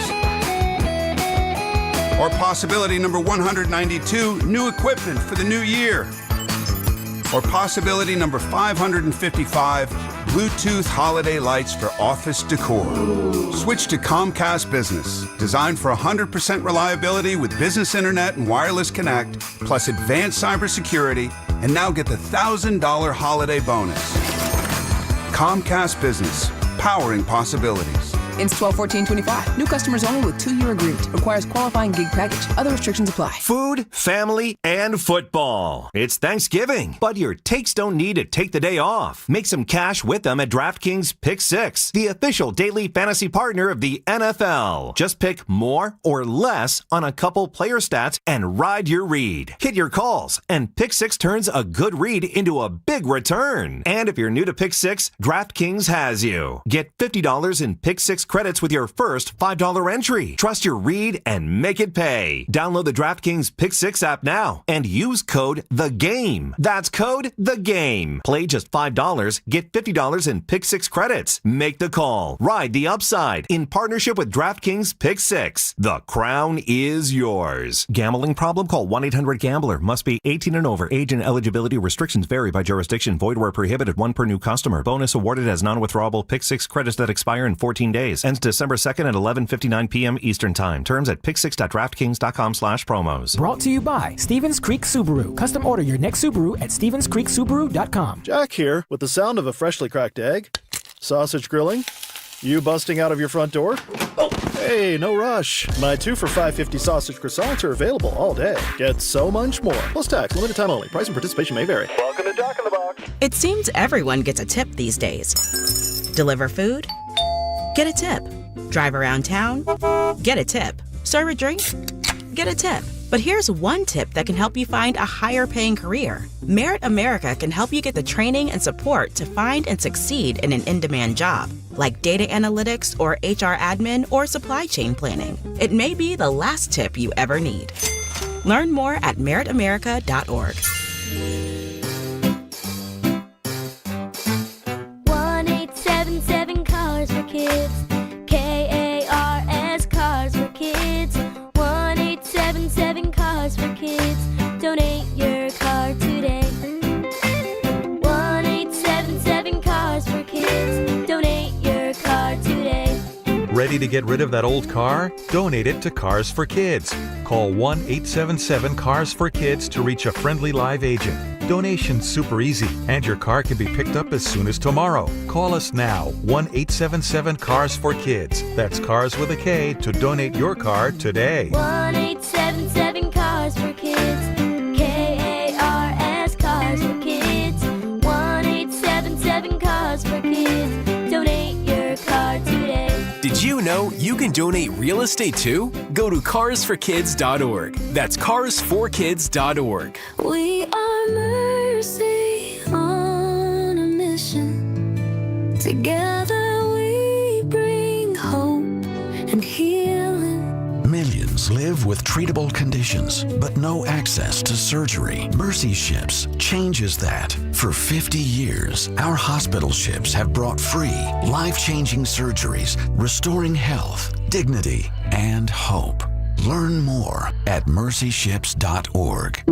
Or possibility number 192, new equipment for the new year. Or possibility number 555, Bluetooth holiday lights for office decor. Switch to Comcast Business, designed for 100% reliability with business internet and wireless connect, plus advanced cybersecurity, and now get the $1,000 holiday bonus. Comcast Business, powering possibilities. Ends 12/14/25. New customers only with 2-year agreement. Requires qualifying gig package. Other restrictions apply. Food, family, and football. It's Thanksgiving, but your takes don't need to take the day off. Make some cash with them at DraftKings Pick 6, the official daily fantasy partner of the NFL. Just pick more or less on a couple player stats and ride your read. Hit your calls, and Pick 6 turns a good read into a big return. And if you're new to Pick 6, DraftKings has you. Get $50 in Pick 6 credits with your first $5 entry. Trust your read and make it pay. Download the DraftKings Pick 6 app now and use code THEGAME. That's code THEGAME. Play just $5, get $50 in Pick 6 credits. Make the call. Ride the upside in partnership with DraftKings Pick 6. The crown is yours. Gambling problem? Call 1-800-GAMBLER. Must be 18 and over. Age and eligibility restrictions vary by jurisdiction. Void where prohibited. 1 per new customer. Bonus awarded as non-withdrawable Pick 6 credits that expire in 14 days. Ends December 2nd at 11:59 p.m. Eastern Time. Terms at pick6.draftkings.com/promos. Brought to you by Stevens Creek Subaru. Custom order your next Subaru at stevenscreeksubaru.com. Jack here with the sound of a freshly cracked egg, sausage grilling, you busting out of your front door. Oh, hey, no rush. My 2 for $5.50 sausage croissants are available all day. Get so much more. Plus tax, limited time only. Price and participation may vary. Welcome to Jack in the Box. It seems everyone gets a tip these days. Deliver food? Get a tip. Drive around town? Get a tip. Serve a drink? Get a tip. But here's one tip that can help you find a higher paying career. Merit America can help you get the training and support to find and succeed in an in-demand job, like data analytics or HR admin or supply chain planning. It may be the last tip you ever need. Learn more at meritamerica.org. 1-877 Cars for Kids. KARS Cars for Kids. 1-877 Cars for Kids. Donate your car today. 1-877 Cars for Kids. Donate your car today. Ready to get rid of that old car? Donate it to Cars for Kids. Call 1-877-CARS-FOR-KIDS to reach a friendly live agent. Donation's super easy, and your car can be picked up as soon as tomorrow. Call us now, 1-877-CARS-FOR-KIDS. That's Cars with a K to donate your car today. 1-877 Cars for Kids. KARS Cars for Kids. 1-877 Cars for Kids. Donate your car today. Did you know you can donate real estate too? Go to carsforkids.org. That's carsforkids.org. We are Mercy on a mission. Together we bring hope and healing. Millions patients live with treatable conditions, but no access to surgery. Mercy Ships changes that. For 50 years, our hospital ships have brought free, life-changing surgeries, restoring health, dignity, and hope. Learn more at mercyships.org.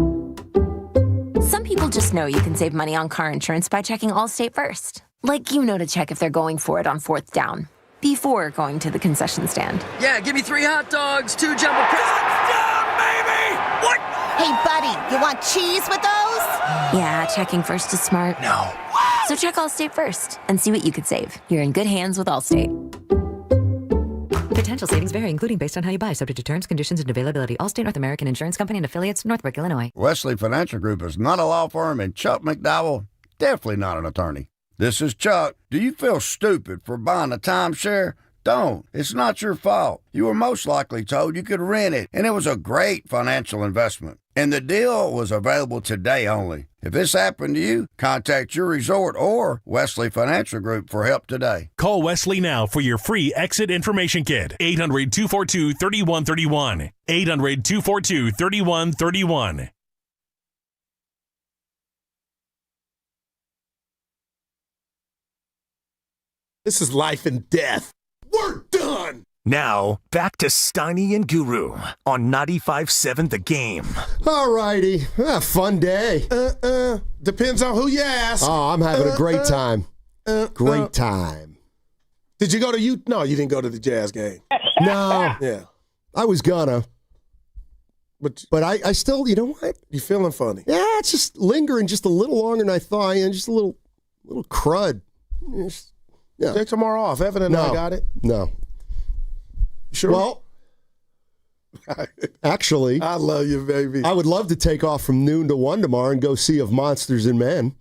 Some people just know you can save money on car insurance by checking Allstate first. Like you know to check if they're going for it on 4th down, before going to the concession stand. Yeah, give me 3 hot dogs, 2 jumbo touchdown, baby! What? Hey, buddy, you want cheese with those? Yeah, checking first is smart. No. So check Allstate first and see what you could save. You're in good hands with Allstate. Potential savings vary, including based on how you buy, subject to terms, conditions, and availability. Allstate North American Insurance Company and affiliates, Northbrook, Illinois. Wesley Financial Group is not a law firm, and Chuck McDowell, definitely not an attorney. This is Chuck. Do you feel stupid for buying a timeshare? Don't. It's not your fault. You were most likely told you could rent it, and it was a great financial investment. And the deal was available today only. If this happened to you, contact your resort or Wesley Financial Group for help today. Call Wesley now for your free exit information kit. 800-242-3131. 800-242-3131. This is life and death. We're done. Now, back to Steiny and Guru on 95.7 The Game. All righty. Fun day. Depends on who you ask. Oh, I'm having a great time. Great time. Did you go to No, you didn't go to the Jazz game. No. Yeah. I was gonna. But I still, you know what? You feeling funny? Yeah, it's just lingering just a little longer than I thought. And just a little crud. Yeah. Take tomorrow off. Evan and I got it. No. Sure. Well, actually, I love you, baby. I would love to take off from noon to 1 tomorrow and go see Of Monsters and Men.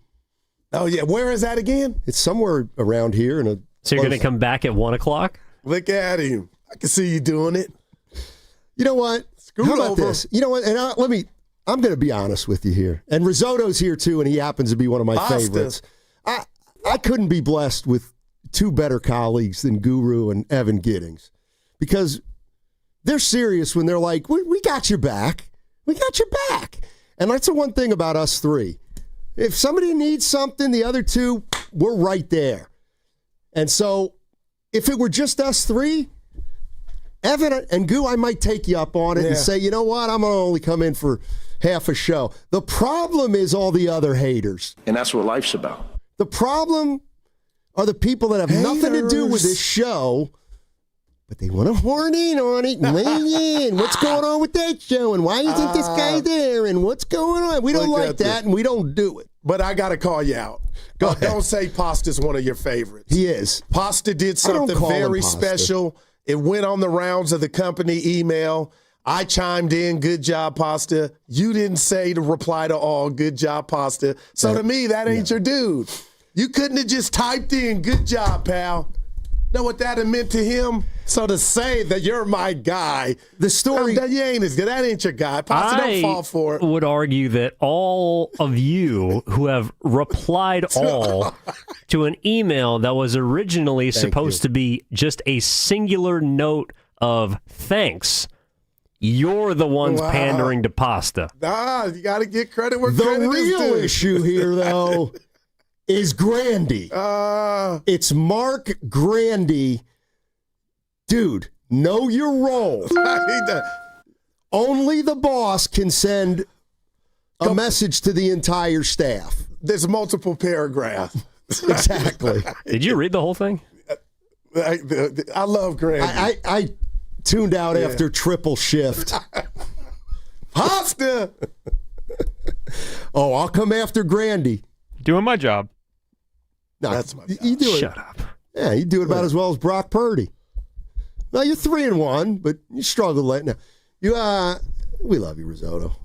Oh, yeah. Where is that again? It's somewhere around here. So you're going to come back at 1 o'clock? Look at him. I can see you doing it. You know what? How about this? You know what? And I'm going to be honest with you here. And Risotto's here, too, and he happens to be one of my favorites. I couldn't be blessed with 2 better colleagues than Guru and Evan Giddings. Because they're serious when they're like, we got your back. We got your back. And that's the one thing about us 3. If somebody needs something, the other 2, we're right there. And so if it were just us 3, Evan and Goo, I might take you up on it and say, you know what, I'm going to only come in for half a show. The problem is all the other haters. And that's what life's about. The problem are the people that have nothing to do with this show, but they want to horn in on it and weigh in. What's going on with that show? And why isn't this guy there? And what's going on? We don't like that, and we don't do it. But I got to call you out. Go ahead. Don't say Pasta's one of your favorites. He is. Pasta did something very special. It went on the rounds of the company email. I chimed in, good job, Pasta. You didn't say to reply to all, good job, Pasta. So to me, that ain't your dude. You couldn't have just typed in, good job, pal. Know what that meant to him? So to say that you're my guy, the story, you ain't as good. That ain't your guy. Pasta, don't fall for it. I would argue that all of you who have replied all to an email that was originally supposed to be just a singular note of thanks, you're the ones pandering to Pasta. You got to get credit where credit is due. The real issue here, though, is Grandy. It's Mark Grandy. Dude, know your role. Only the boss can send a message to the entire staff. There's multiple paragraphs. Exactly. Did you read the whole thing? I love Grandy. I tuned out after triple shift. Pasta! Oh, I'll come after Grandy. Doing my job. No, that's my job. You do Shut up. Yeah, you do it about as well as Brock Purdy. Now you're 3-1, but you struggle late now. We love you, Risotto.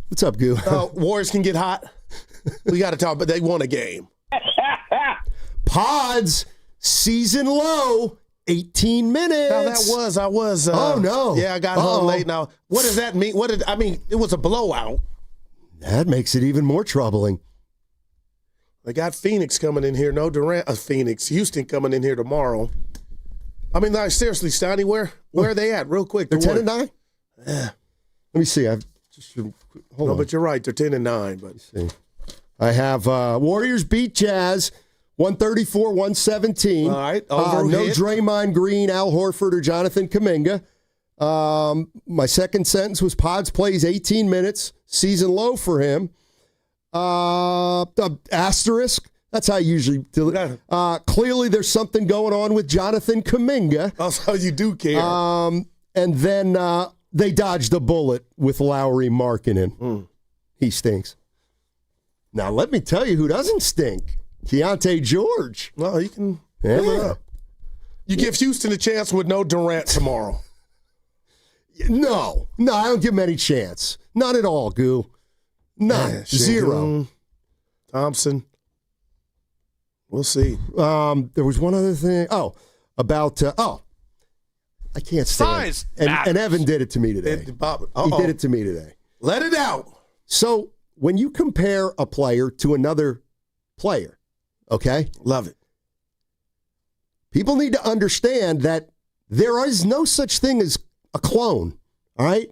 What's up, Goo? Warriors can get hot. We got to talk, but they won a game. Pods season low, 18 minutes. Now I was. Oh no! Yeah, I got home late. Now, what does that mean? It was a blowout. That makes it even more troubling. They got Phoenix coming in here. No Durant. Houston coming in here tomorrow. I mean, like, seriously, Steiny, where are they at? Real quick. They're 10-9? Yeah. Let me see. Hold on. But you're right. They're 10-9. But see. I have Warriors beat Jazz 134-117. All right. No Draymond Green, Al Horford, or Jonathan Kuminga. My second sentence was Pods plays 18 minutes. Season low for him. Asterisk. That's how I usually do it. Clearly, there's something going on with Jonathan Kuminga. That's how you do care. And then they dodged a bullet with Lowry Markkanen. He stinks. Now, let me tell you who doesn't stink. Keontae George. Well, you can fill it up. You give Houston a chance with no Durant tomorrow. No, I don't give him any chance. None at all, Goo. None. Yeah, Zero. Thompson. We'll see. There was one other thing. About I can't stand Size it. And Evan did it to me today. He did it to me today. Let it out. So when you compare a player to another player, okay? Love it. People need to understand that there is no such thing as a clone, all right?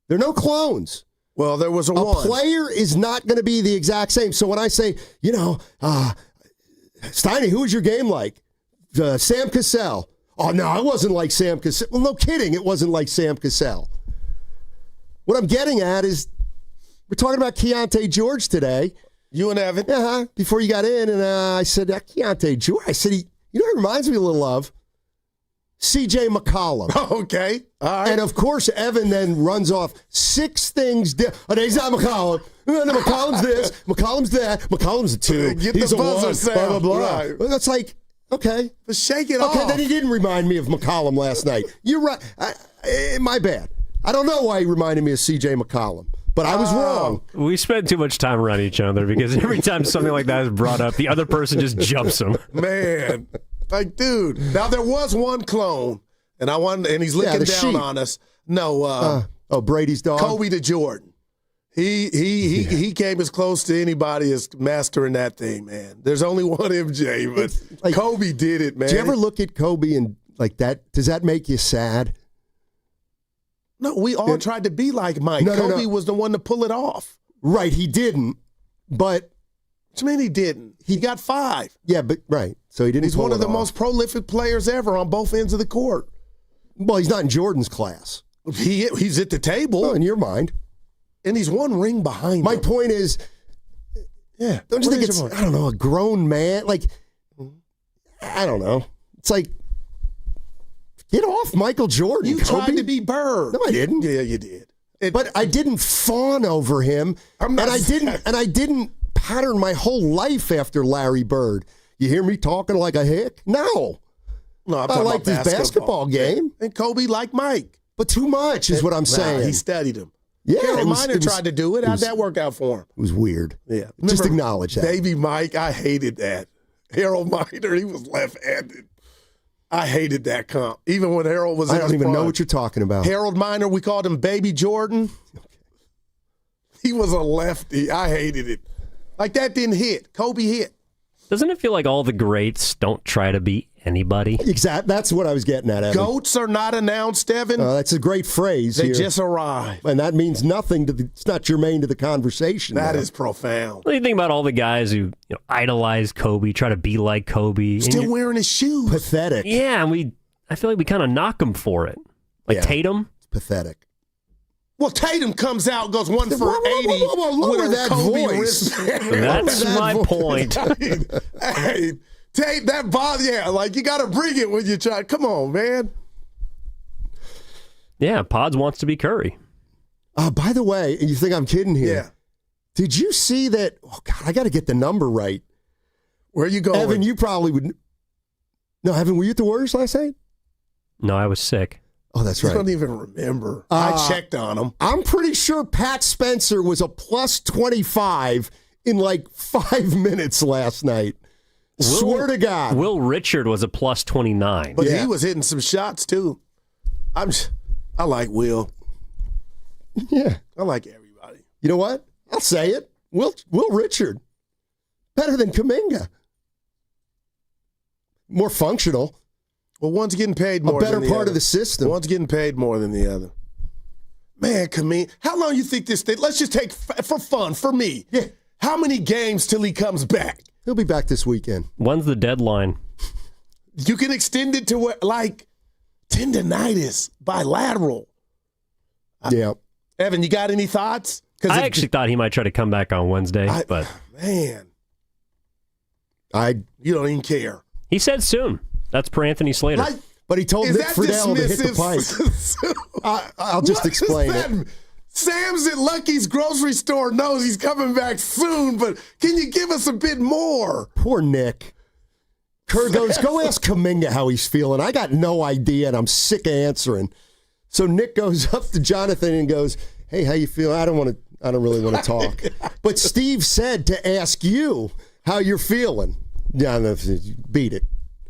There are no clones. Well, there was a player is not going to be the exact same. So when I say, Steiny, who was your game like? Sam Cassell. Oh, no, it wasn't like Sam Cassell. Well, no kidding, it wasn't like Sam Cassell. What I'm getting at is we're talking about Keontae George today. You and Evan? Yeah, before you got in, and I said, Keontae George. I said, he reminds me a little of C.J. McCollum. Okay, all right. And, of course, Evan then runs off 6 things. He's not McCollum. McCollum's this. McCollum's that. McCollum's a 2. He's a 1. Blah, blah, blah. Right. Well, that's like, okay. But shake it off. Okay, then he didn't remind me of McCollum last night. You're right. My bad. I don't know why he reminded me of C.J. McCollum. But I was wrong. We spend too much time around each other because every time something like that is brought up, the other person just jumps him. Man. Like, dude. Now, there was one clone, and he's looking down on us. No. Brady's dog? Kobe to Jordan. He came as close to anybody as mastering that thing, man. There's only one MJ, but like, Kobe did it, man. Do you ever look at Kobe and like that? Does that make you sad? No, we all tried to be like Mike. Kobe was the one to pull it off. Right, he didn't, but... What do you mean he didn't? He got 5. Yeah, but right. So he didn't He's one of the most prolific players ever on both ends of the court. Well, he's not in Jordan's class. He's at the table. Oh, in your mind. And he's one ring behind My him. point is, don't you think it's, I don't know, a grown man? Like, I don't know. It's like, get off Michael Jordan, You Kobe. tried to be Bird. No, I didn't. Yeah, you did. But I didn't fawn over him. I didn't pattern my whole life after Larry Bird. You hear me talking like a hick? No. I liked his basketball game. And Kobe liked Mike. But too much is what I'm saying. He studied him. Yeah, Harold Miner tried to do it. How'd that work out for him? It was weird. Yeah. Just acknowledge that. Baby Mike, I hated that. Harold Miner, he was left-handed. I hated that comp. Even when Harold was in I don't even know what you're talking about. Harold Miner, we called him Baby Jordan. He was a lefty. I hated it. Like, that didn't hit. Kobe hit. Doesn't it feel like all the greats don't try to be anybody? Exactly. That's what I was getting at, Evan. Goats are not announced, Evan. That's a great phrase. They here. just arrive. And that means nothing to it's not germane to the conversation. That is profound. What do you think about all the guys who idolize Kobe, try to be like Kobe? Still wearing his shoes. Pathetic. Yeah, and I feel like we kind of knock him for it. Like Tatum. It's pathetic. Well, Tatum comes out, goes 1 for 80 lower with a that Kobe voice. wristband. That's my point. Hey, Tate, that bother, like you got to bring it when you try. Come on, man. Yeah, Pods wants to be Curry. By the way, you think I'm kidding here? Yeah. Did you see that? Oh, God, I got to get the number right. Where are you going? Evan, you probably would. No, Evan, were you at the Warriors last night? No, I was sick. Oh, that's I right. don't even remember. I checked on him. I'm pretty sure Pat Spencer was a plus 25 in like 5 minutes last night. Swear to God. Will Richard was a plus 29. But he was hitting some shots, too. I like Will. Yeah. I like everybody. You know what? I'll say it. Will Richard. Better than Kuminga. More functional. Well, one's getting paid more. A better than the part other. of the system. One's getting paid more than the other. Man, how long you think this thing? Let's just take for fun for me. Yeah. How many games till he comes back? He'll be back this weekend. When's the deadline? You can extend it to like tendonitis, bilateral. Yeah. Evan, you got any thoughts? I actually thought he might try to come back on Wednesday, but man, you don't even care. He said soon. That's per Anthony Slater. But he told Nick Friedel to hit the pipe. I'll just explain it. Sam's at Lucky's grocery store knows he's coming back soon, but can you give us a bit more? Poor Nick. Kerr goes, go ask Kuminga how he's feeling. I got no idea, and I'm sick of answering. So Nick goes up to Jonathan and goes, hey, how you feel? I don't really want to talk. But Steve said to ask you how you're feeling. Jonathan, beat it.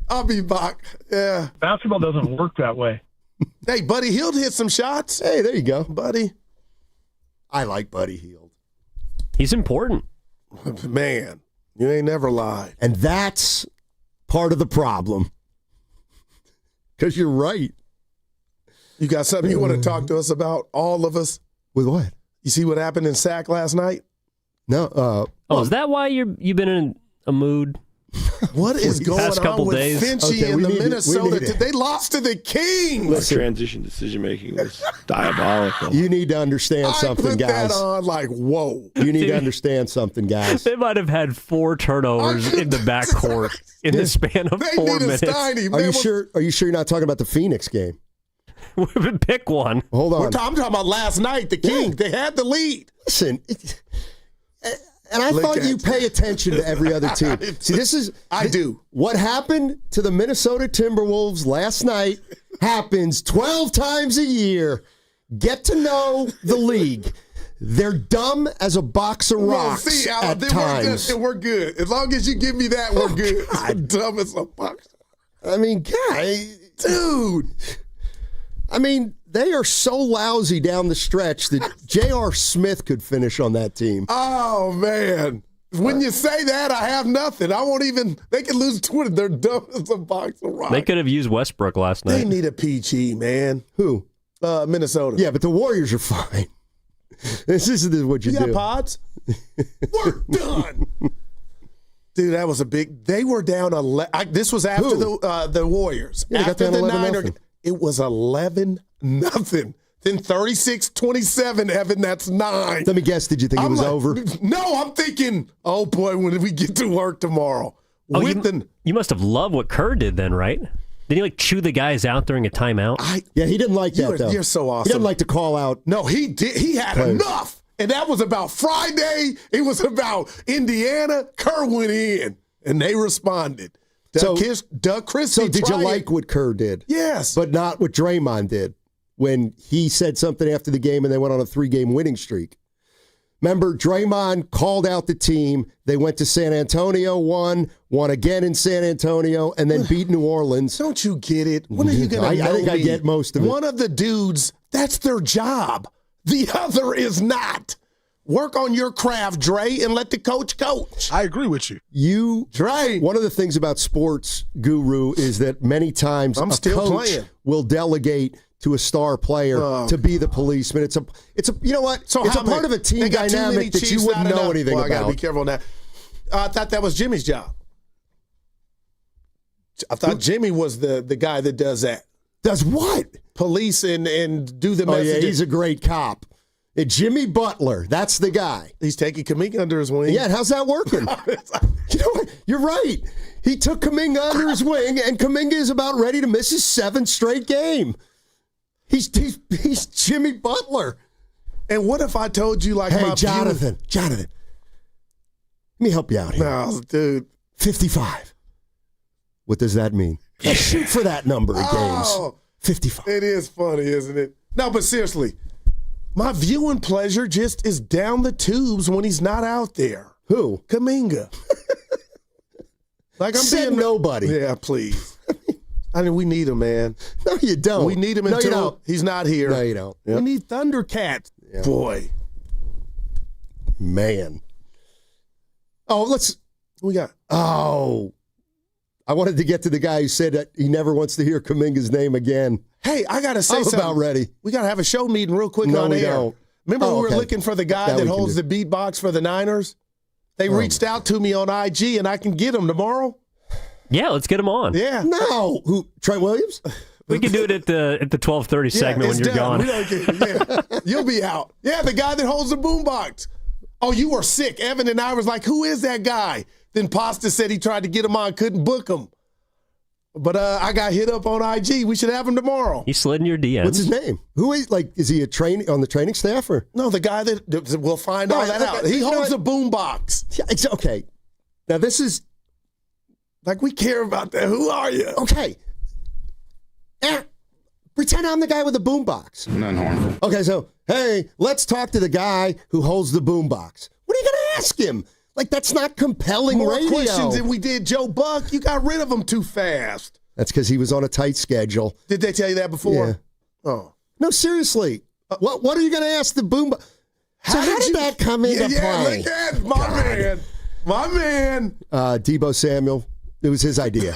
I'll be back. Yeah. Basketball doesn't work that way. Hey, Buddy Hield hit some shots. Hey, there you go. Buddy. I like Buddy Hield. He's important. Man, you ain't never lied. And that's part of the problem. Because you're right. You got something you want to talk to us about, all of us? With what? You see what happened in Sac last night? No. Is that why you've been in a mood? What is going on with days? Finchie and the Minnesota? They lost to the Kings. The transition decision-making was diabolical. You need to understand something, I put guys. that on like, whoa. You need to understand something, guys. They might have had 4 turnovers in the backcourt in the span of 4 minutes. Are you sure you're not talking about the Phoenix game? Pick one. Hold on. I'm talking about last night, the Kings. They had the lead. Listen, and I thought you pay attention to every other team. See, I do. What happened to the Minnesota Timberwolves last night happens 12 times a year. Get to know the league. They're dumb as a box of rocks at times. We're good. As long as you give me that, we're good. I'm dumb as a box. I mean, dude. I mean, they are so lousy down the stretch that J.R. Smith could finish on that team. Oh, man. When you say that, I have nothing. I won't even – they can lose 20. They're dumb as a box of rocks. They could have used Westbrook last night. They need a PG, man. Who? Minnesota. Yeah, but the Warriors are fine. This is what you do. You got pods? We're done. Dude, that was a big – they were down 11 – this was after the Warriors. Yeah, after got down the 11-0. It was 11-0. Then 36-27, Evan, that's 9. Let me guess, did you think it was over? No, I'm thinking, oh boy, when did we get to work tomorrow? You must have loved what Kerr did then, right? Didn't he chew the guys out during a timeout? Yeah, he didn't like that, though. You're so awesome. He doesn't like to call out. No, he did. He had enough. And that was about Friday. It was about Indiana. Kerr went in, and they responded. Doug Christie. So did you like what Kerr did? Yes. But not what Draymond did when he said something after the game and they went on a 3-game winning streak. Remember, Draymond called out the team. They went to San Antonio, won again in San Antonio, and then beat New Orleans. Don't you get it? When are you going to I think I get most of it. One of the dudes, that's their job. The other is not. Work on your craft, Dre, and let the coach coach. I agree with you. Dre. One of the things about sports, Guru, is that many times a coach will delegate to a star player to be the policeman. It's a you know what? So it's a part of a team dynamic that you wouldn't know anything about. I got to be careful now. I thought that was Jimmy's job. I thought Jimmy was the guy that does that. Does what? Police and do the messages. Oh, yeah, he's a great cop. Jimmy Butler, that's the guy. He's taking Kuminga under his wing. Yeah, and how's that working? You know what? You're right. He took Kuminga under his wing, and Kuminga is about ready to miss his 7th straight game. He's Jimmy Butler. And what if I told you like my Jonathan, let me help you out here. No, dude. 55. What does that mean? Shoot for that number of games. 55. It is funny, isn't it? No, but seriously. My viewing pleasure just is down the tubes when he's not out there. Who? Kuminga. Like I'm being nobody. Yeah, please. I mean, we need him, man. No, you don't. We need him until he's not here. No, you don't. Yep. We need Thundercats. Yep. Boy. Man. Oh, we got. Oh. I wanted to get to the guy who said that he never wants to hear Kuminga's name again. Hey, I got to say I'm something. about ready. We got to have a show meeting real quick No, on we air. don't. Remember Oh, we were okay. looking for the guy that holds the beatbox for the Niners? They reached out to me on IG, and I can get him tomorrow. Yeah, let's get him on. Yeah. No. Who? Trent Williams? We can do it at the 12:30 segment when you're gone. We don't get, You'll be out. Yeah, the guy that holds the boombox. Oh, you were sick. Evan and I was like, who is that guy? Then Pasta said he tried to get him on, couldn't book him. But I got hit up on IG. We should have him tomorrow. He slid in your DMs. What's his name? Who is is he on the training staff or? No, the guy that we'll find all that out. He holds the boombox. Yeah, it's okay. Now this is like we care about that. Who are you? Okay. Pretend I'm the guy with the boombox. None harmful. Okay, so hey, let's talk to the guy who holds the boombox. What are you going to ask him? Like, that's not compelling More radio. questions than we did Joe Buck. You got rid of him too fast. That's because he was on a tight schedule. Did they tell you that before? Yeah. Oh. No, seriously. What are you going to ask the boombox? So how did that come into play? Look at my man. Debo Samuel. It was his idea.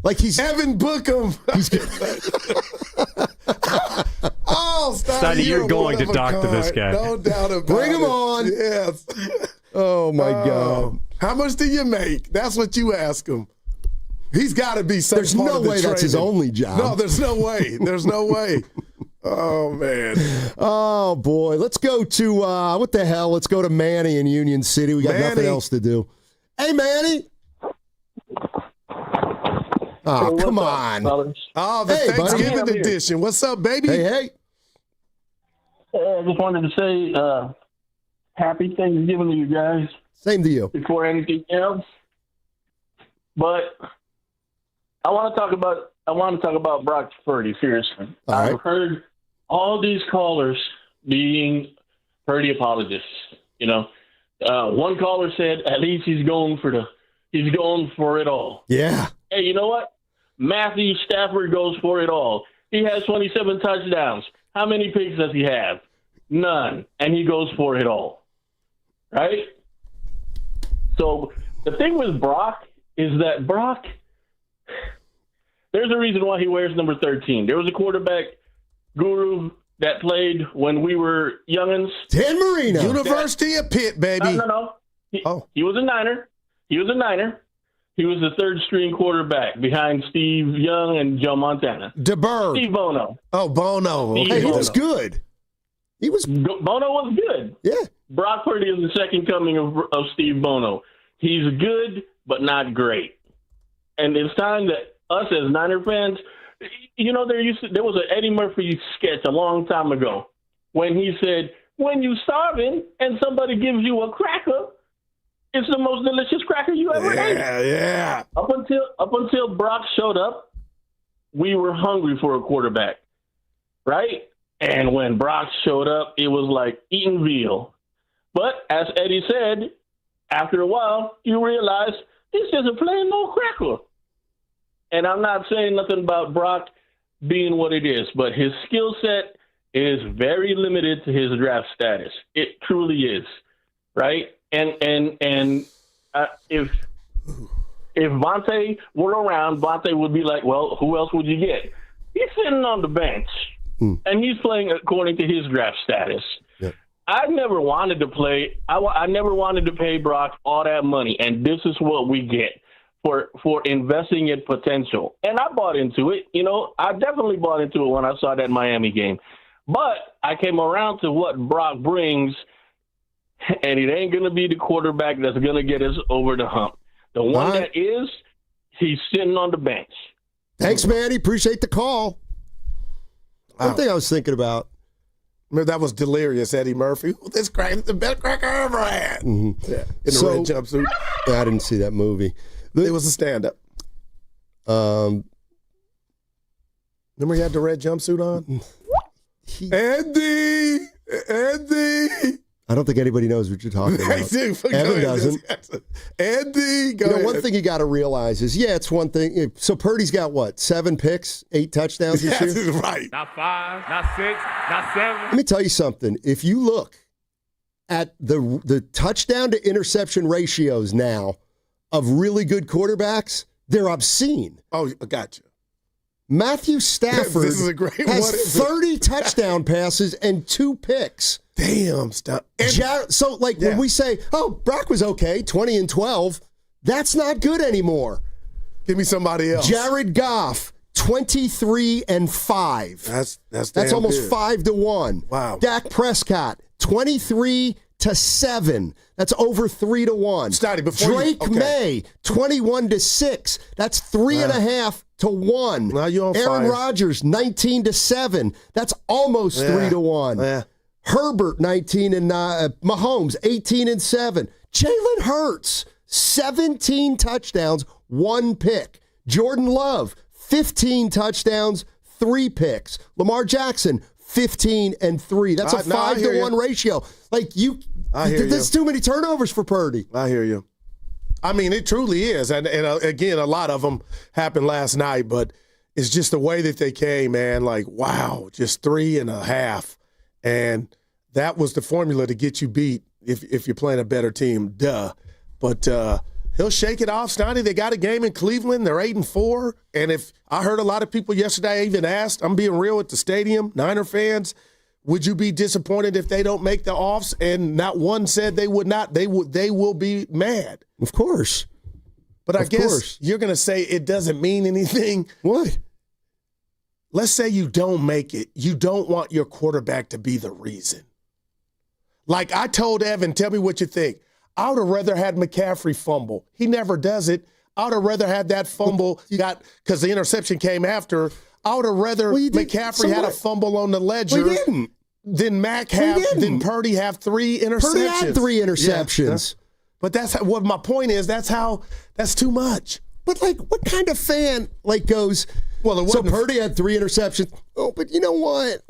Like he's Evan Bookham. He's good. Oh, Stoney, you're going to talk to this guy. No doubt about it. Bring him on. Yes. Oh, my God. How much do you make? That's what you ask him. He's got to be some There's part no of the way that's his training. only job. No, there's no way. There's no way. Oh, man. Oh, boy. Let's go to, what the hell? Let's go to Manny in Union City. We got nothing else to do. Hey, Manny. Oh, come on. Oh, the Thanksgiving edition. What's up, baby? Hey. I just wanted to say happy Thanksgiving to you guys. Same to you. Before anything else. But I want to talk about Brock Purdy, seriously. All right. I've heard all these callers being Purdy apologists. You know, one caller said at least he's going for it all. Yeah. Hey, you know what? Matthew Stafford goes for it all. He has 27 touchdowns. How many picks does he have? None. And he goes for it all. Right? So the thing with Brock is that Brock, there's a reason why he wears number 13. There was a quarterback guru that played when we were youngins. Dan Marino. University of Pitt, baby. No. He was a Niner. He was the third string quarterback behind Steve Young and Joe Montana. DeBerg. Steve Bono. Oh, Bono. Steve Hey, he Bono. was good. Bono was good. Yeah. Brock Purdy is the second coming of Steve Bono. He's good, but not great. And it's time that us as Niner fans, you know, there was an Eddie Murphy sketch a long time ago when he said, when you starving and somebody gives you a cracker, it's the most delicious cracker you ever ate. Yeah. Up until Brock showed up, we were hungry for a quarterback, right? And when Brock showed up, it was like eating veal. But as Eddie said, after a while, you realize this is a plain old cracker. And I'm not saying nothing about Brock being what it is, but his skill set is very limited to his draft status. It truly is, right? And if Vontae were around, Vontae would be like, well, who else would you get? He's sitting on the bench, and he's playing according to his draft status. Yep. I never wanted to play. I never wanted to pay Brock all that money, and this is what we get for investing in potential. And I bought into it. You know, I definitely bought into it when I saw that Miami game. But I came around to what Brock brings, and it ain't going to be the quarterback that's going to get us over the hump. The one that is, he's sitting on the bench. Thanks, Manny. Appreciate the call. One thing I was thinking about. Remember, that was delirious, Eddie Murphy. This crack is the best cracker I ever had. Mm-hmm. Yeah. In the red jumpsuit. I didn't see that movie. It was a stand-up. Remember he had the red jumpsuit on? Andy! I don't think anybody knows what you're talking about. Evan doesn't. Andy, go ahead. One thing you got to realize is, it's one thing. So Purdy's got what? 7 picks, 8 touchdowns this year? That's right. Not 5, not 6, not 7. Let me tell you something. If you look at the touchdown to interception ratios now of really good quarterbacks, They're obscene. Oh, I got you. Matthew Stafford This is a great has one. 30 touchdown passes and 2 picks. Damn, stuff. So, when we say, oh, Brock was okay, 20 and 12, that's not good anymore. Give me somebody else. Jared Goff, 23 and 5. That's almost good. 5-1. Wow. Dak Prescott, 23-7. That's over 3-1. Stoddy, Drake May, 21-6. That's 3.5-1. Now you're on Aaron fire. Rodgers, 19-7. That's almost 3-1. Yeah. Herbert, 19 and Mahomes, 18-7. Jalen Hurts, 17 touchdowns, 1 pick. Jordan Love, 15 touchdowns, 3 picks. Lamar Jackson, 15-3. That's a 5-1 ratio. There's too many turnovers for Purdy. I hear you. I mean, it truly is. And again, a lot of them happened last night, but it's just the way that they came, man. Like, wow, just 3.5. And that was the formula to get you beat if you're playing a better team. Duh. But he'll shake it off, Stoney. They got a game in Cleveland. They're 8-4. And if I heard a lot of people yesterday even asked, I'm being real at the stadium, Niner fans, would you be disappointed if they don't make the offs? And not one said they would not. They will be mad. Of course. But I guess you're going to say it doesn't mean anything. What? Let's say you don't make it. You don't want your quarterback to be the reason. Like I told Evan, tell me what you think. I would have rather had McCaffrey fumble. He never does it. I would have rather had that fumble because the interception came after. I would have rather McCaffrey had a fumble on the ledger than than Purdy have 3 interceptions. Purdy had 3 interceptions. Yeah. But that's what my point is. That's too much. But what kind of fan goes, well, so Purdy had 3 interceptions. Oh, but you know what?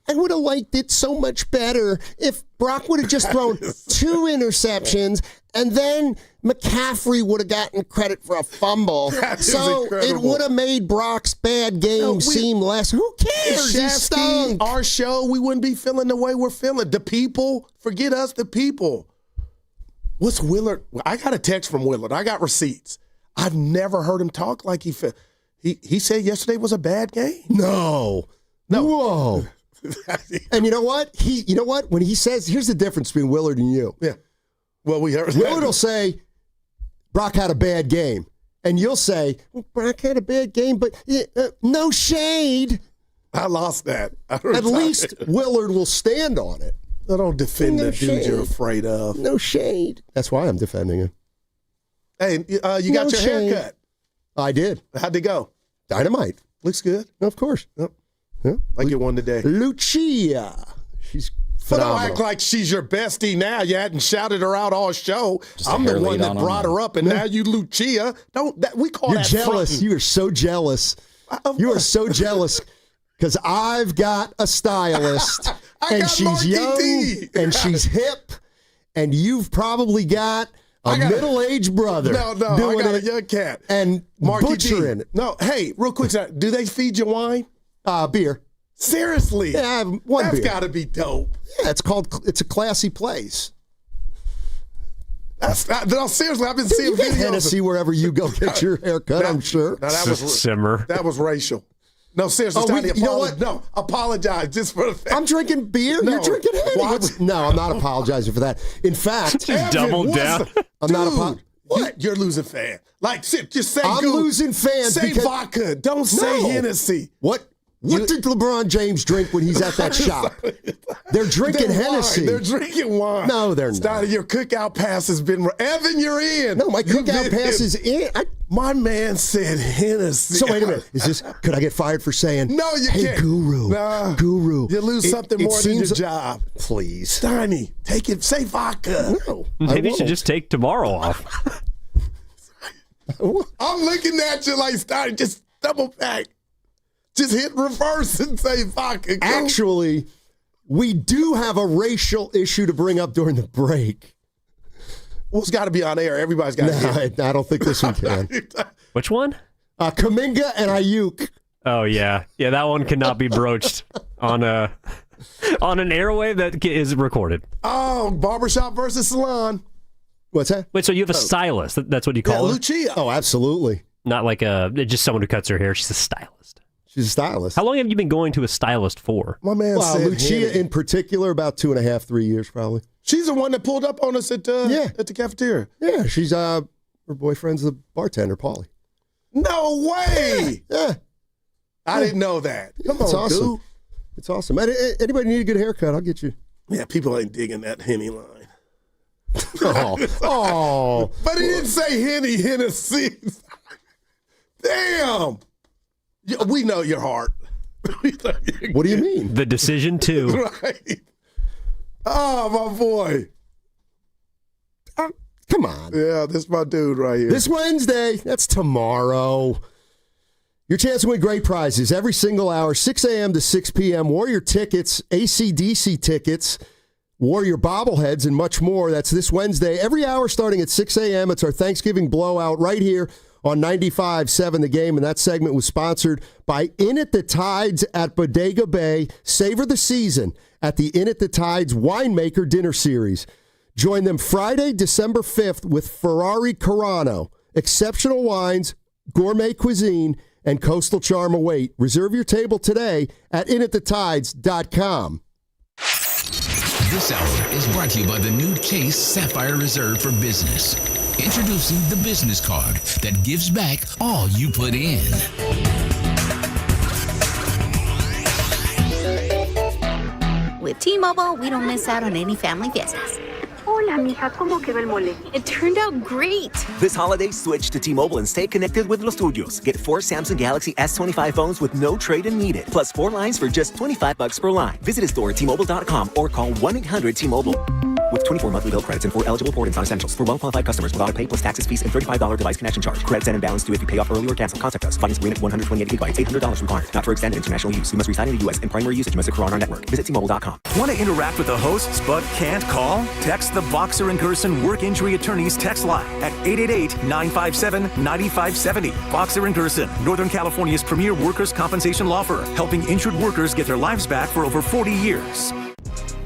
I would have liked it so much better if Brock would have just thrown 2 interceptions and then McCaffrey would have gotten credit for a fumble. So it would have made Brock's bad game seem less. Who cares? He stunk. Our show, we wouldn't be feeling the way we're feeling. The people, forget us, the people. What's Willard? I got a text from Willard. I got receipts. I've never heard him talk like he felt. He said yesterday was a bad game. No. Whoa. And you know what? When he says, here's the difference between Willard and you. Yeah. Well, we heard Willard will say, Brock had a bad game. And you'll say, well, Brock had a bad game, but no shade. I lost that. At least Willard will stand on it. I don't defend the dude you're afraid of. No shade. That's why I'm defending him. Hey, you got your haircut. I did. How'd it go? Dynamite. Looks good. Of course. Yep. Yeah. I get one today. Lucia. She's phenomenal. But don't act like she's your bestie now. You hadn't shouted her out all show. I'm the one that brought her up, and now you Lucia. We call that jealous. fronting. You are so jealous. You are so jealous because I've got a stylist, and she's young, and she's hip, and you've probably got a middle-aged brother. No, I got a young cat. And butchering it. No, hey, real quick, do they feed you wine? Beer. Seriously? Yeah, I have one That's beer. got to be dope. Yeah, it's a classy place. No, seriously, I've been seeing you get videos. Hennessy wherever you go get your haircut, I'm sure. No, that was simmer. That was racial. No, seriously, you know what? No, apologize just for the fact. I'm drinking beer. No. You're drinking Hennessy. No, I'm not apologizing for that. In fact, just double down. I'm not apologizing. What? You're losing fan. Just say I'm losing fans. Say because vodka. Don't say Hennessy. What did LeBron James drink when he's at that shop? They're drinking Hennessy. They're drinking wine. No, they're not. Your cookout pass has been... Evan, you're in. No, my cookout pass is in. My man said Hennessy. So wait a minute. Could I get fired for saying, no, you hey, can't. Guru. You lose something more than your job. Please. Steiny, take it. Say vodka. No. Maybe you should just take tomorrow off. I'm looking at you like, Steiny, just double back. Just hit reverse and say vodka. Actually, we do have a racial issue to bring up during the break. Well, it's got to be on air. Everybody's got to hear it. I don't think this one can. Which one? Kaminga and Ayuk. Oh, yeah. Yeah, that one cannot be broached on an airwave that is recorded. Oh, barbershop versus salon. What's that? Wait, so you have a stylist? That's what you call it? Lucia. Oh, absolutely. Not like just someone who cuts her hair. She's a stylist. She's a stylist. How long have you been going to a stylist for? My man said Lucia Henny. in particular, about 2.5, 3 years probably. She's the one that pulled up on us at the cafeteria. Yeah, she's her boyfriend's the bartender, Paulie. No way! Yeah. I didn't know that. Come on, awesome. dude. It's awesome. Anybody need a good haircut, I'll get you. Yeah, people ain't digging that Henny line. Oh. But he didn't say Hennessy. Damn. We know your heart. What do you mean? The decision too. Right. Oh, my boy. Come on. Yeah, this is my dude right here. This Wednesday, that's tomorrow. Your chance to win great prizes every single hour, 6 a.m. to 6 p.m. Warrior tickets, AC/DC tickets, Warrior bobbleheads, and much more. That's this Wednesday, every hour starting at 6 a.m. It's our Thanksgiving blowout right here on 95.7 The Game, and that segment was sponsored by Inn at the Tides at Bodega Bay. Savor the season at the Inn at the Tides Winemaker Dinner Series. Join them Friday, December 5th with Ferrari Carano, exceptional wines, gourmet cuisine, and coastal charm await. Reserve your table today at inatthetides.com. This hour is brought to you by the new Chase Sapphire Reserve for Business. Introducing the business card that gives back all you put in. With T-Mobile, we don't miss out on any family fiestas. Hola, mija, ¿cómo quedó el mole? It turned out great. This holiday, switch to T-Mobile and stay connected with los tuyos. Get 4 Samsung Galaxy S25 phones with no trade-in needed, plus 4 lines for just $25 per line. Visit a store at T-Mobile.com or call 1-800-T-Mobile. With 24 monthly bill credits and 4 eligible port-ins on essentials. For well-qualified customers with auto-pay plus taxes, fees, and $35 device connection charge. Credits and imbalance due if you pay off early or cancel. Contact us. Finance agreement 128 gigabytes, $800 required. Not for extended international use. You must reside in the U.S. and primary usage must occur on our network. Visit T-Mobile.com. Want to interact with the hosts but can't call? Text the Boxer and Gerson Work Injury Attorneys text line at 888-957-9570. Boxer and Gerson, Northern California's premier workers' compensation law firm, helping injured workers get their lives back for over 40 years.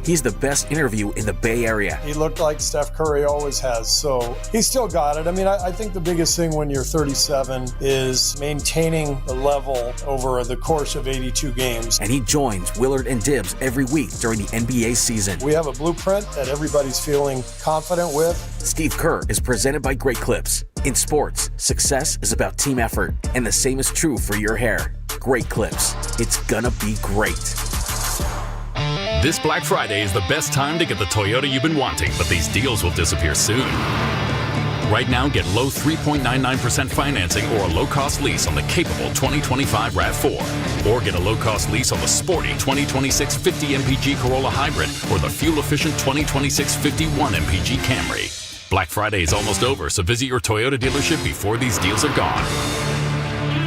He's the best interview in the Bay Area. He looked like Steph Curry always has, so he still got it. I mean, I think the biggest thing when you're 37 is maintaining the level over the course of 82 games. And he joins Willard and Dibbs every week during the NBA season. We have a blueprint that everybody's feeling confident with. Steve Kerr is presented by Great Clips. In sports, success is about team effort, and the same is true for your hair. Great Clips. It's gonna be great. This Black Friday is the best time to get the Toyota you've been wanting, but these deals will disappear soon. Right now, get low 3.99% financing or a low-cost lease on the capable 2025 RAV4. Or get a low-cost lease on the sporty 2026 50 MPG Corolla Hybrid or the fuel-efficient 2026 51 MPG Camry. Black Friday is almost over, so visit your Toyota dealership before these deals are gone.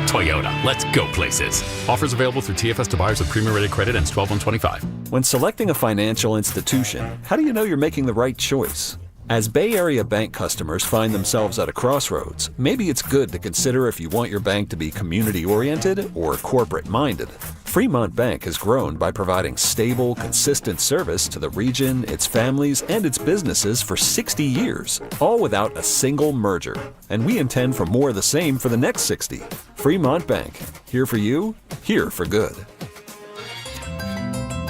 Toyota, let's go places. Offers available through TFS to buyers with premium rated credit ends 12/1/25. When selecting a financial institution, how do you know you're making the right choice? As Bay Area bank customers find themselves at a crossroads, maybe it's good to consider if you want your bank to be community-oriented or corporate-minded. Fremont Bank has grown by providing stable, consistent service to the region, its families, and its businesses for 60 years, all without a single merger. And we intend for more of the same for the next 60. Fremont Bank, here for you, here for good.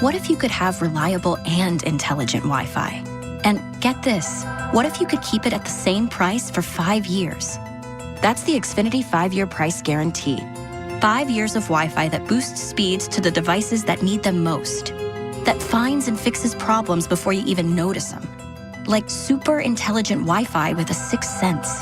What if you could have reliable and intelligent Wi-Fi? And get this, what if you could keep it at the same price for 5 years? That's the Xfinity 5-year price guarantee. 5 years of Wi-Fi that boosts speeds to the devices that need them most. That finds and fixes problems before you even notice them. Like super intelligent Wi-Fi with a sixth sense.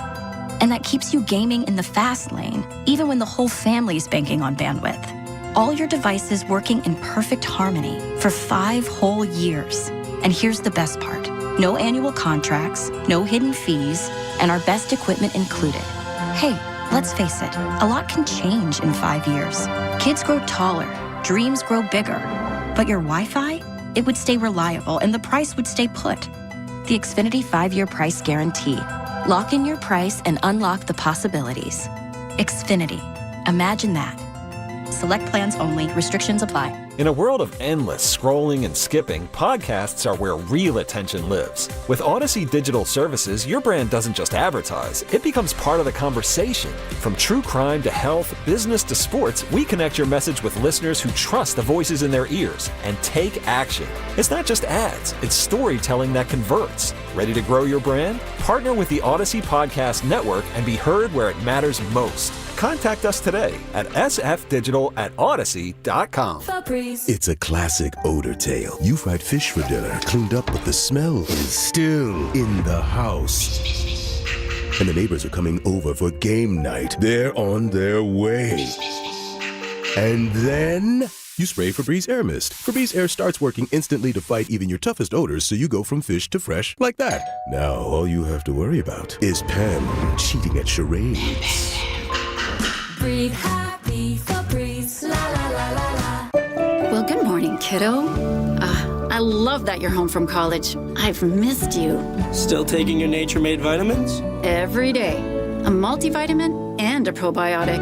And that keeps you gaming in the fast lane, even when the whole family's banking on bandwidth. All your devices working in perfect harmony for 5 whole years. And here's the best part. No annual contracts, no hidden fees, and our best equipment included. Hey, let's face it, a lot can change in 5 years. Kids grow taller, dreams grow bigger. But your Wi-Fi? It would stay reliable and the price would stay put. The Xfinity 5-year price guarantee. Lock in your price and unlock the possibilities. Xfinity. Imagine that. Select plans only. Restrictions apply. In a world of endless scrolling and skipping, podcasts are where real attention lives. With Odyssey Digital Services, your brand doesn't just advertise, it becomes part of the conversation. From true crime to health, business to sports, we connect your message with listeners who trust the voices in their ears and take action. It's not just ads, it's storytelling that converts. Ready to grow your brand? Partner with the Odyssey Podcast Network and be heard where it matters most. Contact us today at sfdigital@odyssey.com. It's a classic odor tale. You fried fish for dinner, cleaned up, but the smell is still in the house. And the neighbors are coming over for game night. They're on their way. And then you spray Febreze Air Mist. Febreze Air starts working instantly to fight even your toughest odors, so you go from fish to fresh like that. Now all you have to worry about is Pam cheating at charades. Breathe happy, Febreze, la la la la la. Well, good morning, kiddo. I love that you're home from college. I've missed you. Still taking your Nature-Made vitamins? Every day. A multivitamin and a probiotic.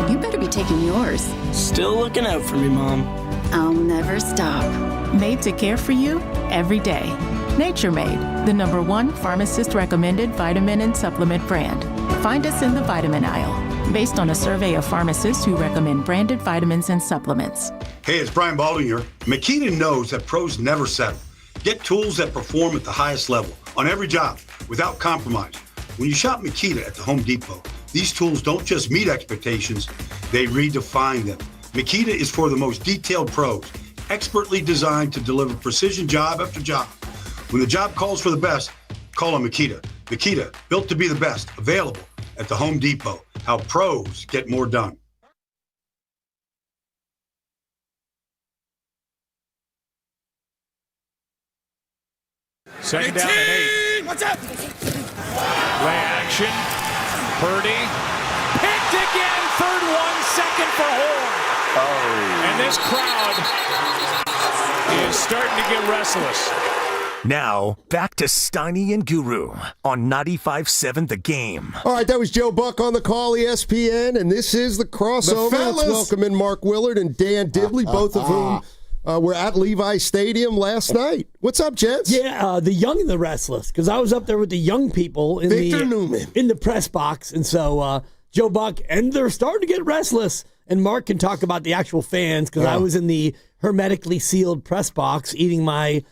You better be taking yours. Still looking out for me, Mom. I'll never stop. Made to care for you every day. Nature-Made, the #1 pharmacist-recommended vitamin and supplement brand. Find us in the vitamin aisle, based on a survey of pharmacists who recommend branded vitamins and supplements. Hey, it's Brian Baldwin here. Makita knows that pros never settle. Get tools that perform at the highest level on every job without compromise. When you shop Makita at the Home Depot, these tools don't just meet expectations, they redefine them. Makita is for the most detailed pros, expertly designed to deliver precision job after job. When the job calls for the best, call on Makita. Makita, built to be the best, available at the Home Depot. How pros get more done. Second down and 8. What's up? Play action. Purdy. Picked again. 3rd 1, second for Horn. Oh. And this crowd is starting to get restless. Now, back to Steiny and Guru on 95.7 The Game. All right, that was Joe Buck on the call, ESPN, and this is the crossover. Let's welcome in Mark Willard and Dan Dibley, both of whom were at Levi Stadium last night. What's up, gents? Yeah, the young and the restless, because I was up there with the young people in Newman in the press box, and so Joe Buck, and they're starting to get restless. And Mark can talk about the actual fans, because I was in the hermetically sealed press box eating my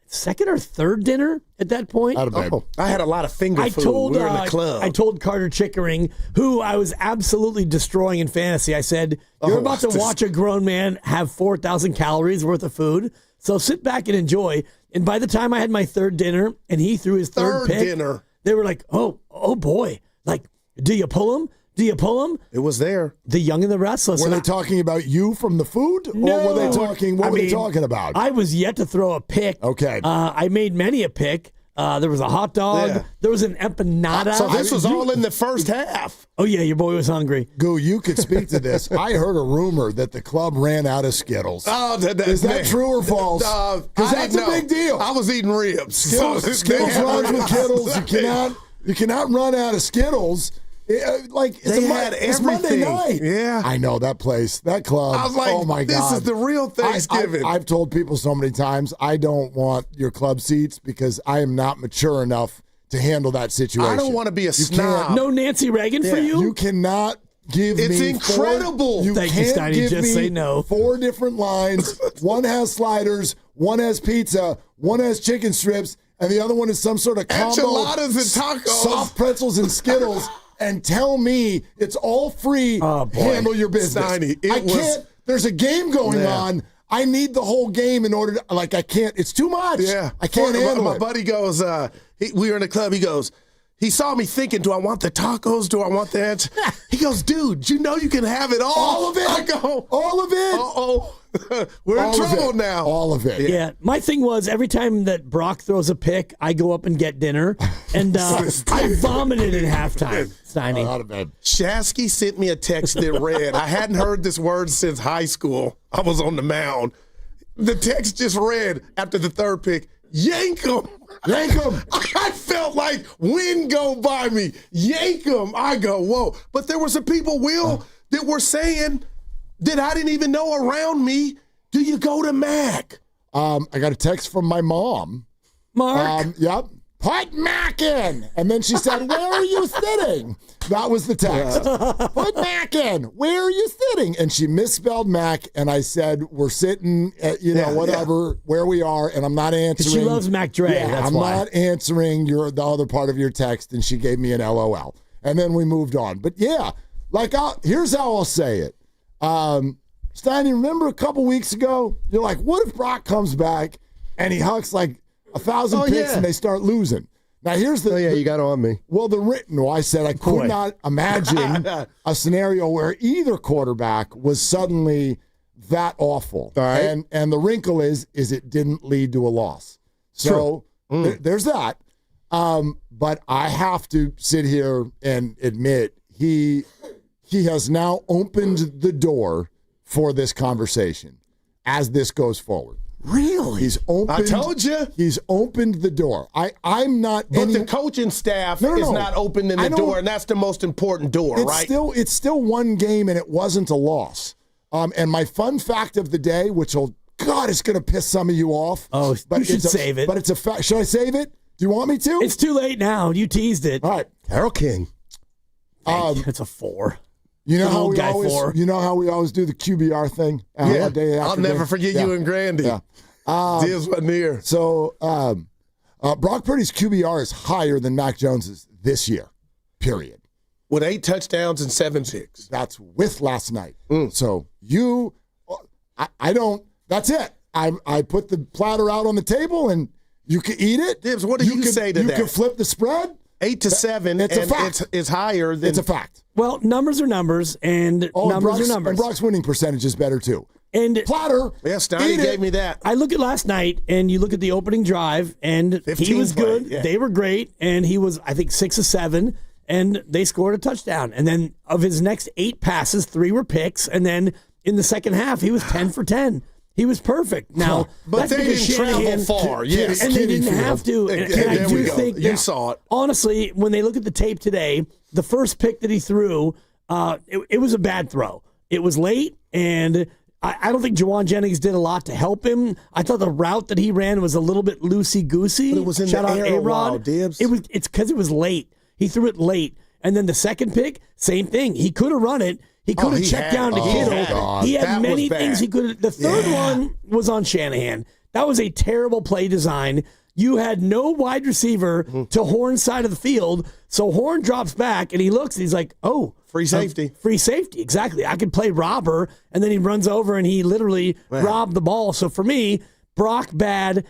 second or third dinner at that point. I had a lot of finger food. We were in the club. I told Carter Chickering, who I was absolutely destroying in fantasy, I said, you're about to watch a grown man have 4,000 calories worth of food, so sit back and enjoy. And by the time I had my third dinner and he threw his third pick, dinner, they were like, oh boy, like, do you pull him? Do you pull them? It was there. The young and the restless. Were they talking about you from the food? No. Or were they talking, what were they talking about? I was yet to throw a pick. Okay. I made many a pick. There was a hot dog. Yeah. There was an empanada. So this was all in the first half. Oh, yeah, your boy was hungry. Goo, you could speak to this. I heard a rumor that the club ran out of Skittles. Oh, is that true or false? Because that's a big deal. I was eating ribs. Skittles runs with Skittles. You cannot run out of Skittles. It's Monday night. Yeah. I know that place, that club. I was like, oh my God. This is the real Thanksgiving. I've told people so many times, I don't want your club seats because I am not mature enough to handle that situation. I don't want to be a snob. No Nancy Reagan for you? You cannot give me It's incredible. Thank you, Steiny. Just say no. 4 different lines. One has sliders, one has pizza, one has chicken strips, and the other one is some sort of combo. Enchiladas and tacos. Soft pretzels and Skittles. And tell me it's all free. Handle your business. Steiny, I can't. There's a game going on. I need the whole game in order to, I can't. It's too much. Yeah. I can't handle my it. buddy goes, we were in the club. He goes, he saw me thinking, do I want the tacos? Do I want that? He goes, dude, you know you can have it all. All of it. I go, all of it. Uh-oh. We're in trouble now. All of it. Yeah. My thing was every time that Brock throws a pick, I go up and get dinner. And I vomited at halftime, Steiny. Shasky sent me a text that read, I hadn't heard this word since high school. I was on the mound. The text just read after the third pick, yank him. Yank him. I felt like wind go by me. Yank him. I go, whoa. But there were some people, Will, that were saying that I didn't even know around me do you go to Mac? I got a text from my mom. Mark? Yep. Put Mac in. And then she said, where are you sitting? That was the text. Put Mac in. Where are you sitting? And she misspelled Mac, and I said, we're sitting at, whatever, where we are, and I'm not answering. She loves Mac Dre. Yeah, that's I'm why. not answering the other part of your text, and she gave me an LOL. And then we moved on. But yeah, here's how I'll say it. Steiny, remember a couple weeks ago, you're like, what if Brock comes back and he hucks like 1,000 picks and they start losing? Now, here's the... you got on me. Well, I said I could not imagine a scenario where either quarterback was suddenly that awful. All right. And the wrinkle is it didn't lead to a loss. So there's that. But I have to sit here and admit he has now opened the door for this conversation as this goes forward. Really? He's opened. I told you. He's opened the door. I'm not. But the coaching staff is not opening the door, and that's the most important door, right? It's still one game, and it wasn't a loss. And my fun fact of the day, which it's going to piss some of you off. Oh, but you should save it. But it's a fact. Should I save it? Do you want me to? It's too late now. You teased it. All right. Harold King. It's a 4. You know how we four. always do the QBR thing? I'll never forget you and Grandy. Yeah. Diaz wasn't here. So Brock Purdy's QBR is higher than Mac Jones's this year, period. With 8 touchdowns and 7 picks. That's with last night. So I don't, that's it. I put the platter out on the table and you can eat it. Dibs, what do you say to that? You can flip the spread. 8 to 7, it's a fact. It's higher than... It's a fact. Well, numbers are numbers, and numbers are numbers. And Brock's winning percentage is better, too. And platter. Yeah, Steiny gave me that. I look at last night, and you look at the opening drive, and he was good. Yeah. They were great, and he was, I think, 6 of 7, and they scored a touchdown. And then of his next 8 passes, 3 were picks, and then in the second half, he was 10 for 10. He was perfect. Now, but they didn't travel far. Yes, and they didn't have to. And I do think you saw it. Honestly, when they look at the tape today, the first pick that he threw, it was a bad throw. It was late, and I don't think Jawan Jennings did a lot to help him. I thought the route that he ran was a little bit loosey-goosey. But it was in Shout the out air a A-Rod. while, Dibs. It's because it was late. He threw it late. And then the second pick, same thing. He could have run it. He could have checked down to Kittle. He had many things he could have. The third one was on Shanahan. That was a terrible play design. You had no wide receiver to Horn's side of the field. So Horn drops back and he looks and he's like, oh. Free safety. Free safety, exactly. I could play robber. And then he runs over and he literally robbed the ball. So for me, Brock bad,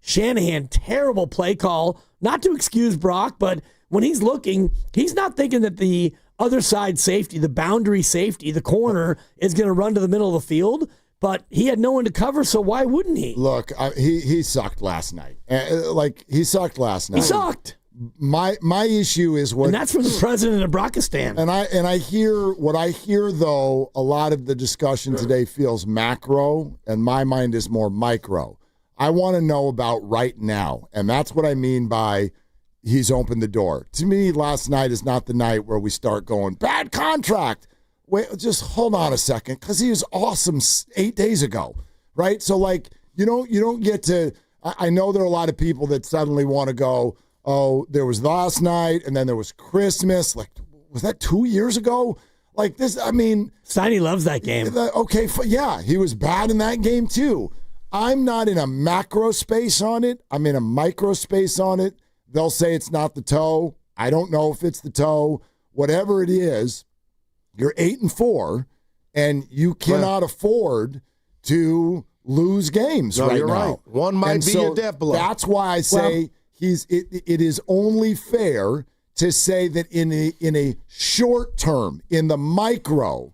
Shanahan, terrible play call. Not to excuse Brock, but when he's looking, he's not thinking that the other side safety, the boundary safety, the corner is going to run to the middle of the field, but he had no one to cover, so why wouldn't he? Look, he sucked last night. He sucked last night. He sucked. My issue is what, and that's from the president of Brockistan. And I hear though. A lot of the discussion today feels macro, and my mind is more micro. I want to know about right now, and that's what I mean by he's opened the door. To me, last night is not the night where we start going, bad contract. Wait, just hold on a second, because he was awesome 8 days ago, right? So, you don't get to – I know there are a lot of people that suddenly want to go, oh, there was last night, and then there was Christmas. Was that 2 years ago? Steiny loves that game. Okay, yeah, he was bad in that game too. I'm not in a macro space on it. I'm in a micro space on it. They'll say it's not the toe. I don't know if it's the toe. Whatever it is, you're 8-4, and you cannot afford to lose games right you're now. Right. One might be a death blow. That's why I say it is only fair to say that in a short term, in the micro,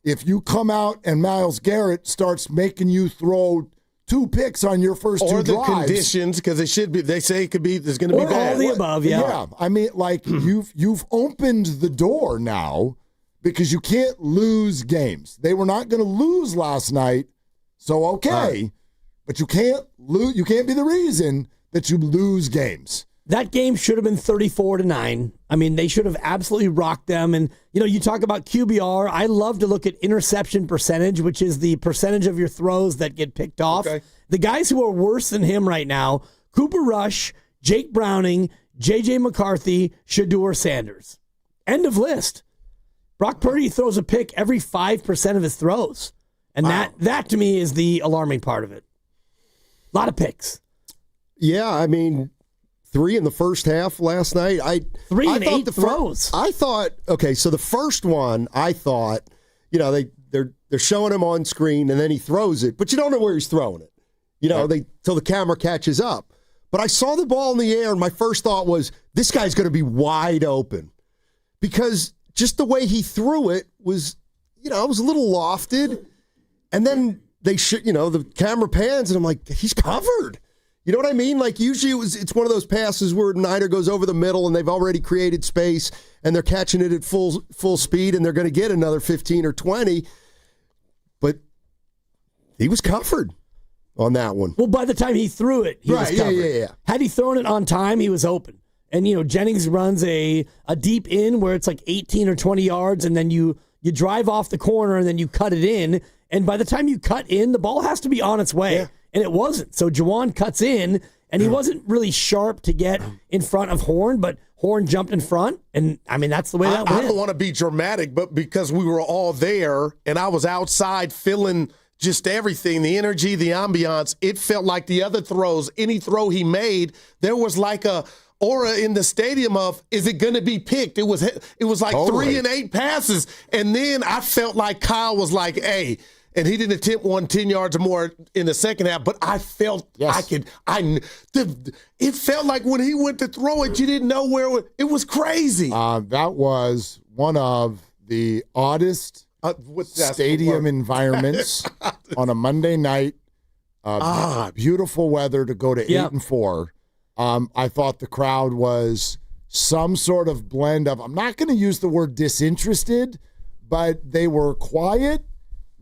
if you come out and Myles Garrett starts making you throw 2 picks on your first 2 drives. Or the conditions, because it should be. They say it could be. There's going to be bad. All the above, yeah. Yeah, I mean, you've opened the door now because you can't lose games. They were not going to lose last night, so but you can't lose. You can't be the reason that you lose games. that game should have been 34-9. I mean, they should have absolutely rocked them. And, you talk about QBR. I love to look at interception percentage, which is the percentage of your throws that get picked off. Okay. The guys who are worse than him right now, Cooper Rush, Jake Browning, J.J. McCarthy, Shedeur Sanders. End of list. Brock Purdy throws a pick every 5% of his throws. And that to me is the alarming part of it. A lot of picks. Yeah, I mean, 3 in the first half last night. 3 and 8 throws. I thought, okay, so the first one, I thought, they're showing him on screen and then he throws it, but you don't know where he's throwing it. Till the camera catches up. But I saw the ball in the air and my first thought was, this guy's going to be wide open. Because just the way he threw it was, it was a little lofted. And then the camera pans and I'm like, he's covered. You know what I mean? Like usually it's one of those passes where Niner goes over the middle and they've already created space and they're catching it at full speed and they're going to get another 15 or 20. But he was covered on that one. Well, by the time he threw it, he was covered. Yeah. Had he thrown it on time, he was open. And, Jennings runs a deep in where it's like 18 or 20 yards and then you drive off the corner and then you cut it in. And by the time you cut in, the ball has to be on its way. Yeah. And it wasn't. So Juwan cuts in, and he wasn't really sharp to get in front of Horn, but Horn jumped in front. And, I mean, that's the way that went. I don't want to be dramatic, but because we were all there, and I was outside feeling just everything, the energy, the ambiance, it felt like the other throws, any throw he made, there was like a aura in the stadium of, is it going to be picked? It was like totally. 3 and 8 passes. And then I felt like Kyle was like, hey, and he didn't attempt 10 yards or more in the second half, but I felt it felt like when he went to throw it, you didn't know where it was crazy. That was one of the oddest stadium environments on a Monday night. Beautiful weather to go to 8 and 4. I thought the crowd was some sort of blend of, I'm not going to use the word disinterested, but they were quiet.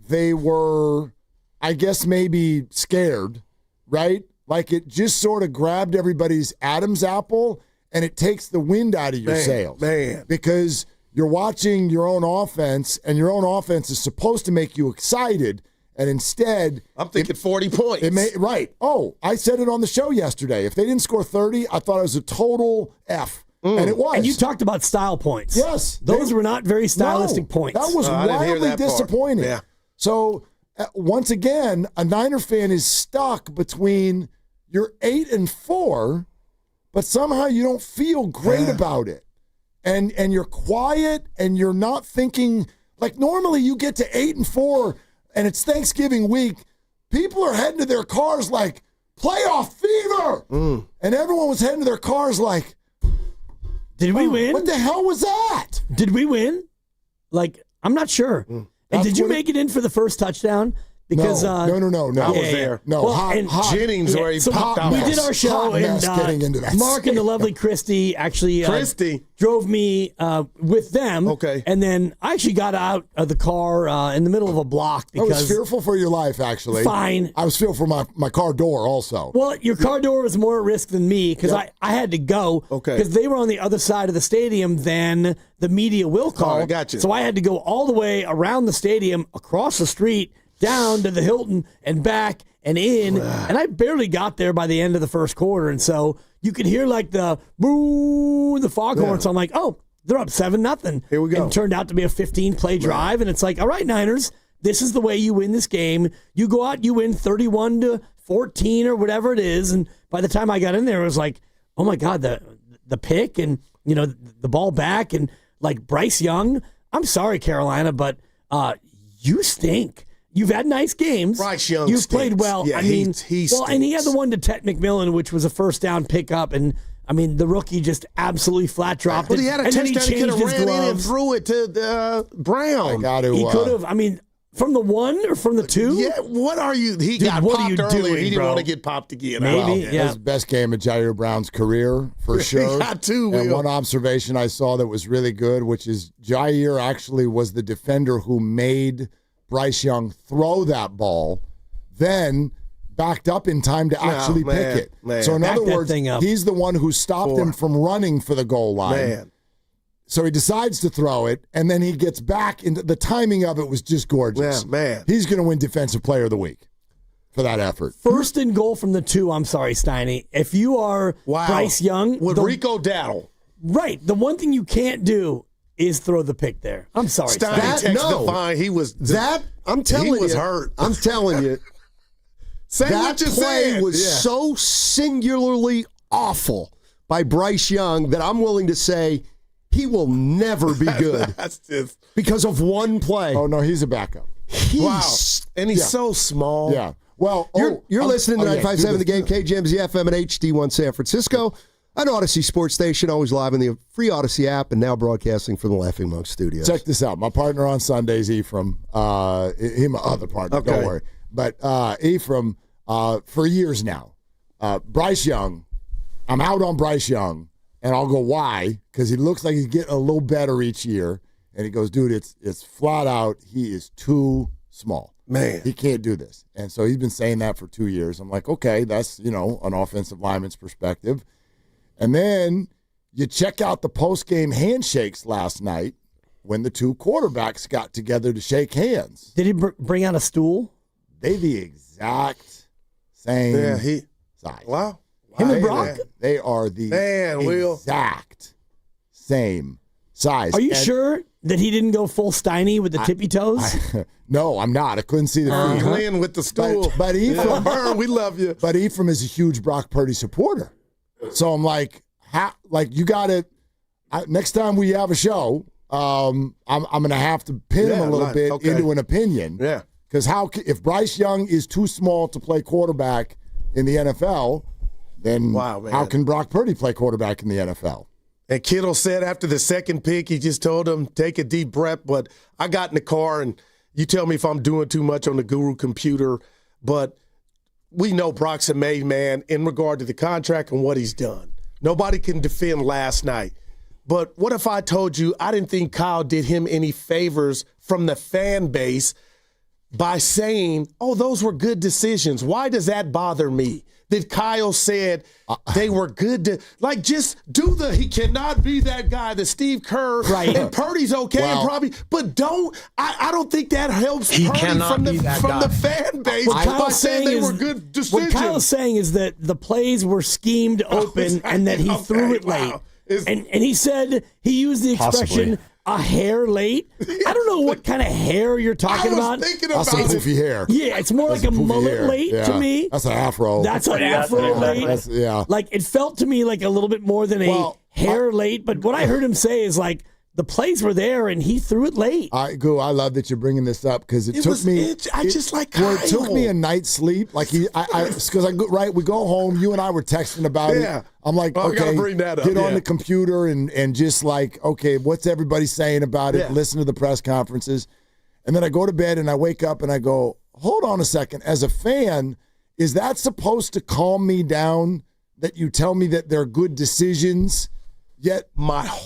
They were, I guess, maybe scared, right? Like it just sort of grabbed everybody's Adam's apple and it takes the wind out of your sails. Man. Because you're watching your own offense and your own offense is supposed to make you excited. And instead, I'm thinking 40 points. Right. Oh, I said it on the show yesterday. If they didn't score 30, I thought it was a total F. And it was. And you talked about style points. Yes. Those were not very stylistic points. That was wildly disappointing. Yeah. So, once again, a Niner fan is stuck between you're 8 and 4, but somehow you don't feel great about it. And you're quiet and you're not thinking, like normally you get to 8 and 4 and it's Thanksgiving week. People are heading to their cars like, playoff fever! And everyone was heading to their cars like, did we win? What the hell was that? Did we win? Like, I'm not sure. And did you make it in for the first touchdown? Because no. I was there. No, well, Jennings where he popped out. We did our show, and getting into that. Mark and the lovely Christy actually drove me with them. Okay. And then I actually got out of the car in the middle of a block because I was fearful for your life, actually. Fine. I was fearful for my car door also. Well, your car door was more at risk than me because I had to go. Okay. Because they were on the other side of the stadium than the media will call. I got you. So I had to go all the way around the stadium, across the street, down to the Hilton and back and in, and I barely got there by the end of the first quarter, and so you could hear like the boo, the foghorn. So I'm like, oh, they're up 7-0. Here we go. And it turned out to be a 15-play drive, and it's like, all right, Niners, this is the way you win this game. You go out, you win 31-14 or whatever it is, and by the time I got in there, it was like, oh my God, the pick and the ball back and like Bryce Young. I'm sorry, Carolina, but you stink. You've had nice games. Bryce Young You've stinks. played well. Yeah, I mean, he and he had the one to Ted McMillan, which was a first down pickup, and I mean, the rookie just absolutely flat dropped it. But he had a touchdown. He could have ran in and threw it to Brown. He could have. I mean, from the 1 or from the 2? Yeah. What are you? He got popped earlier. He didn't want to get popped again. Maybe. Well, his best game of Jair Brown's career for sure. He got 2. And one observation I saw that was really good, which is Jair actually was the defender who made Bryce Young throw that ball. Then backed up in time to actually pick it. Man. So in Back other that words, thing up. he's the one who stopped him from running for the goal line. Man. So he decides to throw it, and then he gets back into the timing of it was just gorgeous. Yeah, man. He's going to win Defensive Player of the Week for that effort. First and goal from the 2, I'm sorry, Steiny. If you are Bryce Young. With Rico Dowdle. Right. The one thing you can't do is throw the pick there. I'm sorry, Steiny. He was I'm telling you. He was hurt. I'm telling you. Say that what you play said. was so singularly awful by Bryce Young that I'm willing to say he will never be good. That's just because of one play. Oh, no, he's a backup. And he's so small. Yeah. Well, you're listening to 95.7 The Game, KJMZ KJMZ FM and HD1 San Francisco, an Odyssey sports station, always live in the free Odyssey app, and now broadcasting from the Laughing Monk Studios. Check this out. My partner on Sundays, Ephraim, he's my other partner, don't worry. But Ephraim, for years now, Bryce Young, I'm out on Bryce Young, and I'll go, why? Because he looks like he's getting a little better each year. And he goes, dude, it's flat out, he is too small. Man. He can't do this. And so he's been saying that for 2 years. I'm like, okay, that's, an offensive lineman's perspective. And then you check out the post-game handshakes last night when the two quarterbacks got together to shake hands. Did he bring out a stool? They the exact same size. Wow. Him and Brock? They are the exact same size. Are you sure that he didn't go full Steiny with the tippy toes? No, I'm not. I couldn't see the feet. Glenn with the stool. But Ephraim, Burn, we love you. But Ephraim is a huge Brock Purdy supporter. So I'm like, you got it. Next time we have a show, I'm going to have to pin him a little bit into an opinion. Yeah. Because if Bryce Young is too small to play quarterback in the NFL, then how can Brock Purdy play quarterback in the NFL? And Kittle said after the second pick, he just told him, take a deep breath. But I got in the car, and you tell me if I'm doing too much on the Guru computer. But we know Brock's a made man in regard to the contract and what he's done. Nobody can defend last night. But what if I told you I didn't think Kyle did him any favors from the fan base by saying, oh, those were good decisions? Why does that bother me? That Kyle said they were good to, just do he cannot be that guy, the Steve Kerr, and Purdy's okay, probably, but I don't think that helps Purdy from the fan base by saying they were good decisions. What Kyle's saying is that the plays were schemed open and that he threw it late. And he said, he used the expression, a hair late. I don't know what kind of hair you're talking about. That's some poofy hair. Yeah, it's more like a mullet late to me. That's an afro. That's an afro late. It felt to me like a little bit more than a hair late. But what I heard him say is the plays were there and he threw it late. I love that you're bringing this up because it took me. It took me a night's sleep. Because we go home. You and I were texting about it. I'm like, okay, get on the computer and just okay, what's everybody saying about it? Listen to the press conferences, and then I go to bed and I wake up and I go, hold on a second. As a fan, is that supposed to calm me down? That you tell me that they're good decisions? Yet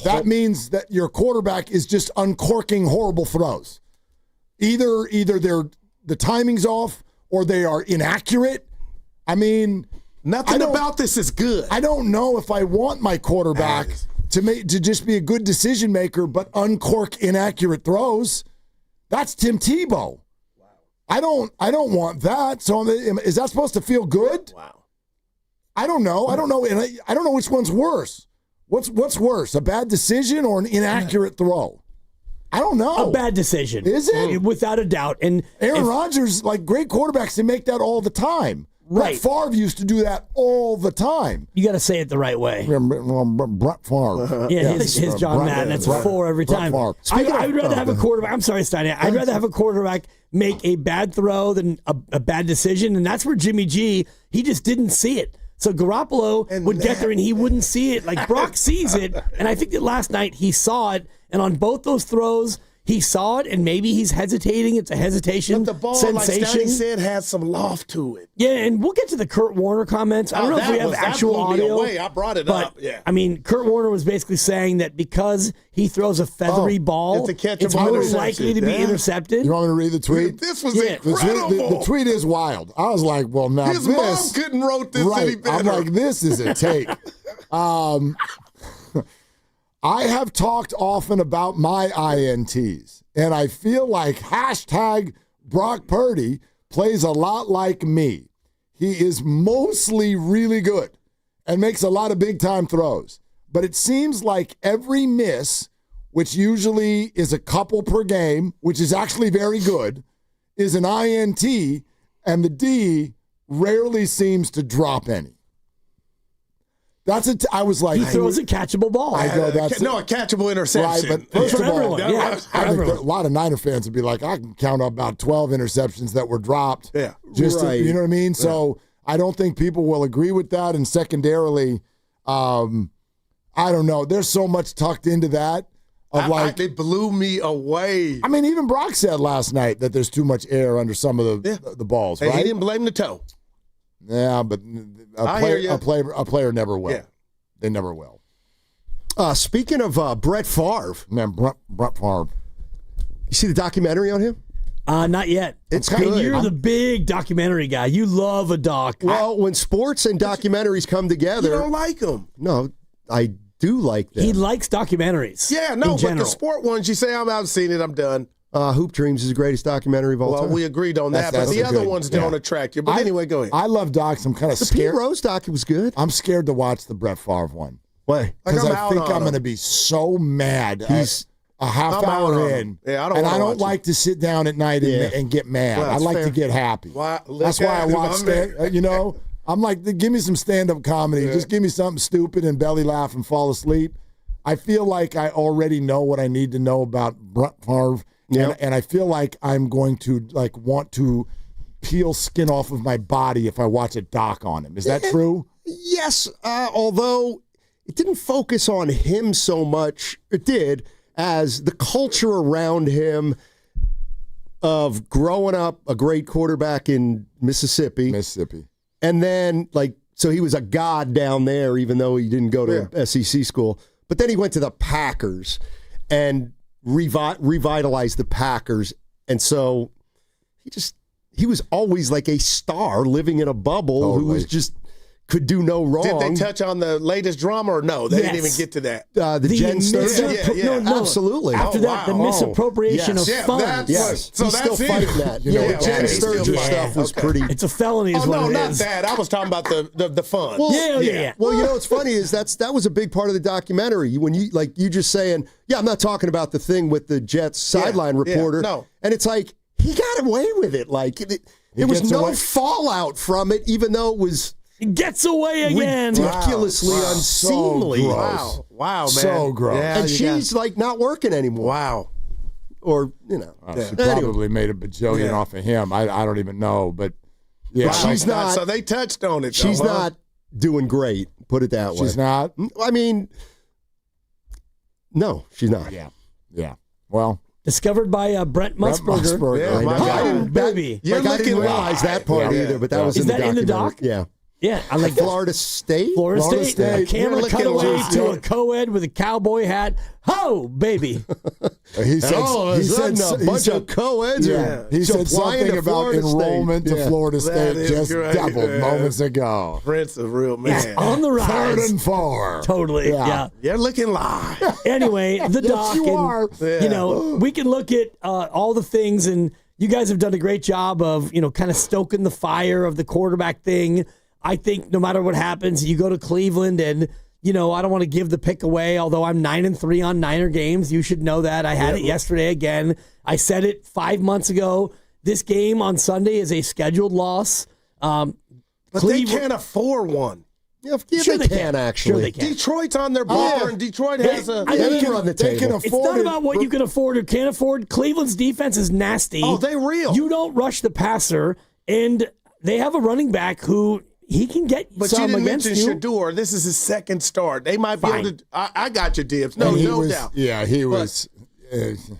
that means that your quarterback is just uncorking horrible throws. Either the timing's off or they are inaccurate. I mean, nothing about this is good. I don't know if I want my quarterback to just be a good decision maker but uncork inaccurate throws. That's Tim Tebow. Wow. I don't want that. So is that supposed to feel good? Wow. I don't know. And I don't know which one's worse. What's worse, a bad decision or an inaccurate throw? I don't know. A bad decision. Is it? Without a doubt. And Aaron Rodgers, great quarterbacks, they make that all the time. Right. Brett Favre used to do that all the time. You got to say it the right way. Brett Favre. His John Madden. That's 4 every time. I'd rather have a quarterback. I'm sorry, Steiny. I'd rather have a quarterback make a bad throw than a bad decision. And that's where Jimmy G, he just didn't see it. So Garoppolo would get there and he wouldn't see it. Brock sees it, and I think that last night he saw it, and on both those throws, he saw it and maybe he's hesitating. It's a hesitation But the ball, sensation. like Stoney said, has some loft to it. Yeah, and we'll get to the Kurt Warner comments. I don't know if we have actual audio. I brought it but, up. Yeah. I mean, Kurt Warner was basically saying that because he throws a feathery ball, it's more likely to be intercepted. You want me to read the tweet? This was incredible. The tweet is wild. I was like, well, now His mom couldn't wrote this any better. I'm like, this is a take. I have talked often about my INTs, and I feel like hashtag Brock Purdy plays a lot like me. He is mostly really good and makes a lot of big-time throws. But it seems like every miss, which usually is a couple per game, which is actually very good, is an INT, and the D rarely seems to drop any. I was like, he throws a catchable ball. I go, that's a catchable interception. Right, but first of all, I think a lot of Niner fans would be like, I can count about 12 interceptions that were dropped. Yeah, you know what I mean? So I don't think people will agree with that. And secondarily, I don't know. There's so much tucked into that. It blew me away. I mean, even Brock said last night that there's too much air under some of the balls. Hey, right? he didn't blame the toe. Yeah, but a player never will. Yeah. They never will. Speaking of Brett Favre. Man, Brett Favre. You see the documentary on him? Not yet. It's okay. good. You're the big documentary guy. You love a doc. Well, when sports and documentaries come together. You don't like them. No, I do like them. He likes documentaries. Yeah, no, but the sport ones, you say, I've seen it, I'm done. Hoop Dreams is the greatest documentary of all time. Well, we agreed on that, but the other ones don't attract you. But anyway, go ahead. I love docs. I'm kind of scared. The Pete Rose doc was good. I'm scared to watch the Brett Favre one. Why? Because I think I'm going to be so mad. He's a half hour in. Yeah, I don't like to sit down at night and get mad. Well, I like fair. to get happy. That's why I watch I'm like, give me some stand-up comedy. Just give me something stupid and belly laugh and fall asleep. I feel like I already know what I need to know about Brett Favre. Yep. And I feel like I'm going to want to peel skin off of my body if I watch a doc on him. Is that true? Yes, although it didn't focus on him so much. It did, as the culture around him of growing up a great quarterback in Mississippi. And then, so he was a god down there, even though he didn't go to SEC school. But then he went to the Packers and revitalized the Packers, and so he was always like a star living in a bubble who was just could do no wrong. Did they touch on the latest drama or no? They didn't even get to that. The Jen Sturger? No, absolutely. After that, the misappropriation of funds. Yes, so he's that's still fighting that. You know, the Jen Sturger stuff was pretty. It's a felony. Is no, what it not is. that. I was talking about the funds. Well, yeah. Well, you know what's funny is that was a big part of the documentary. When you just saying, I'm not talking about the thing with the Jets sideline reporter. No. And it's like he got away with it. There was no fallout from it, even though it was. Gets away again. Ridiculously unseemly. So wow, man. So gross. Yeah, and she's not working anymore. Wow. Or, she probably made a bajillion off of him. I don't even know. But, yeah. But she's not. So they touched on it. She's not doing great, put it that way. She's not? I mean, no, she's not. Yeah. Well. Discovered by Brent Musburger. Yeah, baby. I didn't realize that part either, but that was Is in the that in the documentary. doc? Yeah. Yeah, I like Florida State. Florida State. A camera cutaway to a Yeah. co-ed with a cowboy hat. Ho, baby. He said, a bunch of co-eds. Yeah, he said something about enrollment to Florida State just doubled moments ago. Prince of real man. It's on the rise. 3rd and 4. Totally. Yeah. You're looking live. Anyway, the Yes, doc. you are. We can look at all the things, and you guys have done a great job of, kind of stoking the fire of the quarterback thing. I think no matter what happens, you go to Cleveland and, I don't want to give the pick away, although I'm 9-3 on Niner games. You should know that. I had it yesterday again. I said it 5 months ago. This game on Sunday is a scheduled loss. But they can't afford one. Yeah, Sure they can, actually. Sure they can. Detroit's on their bar, and Detroit has a... They can run the They can table. afford It's not it, about what you can afford or can't afford. Cleveland's defense is nasty. Oh, they real. You don't rush the passer, and they have a running back who... He can get But some you didn't against mention you. Shador. This is his second start. They might be able to. I got your dibs. No And he was, doubt. Yeah, he was.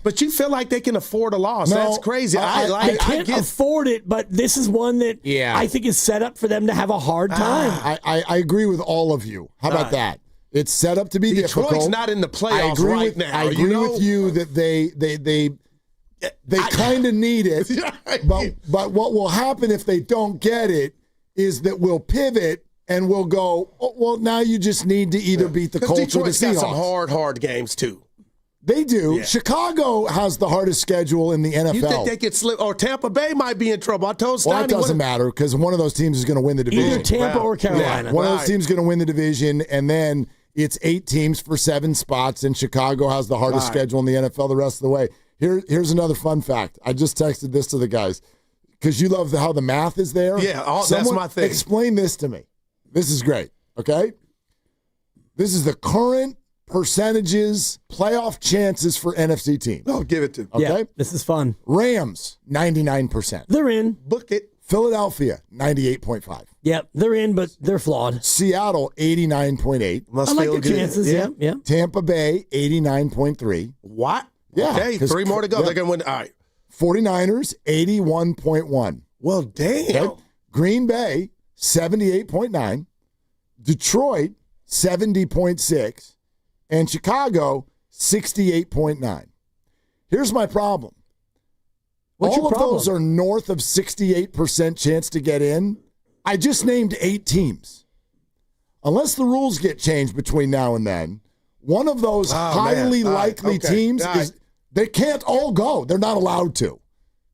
But you feel like they can afford a loss. No, That's crazy. They can't afford it, but this is one that I think is set up for them to have a hard time. I agree with all of you. How about that? It's set up to be Detroit's difficult. not in the playoffs now. I agree with you that they kind of need it. But what will happen if they don't get it is that we'll pivot and we'll go, oh, well, now you just need to either beat the Colts or the Detroit's Seahawks. got some hard games, too. They do. Yeah. Chicago has the hardest schedule in the NFL. You think they could slip? Or Tampa Bay might be in trouble. I told Steiny. Well, it doesn't matter because one of those teams is going to win the division. Either Tampa or Carolina. One of those teams is going to win the division, and then it's 8 teams for 7 spots, and Chicago has the hardest schedule in the NFL the rest of the way. Here's another fun fact. I just texted this to the guys because you love how the math is there. Yeah, that's my thing. Explain this to me. This is great, okay? This is the current percentages, playoff chances for NFC teams. Oh, give it to me. Okay? Yeah, this is fun. Rams, 99%. They're in. Book it. Philadelphia, 98.5. Yep, they're in, but they're flawed. Seattle, 89.8. I like their chances, yeah. Tampa Bay, 89.3. What? Yeah. Okay, 3 more to go. They're going to win. All right. 49ers, 81.1. Well, damn. Okay? Green Bay, 78.9. Detroit, 70.6. And Chicago, 68.9. Here's my problem. What's All your of problem? those are north of 68% chance to get in. I just named 8 teams. Unless the rules get changed between now and then, one of those highly likely teams is they can't all go. They're not allowed to.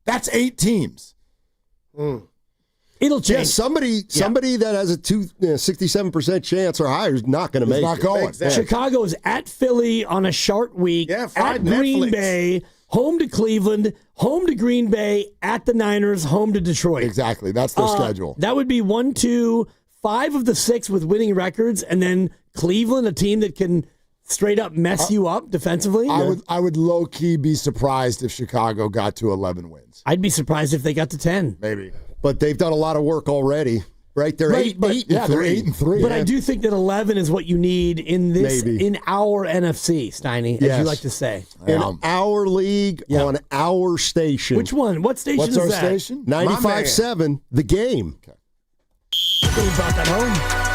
That's 8 teams. It'll change. Yeah, somebody that has a 67% chance or higher is not going to make it. Not going. Exactly. Chicago is at Philly on a short week, at fried Green Netflix. Bay, home to Cleveland, home to Green Bay, at the Niners, home to Detroit. Exactly. That's their schedule. That would be 1, 2, 5 of the 6 with winning records, and then Cleveland, a team that can straight up mess you up defensively. I would low key be surprised if Chicago got to 11 wins. I'd be surprised if they got to 10. Maybe. But they've done a lot of work already, right? They're Right, but- 8 Yeah, and 3. they're 8 and 3. But I do think that 11 is what you need in this Maybe. in our NFC, Steiny, as Yes. you like to say. In our league, on our station. Which one? What station What's is our that? station? 95.7, The Game. They brought that home.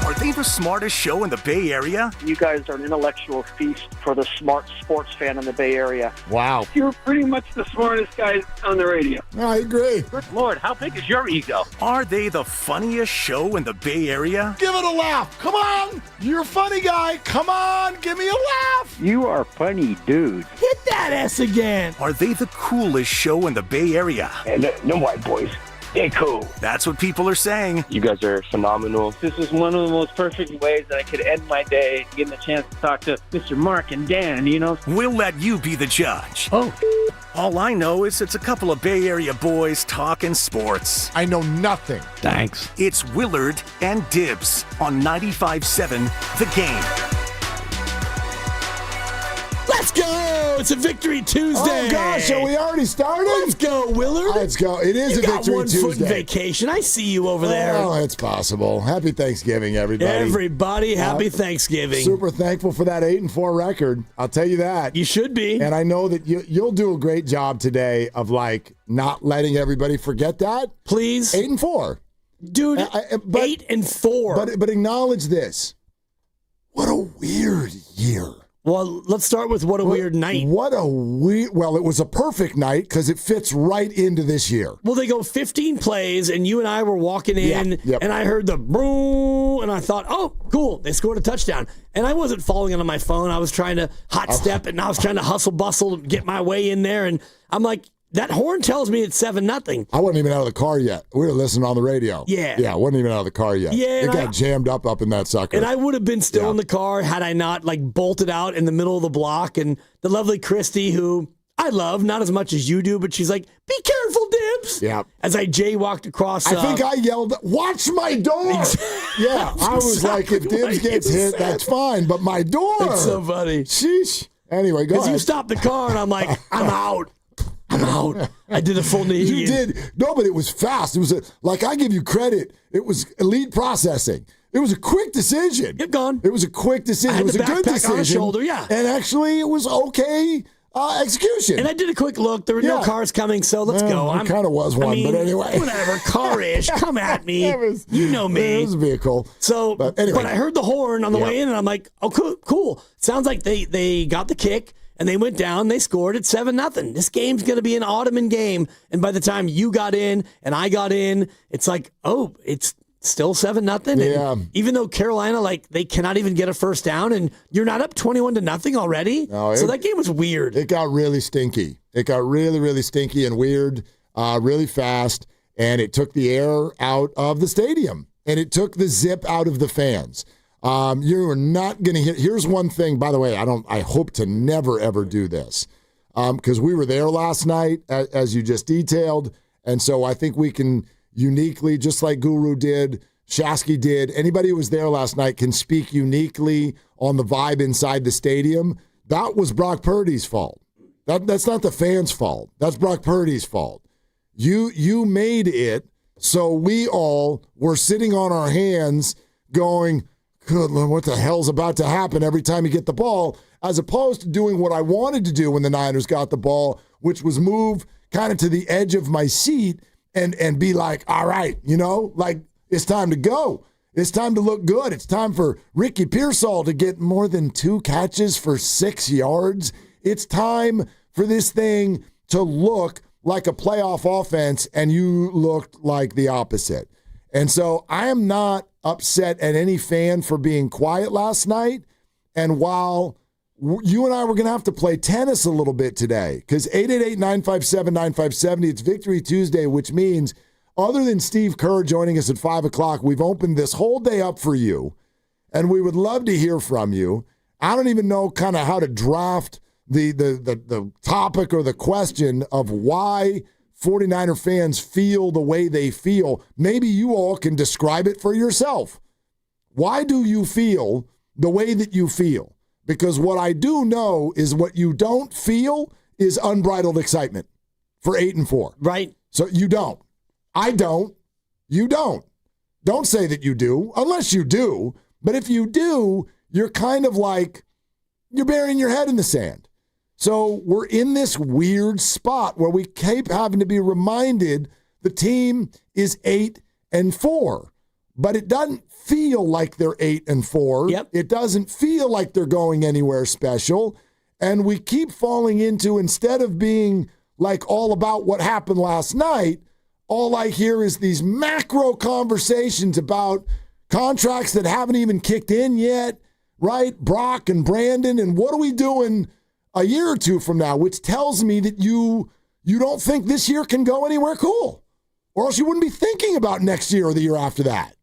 Are they the smartest show in the Bay Area? You guys are an intellectual feast for the smart sports fan in the Bay Area. Wow. You're pretty much the smartest guys on the radio. I agree. Good Lord, how big is your ego? Are they the funniest show in the Bay Area? Give it a laugh. Come on. You're a funny guy. Come on. Give me a laugh. You are funny, dude. Hit that S again. Are they the coolest show in the Bay Area? And them white boys, they're cool. That's what people are saying. You guys are phenomenal. This is one of the most perfect ways that I could end my day, getting the chance to talk to Mr. Mark and Dan, you know? We'll let you be the judge. Oh. All I know is it's a couple of Bay Area boys talking sports. I know nothing. Thanks. It's Willard and Dibs on 95.7 The Game. Let's go! It's a Victory Tuesday. Oh, gosh. Are we already started? Let's go, Willard. Let's go. It is you a got Victory 1 Tuesday. foot vacation. I see you over there. Oh, it's possible. Happy Thanksgiving, everybody. Everybody, happy Thanksgiving. Super thankful for that 8-4 record. I'll tell you that. You should be. And I know that you'll do a great job today of not letting everybody forget that. Please. 8-4. Dude, 8-4. But acknowledge this. What a weird year. Well, let's start with what a weird night. What a weird. Well, it was a perfect night because it fits right into this year. Well, they go 15 plays, and you and I were walking in, and I heard the boom, and I thought, oh, cool, they scored a touchdown. And I wasn't following it on my phone. I was trying to hot step, and I was trying to hustle bustle and get my way in there. And I'm like, that horn tells me it's 7-0. I wasn't even out of the car yet. We were listening on the radio. Yeah. Yeah, I wasn't even out of the car yet. Yeah, it got jammed up in that sucker. And I would have been still in the car had I not bolted out in the middle of the block. And the lovely Christy, who I love, not as much as you do, but she's like, be careful, Dibs. Yeah. As I jaywalked across. I think I yelled, watch my door. Yeah, I was like, if Dibs gets hit, that's fine, but my door. It's so funny. Sheesh. Anyway, go ahead. Because you stopped the car, and I'm like, I'm out. I'm out. I did a full knee. You did. No, but it was fast. It was like I give you credit. It was elite processing. It was a quick decision. Keep going. It was a quick decision. I had It was the a good backpack decision. on the shoulder, yeah. And actually, it was okay execution. And I did a quick look. There were no cars coming, so let's go. There kind of was one, but anyway. Whatever, car-ish. Come at me. You know me. It was a vehicle. So, but I heard the horn on the way in, and I'm like, oh, cool. Sounds like they got the kick, and they went down. They scored at 7-0. This game's going to be an Ottoman game. And by the time you got in and I got in, it's like, oh, it's still 7-0. Yeah. And even though Carolina, they cannot even get a first down, and you're not up 21-0 already. No, so that game was weird. It got really stinky. It got really, really stinky and weird, really fast, and it took the air out of the stadium, and it took the zip out of the fans. You are not going to hear. Here's one thing, by the way. I hope to never ever do this, because we were there last night, as you just detailed, and so I think we can uniquely, just like Guru did, Shasky did, anybody who was there last night can speak uniquely on the vibe inside the stadium. That was Brock Purdy's fault. That's not the fans' fault. That's Brock Purdy's fault. You made it so we all were sitting on our hands going, good Lord, what the hell's about to happen every time you get the ball, as opposed to doing what I wanted to do when the Niners got the ball, which was move kind of to the edge of my seat and be like, all right, it's time to go. It's time to look good. It's time for Ricky Pearsall to get more than 2 catches for 6 yards. It's time for this thing to look like a playoff offense, and you looked like the opposite. And so I am not upset at any fan for being quiet last night. And while you and I were going to have to play tennis a little bit today, because 888-957-9570, it's Victory Tuesday, which means other than Steve Kerr joining us at 5 o'clock, we've opened this whole day up for you, and we would love to hear from you. I don't even know kind of how to draft the topic or the question of why 49er fans feel the way they feel. Maybe you all can describe it for yourself. Why do you feel the way that you feel? Because what I do know is what you don't feel is unbridled excitement for 8-4. Right. So you don't. I don't. You don't. Don't say that you do, unless you do. But if you do, you're kind of like, you're burying your head in the sand. So we're in this weird spot where we keep having to be reminded the team is 8-4. But it doesn't feel like they're 8-4. Yep. It doesn't feel like they're going anywhere special. And we keep falling into, instead of being like all about what happened last night, all I hear is these macro conversations about contracts that haven't even kicked in yet, right? Brock and Brandon, and what are we doing a year or two from now, which tells me that you don't think this year can go anywhere cool, or else you wouldn't be thinking about next year or the year after that.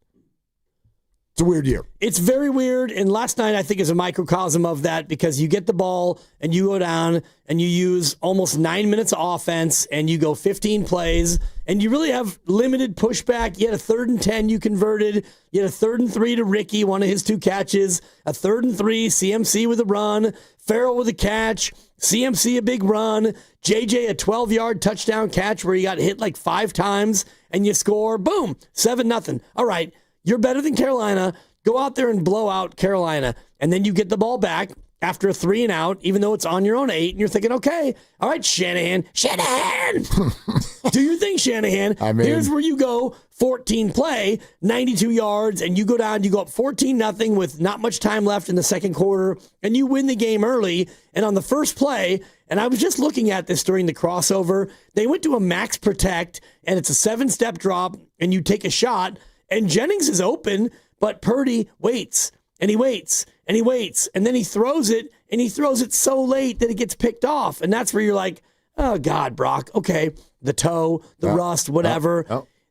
It's a weird year. It's very weird, and last night I think is a microcosm of that, because you get the ball and you go down and you use almost 9 minutes of offense and you go 15 plays and you really have limited pushback. You had a 3rd and 10 you converted. You had a 3rd and 3 to Ricky, one of his 2 catches, a 3rd and 3, CMC with a run, Farrell with a catch, CMC a big run, JJ a 12-yard touchdown catch where he got hit like 5 times and you score, boom, 7-0. All right. You're better than Carolina. Go out there and blow out Carolina. And then you get the ball back after a 3 and out, even though it's on your own 8. And you're thinking, okay, all right, Shanahan. Do your thing, Shanahan. Here's where you go 14 play, 92 yards, and you go down, you go up 14-0 with not much time left in the second quarter, and you win the game early. And on the first play, and I was just looking at this during the crossover, they went to a max protect, and it's a 7-step drop, and you take a shot. And Jennings is open, but Purdy waits, and he waits, and he waits, and then he throws it, and he throws it so late that it gets picked off. And that's where you're like, oh, God, Brock, okay, the toe, the rust, whatever.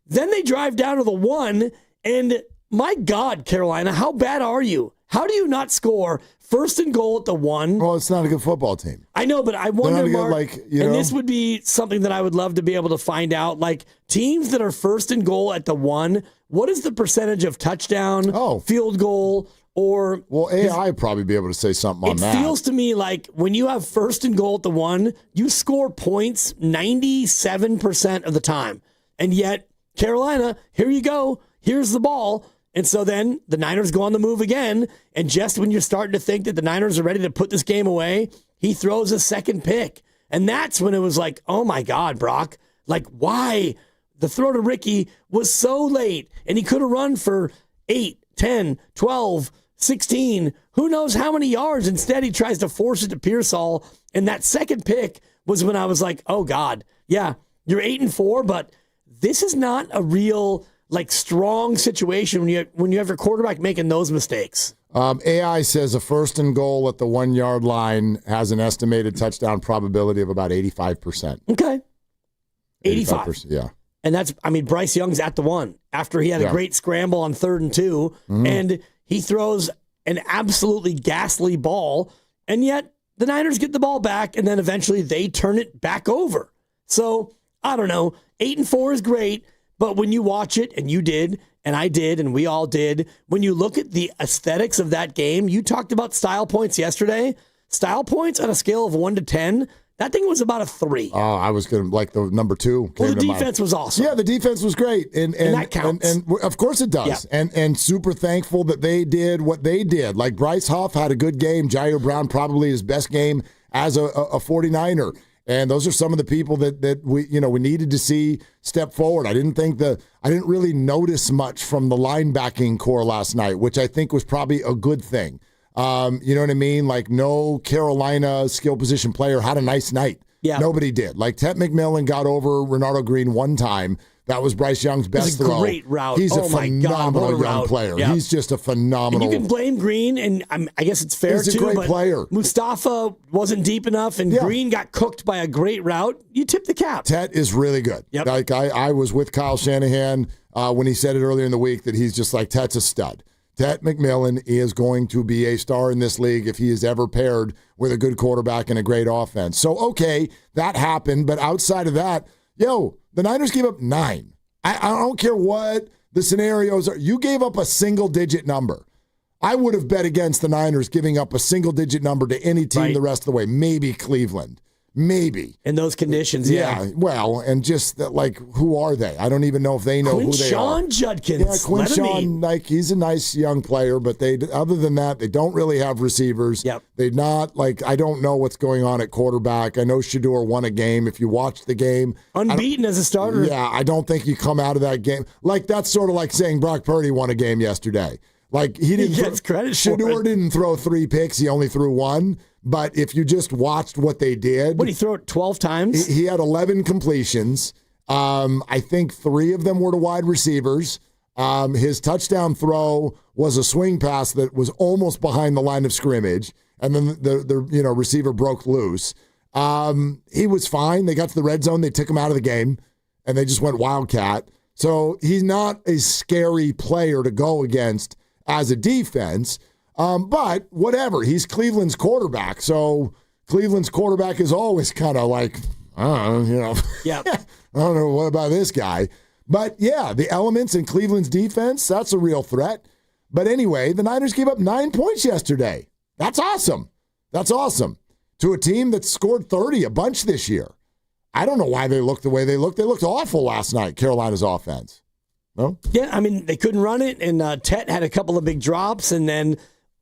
Then they drive down to the 1, and my God, Carolina, how bad are you? How do you not score 1st and goal at the 1? Well, it's not a good football team. I know, but I wonder, Mark, and this would be something that I would love to be able to find out, like teams that are 1st and goal at the 1, what is the percentage of touchdown, field goal, or... Well, AI would probably be able to say something on that. It feels to me like when you have 1st and goal at the 1, you score points 97% of the time. And yet, Carolina, here you go, here's the ball, And so then the Niners go on the move again. And just when you're starting to think that the Niners are ready to put this game away, he throws a second pick. And that's when it was like, oh my God, Brock, like why? The throw to Ricky was so late, and he could have run for 8, 10, 12, 16, who knows how many yards. Instead, he tries to force it to Pearsall. And that second pick was when I was like, oh God, yeah, you're 8-4, but this is not a real like strong situation when you have your quarterback making those mistakes. AI says a 1st and goal at the 1 yard line has an estimated touchdown probability of about 85%. Okay. 85%. Yeah. And that's, I mean, Bryce Young's at the 1 after he had a great scramble on 3rd and 2, and he throws an absolutely ghastly ball, and yet the Niners get the ball back, and then eventually they turn it back over. So, I don't know, 8-4 is great, but when you watch it, and you did, and I did, and we all did, when you look at the aesthetics of that game, you talked about style points yesterday. Style points on a scale of 1 to 10, that thing was about a 3. Oh, I was going to, like the number 2. Well, the defense was awesome. Yeah, the defense was great. And that counts. And of course it does. Yeah. And super thankful that they did what they did. Like Bryce Huff had a good game. Jair Brown probably his best game as a 49er. And those are some of the people that we needed to see step forward. I didn't really notice much from the linebacking core last night, which I think was probably a good thing. You know what I mean? Like no Carolina skill position player had a nice night. Yeah. Nobody did. Like Tet McMillan got over Renardo Green one time. That was Bryce Young's best throw. Great route. He's a phenomenal young player. Yeah. He's just a phenomenal. And you can blame Green, and I guess it's fair too. He's a great but player. Mustafa wasn't deep enough, and Green got cooked by a great route. You tip the cap. Tet is really good. Yep. Like I was with Kyle Shanahan when he said it earlier in the week that he's just like Tet's a stud. Tet McMillan is going to be a star in this league if he is ever paired with a good quarterback and a great offense. So, okay, that happened. But outside of that, the Niners gave up 9. I don't care what the scenarios are. You gave up a single-digit number. I would have bet against the Niners giving up a single-digit number to any team the rest of the way. Maybe Cleveland. Maybe. In those conditions, yeah. Well, and just like, who are they? I don't even know if they know who they are. Quinshon Judkins. Yeah, Quinshon, like, he's a nice young player, but other than that, they don't really have receivers. Yep. They're not, like, I don't know what's going on at quarterback. I know Shedeur won a game. If you watch the game. Unbeaten as a starter. Yeah, I don't think you come out of that game. Like, that's sort of like saying Brock Purdy won a game yesterday. Like, he gets credit. Shedeur didn't throw 3 picks. He only threw 1. But if you just watched what they did. What, he threw it 12 times? He had 11 completions. I think 3 of them were to wide receivers. His touchdown throw was a swing pass that was almost behind the line of scrimmage. And then the receiver broke loose. He was fine. They got to the red zone. They took him out of the game. And they just went Wildcat. So he's not a scary player to go against as a defense. But whatever, he's Cleveland's quarterback. So Cleveland's quarterback is always kind of like, I don't know, Yep. I don't know what about this guy. But yeah, the elements in Cleveland's defense, that's a real threat. But anyway, the Niners gave up 9 points yesterday. That's awesome. That's awesome. To a team that scored 30 a bunch this year. I don't know why they looked the way they looked. They looked awful last night, Carolina's offense. No? Yeah, I mean, they couldn't run it, and Tet had a couple of big drops, and then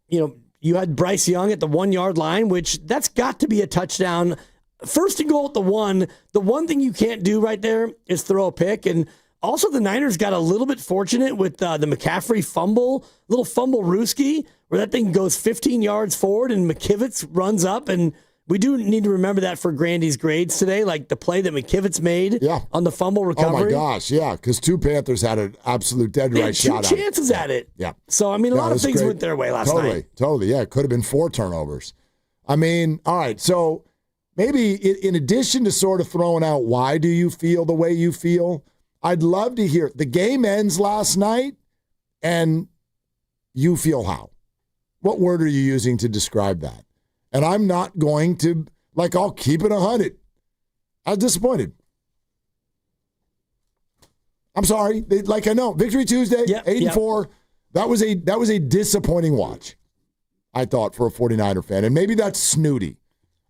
you had Bryce Young at the 1 yard line, which that's got to be a touchdown. 1st and goal at the 1. The one thing you can't do right there is throw a pick. And also the Niners got a little bit fortunate with the McCaffrey fumble, little fumble Rooski, where that thing goes 15 yards forward and McKivitz runs up. And we do need to remember that for Grandy's grades today, like the play that McKivitz made on the fumble recovery. Oh, my gosh, yeah, because 2 Panthers had an absolute dead right shot. 2 chances at it. Yeah. So, I mean, a lot of things went their way last night. Totally, yeah. It could have been 4 turnovers. I mean, all right, so maybe in addition to sort of throwing out why do you feel the way you feel, I'd love to hear, the game ends last night, and you feel how? What word are you using to describe that? And I'm not going to, I'll keep it 100. I was disappointed. I'm sorry. I know. Victory Tuesday, 8-4. That was a disappointing watch, I thought, for a 49er fan. And maybe that's snooty.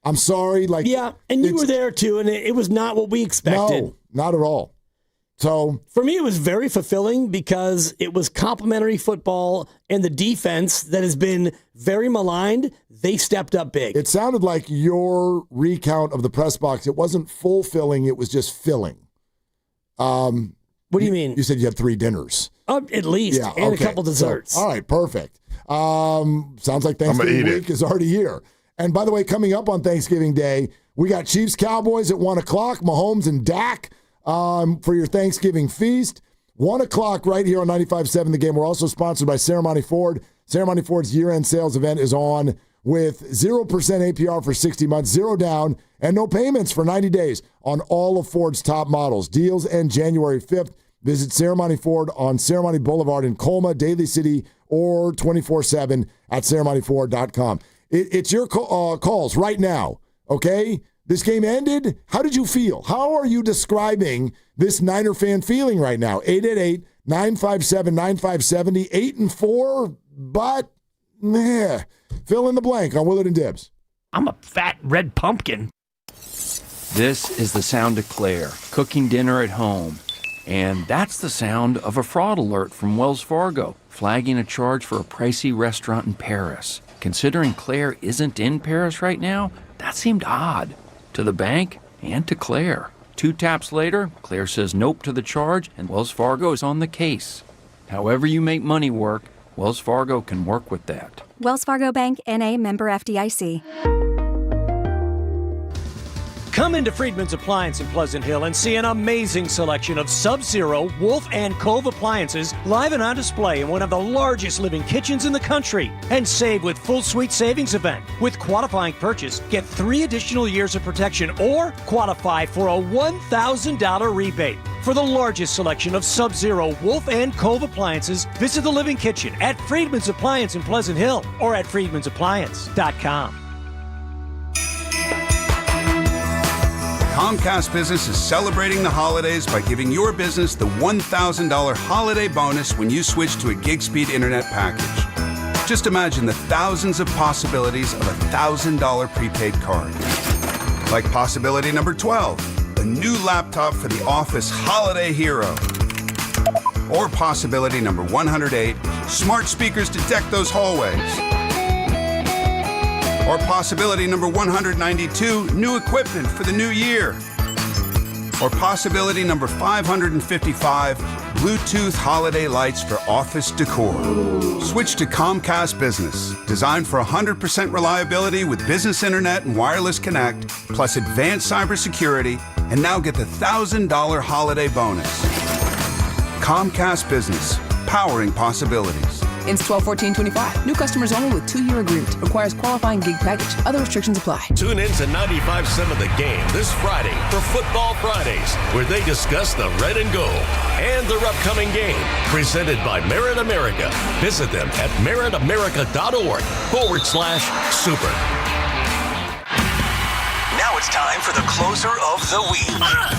I'm sorry. Yeah, and you were there too, and it was not what we expected. No, not at all. So for me, it was very fulfilling because it was complimentary football, and the defense that has been very maligned, they stepped up big. It sounded like your recount of the press box, it wasn't fulfilling, it was just filling. What do you mean? You said you had 3 dinners. At least, and a couple desserts. So, all right, perfect. Sounds like Thanksgiving week is already here. And by the way, coming up on Thanksgiving Day, we got Chiefs-Cowboys at 1 o'clock, Mahomes and Dak for your Thanksgiving feast. 1 o'clock right here on 95.7 The Game. We're also sponsored by Ceremony Ford. Ceremony Ford's year-end sales event is on with 0% APR for 60 months, 0 down, and no payments for 90 days on all of Ford's top models. Deals end January 5th. Visit Ceremony Ford on Ceremony Boulevard in Colma, Daly City, or 24/7 at ceremonyford.com. It's your calls right now, okay? This game ended. How did you feel? How are you describing this Niner fan feeling right now? 888-957-9570, 8-4, but fill in the blank on Willard and Dibbs. I'm a fat red pumpkin. This is the sound of Claire, cooking dinner at home. And that's the sound of a fraud alert from Wells Fargo, flagging a charge for a pricey restaurant in Paris. Considering Claire isn't in Paris right now, that seemed odd to the bank and to Claire. 2 taps later, Claire says nope to the charge, and Wells Fargo is on the case. However you make money work, Wells Fargo can work with that. Wells Fargo Bank, N.A., member FDIC. Come into Friedman's Appliance in Pleasant Hill and see an amazing selection of Sub-Zero, Wolf, and Cove appliances live and on display in one of the largest living kitchens in the country. And save with Full Suite Savings Event. With qualifying purchase, get 3 additional years of protection or qualify for a $1,000 rebate. For the largest selection of Sub-Zero, Wolf, and Cove appliances, visit the Living Kitchen at Friedman's Appliance in Pleasant Hill or at friedmansappliance.com. Comcast Business is celebrating the holidays by giving your business the $1,000 holiday bonus when you switch to a gig speed internet package. Just imagine the thousands of possibilities of a $1,000 prepaid card. Like possibility number 12, a new laptop for the office holiday hero. Or possibility number 108, smart speakers to deck those hallways. Or possibility number 192, new equipment for the new year. Or possibility number 555, Bluetooth holiday lights for office decor. Switch to Comcast Business, designed for 100% reliability with business internet and wireless connect, plus advanced cybersecurity, and now get the $1,000 holiday bonus. Comcast Business, powering possibilities. Ends 12/14/25. New customers only with 2-year agreement. Requires qualifying gig package. Other restrictions apply. Tune in to 95.7 The Game this Friday for Football Fridays, where they discuss the red and gold and their upcoming game. Presented by Merit America. Visit them at meritamerica.org/super. Now it's time for the closer of the week.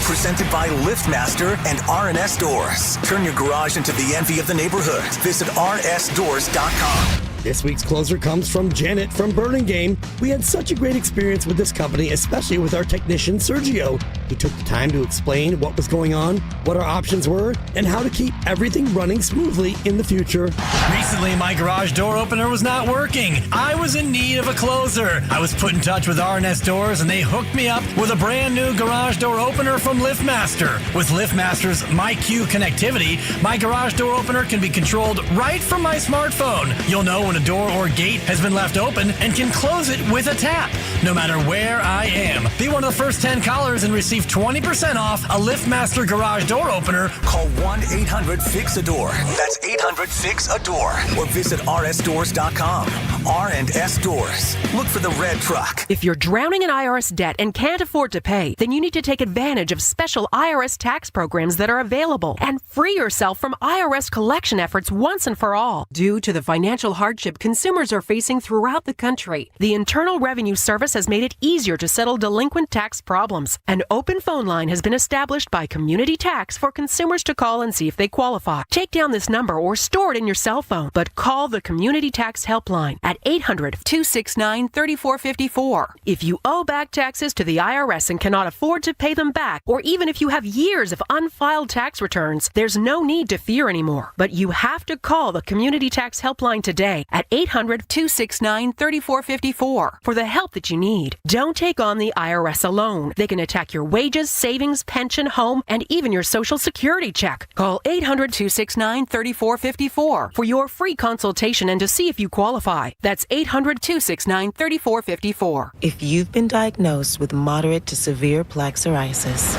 Presented by LiftMaster and R&S Doors. Turn your garage into the envy of the neighborhood. Visit rsdoors.com. This week's closer comes from Janet from Burlingame. We had such a great experience with this company, especially with our technician, Sergio. He took the time to explain what was going on, what our options were, and how to keep everything running smoothly in the future. Recently, my garage door opener was not working. I was in need of a closer. I was put in touch with R&S Doors, and they hooked me up with a brand new garage door opener from LiftMaster. With LiftMaster's MyQ connectivity, my garage door opener can be controlled right from my smartphone. You'll know when a door or gate has been left open and can close it with a tap, no matter where I am. Be one of the first 10 callers and receive 20% off a LiftMaster garage door opener. Call 1-800-FIX-A-DOOR. That's 800-FIX-A-DOOR. Or visit rsdoors.com. R&S Doors. Look for the red truck. If you're drowning in IRS debt and can't afford to pay, then you need to take advantage of special IRS tax programs that are available and free yourself from IRS collection efforts once and for all. Due to the financial hardship consumers are facing throughout the country, the Internal Revenue Service has made it easier to settle delinquent tax problems. An open phone line has been established by Community Tax for consumers to call and see if they qualify. Take down this number or store it in your cell phone, but call the Community Tax Helpline at at 800-269-3454. If you owe back taxes to the IRS and cannot afford to pay them back, or even if you have years of unfiled tax returns, there's no need to fear anymore. But you have to call the Community Tax Helpline today at 800-269-3454 for the help that you need. Don't take on the IRS alone. They can attack your wages, savings, pension, home, and even your Social Security check. Call 800-269-3454 for your free consultation and to see if you qualify. That's 800-269-3454. If you've been diagnosed with moderate to severe plaque psoriasis,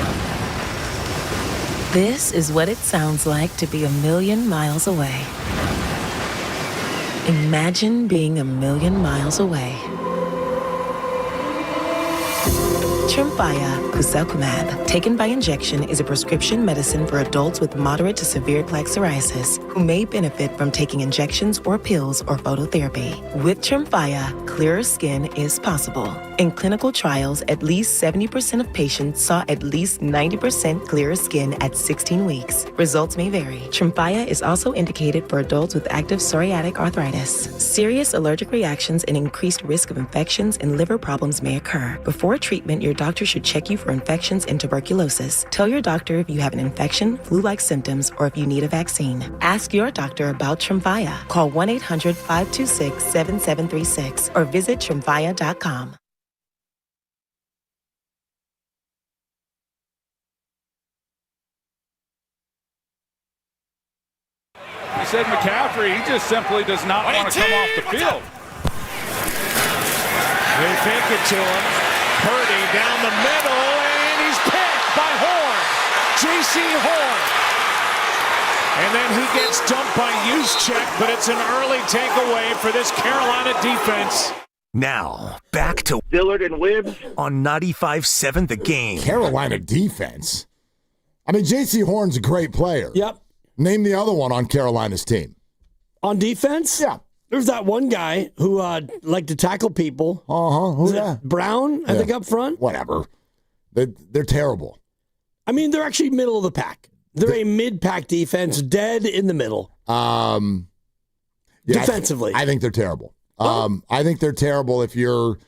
this is what it sounds like to be a million miles away. Imagine being a million miles away. Tremfya guselkumab, taken by injection, is a prescription medicine for adults with moderate to severe plaque psoriasis who may benefit from taking injections or pills or phototherapy. With Tremfya, clearer skin is possible. In clinical trials, at least 70% of patients saw at least 90% clearer skin at 16 weeks. Results may vary. Tremfya is also indicated for adults with active psoriatic arthritis. Serious allergic reactions and increased risk of infections and liver problems may occur. Before treatment, your doctor should check you for infections and tuberculosis. Tell your doctor if you have an infection, flu-like symptoms, or if you need a vaccine. Ask your doctor about Tremfya. Call 1-800-526-7736 or visit Tremfya.com. He said McCaffrey, he just simply does not want to come off the field. They fake it to him. Purdy down the middle, and he's picked by Horn. J.C. Horn. And then he gets dumped by Juszczyk, but it's an early takeaway for this Carolina defense. Now, back to Dillard and Wibbs on 95.7 The Game. Carolina defense. I mean, J.C. Horn's a great player. Yep. Name the other one on Carolina's team. On defense? Yeah. There's that one guy who liked to tackle people. Who's that? Brown, I think, up front. Whatever. They're terrible. I mean, they're actually middle of the pack. They're a mid-pack defense, dead in the middle. Defensively. I think they're terrible. I think they're terrible if you're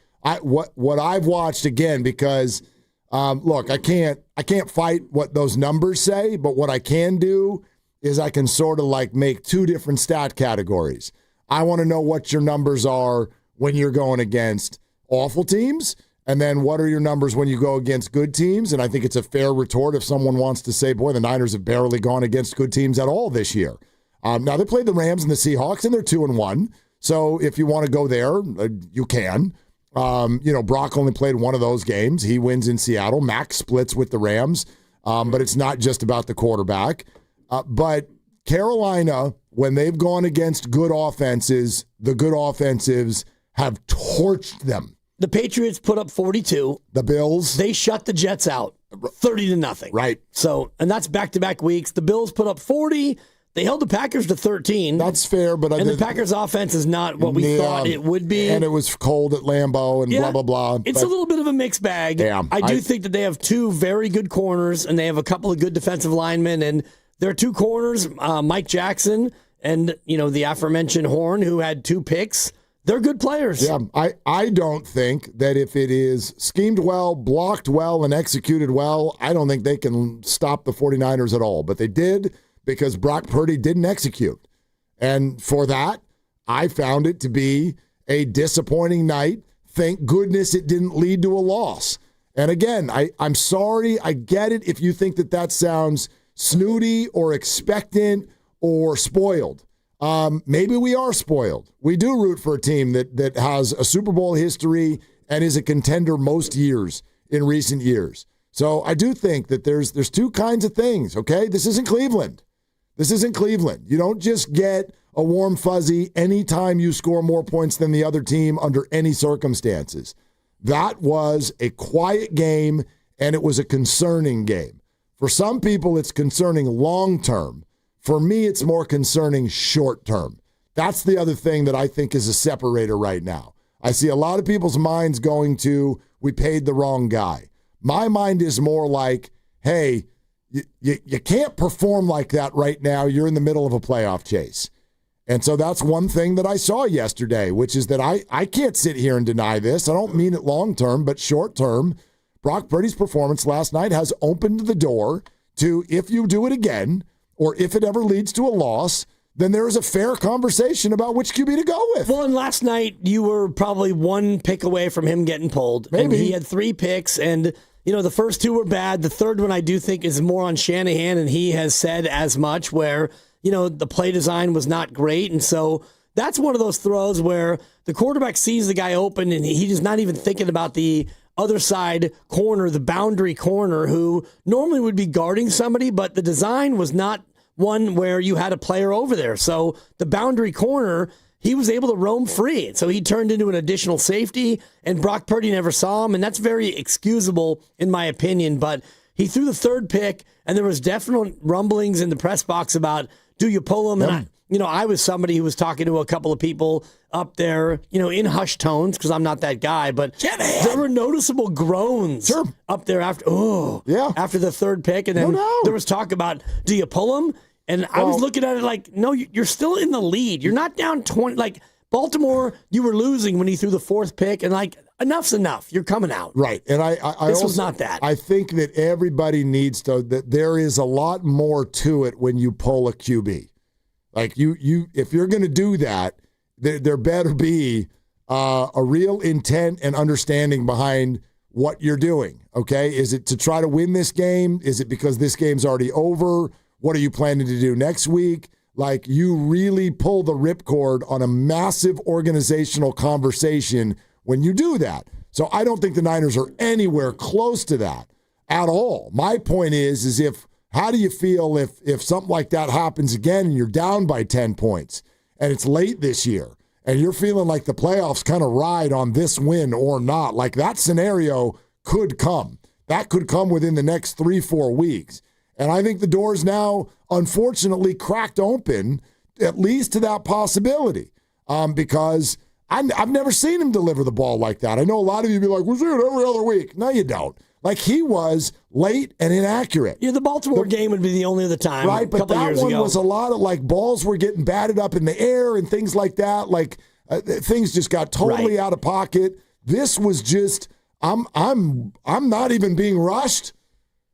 what I've watched again, because look, I can't fight what those numbers say, but what I can do is I can sort of like make two different stat categories. I want to know what your numbers are when you're going against awful teams, and then what are your numbers when you go against good teams. And I think it's a fair retort if someone wants to say, boy, the Niners have barely gone against good teams at all this year. Now, they played the Rams and the Seahawks, and they're 2-1. So if you want to go there, you can. Brock only played one of those games. He wins in Seattle. Max splits with the Rams, but it's not just about the quarterback. But Carolina, when they've gone against good offenses, the good offensives have torched them. The Patriots put up 42. The Bills. They shut the Jets out 30-0. Right. So, and that's back-to-back weeks. The Bills put up 40. They held the Packers to 13. That's fair, but the Packers' offense is not what we thought it would be. And it was cold at Lambeau and blah, blah, blah. It's a little bit of a mixed bag. Yeah, I do think that they have two very good corners, and they have a couple of good defensive linemen. And their two corners, Mike Jackson and the aforementioned Horn, who had 2 picks. They're good players. Yeah, I don't think that if it is schemed well, blocked well, and executed well, I don't think they can stop the 49ers at all. But they did, because Brock Purdy didn't execute. And for that, I found it to be a disappointing night. Thank goodness it didn't lead to a loss. And again, I'm sorry, I get it if you think that sounds snooty or expectant or spoiled. Maybe we are spoiled. We do root for a team that has a Super Bowl history and is a contender most years in recent years. So I do think that there's two kinds of things, okay? This isn't Cleveland. You don't just get a warm fuzzy anytime you score more points than the other team under any circumstances. That was a quiet game, and it was a concerning game. For some people, it's concerning long-term. For me, it's more concerning short-term. That's the other thing that I think is a separator right now. I see a lot of people's minds going to, we paid the wrong guy. My mind is more like, hey, you can't perform like that right now. You're in the middle of a playoff chase. And so that's one thing that I saw yesterday, which is that I can't sit here and deny this. I don't mean it long term, but short term. Brock Purdy's performance last night has opened the door to, if you do it again, or if it ever leads to a loss, then there is a fair conversation about which QB to go with. Well, and last night you were probably one pick away from him getting pulled. Maybe. And he had 3 picks, and the first 2 were bad. The third one I do think is more on Shanahan, and he has said as much, where the play design was not great. And so that's one of those throws where the quarterback sees the guy open and he's just not even thinking about the other side corner, the boundary corner, who normally would be guarding somebody, but the design was not one where you had a player over there. So the boundary corner, he was able to roam free. So he turned into an additional safety, and Brock Purdy never saw him, and that's very excusable in my opinion. But he threw the 3rd pick, and there was definite rumblings in the press box about, do you pull him? And I was somebody who was talking to a couple of people up there, in hushed tones, because I'm not that guy, but there were noticeable groans up there after the 3rd pick. And then there was talk about, do you pull him? And I was looking at it like, no, you're still in the lead. You're not down 20. Like Baltimore, you were losing when he threw the 4th pick, and enough's enough. You're coming out. Right. And I this was not that. I think that everybody needs to, that there is a lot more to it when you pull a QB. Like if you're going to do that, there better be a real intent and understanding behind what you're doing. Okay. Is it to try to win this game? Is it because this game's already over? What are you planning to do next week? Like, you really pull the ripcord on a massive organizational conversation when you do that. So I don't think the Niners are anywhere close to that at all. My point is how do you feel if something like that happens again and you're down by 10 points and it's late this year and you're feeling like the playoffs kind of ride on this win or not? Like, that scenario could come. That could come within the next 3-4 weeks. And I think the door's now, unfortunately, cracked open, at least to that possibility, because I've never seen him deliver the ball like that. I know a lot of you be like, we see it every other week. No, you don't. Like, he was late and inaccurate. Yeah, the Baltimore game would be the only other time. Right, but that one was a lot of, like, balls were getting batted up in the air and things like that. Like, things just got totally out of pocket. This was just, I'm not even being rushed.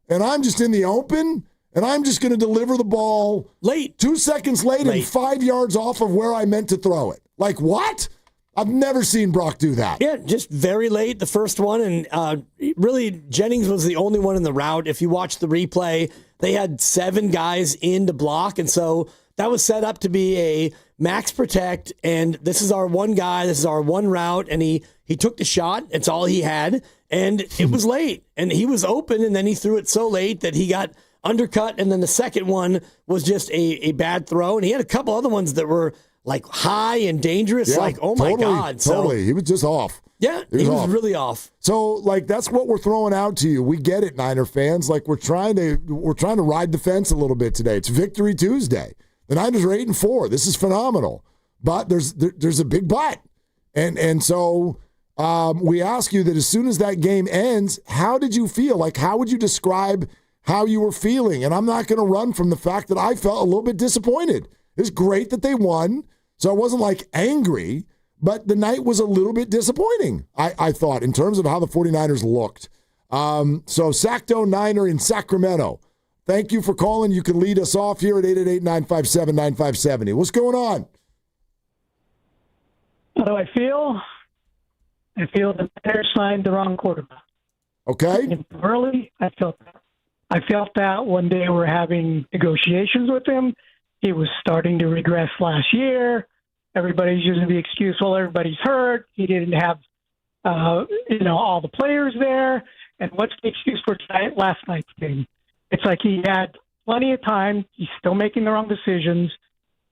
And I'm just in the open, and I'm just going to deliver the ball late, 2 seconds late, and 5 yards off of where I meant to throw it. Like, what? I've never seen Brock do that. Yeah, just very late, the first one. And really, Jennings was the only one in the route. If you watch the replay, they had 7 guys in to block. And so that was set up to be a max protect. And this is our one guy. This is our one route. And he took the shot. It's all he had. And it was late. And he was open. And then he threw it so late that he got undercut. And then the second one was just a bad throw. And he had a couple other ones that were like high and dangerous. Yeah, like, oh my God. Totally. So, he was just off. Yeah, he was really off. So, like, that's what we're throwing out to you. We get it, Niner fans. Like, we're trying to ride the fence a little bit today. It's Victory Tuesday. The Niners are 8-4. This is phenomenal. But there's a big but. And so we ask you that as soon as that game ends, how did you feel? Like, how would you describe how you were feeling? And I'm not going to run from the fact that I felt a little bit disappointed. It's great that they won, so I wasn't, like, angry, but the night was a little bit disappointing, I thought, in terms of how the 49ers looked. So Sacto Niner in Sacramento, thank you for calling. You can lead us off here at 888-957-9570. What's going on? How do I feel? I feel the Niners signed the wrong quarterback. Okay. Early, I felt that when they were having negotiations with him. He was starting to regress last year. Everybody's using the excuse, well, everybody's hurt. He didn't have, all the players there. And what's the excuse for last night's game? It's like he had plenty of time. He's still making the wrong decisions.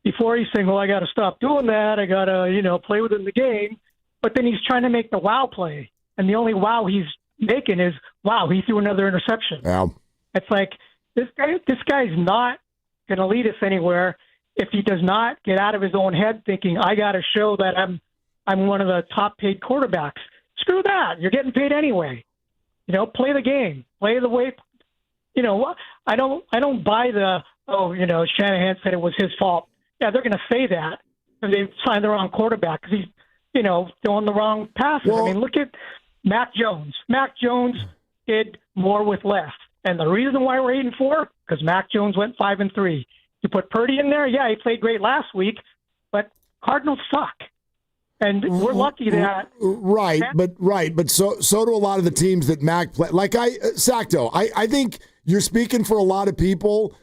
Before he's saying, well, I got to stop doing that. I got to, play within the game. But then he's trying to make the wow play. And the only wow he's making is, wow, he threw another interception. Yeah. It's like, this guy's not going to lead us anywhere if he does not get out of his own head thinking, I got to show that I'm one of the top paid quarterbacks. Screw that. You're getting paid anyway. Play the game. Play the way. I don't buy the, Shanahan said it was his fault. Yeah, they're going to say that. and they signed the wrong quarterback because he's, throwing the wrong passes. Well, I mean, look at Mac Jones. Mac Jones did more with less. And the reason why we're 8-4, because Mac Jones went 5-3. You put Purdy in there, yeah, he played great last week, but Cardinals suck. And we're lucky that but so do a lot of the teams that Mac play. Like Sacto, I think you're speaking for a lot of people.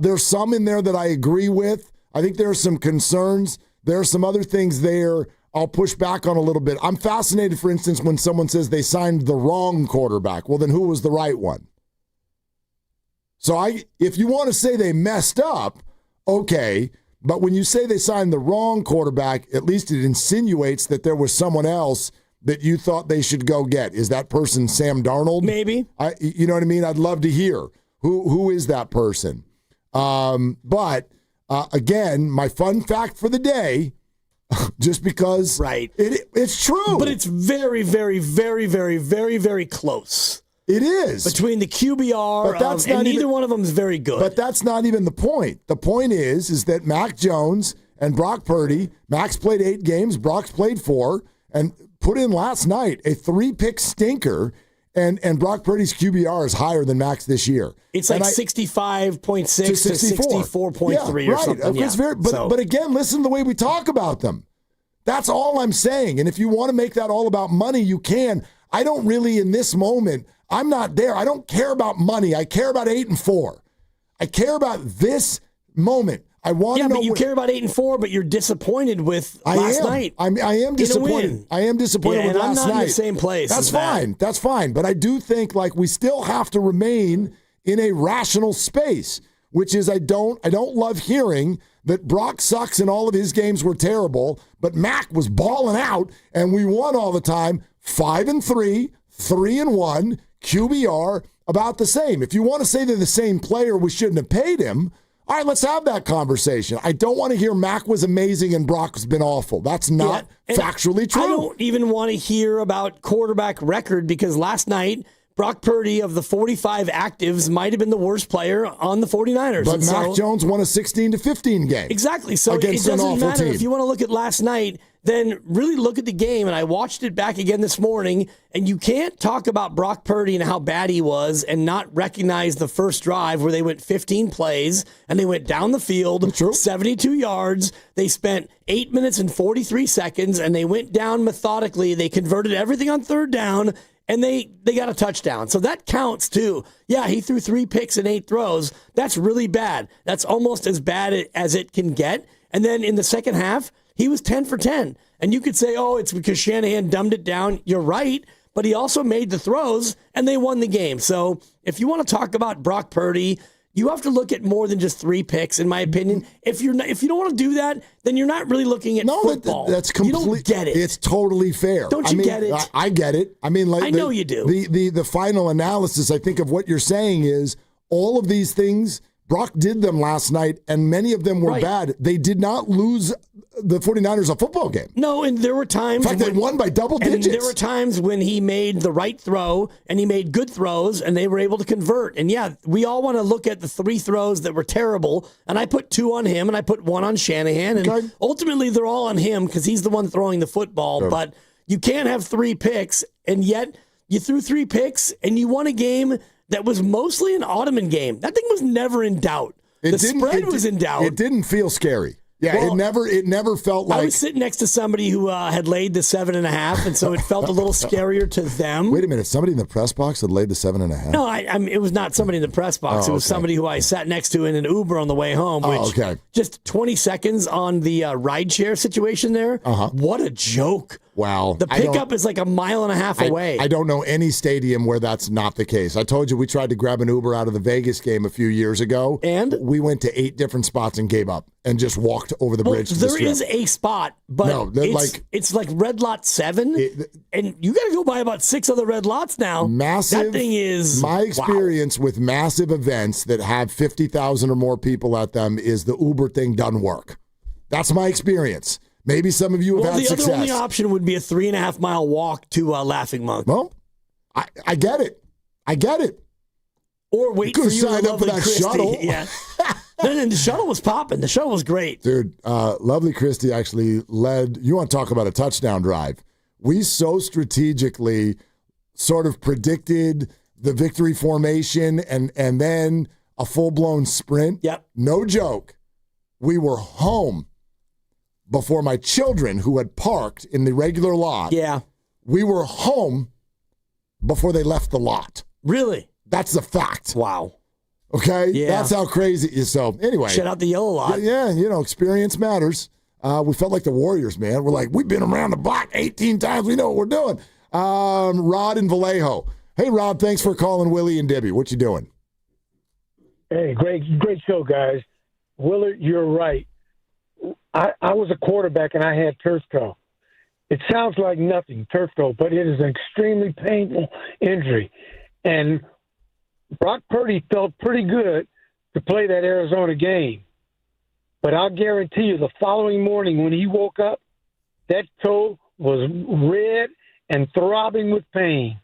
There's some in there that I agree with. I think there are some concerns. There are some other things there I'll push back on a little bit. I'm fascinated, for instance, when someone says they signed the wrong quarterback. Well, then who was the right one? So if you want to say they messed up, okay. But when you say they signed the wrong quarterback, at least it insinuates that there was someone else that you thought they should go get. Is that person Sam Darnold? Maybe. You know what I mean? I'd love to hear. Who is that person? But again, my fun fact for the day, just because it's true. But it's very, very, very, very, very, very close. It is. Between the QBR, and neither one of them is very good. But that's not even the point. The point is that Mac Jones and Brock Purdy, Mac's played 8 games, Brock's played 4, and put in last night a 3-pick stinker, and Brock Purdy's QBR is higher than Mac's this year. It's like 65.6 to 64.3 or something. Yeah. But again, listen to the way we talk about them. That's all I'm saying. And if you want to make that all about money, you can. I don't really, in this moment, I'm not there. I don't care about money. I care about 8-4. I care about this moment. I want to know. Yeah, but you care about 8-4, but you're disappointed with last night. I am disappointed. I am disappointed with last night. I'm not in the same place. That's fine. That's fine. But I do think we still have to remain in a rational space, which is I don't love hearing that Brock sucks and all of his games were terrible, but Mac was balling out and we won all the time. 5-3, 3-1, QBR about the same. If you want to say they're the same player, we shouldn't have paid him. All right, let's have that conversation. I don't want to hear Mac was amazing and Brock's been awful. That's not factually true. I don't even want to hear about quarterback record because last night, Brock Purdy of the 45 actives might have been the worst player on the 49ers. But Mac Jones won a 16-15 game. Exactly. So it doesn't matter. If you want to look at last night, then really look at the game. And I watched it back again this morning, and you can't talk about Brock Purdy and how bad he was and not recognize the first drive where they went 15 plays and they went down the field, 72 yards. They spent 8 minutes and 43 seconds, and they went down methodically. They converted everything on third down, and they got a touchdown. So that counts, too. Yeah, he threw 3 picks and 8 throws. That's really bad. That's almost as bad as it can get. And then in the second half, he was 10 for 10. And you could say, oh, it's because Shanahan dumbed it down. You're right. But he also made the throws, and they won the game. So if you want to talk about Brock Purdy, you have to look at more than just 3 picks, in my opinion. If you don't want to do that, then you're not really looking at football. That's complete. You don't get it. It's totally fair. Don't you get it? I get it. I mean, I know you do. The final analysis, I think, of what you're saying is all of these things, Brock did them last night, and many of them were bad. They did not lose the 49ers a football game. No, and there were times... In fact, they won by double digits. And there were times when he made the right throw, and he made good throws, and they were able to convert. And yeah, we all want to look at the 3 throws that were terrible, and I put 2 on him, and I put 1 on Shanahan, and ultimately they're all on him because he's the one throwing the football. Sure. But you can't have 3 picks, and yet you threw 3 picks, and you won a game that was mostly an Ottoman game. That thing was never in doubt. The spread was in doubt. It didn't feel scary. Yeah, well, it never felt like... I was sitting next to somebody who had laid the 7.5, and so it felt a little scarier to them. Wait a minute, somebody in the press box had laid the 7.5? No, I mean, it was not somebody in the press box. It was somebody who I sat next to in an Uber on the way home, which just 20 seconds on the rideshare situation there. What a joke. Wow. The pickup is like 1.5 miles away. I don't know any stadium where that's not the case. I told you we tried to grab an Uber out of the Vegas game a few years ago. And? We went to 8 different spots and gave up and just walked over the bridge to the strip. There is a spot, but it's like Red Lot 7, and you got to go by about 6 other red lots now. Massive. That thing is... My experience with massive events that have 50,000 or more people at them is the Uber thing doesn't work. That's my experience. Maybe some of you have had success. The only option would be a 3.5 mile walk to Laughing Monk. Well, I get it. I get it. Or wait for you sign up for that Christy. shuttle. Yeah. Then the shuttle was popping. The shuttle was great. Dude, Lovely Christie actually led. You want to talk about a touchdown drive. We so strategically sort of predicted the victory formation and then a full-blown sprint. Yep. No joke. We were home before my children, who had parked in the regular lot. Yeah. We were home before they left the lot. Really? That's the fact. Wow. Okay? Yeah. That's how crazy it is. So, anyway. Shut out the yellow lot. Yeah, experience matters. We felt like the Warriors, man. We're like, we've been around the block 18 times. We know what we're doing. Rod in Vallejo. Hey, Rod, thanks for calling Willie and Debbie. What you doing? Hey, great show, guys. Willard, you're right. I was a quarterback, and I had turf toe. It sounds like nothing, turf toe, but it is an extremely painful injury. And Brock Purdy felt pretty good to play that Arizona game. But I'll guarantee you the following morning when he woke up, that toe was red and throbbing with pain.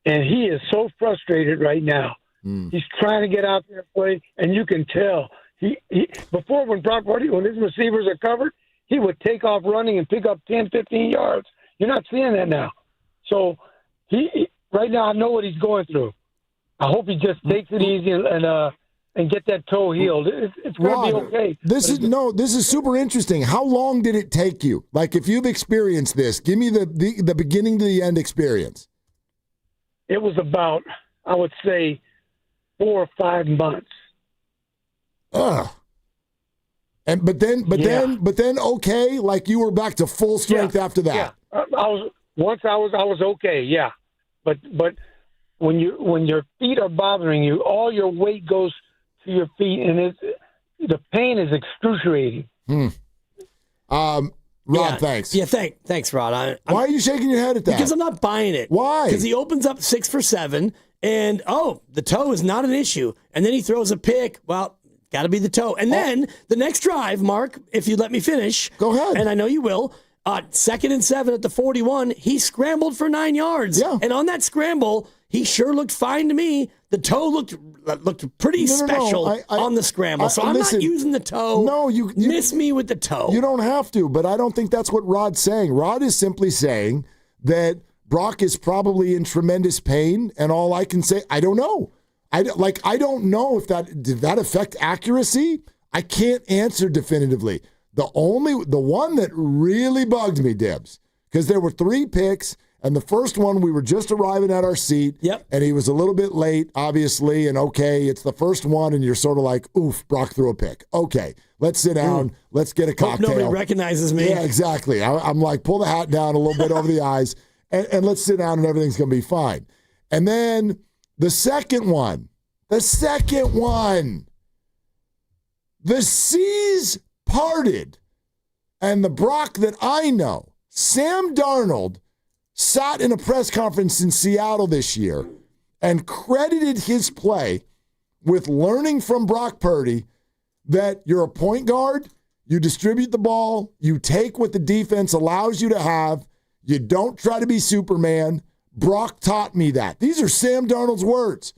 And he is so frustrated right now. He's trying to get out there and play, and you can tell. He before, when Brock Purdy, when his receivers are covered, he would take off running and pick up 10, 15 yards. You're not seeing that now. So right now I know what he's going through. I hope he just takes it easy and get that toe healed. It's going to be okay. This is super interesting. How long did it take you? Like, if you've experienced this, give me the beginning to the end experience. It was about, I would say, 4 or 5 months. But then okay, like you were back to full strength after that. Yeah, I was okay. Yeah, but when your feet are bothering you, all your weight goes to your feet, and the pain is excruciating. Rod, thanks. Yeah, thanks, Rod. Why are you shaking your head at that? Because I'm not buying it. Why? Because he opens up 6 for 7, and the toe is not an issue, and then he throws a pick. Well, got to be the toe. And then the next drive, Mark, if you let me finish. Go ahead. And I know you will. 2nd and 7 at the 41, he scrambled for 9 yards. Yeah. And on that scramble, he sure looked fine to me. The toe looked pretty special on the scramble. So I'm not using the toe. No, you miss me with the toe. You don't have to, but I don't think that's what Rod's saying. Rod is simply saying that Brock is probably in tremendous pain, and all I can say, I don't know. I don't know if did that affect accuracy. I can't answer definitively. The one that really bugged me, Dibs, because there were 3 picks, and the first one we were just arriving at our seat, and he was a little bit late, obviously, and okay, it's the first one, and you're sort of like, oof, Brock threw a pick. Okay, let's sit down, let's get a cocktail. Hope nobody recognizes me. Yeah, exactly. I'm like, pull the hat down a little bit over the eyes, and let's sit down, and everything's going to be fine. And then the second one, the seas parted, and the Brock that I know, Sam Darnold, sat in a press conference in Seattle this year and credited his play with learning from Brock Purdy that you're a point guard, you distribute the ball, you take what the defense allows you to have, you don't try to be Superman. Brock taught me that. These are Sam Darnold's words.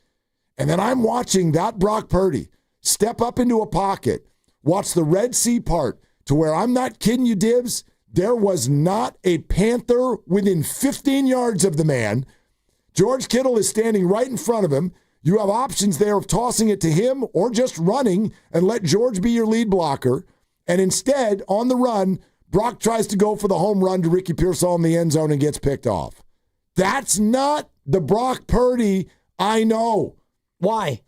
And then I'm watching that Brock Purdy step up into a pocket, watch the Red Sea part to where, I'm not kidding you, Dibs, there was not a Panther within 15 yards of the man. George Kittle is standing right in front of him. You have options there of tossing it to him or just running and let George be your lead blocker. And instead, on the run, Brock tries to go for the home run to Ricky Pearsall in the end zone and gets picked off. That's not the Brock Purdy I know. Why?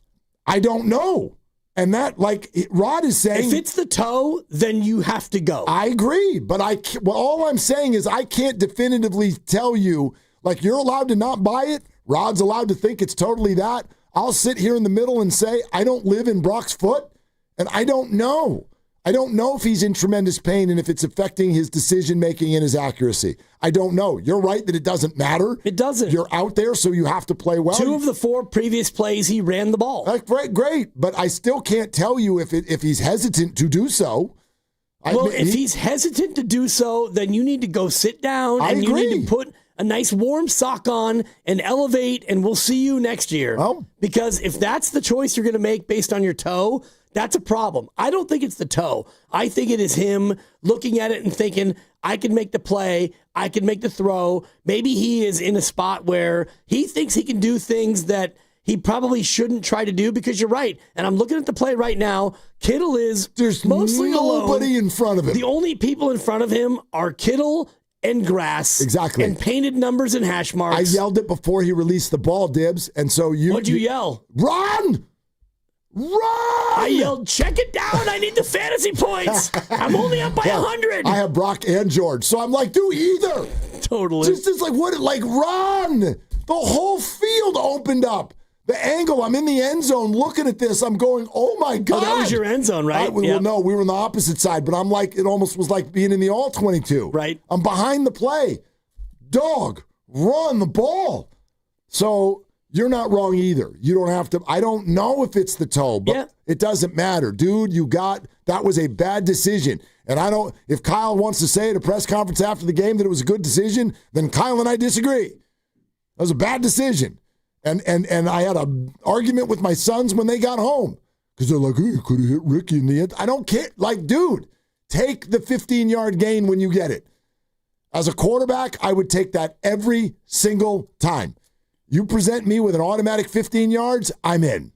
I don't know. And that, like Rod is saying, if it's the toe, then you have to go. I agree, but all I'm saying is I can't definitively tell you. Like, you're allowed to not buy it. Rod's allowed to think it's totally that. I'll sit here in the middle and say I don't live in Brock's foot, and I don't know. I don't know if he's in tremendous pain and if it's affecting his decision-making and his accuracy. I don't know. You're right that it doesn't matter. It doesn't. You're out there, so you have to play well. 2 of the 4 previous plays, he ran the ball. Great. But I still can't tell you if he's hesitant to do so. If he's hesitant to do so, then you need to go sit down and you need to put a nice warm sock on and elevate, and we'll see you next year. Oh. Because if that's the choice you're going to make based on your toe, That's a problem. I don't think it's the toe. I think it is him looking at it and thinking, I can make the play, I can make the throw. Maybe he is in a spot where he thinks he can do things that he probably shouldn't try to do, because you're right. And I'm looking at the play right now. Kittle is mostly nobody alone. in front of him. The only people in front of him are Kittle and grass. Exactly. And painted numbers and hash marks. I yelled it before he released the ball, Dibs. And so What'd you yell? Run! Run! I yelled, check it down. I need the fantasy points. I'm only up by 100. I have Brock and George. So I'm like, do either. Totally. Just like, what? Like, run. The whole field opened up. The angle, I'm in the end zone looking at this. I'm going, oh, my God. Oh, that was your end zone, right? Well, no, we were on the opposite side. But I'm like, it almost was like being in the all-22. Right. I'm behind the play. Dog, run the ball. So you're not wrong either. You don't have to. I don't know if it's the toe, but it doesn't matter. Dude, that was a bad decision. And if Kyle wants to say at a press conference after the game that it was a good decision, then Kyle and I disagree. That was a bad decision. And I had an argument with my sons when they got home, because they're like, hey, you could have hit Ricky in the end. I don't care. Like, dude, take the 15-yard gain when you get it. As a quarterback, I would take that every single time. You present me with an automatic 15 yards, I'm in.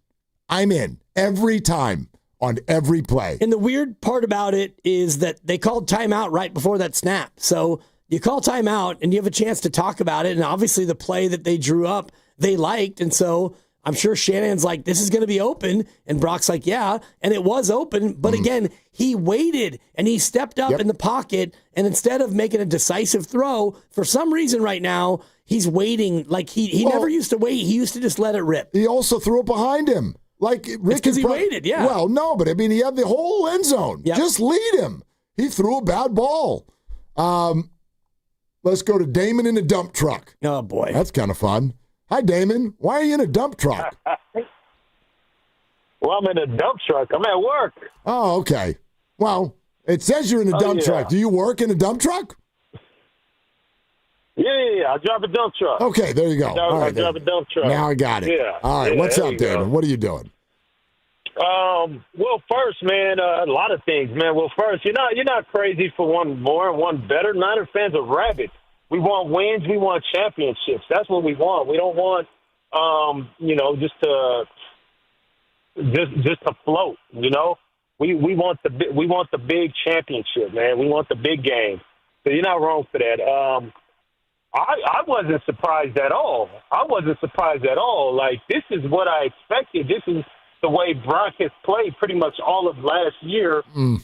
I'm in every time on every play. And the weird part about it is that they called timeout right before that snap. So you call timeout and you have a chance to talk about it. And obviously the play that they drew up, they liked. And so I'm sure Shanahan's like, this is going to be open. And Brock's like, yeah. And it was open. But again, he waited and he stepped up in the pocket. And instead of making a decisive throw, for some reason right now, he's waiting. Like he never used to wait. He used to just let it rip. He also threw it behind him. Like Rick, because he waited, yeah. Well, no, but I mean, he had the whole end zone. Yep. Just lead him. He threw a bad ball. Let's go to Damon in a dump truck. Oh, boy. That's kind of fun. Hi, Damon. Why are you in a dump truck? Well, I'm in a dump truck. I'm at work. Oh, okay. Well, it says you're in a dump truck. Do you work in a dump truck? Yeah. I drive a dump truck. Okay, there you go. I drive a dump truck. Now I got it. Yeah. All right, what's up, Damon? What are you doing? Well, first, man, a lot of things, man. Well, first, you're not crazy for one more and one better. Niner fans are rabid. We want wins. We want championships. That's what we want. We don't want, just to float. You know, we want the big championship, man. We want the big game. So you're not wrong for that. I wasn't surprised at all. Like, this is what I expected. This is the way Brock has played pretty much all of last year, and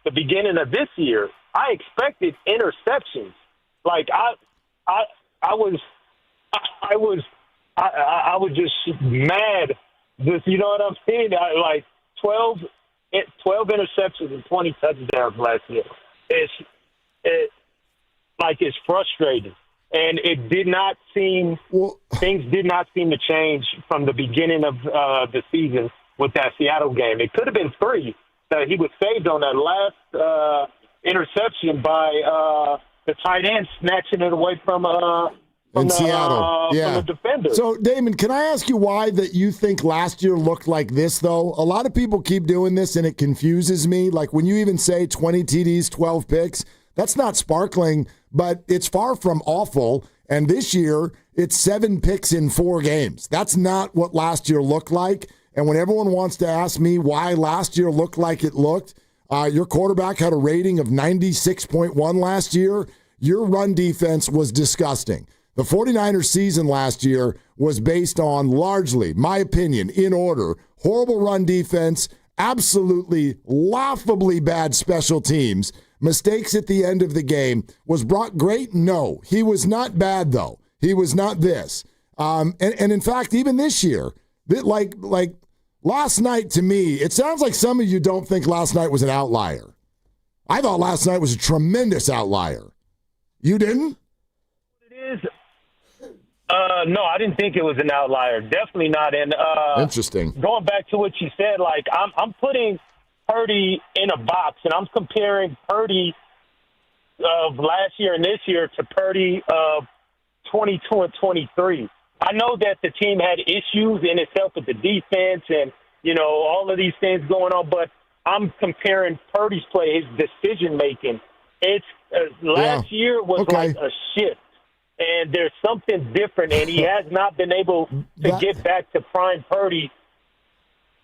the beginning of this year. I expected interceptions. Like I was just mad. Just, you know what I'm saying? Like 12 interceptions and 20 touchdowns last year. It's frustrating. And it did not seem things did not seem to change from the beginning of the season with that Seattle game. It could have been 3 that he was saved on that last interception by the tight end snatching it away from Seattle. from the defender. So, Damon, can I ask you why that you think last year looked like this, though? A lot of people keep doing this, and it confuses me. Like, when you even say 20 TDs, 12 picks, that's not sparkling, but it's far from awful. And this year, it's 7 picks in 4 games. That's not what last year looked like. And when everyone wants to ask me why last year looked like it looked, your quarterback had a rating of 96.1 last year. Your run defense was disgusting. The 49ers season last year was based on largely, my opinion, in order, horrible run defense, absolutely laughably bad special teams, mistakes at the end of the game. Was Brock great? No. He was not bad, though. He was not this. And in fact, even this year, like last night, to me, it sounds like some of you don't think last night was an outlier. I thought last night was a tremendous outlier. You didn't? It is. No, I didn't think it was an outlier. Definitely not. And interesting. Going back to what you said, like I'm putting Purdy in a box, and I'm comparing Purdy of last year and this year to Purdy of 22 and 23. I know that the team had issues in itself with the defense, and all of these things going on. But I'm comparing Purdy's play, his decision-making. It's last year was like a shift, and there's something different, and he has not been able to get back to prime Purdy.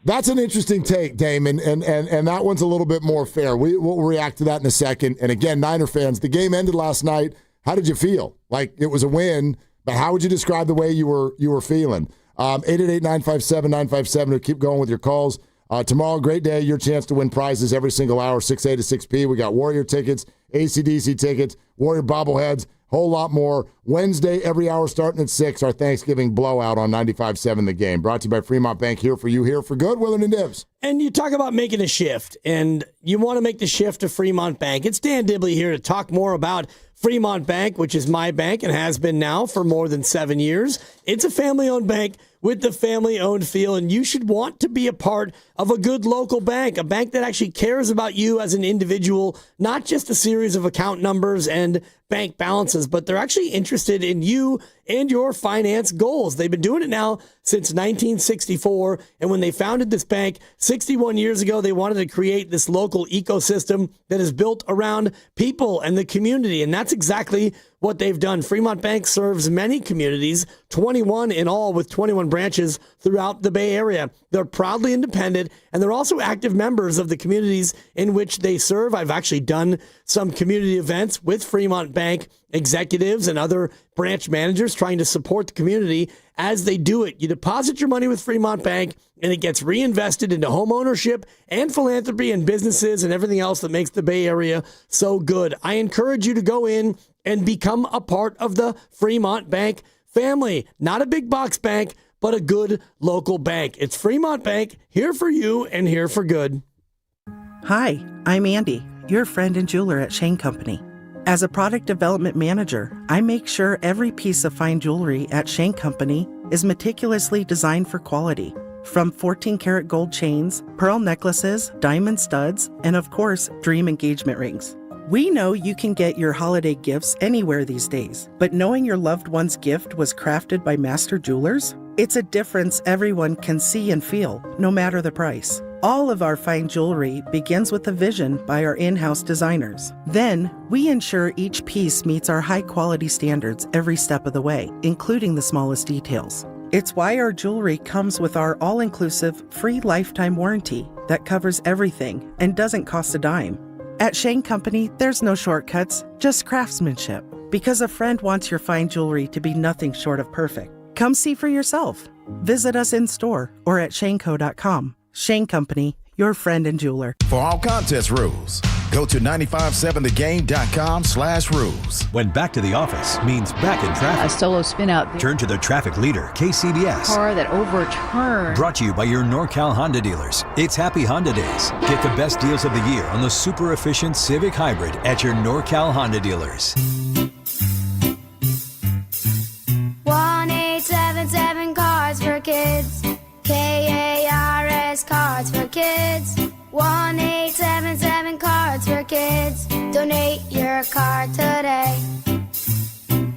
That's an interesting take, Damon, and that one's a little bit more fair. We'll react to that in a second. And again, Niner fans, the game ended last night. How did you feel? Like, it was a win, but how would you describe the way you were feeling? 888-957-957 to keep going with your calls. Tomorrow, great day, your chance to win prizes every single hour, 6A to 6P. We got Warrior tickets, AC/DC tickets, Warrior bobbleheads, whole lot more. Wednesday, every hour starting at 6, our Thanksgiving blowout on 95.7 The Game. Brought to you by Fremont Bank, here for you, here for good. Willard and Dibs. And you talk about making a shift, and you want to make the shift to Fremont Bank. It's Dan Dibley here to talk more about Fremont Bank, which is my bank and has been now for more than 7 years. It's a family-owned bank with the family-owned feel, and you should want to be a part of a good local bank, a bank that actually cares about you as an individual, not just a series of account numbers and bank balances, but they're actually interested in you and your finance goals. They've been doing it now since 1964, and when they founded this bank 61 years ago, they wanted to create this local ecosystem that is built around people and the community, and that's exactly what they've done. Fremont Bank serves many communities, 21 in all, with 21 branches throughout the Bay Area. They're proudly independent, and they're also active members of the communities in which they serve. I've actually done some community events with Fremont Bank executives and other branch managers trying to support the community as they do it. You deposit your money with Fremont Bank, and it gets reinvested into home ownership and philanthropy and businesses and everything else that makes the Bay Area so good. I encourage you to go in and become a part of the Fremont Bank family. Not a big box bank, but a good local bank. It's Fremont Bank, here for you and here for good. Hi, I'm Andy, your friend and jeweler at Shane Company. As a product development manager, I make sure every piece of fine jewelry at Shane Company is meticulously designed for quality. From 14-karat gold chains, pearl necklaces, diamond studs, and of course, dream engagement rings. We know you can get your holiday gifts anywhere these days, but knowing your loved one's gift was crafted by master jewelers? It's a difference everyone can see and feel, no matter the price. All of our fine jewelry begins with a vision by our in-house designers. Then, we ensure each piece meets our high-quality standards every step of the way, including the smallest details. It's why our jewelry comes with our all-inclusive, free lifetime warranty that covers everything and doesn't cost a dime. At Shane Company, there's no shortcuts, just craftsmanship. Because a friend wants your fine jewelry to be nothing short of perfect. Come see for yourself. Visit us in-store or at shaneco.com. Shane Company, your friend and jeweler. For all contest rules, go to 957thegame.com/rules. When back to the office means back in traffic. A solo spin out. Turn to the traffic leader, KCBS. Car that overturned. Brought to you by your NorCal Honda dealers. It's Happy Honda Days. Get the best deals of the year on the super efficient Civic Hybrid at your NorCal Honda dealers. 1-877 Cars for Kids. KARS Cards for Kids. 1-877 Cards for Kids. Donate your card today.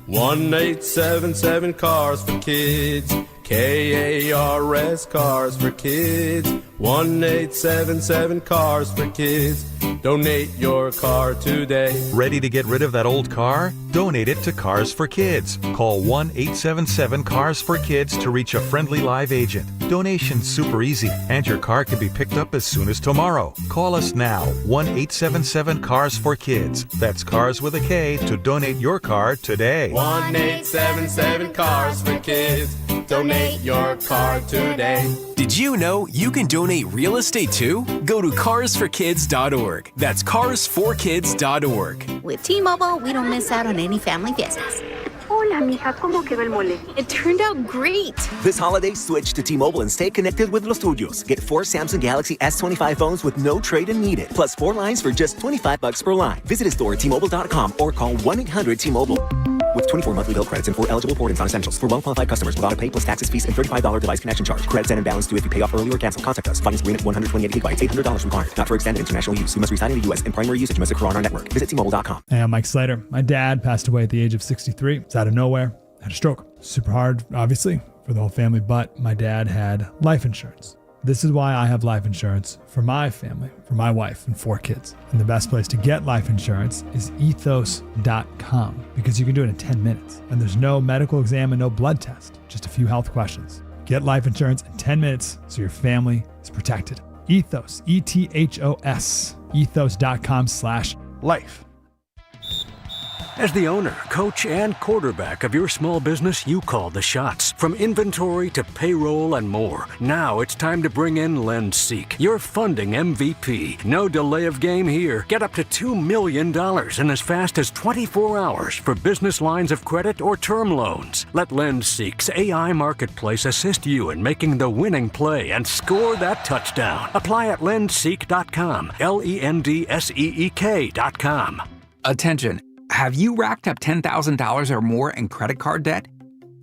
1-877 Cars for Kids. KARS Cars for Kids. 1-877 Cars for Kids. Donate your car today. Ready to get rid of that old car? Donate it to Cars for Kids. Call 1-877-CARS-FOR-KIDS to reach a friendly live agent. Donation's super easy, and your car can be picked up as soon as tomorrow. Call us now, 1-877-CARS-FOR-KIDS. That's Cars with a K to donate your car today. 1-877 Cars for Kids. Donate your car today. Did you know you can donate real estate too? Go to carsforkids.org. That's carsforkids.org. With T-Mobile, we don't miss out on any family fiestas. Hola, mija, ¿cómo quedó el mole? It turned out great. This holiday, switch to T-Mobile and stay connected with los tuyos. Get 4 Samsung Galaxy S25 phones with no trade-in needed, plus 4 lines for just $25 per line. Visit a store at T-Mobile.com or call 1-800-T-Mobile. With 24 monthly bill credits and 4 eligible port-ins on essentials. For well-qualified customers with auto-pay plus taxes, fees, and $35 device connection charge. Credits and imbalance due if you pay off early or cancel. Contact us. Finance agreement 128 gigabytes, $800 required. Not for extended international use. You must reside in the U.S. and primary usage must occur on our network. Visit T-Mobile.com. Hey, I'm Mike Slater. My dad passed away at the age of 63. It's out of nowhere. Had a stroke. Super hard, obviously, for the whole family, but my dad had life insurance. This is why I have life insurance for my family, for my wife and 4 kids. And the best place to get life insurance is ethos.com, because you can do it in 10 minutes. And there's no medical exam and no blood test, just a few health questions. Get life insurance in 10 minutes so your family is protected. Ethos, ETHOS, ethos.com/life. As the owner, coach, and quarterback of your small business, you call the shots. From inventory to payroll and more. Now it's time to bring in LendSeek, your funding MVP. No delay of game here. Get up to $2 million in as fast as 24 hours for business lines of credit or term loans. Let LendSeek's AI marketplace assist you in making the winning play and score that touchdown. Apply at lendseek.com, LENDSEEK.com. Attention. Have you racked up $10,000 or more in credit card debt?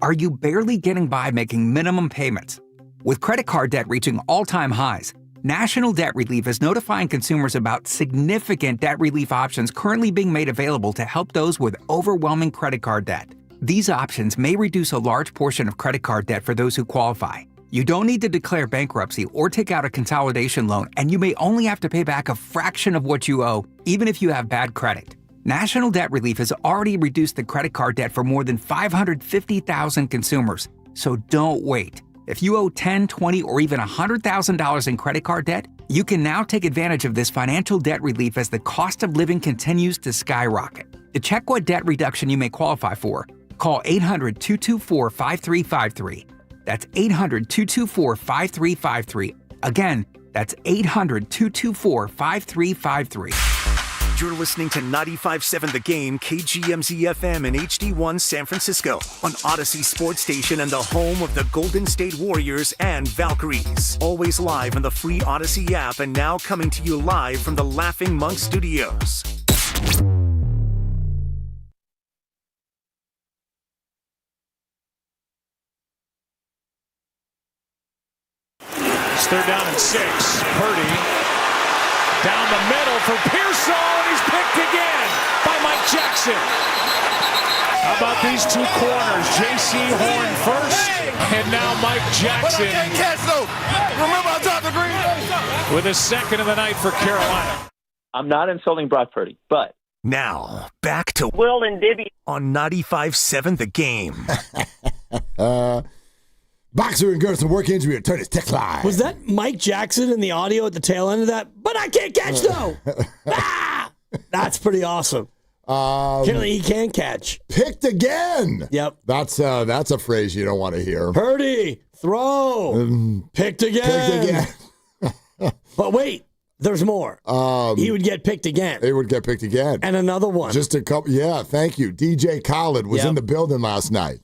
Are you barely getting by making minimum payments? With credit card debt reaching all-time highs, National Debt Relief is notifying consumers about significant debt relief options currently being made available to help those with overwhelming credit card debt. These options may reduce a large portion of credit card debt for those who qualify. You don't need to declare bankruptcy or take out a consolidation loan, and you may only have to pay back a fraction of what you owe, even if you have bad credit. National Debt Relief has already reduced the credit card debt for more than 550,000 consumers, so don't wait. If you owe $10,000, $20,000, or even $100,000 in credit card debt, you can now take advantage of this financial debt relief as the cost of living continues to skyrocket. To check what debt reduction you may qualify for, call 800-224-5353. That's 800-224-5353. Again, that's 800-224-5353. You're listening to 95.7 The Game, KGMZ-FM in HD1 San Francisco on Odyssey Sports Station and the home of the Golden State Warriors and Valkyries. Always live on the free Odyssey app and now coming to you live from the Laughing Monk Studios. It's 3rd down and 6. Purdy down the middle for Pearsall, and he's picked again by Mike Jackson. How about these two corners? J.C. Horn first, and now Mike Jackson. Remember I dropped the green with his second of the night for Carolina. I'm not insulting Brock Purdy, but now, back to Will and Dibby on 95.7 The Game. Boxer and Gerson work injury attorneys text line. Was that Mike Jackson in the audio at the tail end of that? But I can't catch though. That's pretty awesome. Apparently he can catch. Picked again. Yep. That's a phrase you don't want to hear. Purdy, throw. Picked again. Picked again. But wait, there's more. He would get picked again. He would get picked again. And another one. Just a couple. Yeah, thank you. DJ Khaled was in the building last night.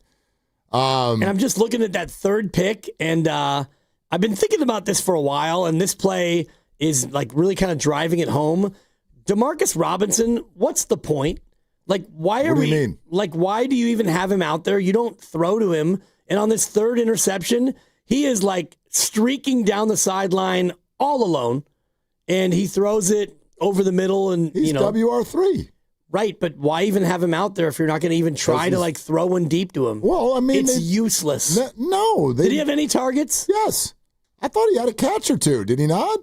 And I'm just looking at that third pick, and I've been thinking about this for a while, and this play is like really kind of driving it home. Demarcus Robinson, what's the point? Like, why are we? Like, why do you even have him out there? You don't throw to him, and on this third interception, he is like streaking down the sideline all alone, and he throws it over the middle, and he's WR3. Right, but why even have him out there if you're not going to even try to like throw one deep to him? Well, I mean, it's useless. No, did he have any targets? Yes, I thought he had a catch or two. Did he not?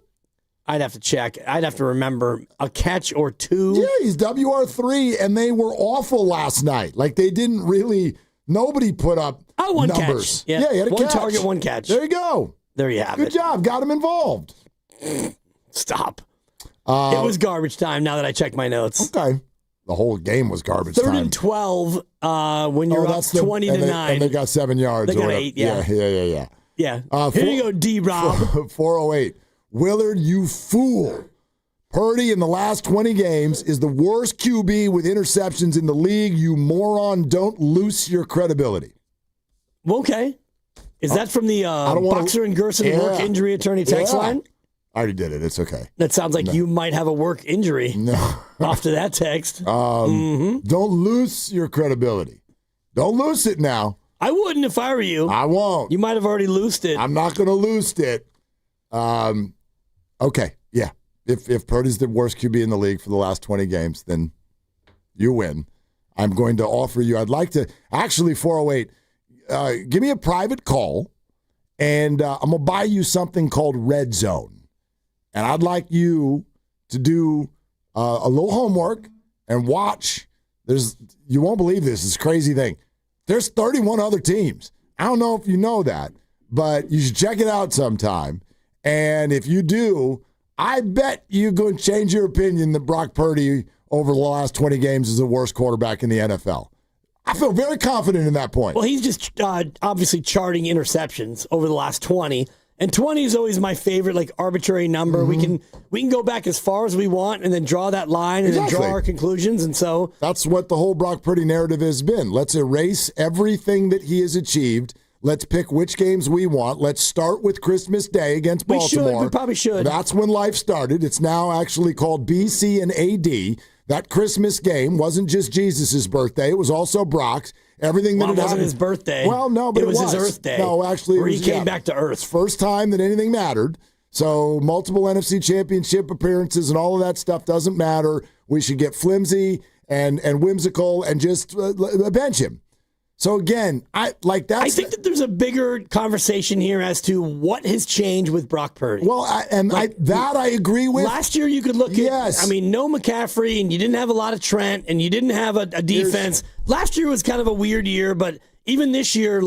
I'd have to check. I'd have to remember a catch or two. Yeah, he's WR3, and they were awful last night. Like they didn't really. Nobody put up one numbers. Catch. Yeah, he had a one catch. target, one catch. There you go. There you have it. Good job. Got him involved. Stop. It was garbage time. Now that I checked my notes. Okay. The whole game was garbage time. 3rd and 12 when you're up 20-9. And they got 7 yards. They got 8, yeah. Yeah. Here you go, D-Rob. 408. Willard, you fool. Purdy in the last 20 games is the worst QB with interceptions in the league. You moron, don't lose your credibility. Okay. Is that from the Boxer and Gerson work injury attorney text line? I already did it. It's okay. That sounds like you might have a work injury. No. Off to that text. Don't lose your credibility. Don't lose it now. I wouldn't if I were you. I won't. You might have already loosed it. I'm not going to lose it. Okay. Yeah. If Purdy's the worst QB in the league for the last 20 games, then you win. I'm going to offer you, I'd like to, actually 408, give me a private call And I'm going to buy you something called Red Zone. And I'd like you to do a little homework and watch. You won't believe this. It's a crazy thing. There's 31 other teams. I don't know if you know that, but you should check it out sometime. And if you do, I bet you're going to change your opinion that Brock Purdy over the last 20 games is the worst quarterback in the NFL. I feel very confident in that point. Well, he's just obviously charting interceptions over the last 20. And 20 is always my favorite, like, arbitrary number. Mm-hmm. We can go back as far as we want and then draw that line and then draw our conclusions. And so that's what the whole Brock Purdy narrative has been. Let's erase everything that he has achieved. Let's pick which games we want. Let's start with Christmas Day against Baltimore. We probably should. That's when life started. It's now actually called BC and AD. That Christmas game wasn't just Jesus' birthday. It was also Brock's. Everything that it wasn't his birthday. Well, no, but it was his Earth Day. No, actually, where he came back to Earth. First time that anything mattered. So multiple NFC Championship appearances and all of that stuff doesn't matter. We should get flimsy and whimsical and just bench him. So again, I think that there's a bigger conversation here as to what has changed with Brock Purdy. Well, I agree with. Last year you could look at, no McCaffrey, and you didn't have a lot of Trent, and you didn't have a defense. Last year was kind of a weird year, but even this year,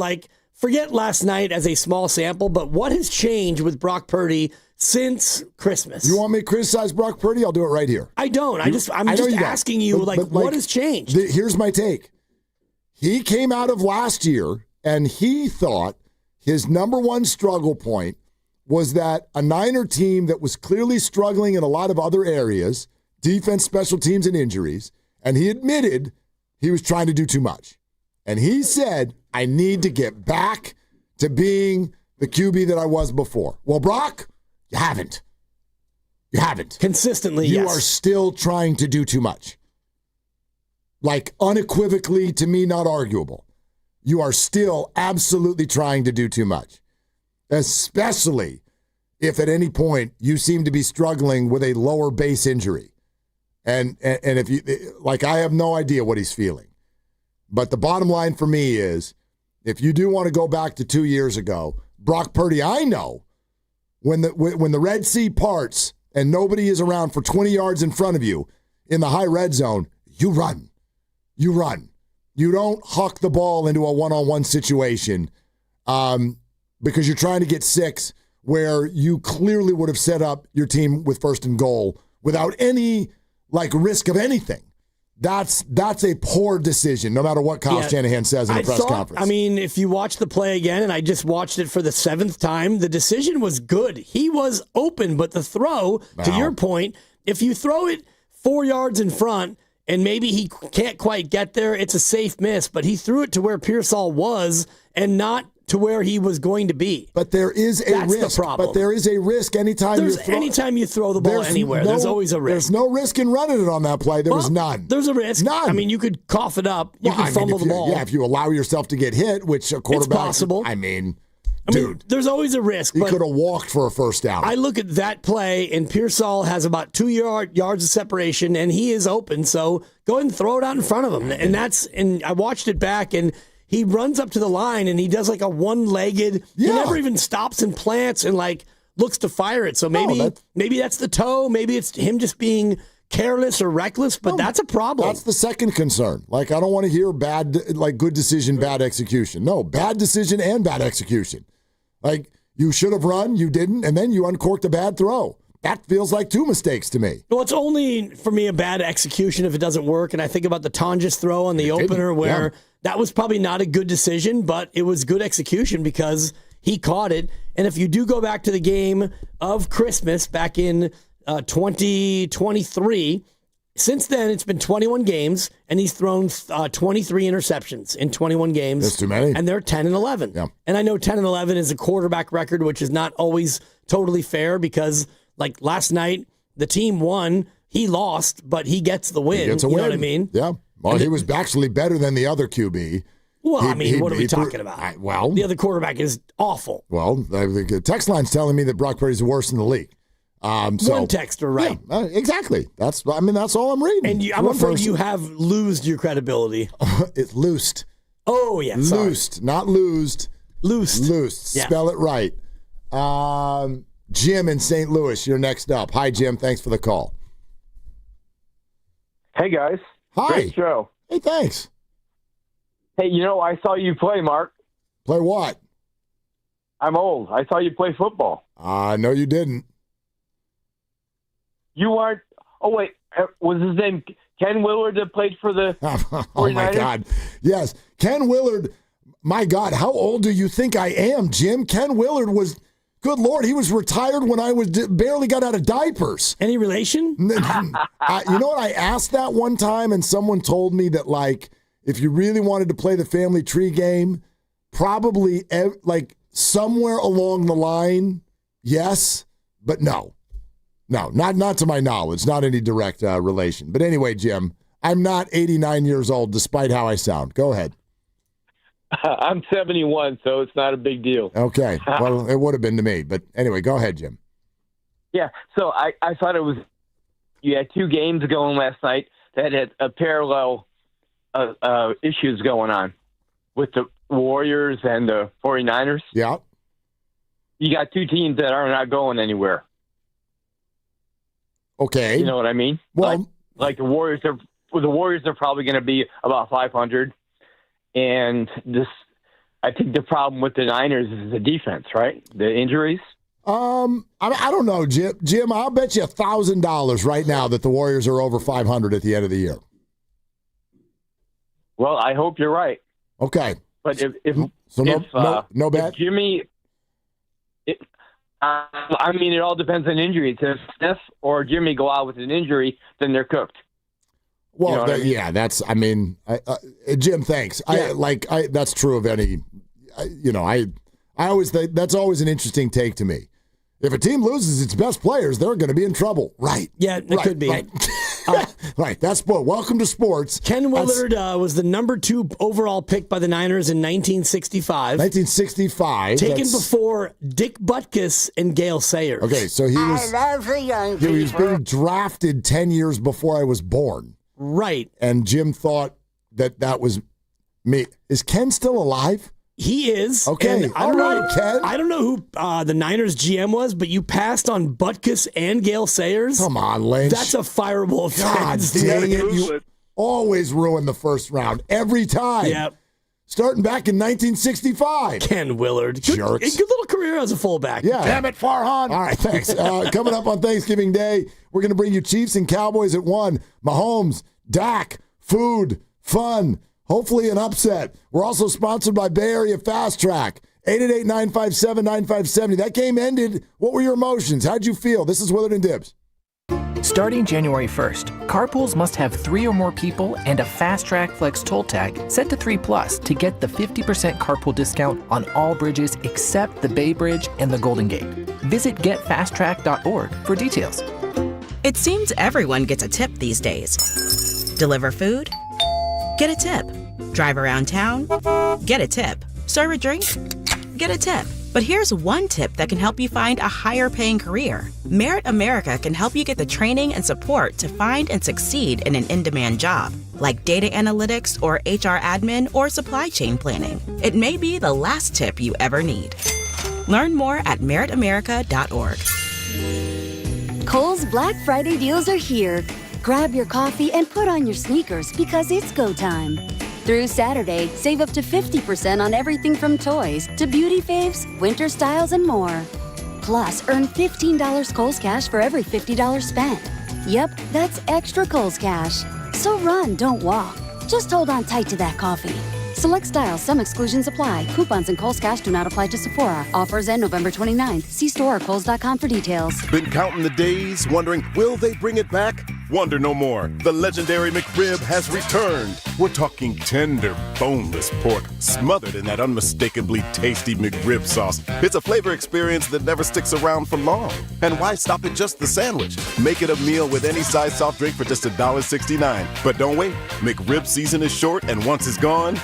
forget last night as a small sample, but what has changed with Brock Purdy since Christmas? You want me to criticize Brock Purdy? I'll do it right here. I don't. I'm just asking you, what has changed? Here's my take. He came out of last year, and he thought his number one struggle point was that a Niner team that was clearly struggling in a lot of other areas, defense, special teams, and injuries, and he admitted he was trying to do too much. And he said, I need to get back to being the QB that I was before. Well, Brock, you haven't. You haven't. Consistently, You are still trying to do too much. Unequivocally, to me, not arguable. You are still absolutely trying to do too much, especially if at any point you seem to be struggling with a lower base injury. And if you, I have no idea what he's feeling. But the bottom line for me is, if you do want to go back to 2 years ago, Brock Purdy, I know when the Red Sea parts and nobody is around for 20 yards in front of you in the high red zone, you run. You run. You don't huck the ball into a one-on-one situation because you're trying to get 6 where you clearly would have set up your team with first and goal without any risk of anything. That's a poor decision, no matter what Kyle Shanahan says in the press conference. If you watch the play again, and I just watched it for the 7th time, the decision was good. He was open, but the throw, to your point, if you throw it 4 yards in front, and maybe he can't quite get there, it's a safe miss. But he threw it to where Pearsall was and not to where he was going to be. But there is a risk. That's the problem. But there is a risk anytime you throw the ball anywhere. There's always a risk. There's no risk in running it on that play. There was none. There's a risk. None. You could cough it up. You could fumble the ball. Yeah, if you allow yourself to get hit, which a quarterback... It's possible. Dude, there's always a risk. He could have walked for a first down. I look at that play, and Pearsall has about 2 yards of separation, and he is open. So go ahead and throw it out in front of him. And I watched it back, and he runs up to the line, and he does a one-legged. He never even stops and plants and looks to fire it. So maybe that's the toe. Maybe it's him just being careless or reckless. But that's a problem. That's the second concern. I don't want to hear bad, good decision, bad execution. No, bad decision and bad execution. You should have run, you didn't, and then you uncorked a bad throw. That feels like 2 mistakes to me. Well, it's only, for me, a bad execution if it doesn't work. And I think about the Tonjes throw on the opener where that was probably not a good decision, but it was good execution because he caught it. And if you do go back to the game of Christmas back in 2023, since then, it's been 21 games, and he's thrown 23 interceptions in 21 games. That's too many. And they're 10-11. Yeah. And I know 10-11 is a quarterback record, which is not always totally fair because, last night, the team won. He lost, but he gets the win. He gets a win. You know what I mean? Yeah. Well, he was actually better than the other QB. Well, what are we talking about? The other quarterback is awful. Well, the text line's telling me that Brock Purdy's the worst in the league. One texter, right? Yeah, exactly. That's all I'm reading. And I'm afraid you have loosed your credibility. It's loosed. Oh, yeah. Loosed, not loosed. Loosed. Yeah. Spell it right. Jim in St. Louis, you're next up. Hi, Jim. Thanks for the call. Hey, guys. Hi. Great show. Hey, thanks. Hey, I saw you play, Mark. Play what? I'm old. I saw you play football. No, you didn't. You aren't. Oh, wait. Was his name Ken Willard that played for the 49ers? Oh, my God. Yes. Ken Willard. My God, how old do you think I am, Jim? Ken Willard was, good Lord, he was retired when I was barely got out of diapers. Any relation? You know what? I asked that one time, and someone told me that, like, if you really wanted to play the family tree game, probably, like, somewhere along the line, yes, but no. No, not to my knowledge, not any direct relation. But anyway, Jim, I'm not 89 years old, despite how I sound. Go ahead. I'm 71, so it's not a big deal. Okay. Well, it would have been to me. But anyway, go ahead, Jim. Yeah, so I thought it was – you had two games going last night that had a parallel issues going on with the Warriors and the 49ers. Yeah. You got two teams that are not going anywhere. Okay. You know what I mean? Well, like the Warriors are probably going to be about 500. And I think the problem with the Niners is the defense, right? The injuries. I don't know, Jim. Jim, I'll bet you $1,000 right now that the Warriors are over 500 at the end of the year. Well, I hope you're right. Okay. But no bet. If Jimmy, it all depends on injuries. If Steph or Jimmy go out with an injury, then they're cooked. Well, you know yeah, that's. I mean, Jim, thanks. Yeah. That's true of any. I always think that's always an interesting take to me. If a team loses its best players, they're going to be in trouble. Right. Yeah, it could be. Right. Right. That's sport. Welcome to sports. Ken Willard was the number 2 overall pick by the Niners in 1965. 1965. Taken before Dick Butkus and Gale Sayers. Okay, so he was. I love the young people. He was being drafted 10 years before I was born. Right. And Jim thought that was me. Is Ken still alive? He is. Okay. I don't know, Ken. I don't know who the Niners GM was, but you passed on Butkus and Gale Sayers. Come on, Lynch. That's a fireable offense. God dang it. You always ruin the first round. Every time. Yep. Starting back in 1965. Ken Willard. Jerks. Good little career as a fullback. Yeah. Damn it, Farhan. All right, thanks. Coming up on Thanksgiving Day, we're going to bring you Chiefs and Cowboys at 1. Mahomes, Dak, food, fun, hopefully an upset. We're also sponsored by Bay Area Fast Track. 888-957-9570. That game ended. What were your emotions? How'd you feel? This is Willard and Dibbs. Starting January 1st, carpools must have 3 or more people and a Fast Track Flex toll tag set to 3+ to get the 50% carpool discount on all bridges except the Bay Bridge and the Golden Gate. Visit getfasttrack.org for details. It seems everyone gets a tip these days. Deliver food? Get a tip. Drive around town? Get a tip. Serve a drink? Get a tip. But here's one tip that can help you find a higher paying career. Merit America can help you get the training and support to find and succeed in an in-demand job, like data analytics or HR admin or supply chain planning. It may be the last tip you ever need. Learn more at meritamerica.org. Kohl's Black Friday deals are here. Grab your coffee and put on your sneakers because it's go time. Through Saturday, save up to 50% on everything from toys to beauty faves, winter styles, and more. Plus, earn $15 Kohl's Cash for every $50 spent. Yep, that's extra Kohl's Cash. So run, don't walk. Just hold on tight to that coffee. Select styles, some exclusions apply. Coupons and Kohl's Cash do not apply to Sephora. Offers end November 29th. See store or kohls.com for details. Been counting the days, wondering, will they bring it back? Wonder no more. The legendary McRib has returned. We're talking tender, boneless pork, smothered in that unmistakably tasty McRib sauce. It's a flavor experience that never sticks around for long. And why stop at just the sandwich? Make it a meal with any size soft drink for just $1.69. But don't wait. McRib season is short, and once it's gone,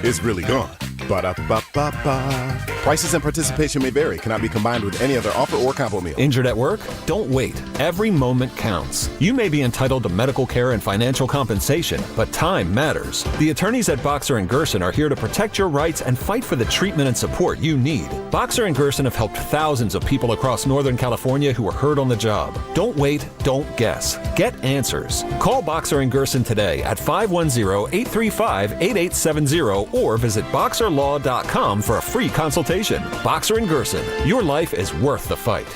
it's really gone. Ba-da-ba-ba-ba. Prices and participation may vary. Cannot be combined with any other offer or combo meal. Injured at work? Don't wait. Every moment counts. You may be entitled to medical care and financial compensation, but time matters. The attorneys at Boxer & Gerson are here to protect your rights and fight for the treatment and support you need. Boxer & Gerson have helped thousands of people across Northern California who were hurt on the job. Don't wait. Don't guess. Get answers. Call Boxer & Gerson today at 510-835-8870 or visit boxerlaw.com for a free consultation. Boxer & Gerson, your life is worth the fight.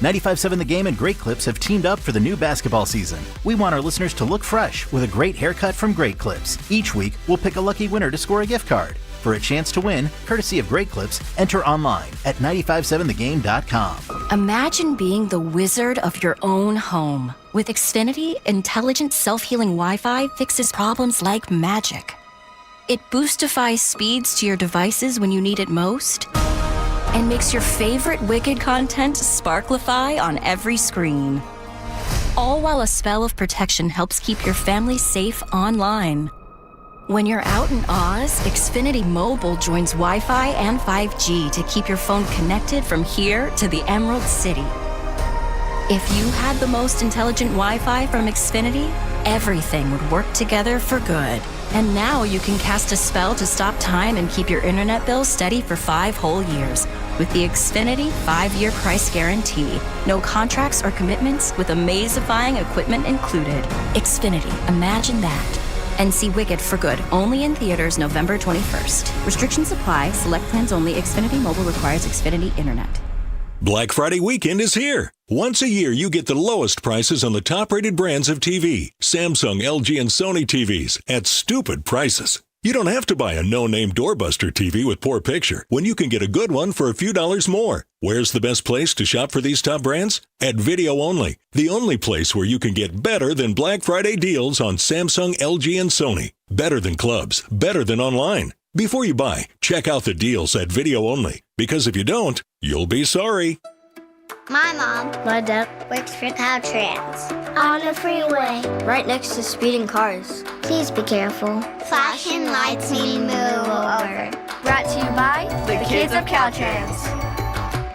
95.7 The Game and Great Clips have teamed up for the new basketball season. We want our listeners to look fresh with a great haircut from Great Clips. Each week, we'll pick a lucky winner to score a gift card. For a chance to win, courtesy of Great Clips, enter online at 957thegame.com. Imagine being the wizard of your own home. With Xfinity, intelligent self-healing Wi-Fi fixes problems like magic. It boostifies speeds to your devices when you need it most and makes your favorite Wicked content sparklify on every screen. All while a spell of protection helps keep your family safe online. When you're out in Oz, Xfinity Mobile joins Wi-Fi and 5G to keep your phone connected from here to the Emerald City. If you had the most intelligent Wi-Fi from Xfinity, everything would work together for good. And now you can cast a spell to stop time and keep your internet bill steady for 5 whole years with the Xfinity 5-year price guarantee. No contracts or commitments with amazifying equipment included. Xfinity, imagine that. And see Wicked for good, only in theaters November 21st. Restrictions apply. Select plans only. Xfinity Mobile requires Xfinity Internet. Black Friday weekend is here. Once a year, you get the lowest prices on the top-rated brands of TV. Samsung, LG, and Sony TVs at stupid prices. You don't have to buy a no-name doorbuster TV with poor picture when you can get a good one for a few dollars more. Where's the best place to shop for these top brands? At Video Only, the only place where you can get better than Black Friday deals on Samsung, LG, and Sony. Better than clubs, better than online. Before you buy, check out the deals at Video Only, because if you don't, you'll be sorry. My mom, my dad, works for Caltrans. On the freeway. Right next to speeding cars. Please be careful. Flashing lights mean move over. Brought to you by the kids of Caltrans.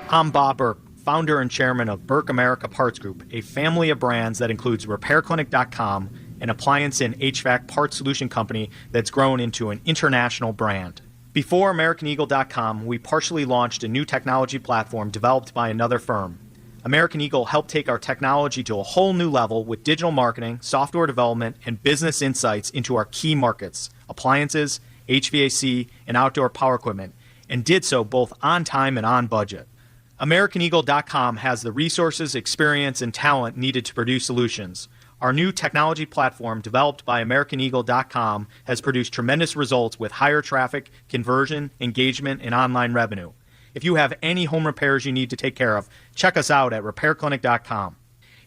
I'm Bob Burke, founder and chairman of Burke America Parts Group, a family of brands that includes RepairClinic.com, an appliance and HVAC parts solution company that's grown into an international brand. Before AmericanEagle.com, we partially launched a new technology platform developed by another firm. American Eagle helped take our technology to a whole new level with digital marketing, software development, and business insights into our key markets, appliances, HVAC, and outdoor power equipment, and did so both on time and on budget. AmericanEagle.com has the resources, experience, and talent needed to produce solutions. Our new technology platform, developed by AmericanEagle.com, has produced tremendous results with higher traffic, conversion, engagement, and online revenue. If you have any home repairs you need to take care of, check us out at RepairClinic.com.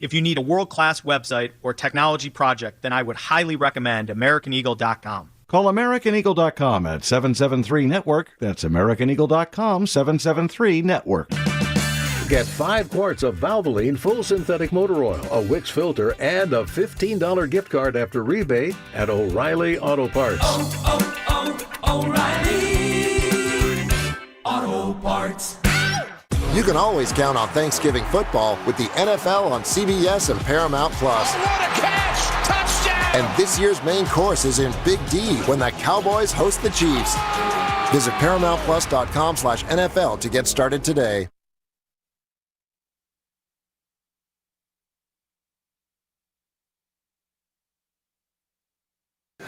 If you need a world-class website or technology project, then I would highly recommend AmericanEagle.com. Call AmericanEagle.com at 773-NETWORK. That's AmericanEagle.com, 773-NETWORK. Get 5 quarts of Valvoline Full Synthetic Motor Oil, a Wix filter, and a $15 gift card after rebate at O'Reilly Auto Parts. O'Reilly Auto Parts. You can always count on Thanksgiving football with the NFL on CBS and Paramount+. Oh, what a catch! Touchdown! And this year's main course is in Big D when the Cowboys host the Chiefs. Visit ParamountPlus.com/NFL to get started today.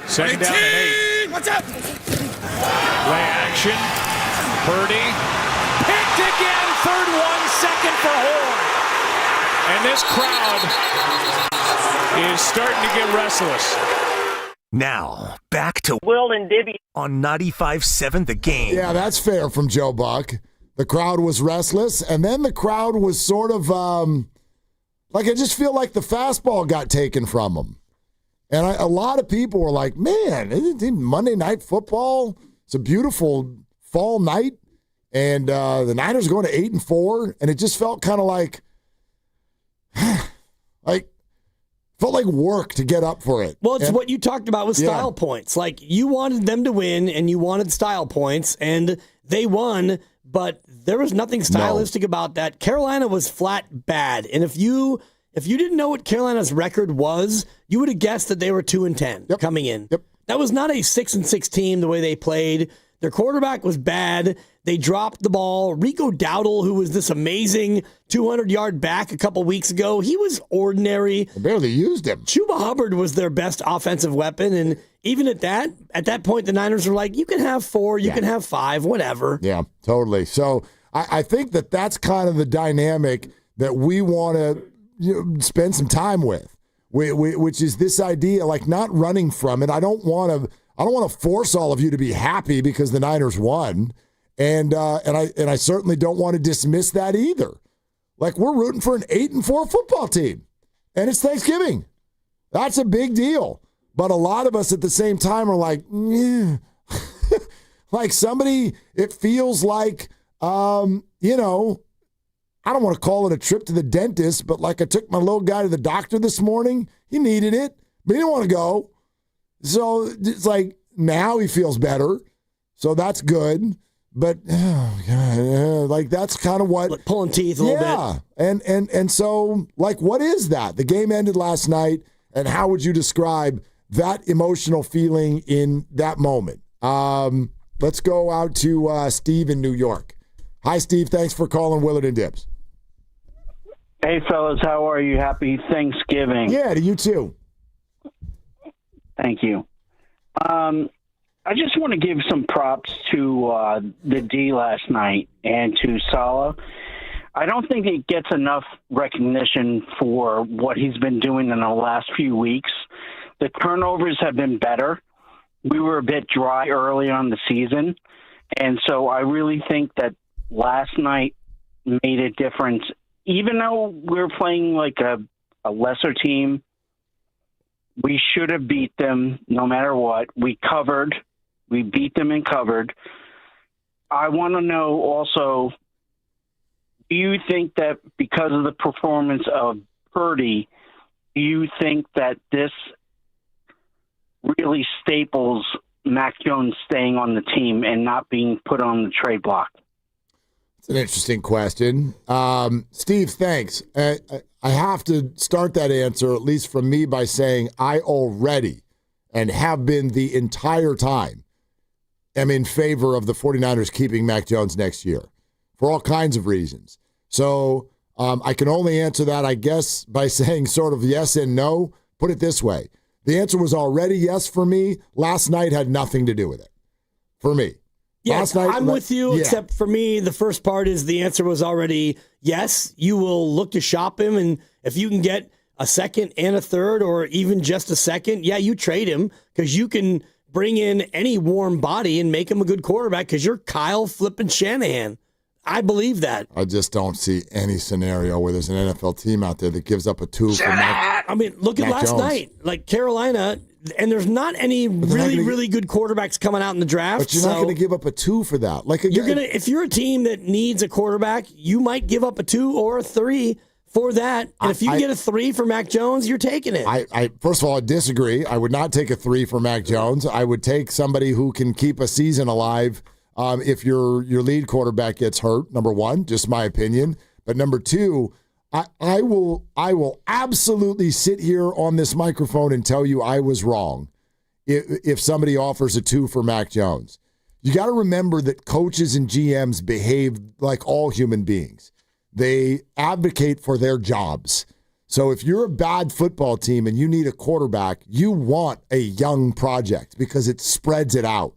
Second down and 8. What's up? Play action. Purdy. Picked again. 3rd 1, second for Horn. And this crowd is starting to get restless. Now, back to Will and Dibby on 95.7 The Game. Yeah, that's fair from Joe Buck. The crowd was restless, and then the crowd was sort of like, I just feel like the fastball got taken from them. And a lot of people were like, man, isn't it Monday Night Football? It's a beautiful fall night. And the Niners are going to 8-4. And it just felt kind of like Felt like work to get up for it. Well, it's what you talked about with style points. Like, you wanted them to win, and you wanted style points, and they won, but there was nothing stylistic about that. Carolina was flat bad, and if you didn't know what Carolina's record was, you would have guessed that they were 2-10 coming in. That was not a 6-6 team the way they played. Their quarterback was bad. They dropped the ball. Rico Dowdle, who was this amazing 200-yard back a couple weeks ago, he was ordinary. They barely used him. Chuba Hubbard was their best offensive weapon, and even at that point, the Niners were like, you can have 4, you can have 5, whatever. Yeah, totally. So I think that's kind of the dynamic that we want to spend some time with, which is this idea, like, not running from it. I don't want to force all of you to be happy because the Niners won, and I certainly don't want to dismiss that either. Like, we're rooting for an 8-4 football team, and it's Thanksgiving. That's a big deal. But a lot of us at the same time are like, like somebody. It feels like, I don't want to call it a trip to the dentist, but like I took my little guy to the doctor this morning. He needed it, but he didn't want to go. So it's like now he feels better. So that's good. But, oh God, like that's kind of what. Like pulling teeth a little bit. And so, like, what is that? The game ended last night, and how would you describe that emotional feeling in that moment? Let's go out to Steve in New York. Hi, Steve. Thanks for calling Willard and Dibs. Hey, fellas. How are you? Happy Thanksgiving. Yeah, to you too. Thank you. I just want to give some props to the D last night and to Saleh. I don't think he gets enough recognition for what he's been doing in the last few weeks. The turnovers have been better. We were a bit dry early on the season, and so I really think that last night made a difference. Even though we're playing like a lesser team, we should have beat them no matter what. We covered. We beat them and covered. I want to know also, do you think that because of the performance of Purdy, do you think that this really staples Mac Jones staying on the team and not being put on the trade block? It's an interesting question. Steve, thanks. I have to start that answer, at least from me, by saying I already, and have been the entire time, am in favor of the 49ers keeping Mac Jones next year for all kinds of reasons. So I can only answer that, I guess, by saying sort of yes and no. Put it this way. The answer was already yes for me. Last night had nothing to do with it for me. Yes, I'm with you, except for me, the first part is the answer was already yes. You will look to shop him, and if you can get a second and a third or even just a second, you trade him because you can bring in any warm body and make him a good quarterback because you're Kyle flipping Shanahan. I believe that. I just don't see any scenario where there's an NFL team out there that gives up a 2 for Mac. I mean, look at last night. Like Carolina, and there's not any really good quarterbacks coming out in the draft. But you're not going to give up a 2 for that. Like if you're a team that needs a quarterback, you might give up a 2 or a 3 for that. And if you get a 3 for Mac Jones, you're taking it. I first of all, I disagree. I would not take a 3 for Mac Jones. I would take somebody who can keep a season alive if your lead quarterback gets hurt. Number one, just my opinion. But number two, I will absolutely sit here on this microphone and tell you I was wrong if somebody offers a 2 for Mac Jones. You got to remember that coaches and GMs behave like all human beings. They advocate for their jobs. So if you're a bad football team and you need a quarterback, you want a young project because it spreads it out.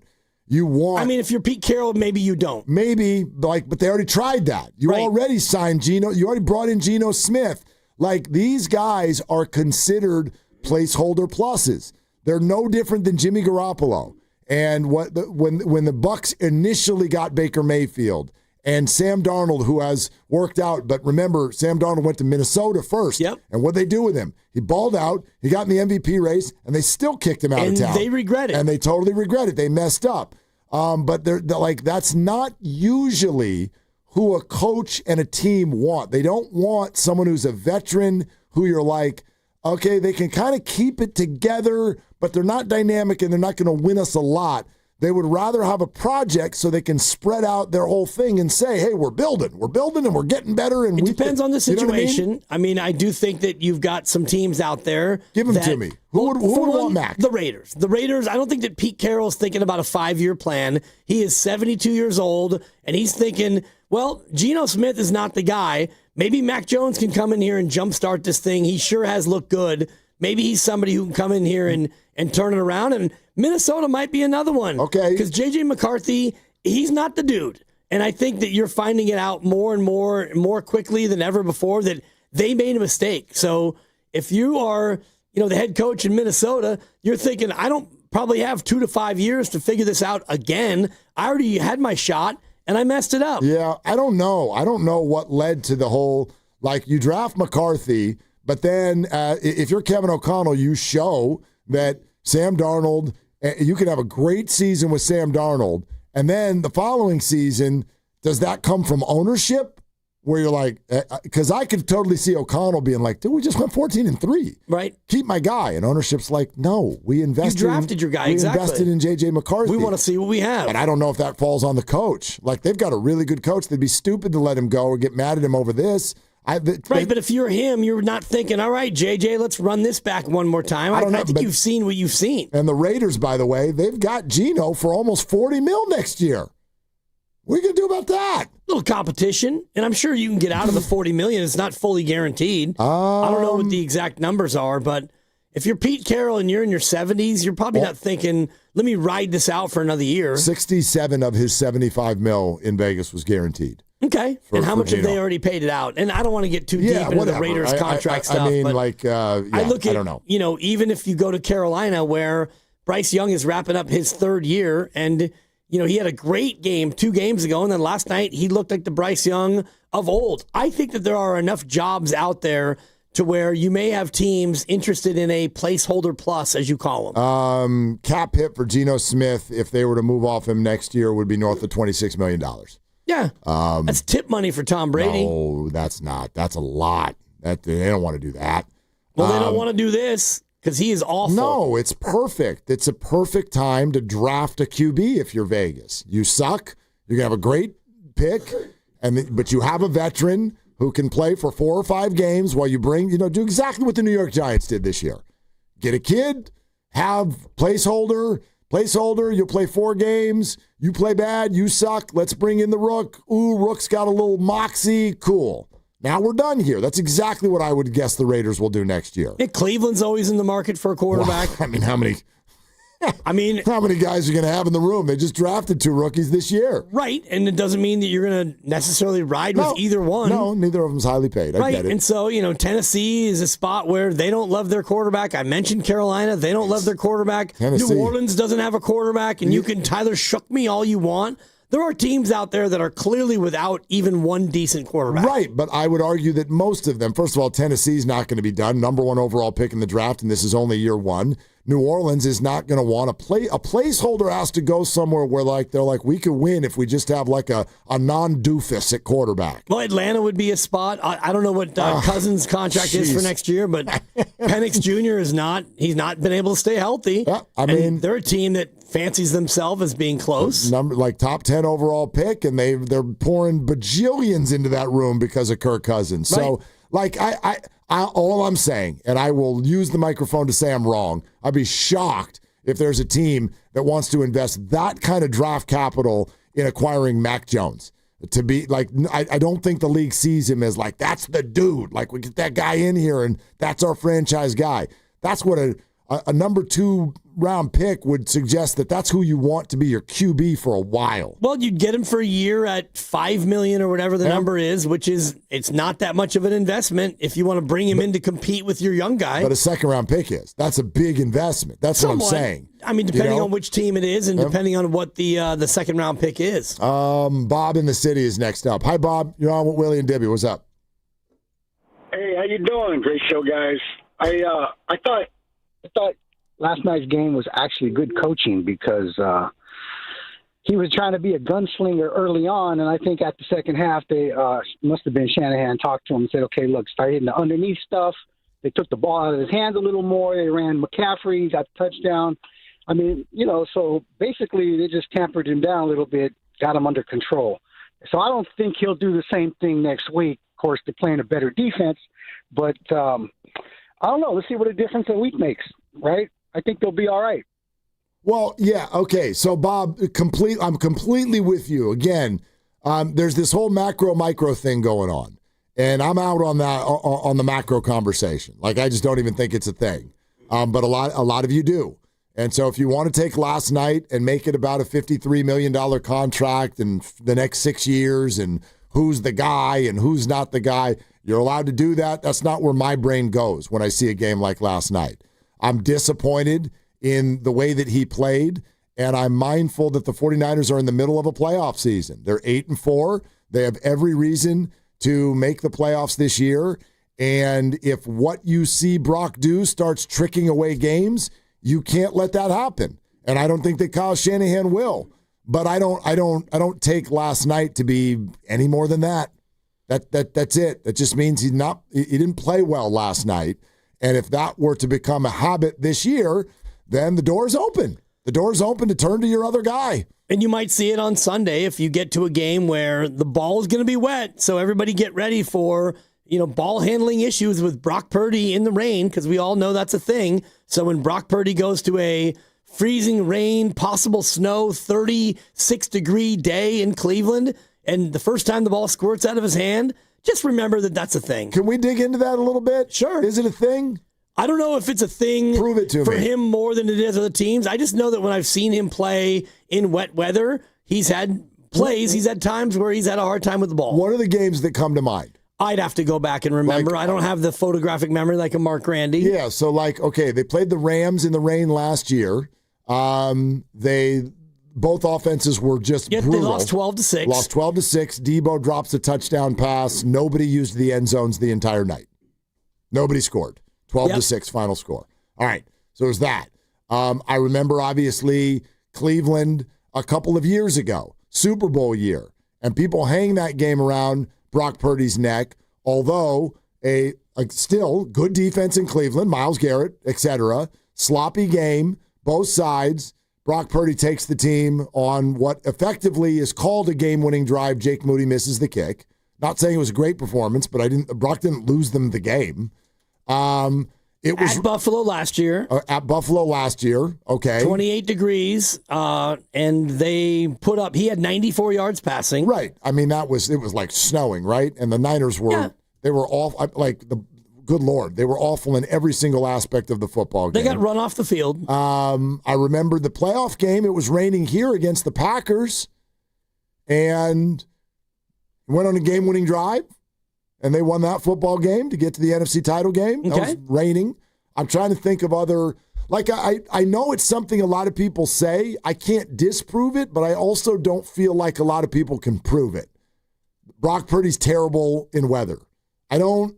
You want. I mean, if you're Pete Carroll, maybe you don't. Maybe, but they already tried that. You already signed Geno. You already brought in Geno Smith. Like, these guys are considered placeholder pluses. They're no different than Jimmy Garoppolo. And when the Bucs initially got Baker Mayfield and Sam Darnold, who has worked out, but remember, Sam Darnold went to Minnesota first. Yep. And what they do with him? He balled out. He got in the MVP race, and they still kicked him out of town. And they regret it. And they totally regret it. They messed up. But they're like, that's not usually who a coach and a team want. They don't want someone who's a veteran, who you're like, Okay, they can kind of keep it together, but they're not dynamic and they're not going to win us a lot. They would rather have a project so they can spread out their whole thing and say, hey, we're building and we're getting better. And it depends on the situation. You know what I mean? I do think that you've got some teams out there. Give them to me. Who would want Mac? The Raiders. The Raiders, I don't think that Pete Carroll's thinking about a 5-year plan. He is 72 years old, and he's thinking, well, Geno Smith is not the guy. Maybe Mac Jones can come in here and jumpstart this thing. He sure has looked good. Maybe he's somebody who can come in here and turn it around. And Minnesota might be another one. Okay. Because J.J. McCarthy, he's not the dude. And I think that you're finding it out more and more quickly than ever before that they made a mistake. So if you are, the head coach in Minnesota, you're thinking, I don't probably have 2 to 5 years to figure this out again. I already had my shot, and I messed it up. Yeah, I don't know. I don't know what led to the whole, you draft McCarthy, but then if you're Kevin O'Connell, you show that Sam Darnold, you can have a great season with Sam Darnold, and then the following season, does that come from ownership? Where you're like, because I could totally see O'Connell being like, dude, we just went 14-3. Right. Keep my guy. And ownership's like, no, we invested. You drafted your guy, we exactly. invested in J.J. McCarthy. We want to see what we have. And I don't know if that falls on the coach. They've got a really good coach. They'd be stupid to let him go or get mad at him over this. But if you're him, you're not thinking, all right, JJ, let's run this back one more time. I think you've seen what you've seen. And the Raiders, by the way, they've got Geno for almost $40 million next year. What are you going to do about that? Little competition, and I'm sure you can get out of the $40 million. It's not fully guaranteed. I don't know what the exact numbers are, but if you're Pete Carroll and you're in your 70s, you're probably not thinking, let me ride this out for another year. 67 of his $75 million in Vegas was guaranteed. Okay. And how much have they already paid it out? And I don't want to get too deep into the Raiders contract stuff. I mean, but I look at, I don't know. Even if you go to Carolina where Bryce Young is wrapping up his third year and, he had a great game 2 games ago, and then last night he looked like the Bryce Young of old. I think that there are enough jobs out there to where you may have teams interested in a placeholder plus, as you call them. Cap hit for Geno Smith, if they were to move off him next year, would be north of $26 million. Yeah. That's tip money for Tom Brady. No, that's not. That's a lot. They don't want to do that. Well, they don't want to do this because he is awful. No, it's perfect. It's a perfect time to draft a QB if you're Vegas. You suck. You're going to have a great pick, but you have a veteran who can play for 4 or 5 games while you bring, do exactly what the New York Giants did this year. Get a kid, have placeholder, you'll play 4 games. You play bad, you suck. Let's bring in the Rook. Ooh, Rook's got a little moxie. Cool. Now we're done here. That's exactly what I would guess the Raiders will do next year. Cleveland's always in the market for a quarterback. Well, how many guys are you going to have in the room? They just drafted 2 rookies this year. Right, and it doesn't mean that you're going to necessarily ride with either one. No, neither of them's highly paid. I get it. And so, Tennessee is a spot where they don't love their quarterback. I mentioned Carolina. They don't love their quarterback. Tennessee. New Orleans doesn't have a quarterback, and you can Tyler Shook me all you want. There are teams out there that are clearly without even one decent quarterback. Right, but I would argue that most of them, first of all, Tennessee's not going to be done. Number 1 overall pick in the draft, and this is only year 1. New Orleans is not going to want to play. A placeholder has to go somewhere where they're like, we could win if we just have a non-doofus at quarterback. Well, Atlanta would be a spot. I don't know what Cousins' contract is for next year, but Penix Jr. he's not been able to stay healthy. Yeah, I mean, they're a team that fancies themselves as being close. Top 10 overall pick, and they're pouring bajillions into that room because of Kirk Cousins. Right. So, all I'm saying, and I will use the microphone to say I'm wrong, I'd be shocked if there's a team that wants to invest that kind of draft capital in acquiring Mac Jones. To be I don't think the league sees him as that's the dude. We get that guy in here and that's our franchise guy. That's what a number 2 round pick would suggest that's who you want to be your QB for a while. Well, you'd get him for a year at $5 million or whatever the number is, which is it's not that much of an investment if you want to bring him in to compete with your young guy. But a 2nd round pick that's a big investment. That's somewhat. What I'm saying. I mean, depending on which team it is and depending on what the 2nd round pick is. Bob in the city is next up. Hi, Bob. You're on with Willie and Debbie. What's up? Hey, how you doing? Great show, guys. I thought last night's game was actually good coaching because he was trying to be a gunslinger early on, and I think at the second half they must have been Shanahan talked to him and said, okay, look, start hitting the underneath stuff. They took the ball out of his hands a little more. They ran McCaffrey, got the touchdown. I mean, so basically they just tampered him down a little bit, got him under control. So I don't think he'll do the same thing next week. Of course, they're playing a better defense, but I don't know. Let's see what a difference a week makes, right? I think they'll be all right. Well, yeah, okay. So, Bob, I'm completely with you. Again, there's this whole macro-micro thing going on, and I'm out on that on the macro conversation. Like, I just don't even think it's a thing. But a lot of you do. And so if you want to take last night and make it about a $53 million contract and the next 6 years and who's the guy and who's not the guy, you're allowed to do that. That's not where my brain goes when I see a game like last night. I'm disappointed in the way that he played, and I'm mindful that the 49ers are in the middle of a playoff season. They're 8-4. They have every reason to make the playoffs this year, and if what you see Brock do starts tricking away games, you can't let that happen. And I don't think that Kyle Shanahan will. But I don't take last night to be any more than that. That's it. That just means he didn't play well last night. And if that were to become a habit this year, then the door's open. The door's open to turn to your other guy. And you might see it on Sunday if you get to a game where the ball is going to be wet. So everybody get ready for, ball handling issues with Brock Purdy in the rain, because we all know that's a thing. So when Brock Purdy goes to a freezing rain, possible snow, 36-degree day in Cleveland, and the first time the ball squirts out of his hand, just remember that that's a thing. Can we dig into that a little bit? Sure. Is it a thing? I don't know if it's a thing. Prove it to for me. him more than it is other teams. I just know that when I've seen him play in wet weather, he's had times where he's had a hard time with the ball. What are the games that come to mind? I'd have to go back and remember. I don't have the photographic memory like a Mark Grandy. Yeah, so they played the Rams in the rain last year. Both offenses were just brutal. They lost 12-6. Lost 12-6. Debo drops a touchdown pass. Nobody used the end zones the entire night. Nobody scored. 12-6 final score. All right, so it was that. I remember, obviously, Cleveland a couple of years ago, Super Bowl year, and people hang that game around Brock Purdy's neck, although a still good defense in Cleveland, Myles Garrett, etc. Sloppy game, both sides. Brock Purdy takes the team on what effectively is called a game-winning drive. Jake Moody misses the kick. Not saying it was a great performance, but Brock didn't lose them the game. It was at Buffalo last year. Okay. 28 degrees, and they put up. He had 94 yards passing. Right. I mean, it was like snowing, right? And the Niners were they were awful. Good Lord, they were awful in every single aspect of the football game. They got run off the field. I remember the playoff game. It was raining here against the Packers, and went on a game-winning drive. And they won that football game to get to the NFC title game. That was raining. I'm trying to think of other, I know it's something a lot of people say. I can't disprove it, but I also don't feel like a lot of people can prove it. Brock Purdy's terrible in weather. I don't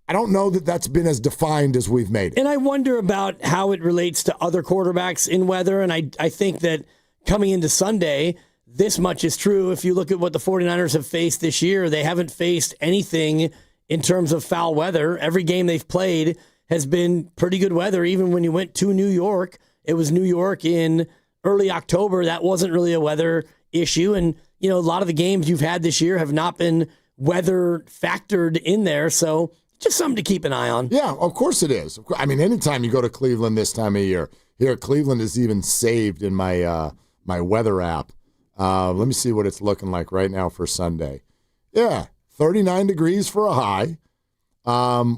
know that that's been as defined as we've made it. And I wonder about how it relates to other quarterbacks in weather. And I think that coming into Sunday, this much is true. If you look at what the 49ers have faced this year, they haven't faced anything in terms of foul weather. Every game they've played has been pretty good weather. Even when you went to New York, it was New York in early October. That wasn't really a weather issue. And, a lot of the games you've had this year have not been weather factored in there. So just something to keep an eye on. Yeah, of course it is. I mean, anytime you go to Cleveland this time of year, here, Cleveland is even saved in my my weather app. Let me see what it's looking like right now for Sunday. Yeah, 39 degrees for a high.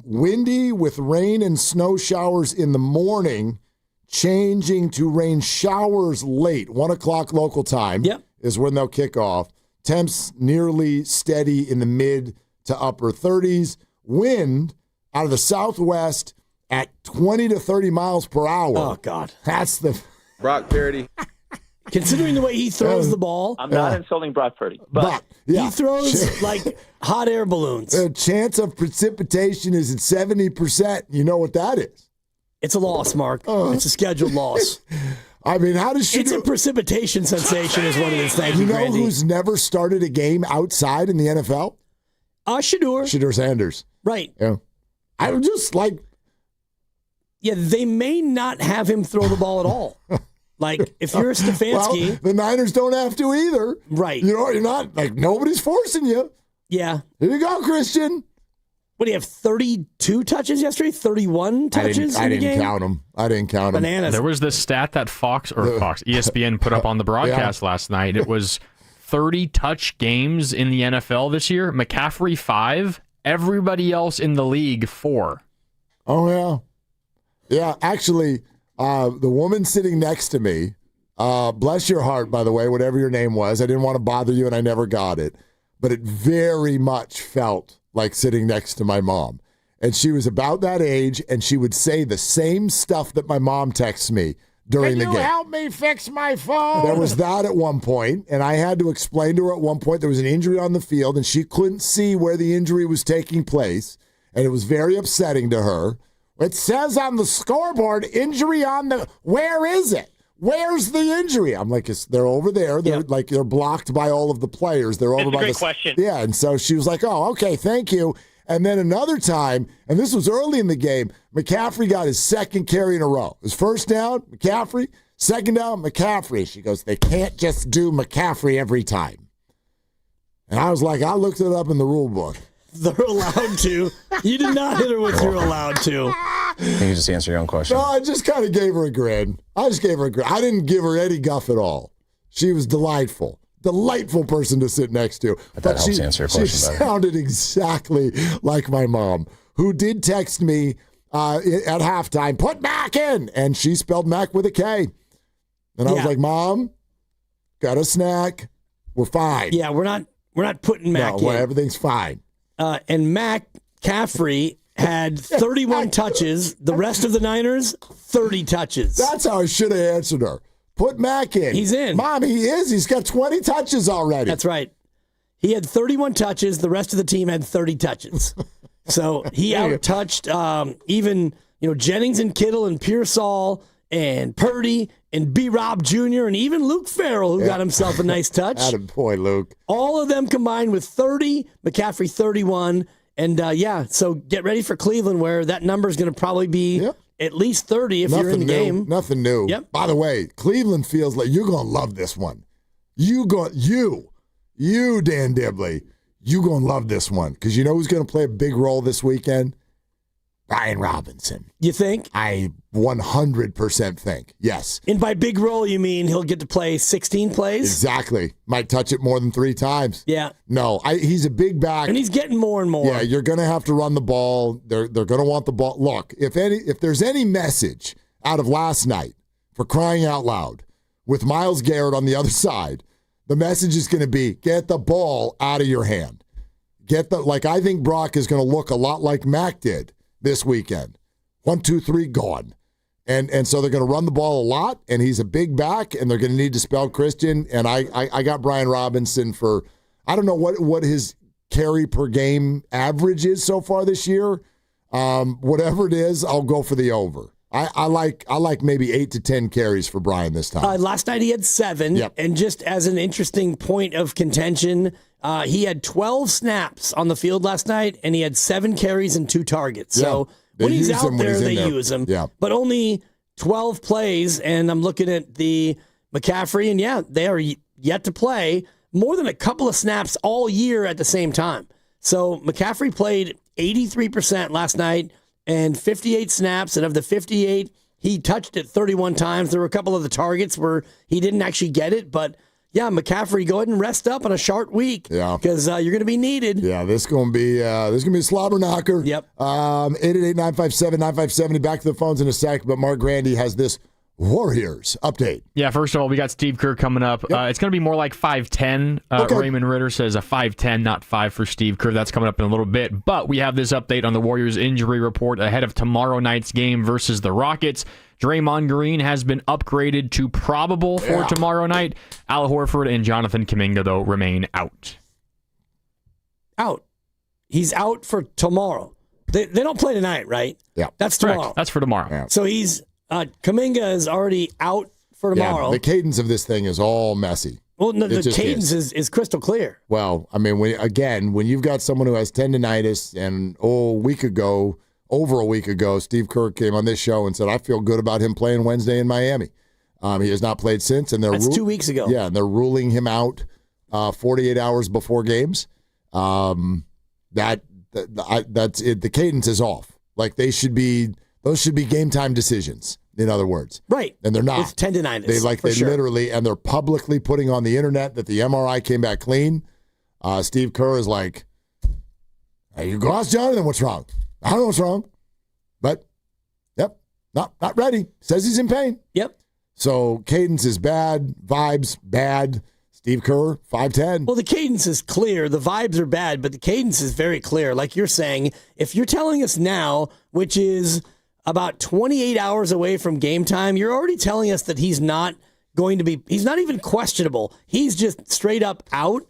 Windy with rain and snow showers in the morning, changing to rain showers late. 1 o'clock local time is when they'll kick off. Temps nearly steady in the mid to upper 30s. Wind out of the southwest at 20 to 30 miles per hour. Oh, God. That's the... Brock Purdy. Considering the way he throws the ball. I'm not insulting Brock Purdy, but he throws like hot air balloons. The chance of precipitation is at 70%. You know what that is? It's a loss, Mark. It's a scheduled loss. I mean, how does It's a precipitation sensation is what it is. Thank you, Randy. Who's never started a game outside in the NFL? Shedeur. Shedeur Sanders. Right. Yeah. I'm just like... Yeah, they may not have him throw the ball at all. Like, if you're Stefanski... Well, the Niners don't have to either. Right. You know, you're not... Like, nobody's forcing you. Yeah. Here you go, Christian. What do you have, 32 touches yesterday? 31 touches I in the didn't game? count them. I didn't count them. Bananas. There was this stat that ESPN put up on the broadcast last night. It was 30 touch games in the NFL this year. McCaffrey 5. Everybody else in the league 4. Oh, yeah. Yeah, actually, the woman sitting next to me, bless your heart, by the way, whatever your name was. I didn't want to bother you, and I never got it. But it very much felt like sitting next to my mom. And she was about that age, and she would say the same stuff that my mom texts me during the game. Can you help me fix my phone? There was that at one point, and I had to explain to her at one point there was an injury on the field, and she couldn't see where the injury was taking place, and it was very upsetting to her. It says on the scoreboard, injury on the... Where is it? Where's the injury? I'm like, they're over there. They're they're blocked by all of the players. They're over by That's a great question. Yeah, and so she was like, oh, okay, thank you. And then another time, and this was early in the game, McCaffrey got his second carry in a row. His first down, McCaffrey. Second down, McCaffrey. She goes, they can't just do McCaffrey every time. And I was like, I looked it up in the rule book. They're allowed to. You did not hit her with you're allowed to. Can you just answer your own question? No, I just kind of gave her a grin. I didn't give her any guff at all. She was delightful. Delightful person to sit next to. But that helps answer your question She better. sounded exactly like my mom, who did text me at halftime, put Mac in, and she spelled Mac with a K. And I was like, Mom, got a snack. We're fine. Yeah, we're not putting Mac in. Everything's fine. And McCaffrey had 31 touches. The rest of the Niners, 30 touches. That's how I should have answered her. Put Mac in. He's in. Mom, he is. He's got 20 touches already. That's right. He had 31 touches. The rest of the team had 30 touches. So he out-touched even Jennings and Kittle and Pearsall and Purdy and B-Rob Jr. and even Luke Farrell, who got himself a nice touch. Attaboy, Luke. All of them combined with 30, McCaffrey 31. And, so get ready for Cleveland, where that number is going to probably be at least 30 if you're in the game. Nothing new. Yep. By the way, Cleveland feels like you're going to love this one. You, Dan Dibley, you going to love this one. Because you know who's going to play a big role this weekend? Brian Robinson. You think? I 100% think. Yes. And by big role, you mean he'll get to play 16 plays? Exactly. Might touch it more than 3 times. Yeah. No, he's a big back. And he's getting more and more. Yeah, you're going to have to run the ball. They're going to want the ball. Look, if there's any message out of last night, for crying out loud, with Myles Garrett on the other side, the message is going to be, get the ball out of your hand. I think Brock is going to look a lot like Mac did this weekend. 1, 2, 3, gone. And so they're going to run the ball a lot, and he's a big back, and they're going to need to spell Christian. And I got Brian Robinson for, I don't know what his carry per game average is so far this year. Whatever it is, I'll go for the over. I like maybe 8 to 10 carries for Brian this time. Last night he had 7, and just as an interesting point of contention, he had 12 snaps on the field last night, and he had 7 carries and 2 targets. So when he's out there, they use him. Yeah. But only 12 plays, and I'm looking at the McCaffrey, and they are yet to play more than a couple of snaps all year at the same time. So McCaffrey played 83% last night and 58 snaps, and of the 58, he touched it 31 times. There were a couple of the targets where he didn't actually get it, but yeah, McCaffrey, go ahead and rest up on a short week. Yeah, because you're going to be needed. Yeah, this is going to be a slobber knocker. Yep. 888-957-9570. Back to the phones in a sec, but Mark Grandy has this Warriors update. Yeah, first of all, we got Steve Kerr coming up. Yep. It's going to be more like 5'10". Okay. Raymond Ritter says a 5'10", not 5 for Steve Kerr. That's coming up in a little bit. But we have this update on the Warriors injury report ahead of tomorrow night's game versus the Rockets. Draymond Green has been upgraded to probable for tomorrow night. Al Horford and Jonathan Kuminga, though, remain out. Out. He's out for tomorrow. They don't play tonight, right? Yeah. That's tomorrow. Correct. That's for tomorrow. Yeah. So he's Kuminga is already out for tomorrow. Yeah, the cadence of this thing is all messy. Well, no, the cadence is crystal clear. Well, I mean, when you've got someone who has tendonitis and a week ago over a week ago, Steve Kerr came on this show and said, I feel good about him playing Wednesday in Miami. He has not played since. And That's 2 weeks ago. Yeah, and they're ruling him out 48 hours before games. That's it. The cadence is off. Like those should be game time decisions, in other words. Right. And they're not. It's tendinitis. They literally, and they're publicly putting on the internet that the MRI came back clean. Steve Kerr is like, hey, you go ask Jonathan what's wrong. I don't know what's wrong. But, yep, not ready. Says he's in pain. Yep. So cadence is bad, vibes bad. Steve Kerr, 5'10". Well, the cadence is clear. The vibes are bad, but the cadence is very clear. Like you're saying, if you're telling us now, which is about 28 hours away from game time, you're already telling us that he's not even questionable. He's just straight up out.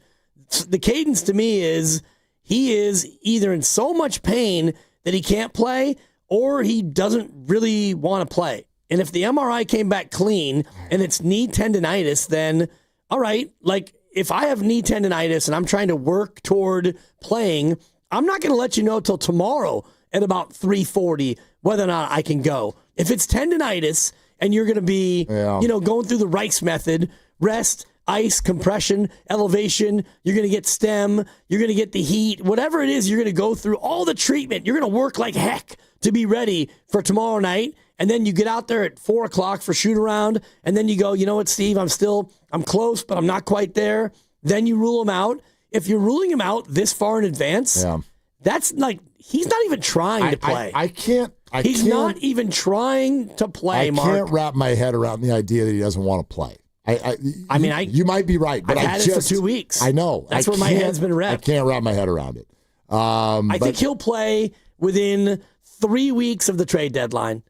The cadence to me is he is either in so much pain that he can't play or he doesn't really want to play. And if the MRI came back clean and it's knee tendinitis, then all right, like if I have knee tendinitis and I'm trying to work toward playing, I'm not going to let you know till tomorrow at about 3:40 whether or not I can go. If it's tendinitis and you're going to be, going through the Rice method, rest, ice, compression, elevation, you're going to get stem, you're going to get the heat, whatever it is, you're going to go through all the treatment. You're going to work like heck to be ready for tomorrow night. And then you get out there at 4 o'clock for shoot around. And then you go, you know what, Steve, I'm close, but I'm not quite there. Then you rule him out. If you're ruling him out this far in advance, that's like, he's not even trying to play. He's not even trying to play, Mark. I can't wrap my head around the idea that he doesn't want to play. You might be right, but I've had it for 2 weeks. I know. That's where my head's been wrapped. I can't wrap my head around it. I think he'll play within 3 weeks of the trade deadline.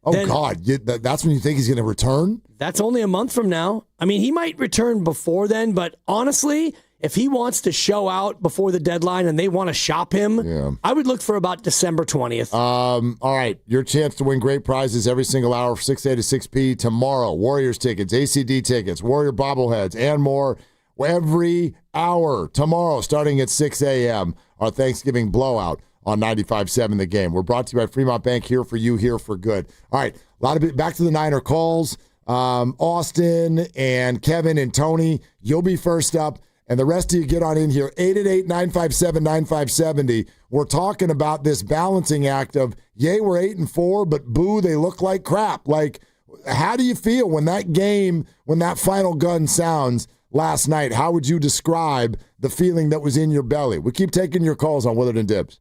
God. That's when you think he's going to return? That's only a month from now. I mean, he might return before then, but honestly, if he wants to show out before the deadline and they want to shop him, I would look for about December 20th. All right. Your chance to win great prizes every single hour from 6A to 6P tomorrow. Warriors tickets, ACD tickets, Warrior bobbleheads, and more every hour tomorrow starting at 6 a.m. Our Thanksgiving blowout on 95.7 The Game. We're brought to you by Fremont Bank, here for you, here for good. All right, back to the Niner calls. Austin and Kevin and Tony, you'll be first up, and the rest of you get on in here. 888-957-9570. We're talking about this balancing act of, yay, we're 8-4, but boo, they look like crap. Like, how do you feel when that final gun sounds last night? How would you describe the feeling that was in your belly? We keep taking your calls on Willard and Dibs.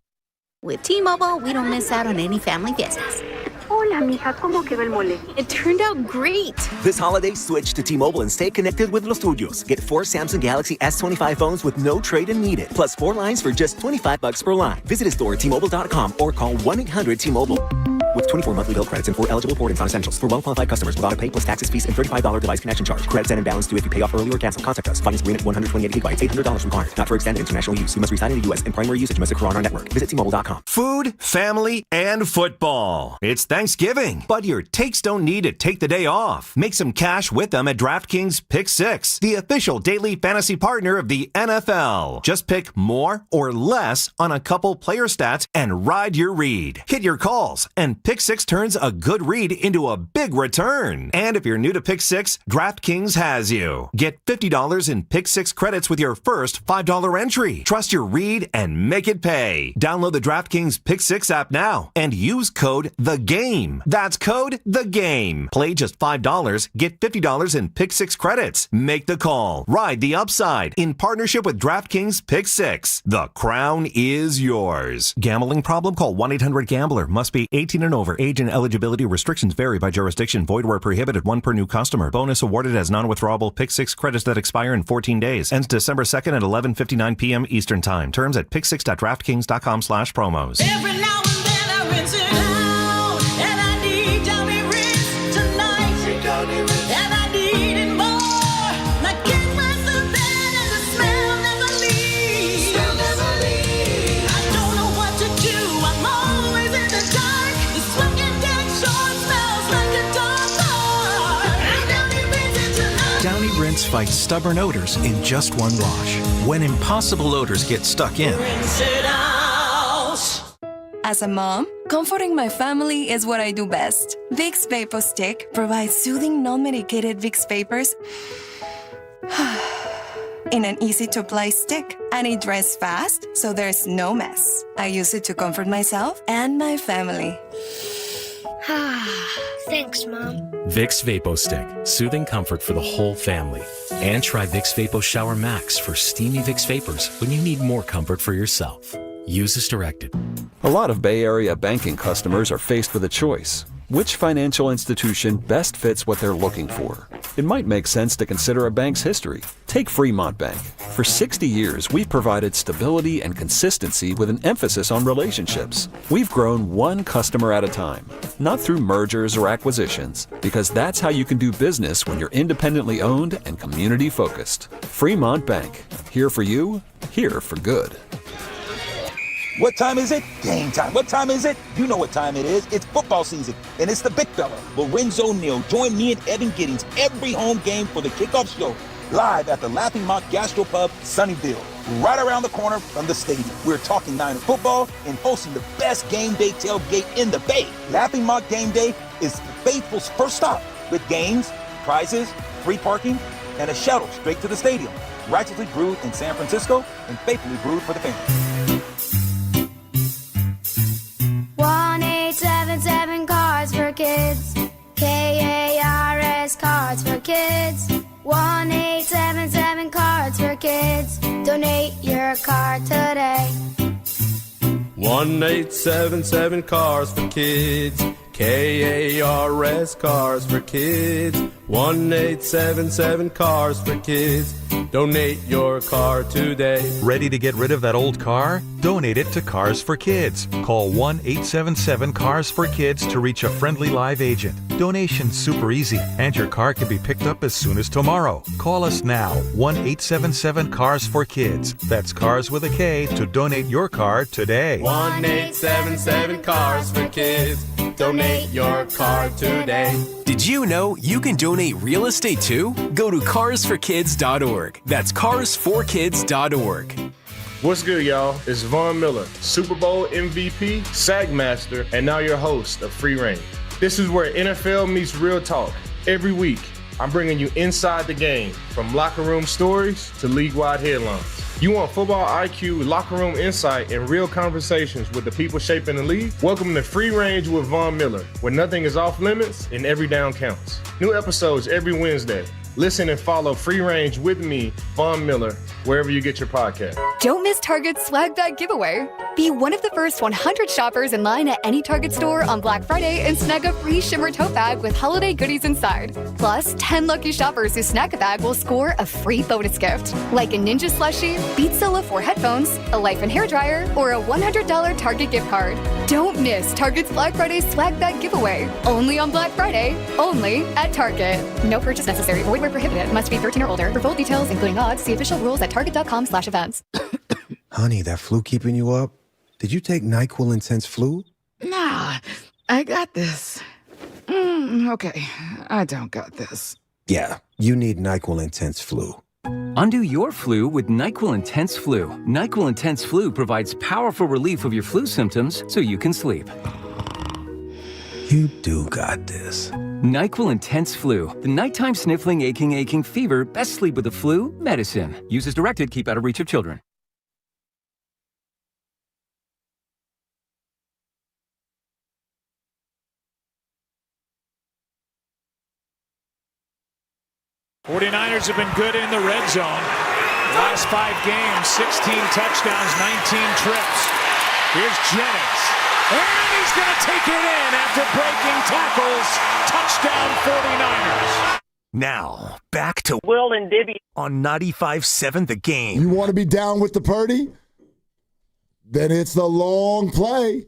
With T-Mobile, we don't miss out on any family business. Hola, mija, ¿cómo quedó el mole? It turned out great. This holiday, switch to T-Mobile and stay connected with los tuyos. Get 4 Samsung Galaxy S25 phones with no trade-in needed, plus 4 lines for just $25 per line. Visit a store at T-Mobile.com or call 1-800-T-Mobile. With 24 monthly bill credits and 4 eligible port-ins on essentials. For well-qualified customers with auto pay plus taxes, fees, and $35 device connection charge. Credits and imbalance due if you pay off early or cancel. Contact us. Finance agreement 128 gigabytes, $800 required. Not for extended international use. You must reside in the U.S. and primary usage must occur on our network. Visit T-Mobile.com. Food, family, and football. It's Thanksgiving, but your takes don't need to take the day off. Make some cash with them at DraftKings Pick 6, the official daily fantasy partner of the NFL. Just pick more or less on a couple player stats and ride your read. Hit your calls, and Pick 6 turns a good read into a big return. And if you're new to Pick 6, DraftKings has you. Get $50 in Pick 6 credits with your first $5 entry. Trust your read and make it pay. Download the DraftKings Pick 6 app now and use code THEGAME. That's code THEGAME. Play just $5, get $50 in Pick 6 credits. Make the call. Ride the upside in partnership with DraftKings Pick 6. The crown is yours. Gambling problem? Call 1-800-GAMBLER. Must be 18 and over. Age and eligibility restrictions vary by jurisdiction. Void where prohibited. 1 per new customer. Bonus awarded as non-withdrawable Pick 6 credits that expire in 14 days. Ends December 2nd at 11:59 p.m. Eastern Time. Terms at pick6.draftkings.com/promos. Every now and then I rinse it out, and I need Johnny Rinse tonight. And I need it more. Like it was the bed and the smell never leaves. I don't know what to do. I'm always in the dark. The sweating dead short smells like a dog park. And Johnny Rinse it tonight. Downy Rinse fights stubborn odors in just one wash. When impossible odors get stuck in, Rinse it out. As a mom, Comforting my family is what I do best. Vicks Vapor Stick provides soothing, non-medicated Vicks Vapors in an easy-to-apply stick, and it dries fast, so there's no mess. I use it to comfort myself and my family. Thanks, Mom. Vicks Vapo Stick, soothing comfort for the whole family. And try Vicks Vapo Shower Max for steamy Vicks Vapors when you need more comfort for yourself. Use as directed. A lot of Bay Area banking customers are faced with a choice. Which financial institution best fits what they're looking for? It might make sense to consider a bank's history. Take Fremont Bank. For 60 years, we've provided stability and consistency with an emphasis on relationships. We've grown one customer at a time, not through mergers or acquisitions, because that's how you can do business when you're independently owned and community focused. Fremont Bank. Here for you, here for good. What time is it? Game time. What time is it? You know what time it is. It's football season, and it's the big fella, Lorenzo Neal. Join me and Evan Giddings every home game for the kickoff show, live at the Laughing Mount Gastropub, Sunnyvale, right around the corner from the stadium. We're talking Niner football and hosting the best game day tailgate in the Bay. Laughing Mount Game Day is faithful's first stop with games, prizes, free parking, and a shuttle straight to the stadium. Righteously brewed in San Francisco and faithfully brewed for the fans. 1-877 Cards for Kids. KARS Cards for Kids. 1-877 Cards for Kids. Donate your card today. 1-877 Cars for Kids. KARS Cars for Kids. 1-877 Cars for Kids. Donate your car today. Ready to get rid of that old car? Donate it to Cars for Kids. Call 1-877-CARS-FOR-KIDS to reach a friendly live agent. Donation's super easy, and your car can be picked up as soon as tomorrow. Call us now, 1-877-CARS-FOR-KIDS. That's Cars with a K to donate your car today. 1-877 Cars for Kids. Donate your car today. Did you know you can donate real estate too? Go to carsforkids.org. That's carsforkids.org. What's good, y'all? It's Von Miller, Super Bowl MVP, Sackmaster, and now your host of Free Range. This is where NFL meets real talk. Every week, I'm bringing you inside the game, from locker room stories to league-wide headlines. You want football IQ, locker room insight, and real conversations with the people shaping the league? Welcome to Free Range with Von Miller, where nothing is off limits and every down counts. New episodes every Wednesday. Listen and follow Free Range with me, Von Miller, wherever you get your podcast. Don't miss Target's swag bag giveaway. Be one of the first 100 shoppers in line at any Target store on Black Friday and snag a free shimmer tote bag with holiday goodies inside. Plus, 10 lucky shoppers who snag a bag will score a free bonus gift, like a Ninja slushie, Beats Solo 4 headphones, a Life and hairdryer, or a $100 Target gift card. Don't miss Target's Black Friday swag bag giveaway. Only on Black Friday, only at Target. No purchase necessary. Void where prohibited. Must be 13 or older. For full details, including odds, see official rules at target.com/events. Honey, that flu keeping you up? Did you take NyQuil Intense Flu? Nah, I got this. Okay, I don't got this. Yeah, you need NyQuil Intense Flu. Undo your flu with NyQuil Intense Flu. NyQuil Intense Flu provides powerful relief of your flu symptoms so you can sleep. You do got this. NyQuil Intense Flu. The nighttime sniffling, aching fever. Best sleep with the flu medicine. Use as directed. Keep out of reach of children. '49ers have been good in the red zone. Last 5 games, 16 touchdowns, 19 trips. Here's Jennings. And he's going to take it in after breaking tackles. Touchdown 49ers. Now, back to Will and Dibby on 95.7 The Game. You want to be down with the Purdy? Then it's the long play.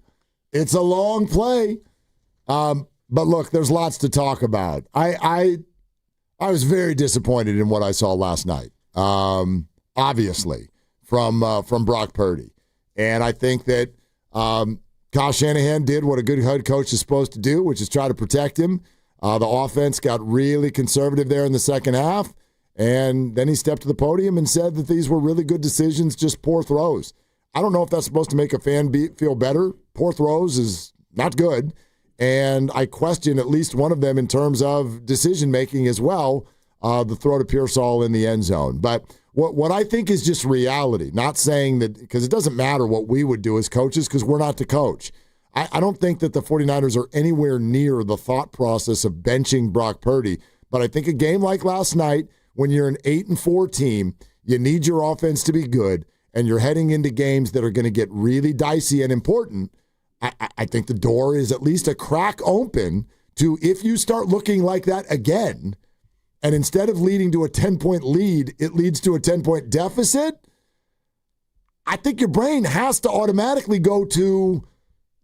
It's a long play. But look, there's lots to talk about. I was very disappointed in what I saw last night. Obviously, from Brock Purdy. And I think that Kyle Shanahan did what a good head coach is supposed to do, which is try to protect him. The offense got really conservative there in the second half, and then he stepped to the podium and said that these were really good decisions, just poor throws. I don't know if that's supposed to make a fan feel better. Poor throws is not good. And I question at least one of them in terms of decision-making as well, the throw to Pearsall in the end zone. But what I think is just reality, not saying that, because it doesn't matter what we would do as coaches because we're not the coach. I don't think that the 49ers are anywhere near the thought process of benching Brock Purdy. But I think a game like last night, when you're an 8-4 team, you need your offense to be good, and you're heading into games that are going to get really dicey and important. I think the door is at least a crack open to, if you start looking like that again, and instead of leading to a 10-point lead, it leads to a 10-point deficit, I think your brain has to automatically go to,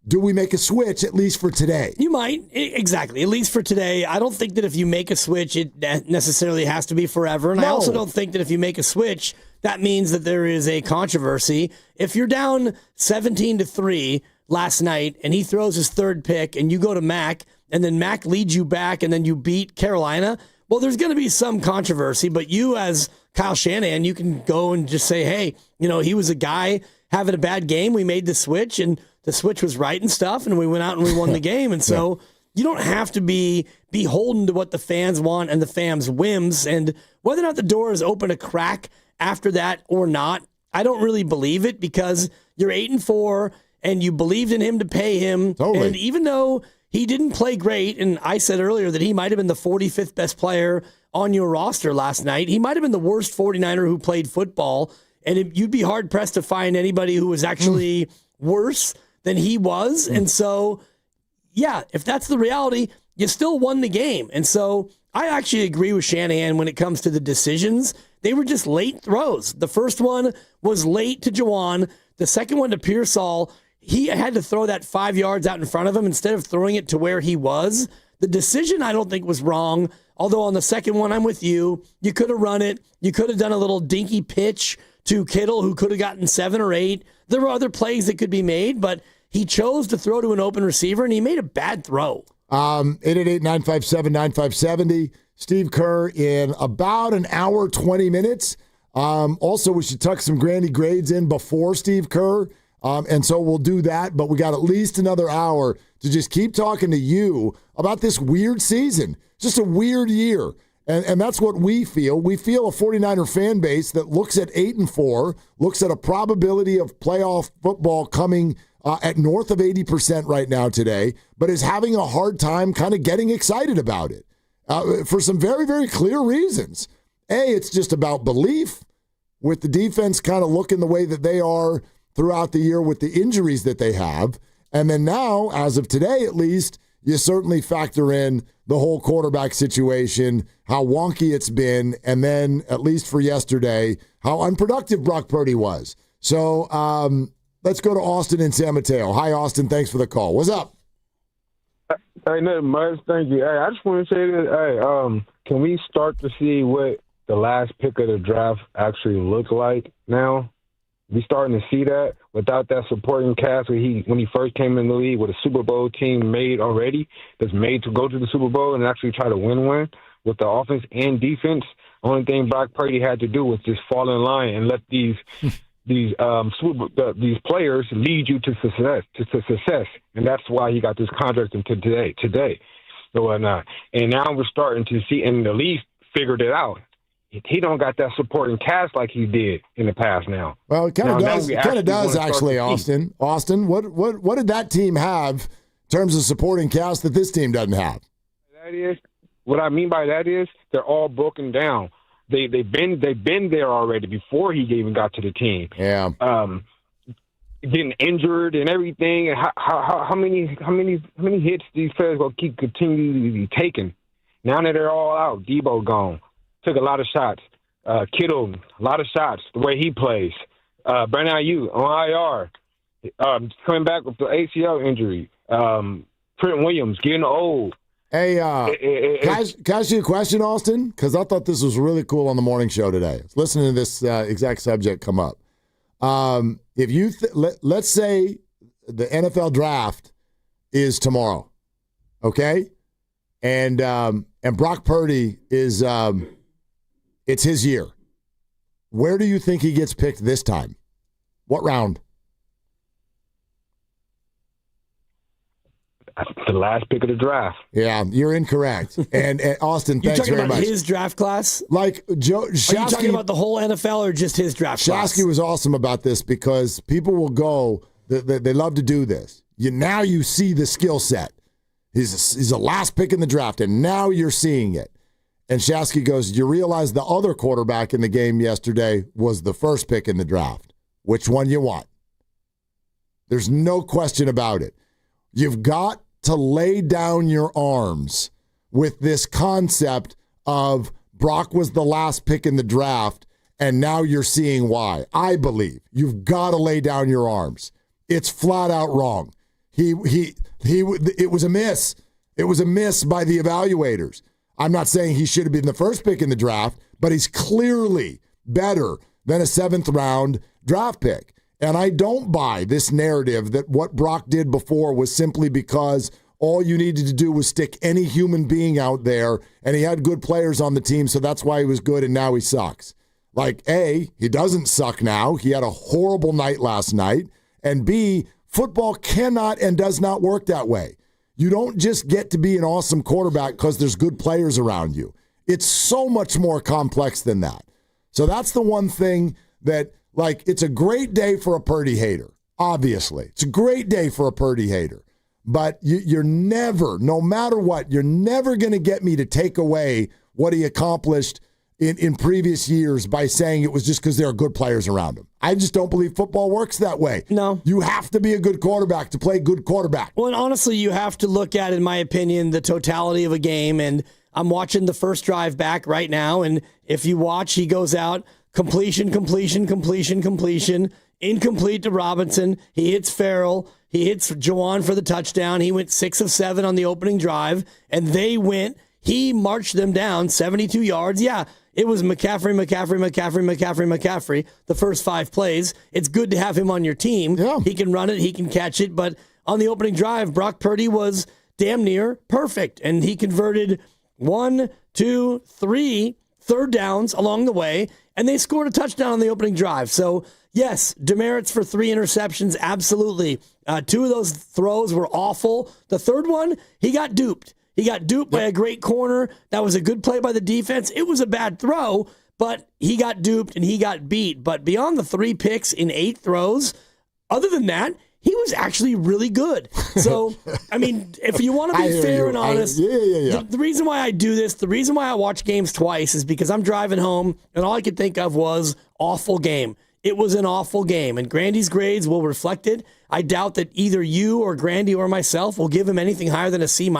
do we make a switch at least for today? You might. Exactly. At least for today. I don't think that if you make a switch, it necessarily has to be forever. And I also don't think that if you make a switch, that means that there is a controversy. If you're down 17-3 last night and he throws his third pick and you go to Mac and then Mac leads you back and then you beat Carolina, well, there's going to be some controversy. But you as Kyle Shanahan, you can go and just say, hey, he was a guy having a bad game. We made the switch and the switch was right and stuff, and we went out and we won the game. And so you don't have to be beholden to what the fans want and the fans' whims. And whether or not the door is open a crack after that or not, I don't really believe it, because you're 8-4 and you believed in him to pay him. Totally. And even though he didn't play great, and I said earlier that he might have been the 45th best player on your roster last night, he might have been the worst 49er who played football. And you'd be hard-pressed to find anybody who was actually worse than he was. And so, yeah, if that's the reality, you still won the game. And so I actually agree with Shanahan when it comes to the decisions. They were just late throws. The first one was late to Juwan. The second one to Pearsall, he had to throw that 5 yards out in front of him instead of throwing it to where he was. The decision I don't think was wrong, although on the second one, I'm with you. You could have run it. You could have done a little dinky pitch to Kittle, who could have gotten 7 or 8. There were other plays that could be made, but he chose to throw to an open receiver, and he made a bad throw. 888-957-9570. Steve Kerr in about an hour, 20 minutes. Also, we should tuck some Grandy grades in before Steve Kerr, and so we'll do that. But we got at least another hour to just keep talking to you about this weird season. Just a weird year. And that's what we feel. We feel a 49er fan base that looks at 8-4, looks at a probability of playoff football coming at north of 80% right now today, but is having a hard time kind of getting excited about it for some very, very clear reasons. It's just about belief with the defense kind of looking the way that they are throughout the year with the injuries that they have. And then now, as of today at least, you certainly factor in the whole quarterback situation, how wonky it's been, and then, at least for yesterday, how unproductive Brock Purdy was. So let's go to Austin in San Mateo. Hi, Austin. Thanks for the call. What's up? Hey, nothing much. Thank you. Hey, I just want to say that, can we start to see what the last pick of the draft actually look like now? We starting to see that without that supporting cast when he first came in the league with a Super Bowl team made already, that's made to go to the Super Bowl and actually try to win one with the offense and defense. Only thing Brock Purdy had to do was just fall in line and let these players lead you to success, and that's why he got this contract until today, and whatnot. And now we're starting to see, and the league figured it out. He don't got that supporting cast like he did in the past now. Well, it kind of does. It kind of does, actually, Austin. Austin, what did that team have in terms of supporting cast that this team doesn't have? That is what I mean by that is they're all broken down. They've been there already before he even got to the team. Yeah. Getting injured and everything. How many hits these players will keep continually taking? Now that they're all out, Debo gone. Took a lot of shots. Kittle, a lot of shots, the way he plays. Brandon Ayuk on IR. Coming back with the ACL injury. Trent Williams getting old. Hey, can I ask you a question, Austin? Because I thought this was really cool on the morning show today. Listening to this exact subject come up. If you let's say the NFL draft is tomorrow, okay? And Brock Purdy is it's his year. Where do you think he gets picked this time? What round? the last pick of the draft. Yeah, you're incorrect. And Austin, You're thanks talking very about much. his draft class? Like Joe Shasky, Are you talking about the whole NFL or just his draft class? Shasky was awesome about this because people will go, they love to do this. Now you see the skill set. He's the last pick in the draft, and now you're seeing it. And Shasky goes, you realize the other quarterback in the game yesterday was the first pick in the draft. Which one you want? There's no question about it. You've got to lay down your arms with this concept of Brock was the last pick in the draft, and now you're seeing why. I believe you've got to lay down your arms. It's flat out wrong. It was a miss. It was a miss by the evaluators. I'm not saying he should have been the first pick in the draft, but he's clearly better than a 7th round draft pick. And I don't buy this narrative that what Brock did before was simply because all you needed to do was stick any human being out there, and he had good players on the team, so that's why he was good, and now he sucks. Like, A, he doesn't suck now. He had a horrible night last night. And B, football cannot and does not work that way. You don't just get to be an awesome quarterback because there's good players around you. It's so much more complex than that. So that's the one thing that, like, it's a great day for a Purdy hater, obviously. It's a great day for a Purdy hater. But you're never, no matter what, you're never going to get me to take away what he accomplished in previous years by saying it was just because there are good players around him. I just don't believe football works that way. No. You have to be a good quarterback to play good quarterback. Well, and honestly, you have to look at, in my opinion, the totality of a game. And I'm watching the first drive back right now. And if you watch, he goes out, completion, incomplete to Robinson. He hits Farrell. He hits Juwan for the touchdown. He went 6 of 7 on the opening drive. And he marched them down 72 yards. Yeah. It was McCaffrey, the first 5 plays. It's good to have him on your team. Yeah. He can run it, he can catch it. But on the opening drive, Brock Purdy was damn near perfect. And he converted 1, 2, 3 third downs along the way. And they scored a touchdown on the opening drive. So, yes, demerits for 3 interceptions, absolutely. 2 of those throws were awful. The third one, he got duped. He got duped by a great corner. That was a good play by the defense. It was a bad throw, but he got duped and he got beat. But beyond the 3 picks in 8 throws, other than that, he was actually really good. So, I mean, if you want to be fair and honest, the reason why I do this, the reason why I watch games twice is because I'm driving home and all I could think of was awful game. It was an awful game, and Grandy's grades will reflect it. I doubt that either you or Grandy or myself will give him anything higher than a C-,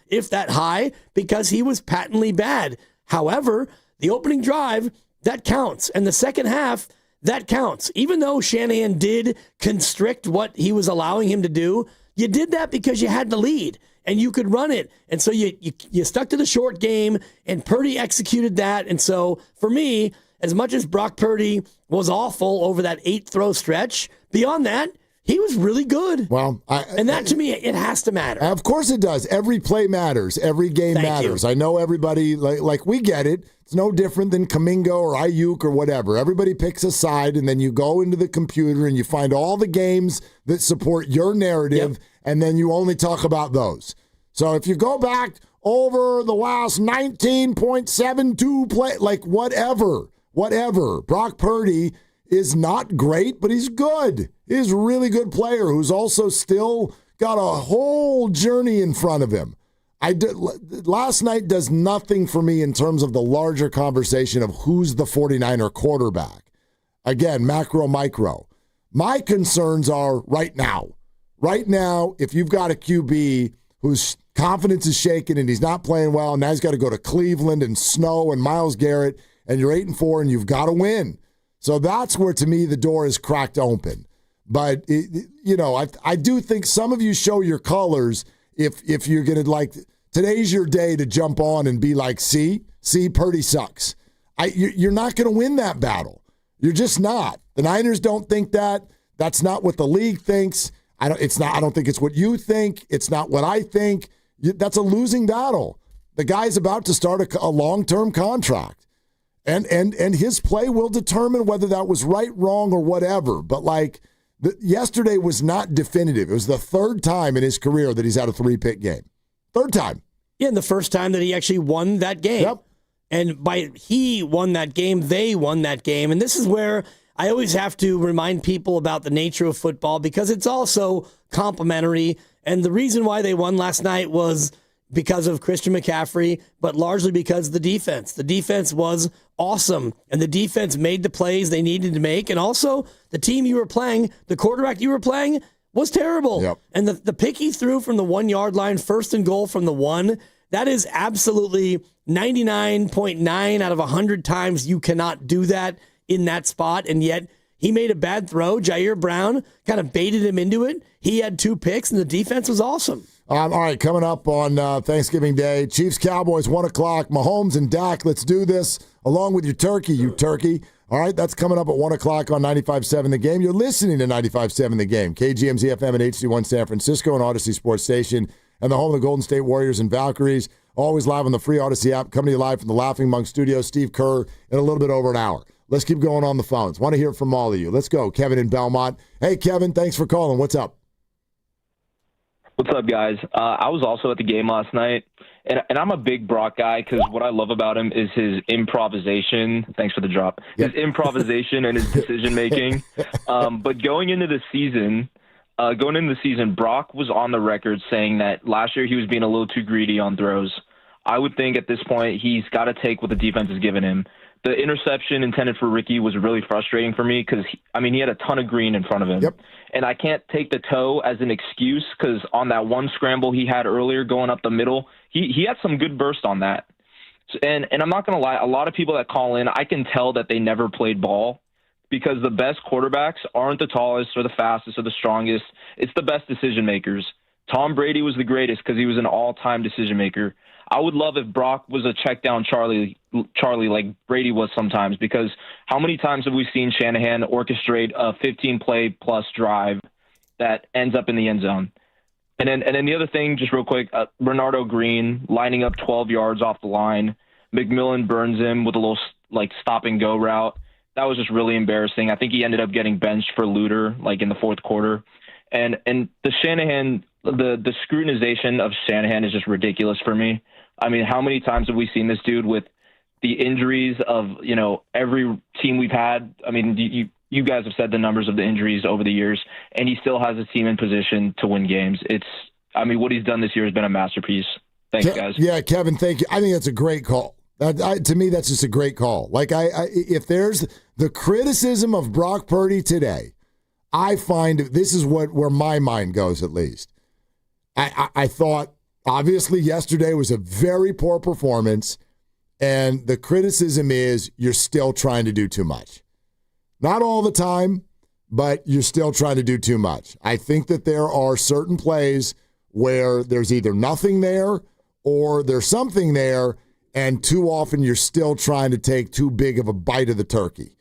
if that high, because he was patently bad. However, the opening drive, that counts, and the second half, that counts. Even though Shanahan did constrict what he was allowing him to do, you did that because you had the lead, and you could run it. And so you stuck to the short game, and Purdy executed that. And so, for me, as much as Brock Purdy was awful over that 8-throw stretch, beyond that, he was really good. Well, and that, to me, it has to matter. Of course it does. Every play matters. Every game matters. I know everybody, like we get it. It's no different than Kuminga or Ayuk or whatever. Everybody picks a side, and then you go into the computer and you find all the games that support your narrative, and then you only talk about those. So if you go back over the last 19.72 play, like whatever. Brock Purdy is not great, but he's good. He's a really good player who's also still got a whole journey in front of him. Last night does nothing for me in terms of the larger conversation of who's the 49er quarterback. Again, macro, micro. My concerns are right now. Right now, if you've got a QB whose confidence is shaken and he's not playing well, and now he's got to go to Cleveland and Snow and Myles Garrett, and you're 8-4, and you've got to win. So that's where, to me, the door is cracked open. But, I do think some of you show your colors if you're going to, today's your day to jump on and be like, see, Purdy sucks. You're not going to win that battle. You're just not. The Niners don't think that. That's not what the league thinks. I don't think it's what you think. It's not what I think. That's a losing battle. The guy's about to start a long-term contract. And his play will determine whether that was right, wrong, or whatever. But, Yesterday was not definitive. It was the third time in his career that he's had a 3-pick game. Third time. Yeah, and the first time that he actually won that game. Yep. And by he won that game, they won that game. And this is where I always have to remind people about the nature of football because it's also complementary. And the reason why they won last night was because of Christian McCaffrey, but largely because of the defense. The defense was awesome, and the defense made the plays they needed to make. And also, the team you were playing, the quarterback you were playing, was terrible. Yep. And the pick he threw from the 1 yard line, first and goal from the 1, that is absolutely 99.9 out of 100 times you cannot do that in that spot. And yet he made a bad throw. Jair Brown kind of baited him into it. He had 2 picks, and the defense was awesome. All right, coming up on Thanksgiving Day, Chiefs-Cowboys, 1 o'clock. Mahomes and Dak, let's do this along with your turkey, you turkey. All right, that's coming up at 1 o'clock on 95.7 The Game. You're listening to 95.7 The Game, KGMZ FM and HD1 San Francisco and Odyssey Sports Station, and the home of the Golden State Warriors and Valkyries. Always live on the free Odyssey app. Coming to you live from the Laughing Monk Studio. Steve Kerr in a little bit over an hour. Let's keep going on the phones. Want to hear from all of you. Let's go. Kevin in Belmont. Hey, Kevin, thanks for calling. What's up? What's up, guys? I was also at the game last night, and I'm a big Brock guy because what I love about him is his improvisation. Thanks for the drop. His improvisation and his decision-making. But going into the season, Brock was on the record saying that last year he was being a little too greedy on throws. I would think at this point he's got to take what the defense has given him. The interception intended for Ricky was really frustrating for me because, he had a ton of green in front of him. Yep. And I can't take the toe as an excuse because on that one scramble he had earlier going up the middle, he had some good burst on that. And I'm not going to lie, a lot of people that call in, I can tell that they never played ball because the best quarterbacks aren't the tallest or the fastest or the strongest. It's the best decision makers. Tom Brady was the greatest because he was an all-time decision maker. I would love if Brock was a check down Charlie like Brady was sometimes, because how many times have we seen Shanahan orchestrate a 15-play plus drive that ends up in the end zone? And then the other thing, just real quick, Bernardo Green lining up 12 yards off the line. McMillan burns him with a little stop and go route. That was just really embarrassing. I think he ended up getting benched for Luter in the fourth quarter. And the Shanahan, the scrutinization of Shanahan is just ridiculous for me. How many times have we seen this dude with the injuries of, every team we've had? You guys have said the numbers of the injuries over the years, and he still has a team in position to win games. What he's done this year has been a masterpiece. Thanks, guys. Yeah, Kevin, thank you. I think that's a great call. To me, that's just a great call. If there's the criticism of Brock Purdy today, I find this is where my mind goes, at least. I thought, obviously, yesterday was a very poor performance, and the criticism is you're still trying to do too much. Not all the time, but you're still trying to do too much. I think that there are certain plays where there's either nothing there or there's something there, and too often you're still trying to take too big of a bite of the turkey.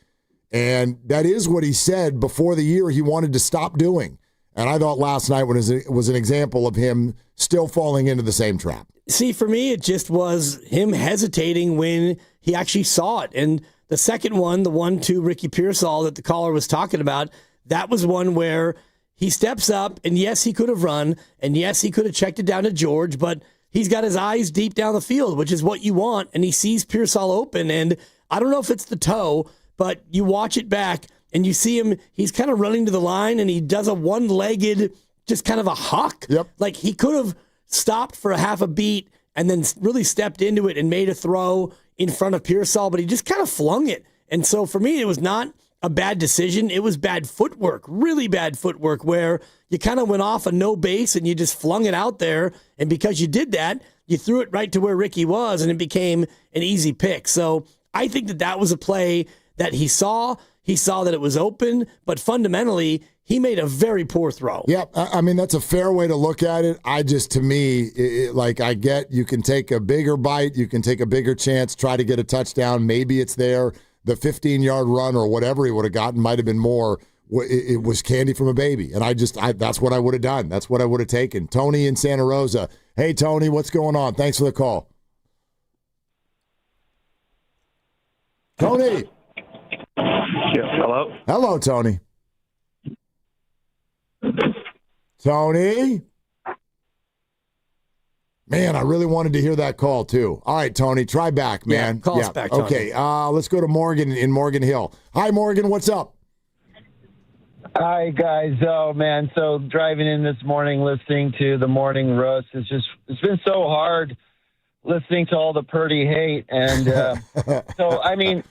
And that is what he said before the year he wanted to stop doing. And I thought last night was an example of him still falling into the same trap. See, for me, it just was him hesitating when he actually saw it. And the second one, the one to Ricky Pearsall that the caller was talking about, that was one where he steps up, and yes, he could have run, and yes, he could have checked it down to George, but he's got his eyes deep down the field, which is what you want, and he sees Pearsall open, and I don't know if it's the toe, but you watch it back, and you see him, he's kind of running to the line, and he does a one-legged, just kind of a huck. Yep. Like he could have stopped for a half a beat and then really stepped into it and made a throw in front of Pearsall, but he just kind of flung it. And so for me, it was not a bad decision. It was bad footwork, really bad footwork, where you kind of went off a no base and you just flung it out there. And because you did that, you threw it right to where Ricky was, and it became an easy pick. So I think that was a play that he saw. He saw that it was open, but fundamentally, he made a very poor throw. Yeah, that's a fair way to look at it. To me, I get you can take a bigger bite, you can take a bigger chance, try to get a touchdown. Maybe it's there. The 15-yard run or whatever he would have gotten might have been more. It was candy from a baby. And that's what I would have done. That's what I would have taken. Tony in Santa Rosa. Hey, Tony, what's going on? Thanks for the call. Tony. Yeah, hello. Hello, Tony. Tony? Man, I really wanted to hear that call, too. All right, Tony, try back, man. Yeah, call us back, Tony. Okay, let's go to Morgan in Morgan Hill. Hi, Morgan, what's up? Hi, guys. Oh, man, so driving in this morning, listening to the morning roast, it's been so hard listening to all the Purdy hate. And so, I mean,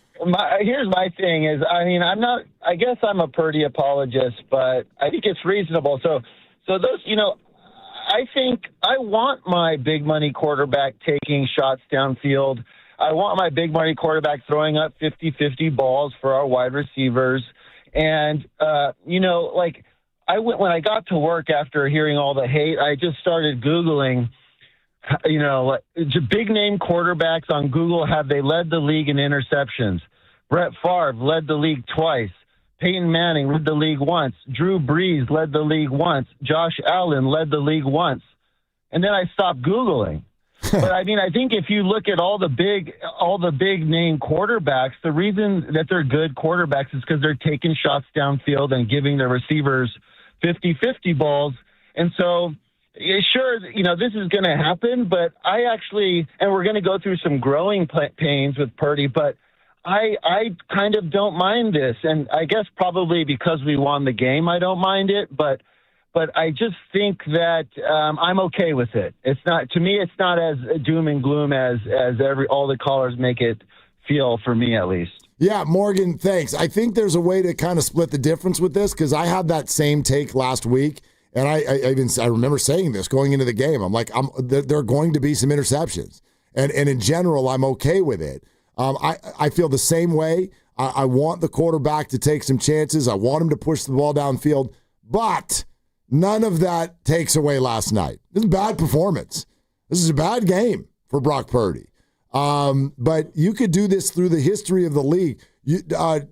here's my thing is, I mean, I guess I'm a Purdy apologist, but I think it's reasonable. So those, I think I want my big money quarterback taking shots downfield. I want my big money quarterback throwing up 50-50 balls for our wide receivers. And, when I got to work after hearing all the hate, I just started Googling, big name quarterbacks on Google. Have they led the league in interceptions? Brett Favre led the league twice. Peyton Manning led the league once. Drew Brees led the league once. Josh Allen led the league once. And then I stopped Googling. But I mean, I think if you look at all the big name quarterbacks, the reason that they're good quarterbacks is because they're taking shots downfield and giving their receivers 50-50 balls. And so, sure, this is going to happen, but and we're going to go through some growing pains with Purdy, but I kind of don't mind this, and I guess probably because we won the game, I don't mind it. But I just think that I'm okay with it. It's not, to me, it's not as doom and gloom as all the callers make it feel, for me at least. Yeah, Morgan, thanks. I think there's a way to kind of split the difference with this, because I had that same take last week, and I remember saying this going into the game. I'm like, there are going to be some interceptions, and in general, I'm okay with it. I feel the same way. I want the quarterback to take some chances. I want him to push the ball downfield. But none of that takes away last night. This is a bad performance. This is a bad game for Brock Purdy. But you could do this through the history of the league. Do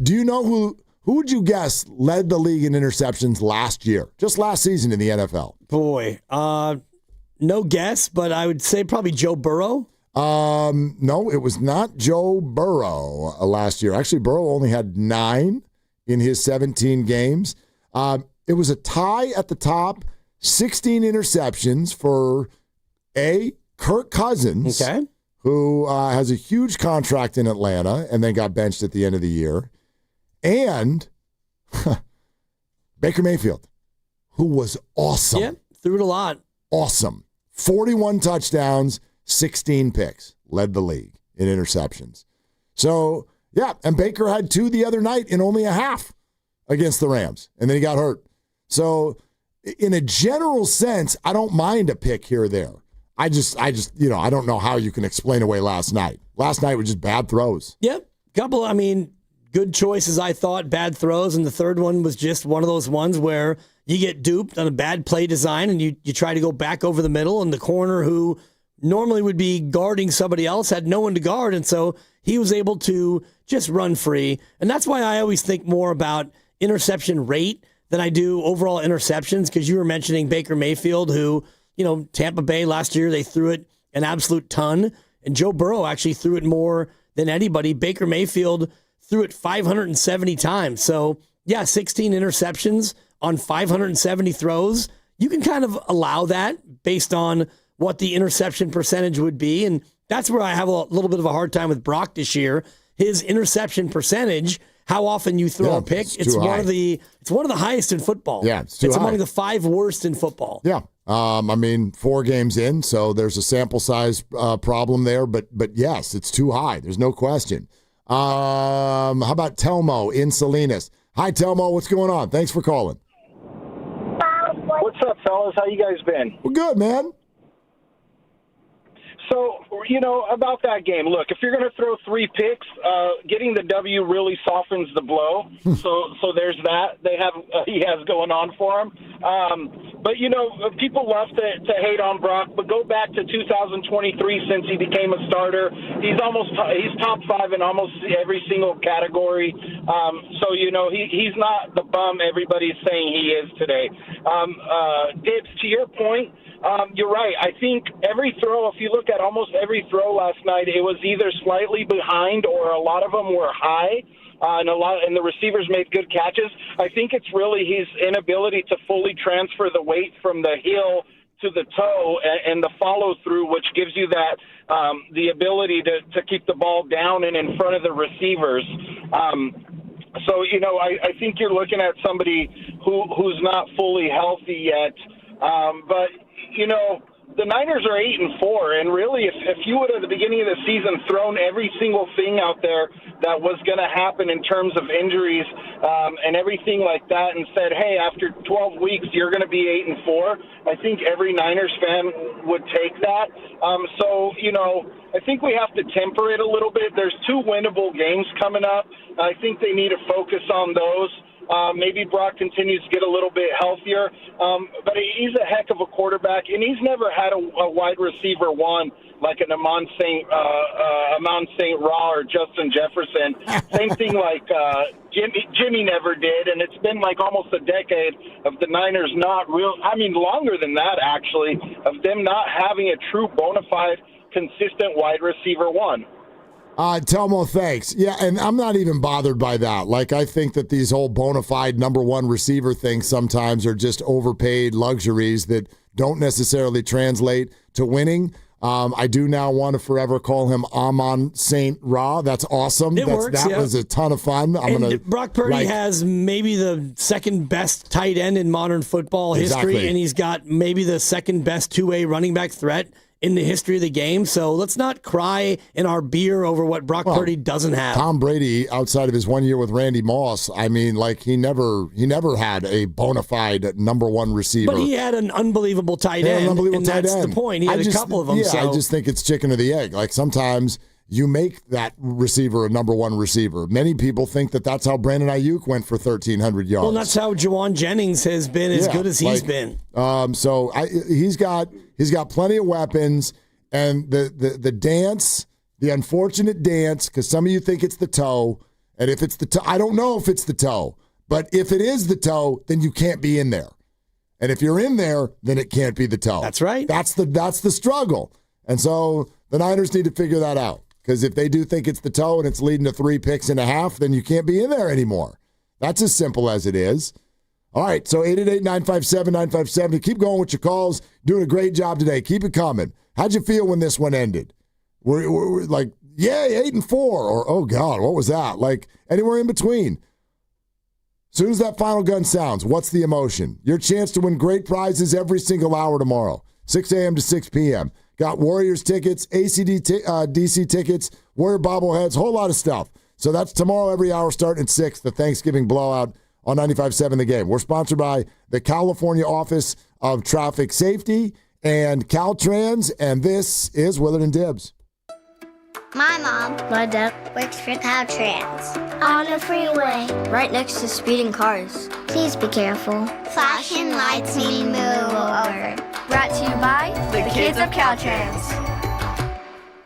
you know who would you guess led the league in interceptions last year? Just last season in the NFL. Boy, no guess, but I would say probably Joe Burrow. No, it was not Joe Burrow last year. Actually, Burrow only had 9 in his 17 games. It was a tie at the top, 16 interceptions for Kirk Cousins, who has a huge contract in Atlanta and then got benched at the end of the year, and Baker Mayfield, who was awesome. Yeah, threw it a lot. Awesome. 41 touchdowns. 16 picks, led the league in interceptions. So, yeah, and Baker had 2 the other night in only a half against the Rams, and then he got hurt. So, in a general sense, I don't mind a pick here or there. I just, I don't know how you can explain away last night. Last night was just bad throws. Yep. Good choices, I thought, bad throws, and the third one was just one of those ones where you get duped on a bad play design, and you try to go back over the middle, and the corner who normally would be guarding somebody else had no one to guard, and so he was able to just run free. And that's why I always think more about interception rate than I do overall interceptions, because you were mentioning Baker Mayfield, who, Tampa Bay last year, they threw it an absolute ton, and Joe Burrow actually threw it more than anybody. Baker Mayfield threw it 570 times. So, yeah, 16 interceptions on 570 throws. You can kind of allow that based on what the interception percentage would be. And that's where I have a little bit of a hard time with Brock this year. His interception percentage, how often you throw a pick, it's one of the highest in football. Yeah, it's among the 5 worst in football. Yeah. 4 games in, so there's a sample size problem there, but yes, it's too high. There's no question. How about Telmo in Salinas? Hi, Telmo. What's going on? Thanks for calling. What's up, fellas? How you guys been? We're good, man. So, about that game, look, if you're going to throw 3 picks, getting the W really softens the blow. So there's that. He has going on for him. But people love to hate on Brock, but go back to 2023 since he became a starter. He's top 5 in almost every single category. So he's not the bum everybody's saying he is today. Dibs, to your point, You're right. I think every throw, if you look at almost every throw last night, it was either slightly behind or a lot of them were high. And the receivers made good catches. I think it's really his inability to fully transfer the weight from the heel to the toe and the follow through, which gives you that the ability to keep the ball down and in front of the receivers. So I think you're looking at somebody who's not fully healthy yet. But the Niners are 8-4, and really, if you would at the beginning of the season thrown every single thing out there that was going to happen in terms of injuries and everything like that, and said, "Hey, after 12 weeks, you're going to be 8-4," I think every Niners fan would take that. I think we have to temper it a little bit. There's 2 winnable games coming up. I think they need to focus on those. Maybe Brock continues to get a little bit healthier, but he's a heck of a quarterback, and he's never had a wide receiver one like an Amon St. Ra or Justin Jefferson. Same thing like Jimmy never did, and it's been like almost a decade of the Niners longer than that actually, of them not having a true bona fide consistent wide receiver one. Telmo, thanks. Yeah, and I'm not even bothered by that. Like, I think that these whole bona fide number one receiver things sometimes are just overpaid luxuries that don't necessarily translate to winning. I do now want to forever call him Amon St. Ra. That's awesome. That was a ton of fun. Brock Purdy has maybe the second best tight end in modern football history, and he's got maybe the second best two-way running back threat in the history of the game. So let's not cry in our beer over what Brock Purdy doesn't have. Tom Brady, outside of his 1 year with Randy Moss, he never had a bona fide number one receiver. But he had an unbelievable tight end, that's the point. He had a couple of them. Yeah, I just think it's chicken or the egg. Like, sometimes you make that receiver a number one receiver. Many people think that that's how Brandon Ayuk went for 1,300 yards. Well, that's how Jawan Jennings has been as good as he's been. He's got plenty of weapons, and the dance, the unfortunate dance, because some of you think it's the toe, and if it's the toe, I don't know if it's the toe, but if it is the toe, then you can't be in there. And if you're in there, then it can't be the toe. That's right. That's the struggle. And so the Niners need to figure that out. Because if they do think it's the toe and it's leading to 3.5 picks, then you can't be in there anymore. That's as simple as it is. All right, so 888-957-957. Keep going with your calls. Doing a great job today. Keep it coming. How'd you feel when this one ended? We're like, yay, 8-4. Or, oh, God, what was that? Like, anywhere in between. As soon as that final gun sounds, what's the emotion? Your chance to win great prizes every single hour tomorrow, 6 a.m. to 6 p.m. Got Warriors tickets, DC tickets, Warrior bobbleheads, whole lot of stuff. So that's tomorrow every hour starting at 6, the Thanksgiving blowout on 95.7 The Game. We're sponsored by the California Office of Traffic Safety and Caltrans, and this is Willard and Dibbs. My mom, my dad, works for Caltrans. On the freeway. Right next to speeding cars. Please be careful. Flashing lights mean move over. Brought to you by the kids of Caltrans.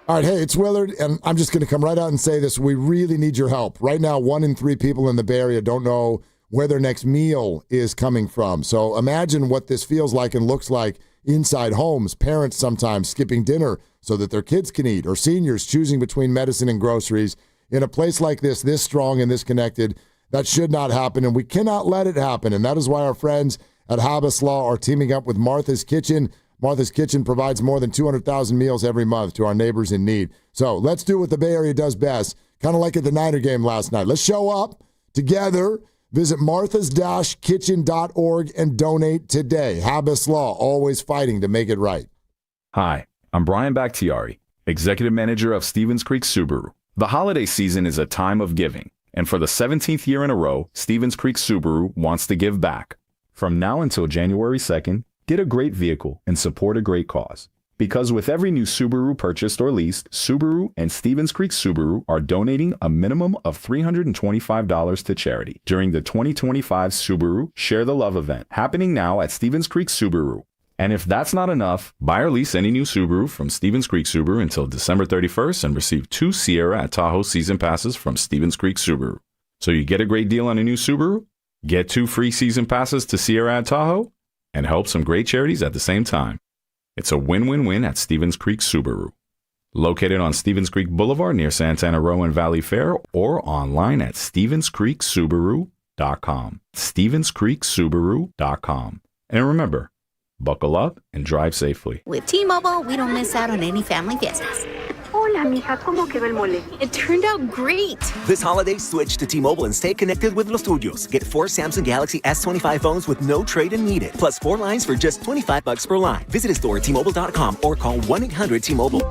All right, hey, it's Willard, and I'm just going to come right out and say this. We really need your help. Right now, 1 in 3 people in the Bay Area don't know where their next meal is coming from. So imagine what this feels like and looks like inside homes. Parents sometimes skipping dinner so that their kids can eat, or seniors choosing between medicine and groceries. In a place like this strong and this connected, that should not happen, and we cannot let it happen. And that is why our friends at Habas Law are teaming up with Martha's Kitchen. Martha's Kitchen provides more than 200,000 meals every month to our neighbors in need. So let's do what the Bay Area does best, kind of like at the Niner game last night. Let's show up together. Visit marthas-kitchen.org and donate today. Habas Law, always fighting to make it right. Hi, I'm Brian Bakhtiari, Executive Manager of Stevens Creek Subaru. The holiday season is a time of giving, and for the 17th year in a row, Stevens Creek Subaru wants to give back. From now until January 2nd, get a great vehicle and support a great cause. Because with every new Subaru purchased or leased, Subaru and Stevens Creek Subaru are donating a minimum of $325 to charity during the 2025 Subaru Share the Love event, happening now at Stevens Creek Subaru. And if that's not enough, buy or lease any new Subaru from Stevens Creek Subaru until December 31st and receive 2 Sierra at Tahoe season passes from Stevens Creek Subaru. So you get a great deal on a new Subaru, get 2 free season passes to Sierra at Tahoe, and help some great charities at the same time. It's a win-win-win at Stevens Creek Subaru. Located on Stevens Creek Boulevard near Santana Row and Valley Fair, or online at StevensCreekSubaru.com. StevensCreekSubaru.com. And remember, buckle up and drive safely. With T-Mobile, we don't miss out on any family fiestas. Hola, mija, ¿cómo quedó el mole? It turned out great. This holiday, switch to T-Mobile and stay connected with los tuyos. Get 4 Samsung Galaxy S25 phones with no trade-in needed, plus 4 lines for just $25 per line. Visit a store at T-Mobile.com or call 1-800-T-Mobile.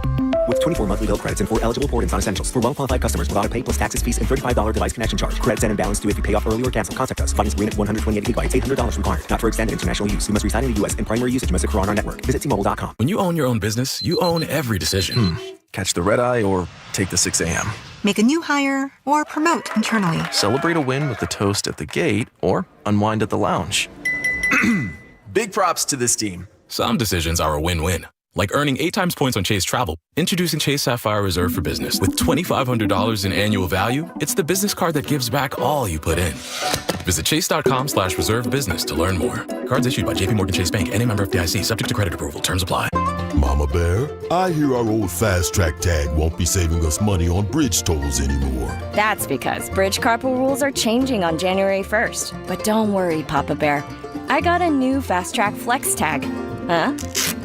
With 24 monthly bill credits and 4 eligible port-ins on essentials. For well-qualified customers without a pay plus taxes, fees, and $35 device connection charge. Credits and imbalance due if you pay off early or cancel. Contact us. Finance agreement 128 gigabytes, $800 required. Not for extended international use. You must reside in the U.S. and primary usage must occur on our network. Visit T-Mobile.com. When you own your own business, you own every decision. Catch the red eye or take the 6 a.m. Make a new hire or promote internally. Celebrate a win with the toast at the gate or unwind at the lounge. Big props to this team. Some decisions are a win-win. Like earning 8 times points on Chase Travel. Introducing Chase Sapphire Reserve for Business. With $2,500 in annual value, it's the business card that gives back all you put in. Visit chase.com/reserve business to learn more. Cards issued by JPMorgan Chase Bank and a member of FDIC, subject to credit approval. Terms apply. Mama Bear, I hear our old Fast Track tag won't be saving us money on bridge tolls anymore. That's because bridge carpool rules are changing on January 1st. But don't worry, Papa Bear. I got a new Fast Track Flex tag. Huh?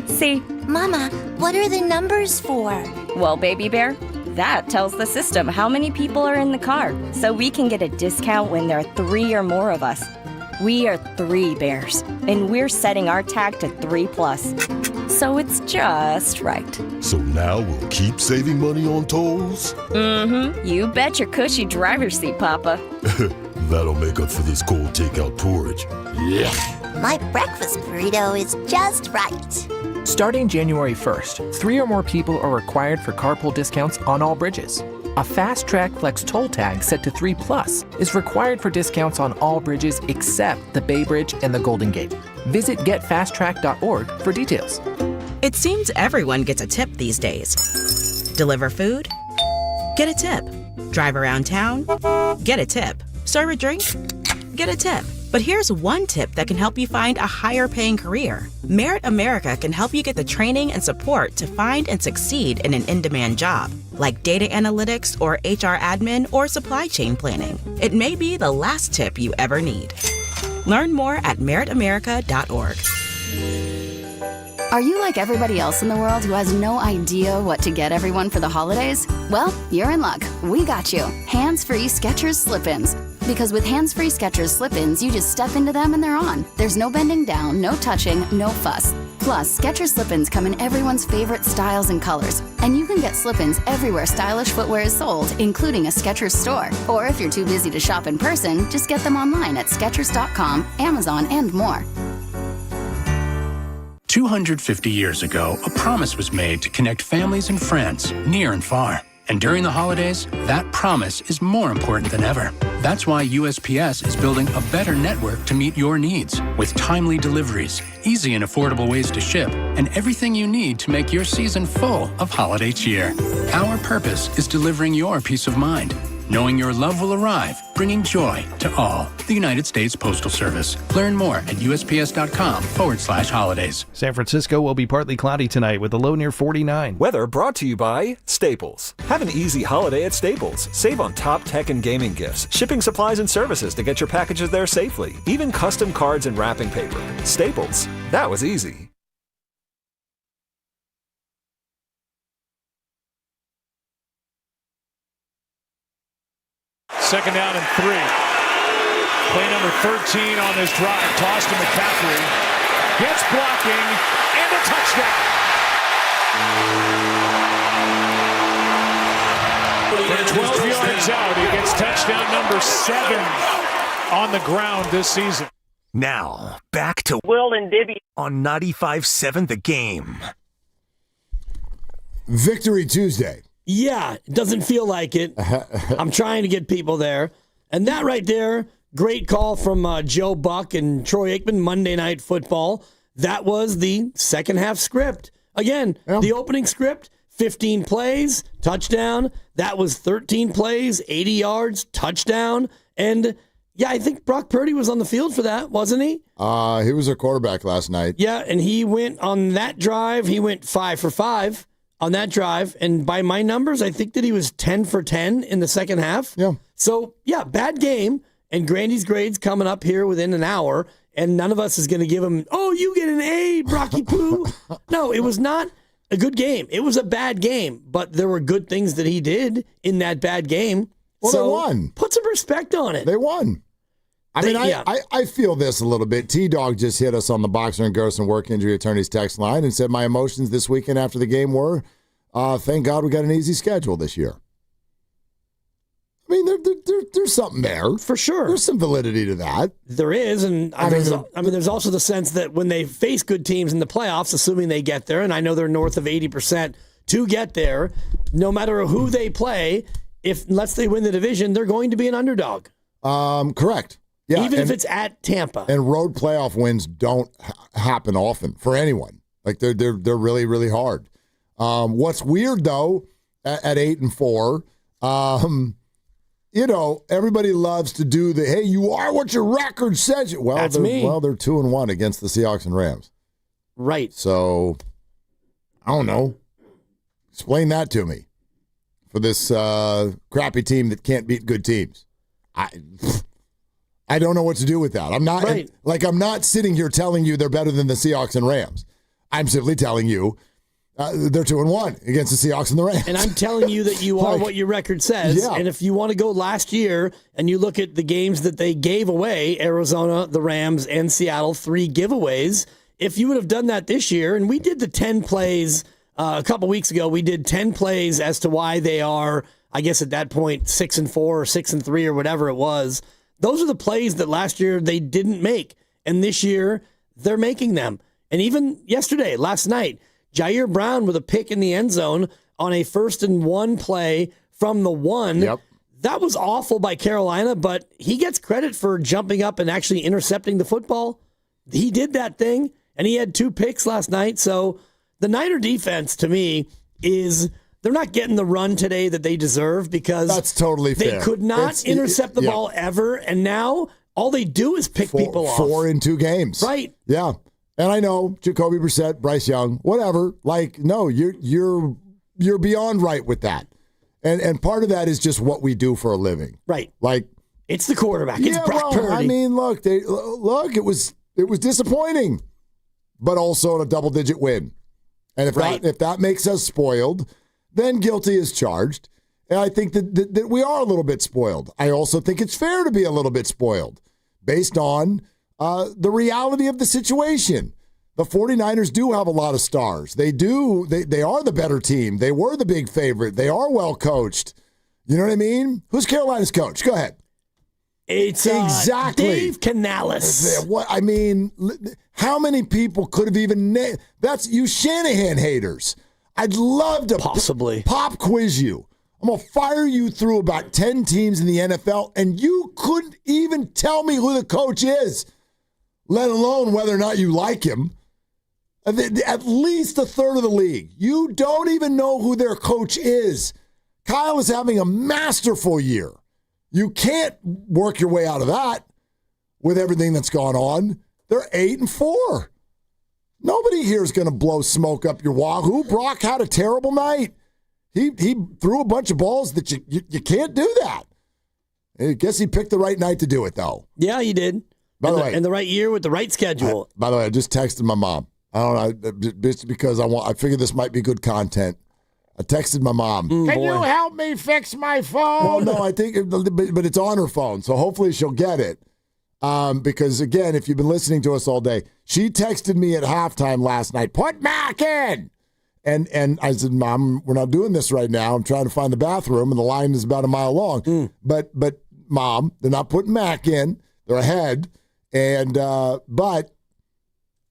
See? Mama, what are the numbers for? Well, baby bear, that tells the system how many people are in the car, so we can get a discount when there are 3 or more of us. We are 3 bears, and we're setting our tag to 3+. So it's just right. So now we'll keep saving money on tolls? Mm-hmm. You bet your cushy driver's seat, Papa. That'll make up for this cold takeout porridge. Yeah. My breakfast burrito is just right. Starting January 1st, 3 or more people are required for carpool discounts on all bridges. A Fast Track Flex toll tag set to 3+ is required for discounts on all bridges except the Bay Bridge and the Golden Gate. Visit getfasttrack.org for details. It seems everyone gets a tip these days. Deliver food? Get a tip. Drive around town? Get a tip. Serve a drink? Get a tip. But here's one tip that can help you find a higher paying career. Merit America can help you get the training and support to find and succeed in an in-demand job, like data analytics or HR admin or supply chain planning. It may be the last tip you ever need. Learn more at meritamerica.org. Are you like everybody else in the world who has no idea what to get everyone for the holidays? Well, you're in luck. We got you. Hands-free Skechers slip-ins. Because with hands-free Skechers slip-ins, you just step into them and they're on. There's no bending down, no touching, no fuss. Plus, Skechers slip-ins come in everyone's favorite styles and colors. And you can get slip-ins everywhere stylish footwear is sold, including a Skechers store. Or if you're too busy to shop in person, just get them online at Skechers.com, Amazon, and more. 250 years ago, a promise was made to connect families and friends near and far. And during the holidays, that promise is more important than ever. That's why USPS is building a better network to meet your needs with timely deliveries, easy and affordable ways to ship, and everything you need to make your season full of holiday cheer. Our purpose is delivering your peace of mind, knowing your love will arrive, bringing joy to all. The United States Postal Service. Learn more at USPS.com/holidays. San Francisco will be partly cloudy tonight with a low near 49. Weather brought to you by Staples. Have an easy holiday at Staples. Save on top tech and gaming gifts, shipping supplies and services to get your packages there safely, even custom cards and wrapping paper. Staples. That was easy. Second down and 3. Play number 13 on this drive. Toss to McCaffrey. Gets blocking and a touchdown. From 12 yards out, he gets touchdown number 7 on the ground this season. Now, back to Will and Dibby on 95.7 The Game. Victory Tuesday. Yeah, it doesn't feel like it. I'm trying to get people there. And that right there, great call from Joe Buck and Troy Aikman, Monday Night Football. That was the second half script. Again, the opening script, 15 plays, touchdown. That was 13 plays, 80 yards, touchdown. And Yeah, I think Brock Purdy was on the field for that, wasn't he? He was a quarterback last night. Yeah, and he went on that drive. He went 5 for 5 on that drive. And by my numbers, I think that he was 10 for 10 in the second half. Yeah. So, yeah, bad game. And Grandy's grade's coming up here within an hour. And none of us is going to give him, oh, you get an A, Brocky Poo. No, it was not a good game. It was a bad game. But there were good things that he did in that bad game. Well, so they won. Put some respect on it. They won. I feel this a little bit. T-Dog just hit us on the Boxer and Gerson Work Injury Attorneys text line and said, my emotions this weekend after the game were, thank God we got an easy schedule this year. I mean, there's something there. For sure. There's some validity to that. There is, and there's also the sense that when they face good teams in the playoffs, assuming they get there, and I know they're north of 80% to get there, no matter who they play, unless they win the division, they're going to be an underdog. Correct. Yeah, even if it's at Tampa. And road playoff wins don't happen often for anyone. Like they're really, really hard. What's weird though, at 8-4, everybody loves to do the hey, you are what your record says. Well, that's me. Well, they're 2-1 against the Seahawks and Rams. Right. So I don't know. Explain that to me for this crappy team that can't beat good teams. I don't know what to do with that. I'm not sitting here telling you they're better than the Seahawks and Rams. I'm simply telling you they're 2-1 against the Seahawks and the Rams. And I'm telling you that you are what your record says. Yeah. And if you want to go last year and you look at the games that they gave away, Arizona, the Rams, and Seattle, 3 giveaways, if you would have done that this year, and we did the 10 plays a couple weeks ago, we did 10 plays as to why they are, I guess at that point, 6-4 or 6-3 or whatever it was. Those are the plays that last year they didn't make. And this year, they're making them. And even yesterday, last night, Jair Brown with a pick in the end zone on a 1st-and-1 play from the 1. Yep. That was awful by Carolina, but he gets credit for jumping up and actually intercepting the football. He did that thing, and he had 2 picks last night. So the Niner defense, to me, is... They're not getting the run today that they deserve because that's totally fair. They could not intercept the ball ever, and now all they do is pick people off. 4 in 2 games. Right. Yeah. And I know Jacoby Brissett, Bryce Young, whatever. Like, no, you're beyond right with that. And part of that is just what we do for a living. Right. Like it's the quarterback. It's Brock Purdy. I mean, look, it was disappointing, but also a double-digit win. And if that makes us spoiled, then guilty is charged. And I think that we are a little bit spoiled. I also think it's fair to be a little bit spoiled based on the reality of the situation. The 49ers do have a lot of stars. They do. They are the better team. They were the big favorite. They are well coached. You know what I mean? Who's Carolina's coach? Go ahead. It's exactly Dave Canales. What I mean, how many people could have even that's you Shanahan haters. I'd love to possibly pop quiz you. I'm going to fire you through about 10 teams in the NFL, and you couldn't even tell me who the coach is, let alone whether or not you like him. At least a third of the league. You don't even know who their coach is. Kyle is having a masterful year. You can't work your way out of that with everything that's gone on. They're 8-4. Nobody here is going to blow smoke up your wahoo. Brock had a terrible night. He threw a bunch of balls that you can't do that. I guess he picked the right night to do it, though. Yeah, he did. By the way, in the right year with the right schedule. By the way, I just texted my mom. I don't know, just because I figured this might be good content. I texted my mom. Can you help me fix my phone? Well, no, I think, but it's on her phone, so hopefully she'll get it. Because, again, if you've been listening to us all day, she texted me at halftime last night, put Mac in. And I said, Mom, we're not doing this right now. I'm trying to find the bathroom, and the line is about a mile long. But Mom, they're not putting Mac in. They're ahead. And but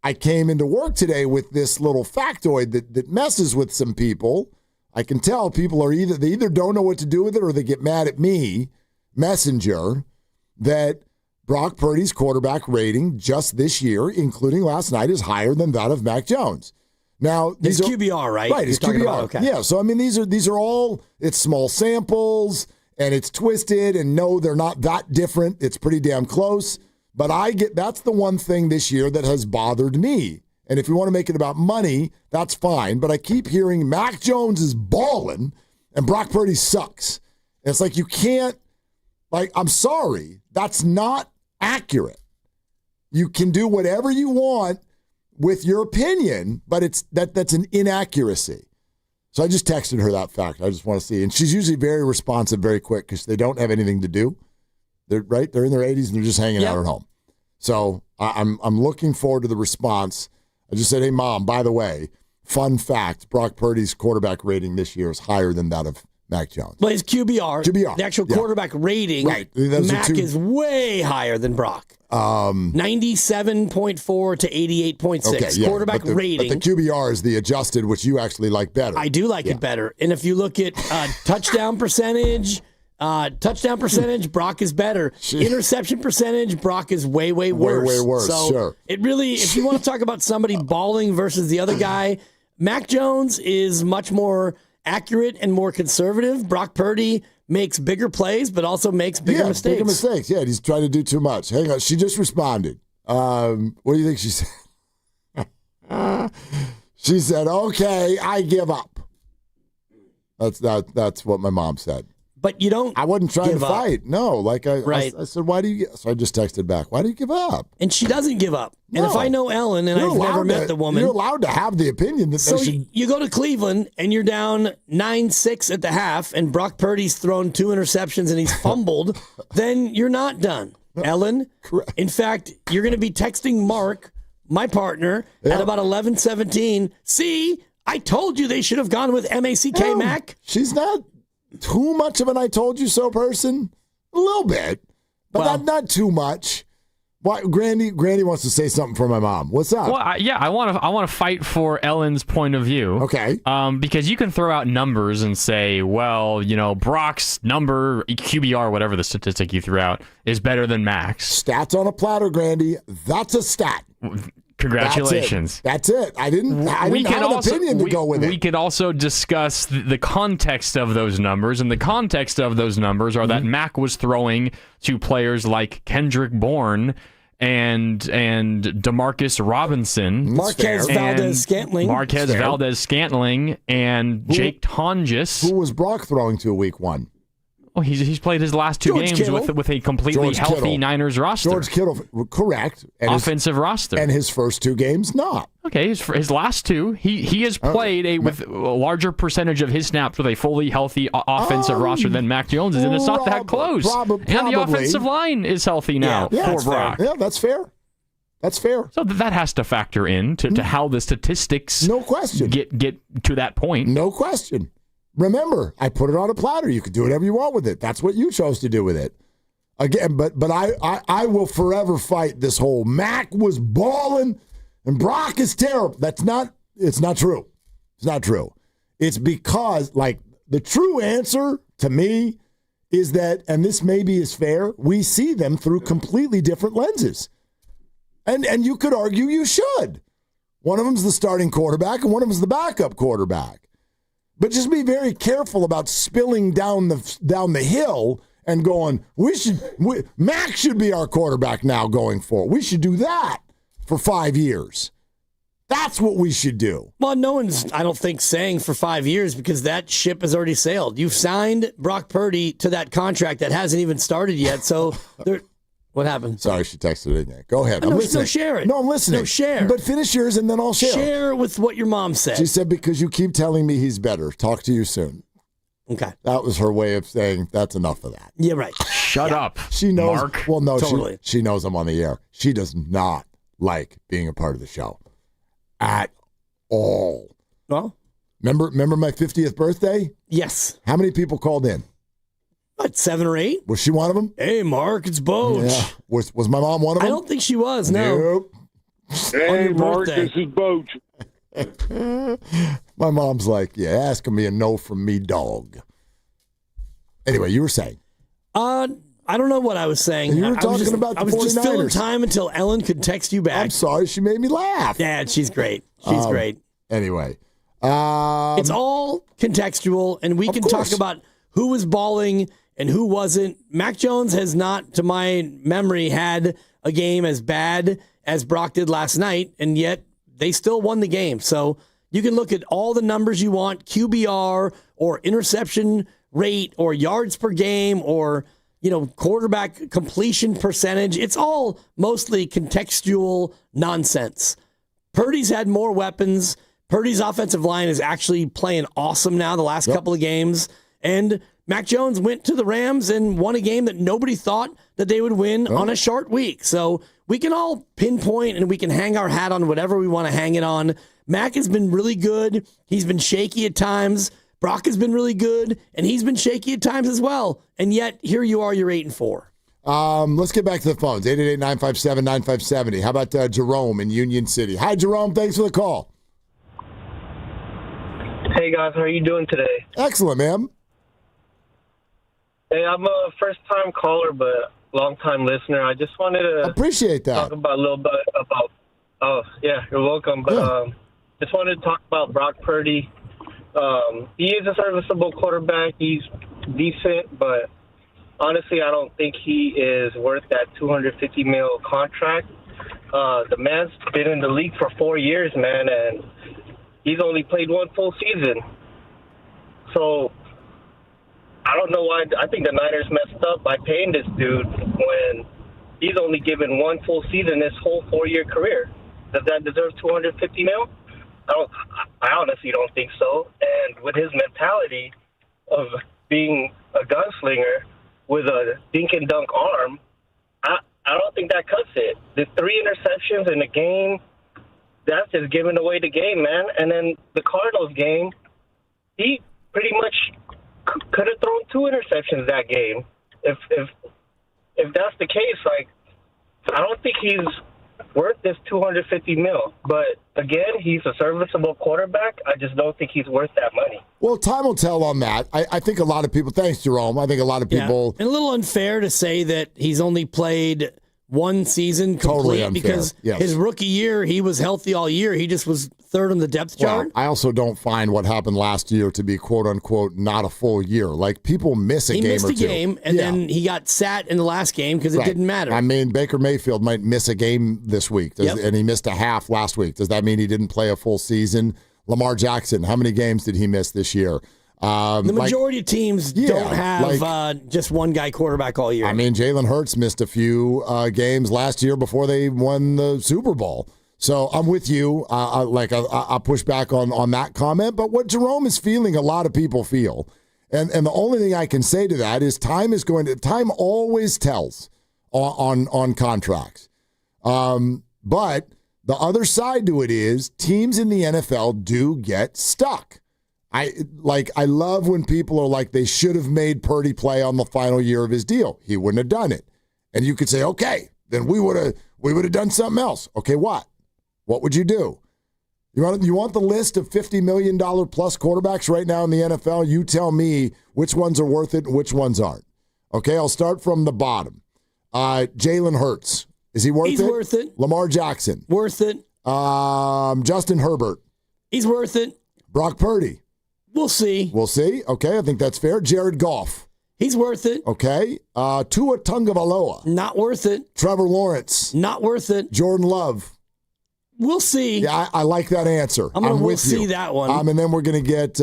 I came into work today with this little factoid that messes with some people. I can tell people are either don't know what to do with it or they get mad at me, Messenger, that Brock Purdy's quarterback rating just this year, including last night, is higher than that of Mac Jones. Now, it's QBR, right? Right, it's QBR. Okay. Yeah, so I mean, these are all, it's small samples, and it's twisted, and no, they're not that different. It's pretty damn close. But that's the one thing this year that has bothered me. And if you want to make it about money, that's fine. But I keep hearing Mac Jones is balling and Brock Purdy sucks. And it's like you can't, I'm sorry, that's not accurate. You can do whatever you want with your opinion, but that's an inaccuracy. So I just texted her that fact. I just want to see. And she's usually very responsive, very quick, because they don't have anything to do. They're in their 80s and they're just hanging out at home. So I'm looking forward to the response. I just said, hey, Mom, by the way, fun fact, Brock Purdy's quarterback rating this year is higher than that of Mac Jones. But his QBR, the actual quarterback rating, right. Mac is way higher than Brock. 97.4 to 88.6 okay, quarterback rating. But the QBR is the adjusted, which you actually like better. I do like it better. And if you look at touchdown percentage, Brock is better. Interception percentage, Brock is way worse. Way worse, so sure. It really, if you want to talk about somebody balling versus the other guy, Mac Jones is much more accurate and more conservative. Brock Purdy makes bigger plays, but also makes bigger mistakes. Bigger mistakes. Yeah, he's trying to do too much. Hang on, she just responded. What do you think she said? She said, "Okay, I give up." That's what my mom said. But you don't. I wasn't trying to fight. Up. No, I said, why do you? So I just texted back. Why do you give up? And she doesn't give up. And if I know Ellen, and I've never met the woman, you're allowed to have the opinion that so they should. You go to Cleveland and you're down 9-6 at the half, and Brock Purdy's thrown 2 interceptions and he's fumbled. Then you're not done, Ellen. Correct. In fact, you're going to be texting Mark, my partner, at about 11:17. See, I told you they should have gone with MACK Mac. She's not too much of an I told you so person. A little bit, but not too much. Why, Grandy wants to say something for my mom. What's up? Well, I want to fight for Ellen's point of view. Okay. Because you can throw out numbers and say, well, Brock's number, QBR, whatever the statistic you threw out, is better than Mac's. Stats on a platter, Grandy. That's a stat. Congratulations. That's it. I didn't have an opinion to go with it. We could also discuss the context of those numbers, and the context of those numbers are that Mac was throwing to players like Kendrick Bourne and DeMarcus Robinson, Marquez Valdez-Scantling, and Jake Tonjes. Who was Brock throwing to week 1? Oh, he's played his last 2 games with a completely healthy Niners roster. George Kittle, correct. And offensive roster. And his first 2 games, not. Okay, his last 2, he has played with a larger percentage of his snaps with a fully healthy offensive roster than Mac Jones is, and it's not that close. And the offensive line is healthy now for Brock. Yeah, that's fair. That's fair. So that has to factor in to how the statistics get to that point. No question. Remember, I put it on a platter. You can do whatever you want with it. That's what you chose to do with it. Again, but I will forever fight this whole Mac was balling and Brock is terrible. It's not true. It's not true. It's because, the true answer to me is that, and this maybe is fair, we see them through completely different lenses. And you could argue you should. One of them's the starting quarterback and one of them's the backup quarterback. But just be very careful about spilling down the hill and going, Mac should be our quarterback now going forward. We should do that for 5 years. That's what we should do. Well, no one's, I don't think, saying for 5 years because that ship has already sailed. You've signed Brock Purdy to that contract that hasn't even started yet. So what happened? Sorry, she texted it again. Go ahead. I'm listening. No, share it. No, I'm listening. No, share. But finish yours and then I'll share. Share with what your mom said. She said, because you keep telling me he's better. Talk to you soon. Okay. That was her way of saying that's enough of that. Yeah, right. Shut up. She knows. Mark. Well, no, totally. She knows I'm on the air. She does not like being a part of the show at all. Well, remember my 50th birthday? Yes. How many people called in? What, 7 or 8? Was she one of them? Hey, Mark, it's Boach. Yeah. Was my mom one of them? I don't think she was, no. Nope. Hey, Mark, this is Boach. My mom's like, yeah, asking me a no from me, dog. Anyway, you were saying? I don't know what I was saying. You were talking about the 49ers. I was just filling time until Ellen could text you back. I'm sorry, she made me laugh. Yeah, she's great. She's great. Anyway. It's all contextual, and we can talk about who was balling and who wasn't. Mac Jones has not, to my memory, had a game as bad as Brock did last night, and yet they still won the game. So you can look at all the numbers you want, QBR or interception rate or yards per game or quarterback completion percentage. It's all mostly contextual nonsense. Purdy's had more weapons. Purdy's offensive line is actually playing awesome now the last couple of games. And Mac Jones went to the Rams and won a game that nobody thought that they would win on a short week. So we can all pinpoint and we can hang our hat on whatever we want to hang it on. Mac has been really good. He's been shaky at times. Brock has been really good, and he's been shaky at times as well. And yet, here you are, you're 8-4. Let's get back to the phones. 888-957-9570. How about Jerome in Union City? Hi, Jerome. Thanks for the call. Hey, guys. How are you doing today? Excellent, man. Hey, I'm a first-time caller, but long-time listener. I just wanted to appreciate that. Talk about a little bit about. Oh, yeah, you're welcome. But just wanted to talk about Brock Purdy. He is a serviceable quarterback. He's decent, but honestly, I don't think he is worth that $250 million contract. The man's been in the league for 4 years, man, and he's only played one full season. So I don't know why. I think the Niners messed up by paying this dude when he's only given one full season his whole 4-year career. Does that deserve $250 million? I honestly don't think so. And with his mentality of being a gunslinger with a dink and dunk arm, I don't think that cuts it. The 3 interceptions in the game, that's just giving away the game, man. And then the Cardinals game, he pretty much could have thrown 2 interceptions that game. If that's the case, like, I don't think he's worth this $250 million. But again, he's a serviceable quarterback. I just don't think he's worth that money. Well, time will tell on that. I think a lot of people, thanks, Jerome. I think a lot of people. And a little unfair to say that he's only played one season complete, totally unfair. Because his rookie year, he was healthy all year. He just was third on the depth chart. I also don't find what happened last year to be quote unquote not a full year. Like people miss a game or two. He missed a game, and then he got sat in the last game because it didn't matter. I mean, Baker Mayfield might miss a game this week, and he missed a half last week. Does that mean he didn't play a full season? Lamar Jackson, how many games did he miss this year? The majority of teams don't have just one guy quarterback all year. I mean, Jalen Hurts missed a few games last year before they won the Super Bowl. So I'm with you. I'll push back on that comment. But what Jerome is feeling, a lot of people feel. And the only thing I can say to that is time always tells on contracts. But the other side to it is teams in the NFL do get stuck. I love when people are like, they should have made Purdy play on the final year of his deal. He wouldn't have done it. And you could say, okay, then we would have done something else. Okay, what? What would you do? You want the list of $50 million plus quarterbacks right now in the NFL? You tell me which ones are worth it and which ones aren't. Okay, I'll start from the bottom. Jalen Hurts. Is he worth it? He's worth it. Lamar Jackson. Worth it. Justin Herbert. He's worth it. Brock Purdy. We'll see. Okay, I think that's fair. Jared Goff. He's worth it. Okay. Tua Tagovailoa. Not worth it. Trevor Lawrence. Not worth it. Jordan Love. We'll see. Yeah, I like that answer. We'll see that one. And then we're going to get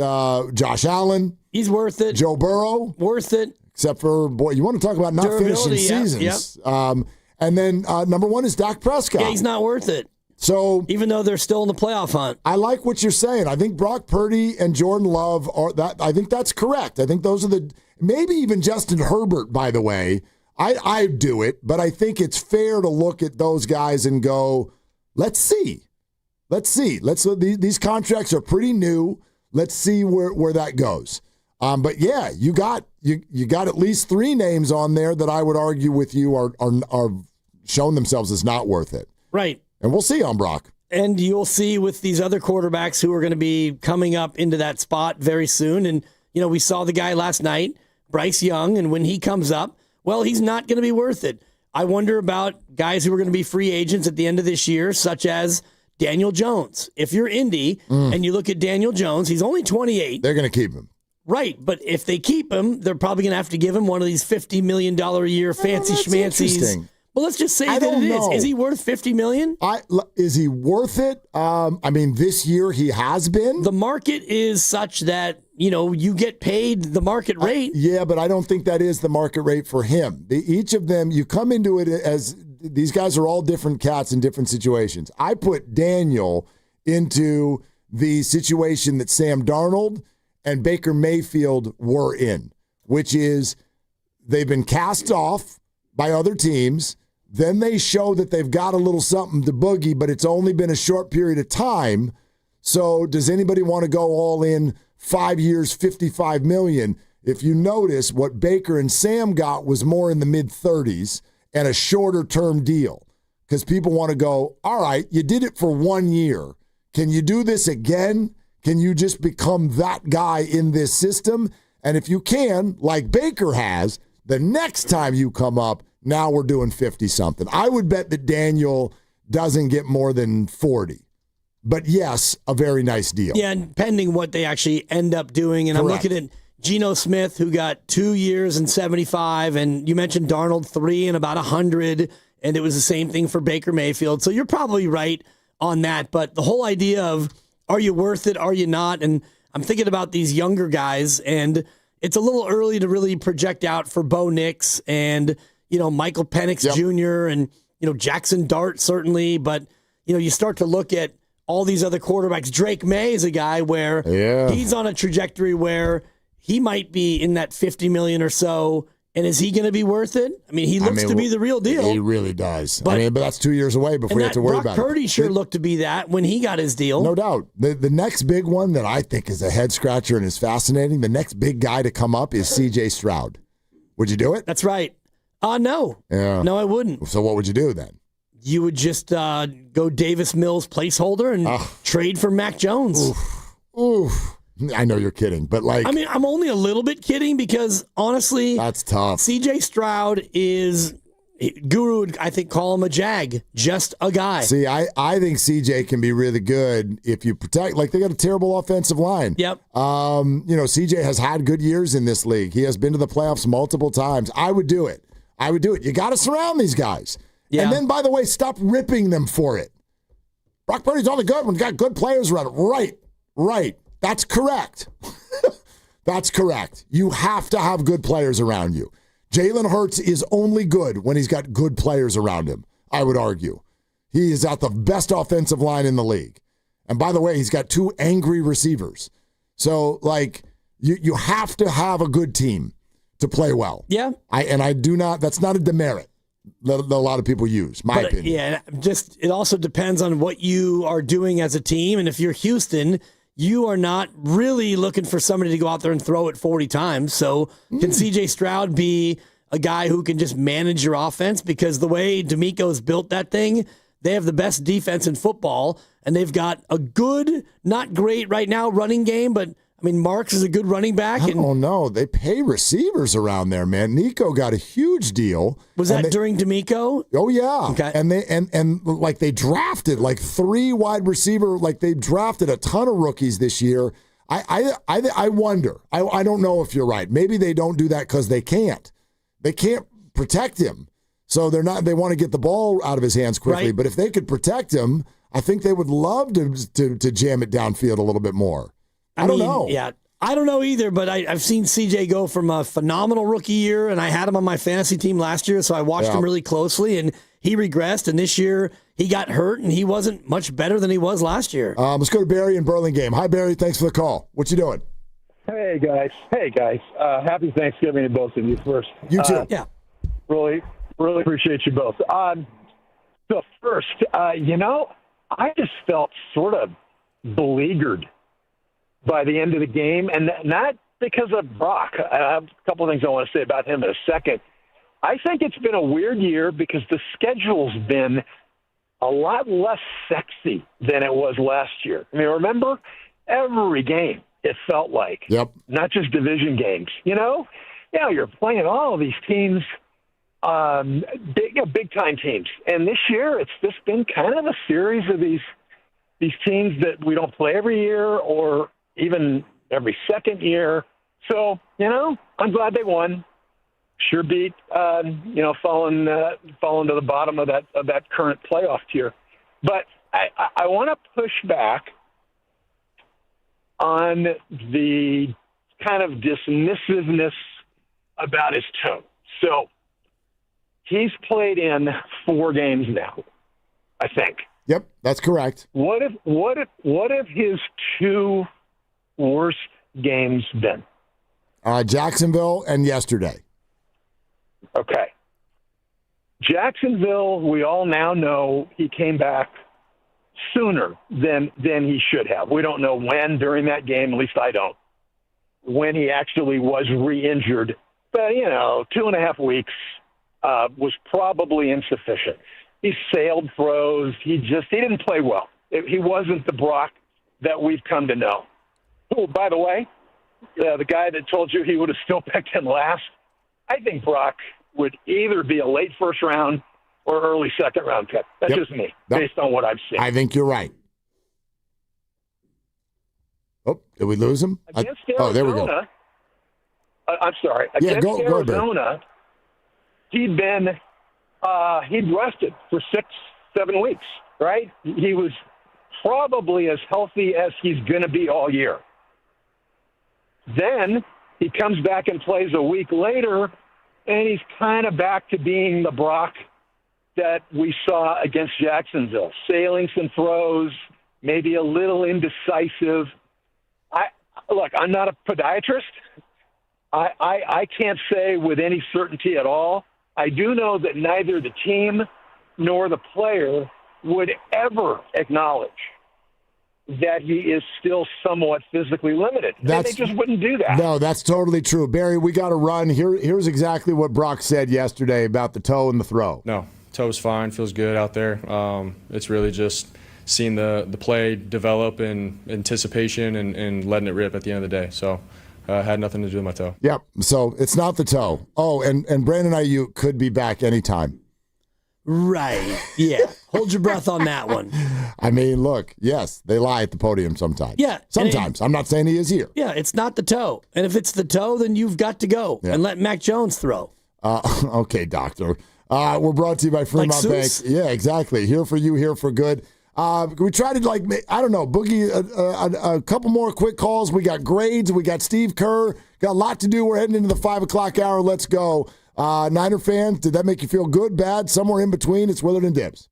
Josh Allen. He's worth it. Joe Burrow. Worth it. Except for, boy, you want to talk about not finishing seasons. Yep. And then number 1 is Dak Prescott. Yeah, he's not worth it. So even though they're still in the playoff hunt. I like what you're saying. I think Brock Purdy and Jordan Love are that. I think that's correct. I think those are maybe even Justin Herbert, by the way. I do it, but I think it's fair to look at those guys and go, let's see. These contracts are pretty new. Let's see where that goes. But yeah, you got at least 3 names on there that I would argue with you are showing themselves as not worth it. Right. And we'll see on Brock. And you'll see with these other quarterbacks who are going to be coming up into that spot very soon. And, we saw the guy last night, Bryce Young, and when he comes up, well, he's not going to be worth it. I wonder about guys who are going to be free agents at the end of this year, such as Daniel Jones. If you're Indy and you look at Daniel Jones, he's only 28. They're going to keep him. Right, but if they keep him, they're probably going to have to give him one of these $50 million a year fancy schmancies. Well, let's just say that it is. Is he worth $50 million? Is he worth it? I mean, this year he has been. The market is such that, you get paid the market rate. Yeah, but I don't think that is the market rate for him. Each of them, you come into it as these guys are all different cats in different situations. I put Daniel into the situation that Sam Darnold and Baker Mayfield were in, which is they've been cast off by other teams. Then they show that they've got a little something to boogie, but it's only been a short period of time. So does anybody want to go all in 5 years, $55 million? If you notice, what Baker and Sam got was more in the mid-30s and a shorter-term deal because people want to go, all right, you did it for 1 year. Can you do this again? Can you just become that guy in this system? And if you can, like Baker has, the next time you come up, now we're doing 50-something. I would bet that Daniel doesn't get more than 40. But yes, a very nice deal. Yeah, and pending what they actually end up doing. And Correct. I'm looking at Geno Smith, who got 2 years and 75, and you mentioned Darnold 3 and about 100, and it was the same thing for Baker Mayfield. So you're probably right on that. But the whole idea of, are you worth it, are you not? And I'm thinking about these younger guys, and it's a little early to really project out for Bo Nix and, Michael Penix Jr. and, Jackson Dart certainly. But, you start to look at all these other quarterbacks. Drake May is a guy where he's on a trajectory where he might be in that $50 million or so. And is he going to be worth it? I mean, he looks to be the real deal. He really does. But that's 2 years away before you have to worry about it. Brock Purdy sure looked to be that when he got his deal. No doubt. The next big one that I think is a head scratcher and is fascinating, the next big guy to come up is C.J. Stroud. Would you do it? That's right. No. Yeah. No, I wouldn't. So what would you do then? You would just go Davis Mills placeholder and trade for Mac Jones. Oof. I know you're kidding, but I'm only a little bit kidding because honestly, that's tough. CJ Stroud is Guru would, I think, call him a jag, just a guy. See, I think CJ can be really good if you protect. Like they got a terrible offensive line. Yep. CJ has had good years in this league. He has been to the playoffs multiple times. I would do it. You got to surround these guys. Yeah. And then, by the way, stop ripping them for it. Brock Purdy's only good when you got good players around him. Right. That's correct. That's correct. You have to have good players around you. Jalen Hurts is only good when he's got good players around him, I would argue. He is at the best offensive line in the league. And by the way, he's got 2 angry receivers. So, you have to have a good team to play well. Yeah. That's not a demerit that a lot of people use, my opinion. Yeah, it also depends on what you are doing as a team. And if you're Houston, you are not really looking for somebody to go out there and throw it 40 times. So can C.J. Stroud be a guy who can just manage your offense? Because the way DeMeco's built that thing, they have the best defense in football, and they've got a good, not great right now, running game, but Marks is a good running back. I don't know. They pay receivers around there, man. Nico got a huge deal. Was that during DeMeco? Oh yeah. Okay. And they drafted 3 wide receiver. They drafted a ton of rookies this year. I wonder. I don't know if you're right. Maybe they don't do that because they can't. They can't protect him. So they're not. They want to get the ball out of his hands quickly. Right. But if they could protect him, I think they would love to jam it downfield a little bit more. I don't know. Yeah, I don't know either, but I've seen CJ go from a phenomenal rookie year, and I had him on my fantasy team last year, so I watched him really closely, and he regressed, and this year he got hurt, and he wasn't much better than he was last year. Let's go to Barry in Burlingame. Hi, Barry. Thanks for the call. What you doing? Hey, guys. Happy Thanksgiving to both of you first. You too. Yeah. Really appreciate you both. So first, I just felt sort of beleaguered by the end of the game, and not because of Brock. I have a couple of things I want to say about him in a second. I think it's been a weird year because the schedule's been a lot less sexy than it was last year. Remember? Every game, it felt like. Yep. Not just division games. You're playing all of these teams, big-time teams. And this year, it's just been kind of a series of these teams that we don't play every year or even every second year. So, I'm glad they won. Sure beat, falling to the bottom of that current playoff tier. But I want to push back on the kind of dismissiveness about his toe. So he's played in 4 games now, I think. Yep, that's correct. What have his 2 worst games been? Jacksonville and yesterday. Okay. Jacksonville, we all now know he came back sooner than he should have. We don't know when during that game, at least I don't, when he actually was re-injured. But, 2.5 weeks was probably insufficient. He sailed throws. He didn't play well. He wasn't the Brock that we've come to know. Oh, by the way, the guy that told you he would have still picked him last, I think Brock would either be a late first round or early second round pick. That's just me, based on what I've seen. I think you're right. Oh, did we lose him? Against Arizona, there we go. I'm sorry. Against Arizona, he'd rested for 6-7 weeks, right? He was probably as healthy as he's going to be all year. Then he comes back and plays a week later, and he's kind of back to being the Brock that we saw against Jacksonville. Sailing some throws, maybe a little indecisive. Look, I'm not a podiatrist. I can't say with any certainty at all. I do know that neither the team nor the player would ever acknowledge that he is still somewhat physically limited. They just wouldn't do that. No, that's totally true. Barry, we got to run. Here's exactly what Brock said yesterday about the toe and the throw. No, toe's fine, feels good out there. It's really just seeing the play develop in anticipation and letting it rip at the end of the day. So had nothing to do with my toe. Yep, so it's not the toe. Oh, and Brandon Ayuk could be back anytime. Right. Yeah. Hold your breath on that one. I mean, look, yes, they lie at the podium sometimes. Yeah. Sometimes. I'm not saying he is here. Yeah, it's not the toe. And if it's the toe, then you've got to go and let Mac Jones throw. Okay, doctor. We're brought to you by Fremont Bank. Yeah, exactly. Here for you, here for good. We tried to, boogie a couple more quick calls. We got grades. We got Steve Kerr. Got a lot to do. We're heading into the 5 o'clock hour. Let's go. Niner fans, did that make you feel good, bad, somewhere in between? It's Willard and Dibs.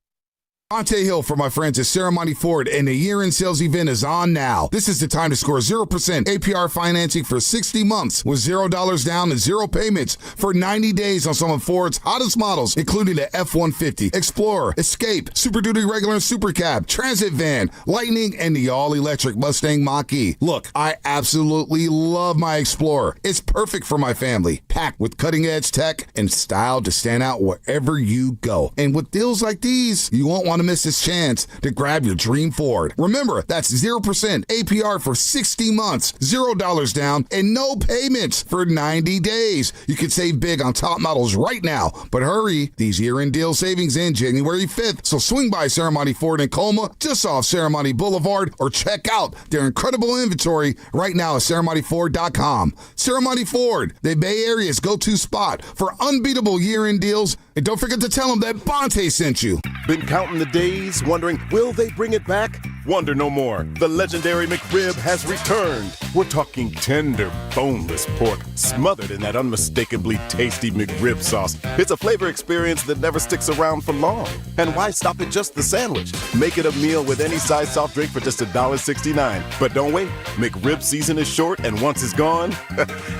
Monte Hill for my friends at Ceremony Ford, and the year-end sales event is on now. This is the time to score 0% APR financing for 60 months with $0 down and 0 payments for 90 days on some of Ford's hottest models, including the F-150, Explorer, Escape, Super Duty Regular and Super Cab, Transit Van, Lightning, and the all-electric Mustang Mach-E. Look, I absolutely love my Explorer. It's perfect for my family, packed with cutting-edge tech and style to stand out wherever you go. And with deals like these, you won't want to miss this chance to grab your dream Ford. Remember, that's 0% APR for 60 months, $0 down, and no payments for 90 days. You can save big on top models right now, but hurry, these year-end deal savings end January 5th, so swing by Ceremony Ford in Colma, just off Ceremony Boulevard, or check out their incredible inventory right now at ceremonyford.com. Ceremony Ford, the Bay Area's go-to spot for unbeatable year-end deals, and don't forget to tell them that Bonte sent you. Been counting the days, wondering, will they bring it back? Wonder no more. The legendary McRib has returned. We're talking tender, boneless pork, smothered in that unmistakably tasty McRib sauce. It's a flavor experience that never sticks around for long. And why stop at just the sandwich? Make it a meal with any size soft drink for just $1.69. But don't wait. McRib season is short, and once it's gone,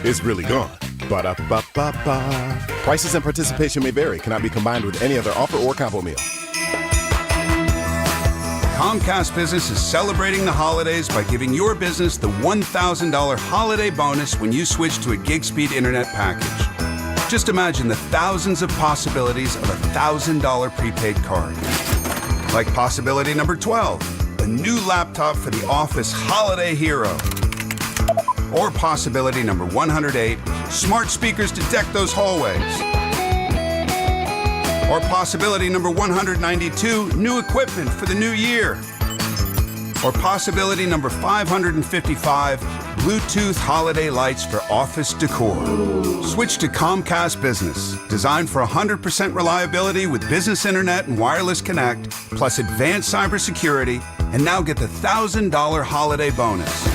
it's really gone. Ba-da-ba-ba-ba. Prices and participation may vary. Cannot be combined with any other offer or combo meal. Comcast Business is celebrating the holidays by giving your business the $1,000 holiday bonus when you switch to a gig speed internet package. Just imagine the thousands of possibilities of a $1,000 prepaid card. Like possibility number 12, a new laptop for the office holiday hero. Or possibility number 108, smart speakers to deck those hallways. Or possibility number 192, new equipment for the new year. Or possibility number 555, Bluetooth holiday lights for office decor. Switch to Comcast Business, designed for 100% reliability with business internet and wireless connect, plus advanced cybersecurity, and now get the $1,000 holiday bonus.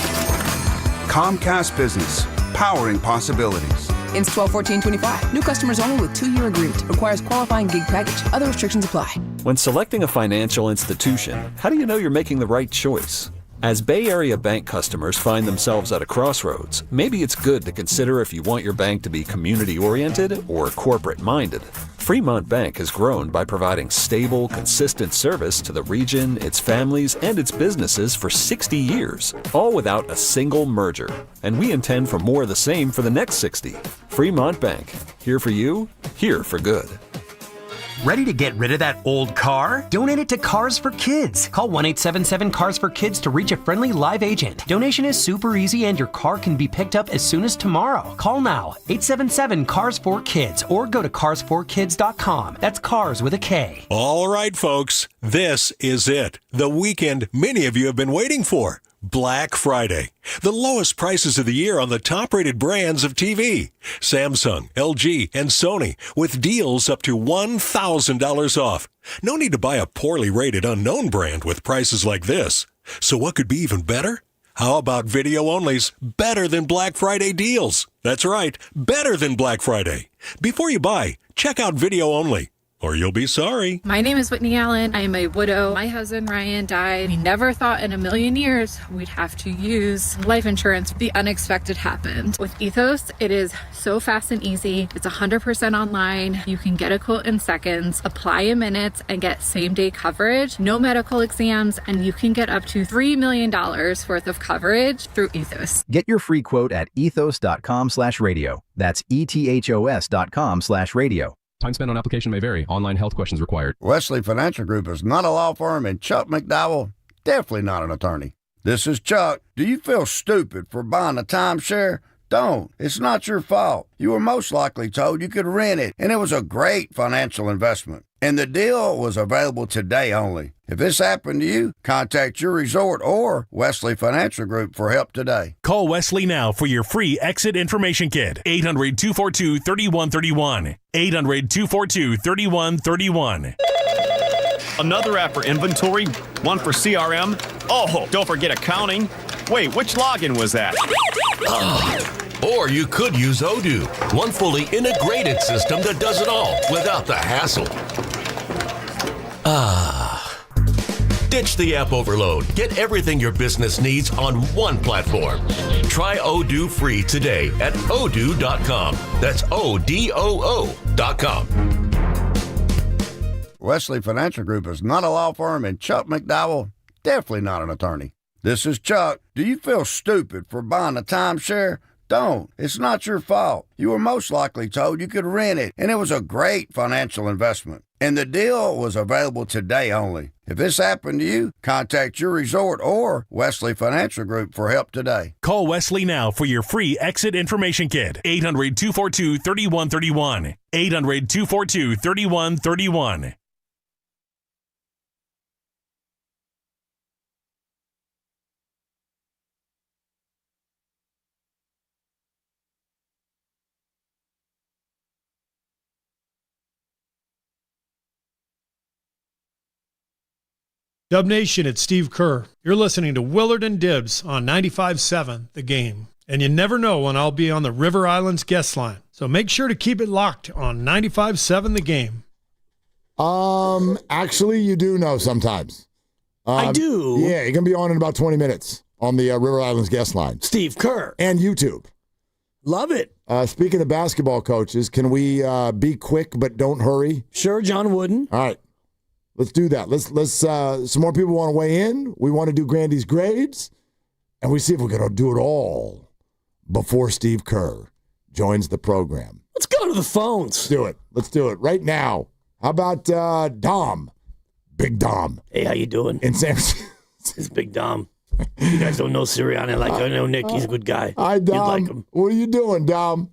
Comcast Business, powering possibilities. Ends 12/14/25. New customers only with 2-year agreement. Requires qualifying gig package. Other restrictions apply. When selecting a financial institution, how do you know you're making the right choice? As Bay Area bank customers find themselves at a crossroads, maybe it's good to consider if you want your bank to be community-oriented or corporate-minded. Fremont Bank has grown by providing stable, consistent service to the region, its families, and its businesses for 60 years, all without a single merger. And we intend for more of the same for the next 60. Fremont Bank, here for you, here for good. Ready to get rid of that old car? Donate it to Cars for Kids. Call 1-877-CARS-FOR-KIDS to reach a friendly live agent. Donation is super easy and your car can be picked up as soon as tomorrow. Call now, 877-CARS-FOR-KIDS, or go to carsforkids.com. That's cars with a K. All right, folks, this is it. The weekend many of you have been waiting for. Black Friday. The lowest prices of the year on the top-rated brands of TV. Samsung, LG, and Sony with deals up to $1,000 off. No need to buy a poorly rated unknown brand with prices like this. So what could be even better? How about Video Only's Better Than Black Friday deals? That's right, better than Black Friday. Before you buy, check out Video Only, or you'll be sorry. My name is Whitney Allen. I am a widow. My husband, Ryan, died. We never thought in a million years we'd have to use life insurance. The unexpected happened. With Ethos, it is so fast and easy. It's 100% online. You can get a quote in seconds, apply in minutes, and get same-day coverage. No medical exams, and you can get up to $3 million worth of coverage through Ethos. Get your free quote at ethos.com/radio. That's ethos.com/radio. Time spent on application may vary. Online health questions required. Wesley Financial Group is not a law firm, and Chuck McDowell, definitely not an attorney. This is Chuck. Do you feel stupid for buying a timeshare? Don't. It's not your fault. You were most likely told you could rent it, and it was a great financial investment. And the deal was available today only. If this happened to you, contact your resort or Wesley Financial Group for help today. Call Wesley now for your free exit information kit. 800-242-3131. 800-242-3131. Another app for inventory, one for CRM. Oh, don't forget accounting. Wait, which login was that? Or you could use Odoo, one fully integrated system that does it all without the hassle. Ditch the app overload. Get everything your business needs on one platform. Try Odoo free today at odoo.com. That's ODOO.com. Wesley Financial Group is not a law firm, and Chuck McDowell, definitely not an attorney. This is Chuck. Do you feel stupid for buying a timeshare? Don't. It's not your fault. You were most likely told you could rent it, and it was a great financial investment. And the deal was available today only. If this happened to you, contact your resort or Wesley Financial Group for help today. Call Wesley now for your free exit information kit. 800-242-3131. 800-242-3131. Dub Nation, it's Steve Kerr. You're listening to Willard and Dibbs on 95.7 The Game. And you never know when I'll be on the River Islands guest line. So make sure to keep it locked on 95.7 The Game. Actually, you do know sometimes. I do. Yeah, you're going to be on in about 20 minutes on the River Islands guest line. Steve Kerr. And YouTube. Love it. Speaking of basketball coaches, can we be quick but don't hurry? Sure, John Wooden. All right. Let's do that. Let's some more people want to weigh in. We want to do Grandy's grades, and we see if we're going to do it all before Steve Kerr joins the program. Let's go to the phones. Let's do it. Let's do it right now. How about Dom? Big Dom. Hey, how you doing? In San Francisco. It's Big Dom. You guys don't know Sirianni. I know Nick. He's a good guy. Hi, Dom. You'd like him. What are you doing, Dom?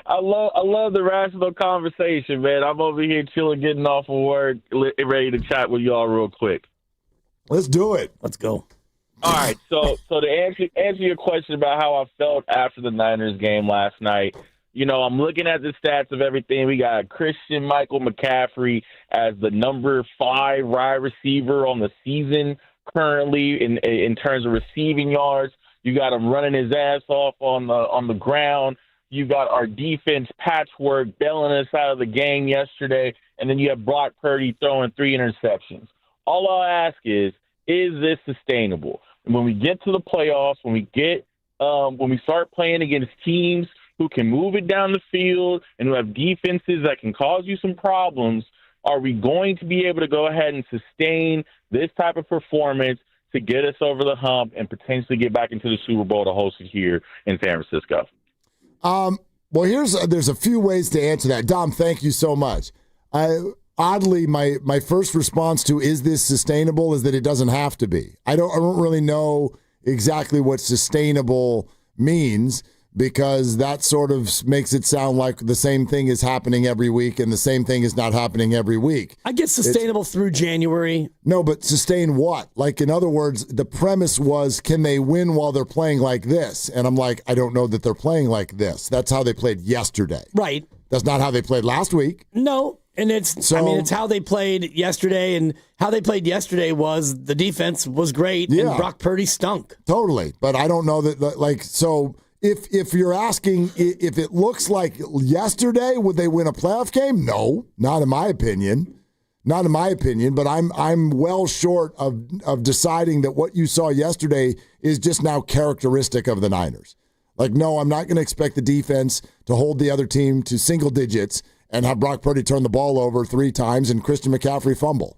I love the rational conversation, man. I'm over here chilling, getting off of work, ready to chat with y'all real quick. Let's do it. Let's go. All right, so to answer your question about how I felt after the Niners game last night, I'm looking at the stats of everything. We got Christian Michael McCaffrey as the number 5 wide receiver on the season currently in terms of receiving yards. You got him running his ass off on the ground. You got our defense patchwork bailing us out of the game yesterday, and then you have Brock Purdy throwing 3 interceptions. All I'll ask is this sustainable? And when we get to the playoffs, when we start playing against teams who can move it down the field and who have defenses that can cause you some problems, are we going to be able to go ahead and sustain this type of performance to get us over the hump and potentially get back into the Super Bowl to host it here in San Francisco? Well, there's a few ways to answer that. Dom, thank you so much. Oddly, my first response to is this sustainable is that it doesn't have to be. I don't really know exactly what sustainable means, because that sort of makes it sound like the same thing is happening every week and the same thing is not happening every week. I guess sustainable through January. No, but sustain what? Like, in other words, the premise was, can they win while they're playing like this? And I'm like, I don't know that they're playing like this. That's how they played yesterday. Right. That's not how they played last week. No. And it's how they played yesterday, and how they played yesterday was the defense was great, and Brock Purdy stunk. Totally. But I don't know that, so if you're asking if it looks like yesterday, would they win a playoff game? No, not in my opinion. Not in my opinion, but I'm well short of deciding that what you saw yesterday is just now characteristic of the Niners. Like, no, I'm not going to expect the defense to hold the other team to single digits and have Brock Purdy turn the ball over 3 times and Christian McCaffrey fumble.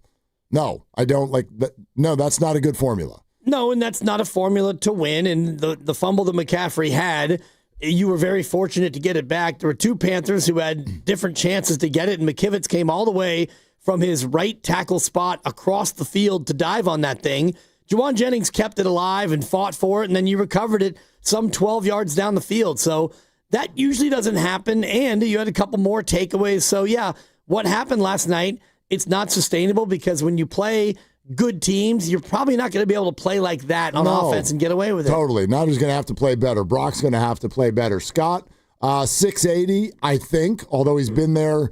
No, I don't like that. No, that's not a good formula. No, and that's not a formula to win. And the fumble that McCaffrey had, you were very fortunate to get it back. There were 2 Panthers who had different chances to get it, and McKivitz came all the way from his right tackle spot across the field to dive on that thing. Juwan Jennings kept it alive and fought for it, and then you recovered it some 12 yards down the field. So that usually doesn't happen, and you had a couple more takeaways. So, yeah, what happened last night, it's not sustainable, because when you play good teams, you're probably not going to be able to play like that on offense and get away with it. Totally. Niners going to have to play better. Brock's going to have to play better. Scott, 680, I think, although he's been there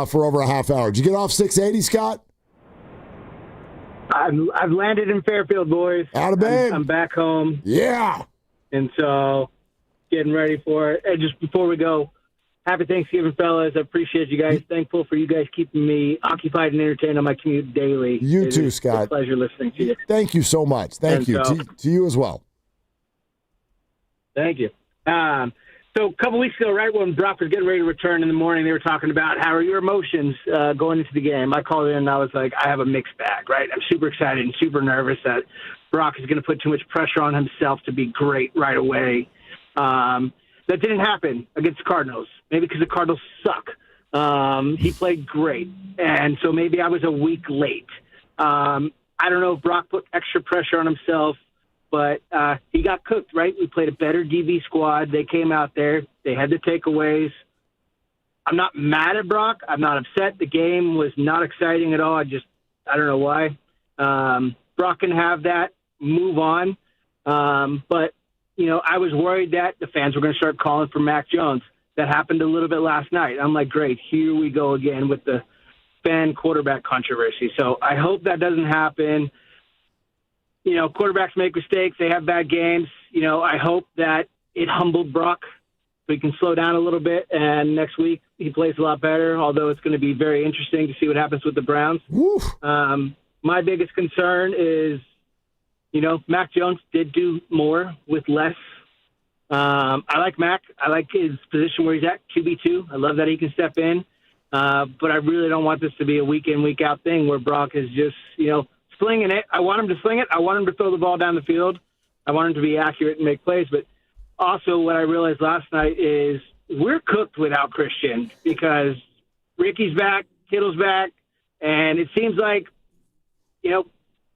for over a half hour. Did you get off 680, Scott? I've landed in Fairfield, boys. Out of bed. I'm back home. Yeah. And so getting ready for it. And just before we go, happy Thanksgiving, fellas. I appreciate you guys. Thankful for you guys keeping me occupied and entertained on my commute daily. You too, Scott. It's a pleasure listening to you. Thank you so much. Thank you. To you as well. Thank you. So a couple weeks ago, right when Brock was getting ready to return in the morning, they were talking about how are your emotions going into the game. I called in and I was like, I have a mixed bag, right? I'm super excited and super nervous that Brock is going to put too much pressure on himself to be great right away. That didn't happen against the Cardinals, maybe because the Cardinals suck. He played great, and so maybe I was a week late. I don't know if Brock put extra pressure on himself, but he got cooked, right? We played a better DB squad. They came out there. They had the takeaways. I'm not mad at Brock. I'm not upset. The game was not exciting at all. I don't know why. Brock can have that, move on. But, I was worried that the fans were going to start calling for Mac Jones. That happened a little bit last night. I'm like, great, here we go again with the fan quarterback controversy. So I hope that doesn't happen. Quarterbacks make mistakes. They have bad games. I hope that it humbled Brock so he can slow down a little bit. And next week he plays a lot better, although it's going to be very interesting to see what happens with the Browns. My biggest concern is, Mac Jones did do more with less. I like Mac. I like his position where he's at, QB2. I love that he can step in. But I really don't want this to be a week in, week out thing where Brock is just, slinging it. I want him to sling it. I want him to throw the ball down the field. I want him to be accurate and make plays. But also what I realized last night is we're cooked without Christian because Ricky's back, Kittle's back, and it seems like,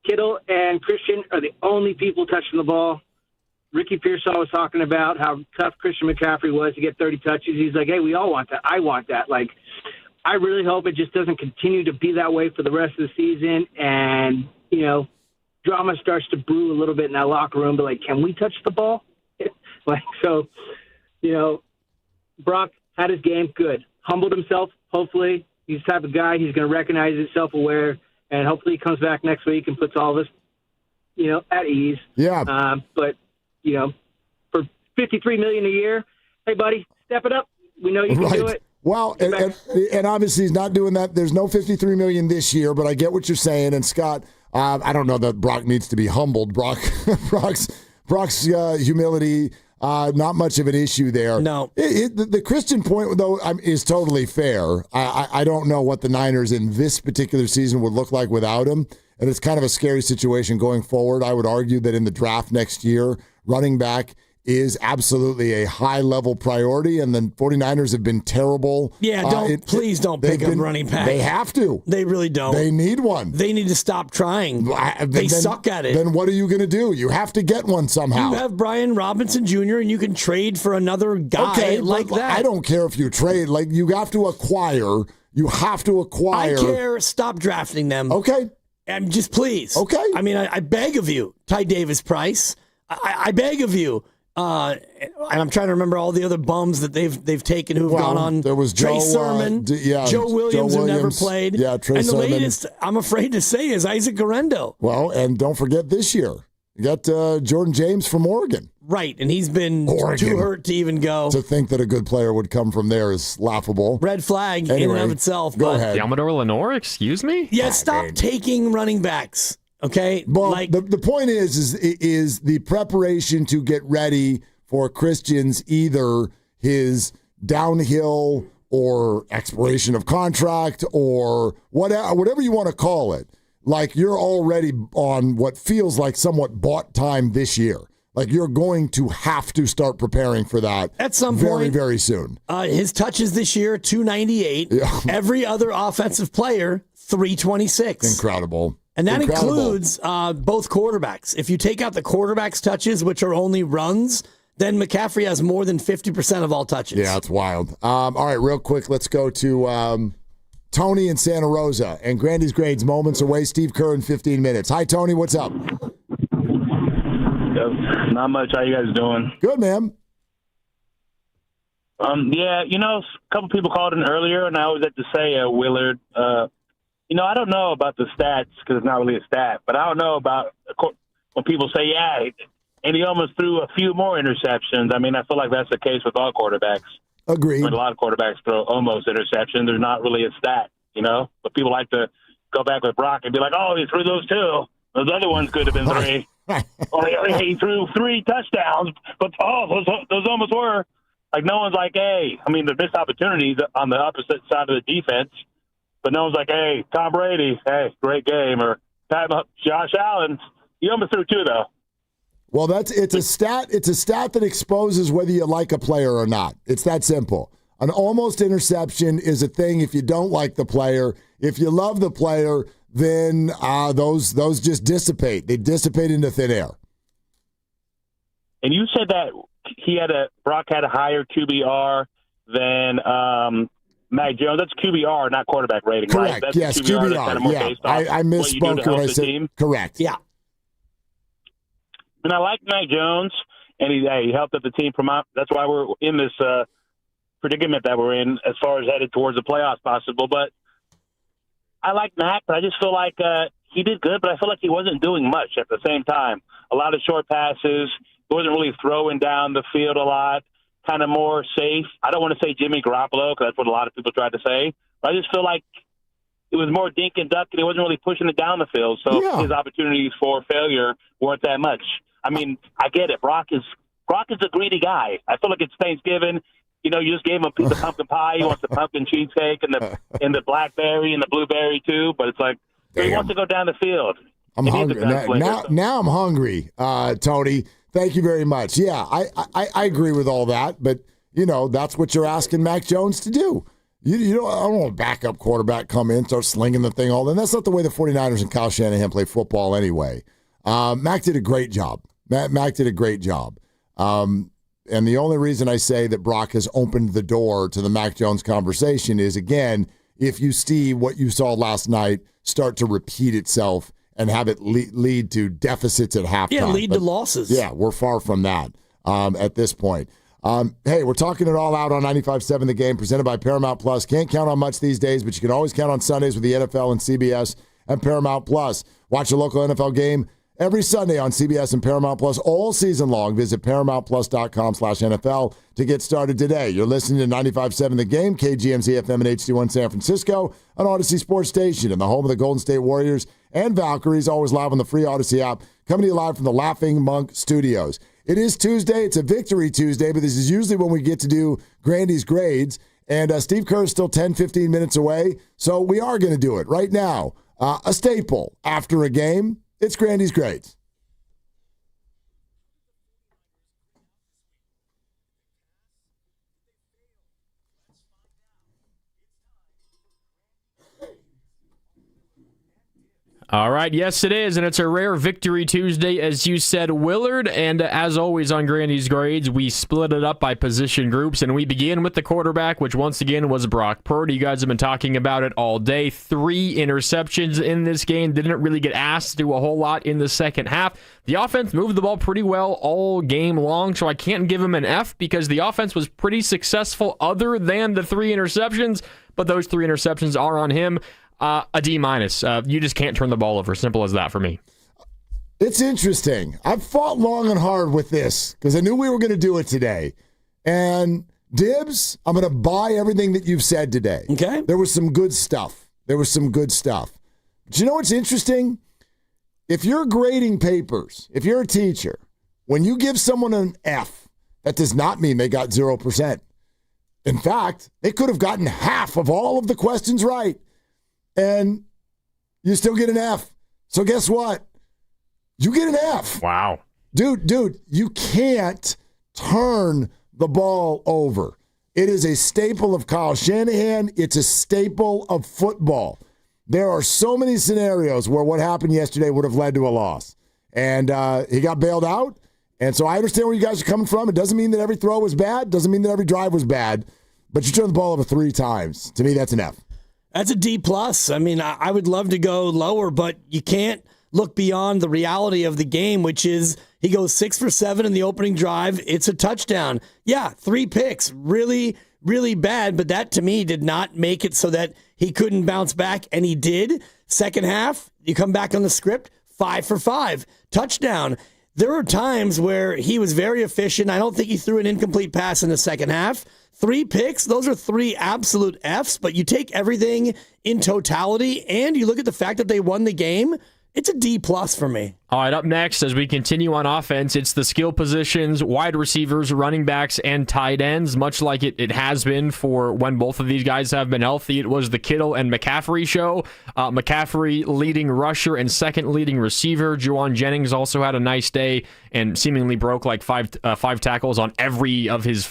Kittle and Christian are the only people touching the ball. Ricky Pearsall was talking about how tough Christian McCaffrey was to get 30 touches. He's like, hey, we all want that. I want that. Like, I really hope it just doesn't continue to be that way for the rest of the season and, drama starts to brew a little bit in that locker room, but like, can we touch the ball? So, Brock had his game, good. Humbled himself, hopefully. He's the type of guy, he's going to recognize his self-aware, and hopefully he comes back next week and puts all this, at ease. Yeah. But, for $53 million a year, hey, buddy, step it up. We know you can do it. Well, and obviously he's not doing that. There's no $53 million this year, but I get what you're saying. And Scott, I don't know that Brock needs to be humbled. Brock's humility, not much of an issue there. No. The Christian point, though, is totally fair. I don't know what the Niners in this particular season would look like without him, and it's kind of a scary situation going forward. I would argue that in the draft next year, running back is absolutely a high-level priority, and the 49ers have been terrible. Yeah, please don't pick a running back. They have to. They really don't. They need one. They need to stop trying. They suck at it. Then what are you going to do? You have to get one somehow. You have Brian Robinson Jr., and you can trade for another guy like that. I don't care if you trade. Like, you have to acquire. You have to acquire. I care. Stop drafting them. Okay. And just please. Okay. I mean, I beg of you, Ty Davis Price. I beg of you. And I'm trying to remember all the other bums that they've taken who've gone on. There was Trey Sermon, Joe Williams, who never played. Yeah, Trey and the Sermon. latest, I'm afraid to say, is Isaac Garendo. Well, and don't forget this year, you got Jordan James from Oregon. Right, and he's been too hurt to even go. To think that a good player would come from there is laughable. Red flag in and of itself. Go ahead. Amador Lenore, excuse me? Yeah, stop taking running backs. Okay, well, the point is the preparation to get ready for Christian's either his downhill or expiration of contract or whatever you want to call it. Like, you're already on what feels like somewhat bought time this year. Like, you're going to have to start preparing for that at some very, point. Very soon. His touches this year, 298. Yeah. Every other offensive player, 326. Incredible. And that includes both quarterbacks. If you take out the quarterback's touches, which are only runs, then McCaffrey has more than 50% of all touches. Yeah, it's wild. All right, real quick, let's go to Tony in Santa Rosa. And Grandy's Grades moments away. Steve Kerr in 15 minutes. Hi, Tony. What's up? Not much. How you guys doing? Good, man. Yeah, a couple people called in earlier, and I always have to say, Willard, I don't know about the stats because it's not really a stat, but I don't know about when people say, yeah, and he almost threw a few more interceptions. I mean, I feel like that's the case with all quarterbacks. Agreed. When a lot of quarterbacks throw almost interceptions, there's not really a stat, But people like to go back with Brock and be like, oh, he threw those two. Those other ones could have been three. Or he threw 3 touchdowns, but those almost were. Like, no one's like, hey, I mean, the missed opportunities on the opposite side of the defense, but no one's like, hey, Tom Brady, hey, great game, or Josh Allen, he almost threw 2 though. Well, it's a stat that exposes whether you like a player or not. It's that simple. An almost interception is a thing if you don't like the player. If you love the player, then those just dissipate. They dissipate into thin air. And you said that Brock had a higher QBR than Mac Jones. That's QBR, not quarterback rating, correct. Right? That's yes, QBR. That's kind of more based on I misspoke when I said team. Correct. Yeah. And I like Mac Jones, and he helped up the team promote. That's why we're in this predicament that we're in as far as headed towards the playoffs possible. But I like Mac, but I just feel like he did good, but I feel like he wasn't doing much at the same time. A lot of short passes. He wasn't really throwing down the field a lot, kind of more safe. I don't want to say Jimmy Garoppolo because that's what a lot of people tried to say. But I just feel like it was more dink and duck, and he wasn't really pushing it down the field. So his opportunities for failure weren't that much. I mean, I get it. Brock is a greedy guy. I feel like it's Thanksgiving. You just gave him a piece of pumpkin pie. He wants the pumpkin cheesecake and the blackberry and the blueberry too. But it's like he wants to go down the field. I'm hungry now. I'm hungry, Tony. Thank you very much. Yeah, I agree with all that, but that's what you're asking Mac Jones to do. I don't want a backup quarterback come in, start slinging the thing all day. That's not the way the 49ers and Kyle Shanahan play football anyway. Mac did a great job. Mac did a great job. And the only reason I say that Brock has opened the door to the Mac Jones conversation is, again, if you see what you saw last night start to repeat itself and have it lead to deficits at halftime. Yeah, lead to losses. Yeah, we're far from that at this point. Hey, we're talking it all out on 95.7 The Game, presented by Paramount Plus. Can't count on much these days, but you can always count on Sundays with the NFL and CBS and Paramount Plus. Watch a local NFL game every Sunday on CBS and Paramount Plus all season long. Visit ParamountPlus.com/NFL to get started today. You're listening to 95.7 The Game, KGMZ FM and HD1 San Francisco, an Odyssey Sports Station, and the home of the Golden State Warriors and Valkyries, always live on the free Odyssey app, coming to you live from the Laughing Monk Studios. It is Tuesday. It's a Victory Tuesday, but this is usually when we get to do Grandy's grades. And Steve Kerr is still 10, 15 minutes away, so we are going to do it right now. A staple after a game, it's Grandy's grades. All right, yes it is, and it's a rare Victory Tuesday, as you said, Willard, and as always on Grandy's Grades, we split it up by position groups, and we begin with the quarterback, which once again was Brock Purdy. You guys have been talking about it all day. 3 interceptions in this game, didn't really get asked to do a whole lot in the second half. The offense moved the ball pretty well all game long, so I can't give him an F because the offense was pretty successful other than the 3 interceptions, but those 3 interceptions are on him. A D-. You just can't turn the ball over. Simple as that for me. It's interesting. I've fought long and hard with this because I knew we were going to do it today. And Dibs, I'm going to buy everything that you've said today. Okay. There was some good stuff. But you know what's interesting? If you're grading papers, if you're a teacher, when you give someone an F, that does not mean they got 0%. In fact, they could have gotten half of all of the questions right. And you still get an F. So guess what? You get an F. Wow. Dude, you can't turn the ball over. It is a staple of Kyle Shanahan. It's a staple of football. There are so many scenarios where what happened yesterday would have led to a loss. And he got bailed out. And so I understand where you guys are coming from. It doesn't mean that every throw was bad. Doesn't mean that every drive was bad. But you turned the ball over 3 times. To me, that's an F. That's a D+. I mean, I would love to go lower, but you can't look beyond the reality of the game, which is he goes 6 for 7 in the opening drive. It's a touchdown. Yeah, 3 picks. Really, really bad, but that to me did not make it so that he couldn't bounce back, and he did. Second half, you come back on the script, 5 for 5. Touchdown. There were times where he was very efficient. I don't think he threw an incomplete pass in the second half. 3 picks, those are 3 absolute Fs, but you take everything in totality and you look at the fact that they won the game, it's a D+ for me. All right, up next, as we continue on offense, it's the skill positions, wide receivers, running backs, and tight ends, much like it has been for when both of these guys have been healthy. It was the Kittle and McCaffrey show. McCaffrey leading rusher and second leading receiver. Juwan Jennings also had a nice day and seemingly broke like five tackles on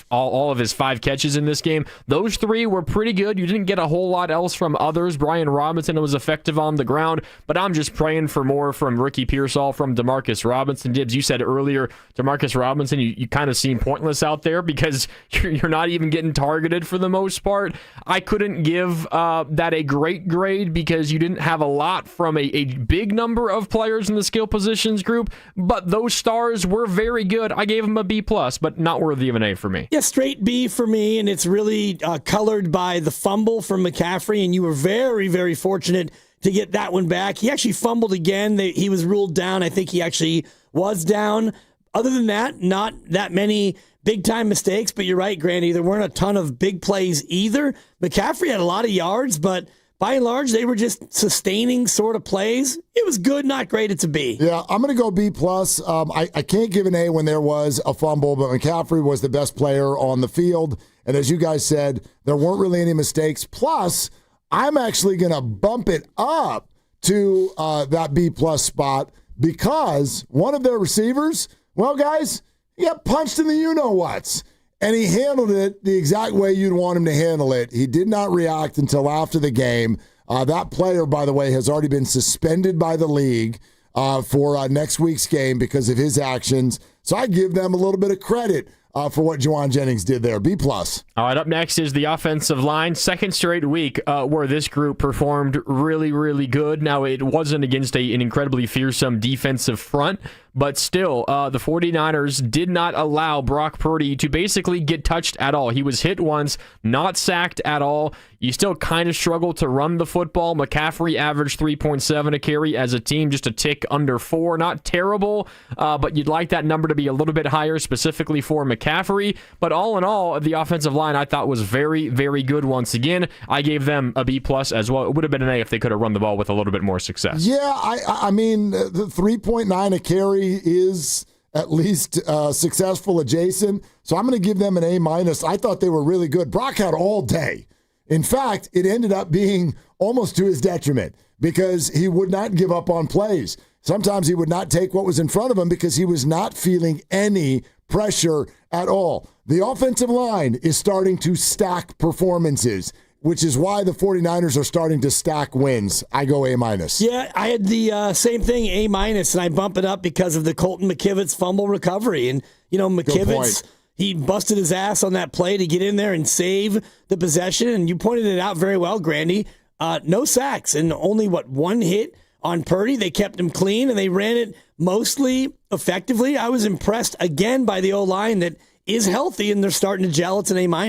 all of his 5 catches in this game. Those 3 were pretty good. You didn't get a whole lot else from others. Brian Robinson was effective on the ground, but I'm just praying for more from Ricky Pearsall, from Demarcus Robinson. Dibs, you said earlier, Demarcus Robinson, you kind of seem pointless out there because you're not even getting targeted for the most part. I couldn't give that a great grade because you didn't have a lot from a big number of players in the skill positions group, but those stars were very good. I gave them a B+, but not worthy of an A for me. Yeah, straight B for me, and it's really colored by the fumble from McCaffrey, and you were very, very fortunate to get that one back. He actually fumbled again. He was ruled down. I think he actually was down. Other than that, not that many big-time mistakes, but you're right, Grandy. There weren't a ton of big plays either. McCaffrey had a lot of yards, but by and large, they were just sustaining sort of plays. It was good, not great. It's a B. Yeah, I'm going to go B+. I can't give an A when there was a fumble, but McCaffrey was the best player on the field. And as you guys said, there weren't really any mistakes. Plus, I'm actually going to bump it up to that B+ spot because one of their receivers, well, guys, he got punched in the you-know-whats, and he handled it the exact way you'd want him to handle it. He did not react until after the game. That player, by the way, has already been suspended by the league for next week's game because of his actions. So I give them a little bit of credit for what Juwan Jennings did there. B+. All right, up next is the offensive line. Second straight week where this group performed really, really good. Now, it wasn't against an incredibly fearsome defensive front, but still, the 49ers did not allow Brock Purdy to basically get touched at all. He was hit once, not sacked at all. You still kind of struggle to run the football. McCaffrey averaged 3.7 a carry as a team, just a tick under 4. Not terrible, but you'd like that number to be a little bit higher, specifically for McCaffrey. But all in all, the offensive line I thought was very, very good once again. I gave them a B+ as well. It would have been an A if they could have run the ball with a little bit more success. Yeah, I mean, the 3.9 a carry is at least successful adjacent. So I'm going to give them an A-. I thought they were really good. Brock had all day. In fact, it ended up being almost to his detriment because he would not give up on plays. Sometimes he would not take what was in front of him because he was not feeling any pressure at all. The offensive line is starting to stack performances, which is why the 49ers are starting to stack wins. I go A-. Yeah, I had the same thing, A-, and I bump it up because of the Colton McKivitz fumble recovery. And, McKivitz, he busted his ass on that play to get in there and save the possession. And you pointed it out very well, Grandy. No sacks and only, one hit on Purdy. They kept him clean, and they ran it mostly effectively. I was impressed, again, by the O-line that is healthy, and they're starting to gel. It's an A-. All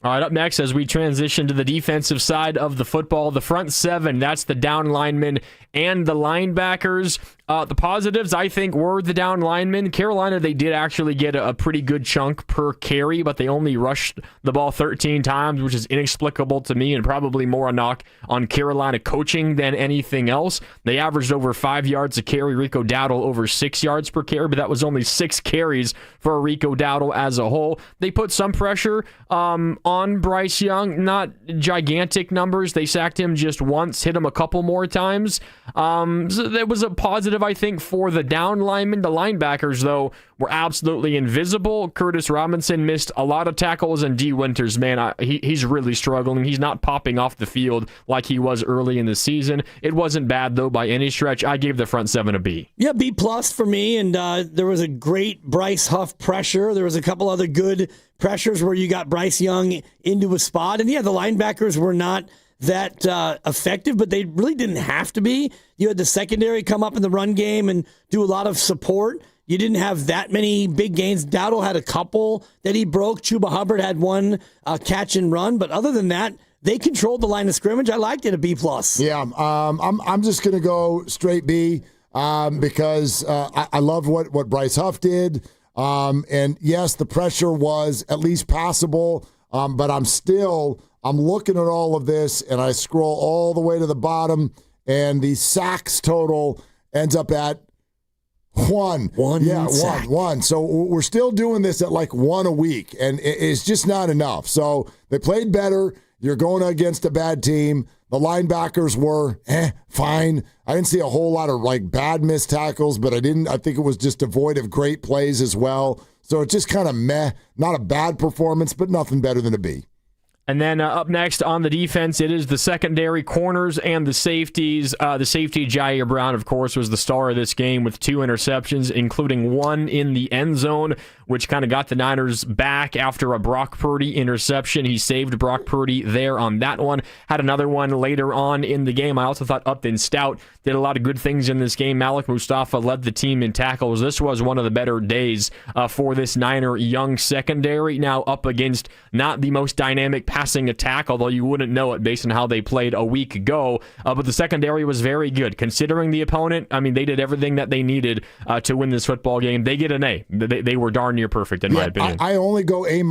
right, up next, as we transition to the defensive side of the football, the front seven, that's the down linemen and the linebackers. The positives, I think, were the down linemen. Carolina, they did actually get a pretty good chunk per carry, but they only rushed the ball 13 times, which is inexplicable to me and probably more a knock on Carolina coaching than anything else. They averaged over 5 yards a carry. Rico Dowdle over 6 yards per carry, but that was only 6 carries for Rico Dowdle as a whole. They put some pressure on Bryce Young, not gigantic numbers. They sacked him just once, hit him a couple more times. So that was a positive, I think, for the down linemen. The linebackers, though, were absolutely invisible. Curtis Robinson missed a lot of tackles, and D. Winters, man, he's really struggling. He's not popping off the field like he was early in the season. It wasn't bad, though, by any stretch. I gave the front seven a B. Yeah, B+ for me, and there was a great Bryce Huff pressure. There was a couple other good pressures where you got Bryce Young into a spot, and yeah, the linebackers were not that effective, but they really didn't have to be. You had the secondary come up in the run game and do a lot of support. You didn't have that many big gains. Dowdle had a couple that he broke. Chuba Hubbard had one catch and run, but other than that, they controlled the line of scrimmage. I liked it, a B+. Yeah, I'm just going to go straight B because I love what Bryce Huff did. And yes, the pressure was at least passable, but I'm looking at all of this, and I scroll all the way to the bottom, and the sacks total ends up at 1. One. So we're still doing this at like 1 a week, and it's just not enough. So they played better. You're going against a bad team. The linebackers were fine. I didn't see a whole lot of like bad missed tackles, but I think it was just devoid of great plays as well. So it's just kind of meh. Not a bad performance, but nothing better than a B. And then up next on the defense, it is the secondary corners and the safeties. The safety, Jair Brown, of course, was the star of this game with 2 interceptions, including one in the end zone, which kind of got the Niners back after a Brock Purdy interception. He saved Brock Purdy there on that one. Had another one later on in the game. I also thought Upton Stout did a lot of good things in this game. Malik Mustafa led the team in tackles. This was one of the better days for this Niner young secondary. Now up against not the most dynamic passing attack, although you wouldn't know it based on how they played a week ago. But the secondary was very good. Considering the opponent, I mean, they did everything that they needed to win this football game. They get an A. They were darn near perfect, in my opinion. I only go A-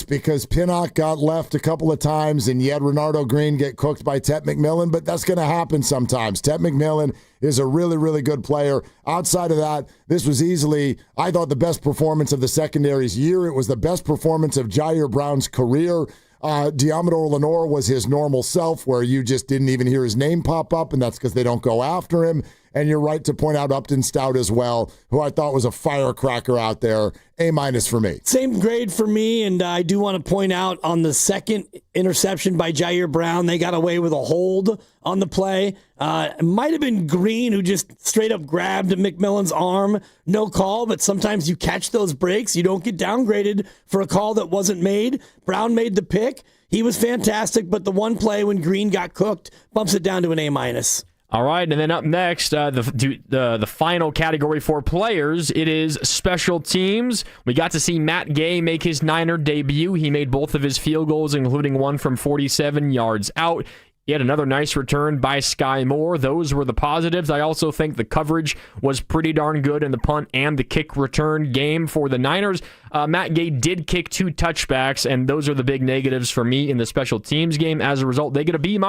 because Pinnock got left a couple of times, and you had Renardo Green get cooked by Tet McMillan, but that's going to happen sometimes. Tet McMillan is a really, really good player. Outside of that, this was easily, I thought, the best performance of the secondary's year. It was the best performance of Jair Brown's career. Diamador Lenore was his normal self, where you just didn't even hear his name pop up, and that's because they don't go after him. And you're right to point out Upton Stout as well, who I thought was a firecracker out there. A- for me. Same grade for me, and I do want to point out on the second interception by Jair Brown, they got away with a hold on the play. It might have been Green who just straight up grabbed McMillan's arm. No call, but sometimes you catch those breaks. You don't get downgraded for a call that wasn't made. Brown made the pick. He was fantastic, but the one play when Green got cooked bumps it down to an A-. All right, and then up next, the final category for players, it is special teams. We got to see Matt Gay make his Niner debut. He made both of his field goals, including one from 47 yards out. He had another nice return by Sky Moore. Those were the positives. I also think the coverage was pretty darn good in the punt and the kick return game for the Niners. Matt Gay did kick 2 touchbacks, and those are the big negatives for me in the special teams game. As a result, they get a B-.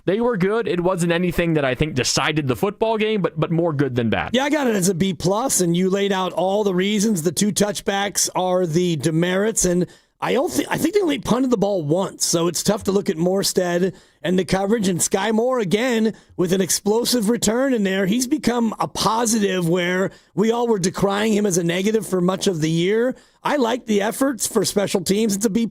They were good. It wasn't anything that I think decided the football game, but more good than bad. Yeah, I got it as a B+, and you laid out all the reasons. The 2 touchbacks are the demerits, and I think they only punted the ball once, so it's tough to look at Morstead and the coverage. And Sky Moore, again, with an explosive return in there, he's become a positive where we all were decrying him as a negative for much of the year. I like the efforts for special teams. It's a B+.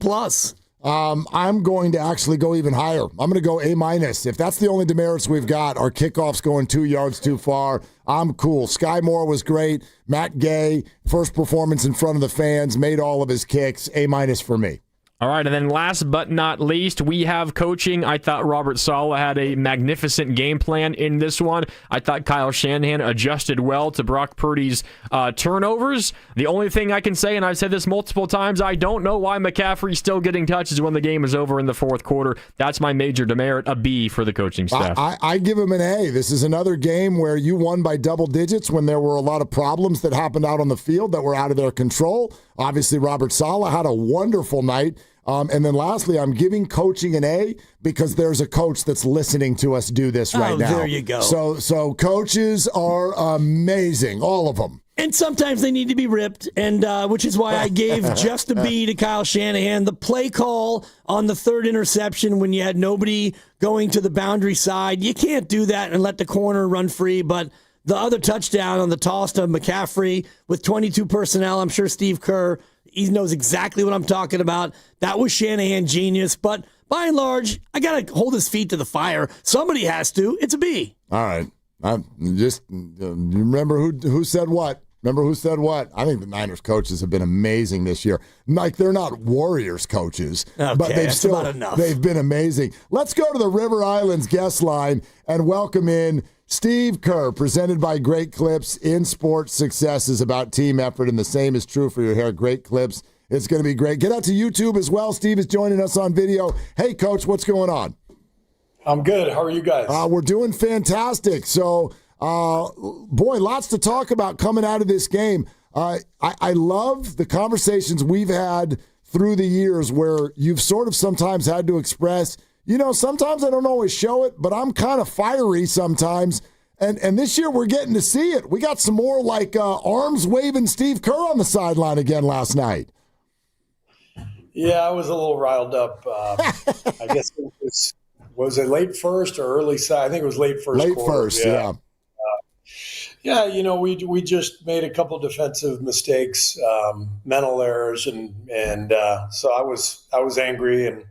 I'm going to actually go even higher. I'm going to go A-. If that's the only demerits we've got, our kickoffs going 2 yards too far, I'm cool. Sky Moore was great. Matt Gay, first performance in front of the fans, made all of his kicks. A- for me. All right, and then last but not least, we have coaching. I thought Robert Saleh had a magnificent game plan in this one. I thought Kyle Shanahan adjusted well to Brock Purdy's turnovers. The only thing I can say, and I've said this multiple times, I don't know why McCaffrey's still getting touches when the game is over in the fourth quarter. That's my major demerit, a B for the coaching staff. I give him an A. This is another game where you won by double digits when there were a lot of problems that happened out on the field that were out of their control. Obviously, Robert Saleh had a wonderful night. And then lastly, I'm giving coaching an A because there's a coach that's listening to us do this right now. There you go. So coaches are amazing, all of them. And sometimes they need to be ripped, and which is why I gave just a B to Kyle Shanahan. The play call on the third interception when you had nobody going to the boundary side, you can't do that and let the corner run free, but the other touchdown on the toss to McCaffrey with 22 personnel, I'm sure Steve Kerr, he knows exactly what I'm talking about. That was Shanahan genius. But by and large, I got to hold his feet to the fire. Somebody has to. It's a B. All right. You remember who said what? Remember who said what? I think the Niners coaches have been amazing this year. Like, they're not Warriors coaches, okay, but they've been amazing. Let's go to the River Islands guest line and welcome in Steve Kerr, presented by Great Clips. In sports, success is about team effort, and the same is true for your hair. Great Clips. It's going to be great. Get out to YouTube as well. Steve is joining us on video. Hey, Coach, what's going on? I'm good. How are you guys? We're doing fantastic. So, boy, lots to talk about coming out of this game. I love the conversations we've had through the years where you've sort of sometimes had to express, sometimes I don't always show it, but I'm kind of fiery sometimes. And this year we're getting to see it. We got some more like arms waving Steve Kerr on the sideline again last night. Yeah, I was a little riled up. I guess was it late first or early side? I think it was late first. Late quarter. first, yeah. We just made a couple defensive mistakes, mental errors, and so I was angry, and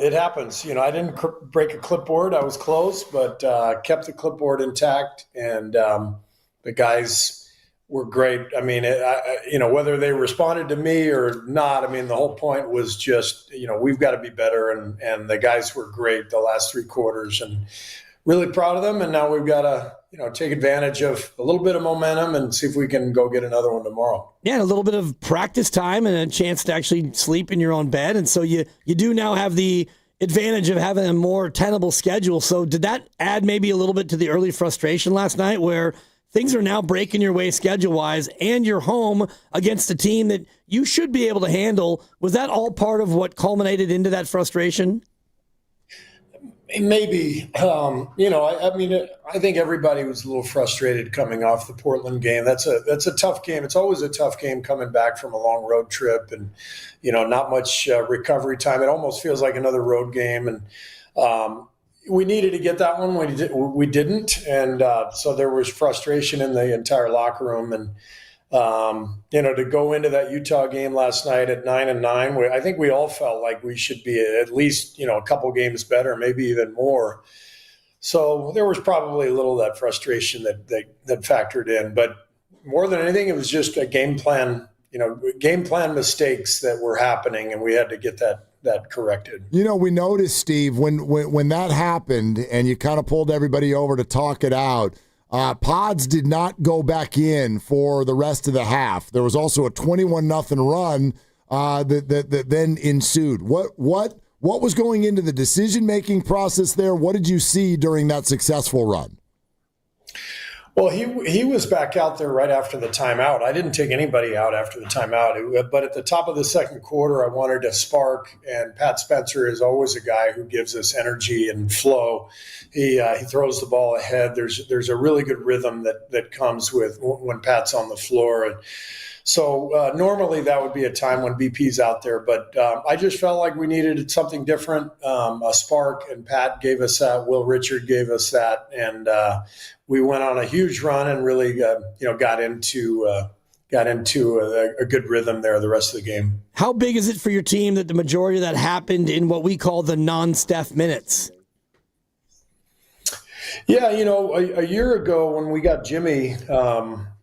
it happens. I didn't break a clipboard. I was close, but kept the clipboard intact, and the guys were great. I mean, whether they responded to me or not, I mean, the whole point was just, we've got to be better, and the guys were great the last 3 quarters, and really proud of them. And now we've got to, take advantage of a little bit of momentum and see if we can go get another one tomorrow. Yeah, and a little bit of practice time and a chance to actually sleep in your own bed. And so you do now have the advantage of having a more tenable schedule. So did that add maybe a little bit to the early frustration last night where things are now breaking your way schedule-wise and you're home against a team that you should be able to handle? Was that all part of what culminated into that frustration? Maybe, I think everybody was a little frustrated coming off the Portland game. That's a tough game. It's always a tough game coming back from a long road trip and, not much recovery time. It almost feels like another road game. And, we needed to get that one. We didn't. And so there was frustration in the entire locker room. And, to go into that Utah game last night at 9-9, I think we all felt like we should be at least, a couple games better, maybe even more. So there was probably a little of that frustration that factored in. But more than anything, it was just a game plan mistakes that were happening, and we had to get that corrected. We noticed, Steve, when that happened and you kind of pulled everybody over to talk it out, Pods did not go back in for the rest of the half. There was also a 21-0 run that then ensued. What was going into the decision-making process there? What did you see during that successful run? Well, he was back out there right after the timeout. I didn't take anybody out after the timeout, but at the top of the second quarter, I wanted to spark, and Pat Spencer is always a guy who gives us energy and flow. He throws the ball ahead. There's a really good rhythm that comes with when Pat's on the floor. And so normally that would be a time when BP's out there, but I just felt like we needed something different, a spark, and Pat gave us that. Will Richard gave us that, and we went on a huge run and really got into a good rhythm there the rest of the game. How big is it for your team that the majority of that happened in what we call the non-Steph minutes? Yeah, a year ago when we got Jimmy,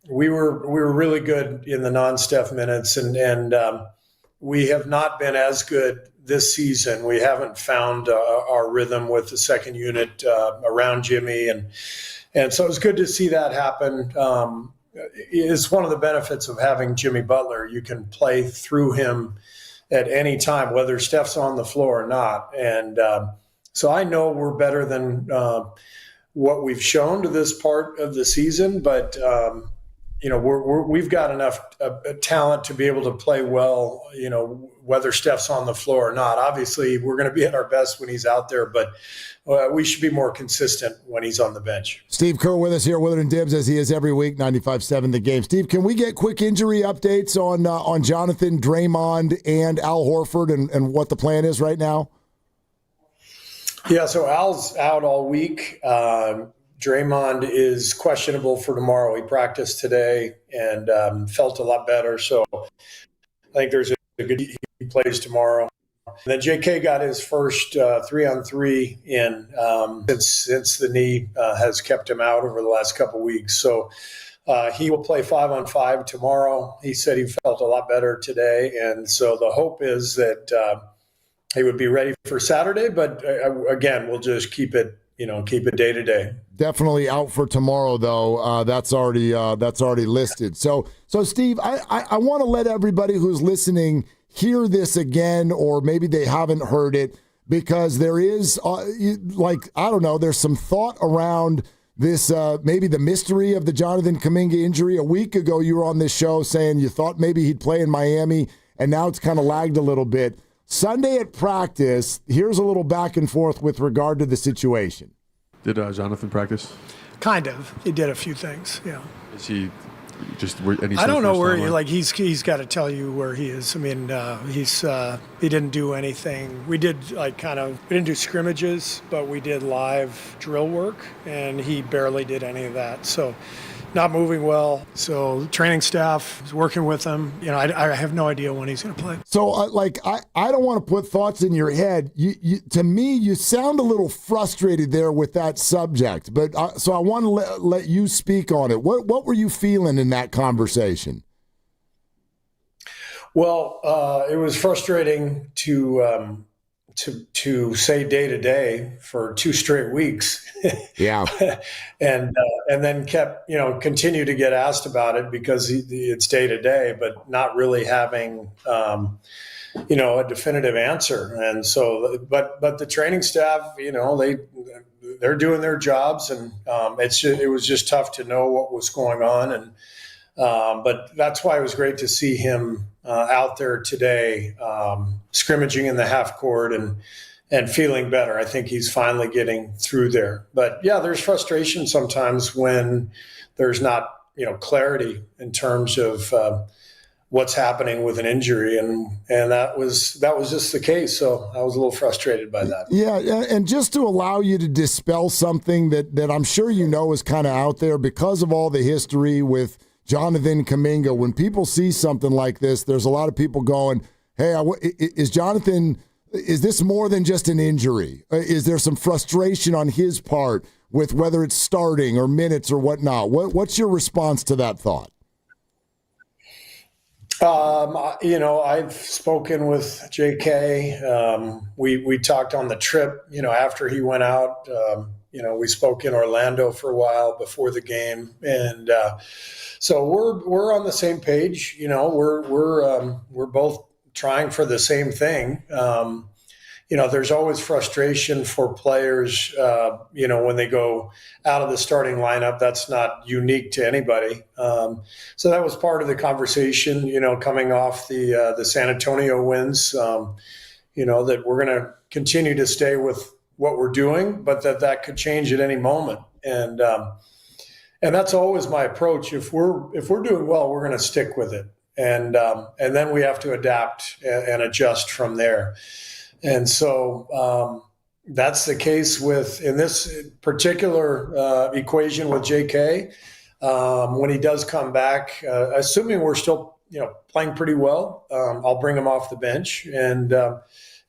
we were really good in the non-Steph minutes, and we have not been as good this season. We haven't found our rhythm with the second unit around Jimmy, and so it's good to see that happen. It's one of the benefits of having Jimmy Butler. You can play through him at any time, whether Steph's on the floor or not. And so I know we're better than what we've shown to this part of the season, but we've got enough talent to be able to play well, whether Steph's on the floor or not. Obviously, we're going to be at our best when he's out there, but we should be more consistent when he's on the bench. Steve Kerr with us here, Willard and Dibs, as he is every week, 95.7 The Game. Steve, can we get quick injury updates on Jonathan, Draymond, and Al Horford and what the plan is right now? Yeah, so Al's out all week. Draymond is questionable for tomorrow. He practiced today and felt a lot better. So I think there's a good he plays tomorrow. And then JK got his first 3-on-3 in since the knee has kept him out over the last couple of weeks. So he will play 5-on-5 tomorrow. He said he felt a lot better today. And so the hope is that he would be ready for Saturday. But again, we'll just keep it day to day. Definitely out for tomorrow, though. That's already listed. So Steve, I want to let everybody who's listening hear this again, or maybe they haven't heard it, because there is there's some thought around this, maybe the mystery of the Jonathan Kuminga injury. A week ago, you were on this show saying you thought maybe he'd play in Miami, and now it's kind of lagged a little bit. Sunday at practice, here's a little back and forth with regard to the situation. Did Jonathan practice? Kind of. He did a few things, yeah. Is he just I don't know where he's got to tell you where he is. I mean, he didn't do anything. We did we didn't do scrimmages, but we did live drill work, and he barely did any of that. So not moving well. So training staff is working with him. I have no idea when he's going to play. So I don't want to put thoughts in your head. To me, you sound a little frustrated there with that subject. But so I want to let you speak on it. What were you feeling in that conversation? Well, it was frustrating to say day to day for 2 straight weeks. Yeah. and then continue to get asked about it because it's day to day, but not really having, a definitive answer. And so, but the training staff, they're doing their jobs, and it was just tough to know what was going on. And, but that's why it was great to see him out there today, scrimmaging in the half court and feeling better. I think he's finally getting through there. But yeah, there's frustration sometimes when there's not, clarity in terms of what's happening with an injury, and that was just the case. So I was a little frustrated by that. Yeah, and just to allow you to dispel something that I'm sure you know is kind of out there because of all the history with Jonathan Kuminga. When people see something like this, there's a lot of people going, "Hey, is this more than just an injury? Is there some frustration on his part with whether it's starting or minutes or whatnot?" What's your response to that thought? I've spoken with JK. We talked on the trip, after he went out. We spoke in Orlando for a while before the game, and so we're on the same page. We're both trying for the same thing. There's always frustration for players, when they go out of the starting lineup. That's not unique to anybody. So that was part of the conversation, coming off the San Antonio wins, that we're going to continue to stay with what we're doing, but that could change at any moment. And that's always my approach. If we're doing well, we're going to stick with it. And then we have to adapt and adjust from there. And so that's the case in this particular equation with JK. When he does come back, assuming we're still, playing pretty well, I'll bring him off the bench, and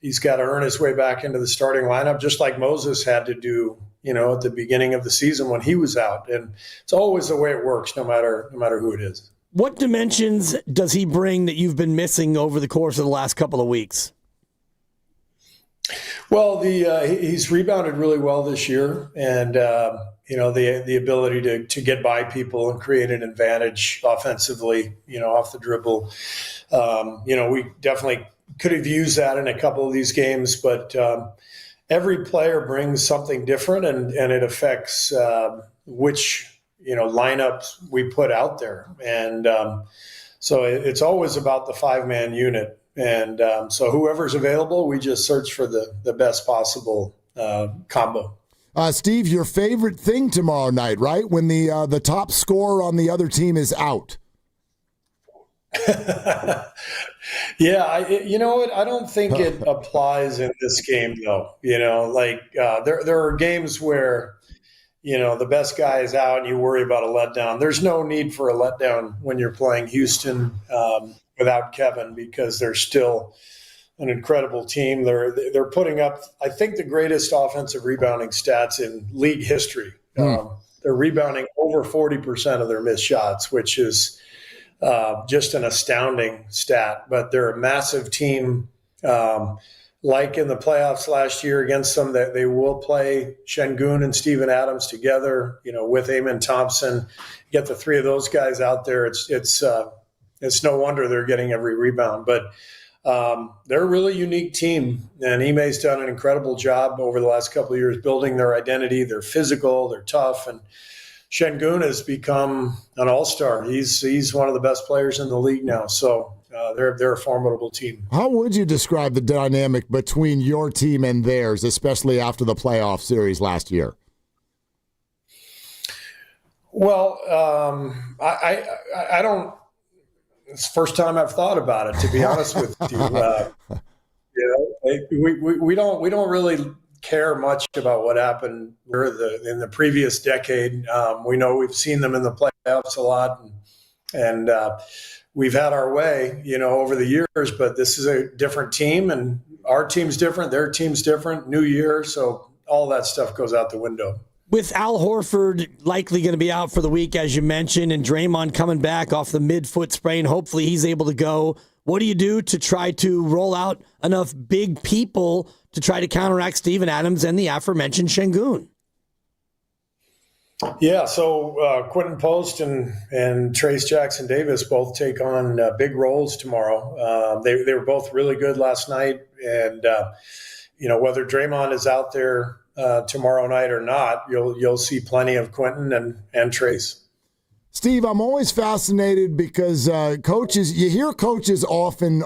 he's got to earn his way back into the starting lineup, just like Moses had to do, at the beginning of the season when he was out. And it's always the way it works, no matter who it is. What dimensions does he bring that you've been missing over the course of the last couple of weeks? Well, he's rebounded really well this year, and the ability to get by people and create an advantage offensively, off the dribble. We definitely could have used that in a couple of these games, but every player brings something different, and it affects which lineups we put out there, and so it's always about the 5-man unit. And so whoever's available, we just search for the best possible combo. Steve, your favorite thing tomorrow night, right? When the top scorer on the other team is out. Yeah, you know what? I don't think it applies in this game, though. There are games where, the best guy is out and you worry about a letdown. There's no need for a letdown when you're playing Houston without Kevin, because they're still an incredible team. They're putting up, I think, the greatest offensive rebounding stats in league history. They're rebounding over 40% of their missed shots, which is just an astounding stat. But they're a massive team. Like in the playoffs last year against them, that they will play Şengün and Steven Adams together, with Amen Thompson. Get the three of those guys out there. It's no wonder they're getting every rebound. But they're a really unique team, and Ime's done an incredible job over the last couple of years building their identity. They're physical, they're tough, and Şengün has become an all-star. He's one of the best players in the league now. So they're a formidable team. How would you describe the dynamic between your team and theirs, especially after the playoff series last year? Well, I don't. It's the first time I've thought about it, to be honest with you. We don't really care much about what happened in the previous decade. We know we've seen them in the playoffs a lot, and we've had our way, over the years. But this is a different team, and our team's different, their team's different. New year, so all that stuff goes out the window. With Al Horford likely going to be out for the week, as you mentioned, and Draymond coming back off the midfoot sprain, hopefully he's able to go. What do you do to try to roll out enough big people to try to counteract Steven Adams and the aforementioned Şengün? Yeah, so Quentin Post and Trace Jackson-Davis both take on big roles tomorrow. They were both really good last night, and whether Draymond is out there tomorrow night or not, you'll see plenty of Quentin and Trace. Steve, I'm always fascinated because you hear coaches often,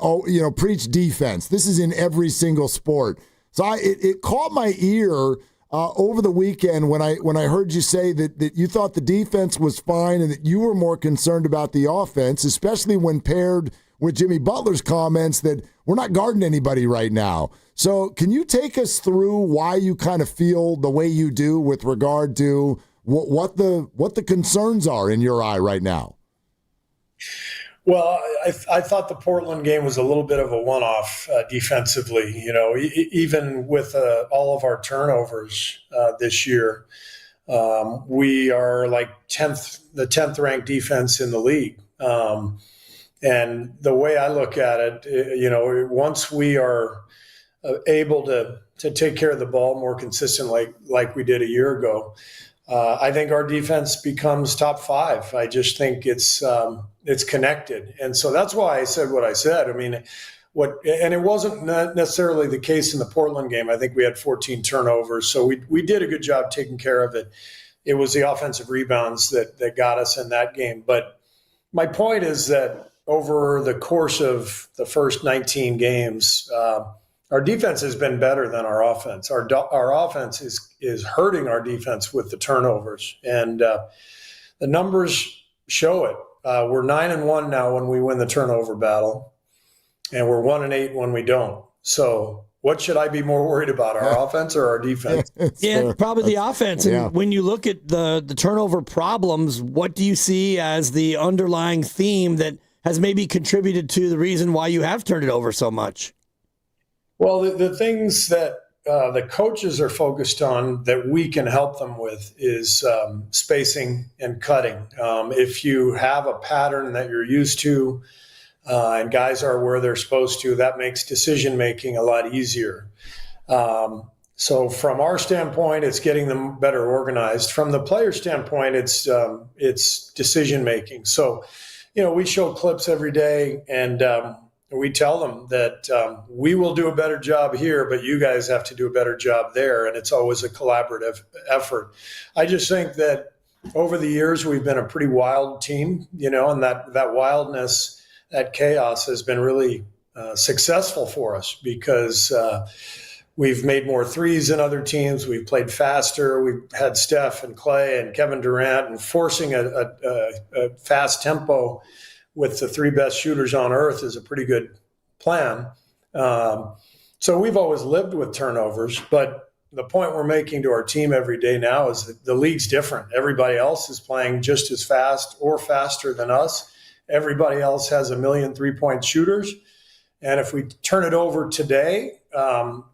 preach defense. This is in every single sport. So it caught my ear over the weekend when I heard you say that you thought the defense was fine and that you were more concerned about the offense, especially when paired with Jimmy Butler's comments that we're not guarding anybody right now. So can you take us through why you kind of feel the way you do with regard to what the concerns are in your eye right now? Well, I thought the Portland game was a little bit of a one-off defensively. Even with all of our turnovers this year, we are like the 10th ranked defense in the league. And the way I look at it, once we are able to take care of the ball more consistently, like we did a year ago, I think our defense becomes top 5. I just think it's connected. And so that's why I said what I said. I mean, and it wasn't necessarily the case in the Portland game. I think we had 14 turnovers. So we did a good job taking care of it. It was the offensive rebounds that got us in that game. But my point is that over the course of the first 19 games, our defense has been better than our offense. Our offense is hurting our defense with the turnovers. And the numbers show it. We're 9-1 now when we win the turnover battle, and we're 1-8 when we don't. So what should I be more worried about, our offense or our defense? Yeah, probably the offense. And when you look at the turnover problems, what do you see as the underlying theme that has maybe contributed to the reason why you have turned it over so much? Well, the things that the coaches are focused on that we can help them with is spacing and cutting. If you have a pattern that you're used to and guys are where they're supposed to, that makes decision-making a lot easier. So from our standpoint, it's getting them better organized. From the player standpoint, it's decision-making. So, we show clips every day, and we tell them that we will do a better job here, but you guys have to do a better job there. And it's always a collaborative effort. I just think that over the years, we've been a pretty wild team, and that wildness, that chaos has been really successful for us because we've made more threes than other teams. We've played faster. We've had Steph and Clay and Kevin Durant, and forcing a fast tempo with the 3 best shooters on earth is a pretty good plan. So we've always lived with turnovers, but the point we're making to our team every day now is that the league's different. Everybody else is playing just as fast or faster than us. Everybody else has 1 million 3-point shooters. And if we turn it over today,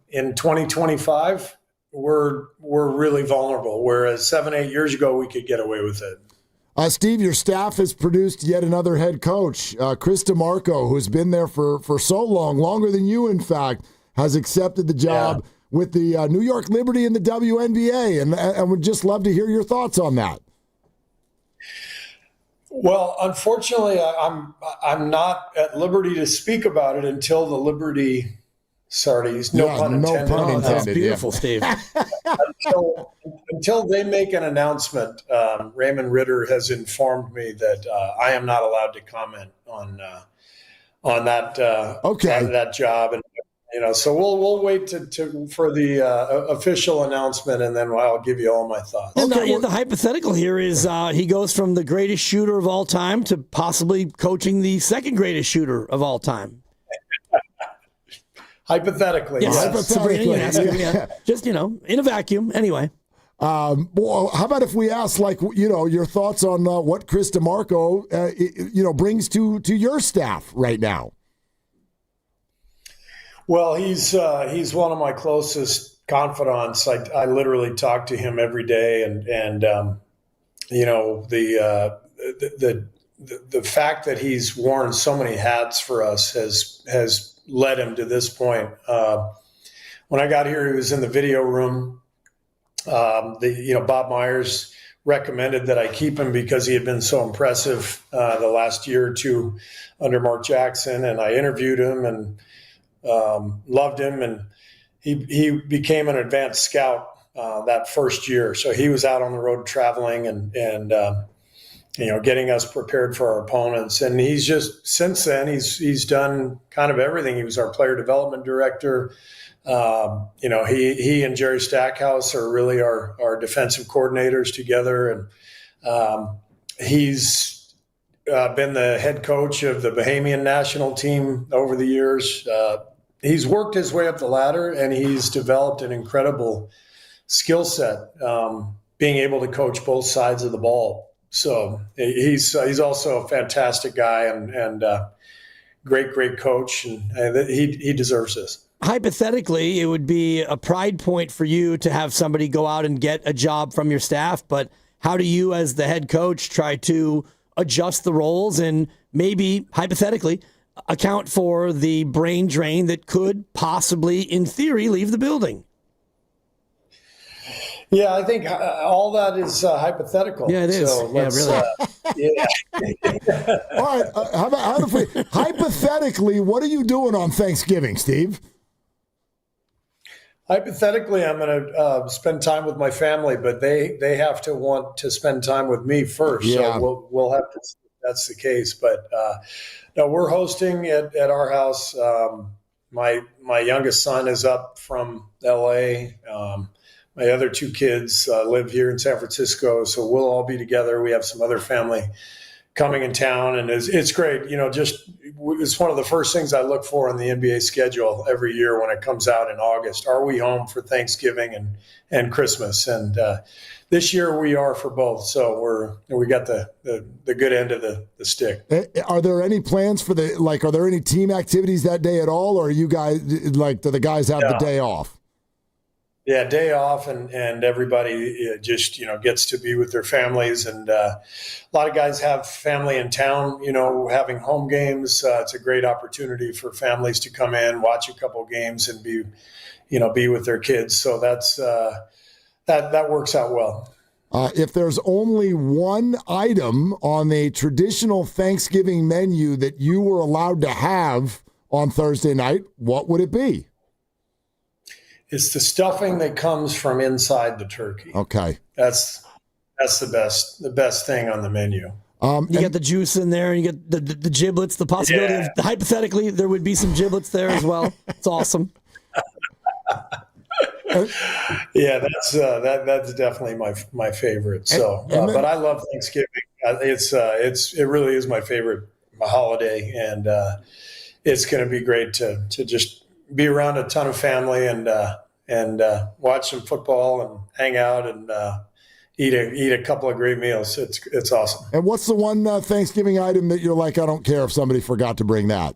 in 2025, we're really vulnerable, whereas 7-8 years ago, we could get away with it. Steve, your staff has produced yet another head coach. Chris DeMarco, who's been there for so long, longer than you, in fact, has accepted the job with the New York Liberty in the WNBA, and would just love to hear your thoughts on that. Well, unfortunately, I'm not at liberty to speak about it until the Liberty. Sorry, no pun intended. No pun intended. That's beautiful, Steve. Until they make an announcement, Raymond Ritter has informed me that I am not allowed to comment on that that job, and so we'll wait for the official announcement, and then I'll give you all my thoughts. And the hypothetical here is he goes from the greatest shooter of all time to possibly coaching the second greatest shooter of all time. Hypothetically, yes. Hypothetically. Yeah. Just, in a vacuum. Anyway. Well, how about if we ask, your thoughts on what Chris DeMarco, brings to your staff right now? Well, he's one of my closest confidants. I literally talk to him every day, and the fact that he's worn so many hats for us has led him to this point. When I got here, he was in the video room. Bob Myers recommended that I keep him because he had been so impressive the last year or two under Mark Jackson, and I interviewed him and loved him, and he became an advanced scout that first year. So he was out on the road traveling and getting us prepared for our opponents. And he's just, since then, he's done kind of everything. He was our player development director, He and Jerry Stackhouse are really our defensive coordinators together, and he's been the head coach of the Bahamian national team over the years. He's worked his way up the ladder, and he's developed an incredible skill set, being able to coach both sides of the ball. So he's also a fantastic guy and great coach, and he deserves this. Hypothetically, it would be a pride point for you to have somebody go out and get a job from your staff, but how do you as the head coach try to adjust the roles and maybe, hypothetically, account for the brain drain that could possibly, in theory, leave the building? Yeah, I think all that is hypothetical. Yeah, it is. So really. All right. Hypothetically, what are you doing on Thanksgiving, Steve? Hypothetically, I'm going to spend time with my family, but they have to want to spend time with me first. Yeah. So we'll have to see if that's the case. But no, we're hosting at our house. My youngest son is up from L.A. My other two kids live here in San Francisco, so we'll all be together. We have some other family coming in town, and it's great. It's one of the first things I look for in the NBA schedule every year when it comes out in August. Are we home for Thanksgiving and Christmas? And this year we are for both, so we got the good end of the stick. Are there any plans for are there any team activities that day at all, or are you guys do the guys have the day off? Yeah, day off, and everybody just gets to be with their families, and a lot of guys have family in town. Having home games. It's a great opportunity for families to come in, watch a couple games, and be with their kids. So that's that works out well. If there's only one item on the traditional Thanksgiving menu that you were allowed to have on Thursday night, what would it be? It's the stuffing that comes from inside the turkey. Okay. That's the best thing on the menu. You get the juice in there, and you get the giblets, the possibility of, hypothetically, there would be some giblets there as well. It's awesome. Yeah, that's definitely my favorite. So, but I love Thanksgiving. It really is my favorite holiday, and it's going to be great to just be around a ton of family and watch some football and hang out and eat a couple of great meals. It's awesome. And what's the one Thanksgiving item that you're like, I don't care if somebody forgot to bring that?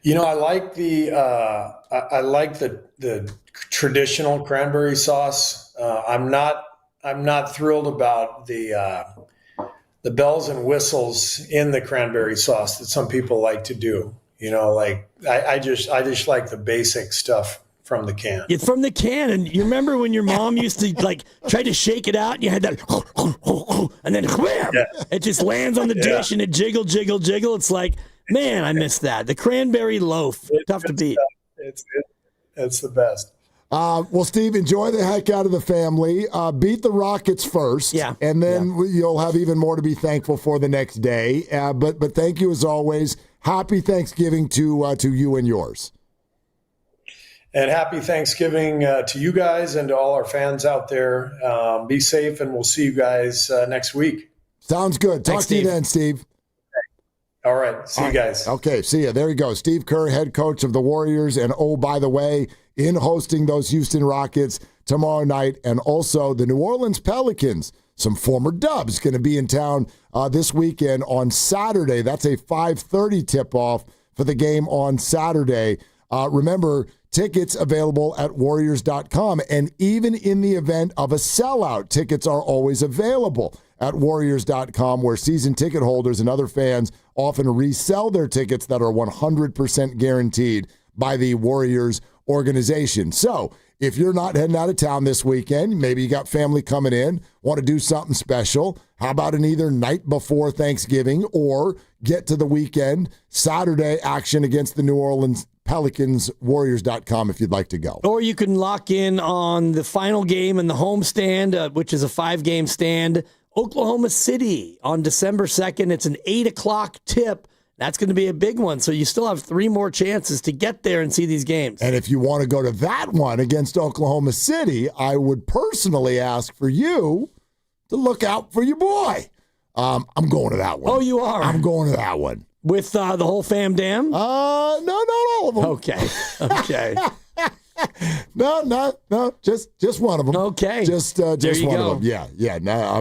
I like the traditional cranberry sauce. I'm not thrilled about the bells and whistles in the cranberry sauce that some people like to do. I just like the basic stuff from the can. It's from the can, and you remember when your mom used to try to shake it out, and you had that, and then wham, it just lands on the dish, and it jiggle. It's like, man, I miss that. The cranberry loaf, tough to beat. It's the best. Well, Steve, enjoy the heck out of the family. Beat the Rockets first, and then you'll have even more to be thankful for the next day. But thank you as always. Happy Thanksgiving to you and yours. And happy Thanksgiving to you guys and to all our fans out there. Be safe, and we'll see you guys next week. Sounds good. Talk to you then, Steve. All right. See you guys. Okay, see you. There you go. Steve Kerr, head coach of the Warriors. And, oh, by the way, in hosting those Houston Rockets tomorrow night, and also the New Orleans Pelicans. Some former Dubs going to be in town this weekend on Saturday. That's a 5:30 tip-off for the game on Saturday. Remember, tickets available at Warriors.com. And even in the event of a sellout, tickets are always available at Warriors.com, where season ticket holders and other fans often resell their tickets that are 100% guaranteed by the Warriors organization. So if you're not heading out of town this weekend, maybe you got family coming in, want to do something special, how about an either night before Thanksgiving or get to the weekend, Saturday action against the New Orleans Pelicans, Warriors.com if you'd like to go. Or you can lock in on the final game in the homestand, which is a 5-game stand, Oklahoma City on December 2nd. It's an 8 o'clock tip. That's going to be a big one. So you still have 3 more chances to get there and see these games. And if you want to go to that one against Oklahoma City, I would personally ask for you to look out for your boy. I'm going to that one. Oh, you are? I'm going to that one. With the whole fam dam? No, not all of them. Okay. No, just one of them. Okay. Just one of them. Yeah. Now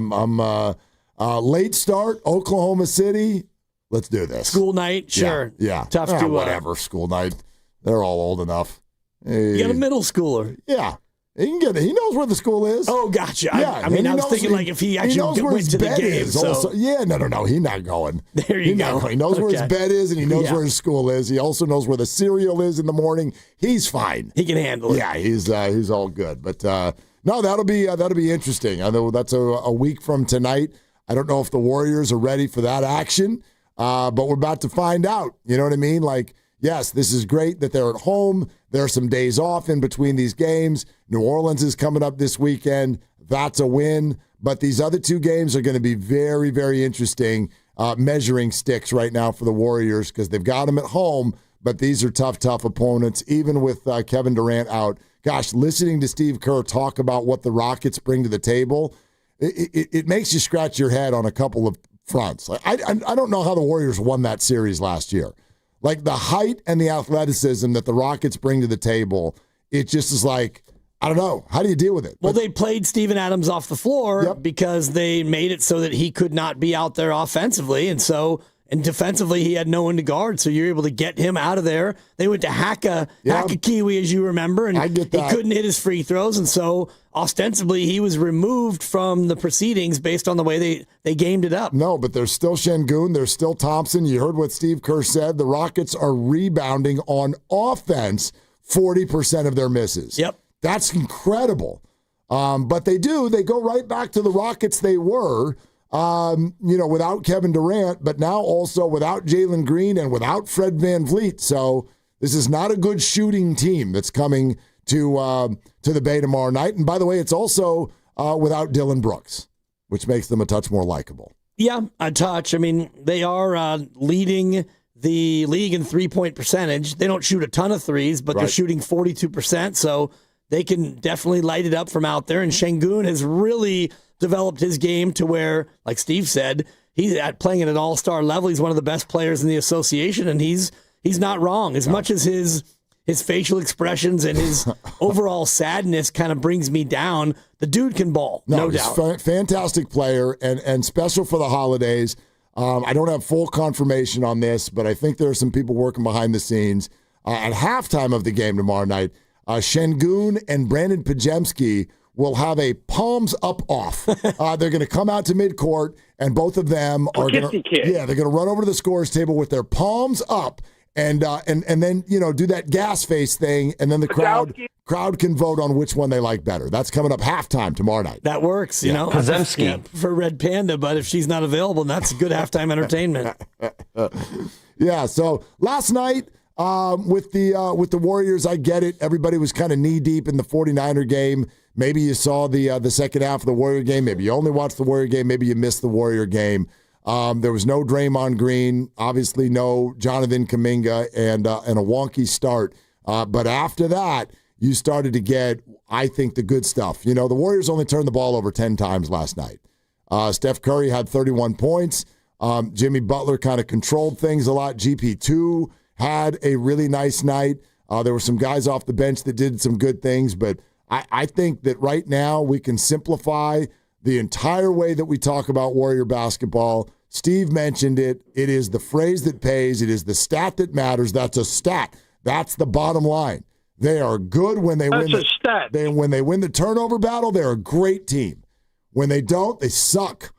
I'm late start, Oklahoma City. Let's do this. School night, sure. Yeah. Tough to whatever. School night. They're all old enough. You got a middle schooler. Yeah. He knows where the school is. Oh, gotcha. Yeah, I was thinking like if he actually went to the game. So. Yeah, no. He's not going. There you go. He knows where his bed is, and he knows where his school is. He also knows where the cereal is in the morning. He's fine. He can handle it. Yeah, he's all good. But no, that'll be interesting. I know that's a week from tonight. I don't know if the Warriors are ready for that action, but we're about to find out. You know what I mean? Like, yes, this is great that they're at home. There are some days off in between these games. New Orleans is coming up this weekend. That's a win. But these other 2 games are going to be very, very interesting measuring sticks right now for the Warriors because they've got them at home, but these are tough opponents, even with Kevin Durant out. Gosh, listening to Steve Kerr talk about what the Rockets bring to the table, it makes you scratch your head on a couple of fronts. Like, I don't know how the Warriors won that series last year. Like the height and the athleticism that the Rockets bring to the table, it just is like, I don't know. How do you deal with it? Well, they played Steven Adams off the floor because they made it so that he could not be out there offensively. And defensively, he had no one to guard. So you're able to get him out of there. They went to Haka-Kiwi, as you remember, and I get that. He couldn't hit his free throws. And so ostensibly, he was removed from the proceedings based on the way they gamed it up. No, but there's still Şengün. There's still Thompson. You heard what Steve Kerr said. The Rockets are rebounding on offense 40% of their misses. Yep. That's incredible. But they go right back to the Rockets they were, without Kevin Durant, but now also without Jalen Green and without Fred VanVleet. So this is not a good shooting team that's coming to the Bay tomorrow night. And by the way, it's also without Dylan Brooks, which makes them a touch more likable. Yeah, a touch. I mean, they are leading the league in 3-point percentage. They don't shoot a ton of threes, but they're shooting 42%. So they can definitely light it up from out there. And Şengün has really developed his game to where, like Steve said, he's playing at an all-star level. He's one of the best players in the association, and he's not wrong. As much as his facial expressions and his overall sadness kind of brings me down, the dude can ball, no doubt. He's a fantastic player and special for the holidays. I don't have full confirmation on this, but I think there are some people working behind the scenes. At halftime of the game tomorrow night, Şengün and Brandon Pajemski will have a palms up off. They're going to come out to midcourt, and both of them are going to run over to the scorer's table with their palms up, and then do that gas face thing, and then the crowd can vote on which one they like better. That's coming up halftime tomorrow night. That works, you know. Pajemski for Red Panda, but if she's not available, that's good halftime entertainment. Yeah. So last night. With the Warriors, I get it. Everybody was kind of knee-deep in the 49er game. Maybe you saw the second half of the Warrior game. Maybe you only watched the Warrior game. Maybe you missed the Warrior game. There was no Draymond Green. Obviously, no Jonathan Kuminga and a wonky start. But after that, you started to get, I think, the good stuff. You know, the Warriors only turned the ball over 10 times last night. Steph Curry had 31 points. Jimmy Butler kind of controlled things a lot. GP2 had a really nice night. There were some guys off the bench that did some good things, but I think that right now we can simplify the entire way that we talk about Warrior basketball. Steve mentioned it. It is the phrase that pays. It is the stat that matters. That's a stat. That's the bottom line. They are good when they win. When they win the turnover battle, they're a great team. When they don't, they suck.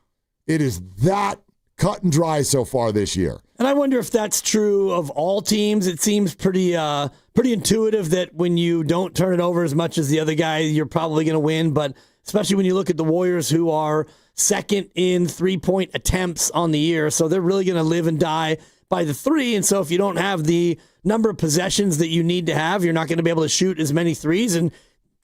It is that cut and dry so far this year. And I wonder if that's true of all teams. It seems pretty intuitive that when you don't turn it over as much as the other guy, you're probably going to win. But especially when you look at the Warriors, who are second in 3-point attempts on the year. So they're really going to live and die by the three. And so if you don't have the number of possessions that you need to have, you're not going to be able to shoot as many threes. And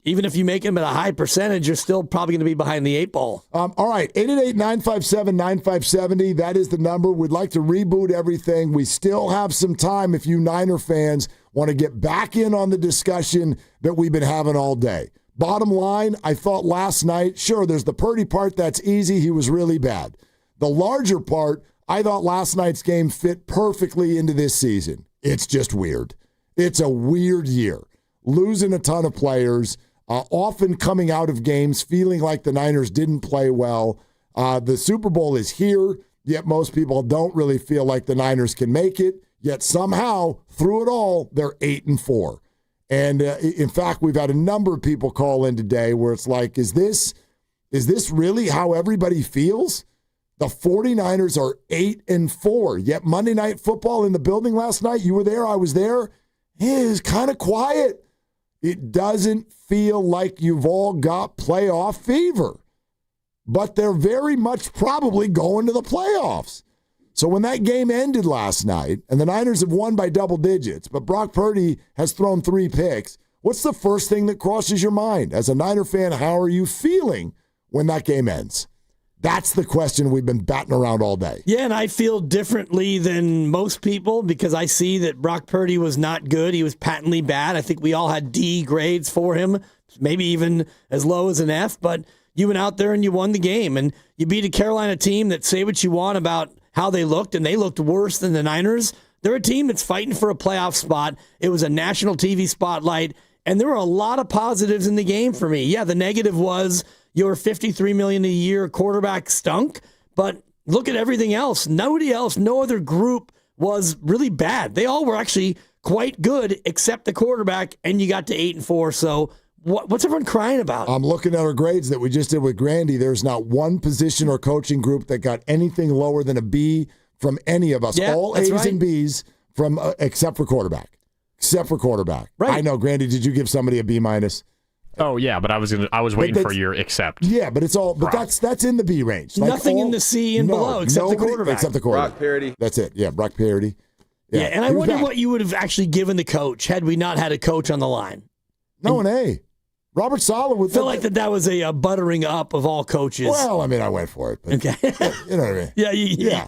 even if you make them at a high percentage, you're still probably going to be behind the 8 ball. All right, 888-957-9570. That is the number. We'd like to reboot everything. We still have some time if you Niner fans want to get back in on the discussion that we've been having all day. Bottom line, I thought last night, sure, there's the Purdy part that's easy. He was really bad. The larger part, I thought last night's game fit perfectly into this season. It's just weird. It's a weird year. Losing a ton of players, often coming out of games feeling like the Niners didn't play well. The Super Bowl is here, yet most people don't really feel like the Niners can make it. Yet somehow, through it all, they're 8-4. And in fact, we've had a number of people call in today where it's like, is this really how everybody feels? The 49ers are 8-4. Yet Monday Night Football in the building last night, you were there, I was there. It is kind of quiet. It doesn't feel like you've all got playoff fever. But they're very much probably going to the playoffs. So when that game ended last night, and the Niners have won by double digits, but Brock Purdy has thrown 3 picks, what's the first thing that crosses your mind? As a Niner fan, how are you feeling when that game ends? That's the question we've been batting around all day. Yeah, and I feel differently than most people because I see that Brock Purdy was not good. He was patently bad. I think we all had D grades for him, maybe even as low as an F, but you went out there and you won the game, and you beat a Carolina team that, say what you want about how they looked, and they looked worse than the Niners. They're a team that's fighting for a playoff spot. It was a national TV spotlight, and there were a lot of positives in the game for me. Yeah, the negative was your $53 million a year quarterback stunk, but look at everything else. Nobody else, no other group was really bad. They all were actually quite good except the quarterback, and you got to 8-4. So what's everyone crying about? I'm looking at our grades that we just did with Grandy. There's not one position or coaching group that got anything lower than a B from any of us. All A's and B's from except for quarterback. Except for quarterback. Right. I know, Grandy, did you give somebody a B minus? Oh yeah, but I was waiting for your accept. Yeah, but it's all. But that's in the B range. Like nothing in the C and below except the quarterback. Except the quarterback. Brock Purdy. That's it. Yeah, Brock Purdy. Yeah, and I wonder what you would have actually given the coach had we not had a coach on the line. No, an A. Robert Saleh would feel like that was a buttering up of all coaches. Well, I mean, I went for it. But, okay. You know what I mean? Yeah,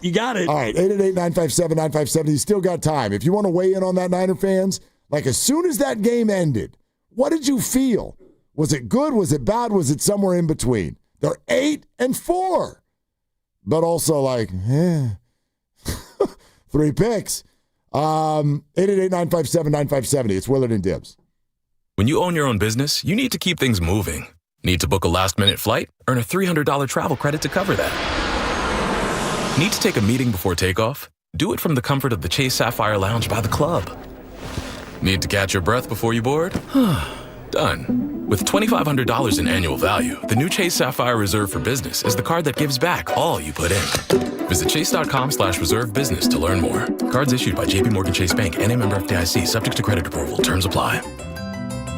you got it. All right, 888-957-9570. You still got time. If you want to weigh in on that, Niner fans, like as soon as that game ended, what did you feel? Was it good? Was it bad? Was it somewhere in between? They're 8-4. But also like, 3 picks. 888-957-9570. It's Willard and Dibs. When you own your own business, you need to keep things moving. Need to book a last-minute flight? Earn a $300 travel credit to cover that. Need to take a meeting before takeoff? Do it from the comfort of the Chase Sapphire Lounge by the club. Need to catch your breath before you board? Done. With $2,500 in annual value, the new Chase Sapphire Reserve for Business is the card that gives back all you put in. Visit chase.com/reserve business to learn more. Cards issued by JPMorgan Chase Bank and a member FDIC, subject to credit approval. Terms apply.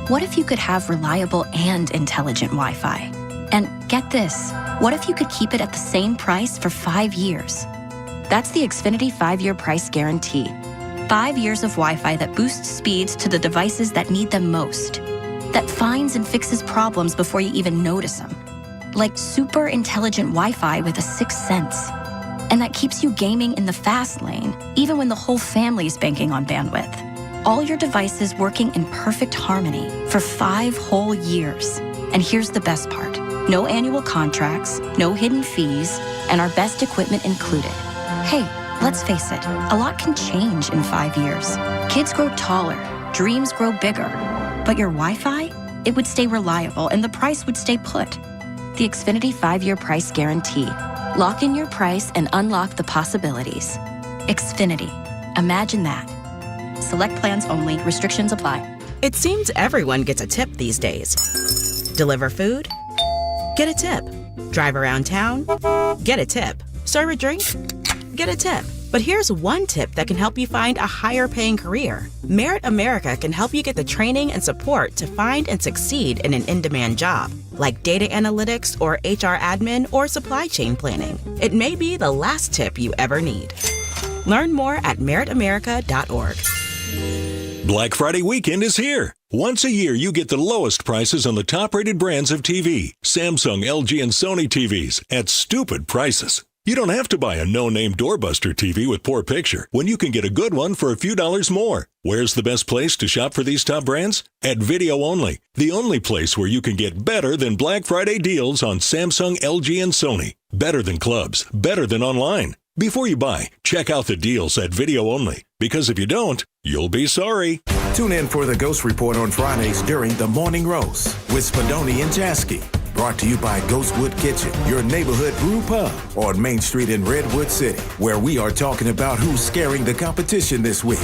What if you could have reliable and intelligent Wi-Fi? And get this, what if you could keep it at the same price for 5 years? That's the Xfinity 5-year price guarantee. 5 years of Wi-Fi that boosts speeds to the devices that need them most. That finds and fixes problems before you even notice them. Like super intelligent Wi-Fi with a 6th sense. And that keeps you gaming in the fast lane, even when the whole family's banking on bandwidth. All your devices working in perfect harmony for 5 whole years. And here's the best part. No annual contracts, no hidden fees, and our best equipment included. Hey, let's face it, a lot can change in 5 years. Kids grow taller, dreams grow bigger. But your Wi-Fi, it would stay reliable and the price would stay put. The Xfinity 5-year price guarantee. Lock in your price and unlock the possibilities. Xfinity. Imagine that. Select plans only. Restrictions apply. It seems everyone gets a tip these days. Deliver food? Get a tip. Drive around town? Get a tip. Serve a drink? Get a tip. But here's one tip that can help you find a higher paying career. Merit America can help you get the training and support to find and succeed in an in-demand job, like data analytics or HR admin or supply chain planning. It may be the last tip you ever need. Learn more at meritamerica.org. Black Friday weekend is here. Once a year, you get the lowest prices on the top-rated brands of TV, Samsung, LG, and Sony TVs at stupid prices. You don't have to buy a no-name doorbuster TV with poor picture when you can get a good one for a few dollars more. Where's the best place to shop for these top brands? At Video Only, the only place where you can get better than Black Friday deals on Samsung, LG, and Sony. Better than clubs, better than online. Before you buy, check out the deals at Video Only, because if you don't, you'll be sorry. Tune in for the Ghost Report on Fridays during the Morning Roast with Spadoni and Jasky. Brought to you by Ghostwood Kitchen, your neighborhood brew pub on Main Street in Redwood City, where we are talking about who's scaring the competition this week.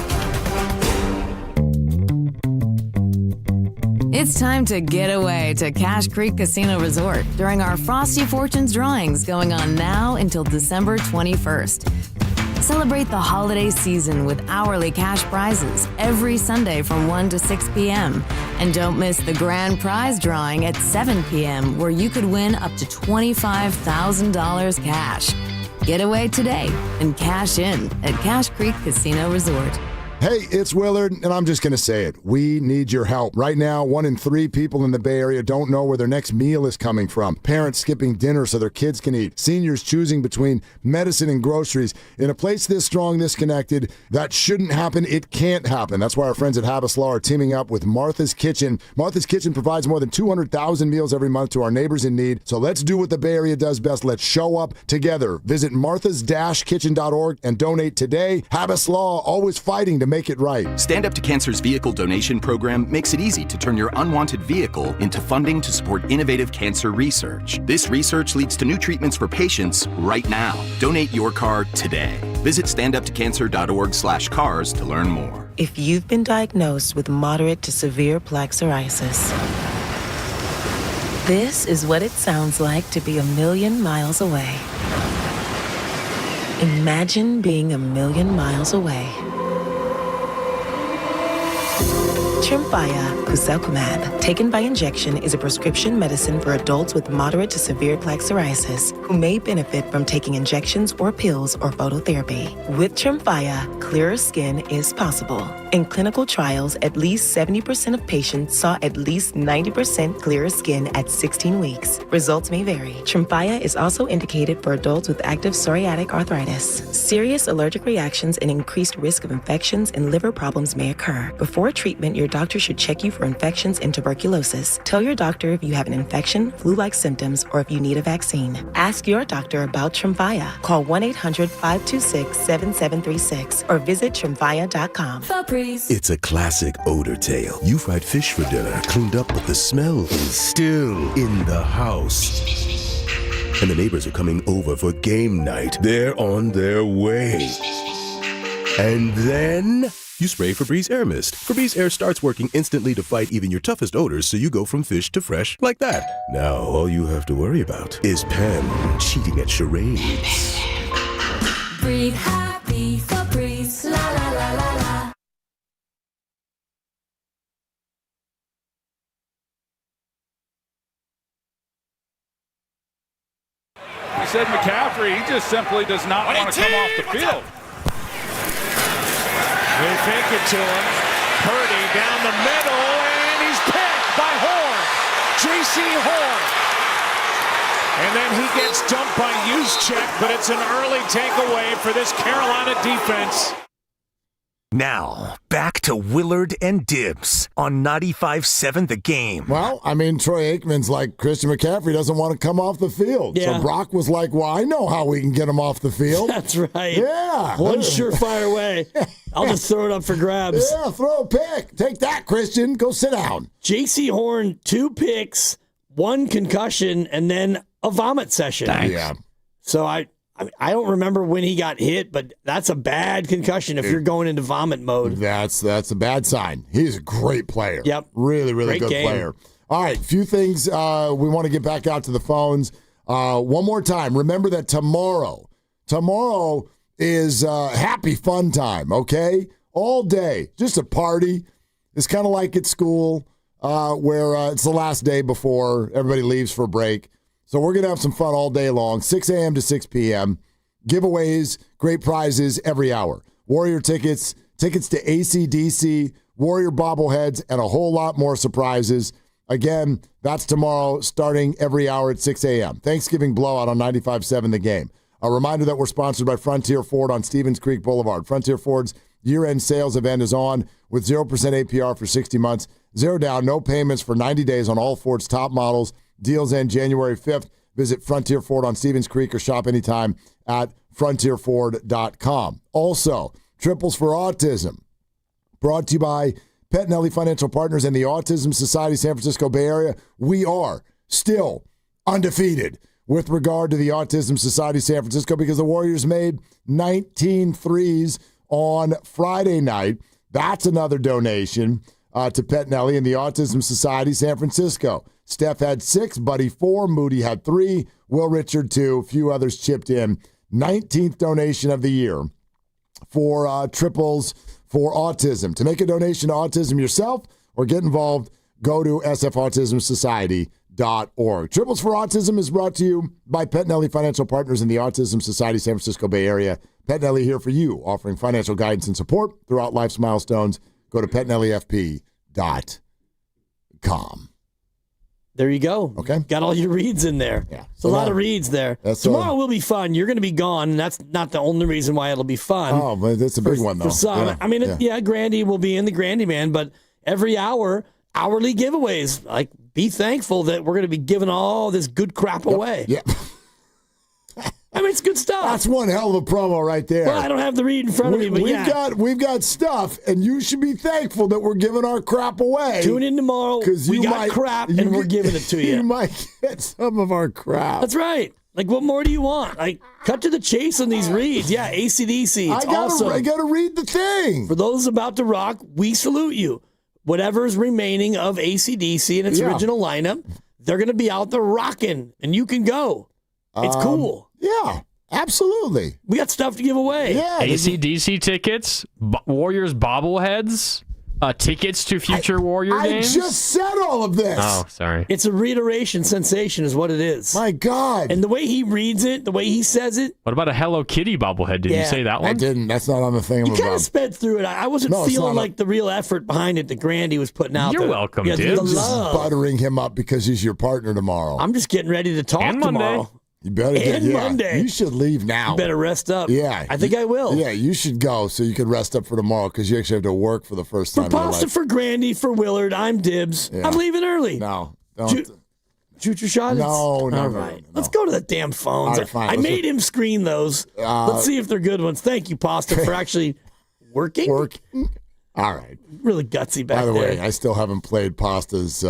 It's time to get away to Cache Creek Casino Resort during our Frosty Fortunes drawings going on now until December 21st. Celebrate the holiday season with hourly cash prizes every Sunday from 1 to 6 p.m. And don't miss the grand prize drawing at 7 p.m. where you could win up to $25,000 cash. Get away today and cash in at Cache Creek Casino Resort. Hey, it's Willard, and I'm just going to say it. We need your help. Right now, 1 in 3 people in the Bay Area don't know where their next meal is coming from. Parents skipping dinner so their kids can eat. Seniors choosing between medicine and groceries. In a place this strong, this connected, that shouldn't happen. It can't happen. That's why our friends at Habas Law are teaming up with Martha's Kitchen. Martha's Kitchen provides more than 200,000 meals every month to our neighbors in need. So let's do what the Bay Area does best. Let's show up together. Visit marthas-kitchen.org and donate today. Habas Law, always fighting to make it right. Stand Up to Cancer's vehicle donation program makes it easy to turn your unwanted vehicle into funding to support innovative cancer research. This research leads to new treatments for patients right now. Donate your car today. Visit standuptocancer.org/cars to learn more. If you've been diagnosed with moderate to severe plaque psoriasis, this is what it sounds like to be 1,000,000 miles away. Imagine being 1,000,000 miles away. Tremfya Kuselkumab, taken by injection, is a prescription medicine for adults with moderate to severe plaque psoriasis who may benefit from taking injections or pills or phototherapy. With Tremfya, clearer skin is possible. In clinical trials, at least 70% of patients saw at least 90% clearer skin at 16 weeks. Results may vary. Tremfya is also indicated for adults with active psoriatic arthritis. Serious allergic reactions and increased risk of infections and liver problems may occur. Before treatment, your doctor should check you for infections and tuberculosis. Tell your doctor if you have an infection, flu-like symptoms, or if you need a vaccine. Ask your doctor about Tremfya. Call 1-800-526-7736 or visit Tremfya.com. It's a classic odor tale. You fried fish for dinner, cleaned up, but the smell is still in the house. And the neighbors are coming over for game night. They're on their way. And then you spray Febreze Air Mist. Febreze Air starts working instantly to fight even your toughest odors, so you go from fish to fresh like that. Now, all you have to worry about is Pam cheating at charades. Breathe happy, Febreze, la la la la la. He said McCaffrey, he just simply does not want to come off the field. They fake it to him. Purdy down the middle, and he's picked by Horn. J.C. Horn. And then he gets dumped by Juszczyk, but it's an early takeaway for this Carolina defense. Now, back to Willard and Dibs on 95.7 The Game. Well, I mean, Troy Aikman's like, Christian McCaffrey doesn't want to come off the field. Yeah. So Brock was like, well, I know how we can get him off the field. That's right. Yeah. One surefire way. I'll just throw it up for grabs. Yeah, throw a pick. Take that, Christian. Go sit down. J.C. Horn, 2 picks, 1 concussion, and then a vomit session. Thanks. Yeah. So I don't remember when he got hit, but that's a bad concussion if you're going into vomit mode. That's a bad sign. He's a great player. Yep. Really, really Great good game. player. All right, few things we want to get back out to the phones. One more time. Remember that tomorrow is happy fun time, okay? All day. Just a party. It's kind of like at school where it's the last day before everybody leaves for break. So we're going to have some fun all day long, 6 a.m. to 6 p.m. Giveaways, great prizes every hour. Warrior tickets to AC/DC, Warrior bobbleheads, and a whole lot more surprises. Again, that's tomorrow starting every hour at 6 a.m. Thanksgiving blowout on 95.7 The Game. A reminder that we're sponsored by Frontier Ford on Stevens Creek Boulevard. Frontier Ford's year-end sales event is on with 0% APR for 60 months, 0 down, no payments for 90 days on all Ford's top models. Deals end January 5th. Visit Frontier Ford on Stevens Creek or shop anytime at frontierford.com. Also, Triples for Autism, brought to you by Pettinelli Financial Partners and the Autism Society San Francisco Bay Area. We are still undefeated with regard to the Autism Society San Francisco because the Warriors made 19 threes on Friday night. That's another donation to Pettinelli and the Autism Society San Francisco. Steph had 6, Buddy 4, Moody had 3, Will Richard 2, a few others chipped in. 19th donation of the year for Triples for Autism. To make a donation to autism yourself or get involved, go to sfautismsociety.org. Triples for Autism is brought to you by Pettinelli Financial Partners in the Autism Society San Francisco Bay Area. Pettinelli here for you, offering financial guidance and support throughout life's milestones. Go to PettinelliFP.com. There you go. Okay. Got all your reads in there. Yeah. It's a lot of reads there. Tomorrow will be fun. You're going to be gone, and that's not the only reason why it'll be fun. Oh, but that's a big one, though. For some. Yeah. I mean, Grandy will be in the Grandy Man, but every hour, hourly giveaways. Like, be thankful that we're going to be giving all this good crap away. Yeah. I mean, it's good stuff. That's one hell of a promo right there. Well, I don't have the read in front of me, but we've got stuff, and you should be thankful that we're giving our crap away. Tune in tomorrow. We got crap, and we're giving it to you. You might get some of our crap. That's right. Like, what more do you want? Like, cut to the chase on these reads. Yeah, AC/DC. It's awesome. I got to read the thing. For those about to rock, we salute you. Whatever's remaining of AC/DC in its original lineup, they're going to be out there rocking, and you can go. It's cool. Yeah, absolutely. We got stuff to give away. Yeah, AC/DC tickets, Warriors bobbleheads, tickets to future Warrior games. I just said all of this. Oh, sorry. It's a reiteration sensation is what it is. My God. And the way he reads it, the way he says it. What about a Hello Kitty bobblehead? Did you say that one? I didn't. That's not on the thing. You kind of sped through it. I wasn't feeling like the real effort behind it that Grandy was putting out. You're welcome, dude. I'm just buttering him up because he's your partner tomorrow. I'm just getting ready to talk tomorrow. You better get Monday. You should leave now. You better rest up. Yeah. I think I will. Yeah, you should go so you can rest up for tomorrow because you actually have to work for the first time in your life. Pasta for Grandy, for Willard, I'm Dibs. Yeah. I'm leaving early. No. Don't. Shoot your shot? No. All right. Let's go to the damn phones. Right, fine. I made him screen those. Let's see if they're good ones. Thank you, Pasta, for actually working. All right. Really gutsy back there. By the way, I still haven't played Pasta's.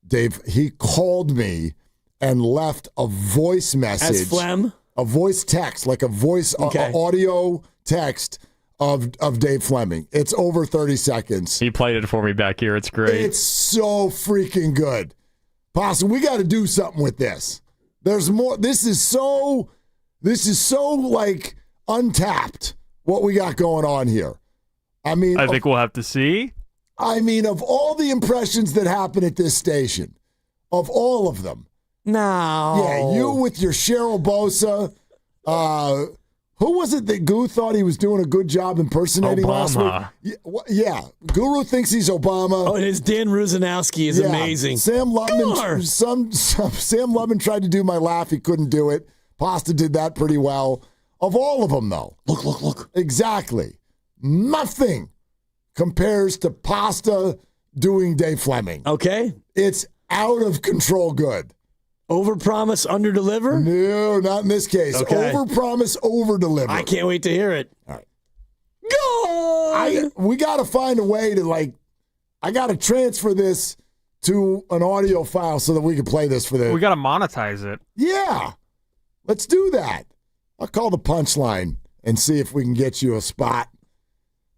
Dave, he called me and left a voice message. As phlegm? A voice text, like a voice audio text of Dave Fleming. It's over 30 seconds. He played it for me back here. It's great. It's so freaking good. Pasta, we got to do something with this. There's more. This is so like untapped what we got going on here. I mean, I think we'll have to see. I mean, of all the impressions that happen at this station, of all of them. No. Yeah, you with your Cheryl Bosa. Who was it that Goo thought he was doing a good job impersonating last week? Yeah. Guru thinks he's Obama. Oh, and his Dan Ruzanowski is amazing. Sam Lubman, Sam Lubman tried to do my laugh. He couldn't do it. Pasta did that pretty well. Of all of them, though. Look. Exactly. Nothing compares to Pasta doing Dave Fleming. Okay. It's out of control good. Overpromise, underdeliver? No, not in this case. Okay. Overpromise, overdeliver. I can't wait to hear it. All right. Go! We got to find a way to, I got to transfer this to an audio file so that we can play this for the... We got to monetize it. Yeah. Let's do that. I'll call the Punchline and see if we can get you a spot.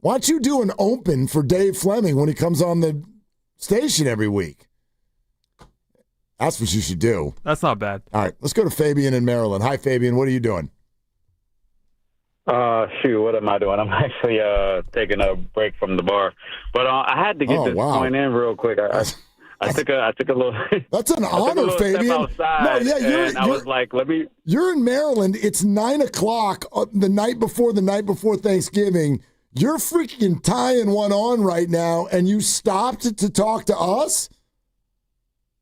Why don't you do an open for Dave Fleming when he comes on the station every week? That's what you should do. That's not bad. All right, let's go to Fabian in Maryland. Hi, Fabian. What are you doing? What am I doing? I'm actually taking a break from the bar. But I had to get this point in real quick. I took a little. That's an honor, Fabian. No, yeah, I was like, let me. You're in Maryland. It's 9:00 the night before Thanksgiving. You're freaking tying one on right now, and you stopped to talk to us?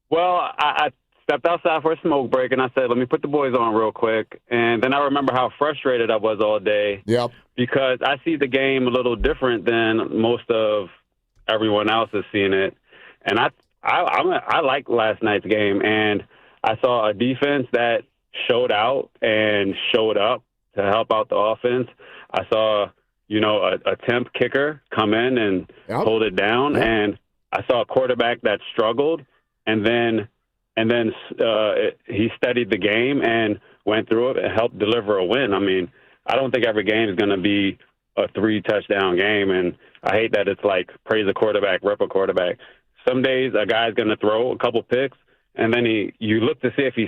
Well, I stepped outside for a smoke break, and I said, let me put the boys on real quick. And then I remember how frustrated I was all day. Yep. Because I see the game a little different than most of everyone else is seeing it. And I like last night's game, and I saw a defense that showed out and showed up to help out the offense. I saw, a temp kicker come in and hold it down, and I saw a quarterback that struggled, and then he studied the game and went through it and helped deliver a win. I mean, I don't think every game is going to be a 3-touchdown game, and I hate that it's like praise a quarterback, rip a quarterback. Some days a guy's going to throw a couple picks, and then you look to see if he